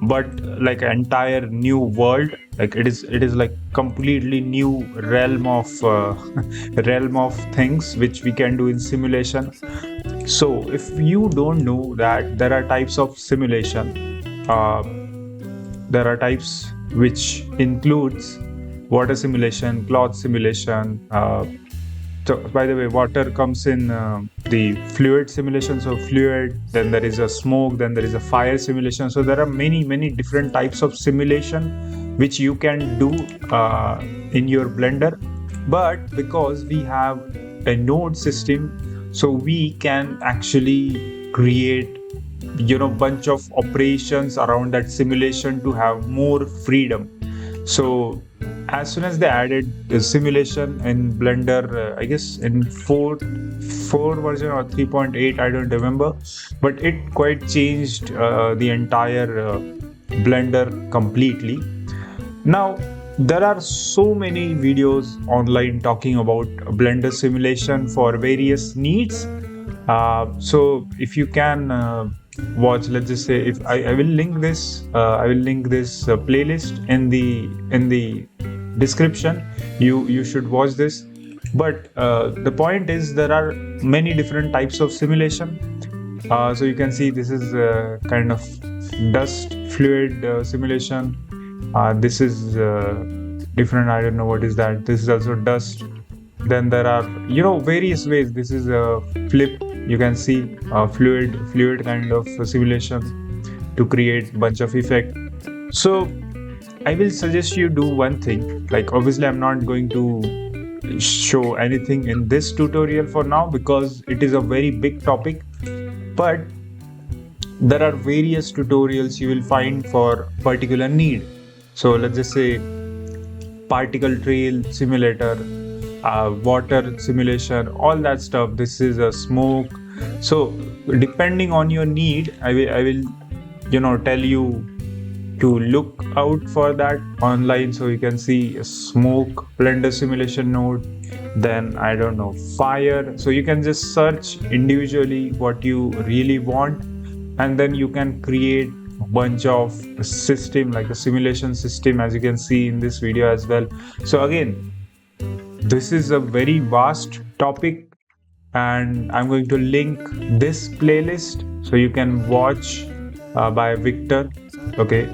but like an entire new world. Like it is like completely new realm of things which we can do in simulation. So if you don't know that there are types of simulation, there are types which includes water simulation, cloth simulation. So by the way, water comes in the fluid simulation. So fluid, then there is a smoke, then there is a fire simulation. So there are many different types of simulation which you can do in your Blender. But because we have a node system, so we can actually create bunch of operations around that simulation to have more freedom. So as soon as they added the simulation in Blender, I guess in 4 version or 3.8, I don't remember, but it quite changed the entire Blender completely. Now there are so many videos online talking about Blender simulation for various needs. So if you can watch, let's just say, if I will link this playlist in the description. You should watch this. But the point is, there are many different types of simulation. So you can see this is kind of dust fluid simulation. This is different. I don't know what is that. This is also dust. Then there are various ways. This is a flip. You can see fluid kind of simulation to create bunch of effect. So I will suggest you do one thing. Like, obviously I'm not going to show anything in this tutorial for now because it is a very big topic, but there are various tutorials you will find for particular need. So let's just say particle trail simulator, water simulation, all that stuff. This is a smoke. So depending on your need, I will tell you to look out for that online. So you can see a smoke Blender simulation node, then I don't know, fire. So you can just search individually what you really want, and then you can create a bunch of system, like a simulation system, as you can see in this video as well. So again, this is a very vast topic, and I'm going to link this playlist so you can watch by Victor. Okay,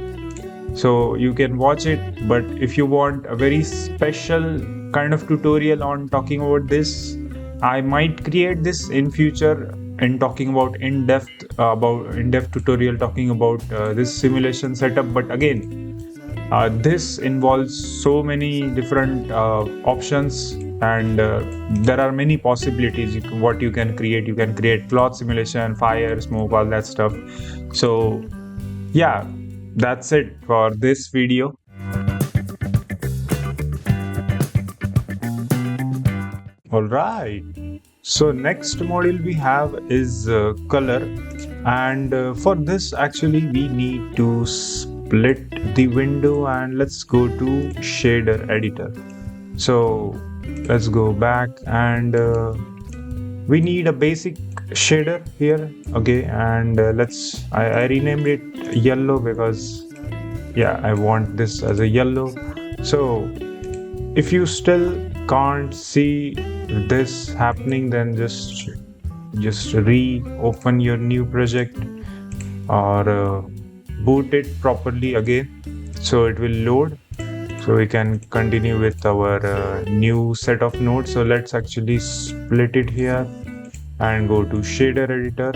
so you can watch it. But if you want a very special kind of tutorial on talking about this, I might create this in future and talking about in-depth tutorial talking about this simulation setup. But again, this involves so many different options, and there are many possibilities what you can create. You can create cloth simulation, fire, smoke, all that stuff. So yeah, that's it for this video. All right, so next module we have is color, and for this actually we need to split the window, and let's go to shader editor. So let's go back, and we need a basic shader here. Okay, and I renamed it yellow because yeah, I want this as a yellow. So if you still can't see this happening, then just reopen your new project or boot it properly again, so it will load, so we can continue with our new set of nodes. So let's actually split it here and go to shader editor,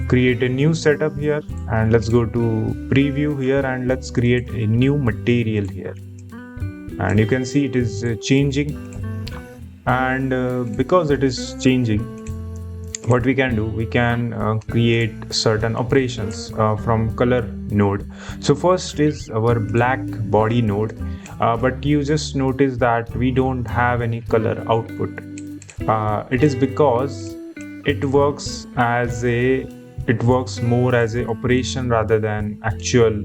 create a new setup here, and let's go to preview here, and let's create a new material here. And you can see it is changing, and because it is changing, what we can do, we can create certain operations from color node. So first is our black body node, but you just notice that we don't have any color output. It is because it works more as a operation rather than actual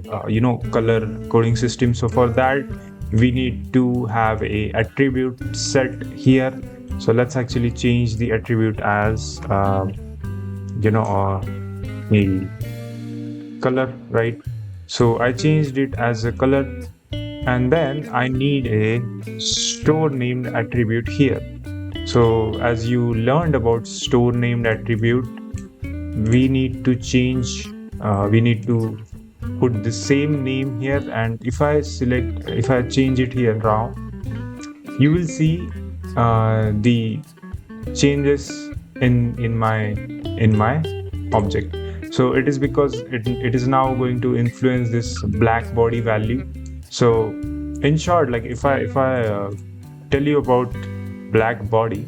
color coding system. So for that we need to have a attribute set here. So let's actually change the attribute as a color, right? So I changed it as a color, and then I need a store named attribute here. So as you learned about store named attribute, we need to change, we need to put the same name here. And if I change it here now, you will see the changes in my object. So it is because it is now going to influence this black body value. So in short, like if I tell you about black body,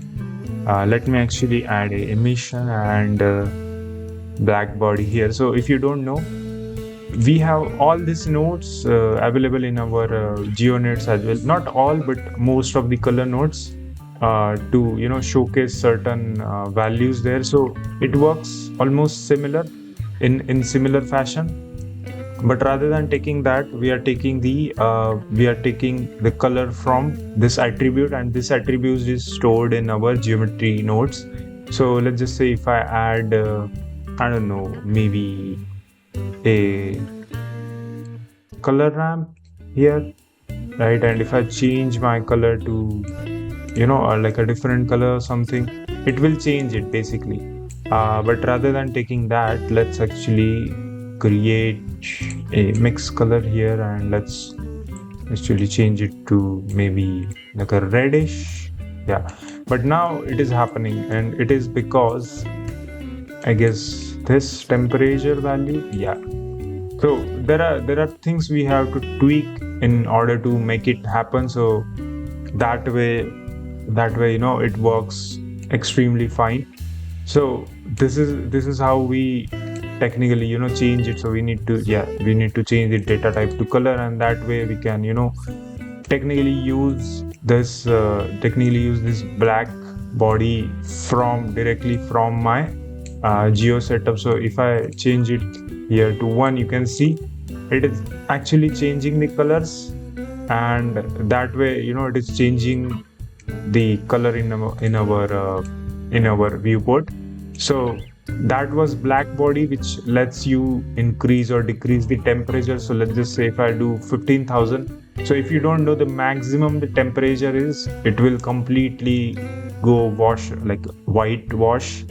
let me actually add a emission and black body here. So if you don't know, we have all these nodes available in our GeoNets as well. Not all, but most of the color nodes to showcase certain values there. So it works almost similar in similar fashion. But rather than taking that, we are taking the color from this attribute, and this attribute is stored in our geometry nodes. So let's just say if I add I don't know, maybe a color ramp here, right? And if I change my color to like a different color or something, it will change it basically. But rather than taking that, let's actually create a mix color here, and let's actually change it to maybe like a reddish. Yeah, but now it is happening, and it is because I guess this temperature value. Yeah, so there are things we have to tweak in order to make it happen. So that way it works extremely fine. So this is how we technically change it. So we need to change the data type to color, and that way we can technically use this black body directly from my geo setup. So if I change it here to 1, you can see it is actually changing the colors, and that way it is changing the color in our viewport. So that was black body, which lets you increase or decrease the temperature. So let's just say if I do 15,000. So if you don't know the maximum the temperature is, it will completely go like whitewash,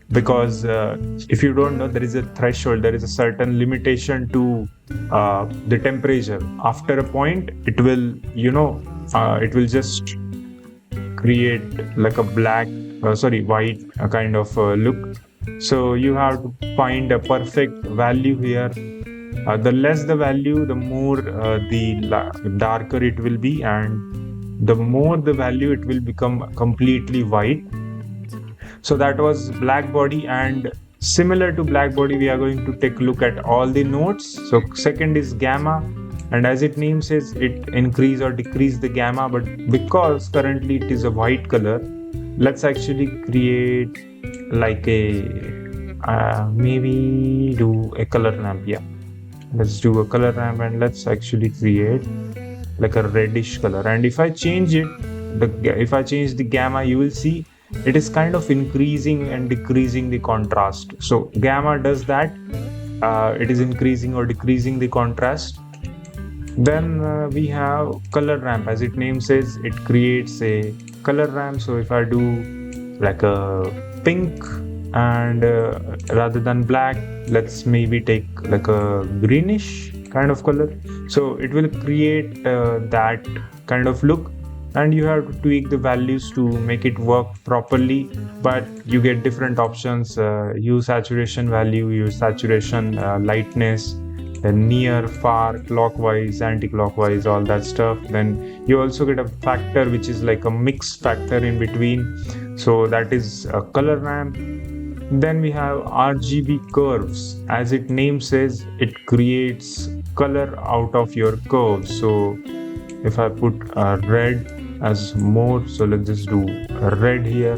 because if you don't know, there is a threshold, there is a certain limitation to the temperature. After a point, it will just create like a white kind of look. So you have to find a perfect value here. The less the value, the more the darker it will be, and the more the value, it will become completely white. So that was black body, and similar to black body, we are going to take a look at all the nodes. So second is gamma, and as its name says, it increase or decrease the gamma. But because currently it is a white color, let's actually create like a maybe do a color ramp. Yeah, let's do a color ramp, and let's actually create like a reddish color. And if I change the gamma, you will see it is kind of increasing and decreasing the contrast. So gamma does that. It is increasing or decreasing the contrast. Then we have color ramp. As its name says, it creates a color ramp. So if I do like a pink, and rather than black, let's maybe take like a greenish kind of color. So it will create that kind of look, and you have to tweak the values to make it work properly. But you get different options: use saturation value, use saturation lightness, then near, far, clockwise, anti-clockwise, all that stuff. Then you also get a factor which is like a mix factor in between. So that is a color ramp. Then we have RGB curves. As its name says, it creates color out of your curves. So if I put red as mode, so let's just do red here.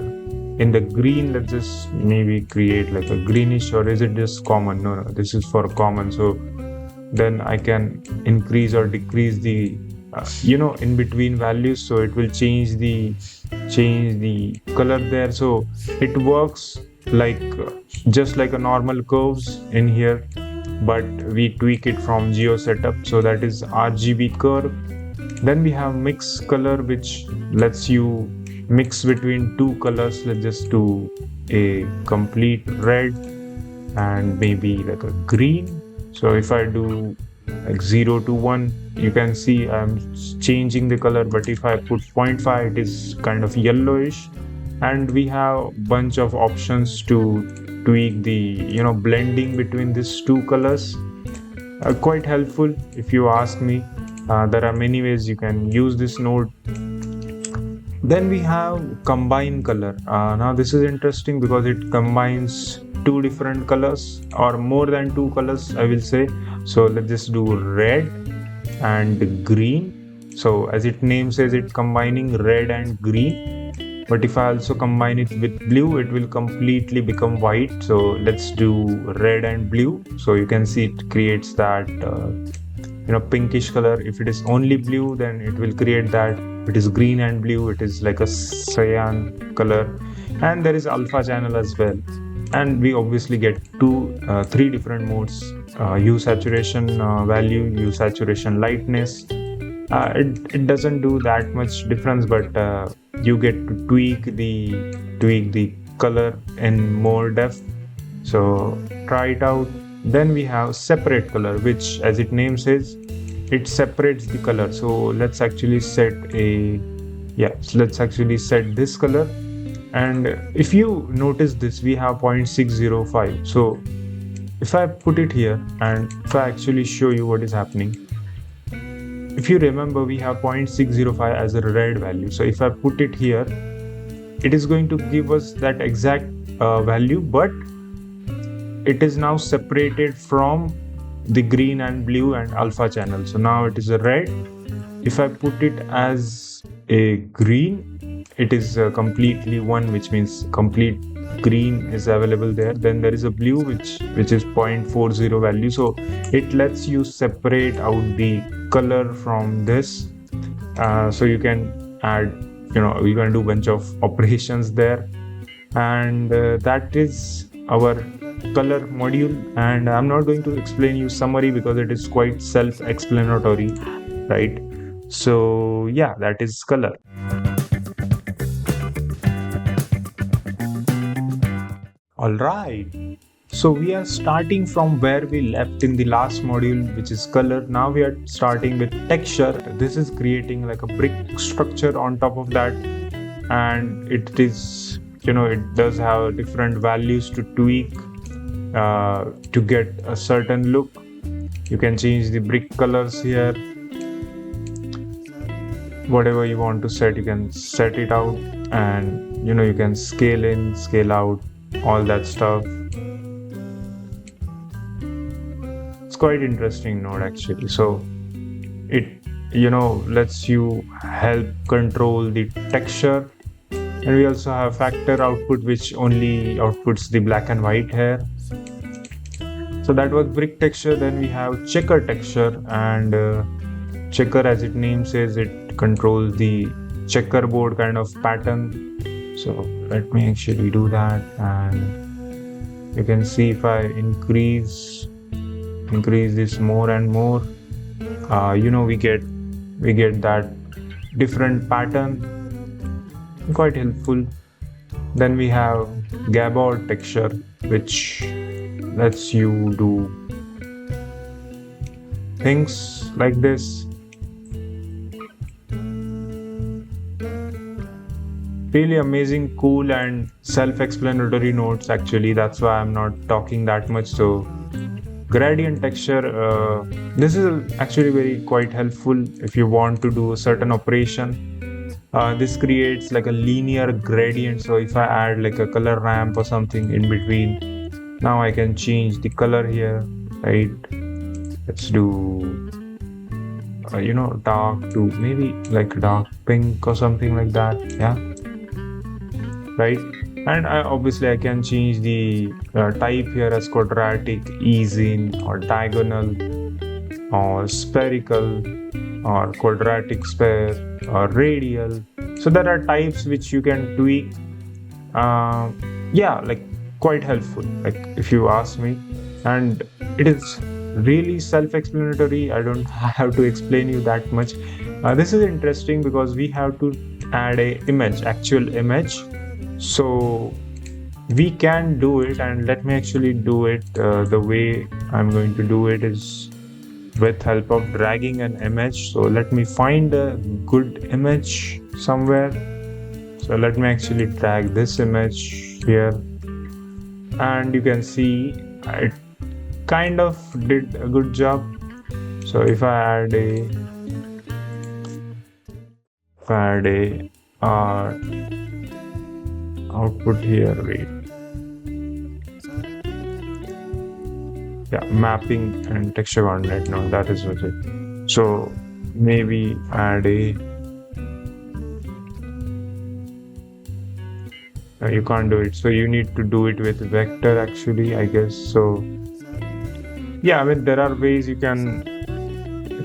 In the green, let's just maybe create like a greenish, or is it just common? No, this is for common. So then I can increase or decrease the in between values, so it will change the color there. So it works like just like a normal curves in here, but we tweak it from geo setup. So that is RGB curve. Then we have mix color, which lets you mix between two colors. Let's just do a complete red and maybe like a green. So if I do like 0 to 1, you can see I'm changing the color. But if I put 0.5, it is kind of yellowish. And we have a bunch of options to tweak the blending between these two colors. Quite helpful if you ask me. There are many ways you can use this node. Then we have combine color. Now this is interesting because it combines two different colors or more than two colors, I will say. So let's just do red and green. So as its name says, it combining red and green. But if I also combine it with blue, it will completely become white. So let's do red and blue. So you can see it creates that pinkish color. If it is only blue, then it will create that. If it is green and blue, it is like a cyan color. And there is alpha channel as well. And we obviously get three different modes: hue saturation value, hue saturation lightness. It doesn't do that much difference, but you get to tweak the color in more depth. So try it out. Then we have separate color, which as its name says, it separates the color. So let's actually set this color. And if you notice this, we have 0.605. So if I put it here and if I actually show you what is happening, if you remember, we have 0.605 as a red value. So if I put it here, it is going to give us that exact value, but it is now separated from the green and blue and alpha channel. So now it is a red. If I put it as a green, it is completely one, which means complete green is available there. Then there is a blue which is 0.40 value. So it lets you separate out the color from this. So you can add, you can do a bunch of operations there. And that is our color module. And I'm not going to explain you summary because it is quite self-explanatory, right? So yeah, that is color. All right. So we are starting from where we left in the last module, which is color. Now we are starting with texture. This is creating like a brick structure on top of that. And it is, it does have different values to tweak to get a certain look. You can change the brick colors here. Whatever you want to set, you can set it out, and you can scale in, scale out, all that stuff. It's quite interesting node actually. So it lets you help control the texture. And we also have factor output, which only outputs the black and white hair. So that was brick texture. Then we have checker texture, and checker, as its name says, it controls the checkerboard kind of pattern. So let me actually do that, and you can see if I increase this more and more, we get that different pattern. Quite helpful. Then we have gabord texture, which lets you do things like this. Really amazing, cool, and self-explanatory notes actually. That's why I'm not talking that much. So gradient texture, this is actually very quite helpful if you want to do a certain operation. This creates like a linear gradient. So if I add like a color ramp or something in between, now I can change the color here, right? Let's do dark to maybe like dark pink or something like that. Yeah, right. And I can change the type here as quadratic, ease in, or diagonal, or spherical, or quadratic sphere, or radial. So there are types which you can tweak. Like quite helpful, like if you ask me. And it is really self-explanatory. I don't have to explain you that much. This is interesting because we have to add a actual image. So we can do it, and let me actually do it. The way I'm going to do it is with help of dragging an image. So let me find a good image somewhere. So let me actually drag this image here, and you can see it kind of did a good job. So if I add a add a output here. Wait, yeah, mapping and texture coordinate. No, that is what it. So maybe add a. You can't do it. So you need to do it with vector actually, I guess. So yeah, I mean there are ways you can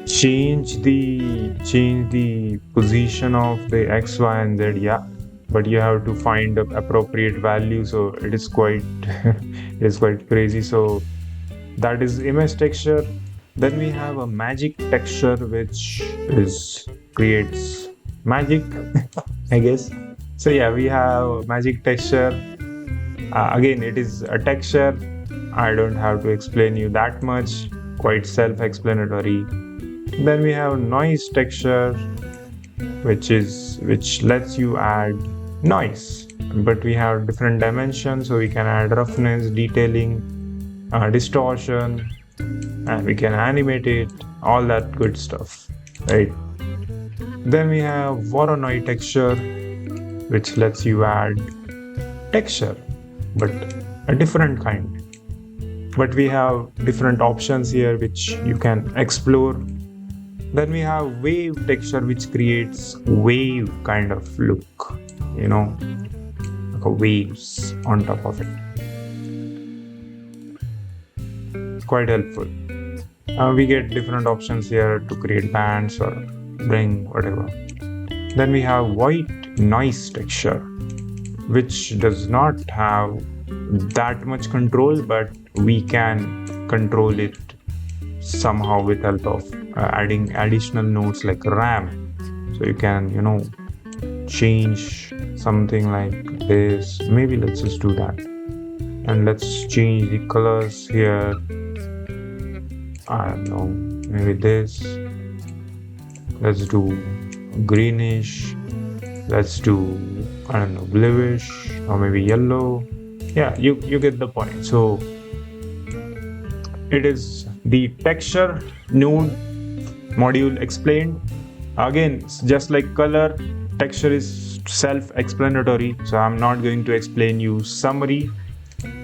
change the position of the x, y, and z. Yeah, but you have to find the appropriate value. So it is quite it is quite crazy. So that is image texture. Then we have a magic texture, which is creates magic, I guess. So yeah, we have magic texture. Again, it is a texture. I don't have to explain you that much. Quite self-explanatory. Then we have noise texture, which lets you add noise. But we have different dimensions, so we can add roughness, detailing, distortion, and we can animate it, all that good stuff, right? Then we have Voronoi texture, which lets you add texture, but a different kind. But we have different options here which you can explore. Then we have wave texture, which creates wave kind of look, like a waves on top of it. It's quite helpful. We get different options here to create bands or bring whatever. Then we have white noise texture, which does not have that much control, but we can control it somehow with help of adding additional nodes like RAM. So you can, change something like this. Maybe let's just do that. And let's change the colors here. I don't know, maybe this. Let's do greenish. Let's do, I don't know, bluish or maybe yellow. Yeah, you get the point. So it is the texture node module explained. Again, just like color, texture is self-explanatory. So I'm not going to explain you summary.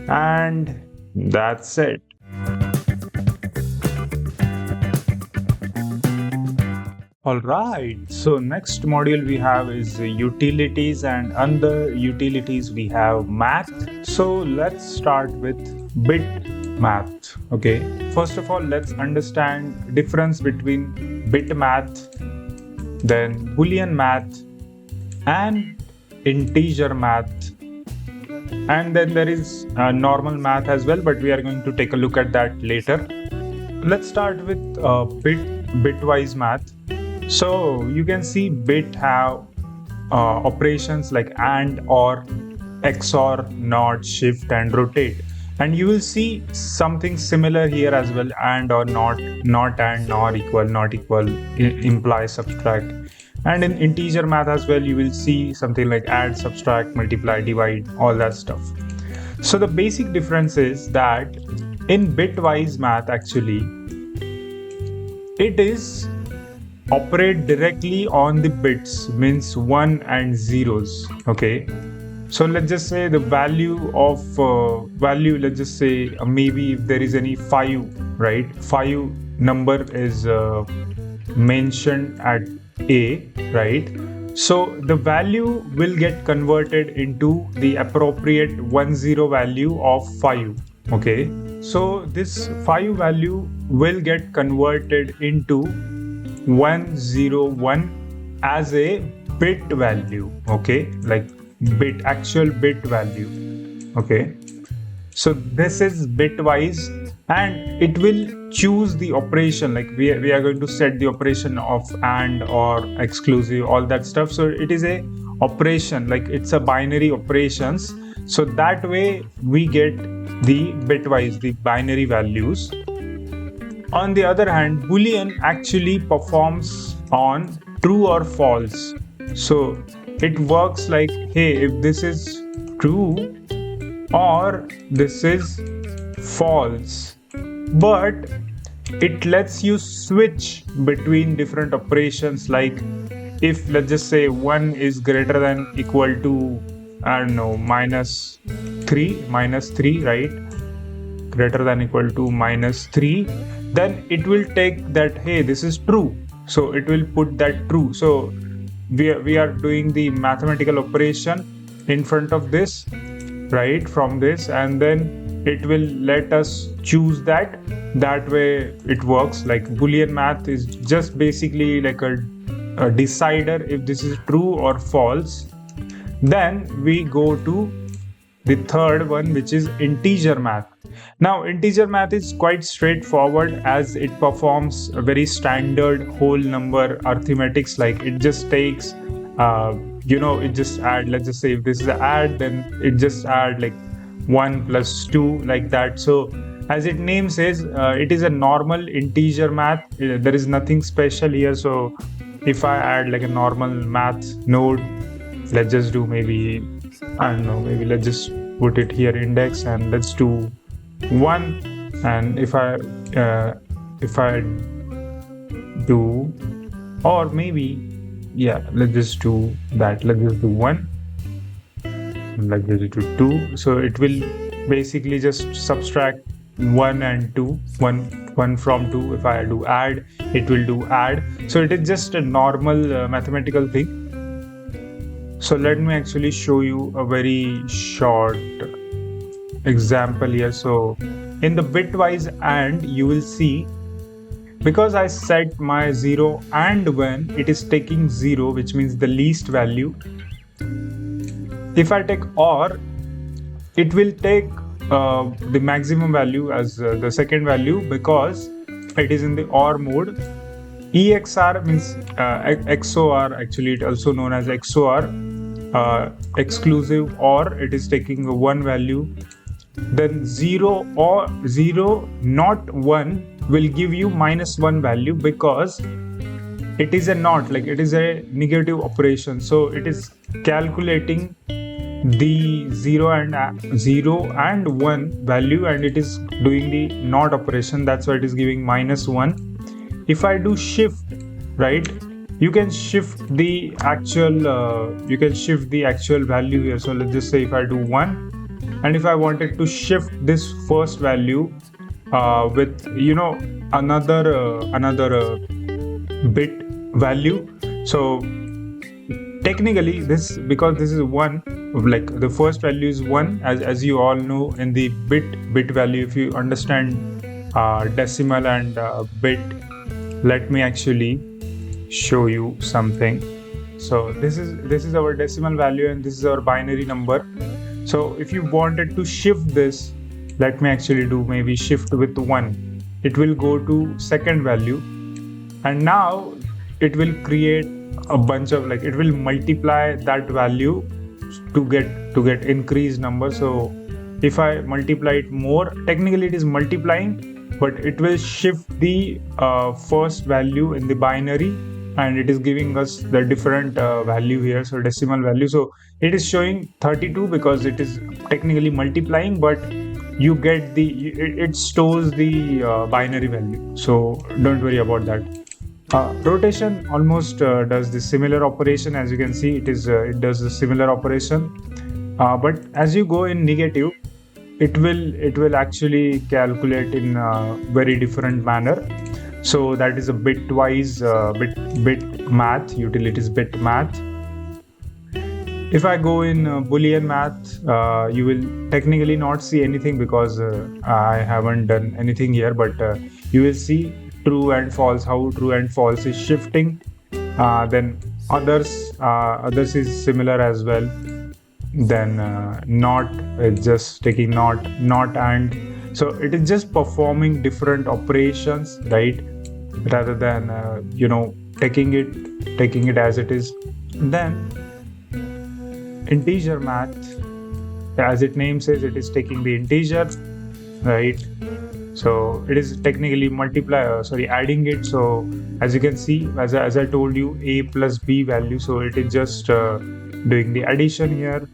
And that's it. All right, so next module we have is utilities, and under utilities we have math. So let's start with bit math. Okay, first of all, let's understand difference between bit math, then Boolean math, and integer math. And then there is normal math as well, but we are going to take a look at that later. Let's start with bitwise math. So you can see bit have operations like AND, OR, XOR, NOT, shift, and rotate. And you will see something similar here as well: AND, or not AND, nor equal, not equal, imply, subtract. And in integer math as well, you will see something like add, subtract, multiply, divide, all that stuff. So the basic difference is that in bitwise math, actually, it is operate directly on the bits, means 1 and zeros. Okay, so let's just say the value of let's just say maybe if there is any 5, right? 5 number is mentioned at A, right? So the value will get converted into the appropriate 10 value of 5. Okay, so this 5 value will get converted into 101 as a bit value. Okay, like actual bit value. Okay, so this is bitwise, and it will choose the operation, like we are going to set the operation of AND or exclusive, all that stuff. So it is a operation, like it's a binary operations. So that way we get the bitwise, the binary values. On the other hand, Boolean actually performs on true or false. So it works like, hey, if this is true or this is false, but it lets you switch between different operations. Like if let's just say 1 is greater than equal to, I don't know, minus 3, right? Greater than equal to minus 3, then it will take that, hey, this is true. So it will put that true. So we are doing the mathematical operation in front of this, right, from this, and then it will let us choose that. That way it works. Like Boolean math is just basically like a decider if this is true or false. Then we go to the third one, which is integer math. Now integer math is quite straightforward, as it performs a very standard whole number arithmetics. Like it just takes it just add, let's just say if this is an add, then it just add like 1 plus 2, like that. So as its name says, it is a normal integer math. There is nothing special here. So if I add like a normal math node, let's just do maybe, I don't know, maybe let's just put it here index, and let's do 1. And if I do, or maybe, yeah, let's just do that. Let's just do 1. Let's just do 2. So it will basically just subtract 1 and 2, 1 from 2. If I do add, it will do add. So it is just a normal mathematical thing. So let me actually show you a very short example here. So in the bitwise AND, you will see, because I set my 0 and 1, it is taking 0, which means the least value. If I take OR, it will take the maximum value as the second value, because it is in the OR mode. EXR means XOR, actually it also known as XOR, exclusive OR. It is taking one value. Then 0 or 0 not 1 will give you -1 value, because it is a not, like it is a negative operation. So it is calculating the 0 and 1 value, and it is doing the not operation. That's why it is giving -1. If I do shift, right, you can shift the actual value here. So let's just say if I do 1, and if I wanted to shift this first value with another bit value, so technically this, because this is 1, like the first value is 1, as you all know in the bit value. If you understand decimal and bit, let me actually show you something. So this is our decimal value, and this is our binary number. So if you wanted to shift this, let me actually do maybe shift with 1. It will go to second value, and now it will create a bunch of, like, it will multiply that value to get increased number. So if I multiply it more, technically it is multiplying, but it will shift the first value in the binary, and it is giving us the different value here, so decimal value. So it is showing 32 because it is technically multiplying, but you get it stores the binary value. So don't worry about that. Rotation almost does the similar operation. As you can see, it does the similar operation, but as you go in negative, it will actually calculate in a very different manner. So that is a bitwise bit math, utilities bit math. If I go in Boolean math, you will technically not see anything, because I haven't done anything here, but you will see true and false, how true and false is shifting. Then others is similar as well. Then not, it's just taking not and. So it is just performing different operations, right, rather than taking it as it is. Then integer math, as its name says, it is taking the integer, right? So it is technically adding it. So as you can see, as I told you, a plus b value, so it is just doing the addition here.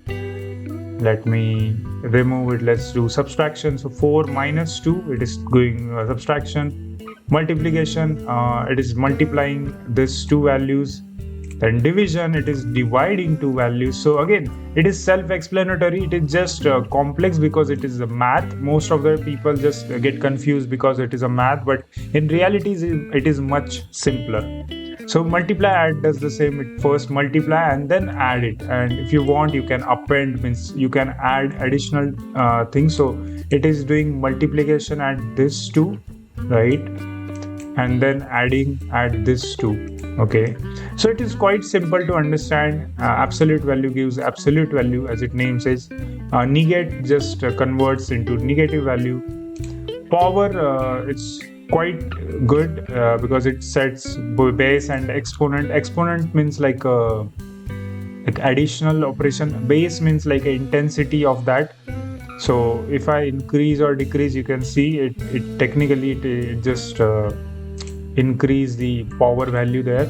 Let me remove it. Let's do subtraction. So 4 minus 2, it is doing subtraction. Multiplication, it is multiplying these two values. Then division, it is dividing two values. So again, it is self-explanatory. It is just complex because it is a math. Most of the people just get confused because it is a math, but in reality it is much simpler. So multiply add does the same. It first multiply and then add it, and if you want you can append, means you can add additional things. So it is doing multiplication at this two, right, and then adding at this two. Okay, so it is quite simple to understand. Absolute value gives absolute value, as its name says. Negate just converts into negative value. Power, it's quite good because it sets base and exponent. Exponent means like additional operation. Base means like a intensity of that. So if I increase or decrease, you can see it technically it just increase the power value there.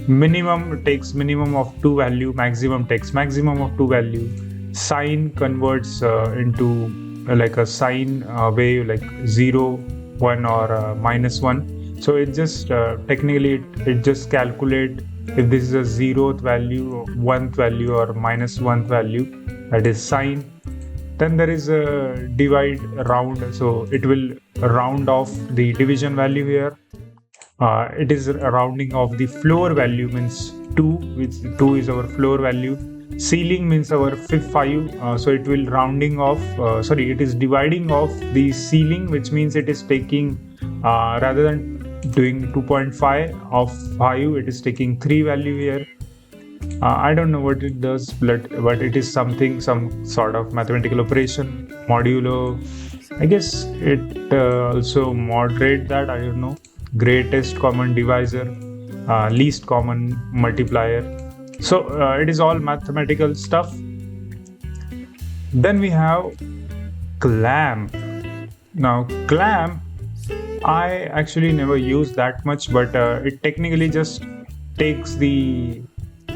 Minimum takes minimum of two value, maximum takes maximum of two value. Sign converts into like a sine wave, like 0, 1 or -1. So it just technically it just calculate if this is a 0th value, 1th value or -1th value, that is sine. Then there is a divide round, so it will round off the division value here. It is a rounding of the floor value, means 2, which 2 is our floor value. Ceiling means our 5, so it will rounding off, it is dividing off the ceiling, which means it is taking rather than doing 2.5 of 5, it is taking 3 value here. I don't know what it does, but it is something, some sort of mathematical operation. Modulo, I guess it also moderate that, I don't know. Greatest common divisor, least common multiplier. So it is all mathematical stuff. Then we have clamp. Now clamp, I actually never use that much, but it technically just takes the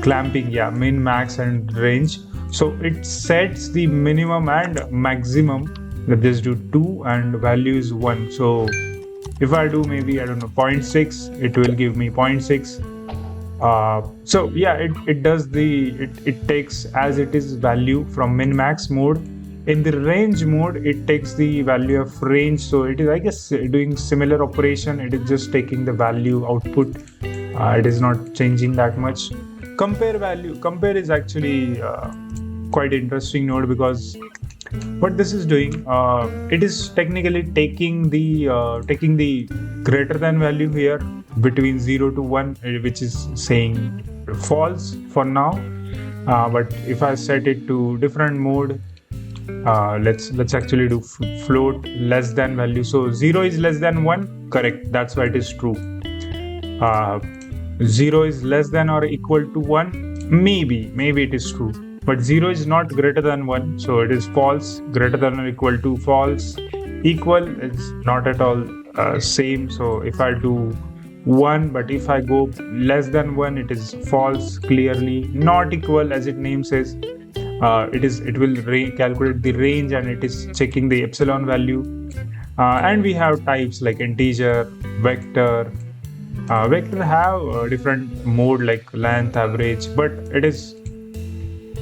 clamping, min, max and range. So it sets the minimum and maximum. Let's just do 2 and value is 1. So if I do maybe, I don't know, 0.6, it will give me 0.6. So yeah, it does it takes as it is value from min max mode. In the range mode, it takes the value of range. So it is, I guess, doing similar operation. It is just taking the value output. It is not changing that much. Compare value. Compare is actually quite interesting node, because what this is doing, it is technically taking the greater than value here between 0 to 1, which is saying false for now. But if I set it to different mode, let's actually do float less than value. So 0 is less than 1, correct, that's why it is true. 0 is less than or equal to 1, maybe it is true. But 0 is not greater than 1, so it is false. Greater than or equal to, false. Equal is not at all same. So if I do 1, but if I go less than 1, it is false clearly. Not equal, as its name says, it will calculate the range, and it is checking the epsilon value. And we have types like integer, vector. Vector have different mode like length, average, but it is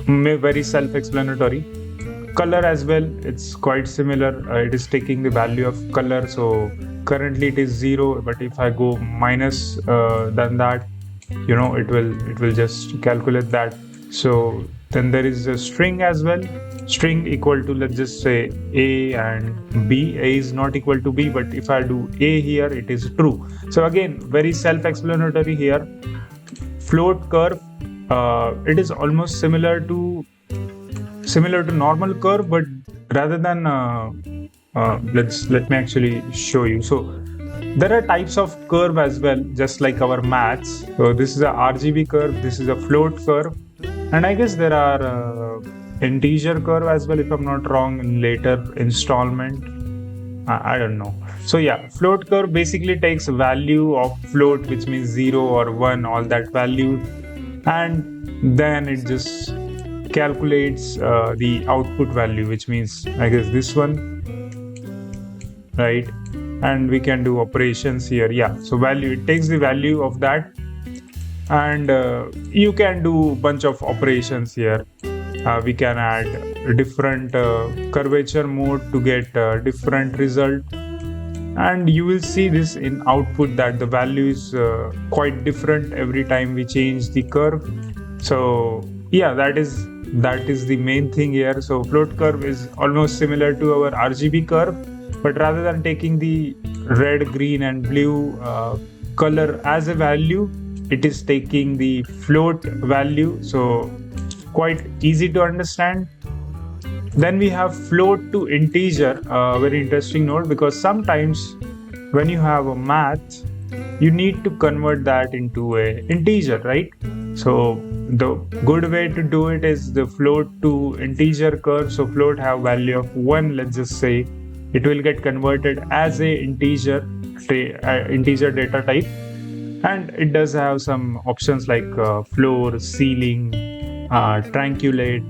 very self-explanatory. Color as well, it's quite similar. It is taking the value of color. So currently it is 0, but if I go minus than that, it will just calculate that. So then there is a string as well. String equal to, let's just say, A and B. A is not equal to B, but if I do A here, it is true. So again, very self-explanatory here. Float curve, it is almost similar to normal curve, but rather than let me actually show you. So there are types of curve as well, just like our maths. So this is a RGB curve, this is a float curve, and I guess there are integer curve as well, if I'm not wrong, in later installment. I don't know. So yeah, float curve basically takes value of float, which means 0 or 1, all that value, and then it just calculates the output value, which means, I guess, this one, right? And we can do operations here. Yeah, so value, it takes the value of that, and you can do bunch of operations here. We can add different curvature mode to get different result, and you will see this in output that the value is quite different every time we change the curve. So yeah, that is the main thing here. So float curve is almost similar to our RGB curve, but rather than taking the red, green and blue color as a value, it is taking the float value. So quite easy to understand. Then we have float to integer, very interesting note, because sometimes when you have a math, you need to convert that into a integer, right? So the good way to do it is the float to integer curve. So float have value of 1, let's just say. It will get converted as a integer data type, and it does have some options like floor, ceiling, truncate.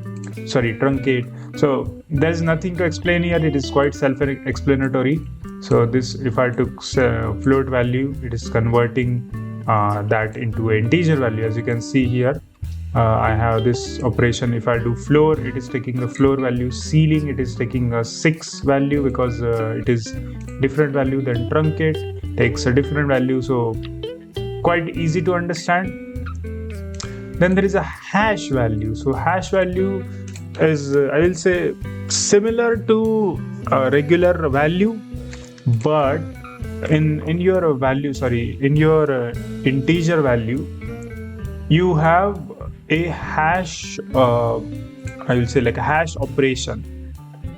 So there's nothing to explain here. It is quite self-explanatory. So this, if I took float value, it is converting that into an integer value. As you can see here, I have this operation. If I do floor, it is taking the floor value. Ceiling, it is taking a 6 value because it is different value than truncate takes a different value. So quite easy to understand. Then there is a hash value. So hash value is, I will say, similar to a regular value, but in your integer value, you have a hash, I will say, like a hash operation.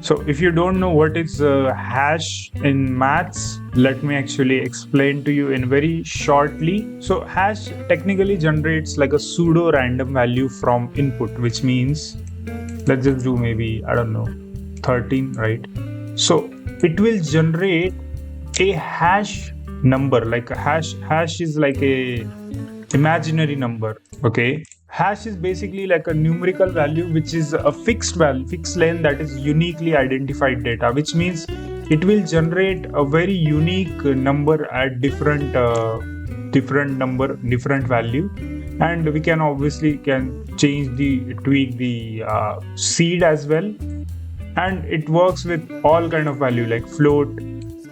So if you don't know what is hash in maths, let me actually explain to you in very shortly. So hash technically generates like a pseudo random value from input, which means, let's just do maybe, I don't know, 13, right? So it will generate a hash number, like a hash is like a imaginary number. Okay, hash is basically like a numerical value which is a fixed length that is uniquely identified data, which means it will generate a very unique number at different value. And we can obviously tweak the seed as well, and it works with all kind of value like float,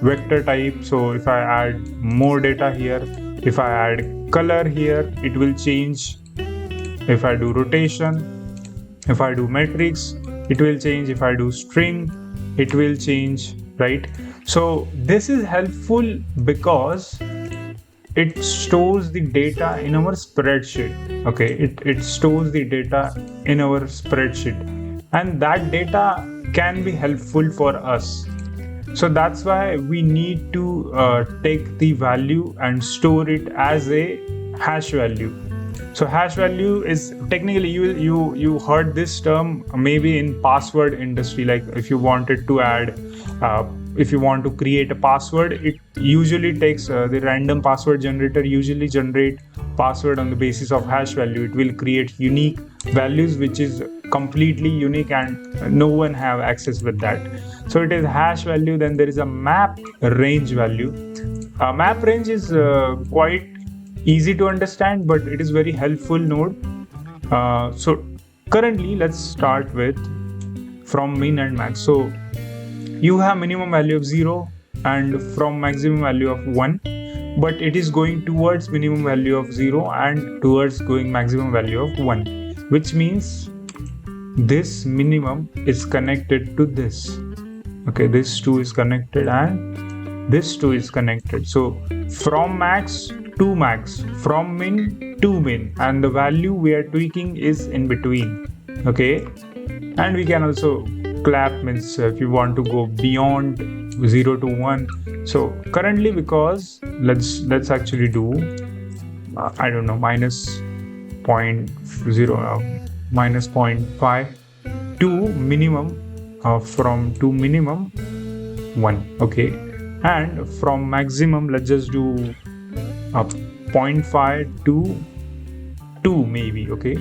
vector type. So if I add more data here, if I add color here, it will change. If I do rotation, if I do matrix, it will change. If I do string, it will change, right? So this is helpful because it stores the data in our spreadsheet. Okay, it stores the data in our spreadsheet, and that data can be helpful for us. So that's why we need to take the value and store it as a hash value. So hash value is technically, you heard this term maybe in password industry. Like if you wanted to add, if you want to create a password, it usually takes the random password generator usually generate password on the basis of hash value. It will create unique values which is completely unique and no one have access with that. So it is hash value. Then there is a map range value. Map range is quite easy to understand, but it is very helpful node. So currently let's start with from min and max. So you have minimum value of 0 and from maximum value of 1, but it is going towards minimum value of 0 and towards going maximum value of 1, which means this minimum is connected to this. Okay, this 2 is connected and this 2 is connected. So from max to max, from min to min, and the value we are tweaking is in between. Okay, and we can also clap, means if you want to go beyond 0 to 1. So currently, because let's actually do I don't know, minus 0.0 minus 0.5 to minimum, from to minimum 1. Okay, and from maximum, let's just do 0.5 to 2 maybe. Okay,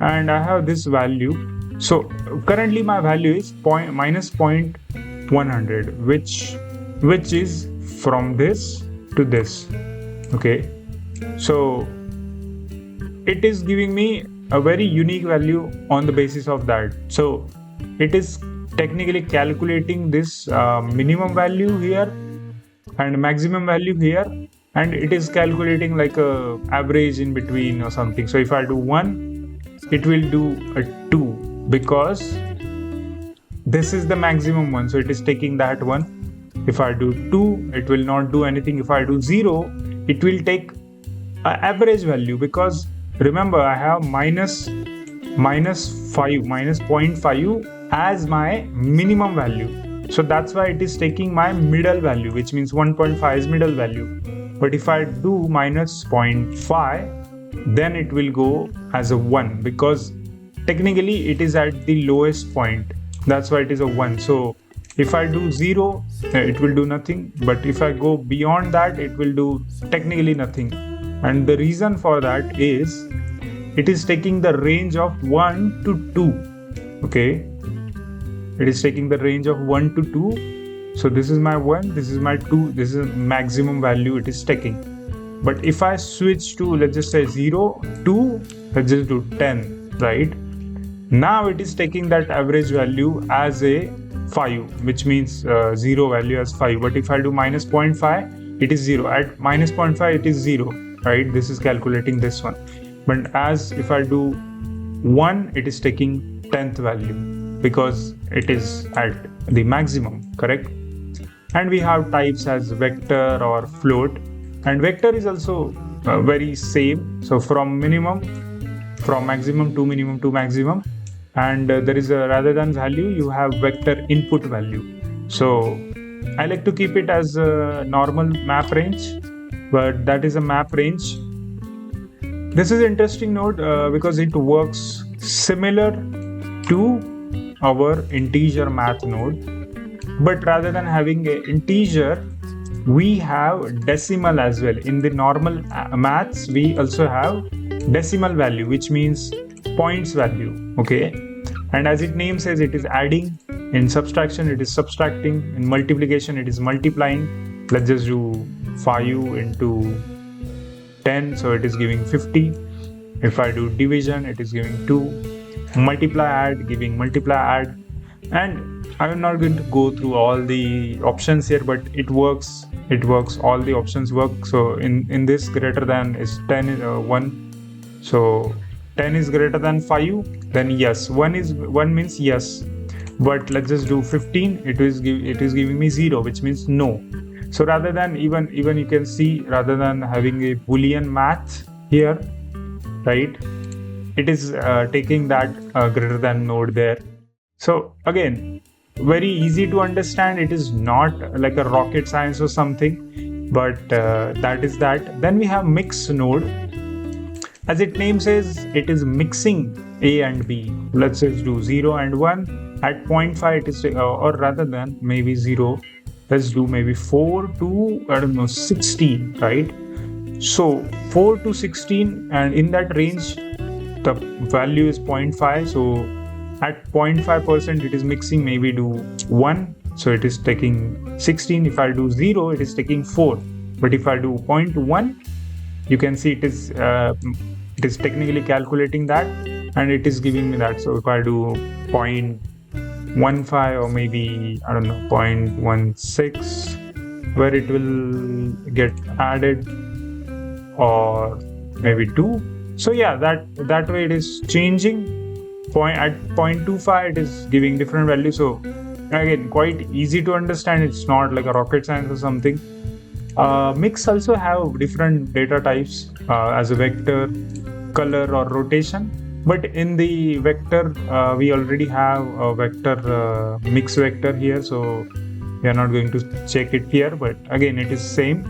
and I have this value. So currently my value is minus 0.100, which is from this to this. Okay, so it is giving me a very unique value on the basis of that. So it is technically calculating this minimum value here and maximum value here, and it is calculating like a average in between or something. So if I do 1, it will do a 2 because this is the maximum one, so it is taking that one. If I do 2, it will not do anything. If I do 0, it will take an average value, because remember I have minus 5, minus 0.5 as my minimum value. So that's why it is taking my middle value, which means 1.5 is middle value. But if I do minus 0.5, then it will go as a 1, because technically it is at the lowest point. That's why it is a 1. So if I do 0, it will do nothing. But if I go beyond that, it will do technically nothing. And the reason for that is it is taking the range of 1 to 2. Okay. It is taking the range of 1 to 2. So this is my 1, this is my 2, this is maximum value it is taking. But if I switch to, let's just say 0, 2, let's just do 10, right? Now it is taking that average value as a 5, which means 0 value as 5. But if I do minus 0.5, it is 0. At minus 0.5, it is 0, right? This is calculating this one. But as if I do 1, it is taking 10th value, because it is at the maximum, correct? And we have types as vector or float, and vector is also very same. So from maximum to minimum to maximum, and there is a rather than value, you have vector input value. So I like to keep it as a normal map range, but that is a map range. This is interesting node because it works similar to our integer math node, but rather than having an integer, we have decimal as well. In the normal maths, we also have decimal value, which means points value. Okay, and as its name says, it is adding. In subtraction, it is subtracting. In multiplication, it is multiplying. Let's just do 5 into 10, so it is giving 50. If I do division, it is giving 2. Multiply add, giving multiply add. And I'm not going to go through all the options here, but it works, all the options work. So in this, greater than is 10 is 1, so 10 is greater than 5, then yes. 1 means yes, but let's just do 15. It is giving me 0, which means no. So rather than even you can see, rather than having a boolean math here, right, it is taking that greater than node there. So again, very easy to understand. It is not like a rocket science or something, but that is that. Then we have mix node. As its name says, it is mixing A and B. Let's just do 0 and 1. At 0.5, it is, or rather than maybe 0, let's do maybe 4 to, I don't know, 16, right? So 4 to 16, and in that range, the value is 0.5. So at 0.5%, it is mixing, maybe do 1. So it is taking 16. If I do 0, it is taking 4. But if I do 0.1, you can see it is technically calculating that, and it is giving me that. So if I do 0.15 or maybe, I don't know, 0.16, where it will get added, or maybe 2. So yeah, that way it is changing. At 0.25, it is giving different values. So again, quite easy to understand. It's not like a rocket science or something. Mix also have different data types as a vector, color, or rotation. But in the vector, we already have a vector, mix vector here. So we are not going to check it here, but again, it is same.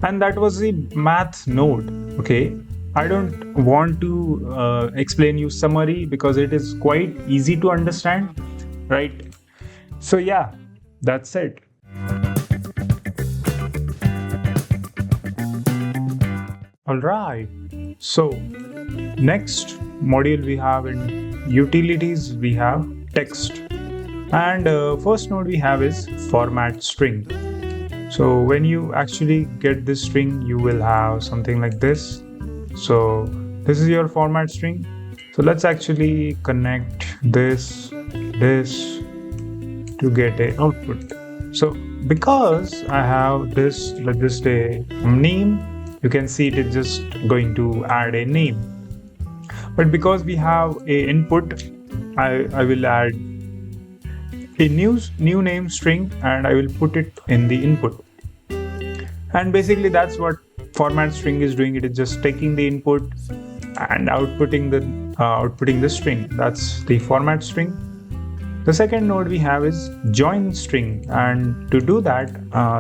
And that was the math node. Okay, I don't want to explain you summary, because it is quite easy to understand, right? So yeah, that's it. Alright, so next module we have in utilities, we have text. And first node we have is format string. So when you actually get this string, you will have something like this. So This is your format string. So let's actually connect this to get a output. So because I have this, let's just say name, you can see it is just going to add a name. But because we have a input, I will add a new name string and I will put it in the input. And basically that's what format string is doing. It is just taking the input and outputting the string. That's the format string. The second node we have is join string, and to do that,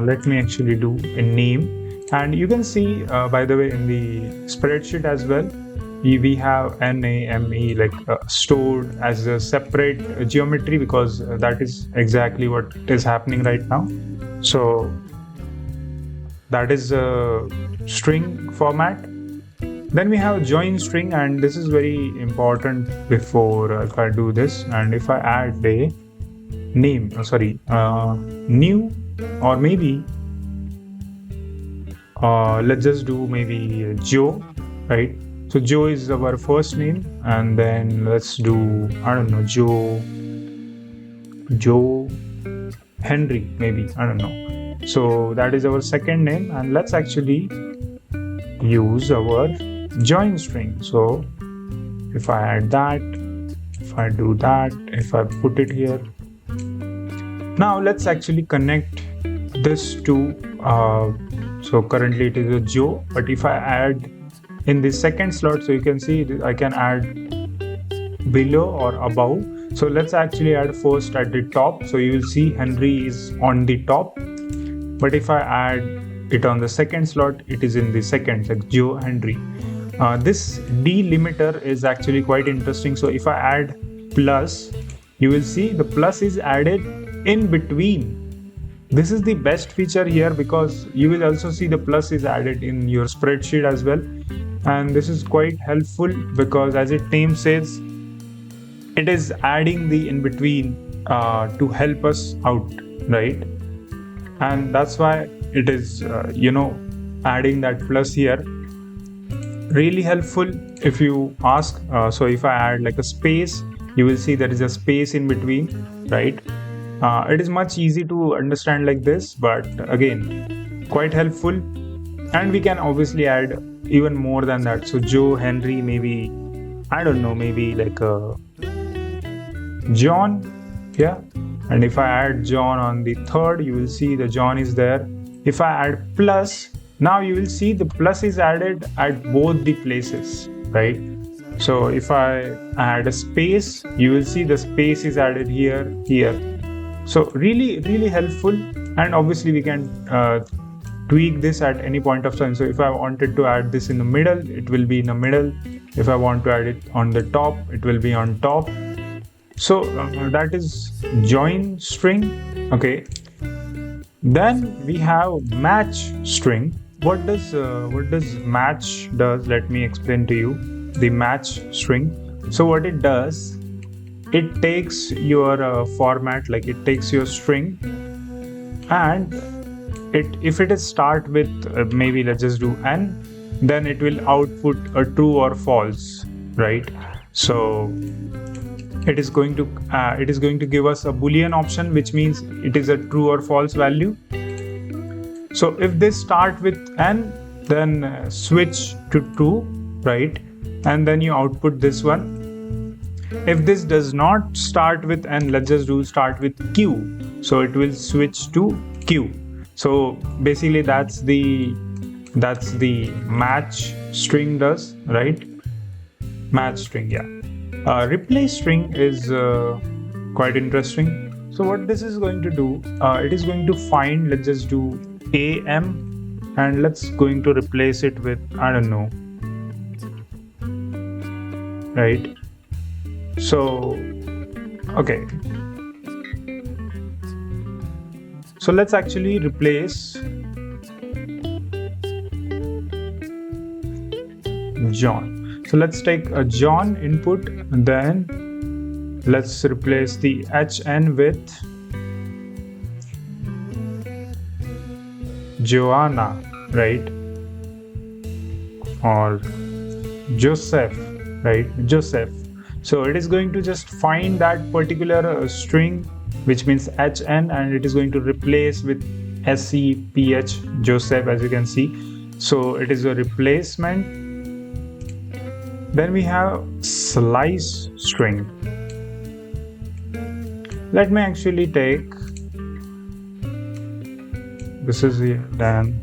let me actually do a name. And you can see, by the way, in the spreadsheet as well, we have NAME like stored as a separate geometry, because that is exactly what is happening right now. So that is a string format. Then we have join string, and this is very important before if I do this, and if I add a name, new, or maybe let's just do maybe Joe, right? So Joe is our first name, and then let's do, I don't know, Joe Henry, maybe, I don't know. So that is our second name, and let's actually use our join string. So if I add that, if I do that, if I put it here, now let's actually connect this to so currently it is a Joe, but if I add in the second slot, so you can see I can add below or above. So let's actually add first at the top. So you will see Henry is on the top, but if I add it on the second slot, it is in the second, like Joe Henry. This delimiter is actually quite interesting. So if I add plus, you will see the plus is added in between. This is the best feature here, because you will also see the plus is added in your spreadsheet as well. And this is quite helpful because, as its name says, it is adding the in between to help us out, right? And that's why it is adding that plus here, really helpful if you ask. So if I add like a space, you will see there is a space in between, right? It is much easy to understand like this, but again, quite helpful. And we can obviously add even more than that. So Joe Henry, maybe, I don't know, maybe like a John, yeah. And if I add John on the third, you will see the John is there. If I add plus, now you will see the plus is added at both the places, right? So if I add a space, you will see the space is added here. So really helpful. And obviously we can tweak this at any point of time. So if I wanted to add this in the middle, it will be in the middle. If I want to add it on the top, it will be on top. So that is join string. Okay. Then we have match string. What does match does? Let me explain to you the match string. So what it does, it takes your format, like it takes your string, and if it is start with maybe let's just do n, then it will output a true or false, right? So it is going to give us a boolean option, which means it is a true or false value. So if this start with n, then switch to true, right? And then you output this one. If this does not start with n, let's just do start with q, so it will switch to q. So basically that's the match string does, right? Match string, yeah. Replace string is quite interesting. So what this is going to do, it is going to find, let's just do am, and let's going to replace it with, I don't know, right? So okay, so let's actually replace John. So let's take a John input, and then let's replace the HN with Joanna, right? Or Joseph, right? Joseph. So it is going to just find that particular string, which means HN, and it is going to replace with SEPH, Joseph, as you can see. So it is a replacement. Then we have slice string. Let me actually take this is here, then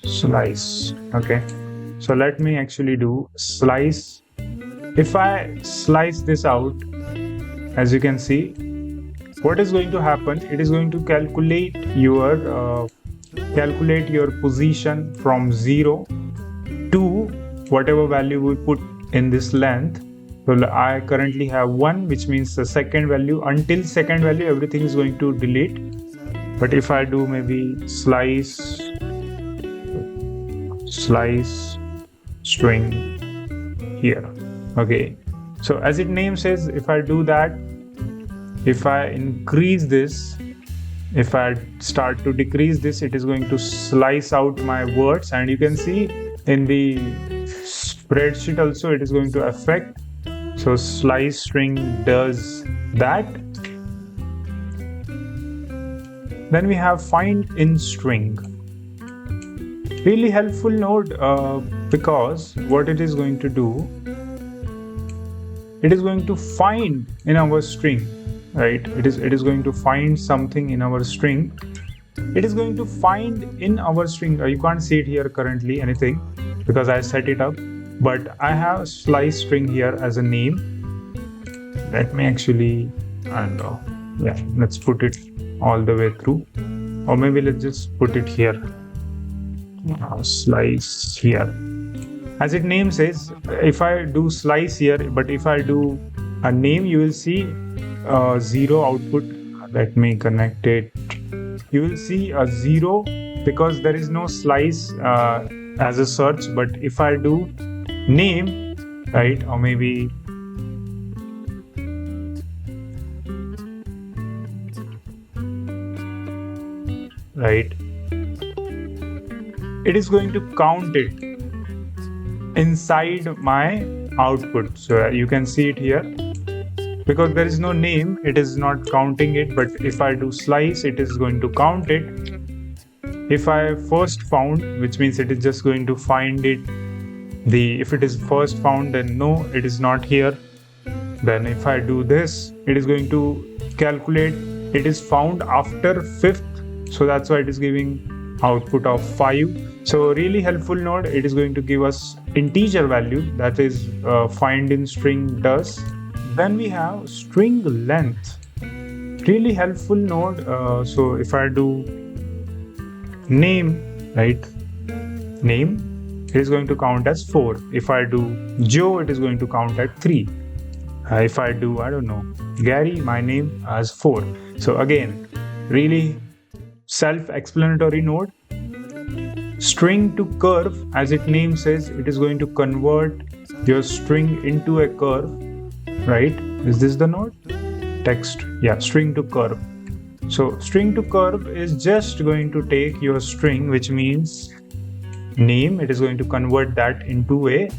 slice. Okay, so let me actually do slice. If I slice this out, as you can see, what is going to happen? It is going to calculate your position from 0 to whatever value we put in this length. So I currently have 1, which means the second value. Until second value, everything is going to delete. But if I do maybe slice string here, okay, so as its name says, if I do that, if I increase this, if I start to decrease this, it is going to slice out my words, and you can see in the spreadsheet also it is going to affect. So slice string does that. Then we have find in string. Really helpful node, because what it is going to do, it is going to find in our string, right? It is going to find something in our string. It is going to find in our string. You can't see it here currently anything because I set it up, but I have slice string here as a name. Let me actually, let's put it all the way through, or maybe let's just put it here. Slice here. As its name says, if I do slice here, but if I do a name, you will see 0 output. Let me connect it. You will see a 0 because there is no slice as a search. But if I do name, right, or maybe right, it is going to count it inside my output. So you can see it here. Because there is no name, it is not counting it, but if I do slice, it is going to count it. If I first found, which means it is just going to find it. If it is first found, then no, it is not here. Then if I do this, it is going to calculate. It is found after 5th, so that's why it is giving output of 5. So really helpful node. It is going to give us integer value, that is find in string does. Then we have string length. Really helpful node. So if I do name, right, name, it is going to count as 4. If I do Joe, it is going to count at 3. If I do, I don't know, Gary, my name, as 4. So again, really self-explanatory node. String to curve, as its name says, it is going to convert your string into a curve, right? Is this the node? Text, yeah, string to curve. So string to curve is just going to take your string, which means name, it is going to convert that into a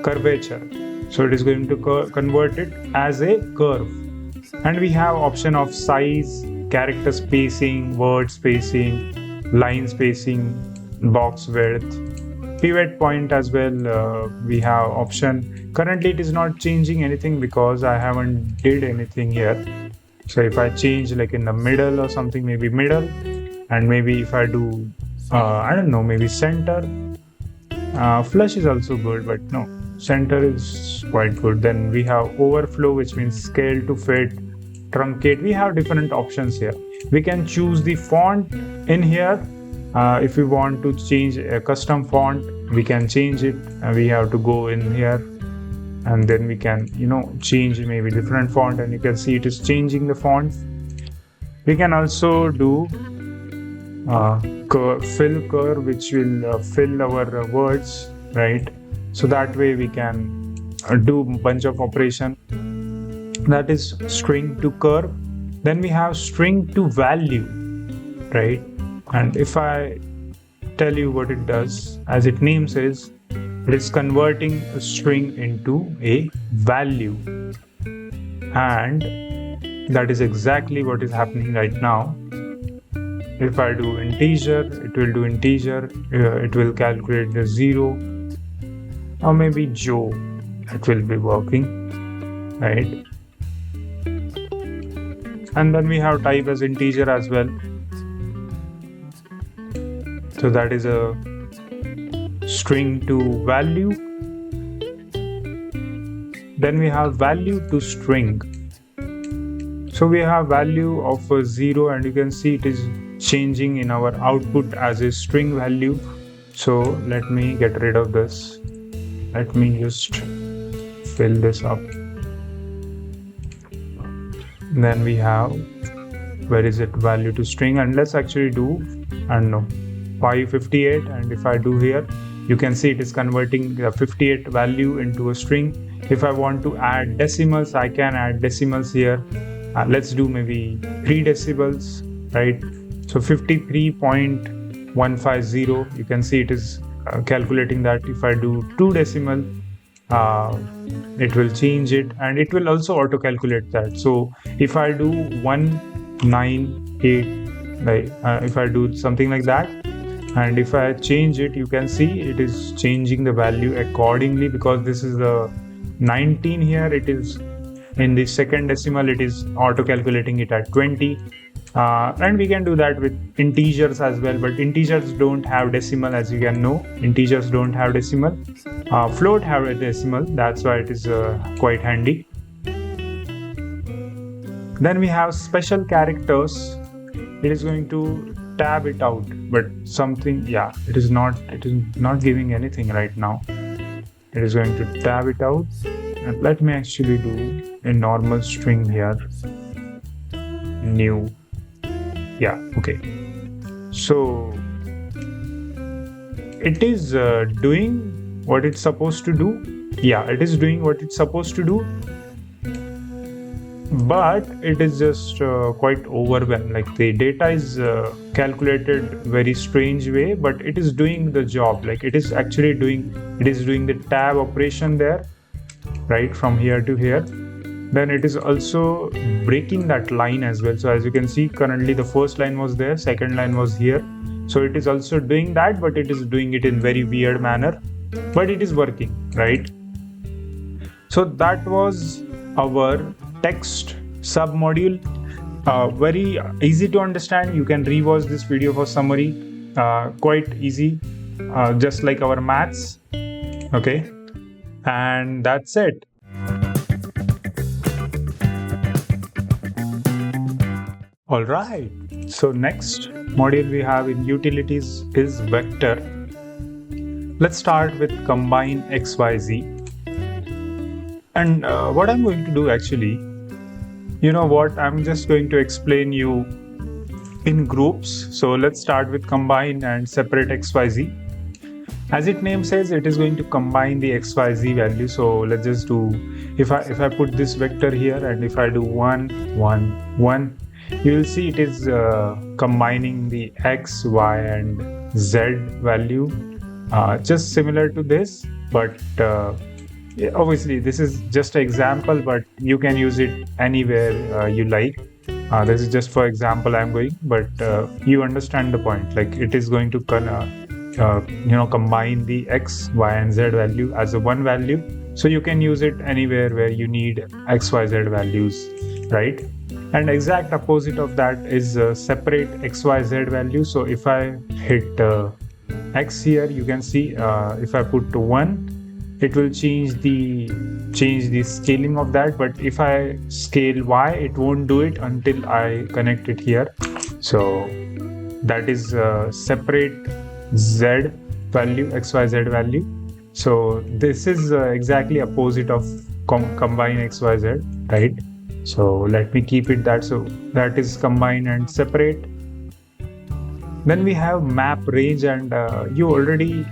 curvature. So it is going to convert it as a curve. And we have option of size, character spacing, word spacing, line spacing, box width, pivot point as well. We have option. Currently it is not changing anything because I haven't did anything here. So if I change like in the middle or something, maybe middle, and maybe if I do I don't know, maybe center, flush is also good, but no, center is quite good. Then we have overflow, which means scale to fit, truncate. We have different options here. We can choose the font in here. If we want to change a custom font, we can change it. We have to go in here, and then we can, change maybe different font, and you can see it is changing the font. We can also do fill curve, which will fill our words, right? So that way we can do a bunch of operation. That is string to curve. Then we have string to value, right? And if I tell you what it does. As its name says, it is converting a string into a value, and that is exactly what is happening right now. If I do integer, it will do integer, it will calculate the 0, or maybe Joe, it will be working, right? And then we have type as integer as well. So that is a string to value. Then we have value to string. So we have value of a 0, and you can see it is changing in our output as a string value. So let me get rid of this. Let me just fill this up. Then we have, where is it, value to string, and let's actually do, I don't know, 558, and if I do here, you can see it is converting the 58 value into a string. If I want to add decimals, I can add decimals here. Let's do maybe 3 decibels, right? So 53.150, you can see it is calculating that. If I do 2 decimal, it will change it, and it will also auto calculate that. So if I do 198, like if I do something like that, and if I change it, you can see it is changing the value accordingly, because this is the 19 here, it is in the second decimal, it is auto calculating it at 20. And we can do that with integers as well, but integers don't have decimal, as you can know. Integers don't have decimal. Float have a decimal, that's why it is quite handy. Then we have special characters. It is going to tab it out, but something, yeah, it is not giving anything right now. It is going to tab it out, and let me actually do a normal string here, new. Yeah, okay. So it is doing what it's supposed to do. Yeah, it is doing what it's supposed to do, but it is just quite overwhelmed. Like the data is calculated very strange way, but it is doing the job. Like it is actually doing the tab operation there, right, from here to here. Then it is also breaking that line as well. So as you can see, currently the first line was there, second line was here. So it is also doing that, but it is doing it in very weird manner, but it is working, right? So that was our text submodule. Very easy to understand. You can rewatch this video for summary. Quite easy, just like our maths. Okay, and that's it. All right, so next module we have in utilities is vector. Let's start with combine XYZ. And what I'm going to do actually, you know what, I'm just going to explain you in groups. So let's start with combine and separate XYZ. As its name says, it is going to combine the XYZ value. So let's just do, if I put this vector here, and if I do 1, 1, 1, you will see it is combining the X, Y, and Z value, just similar to this, but obviously this is just an example, but you can use it anywhere you like. This is just for example I'm going, but you understand the point. Like it is going to combine the X, Y, and Z value as a one value, so you can use it anywhere where you need X, Y, Z values, right? And exact opposite of that is separate X, Y, Z value. So if I hit X here, you can see if I put to 1, it will change the scaling of that, but if I scale Y, it won't do it until I connect it here. So that is separate Z value, X, Y, Z value. So this is exactly opposite of combine X, Y, Z, right? So let me keep it that. So that is combine and separate. Then we have map range, and you already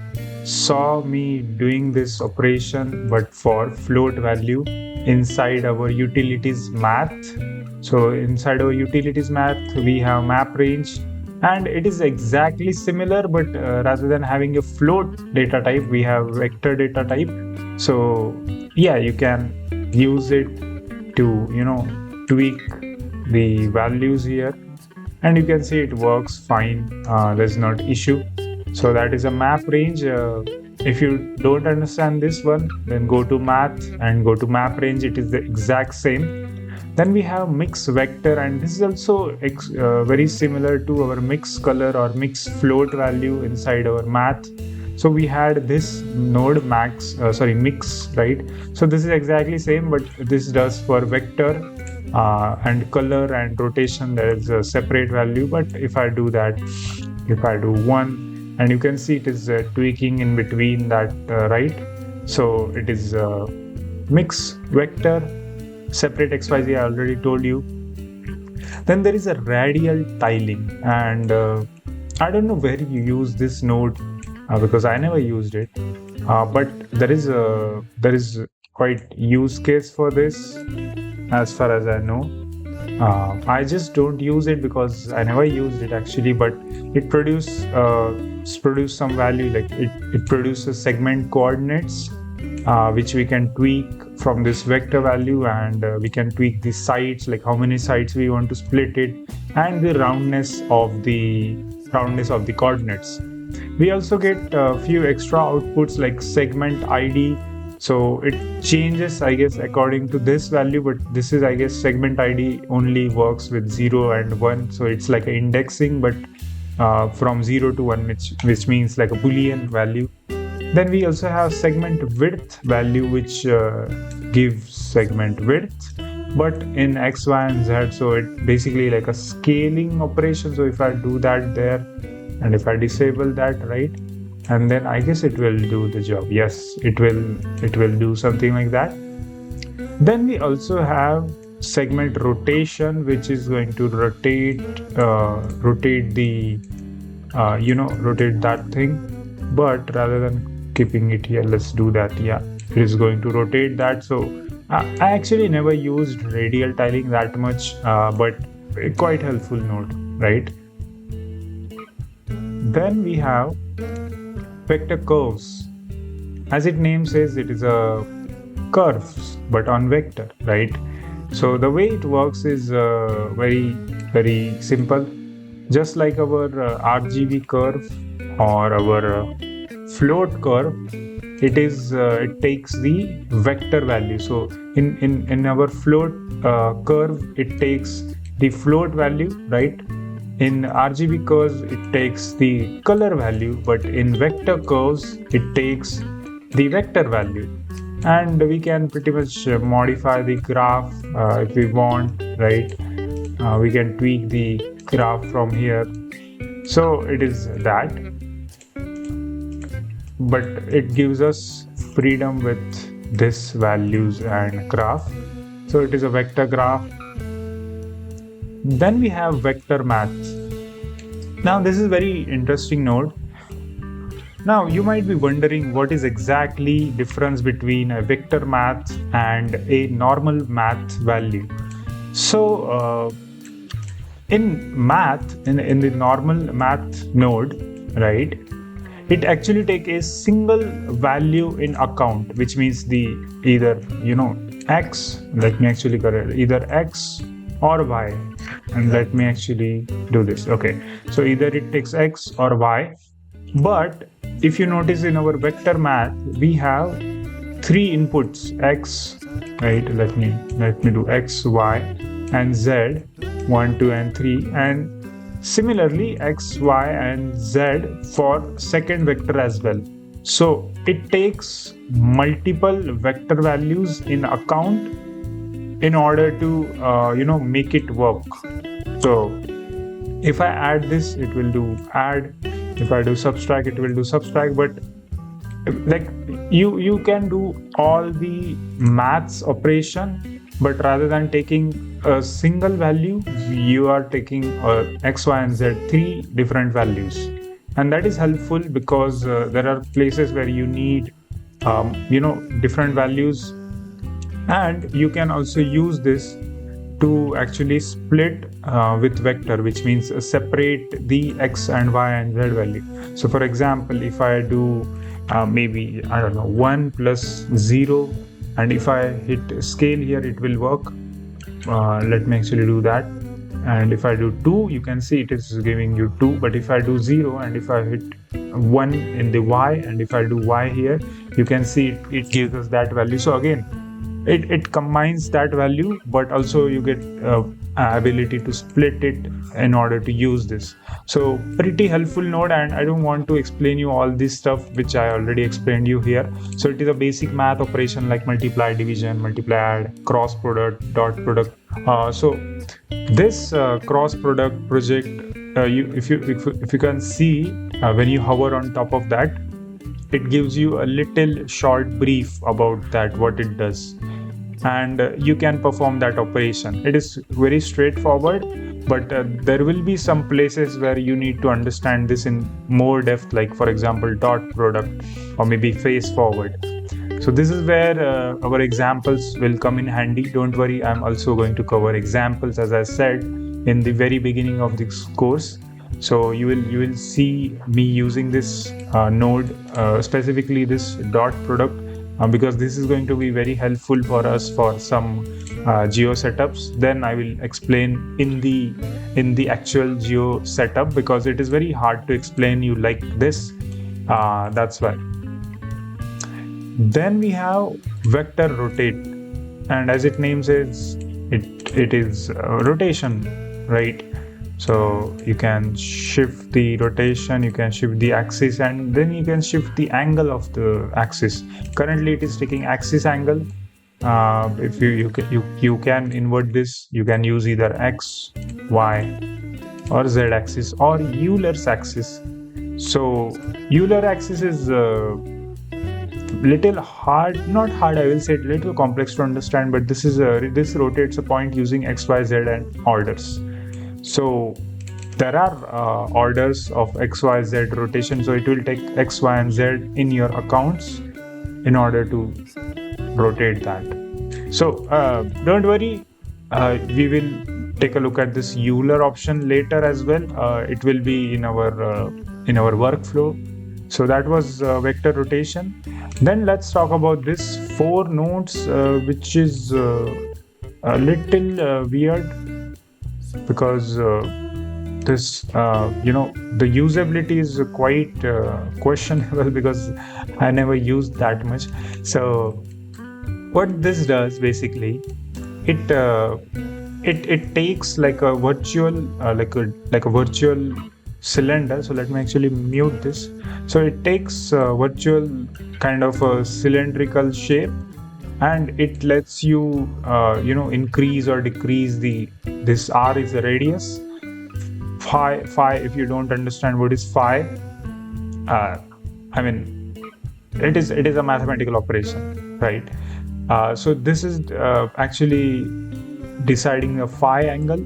saw me doing this operation, but for float value inside our utilities math. So inside our utilities math, we have map range. and it is exactly similar, but rather than having a float data type, we have vector data type. So yeah, you can use it to tweak the values here, and you can see it works fine. There's not issue. So that is a map range. If you don't understand this one, then go to math and go to map range. It is the exact same. Then we have mix vector, and this is also very similar to our mix color or mix float value inside our math. So we had this node mix, right? So this is exactly same, but this does for vector and color and rotation. There is a separate value, but if I do 1, and you can see it is tweaking in between that, right? So it is mix vector, separate xyz. I already told you. Then there is a radial tiling, and I don't know where you use this node because I never used it, but there is quite use case for this as far as I know. I just don't use it because I never used it actually, but it produce some value, like it produces segment coordinates which we can tweak from this vector value, and we can tweak the sides, like how many sides we want to split it, and the roundness of the coordinates. We also get a few extra outputs like segment ID. So it changes, I guess, according to this value, but this is, I guess, segment ID only works with 0 and 1. So it's like an indexing, but from 0 to 1, which means like a Boolean value. Then we also have segment width value, which gives segment width, but in X, Y, and Z. So it basically like a scaling operation. So if I do that there, and if I disable that, right, and then I guess it will do the job. Yes, it will do something like that. Then we also have segment rotation, which is going to rotate that thing. But rather than keeping it here, let's do that. Yeah, it is going to rotate that. So I actually never used radial tiling that much, but quite helpful node, right? Then we have vector curves. As its name says, it is a curves, but on vector, right? So the way it works is very, very simple. Just like our RGB curve or our float curve, it takes the vector value. So in our float curve, it takes the float value, right? In RGB curves, it takes the color value, but in vector curves, it takes the vector value. And we can pretty much modify the graph if we want, right? We can tweak the graph from here. So it is that, but it gives us freedom with this values and graph. So it is a vector graph. Then we have vector math. Now this is very interesting node. Now you might be wondering what is exactly difference between a vector math and a normal math value. So in math, in the normal math node, right, it actually take a single value in account, which means the either x. Let me actually correct, either x or y, and let me actually do this. Okay, so either it takes x or y. But if you notice in our vector math, we have 3 inputs, x, right? Let me do x, y, and z, 1, 2, and 3, and similarly x, y, and z for second vector as well. So it takes multiple vector values in account in order to make it work. So if I add this, it will do add. If I do subtract, it will do subtract. But like you can do all the maths operation, but rather than taking a single value, you are taking x, y, and z, 3 different values. And that is helpful because there are places where you need different values, and you can also use this to actually split with vector, which means separate the x and y and z value. So for example, if I do maybe, I don't know, 1 plus 0, and if I hit scale here, it will work. Let me actually do that. And if I do 2, you can see it is giving you 2. But if I do 0 and if I hit 1 in the y, and if I do y here, you can see it gives us that value. So again, it combines that value, but also you get ability to split it in order to use this. So pretty helpful node, and I don't want to explain you all this stuff which I already explained you here. So it is a basic math operation like multiply, division, multiply, add, cross product, dot product. So this cross product project, if you can see, when you hover on top of that, it gives you a little short brief about that, what it does, and you can perform that operation. It is very straightforward, but there will be some places where you need to understand this in more depth, like for example dot product or maybe face forward. So this is where our examples will come in handy. Don't worry, I'm also going to cover examples, as I said in the very beginning of this course. So you will see me using this node, specifically this dot product, because this is going to be very helpful for us for some geo setups. Then I will explain in the actual geo setup, because it is very hard to explain you like this. That's why. Then we have vector rotate, and as it names is, it is rotation, right? So you can shift the rotation, you can shift the axis, and then you can shift the angle of the axis. Currently it is taking axis angle. If you can invert this, you can use either x, y, or z axis, or Euler's axis. So Euler axis is little hard, not hard, I will say it little complex to understand, but this this rotates a point using x, y, z and orders. So there are orders of x, y, z rotation. So it will take x, y, and z in your accounts in order to rotate that. So don't worry, we will take a look at this Euler option later as well. It will be in our workflow. So that was vector rotation. Then let's talk about this 4 nodes, which is a little weird, because this the usability is quite questionable, because I never used that much. So what this does basically, it takes like a virtual like a virtual cylinder. So let me actually mute this. So it takes a virtual kind of a cylindrical shape, and it lets you increase or decrease this r is the radius, phi. If you don't understand what is phi, I mean it is a mathematical operation, right? So this is actually deciding a phi angle,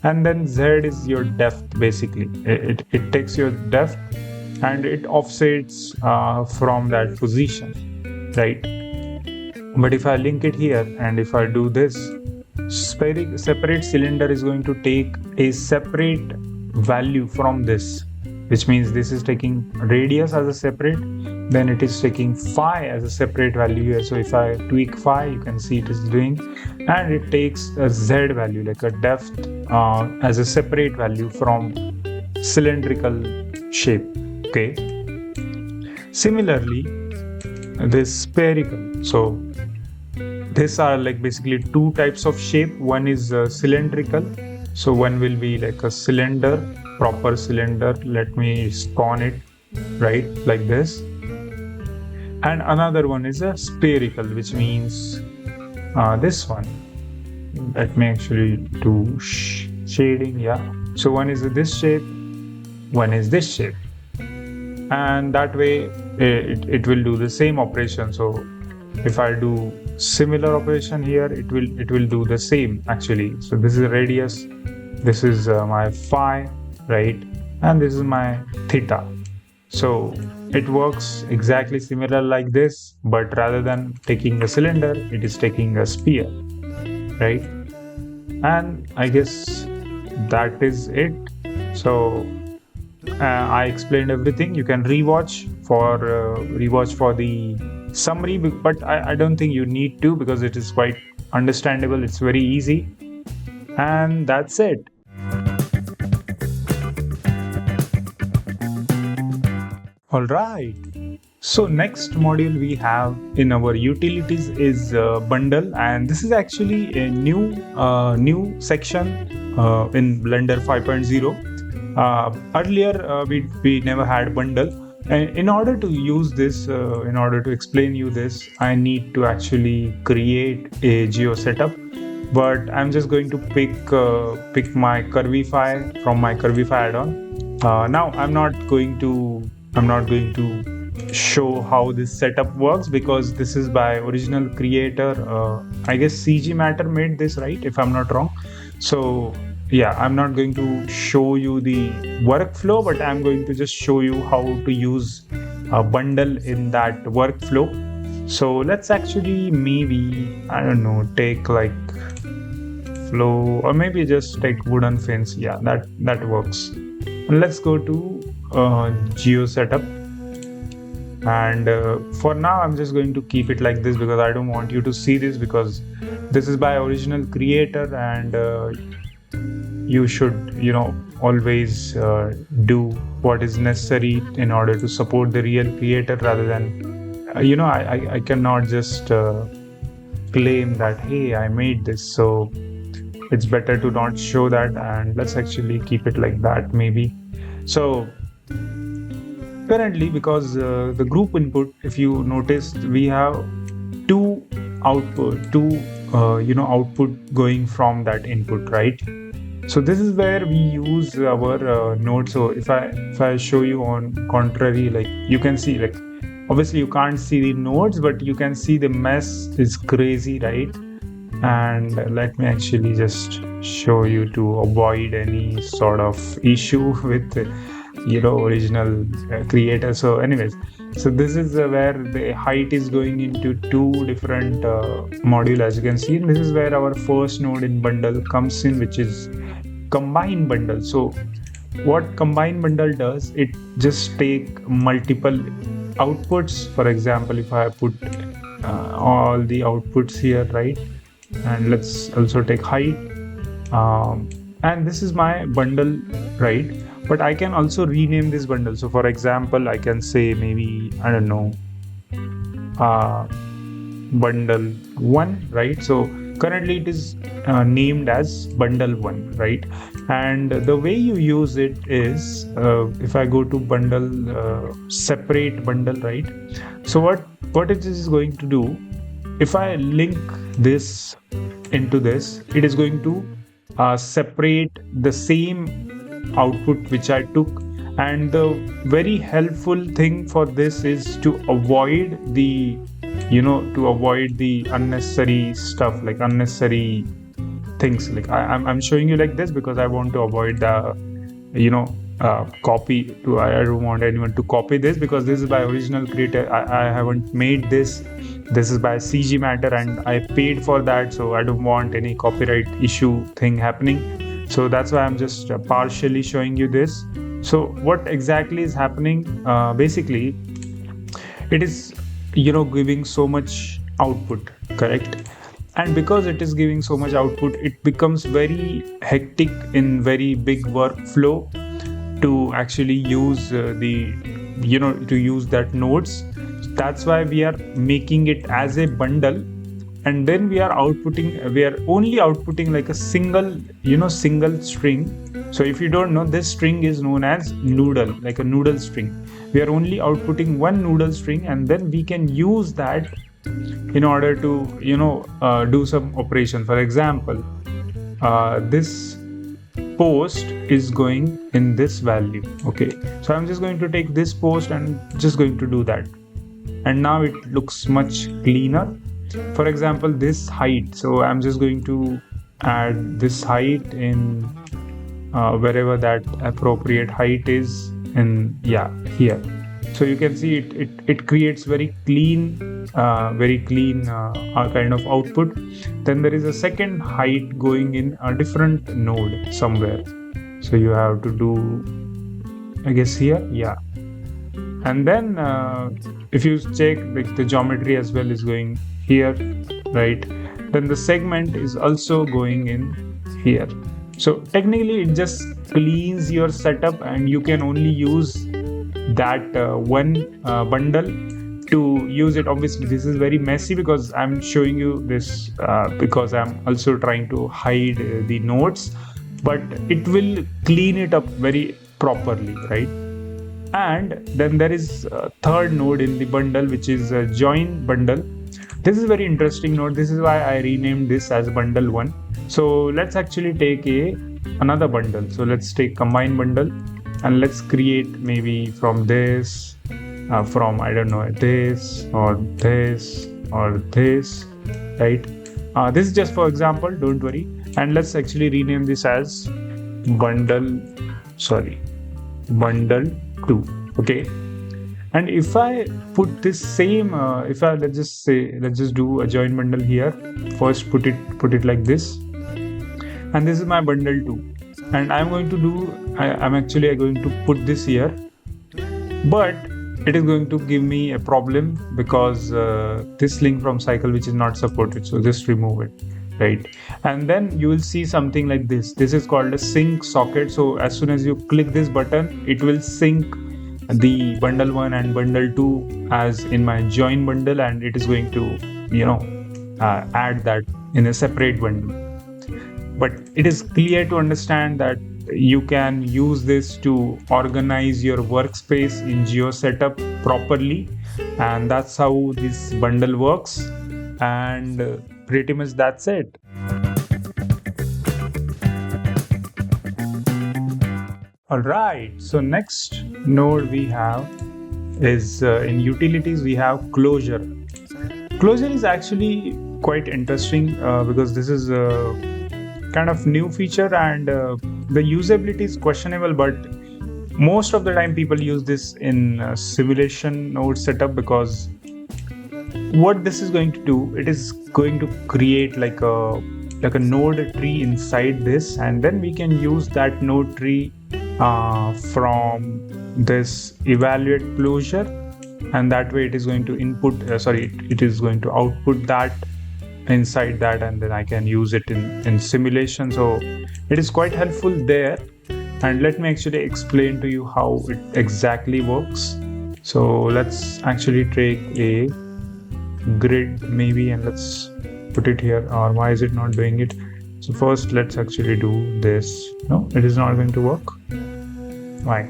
and then z is your depth. Basically it takes your depth and it offsets from that position, right? But if I link it here and if I do this, separate cylinder is going to take a separate value from this, which means this is taking radius as a separate, then it is taking phi as a separate value here. So if I tweak phi, you can see it is doing, and it takes a z value like a depth as a separate value from cylindrical shape. Okay. Similarly, this spherical. So these are like basically 2 types of shape. One is cylindrical. So one will be like a cylinder, proper cylinder. Let me spawn it right like this. And another one is a spherical, which means this one. Let me actually do shading. Yeah. So one is this shape, one is this shape, and that way it will do the same operation. So if I do similar operation here, it will do the same actually. So this is radius, this is my phi, right, and this is my theta. So it works exactly similar like this, but rather than taking a cylinder, it is taking a sphere, right? And I guess that is it. So I explained everything. You can rewatch for the summary, but I don't think you need to, because it is quite understandable. It's very easy, and that's it. All right. So next module we have in our utilities is bundle, and this is actually a new section in Blender 5.0. Earlier we never had bundle, and in order to use this, in order to explain you this, I need to actually create a geo setup. But I'm just going to pick my Curvify from my Curvify add-on. Now I'm not going to show how this setup works, because this is by original creator. I guess CG Matter made this, right, if I'm not wrong. So yeah, I'm not going to show you the workflow, but I'm going to just show you how to use a bundle in that workflow. So let's actually, maybe, I don't know, take like flow, or maybe just take wooden fence. Yeah, that works. And let's go to geo setup. And for now I'm just going to keep it like this, because I don't want you to see this, because this is by original creator, and you should always do what is necessary in order to support the real creator, rather than I cannot just claim that, hey, I made this. So it's better to not show that, and let's actually keep it like that, maybe. So currently, because the group input, if you noticed, we have two output going from that input, right? So this is where we use our node. So if I show you on contrary, like you can see, like obviously you can't see the nodes, but you can see the mess is crazy, right? And let me actually just show you to avoid any sort of issue with original creator. So anyways, so this is where the height is going into two different module, as you can see. And this is where our first node in bundle comes in, which is combine bundle. So what combine bundle does, it just take multiple outputs. For example, if I put all the outputs here, right, and let's also take height, and this is my bundle, right? But I can also rename this bundle. So for example, I can say, maybe, I don't know, bundle 1, right? So currently it is named as bundle 1, right? And the way you use it is, if I go to bundle, separate bundle, right? So what it is going to do, if I link this into this, it is going to separate the same output which I took. And the very helpful thing for this is to avoid the unnecessary stuff, like unnecessary things. Like I'm showing you like this because I want to avoid the copy. I don't want anyone to copy this, because this is by original creator. I haven't made this. This is by CG Matter, and I paid for that, so I don't want any copyright issue thing happening. So that's why I'm just partially showing you this. So what exactly is happening? Basically, it is giving so much output, correct? And because it is giving so much output, it becomes very hectic in very big workflow to actually use to use that nodes. That's why we are making it as a bundle, and then we are only outputting like a single string. So if you don't know, this string is known as noodle, like a noodle string. We are only outputting one noodle string, and then we can use that in order to do some operation. For example, this post is going in this value. Okay, so I'm just going to take this post and just going to do that, and now it looks much cleaner. For example, this height, so I'm just going to add this height in wherever that appropriate height is, in here. So you can see it creates very clean kind of output. Then there is a second height going in a different node somewhere. So you have to do, I guess, here, yeah. And then if you check, like, the geometry as well is going here, right? Then the segment is also going in here. So technically it just cleans your setup, and you can only use that one bundle to use it. Obviously this is very messy because I'm showing you this because I'm also trying to hide the nodes, but it will clean it up very properly, right? And then there is a third node in the bundle, which is a join bundle. This is a very interesting node. This is why I renamed this as bundle 1. So let's actually take another bundle. So let's take combine bundle, and let's create maybe from this, from, I don't know, this or this or this, right? This is just for example, don't worry. And let's actually rename this as bundle 2. Okay. And if I put this same, let's just do a join bundle here. First put it like this, and this is my bundle 2. And I'm going to do, I'm actually going to put this here, but it is going to give me a problem because this link from cycle, which is not supported. So just remove it, right? And then you will see something like this. This is called a sync socket. So as soon as you click this button, it will sync the bundle 1 and bundle 2 as in my join bundle, and it is going to, add that in a separate bundle. But it is clear to understand that you can use this to organize your workspace in Geo setup properly, and that's how this bundle works. And pretty much that's it. Alright, so next node we have is in utilities, we have closure. Closure is actually quite interesting because this is a kind of new feature, and the usability is questionable, but most of the time people use this in simulation node setup, because what this is going to do, it is going to create like a node tree inside this, and then we can use that node tree from this evaluate closure, and that way it is going to it is going to output that inside that, and then I can use it in simulation. So it is quite helpful there, and let me actually explain to you how it exactly works. So let's actually take a grid maybe, and let's put it here. Or why is it not doing it? So first let's actually do this. No, it is not going to work. Why?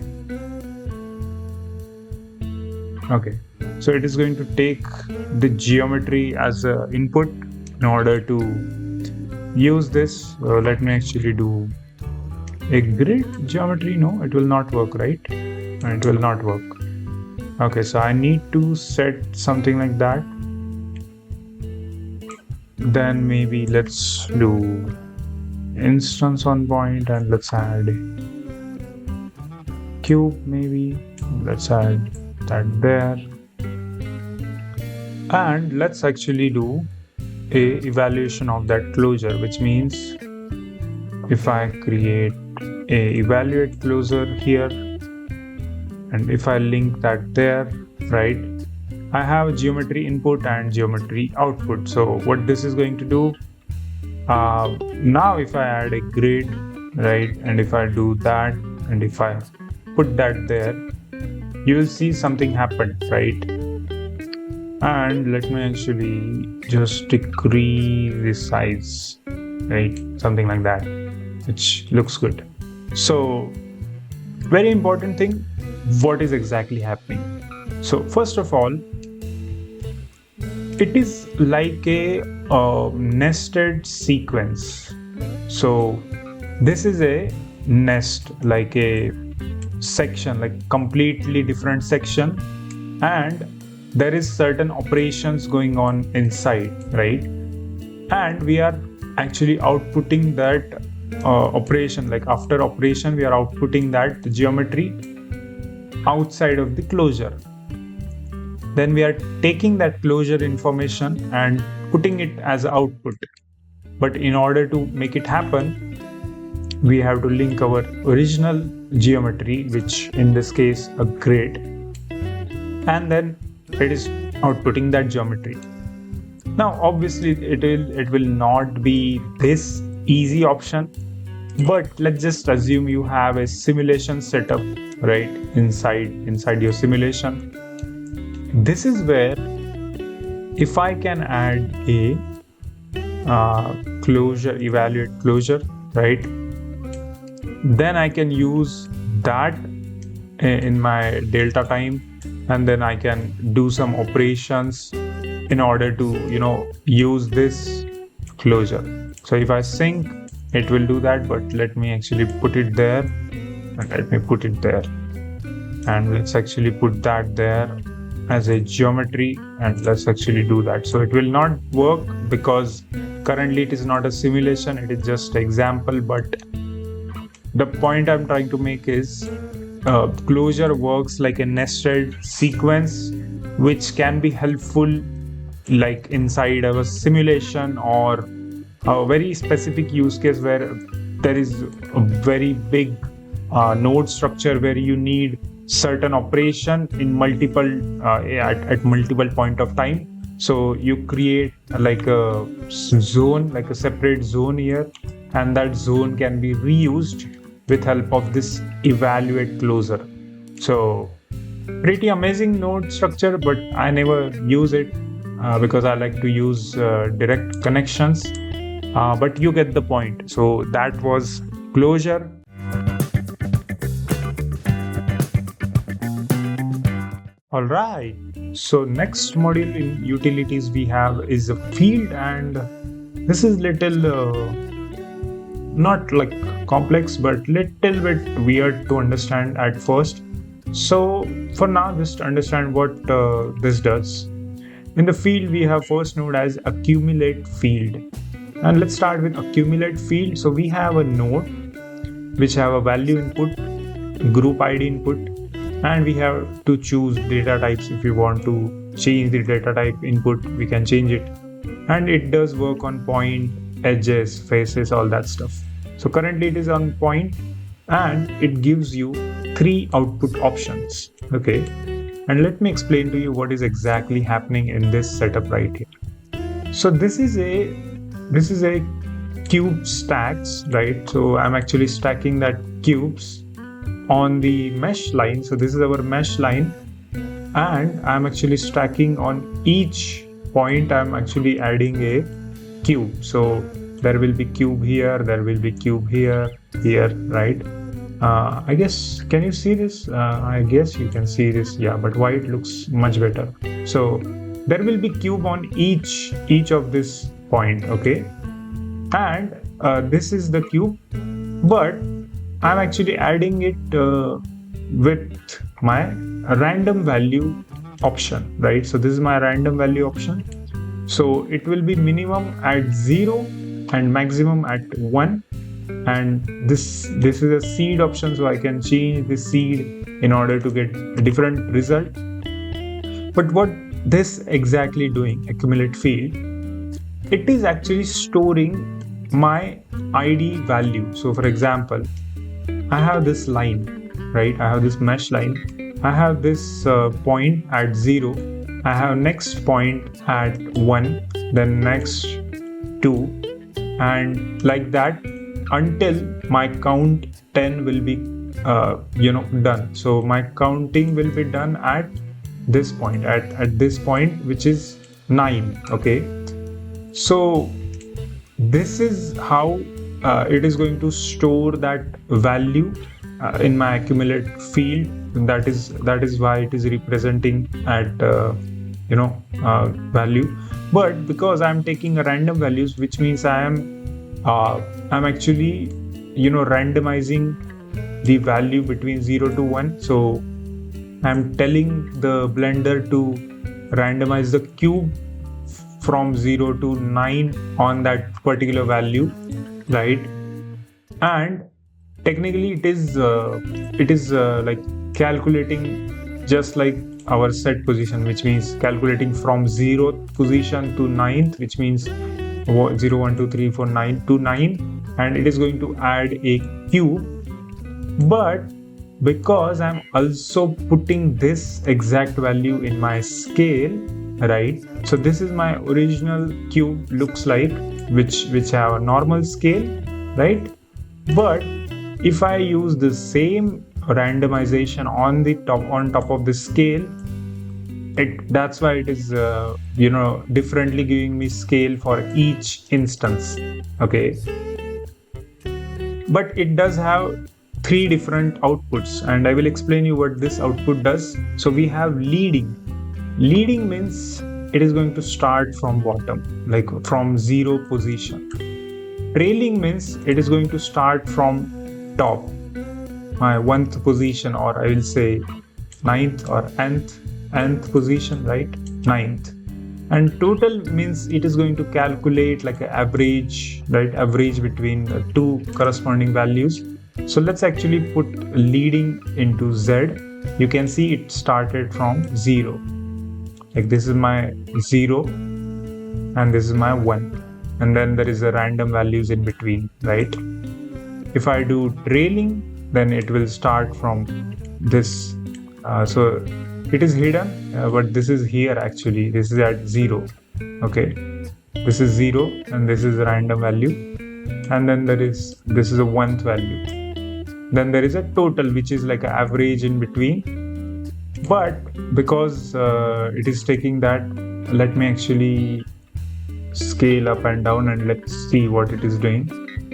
Okay, so it is going to take the geometry as an input in order to use this. Let me actually do a grid geometry. No, it will not work, right? It will not work. Okay, so I need to set something like that. Then maybe let's do instance on point, and let's add cube maybe. Let's add that there, and let's actually do a evaluation of that closure, which means if I create a evaluate closure here, and if I link that there, right, I have geometry input and geometry output. So what this is going to do, now if I add a grid, right, and if I do that, and if I put that there, you will see something happen, right? And let me actually just decrease the size, right? Something like that, which looks good. So very important thing, what is exactly happening? So first of all, it is like a nested sequence. So this is a nest, like a section, like completely different section, and there is certain operations going on inside, right? And we are actually outputting that operation, like after operation we are outputting that geometry outside of the closure. Then we are taking that closure information and putting it as output. But in order to make it happen, we have to link our original geometry, which in this case a grid, and then it is outputting that geometry. Now obviously it will not be this easy option, but let's just assume you have a simulation setup right inside your simulation. This is where if I can add a closure, evaluate closure, right, then I can use that in my delta time, and then I can do some operations in order to use this closure. So if I sync, it will do that, but let me actually put it there, and let me put it there, and let's actually put that there as a geometry, and let's actually do that. So it will not work because currently it is not a simulation, it is just an example. But the point I'm trying to make is closure works like a nested sequence, which can be helpful like inside of a simulation or a very specific use case where there is a very big node structure where you need certain operation in multiple at multiple point of time. So you create like a zone, like a separate zone here, and that zone can be reused with help of this evaluate closure. So pretty amazing node structure, but I never use it because I like to use direct connections. But you get the point. So that was closure. All right. So next module in utilities we have is a field, and this is little not like complex, but little bit weird to understand at first. So for now, just understand what this does. In the field, we have first node as accumulate field, and let's start with accumulate field. So we have a node which have a value input, group ID input, and we have to choose data types. If we want to change the data type input, we can change it, and it does work on point, edges, faces, all that stuff. So currently it is on point, and it gives you 3 output options. Okay, and let me explain to you what is exactly happening in this setup right here. So this is a cube stacks, right? So I'm actually stacking that cubes on the mesh line. So this is our mesh line, and I'm actually stacking on each point. I'm actually adding a cube. So there will be cube here, there will be cube here, right? I guess, can you see this? I guess you can see this, yeah, but white looks much better. So there will be cube on each of this point, okay? And this is the cube, but I'm actually adding it with my random value option, right? So this is my random value option. So it will be minimum at 0 and maximum at 1. And this is a seed option, so I can change the seed in order to get a different result. But what this exactly doing, accumulate field, it is actually storing my ID value. So for example, I have this line, right? I have this mesh line. I have this point at 0. I have next point at 1, then next 2, and like that until my count 10 will be done. So my counting will be done at this point, at this point, which is 9. Okay, so this is how it is going to store that value in my accumulate field. That is why it is representing at value. But because I'm taking a random values, which means I'm actually randomizing the value between 0 to 1. So I'm telling the blender to randomize the cube from 0 to 9 on that particular value, right? And technically it is like calculating just like our set position, which means calculating from 0th position to 9th, which means 0, 1, 2, 3, 4, 9 to 9, and it is going to add a cube. But because I'm also putting this exact value in my scale, right? So this is my original cube looks like, which have a normal scale, right? But if I use the same randomization on top of the scale, that's why it is differently giving me scale for each instance. Okay, but it does have 3 different outputs, and I will explain you what this output does. So we have leading means it is going to start from bottom, like from 0 position. Trailing means it is going to start from top, my 1th position, or I will say 9th or nth position, right? 9th. And total means it is going to calculate like an average, right? Average between 2 corresponding values. So let's actually put leading into Z. You can see it started from 0. Like this is my 0 and this is my 1. And then there is a random values in between, right? If I do trailing, then it will start from this. So it is hidden, but this is here actually. This is at 0. Okay, this is 0 and this is a random value. And then this is a 1th value. Then there is a total, which is like an average in between. But because it is taking that, let me actually scale up and down and let's see what it is doing.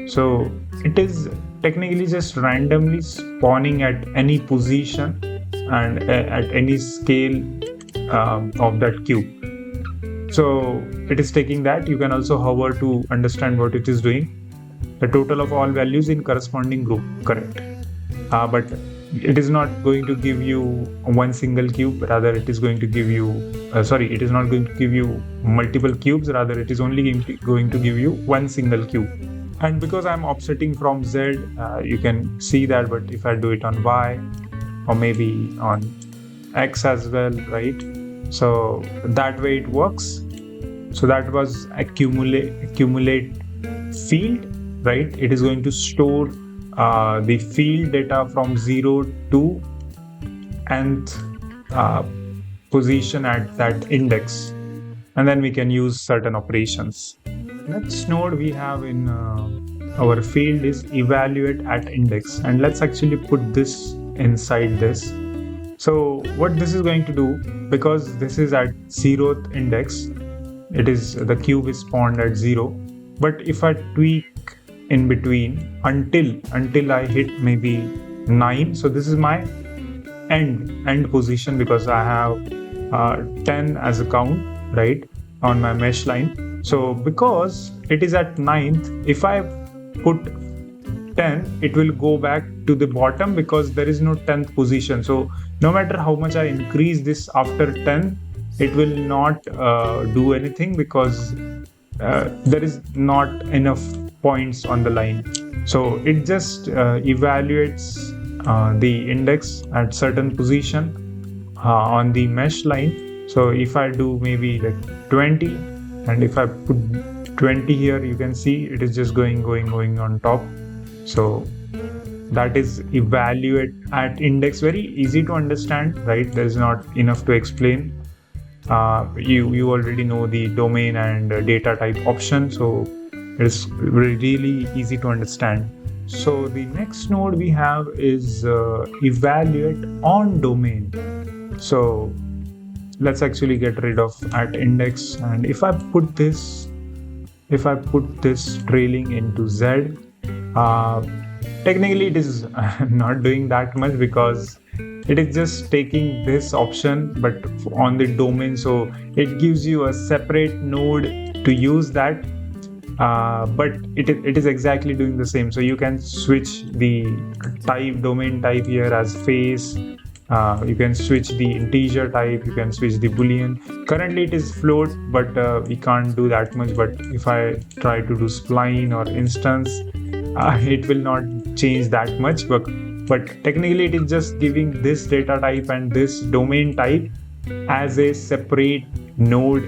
So it is technically just randomly spawning at any position and at any scale of that cube. So it is taking that. You can also hover to understand what it is doing. The total of all values in corresponding group, correct? But it is not going to give you one single cube, rather it is going to give you it is not going to give you multiple cubes, rather it is only going to give you one single cube. And because I'm offsetting from Z, you can see that. But if I do it on Y or maybe on X as well, right? So that way it works. So that was accumulate field, right? It is going to store the field data from 0 to nth position at that index, and then we can use certain operations. Next node we have in our field is evaluate at index, and let's actually put this inside this. So what this is going to do, because this is at 0th index, it is the cube is spawned at 0, but if I tweak in between until I hit maybe 9, so this is my end position, because I have 10 as a count, right, on my mesh line. So because it is at 9th, if I put 10, it will go back to the bottom because there is no 10th position. So no matter how much I increase this after 10, it will not do anything, because there is not enough points on the line. So it just evaluates the index at certain position on the mesh line. So if I do maybe like 20, and if I put 20 here, you can see it is just going on top. So that is evaluate at index. Very easy to understand, right? There is not enough to explain. You already know the domain and data type option, so it's really easy to understand. So the next node we have is evaluate on domain. So let's actually get rid of at index, and if I put this trailing into Z, technically it is not doing that much, because it is just taking this option but on the domain. So it gives you a separate node to use that, but it is exactly doing the same. So you can switch the domain type here as face. You can switch the integer type, you can switch the boolean. Currently it is float, but we can't do that much. But if I try to do spline or instance, it will not change that much, but but technically it is just giving this data type and this domain type as a separate node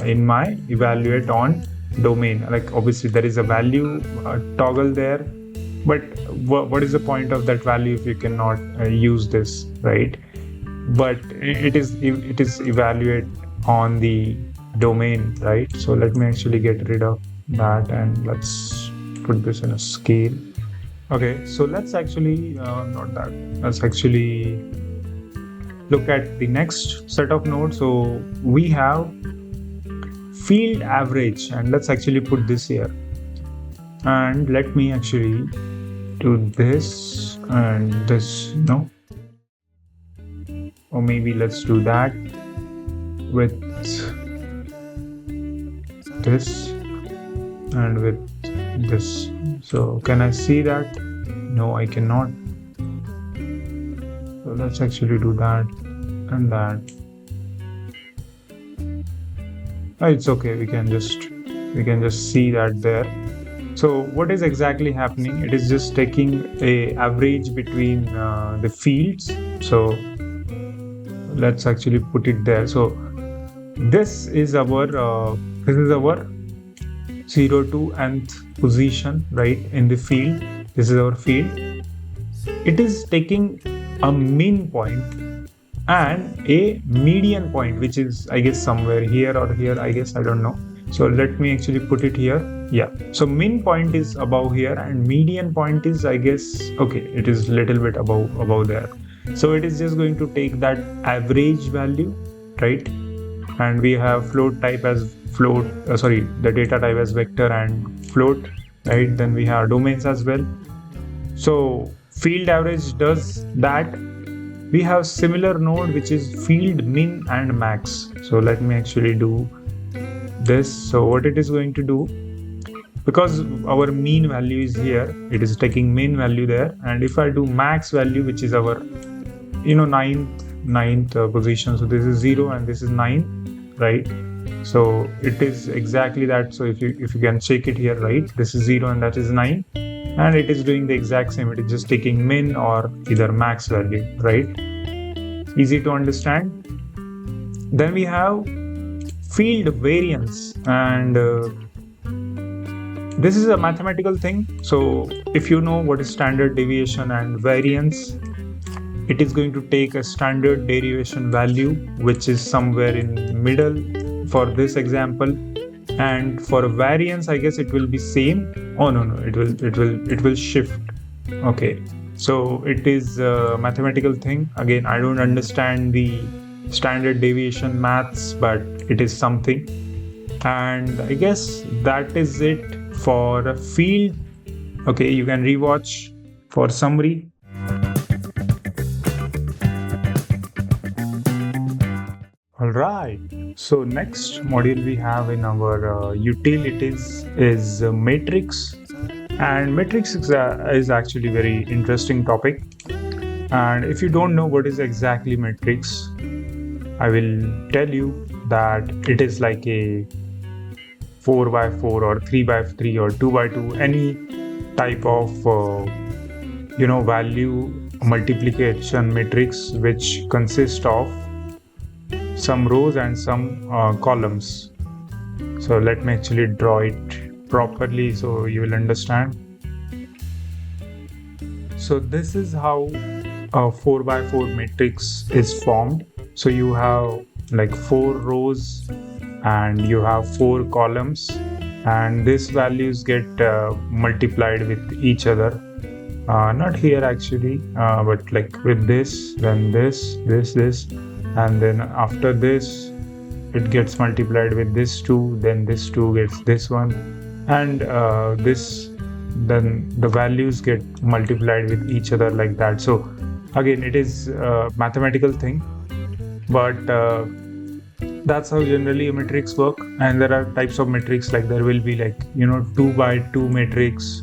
in my evaluate on domain. Like obviously there is a value toggle there, but what is the point of that value if you cannot use this, right? But it is evaluate on the domain, right? So let me actually get rid of that and let's put this in a scale. Okay, so let's actually not that. Let's actually look at the next set of nodes. So we have field average, and let's actually put this here. And let me actually do this and this, no? Or maybe let's do that with this and with this. So can I see that? No, I cannot. So let's actually do that and that. Oh, it's okay. We can just see that there. So what is exactly happening? It is just taking a average between the fields. So let's actually put it there. So this is our 0 to nth position, right, in the field. This is our field. It is taking a mean point and a median point, which is I guess somewhere here or here, I guess, I don't know. So let me actually put it here. Yeah, so mean point is above here and median point is, I guess, okay, it is little bit above there. So it is just going to take that average value, right? And we have float type as the data type as vector and float, right? Then we have domains as well. So field average does that. We have similar node which is field min and max. So let me actually do this. So what it is going to do, because our mean value is here, it is taking mean value there, and if I do max value, which is our ninth position, so this is 0 and this is 9, right? So it is exactly that. So if you can check it here, right, this is 0 and that is 9, and it is doing the exact same. It is just taking min or either max value, right? Easy to understand. Then we have field variance, and this is a mathematical thing. So if you know what is standard deviation and variance, it is going to take a standard deviation value which is somewhere in middle for this example, and for a variance I guess it will be same. Oh no, it will shift. Okay, so it is a mathematical thing. Again, I don't understand the standard deviation maths, but it is something. And I guess that is it for a field. Okay, you can rewatch for summary. Alright, so next module we have in our utilities is matrix, and matrix is actually very interesting topic. And if you don't know what is exactly matrix, I will tell you that it is like a 4x4 or 3x3 or 2x2, any type of value multiplication matrix which consists of some rows and some columns. So let me actually draw it properly so you will understand. So this is how a 4x4 matrix is formed. So you have like 4 rows and you have 4 columns, and these values get multiplied with each other. Not here actually, but like with this, then this, and then after this it gets multiplied with this 2, then this 2 gets this one, and then the values get multiplied with each other like that. So again, it is a mathematical thing, but that's how generally a matrix work. And there are types of matrix, like there will be like 2x2 matrix,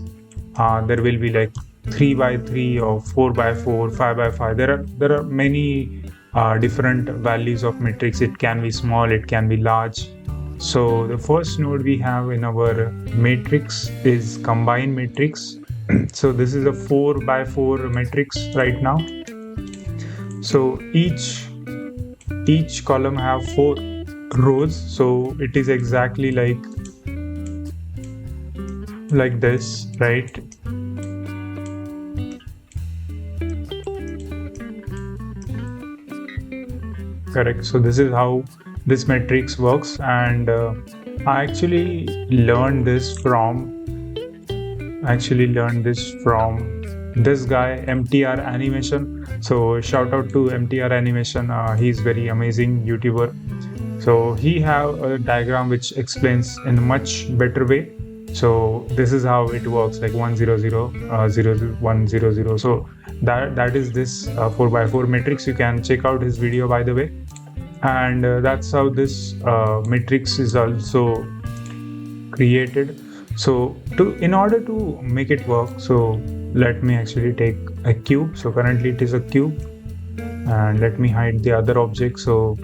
there will be like 3x3 or 4x4, 5x5. There are many different values of matrix. It can be small, it can be large. So the first node we have in our matrix is combined matrix, So this is a 4 by 4 matrix right now. So each column have 4 rows, so it is exactly like this, right? Correct. So this is how this matrix works, and I actually learned this from this guy MTR Animation. So shout out to MTR Animation. He's very amazing YouTuber. So he have a diagram which explains in a much better way. So this is how it works, like 100, 100. So that is this 4 by 4 matrix. You can check out his video, by the way. And that's how this matrix is also created. So in order to make it work, so let me actually take a cube. So currently it is a cube, and let me hide the other object. So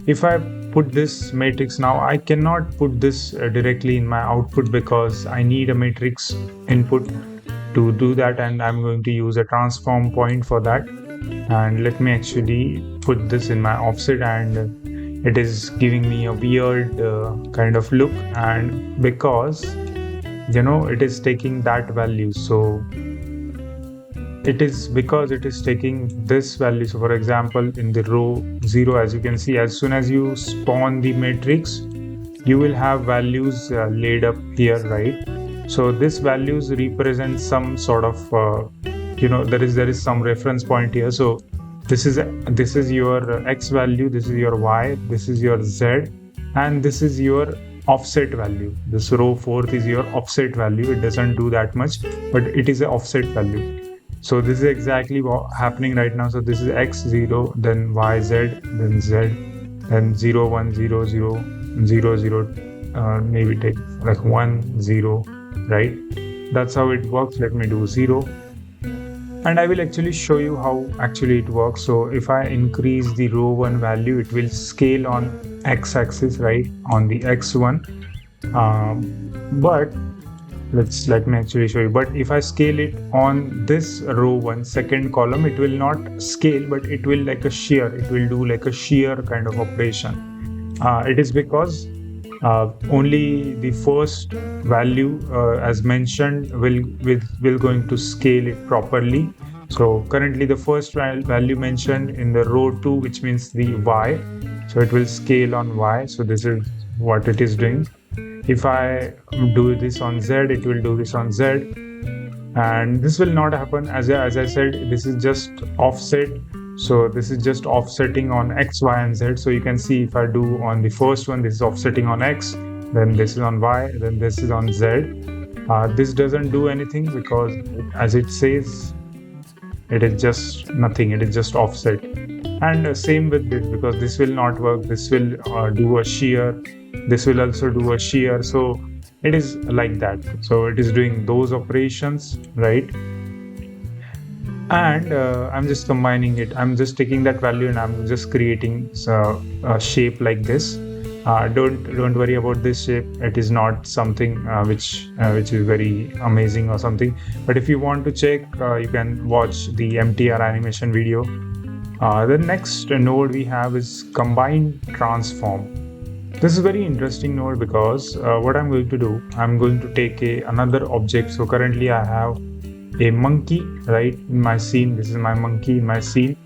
if I put this matrix now, I cannot put this directly in my output because I need a matrix input to do that, and I'm going to use a transform point for that. And let me actually put this in my offset, and it is giving me a weird kind of look, and because it is taking that value, so it is because it is taking this value. So for example, in the row 0, as you can see, as soon as you spawn the matrix, you will have values laid up here, right? So this values represent some sort of there is some reference point here. So this is your x value, this is your y, this is your z, and this is your offset value. This row 4th is your offset value. It doesn't do that much, but it is an offset value. So this is exactly what happening right now. So this is x0, then yz, then z, then 0 1 0 0 0 0, maybe take like 1 0, right? That's how it works. Let me do 0, and I will actually show you how actually it works. So if I increase the row 1 value, it will scale on x-axis, right, on the x1, but let me actually show you. But if I scale it on this row 1 second column, it will not scale, but it will like a shear. It will do like a shear kind of operation. It is because only the first value, as mentioned, will going to scale it properly. So currently the first value mentioned in the row 2, which means the y, so it will scale on y. So this is what it is doing. If I do this on z, it will do this on z, and this will not happen. As I said, this is just offset. So this is just offsetting on x, y, and z. So you can see if I do on the first one, this is offsetting on x, then this is on y, then this is on z. This doesn't do anything because, as it says, it is just nothing. It is just offset. And same with this, because this will not work. This will do a shear. This will also do a shear. So it is like that. So it is doing those operations, right? And I'm just combining it. I'm just taking that value and I'm just creating a shape like this. Don't worry about this shape. It is not something which is very amazing or something. But if you want to check, you can watch the MTR animation video. The next node we have is combine transform. This is a very interesting node because what I'm going to do, I'm going to take another object. So currently I have a monkey, right, in my scene. This is my monkey in my scene.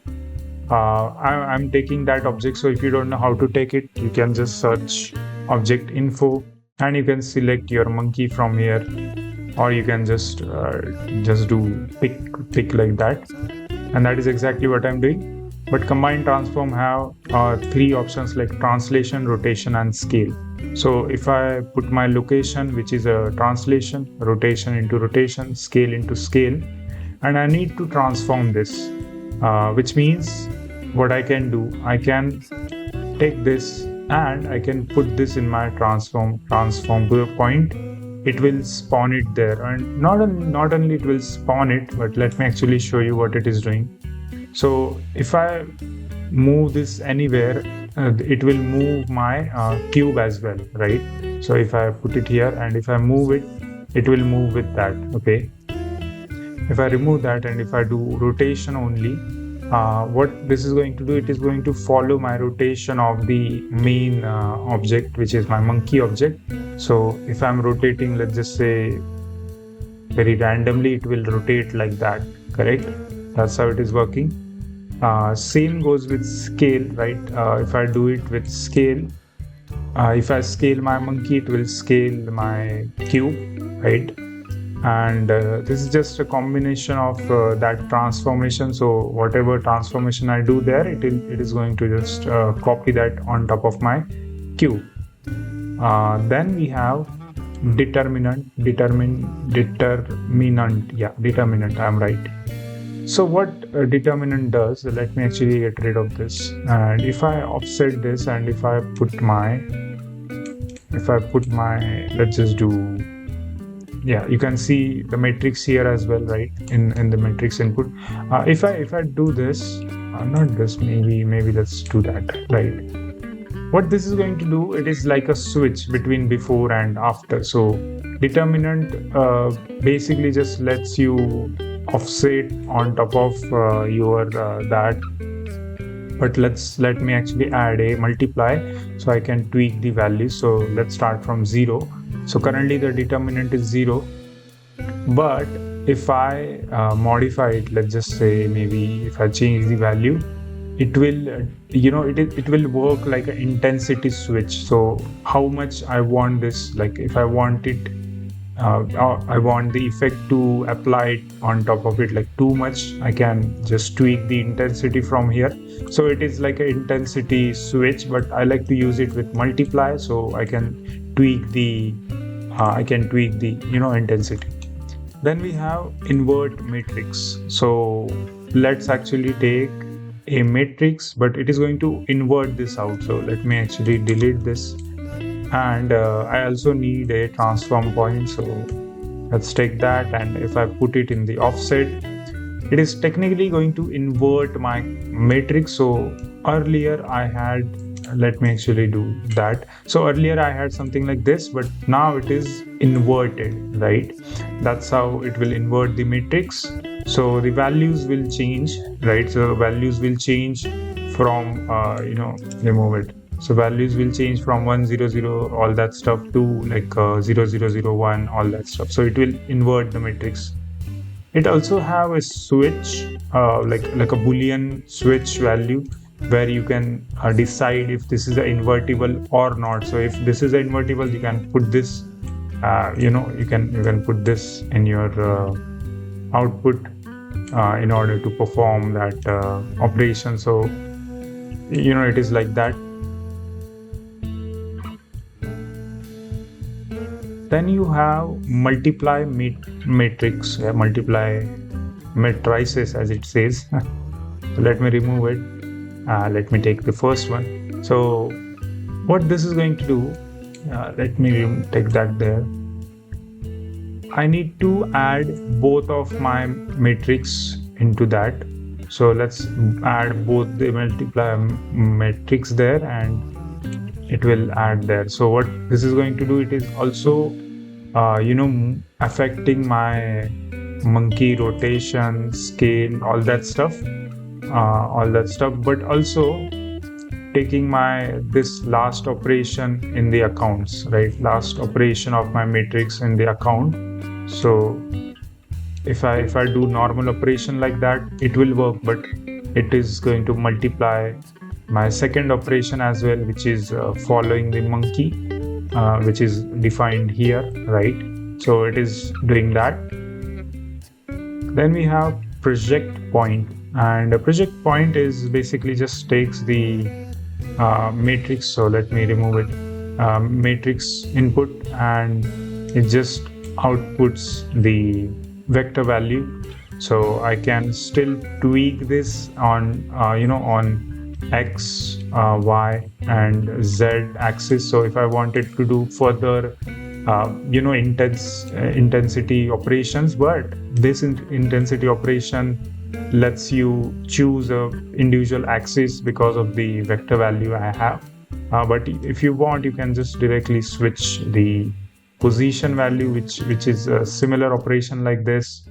I'm taking that object. So if you don't know how to take it, you can just search object info and you can select your monkey from here, or you can just do pick like that, and that is exactly what I'm doing. But combine transform have 3 options like translation, rotation, and scale. So if I put my location, which is a translation, rotation into rotation, scale into scale, and I need to transform this, which means what I can do, I can take this and I can put this in my transform to a point. It will spawn it there, and not only it will spawn it, but let me actually show you what it is doing. So if I move this anywhere, it will move my cube as well, right? So if I put it here and if I move it, it will move with that, okay? If I remove that and if I do rotation only, what this is going to do, it is going to follow my rotation of the main object, which is my monkey object. So if I'm rotating, let's just say very randomly, it will rotate like that, correct? That's how it is working. Same goes with scale, right? If I do it with scale, if I scale my monkey, it will scale my cube, right? And this is just a combination of that transformation. So whatever transformation I do there, it is going to just copy that on top of my cube. Then we have determinant. I'm right. So what determinant does, let me actually get rid of this, and if I offset this and if I put my, let's just do, yeah, you can see the matrix here as well, right, in the matrix input. If I do this, not this, maybe let's do that, right? What this is going to do, it is like a switch between before and after. So determinant basically just lets you offset on top of your that, but let me actually add a multiply so I can tweak the value. So let's start from 0. So currently the determinant is 0, but if I modify it, let's just say maybe if I change the value, it will it will work like an intensity switch. So how much I want this, like if I want it, I want the effect to apply it on top of it like too much, I can just tweak the intensity from here. So it is like an intensity switch, but I like to use it with multiply, so I can tweak the intensity. Then we have invert matrix. So let's actually take a matrix, but it is going to invert this out. So let me actually delete this, and I also need a transform point. So let's take that, and if I put it in the offset, it is technically going to invert my matrix. So earlier I had, let me actually do that. So earlier I had something like this, but now it is inverted, right? That's how it will invert the matrix. So the values will change, right? So values will change from remove it. So values will change from 1 0 0 all that stuff to like 0 0 0 1 all that stuff. So it will invert the matrix. It also have a switch, like a boolean switch value, where you can decide if this is an invertible or not. So if this is an invertible, you can put this, you can put this in your output in order to perform that operation. So it is like that. Then you have multiply matrix, multiply matrices as it says. So let me remove it. Let me take the first one. So what this is going to do, let me take that there. I need to add both of my matrix into that. So let's add both the multiply matrix there, and it will add there. So what this is going to do, it is also affecting my monkey rotation, scale, all that stuff, but also taking my this last operation in the accounts, right? Last operation of my matrix in the account. So if I do normal operation like that, it will work, but it is going to multiply my second operation as well, which is following the monkey, which is defined here, right? So it is doing that. Then we have project point, and a project point is basically just takes the matrix. So let me remove it, matrix input, and it just outputs the vector value. So I can still tweak this on on X, Y, and Z axis. So if I wanted to do further intensity operations, but this intensity operation lets you choose a individual axis because of the vector value I have. But if you want, you can just directly switch the position value, which is a similar operation like this.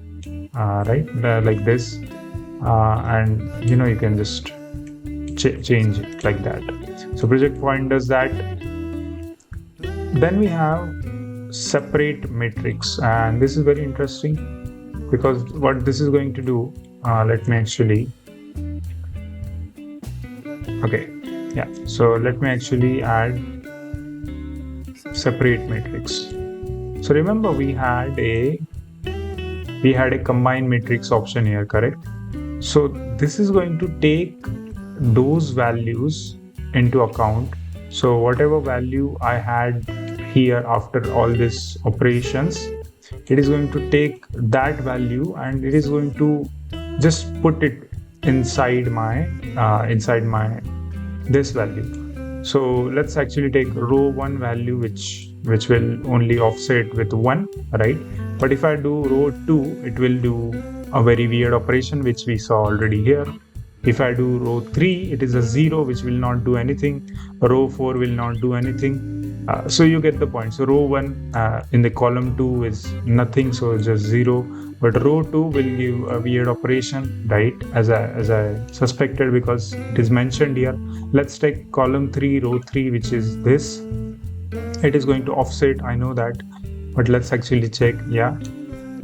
right, like this, and you can just change it like that. So project point does that. Then we have separate matrix, and this is very interesting because what this is going to do, let me actually, okay, yeah, so let me actually add separate matrix. So remember we had a combined matrix option here, correct? So this is going to take those values into account. So whatever value I had here after all these operations, it is going to take that value and it is going to just put it inside my this value. So let's actually take row 1 value, which will only offset with 1, right? But if I do row 2, it will do a very weird operation which we saw already here. If I do row 3, it is a 0, which will not do anything. Row 4 will not do anything. So you get the point. So row 1 in the column 2 is nothing, so just 0. But row 2 will give a weird operation, right? As I suspected, because it is mentioned here. Let's take column 3, row 3, which is this. It is going to offset, I know that, but let's actually check. Yeah.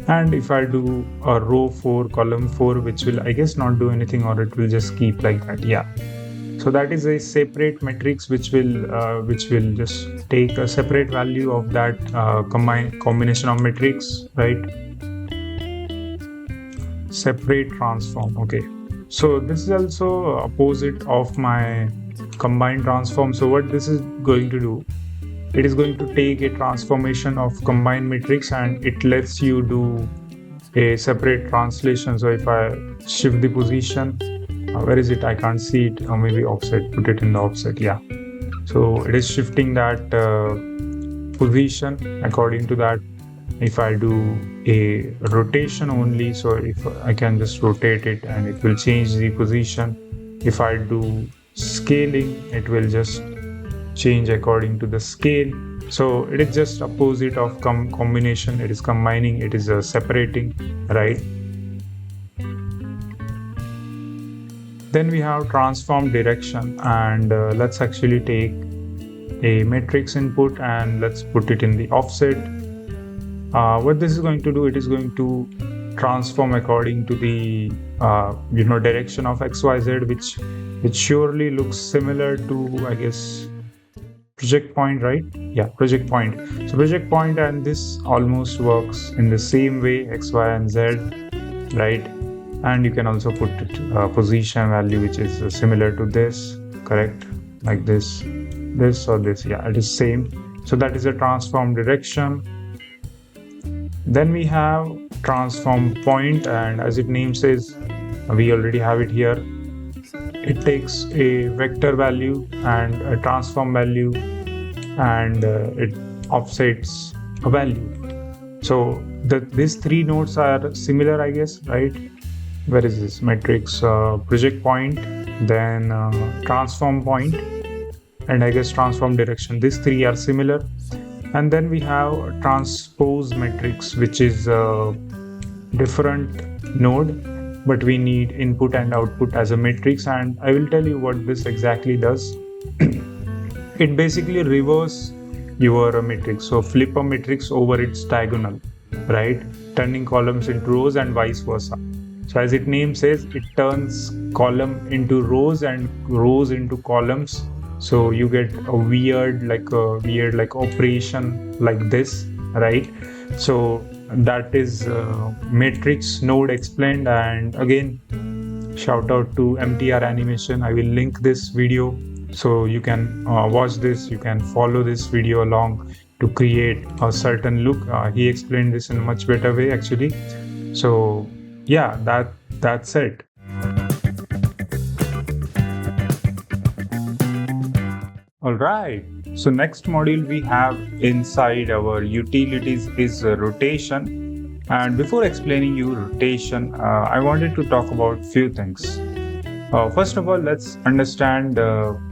And if I do a row 4, column 4, which will, I guess, not do anything, or it will just keep like that. Yeah. So that is a separate matrix which will just take a separate value of that combination of matrix, right? Separate transform. Okay. So this is also opposite of my combined transform. So what this is going to do, it is going to take a transformation of combined matrix and it lets you do a separate translation. So if I shift the position, where is it? I can't see it. Or maybe offset, put it in the offset. Yeah. So it is shifting that position according to that. If I do a rotation only, so if I can just rotate it and it will change the position. If I do scaling, it will just change according to the scale. So it is just opposite of combination. It is combining, it is separating, right? Then we have transform direction, and let's actually take a matrix input and let's put it in the offset. What this is going to do, it is going to transform according to the direction of XYZ, which surely looks similar to, I guess, project point, right? Yeah, project point. So project point and this almost works in the same way, X, Y, and Z, right? And you can also put it, position value, which is similar to this, correct? Like this or this. Yeah, it is same. So that is a transform direction. Then we have transform point, and as its name says, we already have it here. It takes a vector value and a transform value, and it offsets a value. So these three nodes are similar, I guess, right? Where is this? Matrix, project point, then transform point, and I guess transform direction. These three are similar. And then we have transpose matrix, which is a different node, but we need input and output as a matrix, and I will tell you what this exactly does. It basically reverse your matrix, so flip a matrix over its diagonal, right? Turning columns into rows and vice versa. So as its name says, it turns column into rows and rows into columns. So you get a weird operation like this, right? So that is matrix node explained. And again, shout out to MTR Animation. I will link this video so you can watch this. You can follow this video along to create a certain look. He explained this in a much better way, actually. So yeah, that's it. Alright, so next module we have inside our utilities is rotation. And before explaining you rotation, I wanted to talk about few things. First of all, let's understand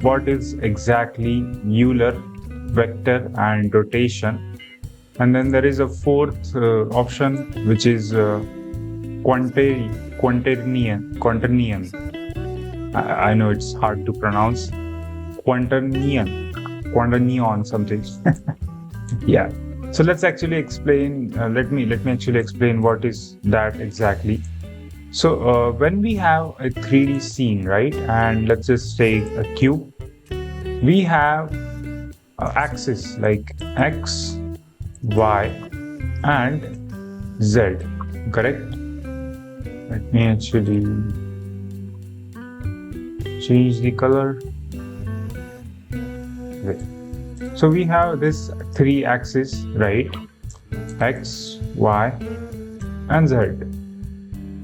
what is exactly Euler, vector, and rotation. And then there is a fourth option, which is quaternion. I know it's hard to pronounce. Quaternion something. Yeah. So let's actually explain. Let me actually explain what is that exactly. So when we have a 3D scene, right, and let's just take a cube, we have axis like x, y, and z. Correct? Let me actually change the color. Okay. So we have this 3 axis, right? X, y, and z.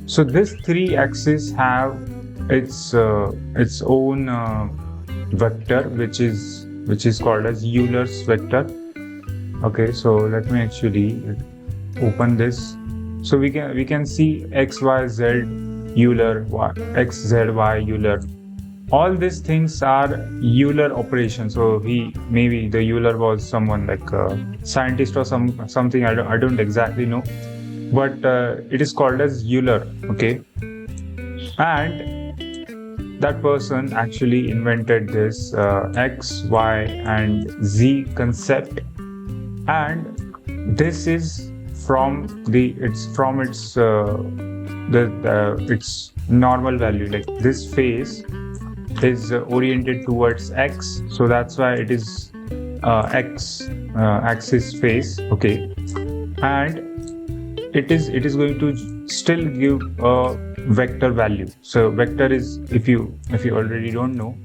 So this 3 axis have its own vector, which is called as Euler's vector. Okay, so let me actually open this. So we can see x, y, z, Euler, x, z, y, Euler. All these things are Euler operations. So maybe the Euler was someone like a scientist or something. I don't exactly know, but it is called as Euler. Okay, and that person actually invented this x, y, and z concept, and this is from its normal value. Like this face is oriented towards x, so that's why it is x axis face. Okay, and it is going to still give a vector value. So vector is, if you already don't know,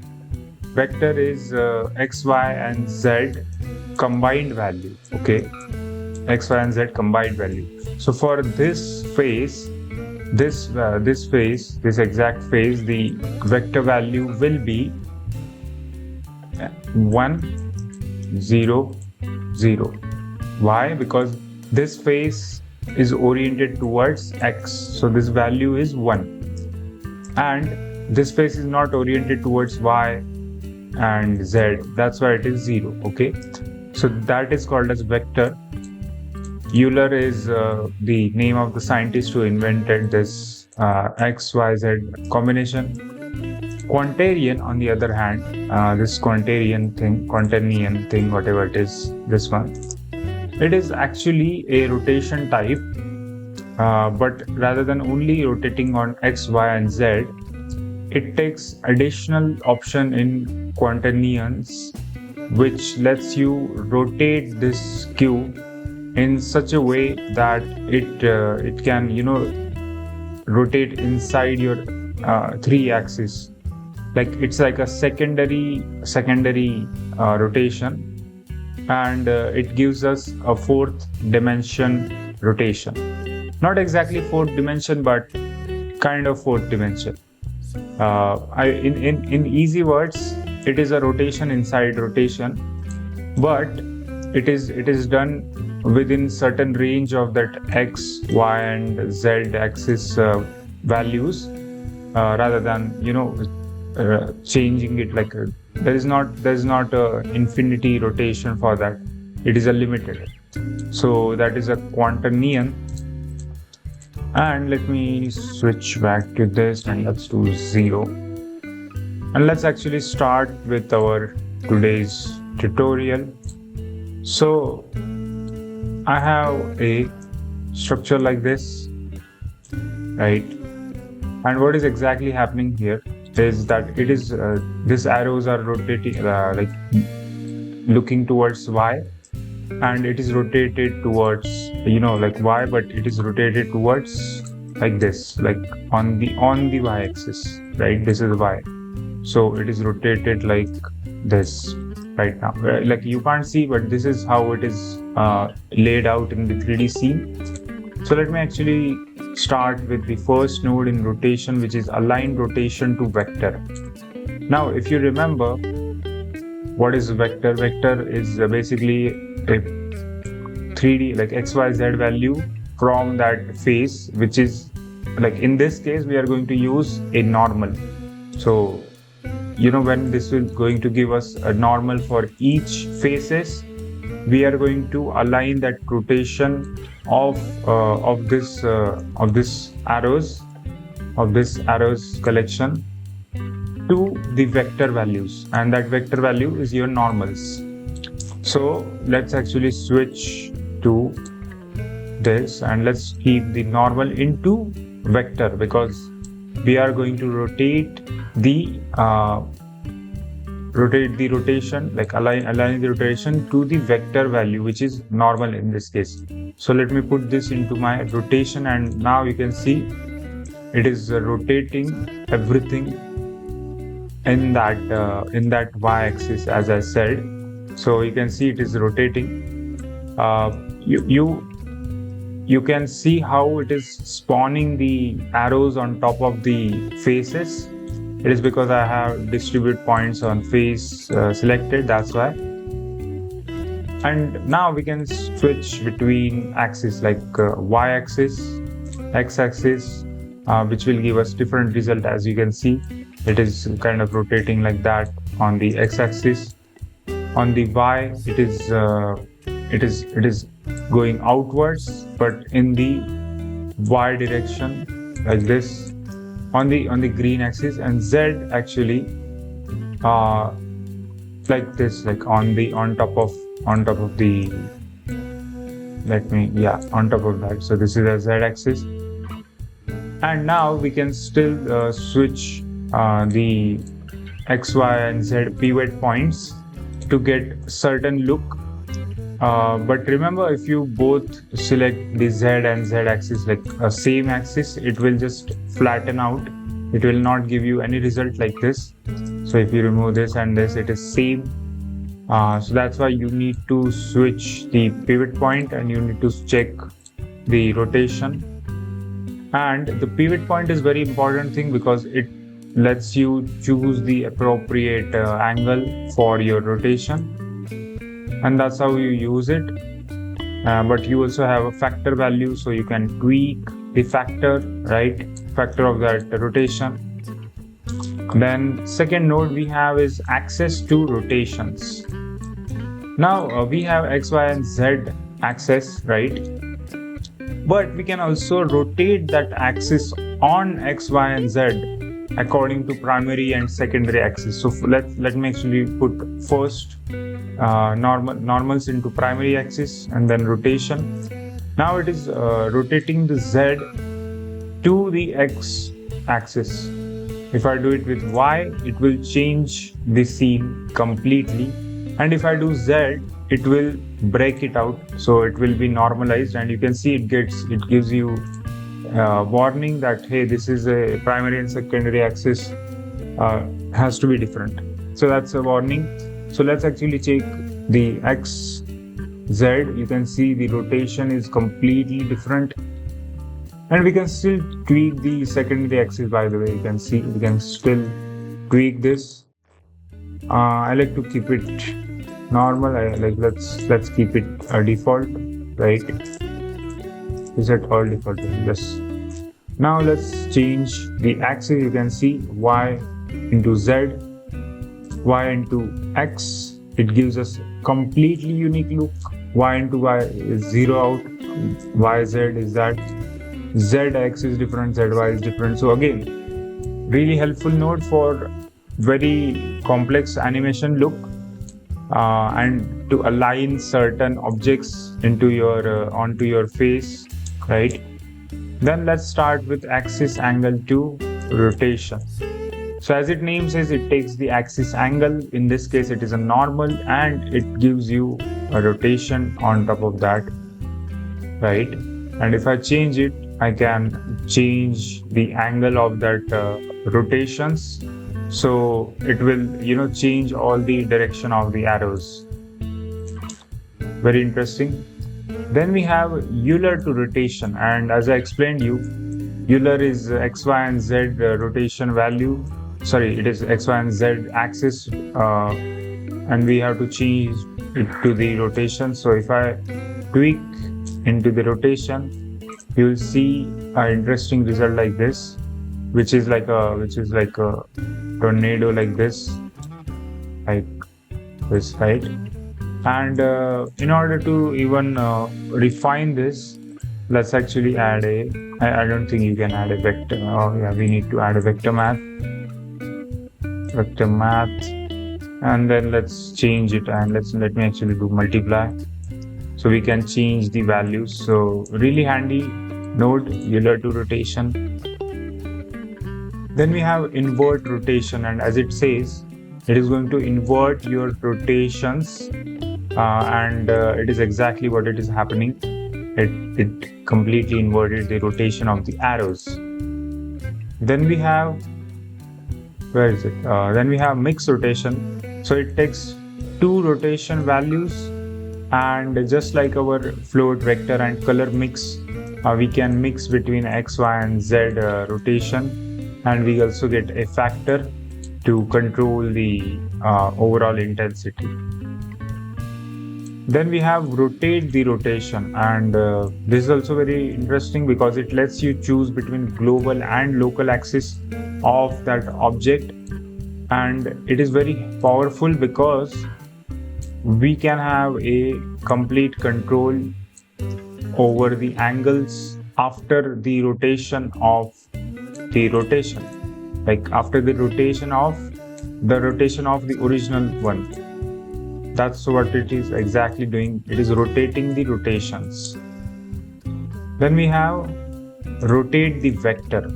vector is x, y, and z combined value. Okay, x, y, and z combined value. So for this face, this exact face, the vector value will be 1, 0, 0. Why? Because this face is oriented towards x, so this value is 1, and this face is not oriented towards y and z, that's why it is 0. Okay, so that is called as vector. Euler is the name of the scientist who invented this x, y, z combination. Quaternion, on the other hand, this quaternion thing, whatever it is, this one, it is actually a rotation type, but rather than only rotating on x, y, and z, it takes additional option in quaternions, which lets you rotate this cube in such a way that it can rotate inside your 3 axis. Like it's like a secondary rotation, and it gives us a 4th dimension rotation. Not exactly 4th dimension, but kind of 4th dimension. In easy words, it is a rotation inside rotation, but it is done within certain range of that x, y, and z axis values, rather than changing it. Like there is not a infinity rotation for that. It is a limited. So that is a quaternion. And let me switch back to this, and let's do 0. And let's actually start with our today's tutorial. So I have a structure like this, right? And what is exactly happening here is that it is these arrows are rotating, like looking towards y, and it is rotated towards like y, but it is rotated towards like this, like on the y axis, right? This is y, so it is rotated like this right now. Like you can't see, but this is how it is laid out in the 3D scene. So let me actually start with the first node in rotation, which is aligned rotation to vector. Now, if you remember, what is vector? Vector is basically a 3D like XYZ value from that face, which is like in this case we are going to use a normal. So when this is going to give us a normal for each faces, we are going to align that rotation of this arrows collection to the vector values, and that vector value is your normals. So let's actually switch to this and let's keep the normal into vector, because we are going to rotate the rotation, like align the rotation to the vector value, which is normal in this case. So let me put this into my rotation, and now you can see it is rotating everything in that y-axis, as I said. So you can see it is rotating. You can see how it is spawning the arrows on top of the faces. It is because I have distribute points on face selected, that's why. And now we can switch between axes, like y-axis, x-axis, which will give us different result. As you can see, it is kind of rotating like that on the x-axis. On the y, it is going outwards, but in the y direction, like this, on the green axis. And z actually like this, like on top of the, on top of that. So this is a z axis. And now we can still switch the x, y, and z pivot points to get certain look. But remember, if you both select the z and z axis, like a same axis, it will just flatten out. It will not give you any result like this. So if you remove this and this, it is same. So that's why you need to switch the pivot point, and you need to check the rotation. And the pivot point is very important thing, because it lets you choose the appropriate angle for your rotation, and that's how you use it. But you also have a factor value, so you can tweak the factor, right? Factor of that rotation. Then second node we have is access to rotations. Now we have x, y, and z axis, right? But we can also rotate that axis on x, y, and z according to primary and secondary axis. So let me actually put first normals into primary axis, and then rotation. Now it is rotating the z to the x axis. If I do it with y, it will change the scene completely, and if I do z, it will break it out, so it will be normalized. And you can see it gives you warning that, hey, this is a primary and secondary axis has to be different. So that's a warning. So let's actually check the x, z. You can see the rotation is completely different, and we can still tweak the secondary axis. By the way, you can see we can still tweak this. I like to keep it normal. Let's keep it default, right? Is it all default? Yes. Now let's change the axis. You can see y into z, y into x. It gives us completely unique look. Y into y is 0 out. YZ is that. ZX is different. ZY is different. So again, really helpful node for very complex animation look, and to align certain objects into your onto your face, right? Then let's start with axis angle to rotation. So as its name says, it takes the axis angle. In this case, it is a normal, and it gives you a rotation on top of that, right? And if I change it, I can change the angle of that rotations. So it will, change all the direction of the arrows. Very interesting. Then we have Euler to rotation, and as I explained you, Euler is x, y, and z rotation value. Sorry, it is x, y, and z axis, and we have to change it to the rotation. So if I tweak into the rotation, you will see an interesting result like this, which is like a tornado, like this, right? And in order to even refine this, let's actually add a. I don't think you can add a vector. Oh yeah, we need to add a vector math. Vector math, and then let's change it, and let me actually do multiply, so we can change the values. So really handy node, Euler to rotation. Then we have invert rotation, and as it says, it is going to invert your rotations, and it is exactly what it is happening. It completely inverted the rotation of the arrows. Then we have, where is it? Then we have mixed rotation. So it takes two rotation values, and just like our float, vector, and color mix, we can mix between x, y, and z rotation, and we also get a factor to control the overall intensity. Then we have rotate the rotation, and this is also very interesting because it lets you choose between global and local axis of that object, and it is very powerful because we can have a complete control over the angles after the rotation of the rotation, like after the rotation of the original one. That's what it is exactly doing. It is rotating the rotations. Then we have rotate the vector.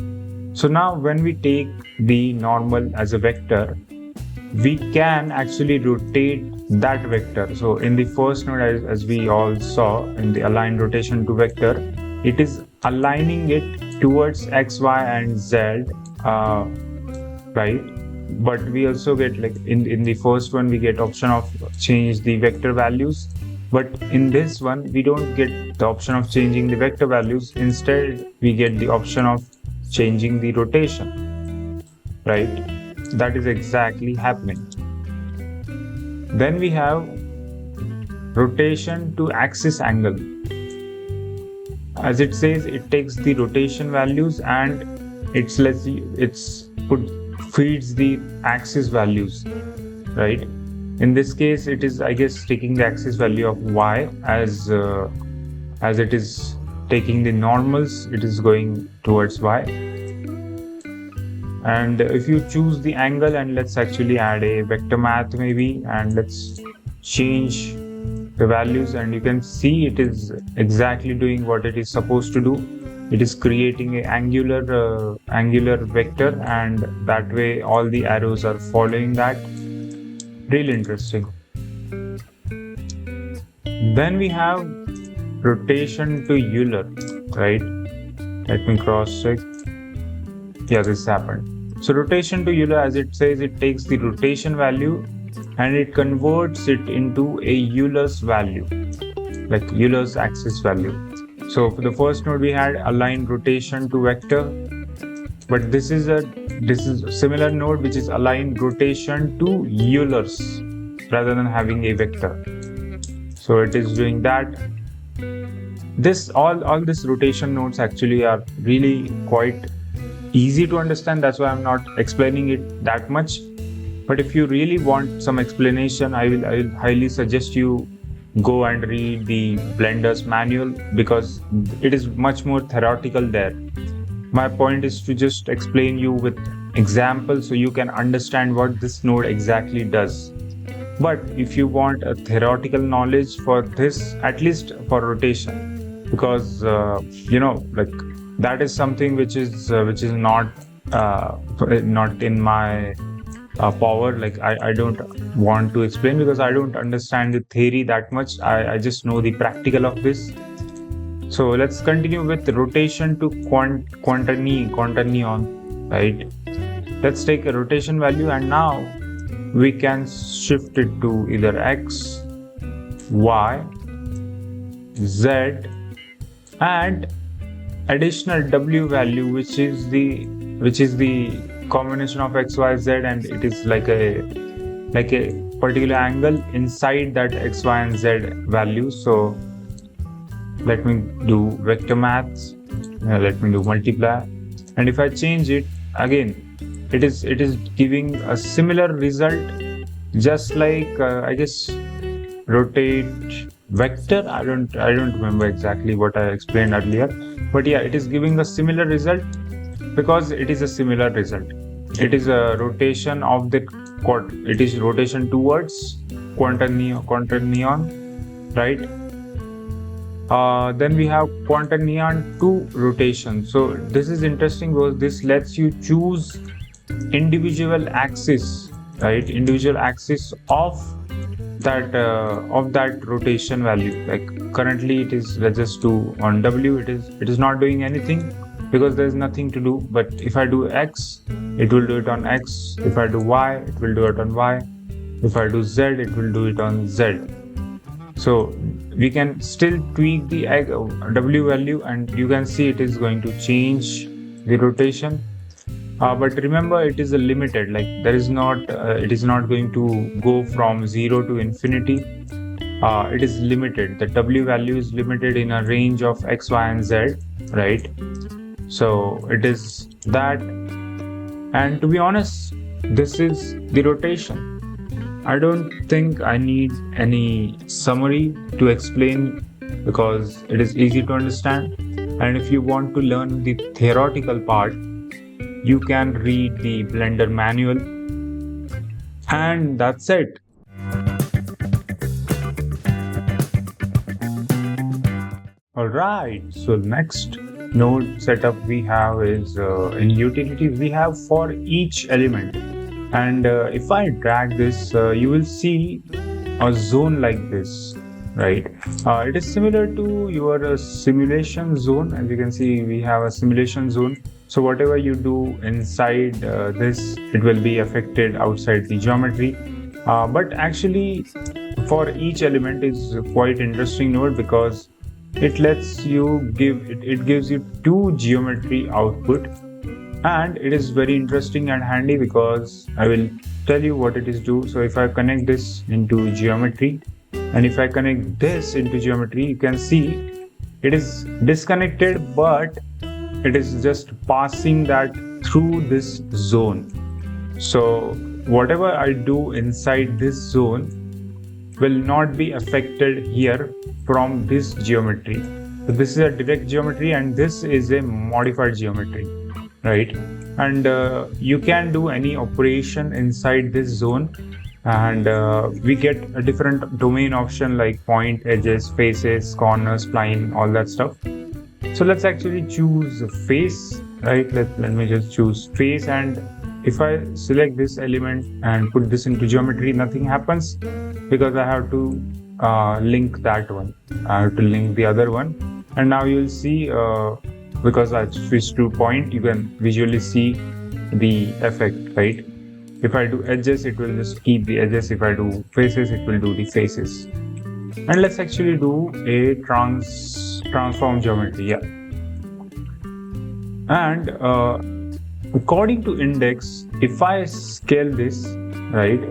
So now when we take the normal as a vector, we can actually rotate that vector. So in the first node, as we all saw in the align rotation to vector, it is aligning it towards x, y, and z, right? But we also get, like in the first one, we get option of change the vector values, but in this one we don't get the option of changing the vector values. Instead, we get the option of changing the rotation, right? That is exactly happening. Then we have rotation to axis angle. As it says, it takes the rotation values and feeds the axis values, right? In this case, it is, I guess, taking the axis value of y, as it is taking the normals, it is going towards y. And if you choose the angle, and let's actually add a vector math maybe, and let's change the values, and you can see it is exactly doing what it is supposed to do. It is creating an angular vector, and that way all the arrows are following that. Really interesting. Then we have rotation to Euler, right? Let me cross check. Yeah, this happened. So rotation to Euler, as it says, it takes the rotation value and it converts it into a Euler's value, like Euler's axis value. So for the first node, we had align rotation to vector, but this is a similar node which is align rotation to Euler's rather than having a vector. So it is doing that. All these rotation nodes actually are really quite easy to understand. That's why I'm not explaining it that much. But if you really want some explanation, I will highly suggest you go and read the Blender's manual, because it is much more theoretical there. My point is to just explain you with examples so you can understand what this node exactly does. But if you want a theoretical knowledge for this, at least for rotation, because like that is something which is not in my power. Like I don't want to explain because I don't understand the theory that much. I just know the practical of this. So let's continue with rotation to quaternion, right? Let's take a rotation value, and now we can shift it to either x, y, z, and additional w value, which is the combination of x, y, z, and it is like a particular angle inside that x, y, and z value. So let me do vector maths. Let me do multiply, and if I change it again, it is giving a similar result, just like I guess rotate vector. I don't remember exactly what I explained earlier, but yeah, it is giving a similar result because it is a similar result. It is a rotation of the it is rotation towards quantum neon, right? Then we have quantum neon to rotation. So this is interesting because this lets you choose individual axis, right? Individual axis of that rotation value. Like currently it is, let's just do on W, it is not doing anything because there's nothing to do. But if I do X, it will do it on X. If I do Y, it will do it on Y. If I do Z, it will do it on Z. So we can still tweak the W value, and you can see it is going to change the rotation. But remember, it is a limited, like there is not, it is not going to go from 0 to infinity. It is limited. The W value is limited in a range of X, Y, and Z, right? So it is that. And to be honest, this is the rotation. I don't think I need any summary to explain because it is easy to understand. And if you want to learn the theoretical part, you can read the Blender manual. And that's it. Alright, so next node setup we have is in utilities, we have for each element. And if I drag this, you will see a zone like this, right? It is similar to your simulation zone. As you can see, we have a simulation zone. So whatever you do inside this, it will be affected outside the geometry. But actually, for each element is quite interesting node because it lets you it gives you two geometry output. And it is very interesting and handy because I will tell you what it is do. So if I connect this into geometry and if I connect this into geometry, you can see it is disconnected, but it is just passing that through this zone. So whatever I do inside this zone will not be affected here from this geometry. So this is a direct geometry and this is a modified geometry, right? And you can do any operation inside this zone, and we get a different domain option like point, edges, faces, corners, spline, all that stuff. So let's actually choose face, right? Let me just choose face, and if I select this element and put this into geometry, nothing happens because I have to link that one. I have to link the other one, and now you'll see because I switched to point, you can visually see the effect, right? If I do edges, it will just keep the edges. If I do faces, it will do the faces. And let's actually do a transform geometry, yeah. And according to index, if I scale this, right,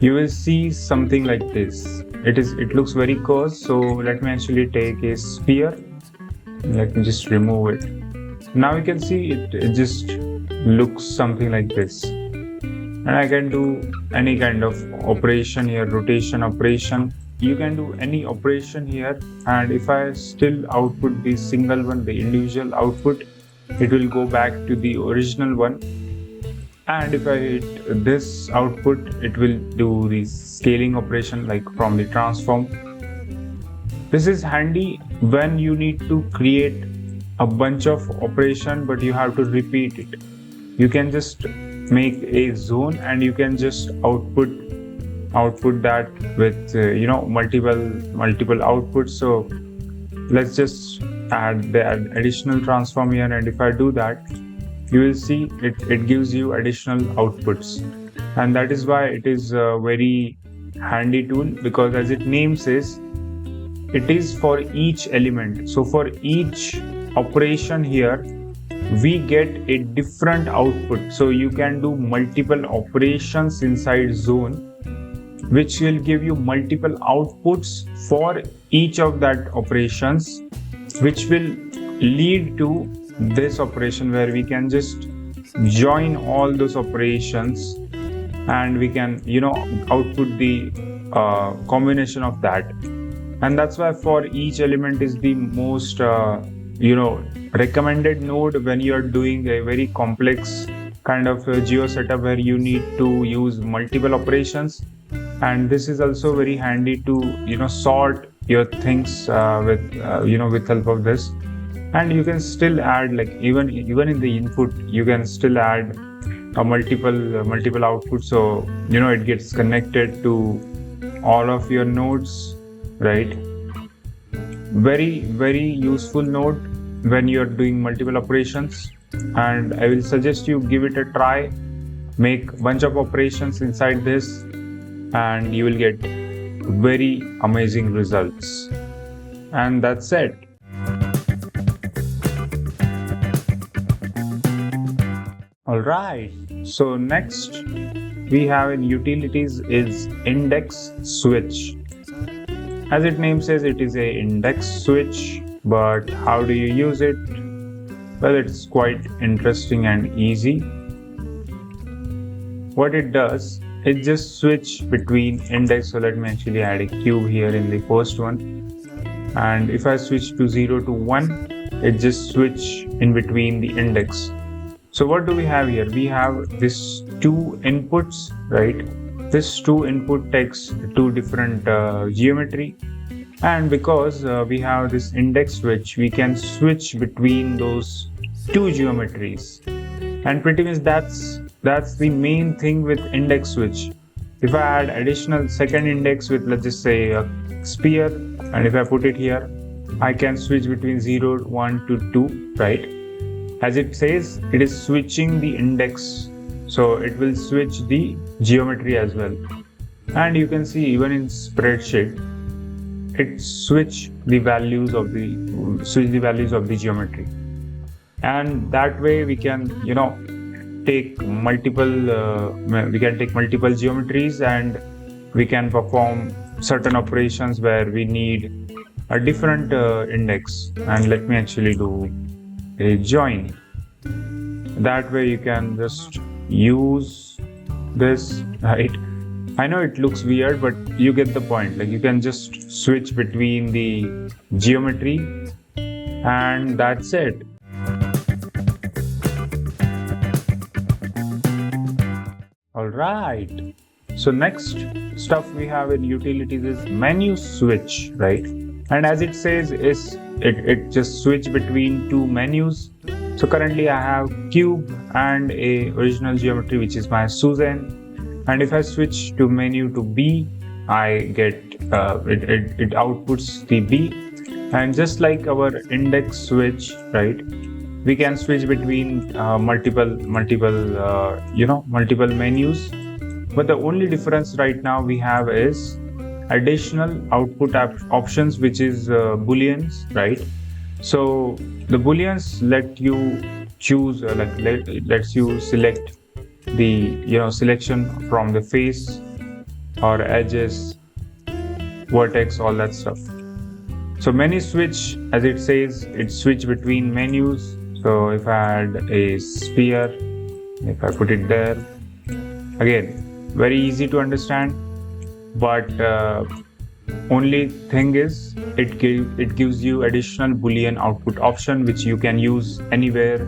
you will see something like this. It looks very coarse. So let me actually take a sphere. Let me just remove it. Now you can see it just looks something like this. And I can do any kind of operation here, rotation operation. You can do any operation here. And if I still output the single one, the individual output, it will go back to the original one. And if I hit this output, it will do the scaling operation like from the transform. This is handy when you need to create a bunch of operation, but you have to repeat it. You can just make a zone and you can just output that with multiple outputs. So let's just add the additional transform here, and if I do that, you will see it gives you additional outputs. And that is why it is a very handy tool, because as its name says, it is for each element. So for each operation here, we get a different output. So you can do multiple operations inside zone, which will give you multiple outputs for each of that operations, which will lead to this operation where we can just join all those operations and we can output the combination of that. And that's why for each element is the most recommended node when you are doing a very complex kind of geo setup where you need to use multiple operations. And this is also very handy to sort your things with help of this. And you can still add, like, even in the input you can still add a multiple output, so it gets connected to all of your nodes, right? Very, very useful node when you're doing multiple operations, and I will suggest you give it a try. Make bunch of operations inside this and you will get very amazing results. And that's it. All right, so next we have in utilities is index switch. As its name says, it is a index switch, but how do you use it? Well, it's quite interesting and easy. What it does, it just switch between index. So let me actually add a cube here in the first one, and if I switch to 0 to 1, it just switch in between the index. So what do we have here? We have this two inputs, right? This two input takes two different geometry, and because we have this index switch, we can switch between those two geometries. And pretty much that's the main thing with index switch. If I add additional second index with, let's just say, a sphere, and if I put it here, I can switch between 0, 1 to 2, right? As it says, it is switching the index, so it will switch the geometry as well. And you can see even in spreadsheet, it switch the values of the geometry. And that way we can take multiple geometries, and we can perform certain operations where we need a different index. And let me actually do a join. That way you can just use this, right? I know it looks weird, but you get the point. Like, you can just switch between the geometry, and that's it. All right, so next stuff we have in utilities is menu switch, right? And as it says, it just switch between two menus. So currently I have cube and a original geometry, which is my Susan. And if I switch to menu to B, I get it outputs the B. And just like our index switch, right, we can switch between multiple menus. But the only difference right now we have is additional output options, which is booleans, right? So the booleans let you choose, lets you select the selection from the face or edges, vertex, all that stuff. So menu switch, as it says, it switch between menus. So if I add a sphere, if I put it there, again, very easy to understand, but only thing is it gives you additional boolean output option, which you can use anywhere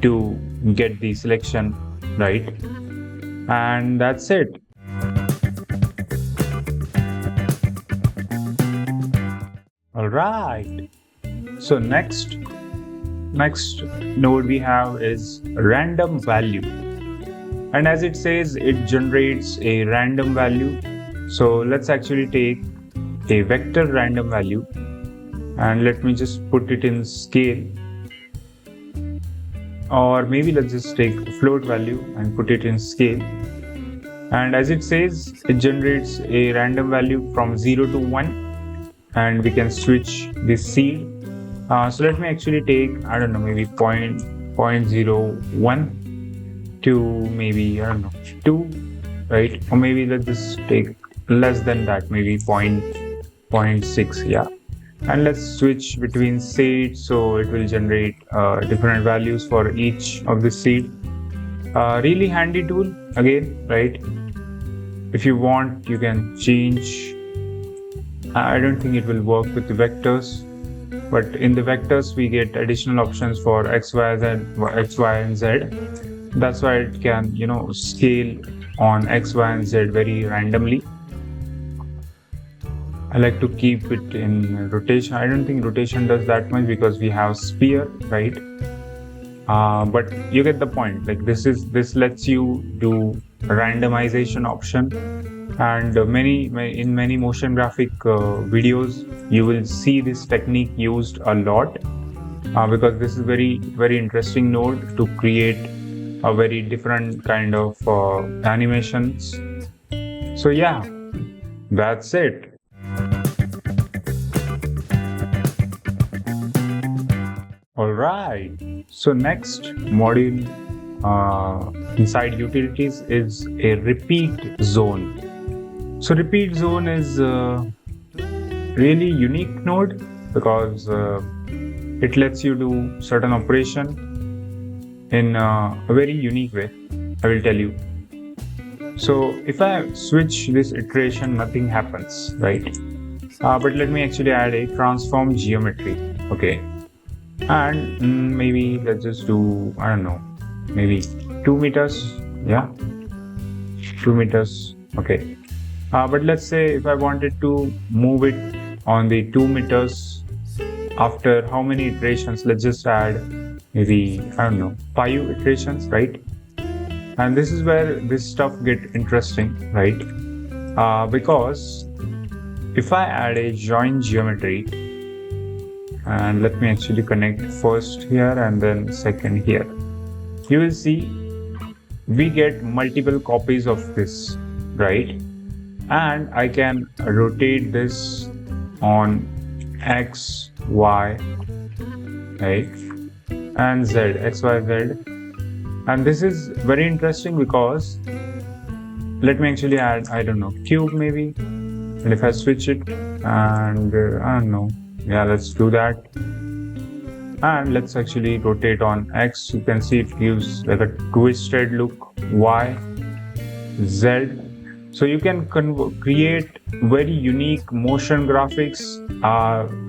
to get the selection, right? And that's it. All right, so next node we have is random value. And as it says, it generates a random value. So let's actually take a vector random value, and let me just put it in scale, or maybe let's just take a float value and put it in scale. And as it says, it generates a random value from 0 to 1, and we can switch this seed. So let me actually take, I don't know, maybe 0.01 to maybe, I don't know, 2, right? Or maybe let's just take less than that, maybe 0.6, yeah. And let's switch between seeds, so it will generate different values for each of the seed. Really handy tool again, right? If you want, you can change. I don't think it will work with the vectors, but in the vectors we get additional options for x, y, and z. That's why it can, scale on x, y, and z very randomly. I like to keep it in rotation. I don't think rotation does that much because we have sphere, right? But you get the point. Like this lets you do randomization option, and in many motion graphic videos you will see this technique used a lot because this is very very interesting node to create a very different kind of animations. So yeah, that's it. All right. So next module inside utilities is a repeat zone. So repeat zone is a really unique node because it lets you do certain operation in a very unique way. I will tell you. So if I switch this iteration, nothing happens, right? But let me actually add a transform geometry. Okay. And maybe let's just do, I don't know, maybe 2 meters. Yeah, 2 meters. Okay. But let's say if I wanted to move it on the 2 meters after how many iterations? Let's just add maybe, I don't know, 5 iterations, right? And this is where this stuff get interesting, right? Because if I add a join geometry, and let me actually connect first here and then second here, you will see we get multiple copies of this, right? And I can rotate this on x, y, right, and z, x, y, z. And this is very interesting because let me actually add, I don't know, cube maybe. And if I switch it and I don't know, yeah, let's do that. And let's actually rotate on x. You can see it gives like a twisted look, y, z. So you can create very unique motion graphics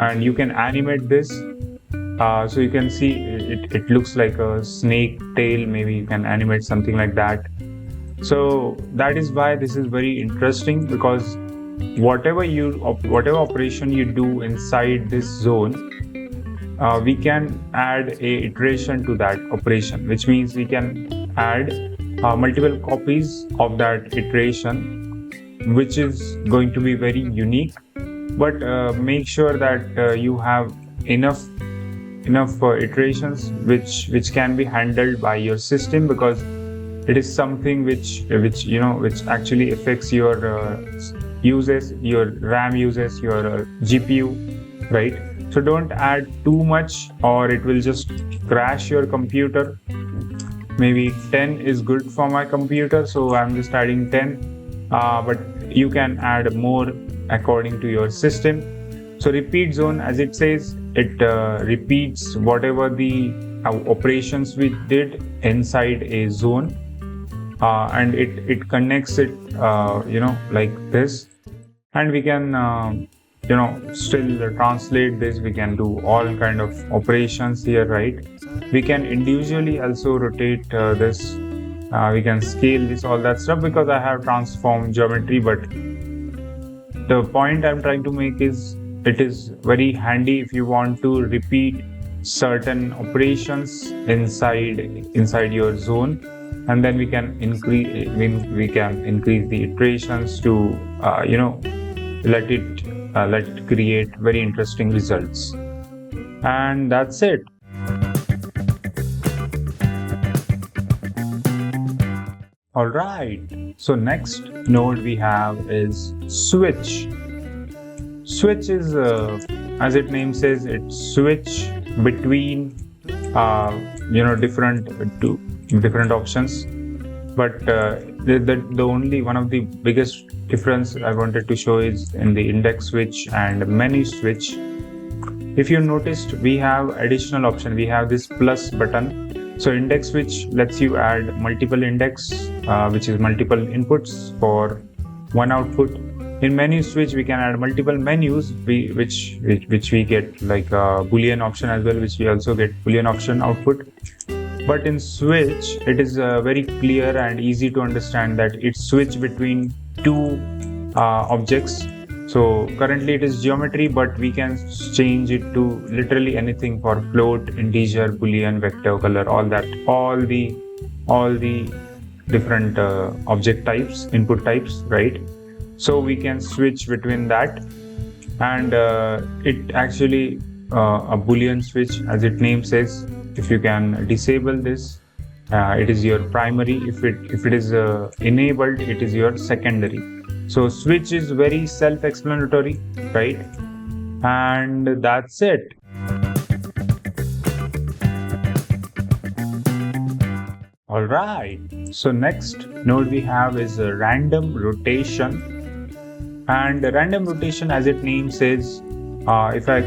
and you can animate this. So you can see it looks like a snake tail. Maybe you can animate something like that. So that is why this is very interesting, because whatever operation you do inside this zone, we can add a iteration to that operation, which means we can add multiple copies of that iteration, which is going to be very unique. But make sure that you have enough iterations which can be handled by your system, because it is something which actually affects your uses, your RAM uses, your GPU, right? So don't add too much or it will just crash your computer. Maybe 10 is good for my computer, so I'm just adding 10, but you can add more according to your system. So repeat zone, as it says, it repeats whatever the operations we did inside a zone, and it connects it like this, and we can still translate this. We can do all kind of operations here, right? We can individually also rotate this, we can scale this, all that stuff, because I have transformed geometry. But the point I'm trying to make is it is very handy if you want to repeat certain operations inside your zone, and then we can increase the iterations to let it create very interesting results. And that's it. All right, so next node we have is switch. Switch is, as its name says, it's switch between different options. But the only one of the biggest difference I wanted to show is in the index switch and menu switch. If you noticed, we have additional option. We have this plus button. So index switch lets you add multiple index, which is multiple inputs for one output. In menu switch, we can add multiple menus, which we get like a Boolean option as well, which we also get Boolean option output. But in switch, it is very clear and easy to understand that it switch between two objects. So currently it is geometry, but we can change it to literally anything for float, integer, boolean, vector, color, all that, all the different object types, input types, right? So we can switch between that, and it actually a boolean switch, as its name says. If you can disable this, it is your primary. If it is enabled, it is your secondary. So switch is very self-explanatory, right? And that's it. All right. So next node we have is a random rotation. And the random rotation, as its name says, if I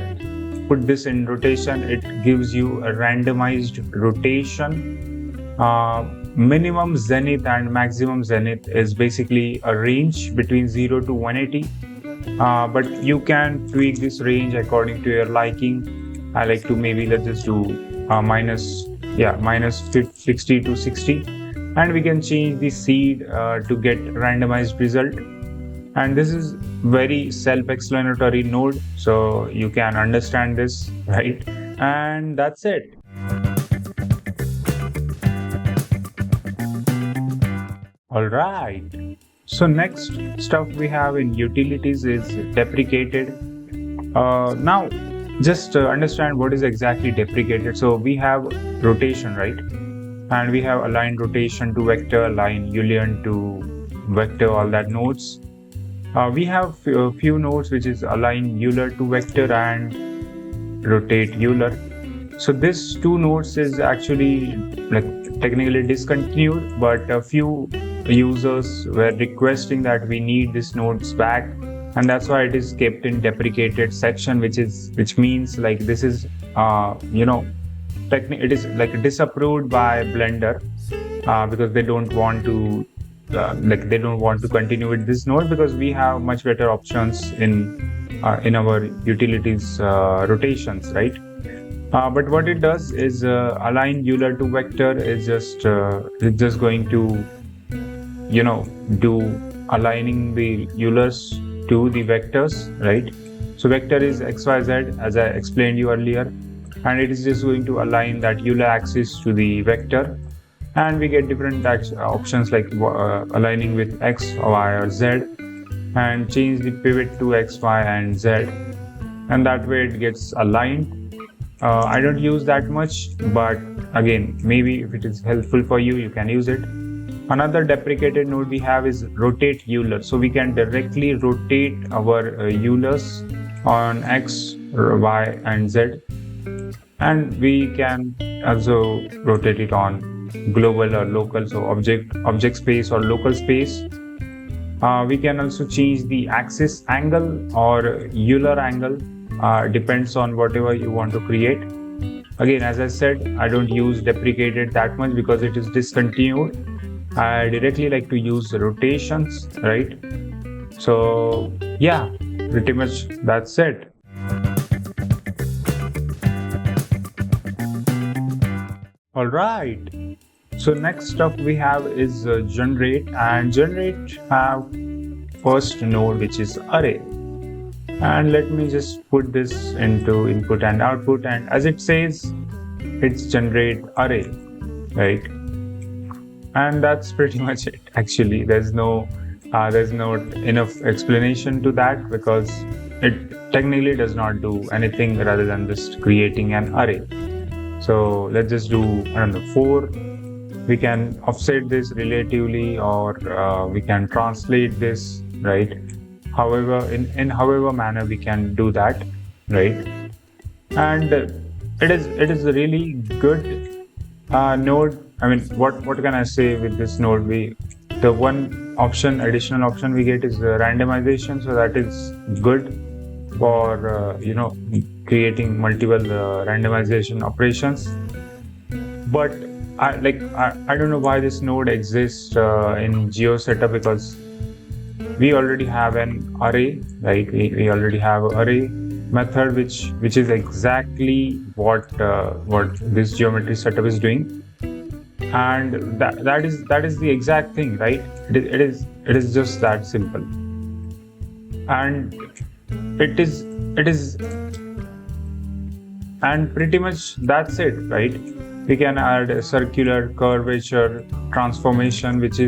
put this in rotation, it gives you a randomized rotation. Minimum zenith and maximum zenith is basically a range between 0 to 180. But you can tweak this range according to your liking. I like to maybe let's just do minus 60 to 60, and we can change the seed to get randomized result. And this is very self-explanatory node, so you can understand this, right? And that's it. All right. So next stuff we have in utilities is deprecated. Now, just understand what is exactly deprecated. So we have rotation, right? And we have align rotation to vector, align Euler to vector, all that nodes. We have a few nodes which is align Euler to vector and rotate Euler. So this two nodes is actually like technically discontinued, but a few users were requesting that we need these nodes back, and that's why it is kept in deprecated section, which means like this is it is like disapproved by Blender because they don't want to continue with this node, because we have much better options in our utilities rotations, right? But what it does is align Euler to vector is just it's just going to do aligning the Eulers to the vectors, right? So vector is xyz, as I explained you earlier, and it is just going to align that Euler axis to the vector, and we get different options like aligning with x, y, or z, and change the pivot to x, y, and z, and that way it gets aligned. I don't use that much, but again, maybe if it is helpful for you, you can use it. Another deprecated node we have is rotate Euler. So we can directly rotate our Eulers on x, y, and z, and we can also rotate it on global or local, so object space or local space. We can also change the axis angle or Euler angle, depends on whatever you want to create. Again, as I said, I don't use deprecated that much because it is discontinued. I directly like to use rotations, right? So yeah, pretty much that's it. All right. So next stuff we have is generate, and generate have first node, which is array. And let me just put this into input and output, and as it says, it's generate array, right? And that's pretty much it. Actually, there's no enough explanation to that, because it technically does not do anything rather than just creating an array. So let's just do, I don't know, 4. We can offset this relatively, or we can translate this, right? However, in however manner we can do that, right? And it is a really good node. I mean, what can I say with this node? The one additional option we get is randomization, so that is good for creating multiple randomization operations. But I don't know why this node exists in Geo setup, because we already have an array, right? We already have an array method which is exactly what this geometry setup is doing, and that is the exact thing, right? It is just that simple, and it is and pretty much that's it, right? We can add a circular curvature transformation which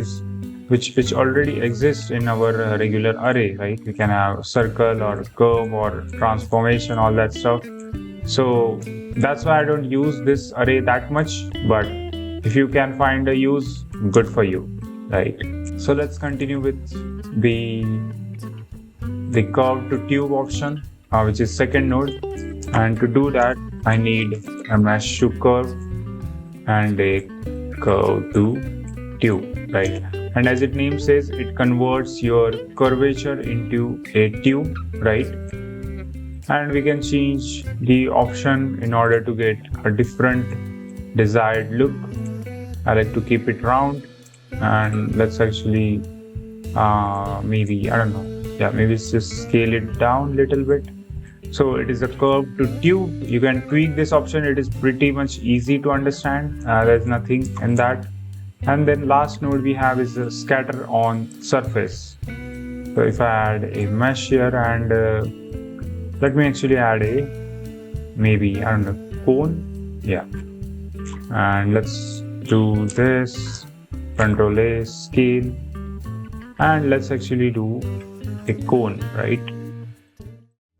already exists in our regular array, right? We can have circle or curve or transformation, all that stuff. So that's why I don't use this array that much, but if you can find a use, good for you, right? So let's continue with the curve to tube option, which is second node. And to do that, I need a mesh to curve and a curve to tube, right? And as its name says, it converts your curvature into a tube, right? And we can change the option in order to get a different desired look. I like to keep it round, and let's actually maybe, I don't know, yeah, maybe let's just scale it down a little bit. So it is a curve to tube. You can tweak this option. It is pretty much easy to understand. There's nothing in that. And then last node we have is a scatter on surface. So if I add a mesh here, and let me actually add a, maybe, I don't know, cone. Yeah. And let's do this, Control A, scale, and let's actually do a cone, right?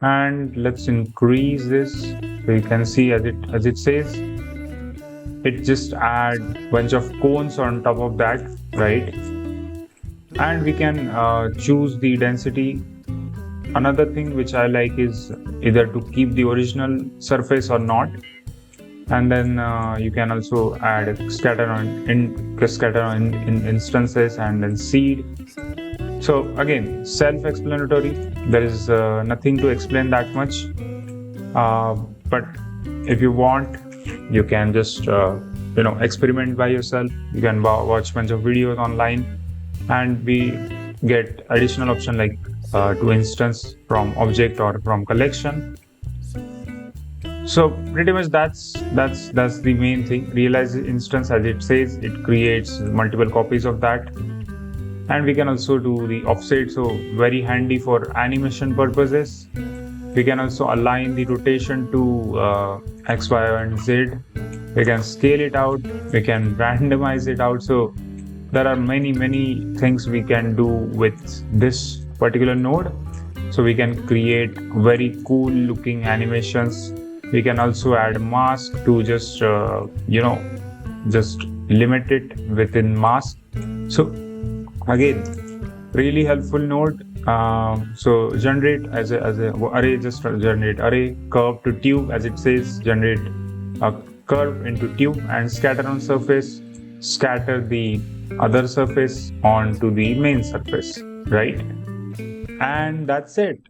And let's increase this. So you can see as it says, it just add bunch of cones on top of that, right? And we can choose the density. Another thing which I like is either to keep the original surface or not. And then you can also add scatter on instances and then seed. So again, self-explanatory. There is nothing to explain that much. But if you want, you can just experiment by yourself. You can watch bunch of videos online, and we get additional option like to instance from object or from collection. So pretty much that's the main thing. Realize instance, as it says, it creates multiple copies of that. And we can also do the offset, so very handy for animation purposes. We can also align the rotation to X, Y, and Z. We can scale it out. We can randomize it out. So there are many things we can do with this particular node. So we can create very cool looking animations. We can also add mask to just just limit it within mask. So again, really helpful node. So generate as a array, just generate array, curve to tube, as it says, generate a curve into tube, and scatter on surface, scatter the other surface onto the main surface, right? And that's it.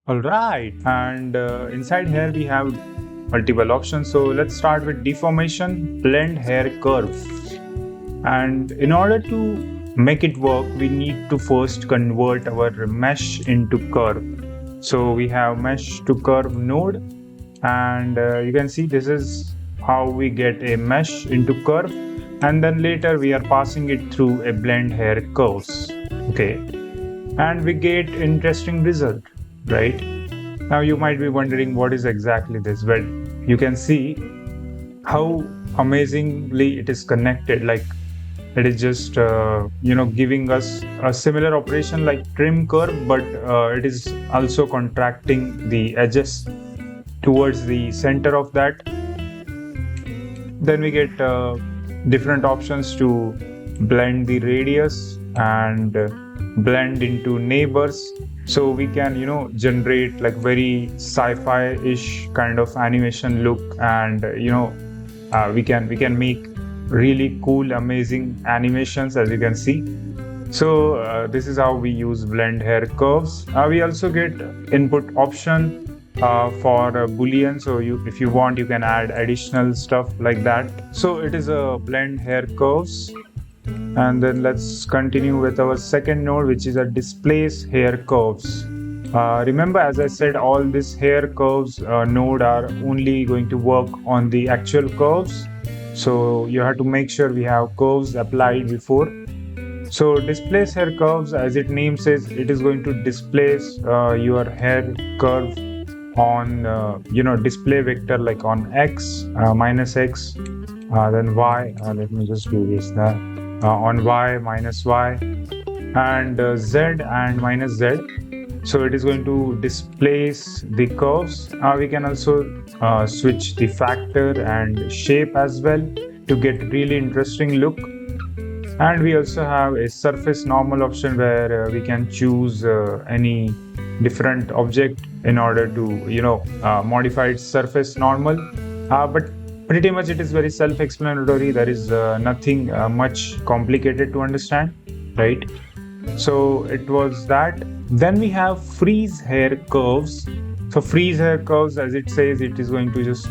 Alright, and inside here we have multiple options. So let's start with deformation, blend hair curve. And in order to make it work, we need to first convert our mesh into curve. So we have mesh to curve node, and you can see this is how we get a mesh into curve, and then later we are passing it through a blend hair curves. Okay, and we get interesting result, right? Now you might be wondering what is exactly this. Well, you can see how amazingly it is connected. Like it is just giving us a similar operation like trim curve, but it is also contracting the edges towards the center of that. Then we get different options to blend the radius and blend into neighbors. So we can generate like very sci-fi-ish kind of animation look, and we can make really cool, amazing animations, as you can see. So this is how we use blend hair curves. We also get input option for boolean. So if you want, you can add additional stuff like that. So it is a blend hair curves. And then let's continue with our second node, which is a displace hair curves. Remember, as I said, all these hair curves node are only going to work on the actual curves. So you have to make sure we have curves applied before. So displace hair curves, as its name says, it is going to displace your hair curve on display vector, like on x, minus x, then y. Let me just do this there. On y, minus y, and z and minus z. So it is going to displace the curves. We can also switch the factor and shape as well to get really interesting look. And we also have a surface normal option where we can choose any different object in order to modify its surface normal. But pretty much it is very self-explanatory. There is nothing much complicated to understand, right? So it was that. Then we have freeze hair curves. So freeze hair curves, as it says, it is going to just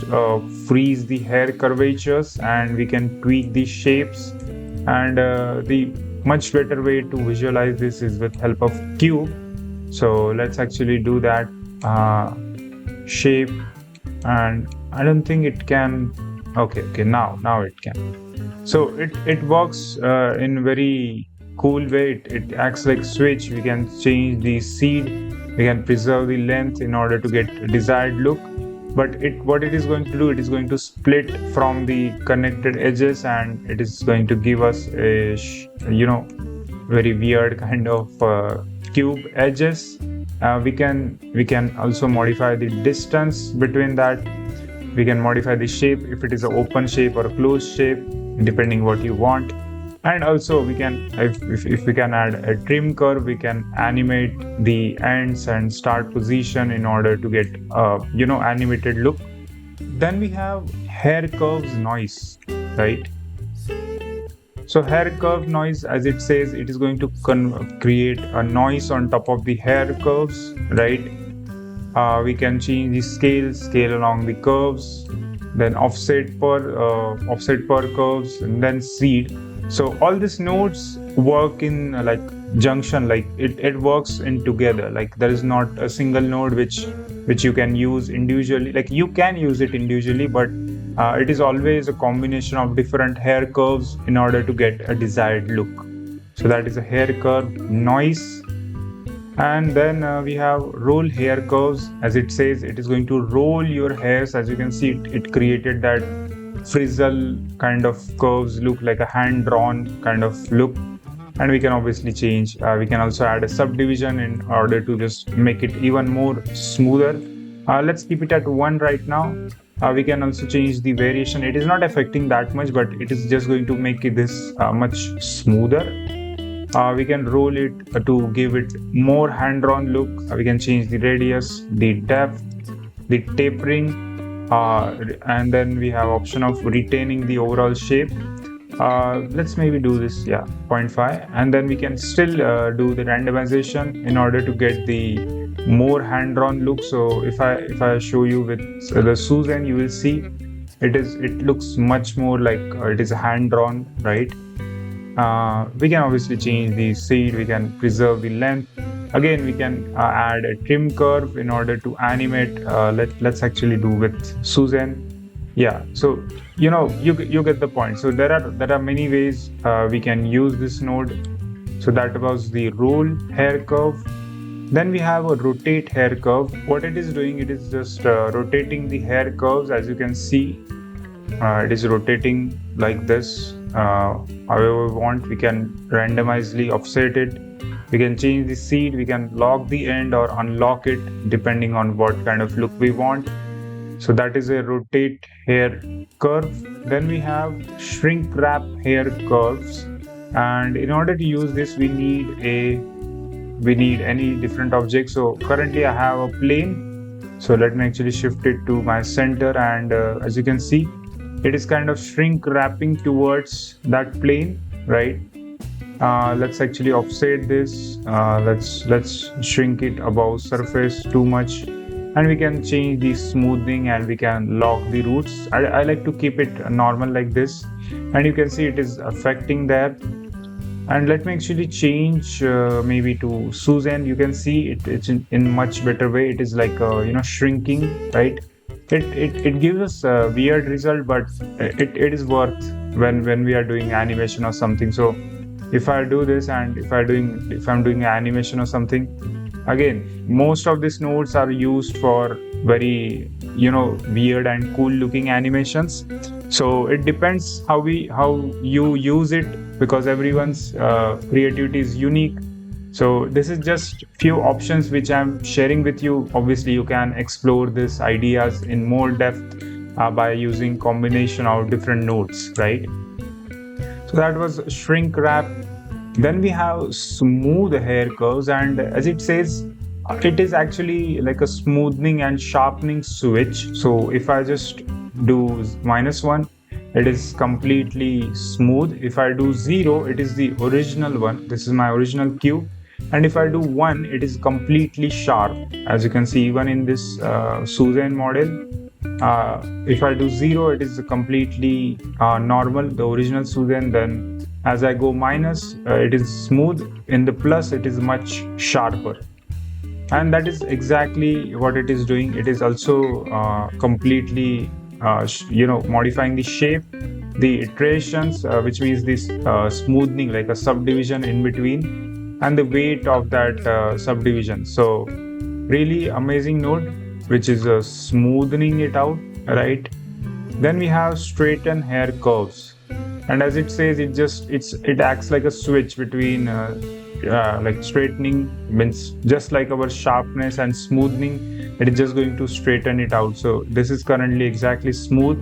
freeze the hair curvatures, and we can tweak the shapes. And the much better way to visualize this is with help of cube. So let's actually do that. Shape, and I don't think it can. Okay, now it can. So it works in very cool way. It acts like switch. We can change the seed, we can preserve the length in order to get a desired look. But what it is going to do, it is going to split from the connected edges, and it is going to give us a very weird kind of cube edges. We can also modify the distance between that. We can modify the shape, if it is an open shape or a closed shape, depending what you want. And also we can, if we can add a trim curve, we can animate the ends and start position in order to get animated look. Then we have hair curves noise, right? So hair curve noise, as it says, it is going to create a noise on top of the hair curves, right? We can change the scale along the curves, then offset per curves, and then seed. So all these nodes work in like junction, like it works in together. Like there is not a single node which you can use individually. Like you can use it individually, but it is always a combination of different hair curves in order to get a desired look. So that is a hair curve noise. And then we have roll hair curves. As it says, it is going to roll your hairs. As you can see, it created that frizzle kind of curves look, like a hand drawn kind of look. And we can obviously change. We can also add a subdivision in order to just make it even more smoother. Let's keep it at 1 right now. We can also change the variation. It is not affecting that much, but it is just going to make this much smoother. We can roll it to give it more hand-drawn look. We can change the radius, the depth, the tapering, and then we have option of retaining the overall shape. Let's maybe do this, 0.5, and then we can still do the randomization in order to get the more hand-drawn look. So if I show you with the Susan, you will see it looks much more like it is hand-drawn, right? We can obviously change the seed, we can preserve the length. Again, we can add a trim curve in order to animate. Let's actually do with Susan. So you get the point. So there are many ways we can use this node. So that was the roll hair curve. Then we have a rotate hair curve. What it is doing, it is just rotating the hair curves. As you can see, it is rotating like this. However we want, we can randomizely offset it. We can change the seed, we can lock the end or unlock it depending on what kind of look we want. So that is a rotate hair curve. Then we have shrink wrap hair curves, and in order to use this we need any different object. So currently I have a plane, so let me actually shift it to my center, and as you can see, it is kind of shrink wrapping towards that plane, right? Let's actually offset this. Let's shrink it above surface too much. and we can change the smoothing and we can lock the roots. I like to keep it normal like this, and you can see it is affecting there. And let me actually change maybe to Susan. You can see it's in much better way. It is like shrinking, right? It gives us a weird result, but it is worth when we are doing animation or something. So if I do this, and if I'm doing animation or something, again, most of these nodes are used for very weird and cool looking animations. So it depends how you use it, because everyone's creativity is unique. So this is just few options which I'm sharing with you. Obviously you can explore these ideas in more depth by using combination of different nodes, right? So that was shrink wrap. Then we have smooth hair curves, and as it says, it is actually like a smoothing and sharpening switch. So if I just do -1, it is completely smooth. If I do 0, it is the original one. This is my original cube. And if I do 1, it is completely sharp. As you can see, even in this Suzanne model, if I do 0, it is completely normal, the original Suzanne. Then as I go minus, it is smooth. In the plus, it is much sharper. And that is exactly what it is doing. It is also completely modifying the shape, the iterations, which means this smoothing, like a subdivision in between, and the weight of that subdivision. So really amazing node, which is smoothing it out, right? Then we have straighten hair curves, and as it says, it acts like a switch between like straightening means just like our sharpness, and smoothing, it is just going to straighten it out. So this is currently exactly smooth.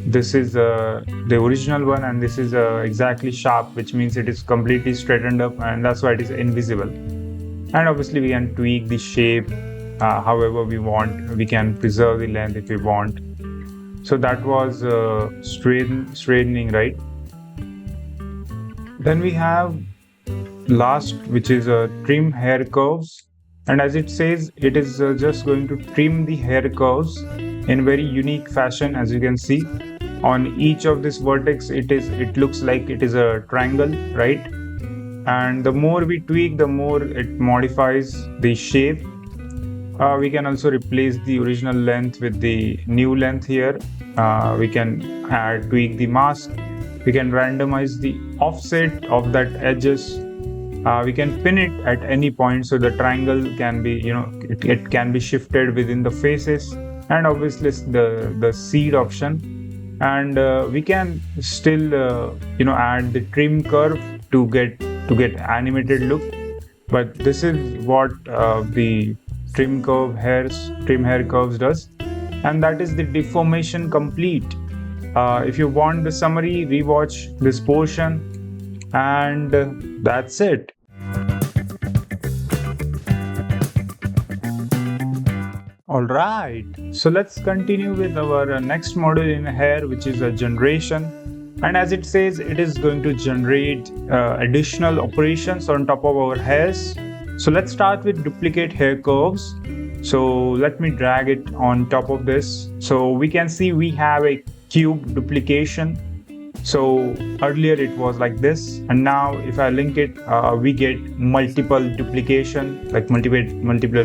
This is the original one, and this is exactly sharp, which means it is completely straightened up, and that's why it is invisible. And obviously we can tweak the shape however we want. We can preserve the length if we want. So that was straightening, right? Then we have last, which is trim hair curves, and as it says, it is just going to trim the hair curves in very unique fashion. As you can see, on each of this vertex, it looks like it is a triangle, right? And the more we tweak, the more it modifies the shape. We can also replace the original length with the new length here. We can tweak the mask. We can randomize the offset of that edges. We can pin it at any point, so the triangle can be, it can be shifted within the faces, and obviously the seed option. And we can still, add the trim curve to get animated look. But this is what the trim hair curves does, and that is the deformation complete. If you want the summary, rewatch this portion, and that's it. Alright, so let's continue with our next module in hair, which is a generation. And as it says, it is going to generate additional operations on top of our hairs. So let's start with duplicate hair curves. So let me drag it on top of this. So we can see we have a cube duplication. So earlier it was like this, and now if I link it, we get multiple duplication, like multiple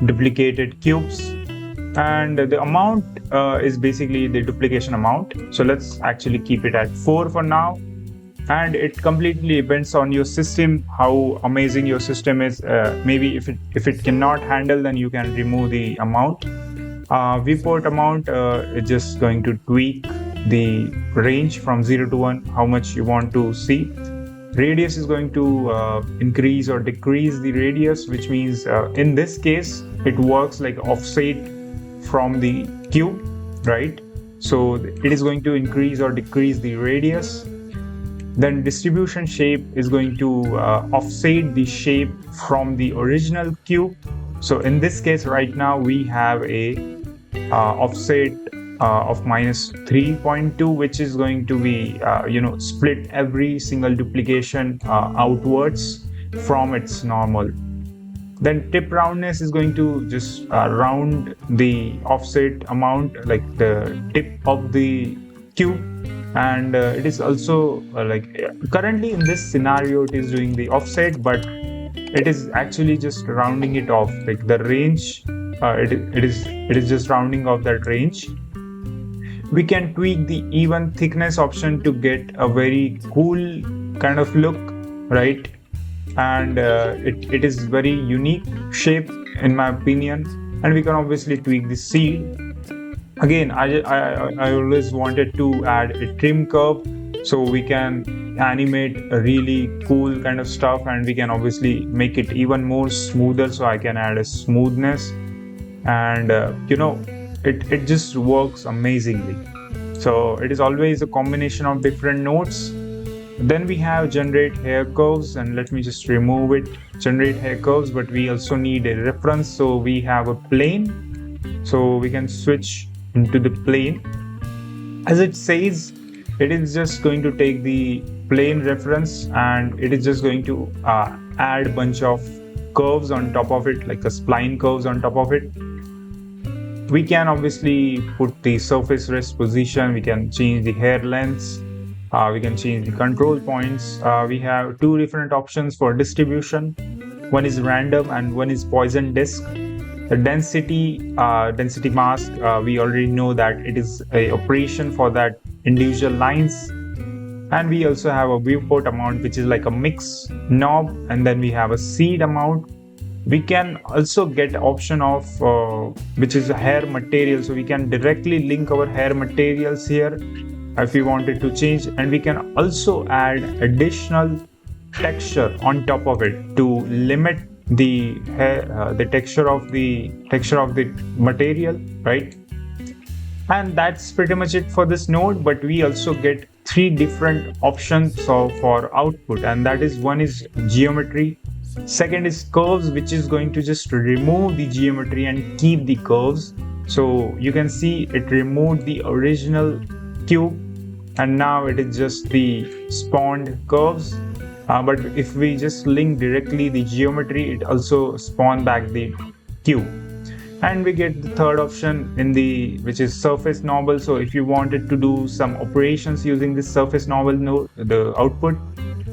duplicated cubes. And the amount is basically the duplication amount. So let's actually keep it at 4 for now. And it completely depends on your system, how amazing your system is. Maybe if it cannot handle, then you can remove the amount. Viewport amount is just going to tweak the range from 0 to 1, how much you want to see. Radius is going to increase or decrease the radius, which means in this case, it works like offset from the cube, right? So it is going to increase or decrease the radius. Then distribution shape is going to offset the shape from the original cube. So in this case, right now we have a offset of -3.2, which is going to be split every single duplication outwards from its normal. Then tip roundness is going to just round the offset amount, like the tip of the cube. And it is also currently in this scenario it is doing the offset, but it is actually just rounding it off, like the range. It is just rounding off that range. We can tweak the even thickness option to get a very cool kind of look, right? And it is very unique shape in my opinion. And we can obviously tweak the seed. Again, I always wanted to add a trim curve, so we can animate a really cool kind of stuff, and we can obviously make it even more smoother, so I can add a smoothness. And it just works amazingly. So it is always a combination of different nodes. Then we have generate hair curves, and let me just remove it. Generate hair curves, but we also need a reference, so we have a plane, so we can switch into the plane. As it says, it is just going to take the plane reference, and it is just going to add a bunch of curves on top of it, like a spline curves on top of it. We can obviously put the surface rest position, we can change the hair lengths, we can change the control points. We have two different options for distribution. One is random and one is Poisson disk. The density mask, we already know that it is a operation for that individual lines. And we also have a viewport amount, which is like a mix knob, and then we have a seed amount. We can also get option of which is a hair material, so we can directly link our hair materials here if we wanted to change. And we can also add additional texture on top of it to limit the hair, the texture of the material, right? And that's pretty much it for this node. But we also get three different options for output, and that is, one is geometry, second is curves, which is going to just remove the geometry and keep the curves. So you can see it removed the original cube, and now it is just the spawned curves. But if we just link directly the geometry, it also spawn back the cube. And we get the third option which is surface novel. So if you wanted to do some operations using this surface novel node, the output,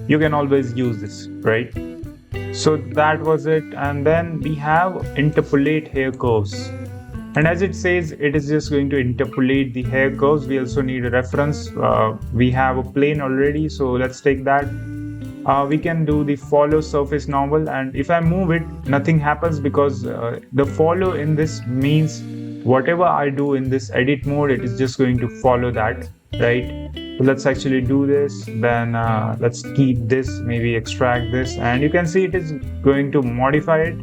you can always use this, right? So that was it. And then we have interpolate hair curves. And as it says, it is just going to interpolate the hair curves. We also need a reference. We have a plane already, so let's take that. We can do the follow surface novel, and if I move it, nothing happens, because the follow in this means whatever I do in this edit mode, it is just going to follow that, right? So let's actually do this. Then let's keep this, maybe extract this, and you can see it is going to modify it,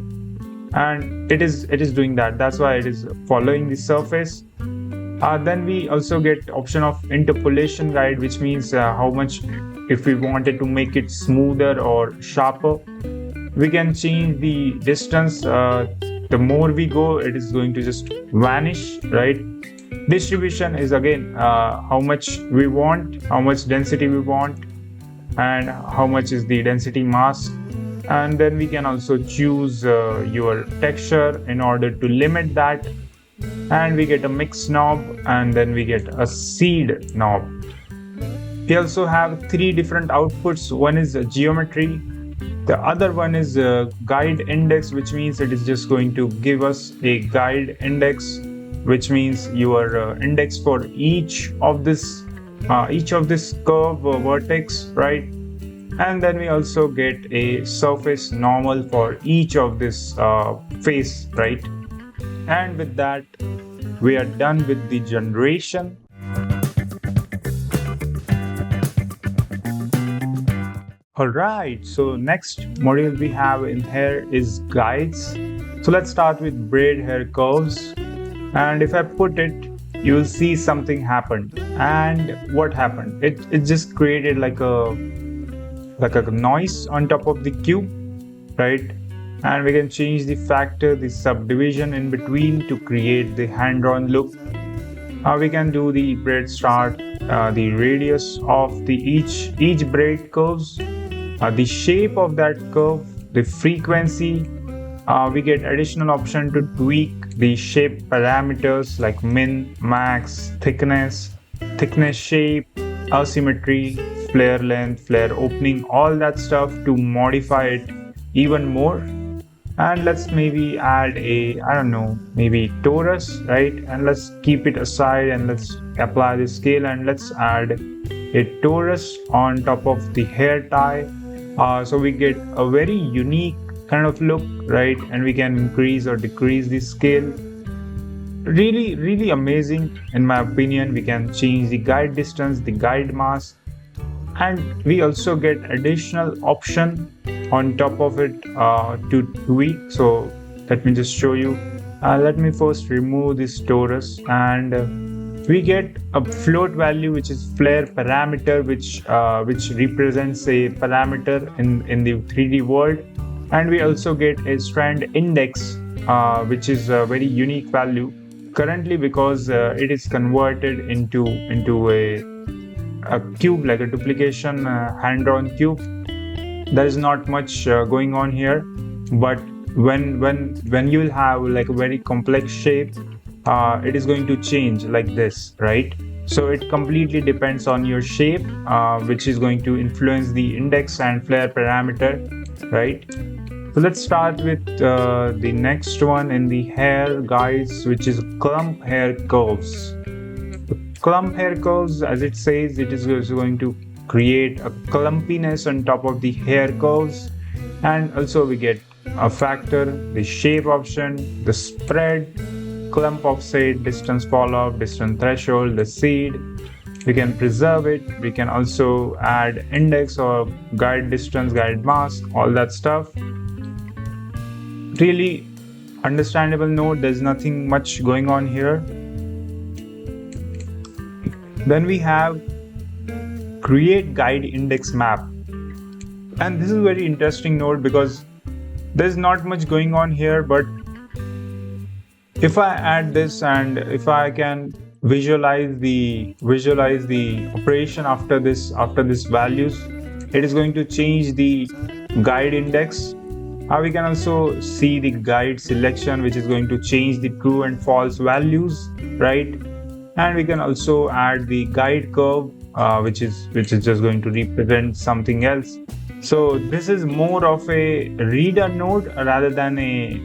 and it is doing that. That's why it is following the surface. Then we also get option of interpolation guide, which means how much, if we wanted to make it smoother or sharper. We can change the distance. The more we go, it is going to just vanish, right? Distribution is again how much we want, how much density we want, and how much is the density mask. And then we can also choose your texture in order to limit that. And we get a mix knob, and then we get a seed knob. We also have three different outputs. One is geometry, the other one is guide index, which means it is just going to give us a guide index, which means your index for each of this curve vertex, right? And then we also get a surface normal for each of this face, right? And with that, we are done with the generation. Alright, so next module we have in here is guides. So let's start with braid hair curves. And if I put it, you will see something happened. And what happened? It just created like a noise on top of the cube, right? And we can change the factor, the subdivision in between to create the hand-drawn look. We can do the braid start, the radius of the each braid curves, the shape of that curve, the frequency, We get additional option to tweak the shape parameters like min, max, thickness shape, asymmetry, flare length, flare opening, all that stuff to modify it even more. And let's maybe add a, I don't know, maybe torus, right? And let's keep it aside and let's apply the scale and let's add a torus on top of the hair tie. So we get a very unique kind of look, right? And we can increase or decrease the scale. Really amazing in my opinion. We can change the guide distance, the guide mask, and we also get additional option on top of it to tweak. So let me just show you. Let me first remove this torus, and we get a float value which is flare parameter, which represents a parameter in the 3D world. And we also get a strand index, which is a very unique value currently because it is converted into a cube, like a duplication hand-drawn cube. There is not much going on here, but when you will have like a very complex shape, it is going to change like this, right? So it completely depends on your shape, which is going to influence the index and flare parameter, right? So let's start with the next one in the hair guides, which is clump hair curves. Clump hair curves, as it says, it is going to create a clumpiness on top of the hair curves. And also we get a factor, the shape option, the spread, clump offset, distance falloff, distance threshold, the seed. We can preserve it. We can also add index or guide distance, guide mask, all that stuff. Really understandable node. There's nothing much going on here. Then we have create guide index map, and this is a very interesting node because there's not much going on here, but if I add this and if I can visualize the operation after this values, it is going to change the guide index. We can also see the guide selection, which is going to change the true and false values, right? And we can also add the guide curve, which is just going to represent something else. So this is more of a reader node rather than a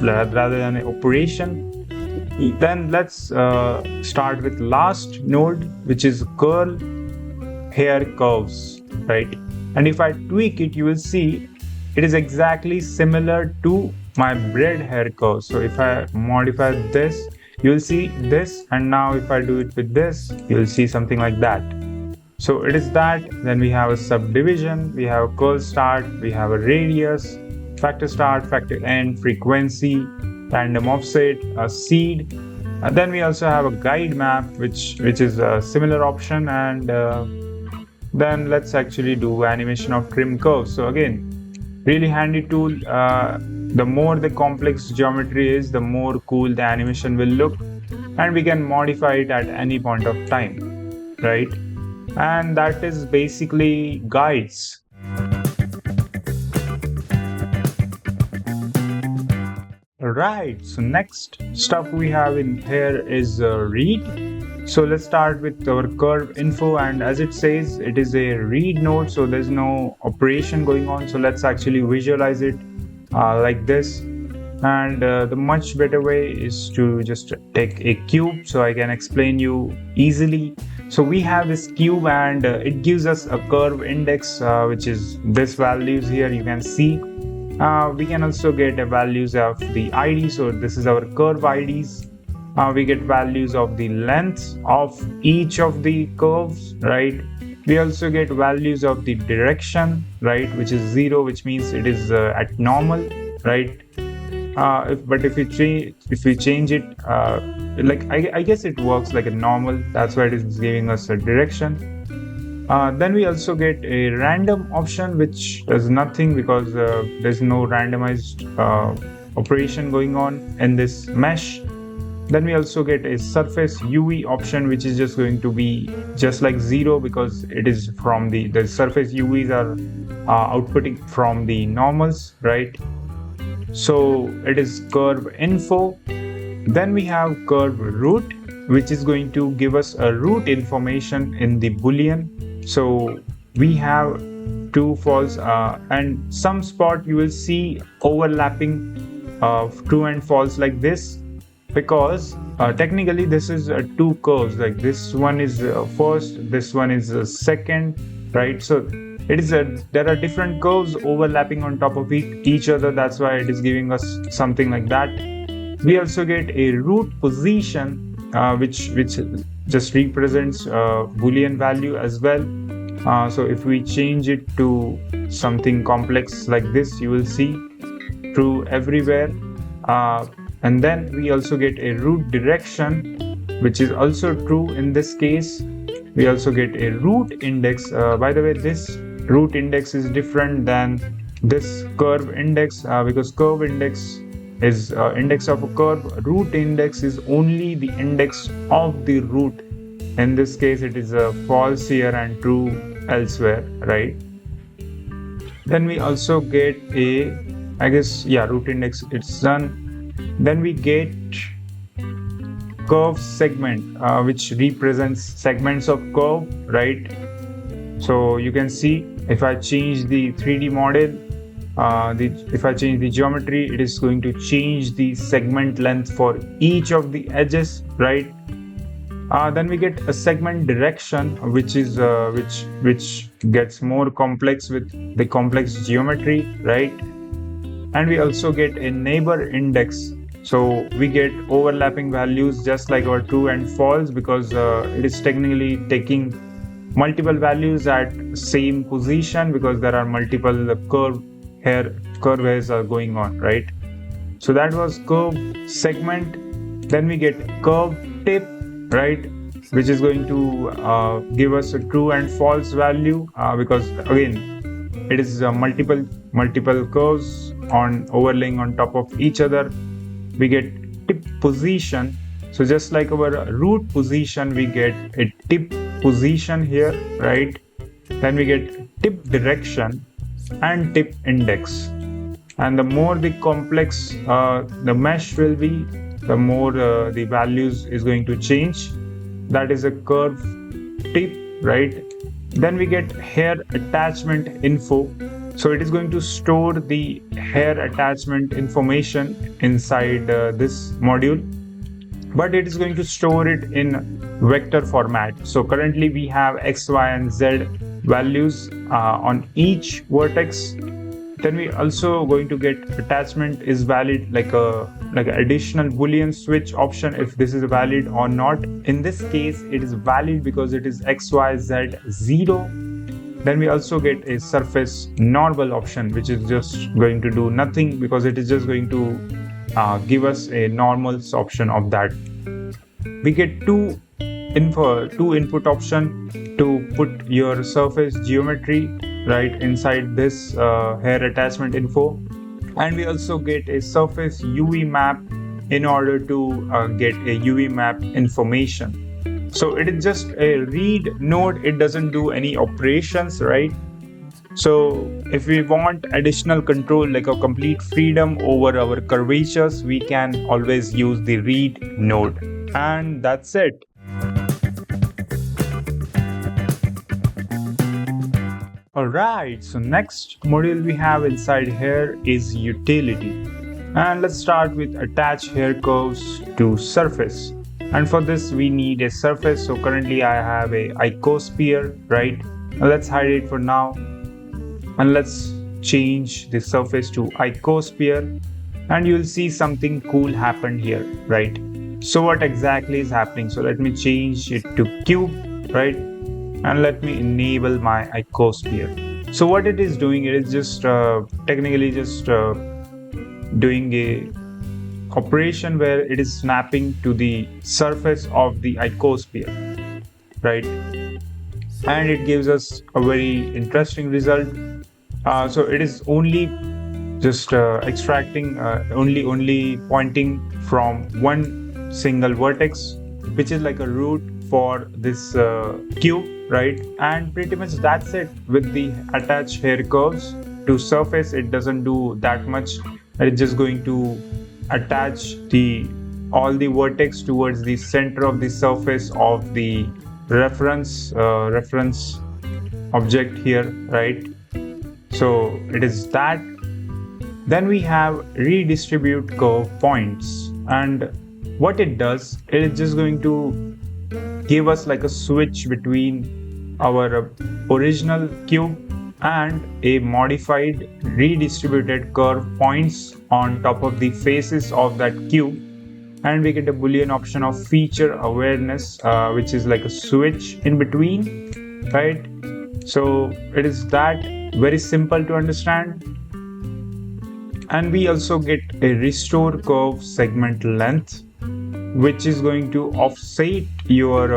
rather than an operation. Then let's start with last node, which is curl hair curves, right? And if I tweak it, you will see it is exactly similar to my braid hair curve. So if I modify this, you will see this, and now if I do it with this, you will see something like that. So it is that. Then we have a subdivision, we have a curl start, we have a radius, factor start, factor end, frequency, random offset, a seed. And then we also have a guide map, which is a similar option. And then let's actually do animation of trim curves. So again, really handy tool. The more the complex geometry is, the more cool the animation will look, and we can modify it at any point of time, right? And that is basically guides. Right, so next stuff we have in here is read. So let's start with our curve info, and as it says, it is a read node, so there's no operation going on. So let's actually visualize it like this. And the much better way is to just take a cube so I can explain you easily. So we have this cube, and it gives us a curve index, which is this values here, you can see. We can also get values of the ID, so this is our curve IDs. We get values of the length of each of the curves, right? We also get values of the direction, right, which is 0, which means it is at normal, right? If we change it, like I guess it works like a normal, that's why it is giving us a direction. Then we also get a random option, which does nothing because there's no randomized operation going on in this mesh. Then we also get a surface UV option, which is just going to be just like 0 because it is from the surface UVs are outputting from the normals, right? So it is curve info. Then we have curve root, which is going to give us a root information in the boolean. So we have true, false, and some spot you will see overlapping of true and false like this, because technically this is two curves, like this one is first, this one is second, right? So it is there are different curves overlapping on top of each other. That's why it is giving us something like that. We also get a root position, which just represents boolean value as well. So if we change it to something complex like this, you will see true everywhere. And then we also get a root direction, which is also true in this case. We also get a root index. By the way, this root index is different than this curve index, because curve index is index of a curve. Root index is only the index of the root. In this case, it is false here and true elsewhere, right? Then we also get a, I guess, yeah, root index, it's done. Then we get curve segment, which represents segments of curve, right? So you can see if I change the 3D model, if I change the geometry, it is going to change the segment length for each of the edges, right? Then we get a segment direction, which is which gets more complex with the complex geometry, right? And we also get a neighbor index. So we get overlapping values just like our true and false, because it is technically taking multiple values at same position, because there are multiple curve hairs are going on, right? So that was curve segment. Then we get curve tip, right, which is going to give us a true and false value, because again it is multiple curves on overlaying on top of each other. We get tip position. So just like our root position, we get a tip position here, right? Then we get tip direction and tip index. And the more the complex the mesh will be, the more the values is going to change. That is a curve tip, right? Then we get hair attachment info. So it is going to store the hair attachment information inside this module, but it is going to store it in vector format. So currently we have x, y, and z values on each vertex. Then we also going to get attachment is valid, like an additional boolean switch option, if this is valid or not. In this case it is valid because it is x, y, z 0. Then we also get a surface normal option, which is just going to do nothing, because it is just going to give us a normals option of that. We get two input option to put your surface geometry right inside this hair attachment info. And we also get a surface UV map in order to get a UV map information. So it is just a read node, it doesn't do any operations, right? So if we want additional control, like a complete freedom over our curvatures, we can always use the read node. And that's it. Alright, so next module we have inside here is utility. And let's start with attach hair curves to surface. And for this we need a surface. So currently I have a icosphere, right? Now let's hide it for now. And let's change the surface to icosphere. And you'll see something cool happened here, right? So what exactly is happening? So let me change it to cube, right? And let me enable my icosphere. So what it is doing, it is just technically just doing a operation where it is snapping to the surface of the icosphere, right? And it gives us a very interesting result. So it is only just extracting, only pointing from one single vertex, which is like a root for this cube, right? And pretty much that's it. With the attach hair curves to surface, it doesn't do that much. It's just going to attach all the vertex towards the center of the surface of the reference object here, right? So it is that. Then we have redistribute curve points, and what it does, it is just going to give us like a switch between our original cube and a modified redistributed curve points on top of the faces of that cube, and we get a boolean option of feature awareness, which is like a switch in between, right? So it is that, very simple to understand. And we also get a restore curve segment length, which is going to offset your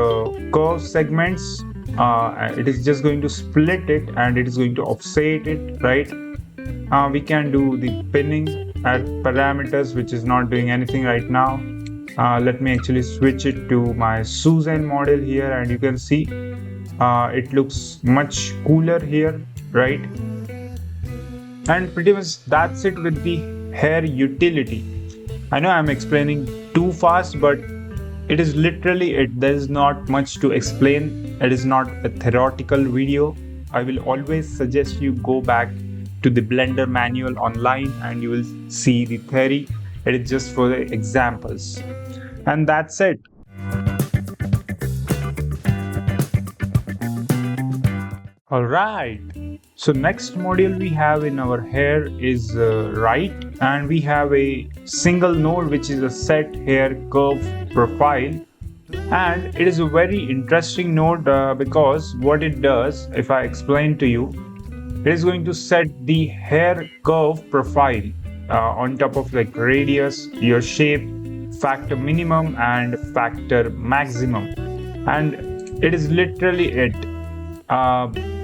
curve segments. It is just going to split it and it is going to offset it, right? We can do the pinning at parameters, which is not doing anything right now. Let me actually switch it to my Susan model here, and you can see it looks much cooler here, right? And pretty much that's it with the hair utility. I know I'm explaining too fast, but it is literally it. There is not much to explain. It is not a theoretical video. I will always suggest you go back to the Blender manual online and you will see the theory. It is just for the examples. And that's it. Alright. So next module we have in our hair is right, and we have a single node which is a set hair curve profile, and it is a very interesting node because what it does, if I explain to you, it is going to set the hair curve profile on top of like radius, your shape, factor minimum and factor maximum, and it is literally it.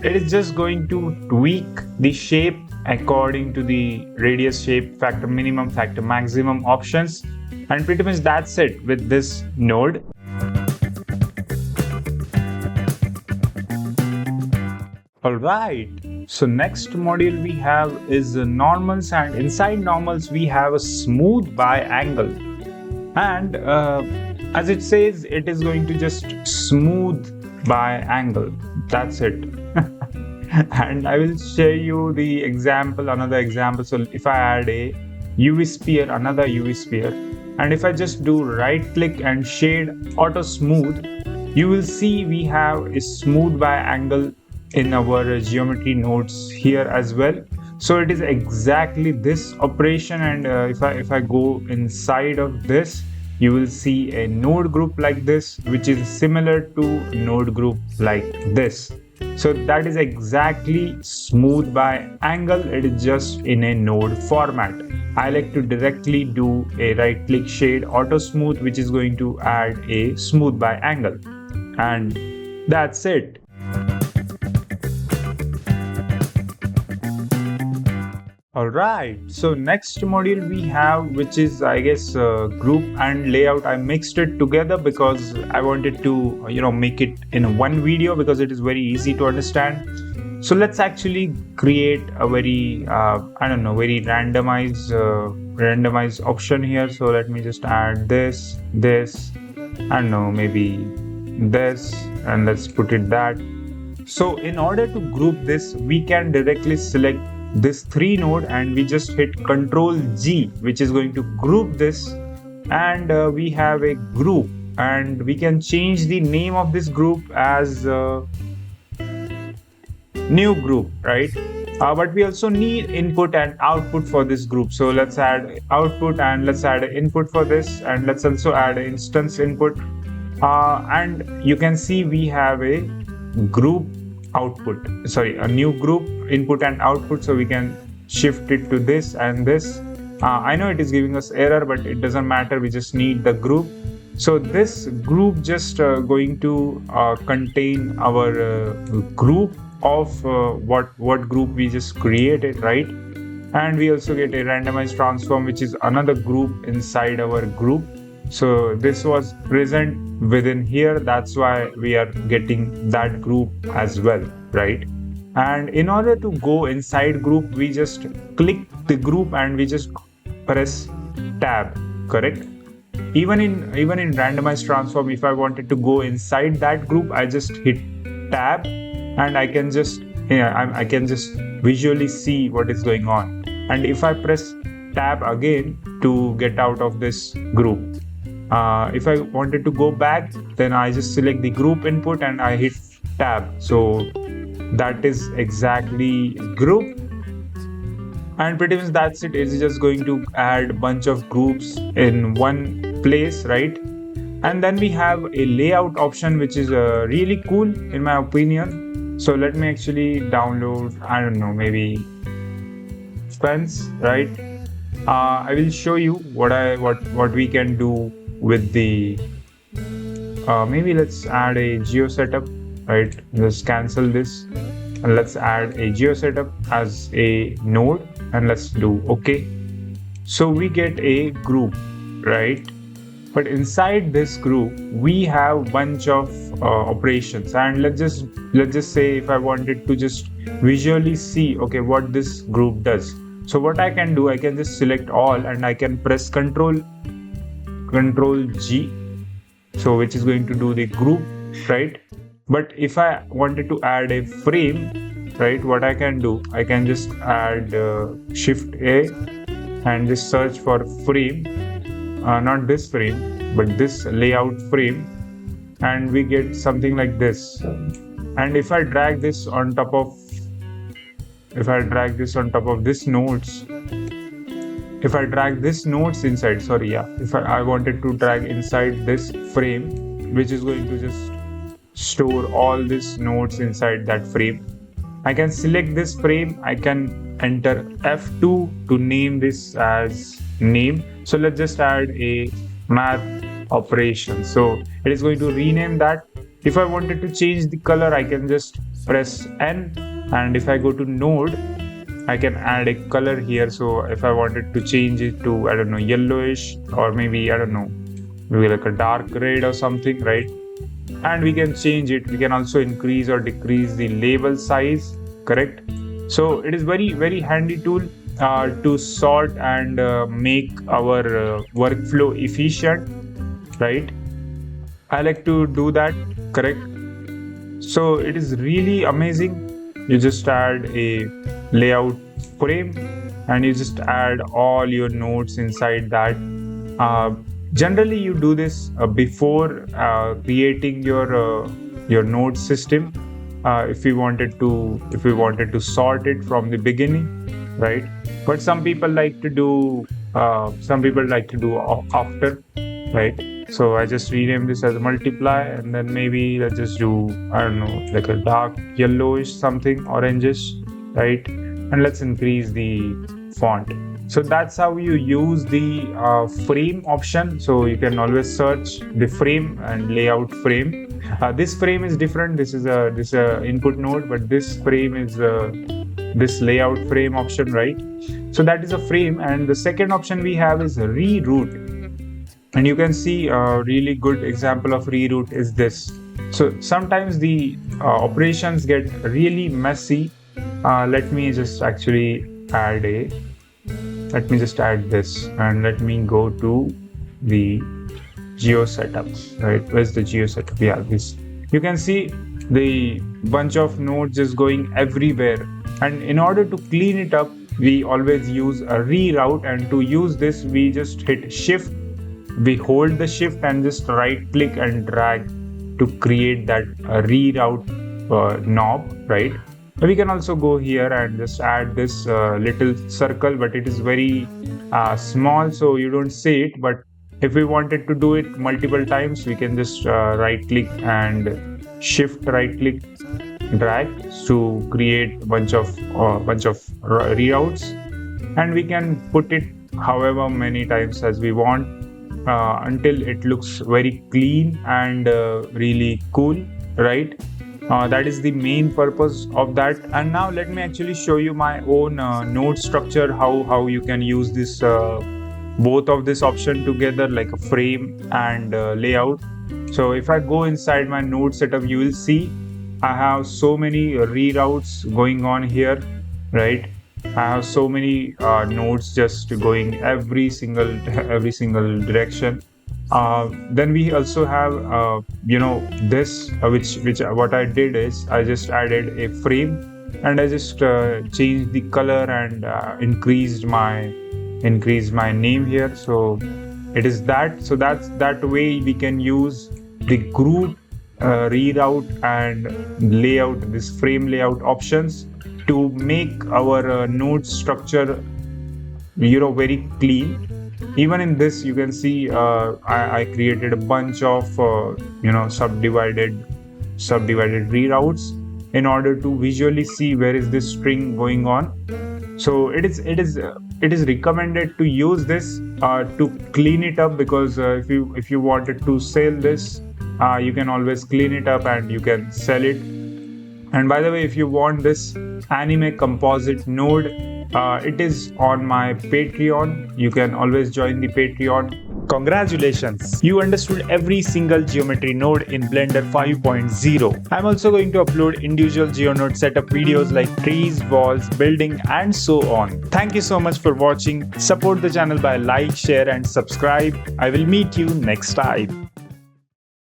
It is just going to tweak the shape according to the radius, shape, factor minimum, factor maximum options, and pretty much that's it with this node. Alright, so next module we have is normals, and inside normals we have a smooth by angle, and as it says, it is going to just smooth by angle. That's it. And I will share you the example, another example. So if I add a UV sphere, another UV sphere, and if I just do right click and shade auto smooth, you will see we have a smooth by angle in our geometry nodes here as well. So it is exactly this operation, and if I go inside of this, you will see a node group like this, which is similar to node group like this. So that is exactly smooth by angle. It is just in a node format. I like to directly do a right click shade auto smooth, which is going to add a smooth by angle. And that's it. Alright, so next module we have, which is I guess group and layout. I mixed it together because I wanted to make it in one video because it is very easy to understand. So let's actually create a very very randomized option here. So let me just add this, I don't know, maybe this, and let's put it that. So in order to group this, we can directly select this 3 node and we just hit Ctrl G, which is going to group this, and we have a group, and we can change the name of this group as new group, right? But we also need input and output for this group. So let's add output and let's add input for this, and let's also add an instance input, and you can see we have a group output, a new group input and output. So we can shift it to this and this. I know it is giving us error, but it doesn't matter, we just need the group. So this group just going to contain our group of what group we just created, right? And we also get a randomized transform, which is another group inside our group. So this was present within here, that's why we are getting that group as well, right? And in order to go inside group, we just click the group and we just press tab, correct? Even in randomized transform, if I wanted to go inside that group, I just hit tab and I can just I can just visually see what is going on. And if I press tab again to get out of this group, if I wanted to go back, then I just select the group input and I hit tab. So that is exactly group. And pretty much that's it. It's just going to add a bunch of groups in one place, right? And then we have a layout option, which is really cool in my opinion. So let me actually download, I don't know, maybe fence, right? I will show you what we can do with the maybe let's add a geo setup, right? Let's cancel this and let's add a geo setup as a node and let's do okay. So we get a group, right? But inside this group we have bunch of operations, and let's just say if I wanted to just visually see okay what this group does. So what I can do, I can just select all and I can press control G, so which is going to do the group, right? But if I wanted to add a frame, right, what I can do, I can just add shift A and just search for frame, not this frame but this layout frame, and we get something like this. And if I drag this on top of this nodes, if I drag this nodes inside, sorry, yeah, if I wanted to drag inside this frame, which is going to just store all these nodes inside that frame, I can select this frame, I can enter F2 to name this as name. So let's just add a math operation. So it is going to rename that. If I wanted to change the color, I can just press N, and if I go to node, I can add a color here. So if I wanted to change it to, I don't know, yellowish, or maybe, I don't know, maybe like a dark red or something, right? And we can change it. We can also increase or decrease the label size, correct? So it is very, very handy tool to sort and make our workflow efficient, right? I like to do that, correct? So it is really amazing. You just add a layout frame and you just add all your nodes inside that. Generally you do this before creating your node system, if we wanted to sort it from the beginning, right? But some people like to do after, right? So I just rename this as multiply, and then maybe let's just do, I don't know, like a dark yellowish something, orangish, right? And let's increase the font. So that's how you use the frame option. So you can always search the frame and layout frame. This frame is different. This is a input node, but this frame is this layout frame option, right? So that is a frame. And the second option we have is reroute. And you can see a really good example of reroute is this. So sometimes the operations get really messy. Let me just add this, and let me go to the geo setup, right? Where's the geo setup? Yeah, this. You can see the bunch of nodes is going everywhere. And in order to clean it up, we always use a reroute. And to use this, we just hit shift. We hold the shift and just right click and drag to create that reroute knob, right? We can also go here and just add this little circle, but it is very small, so you don't see it. But if we wanted to do it multiple times, we can just right click and shift right click drag to create a bunch of reroutes, and we can put it however many times as we want until it looks very clean and really cool, right? That is the main purpose of that. And now let me actually show you my own node structure, how you can use this both of this option together, like a frame and layout. So if I go inside my node setup, you will see I have so many reroutes going on here, right? I have so many nodes just going every single every single direction. Then we also have this which what I did is I just added a frame, and I just changed the color and increased my name here. So it is that. So that way we can use the group reroute and layout, this frame layout options, to make our node structure very clean. Even in this you can see I created a bunch of subdivided reroutes in order to visually see where is this string going on. So it is recommended to use this to clean it up, because if you wanted to sell this, you can always clean it up and you can sell it. And by the way, if you want this anime composite node, it is on my Patreon. You can always join the Patreon. Congratulations! You understood every single geometry node in Blender 5.0. I'm also going to upload individual GeoNode setup videos like trees, walls, building, and so on. Thank you so much for watching. Support the channel by like, share, and subscribe. I will meet you next time.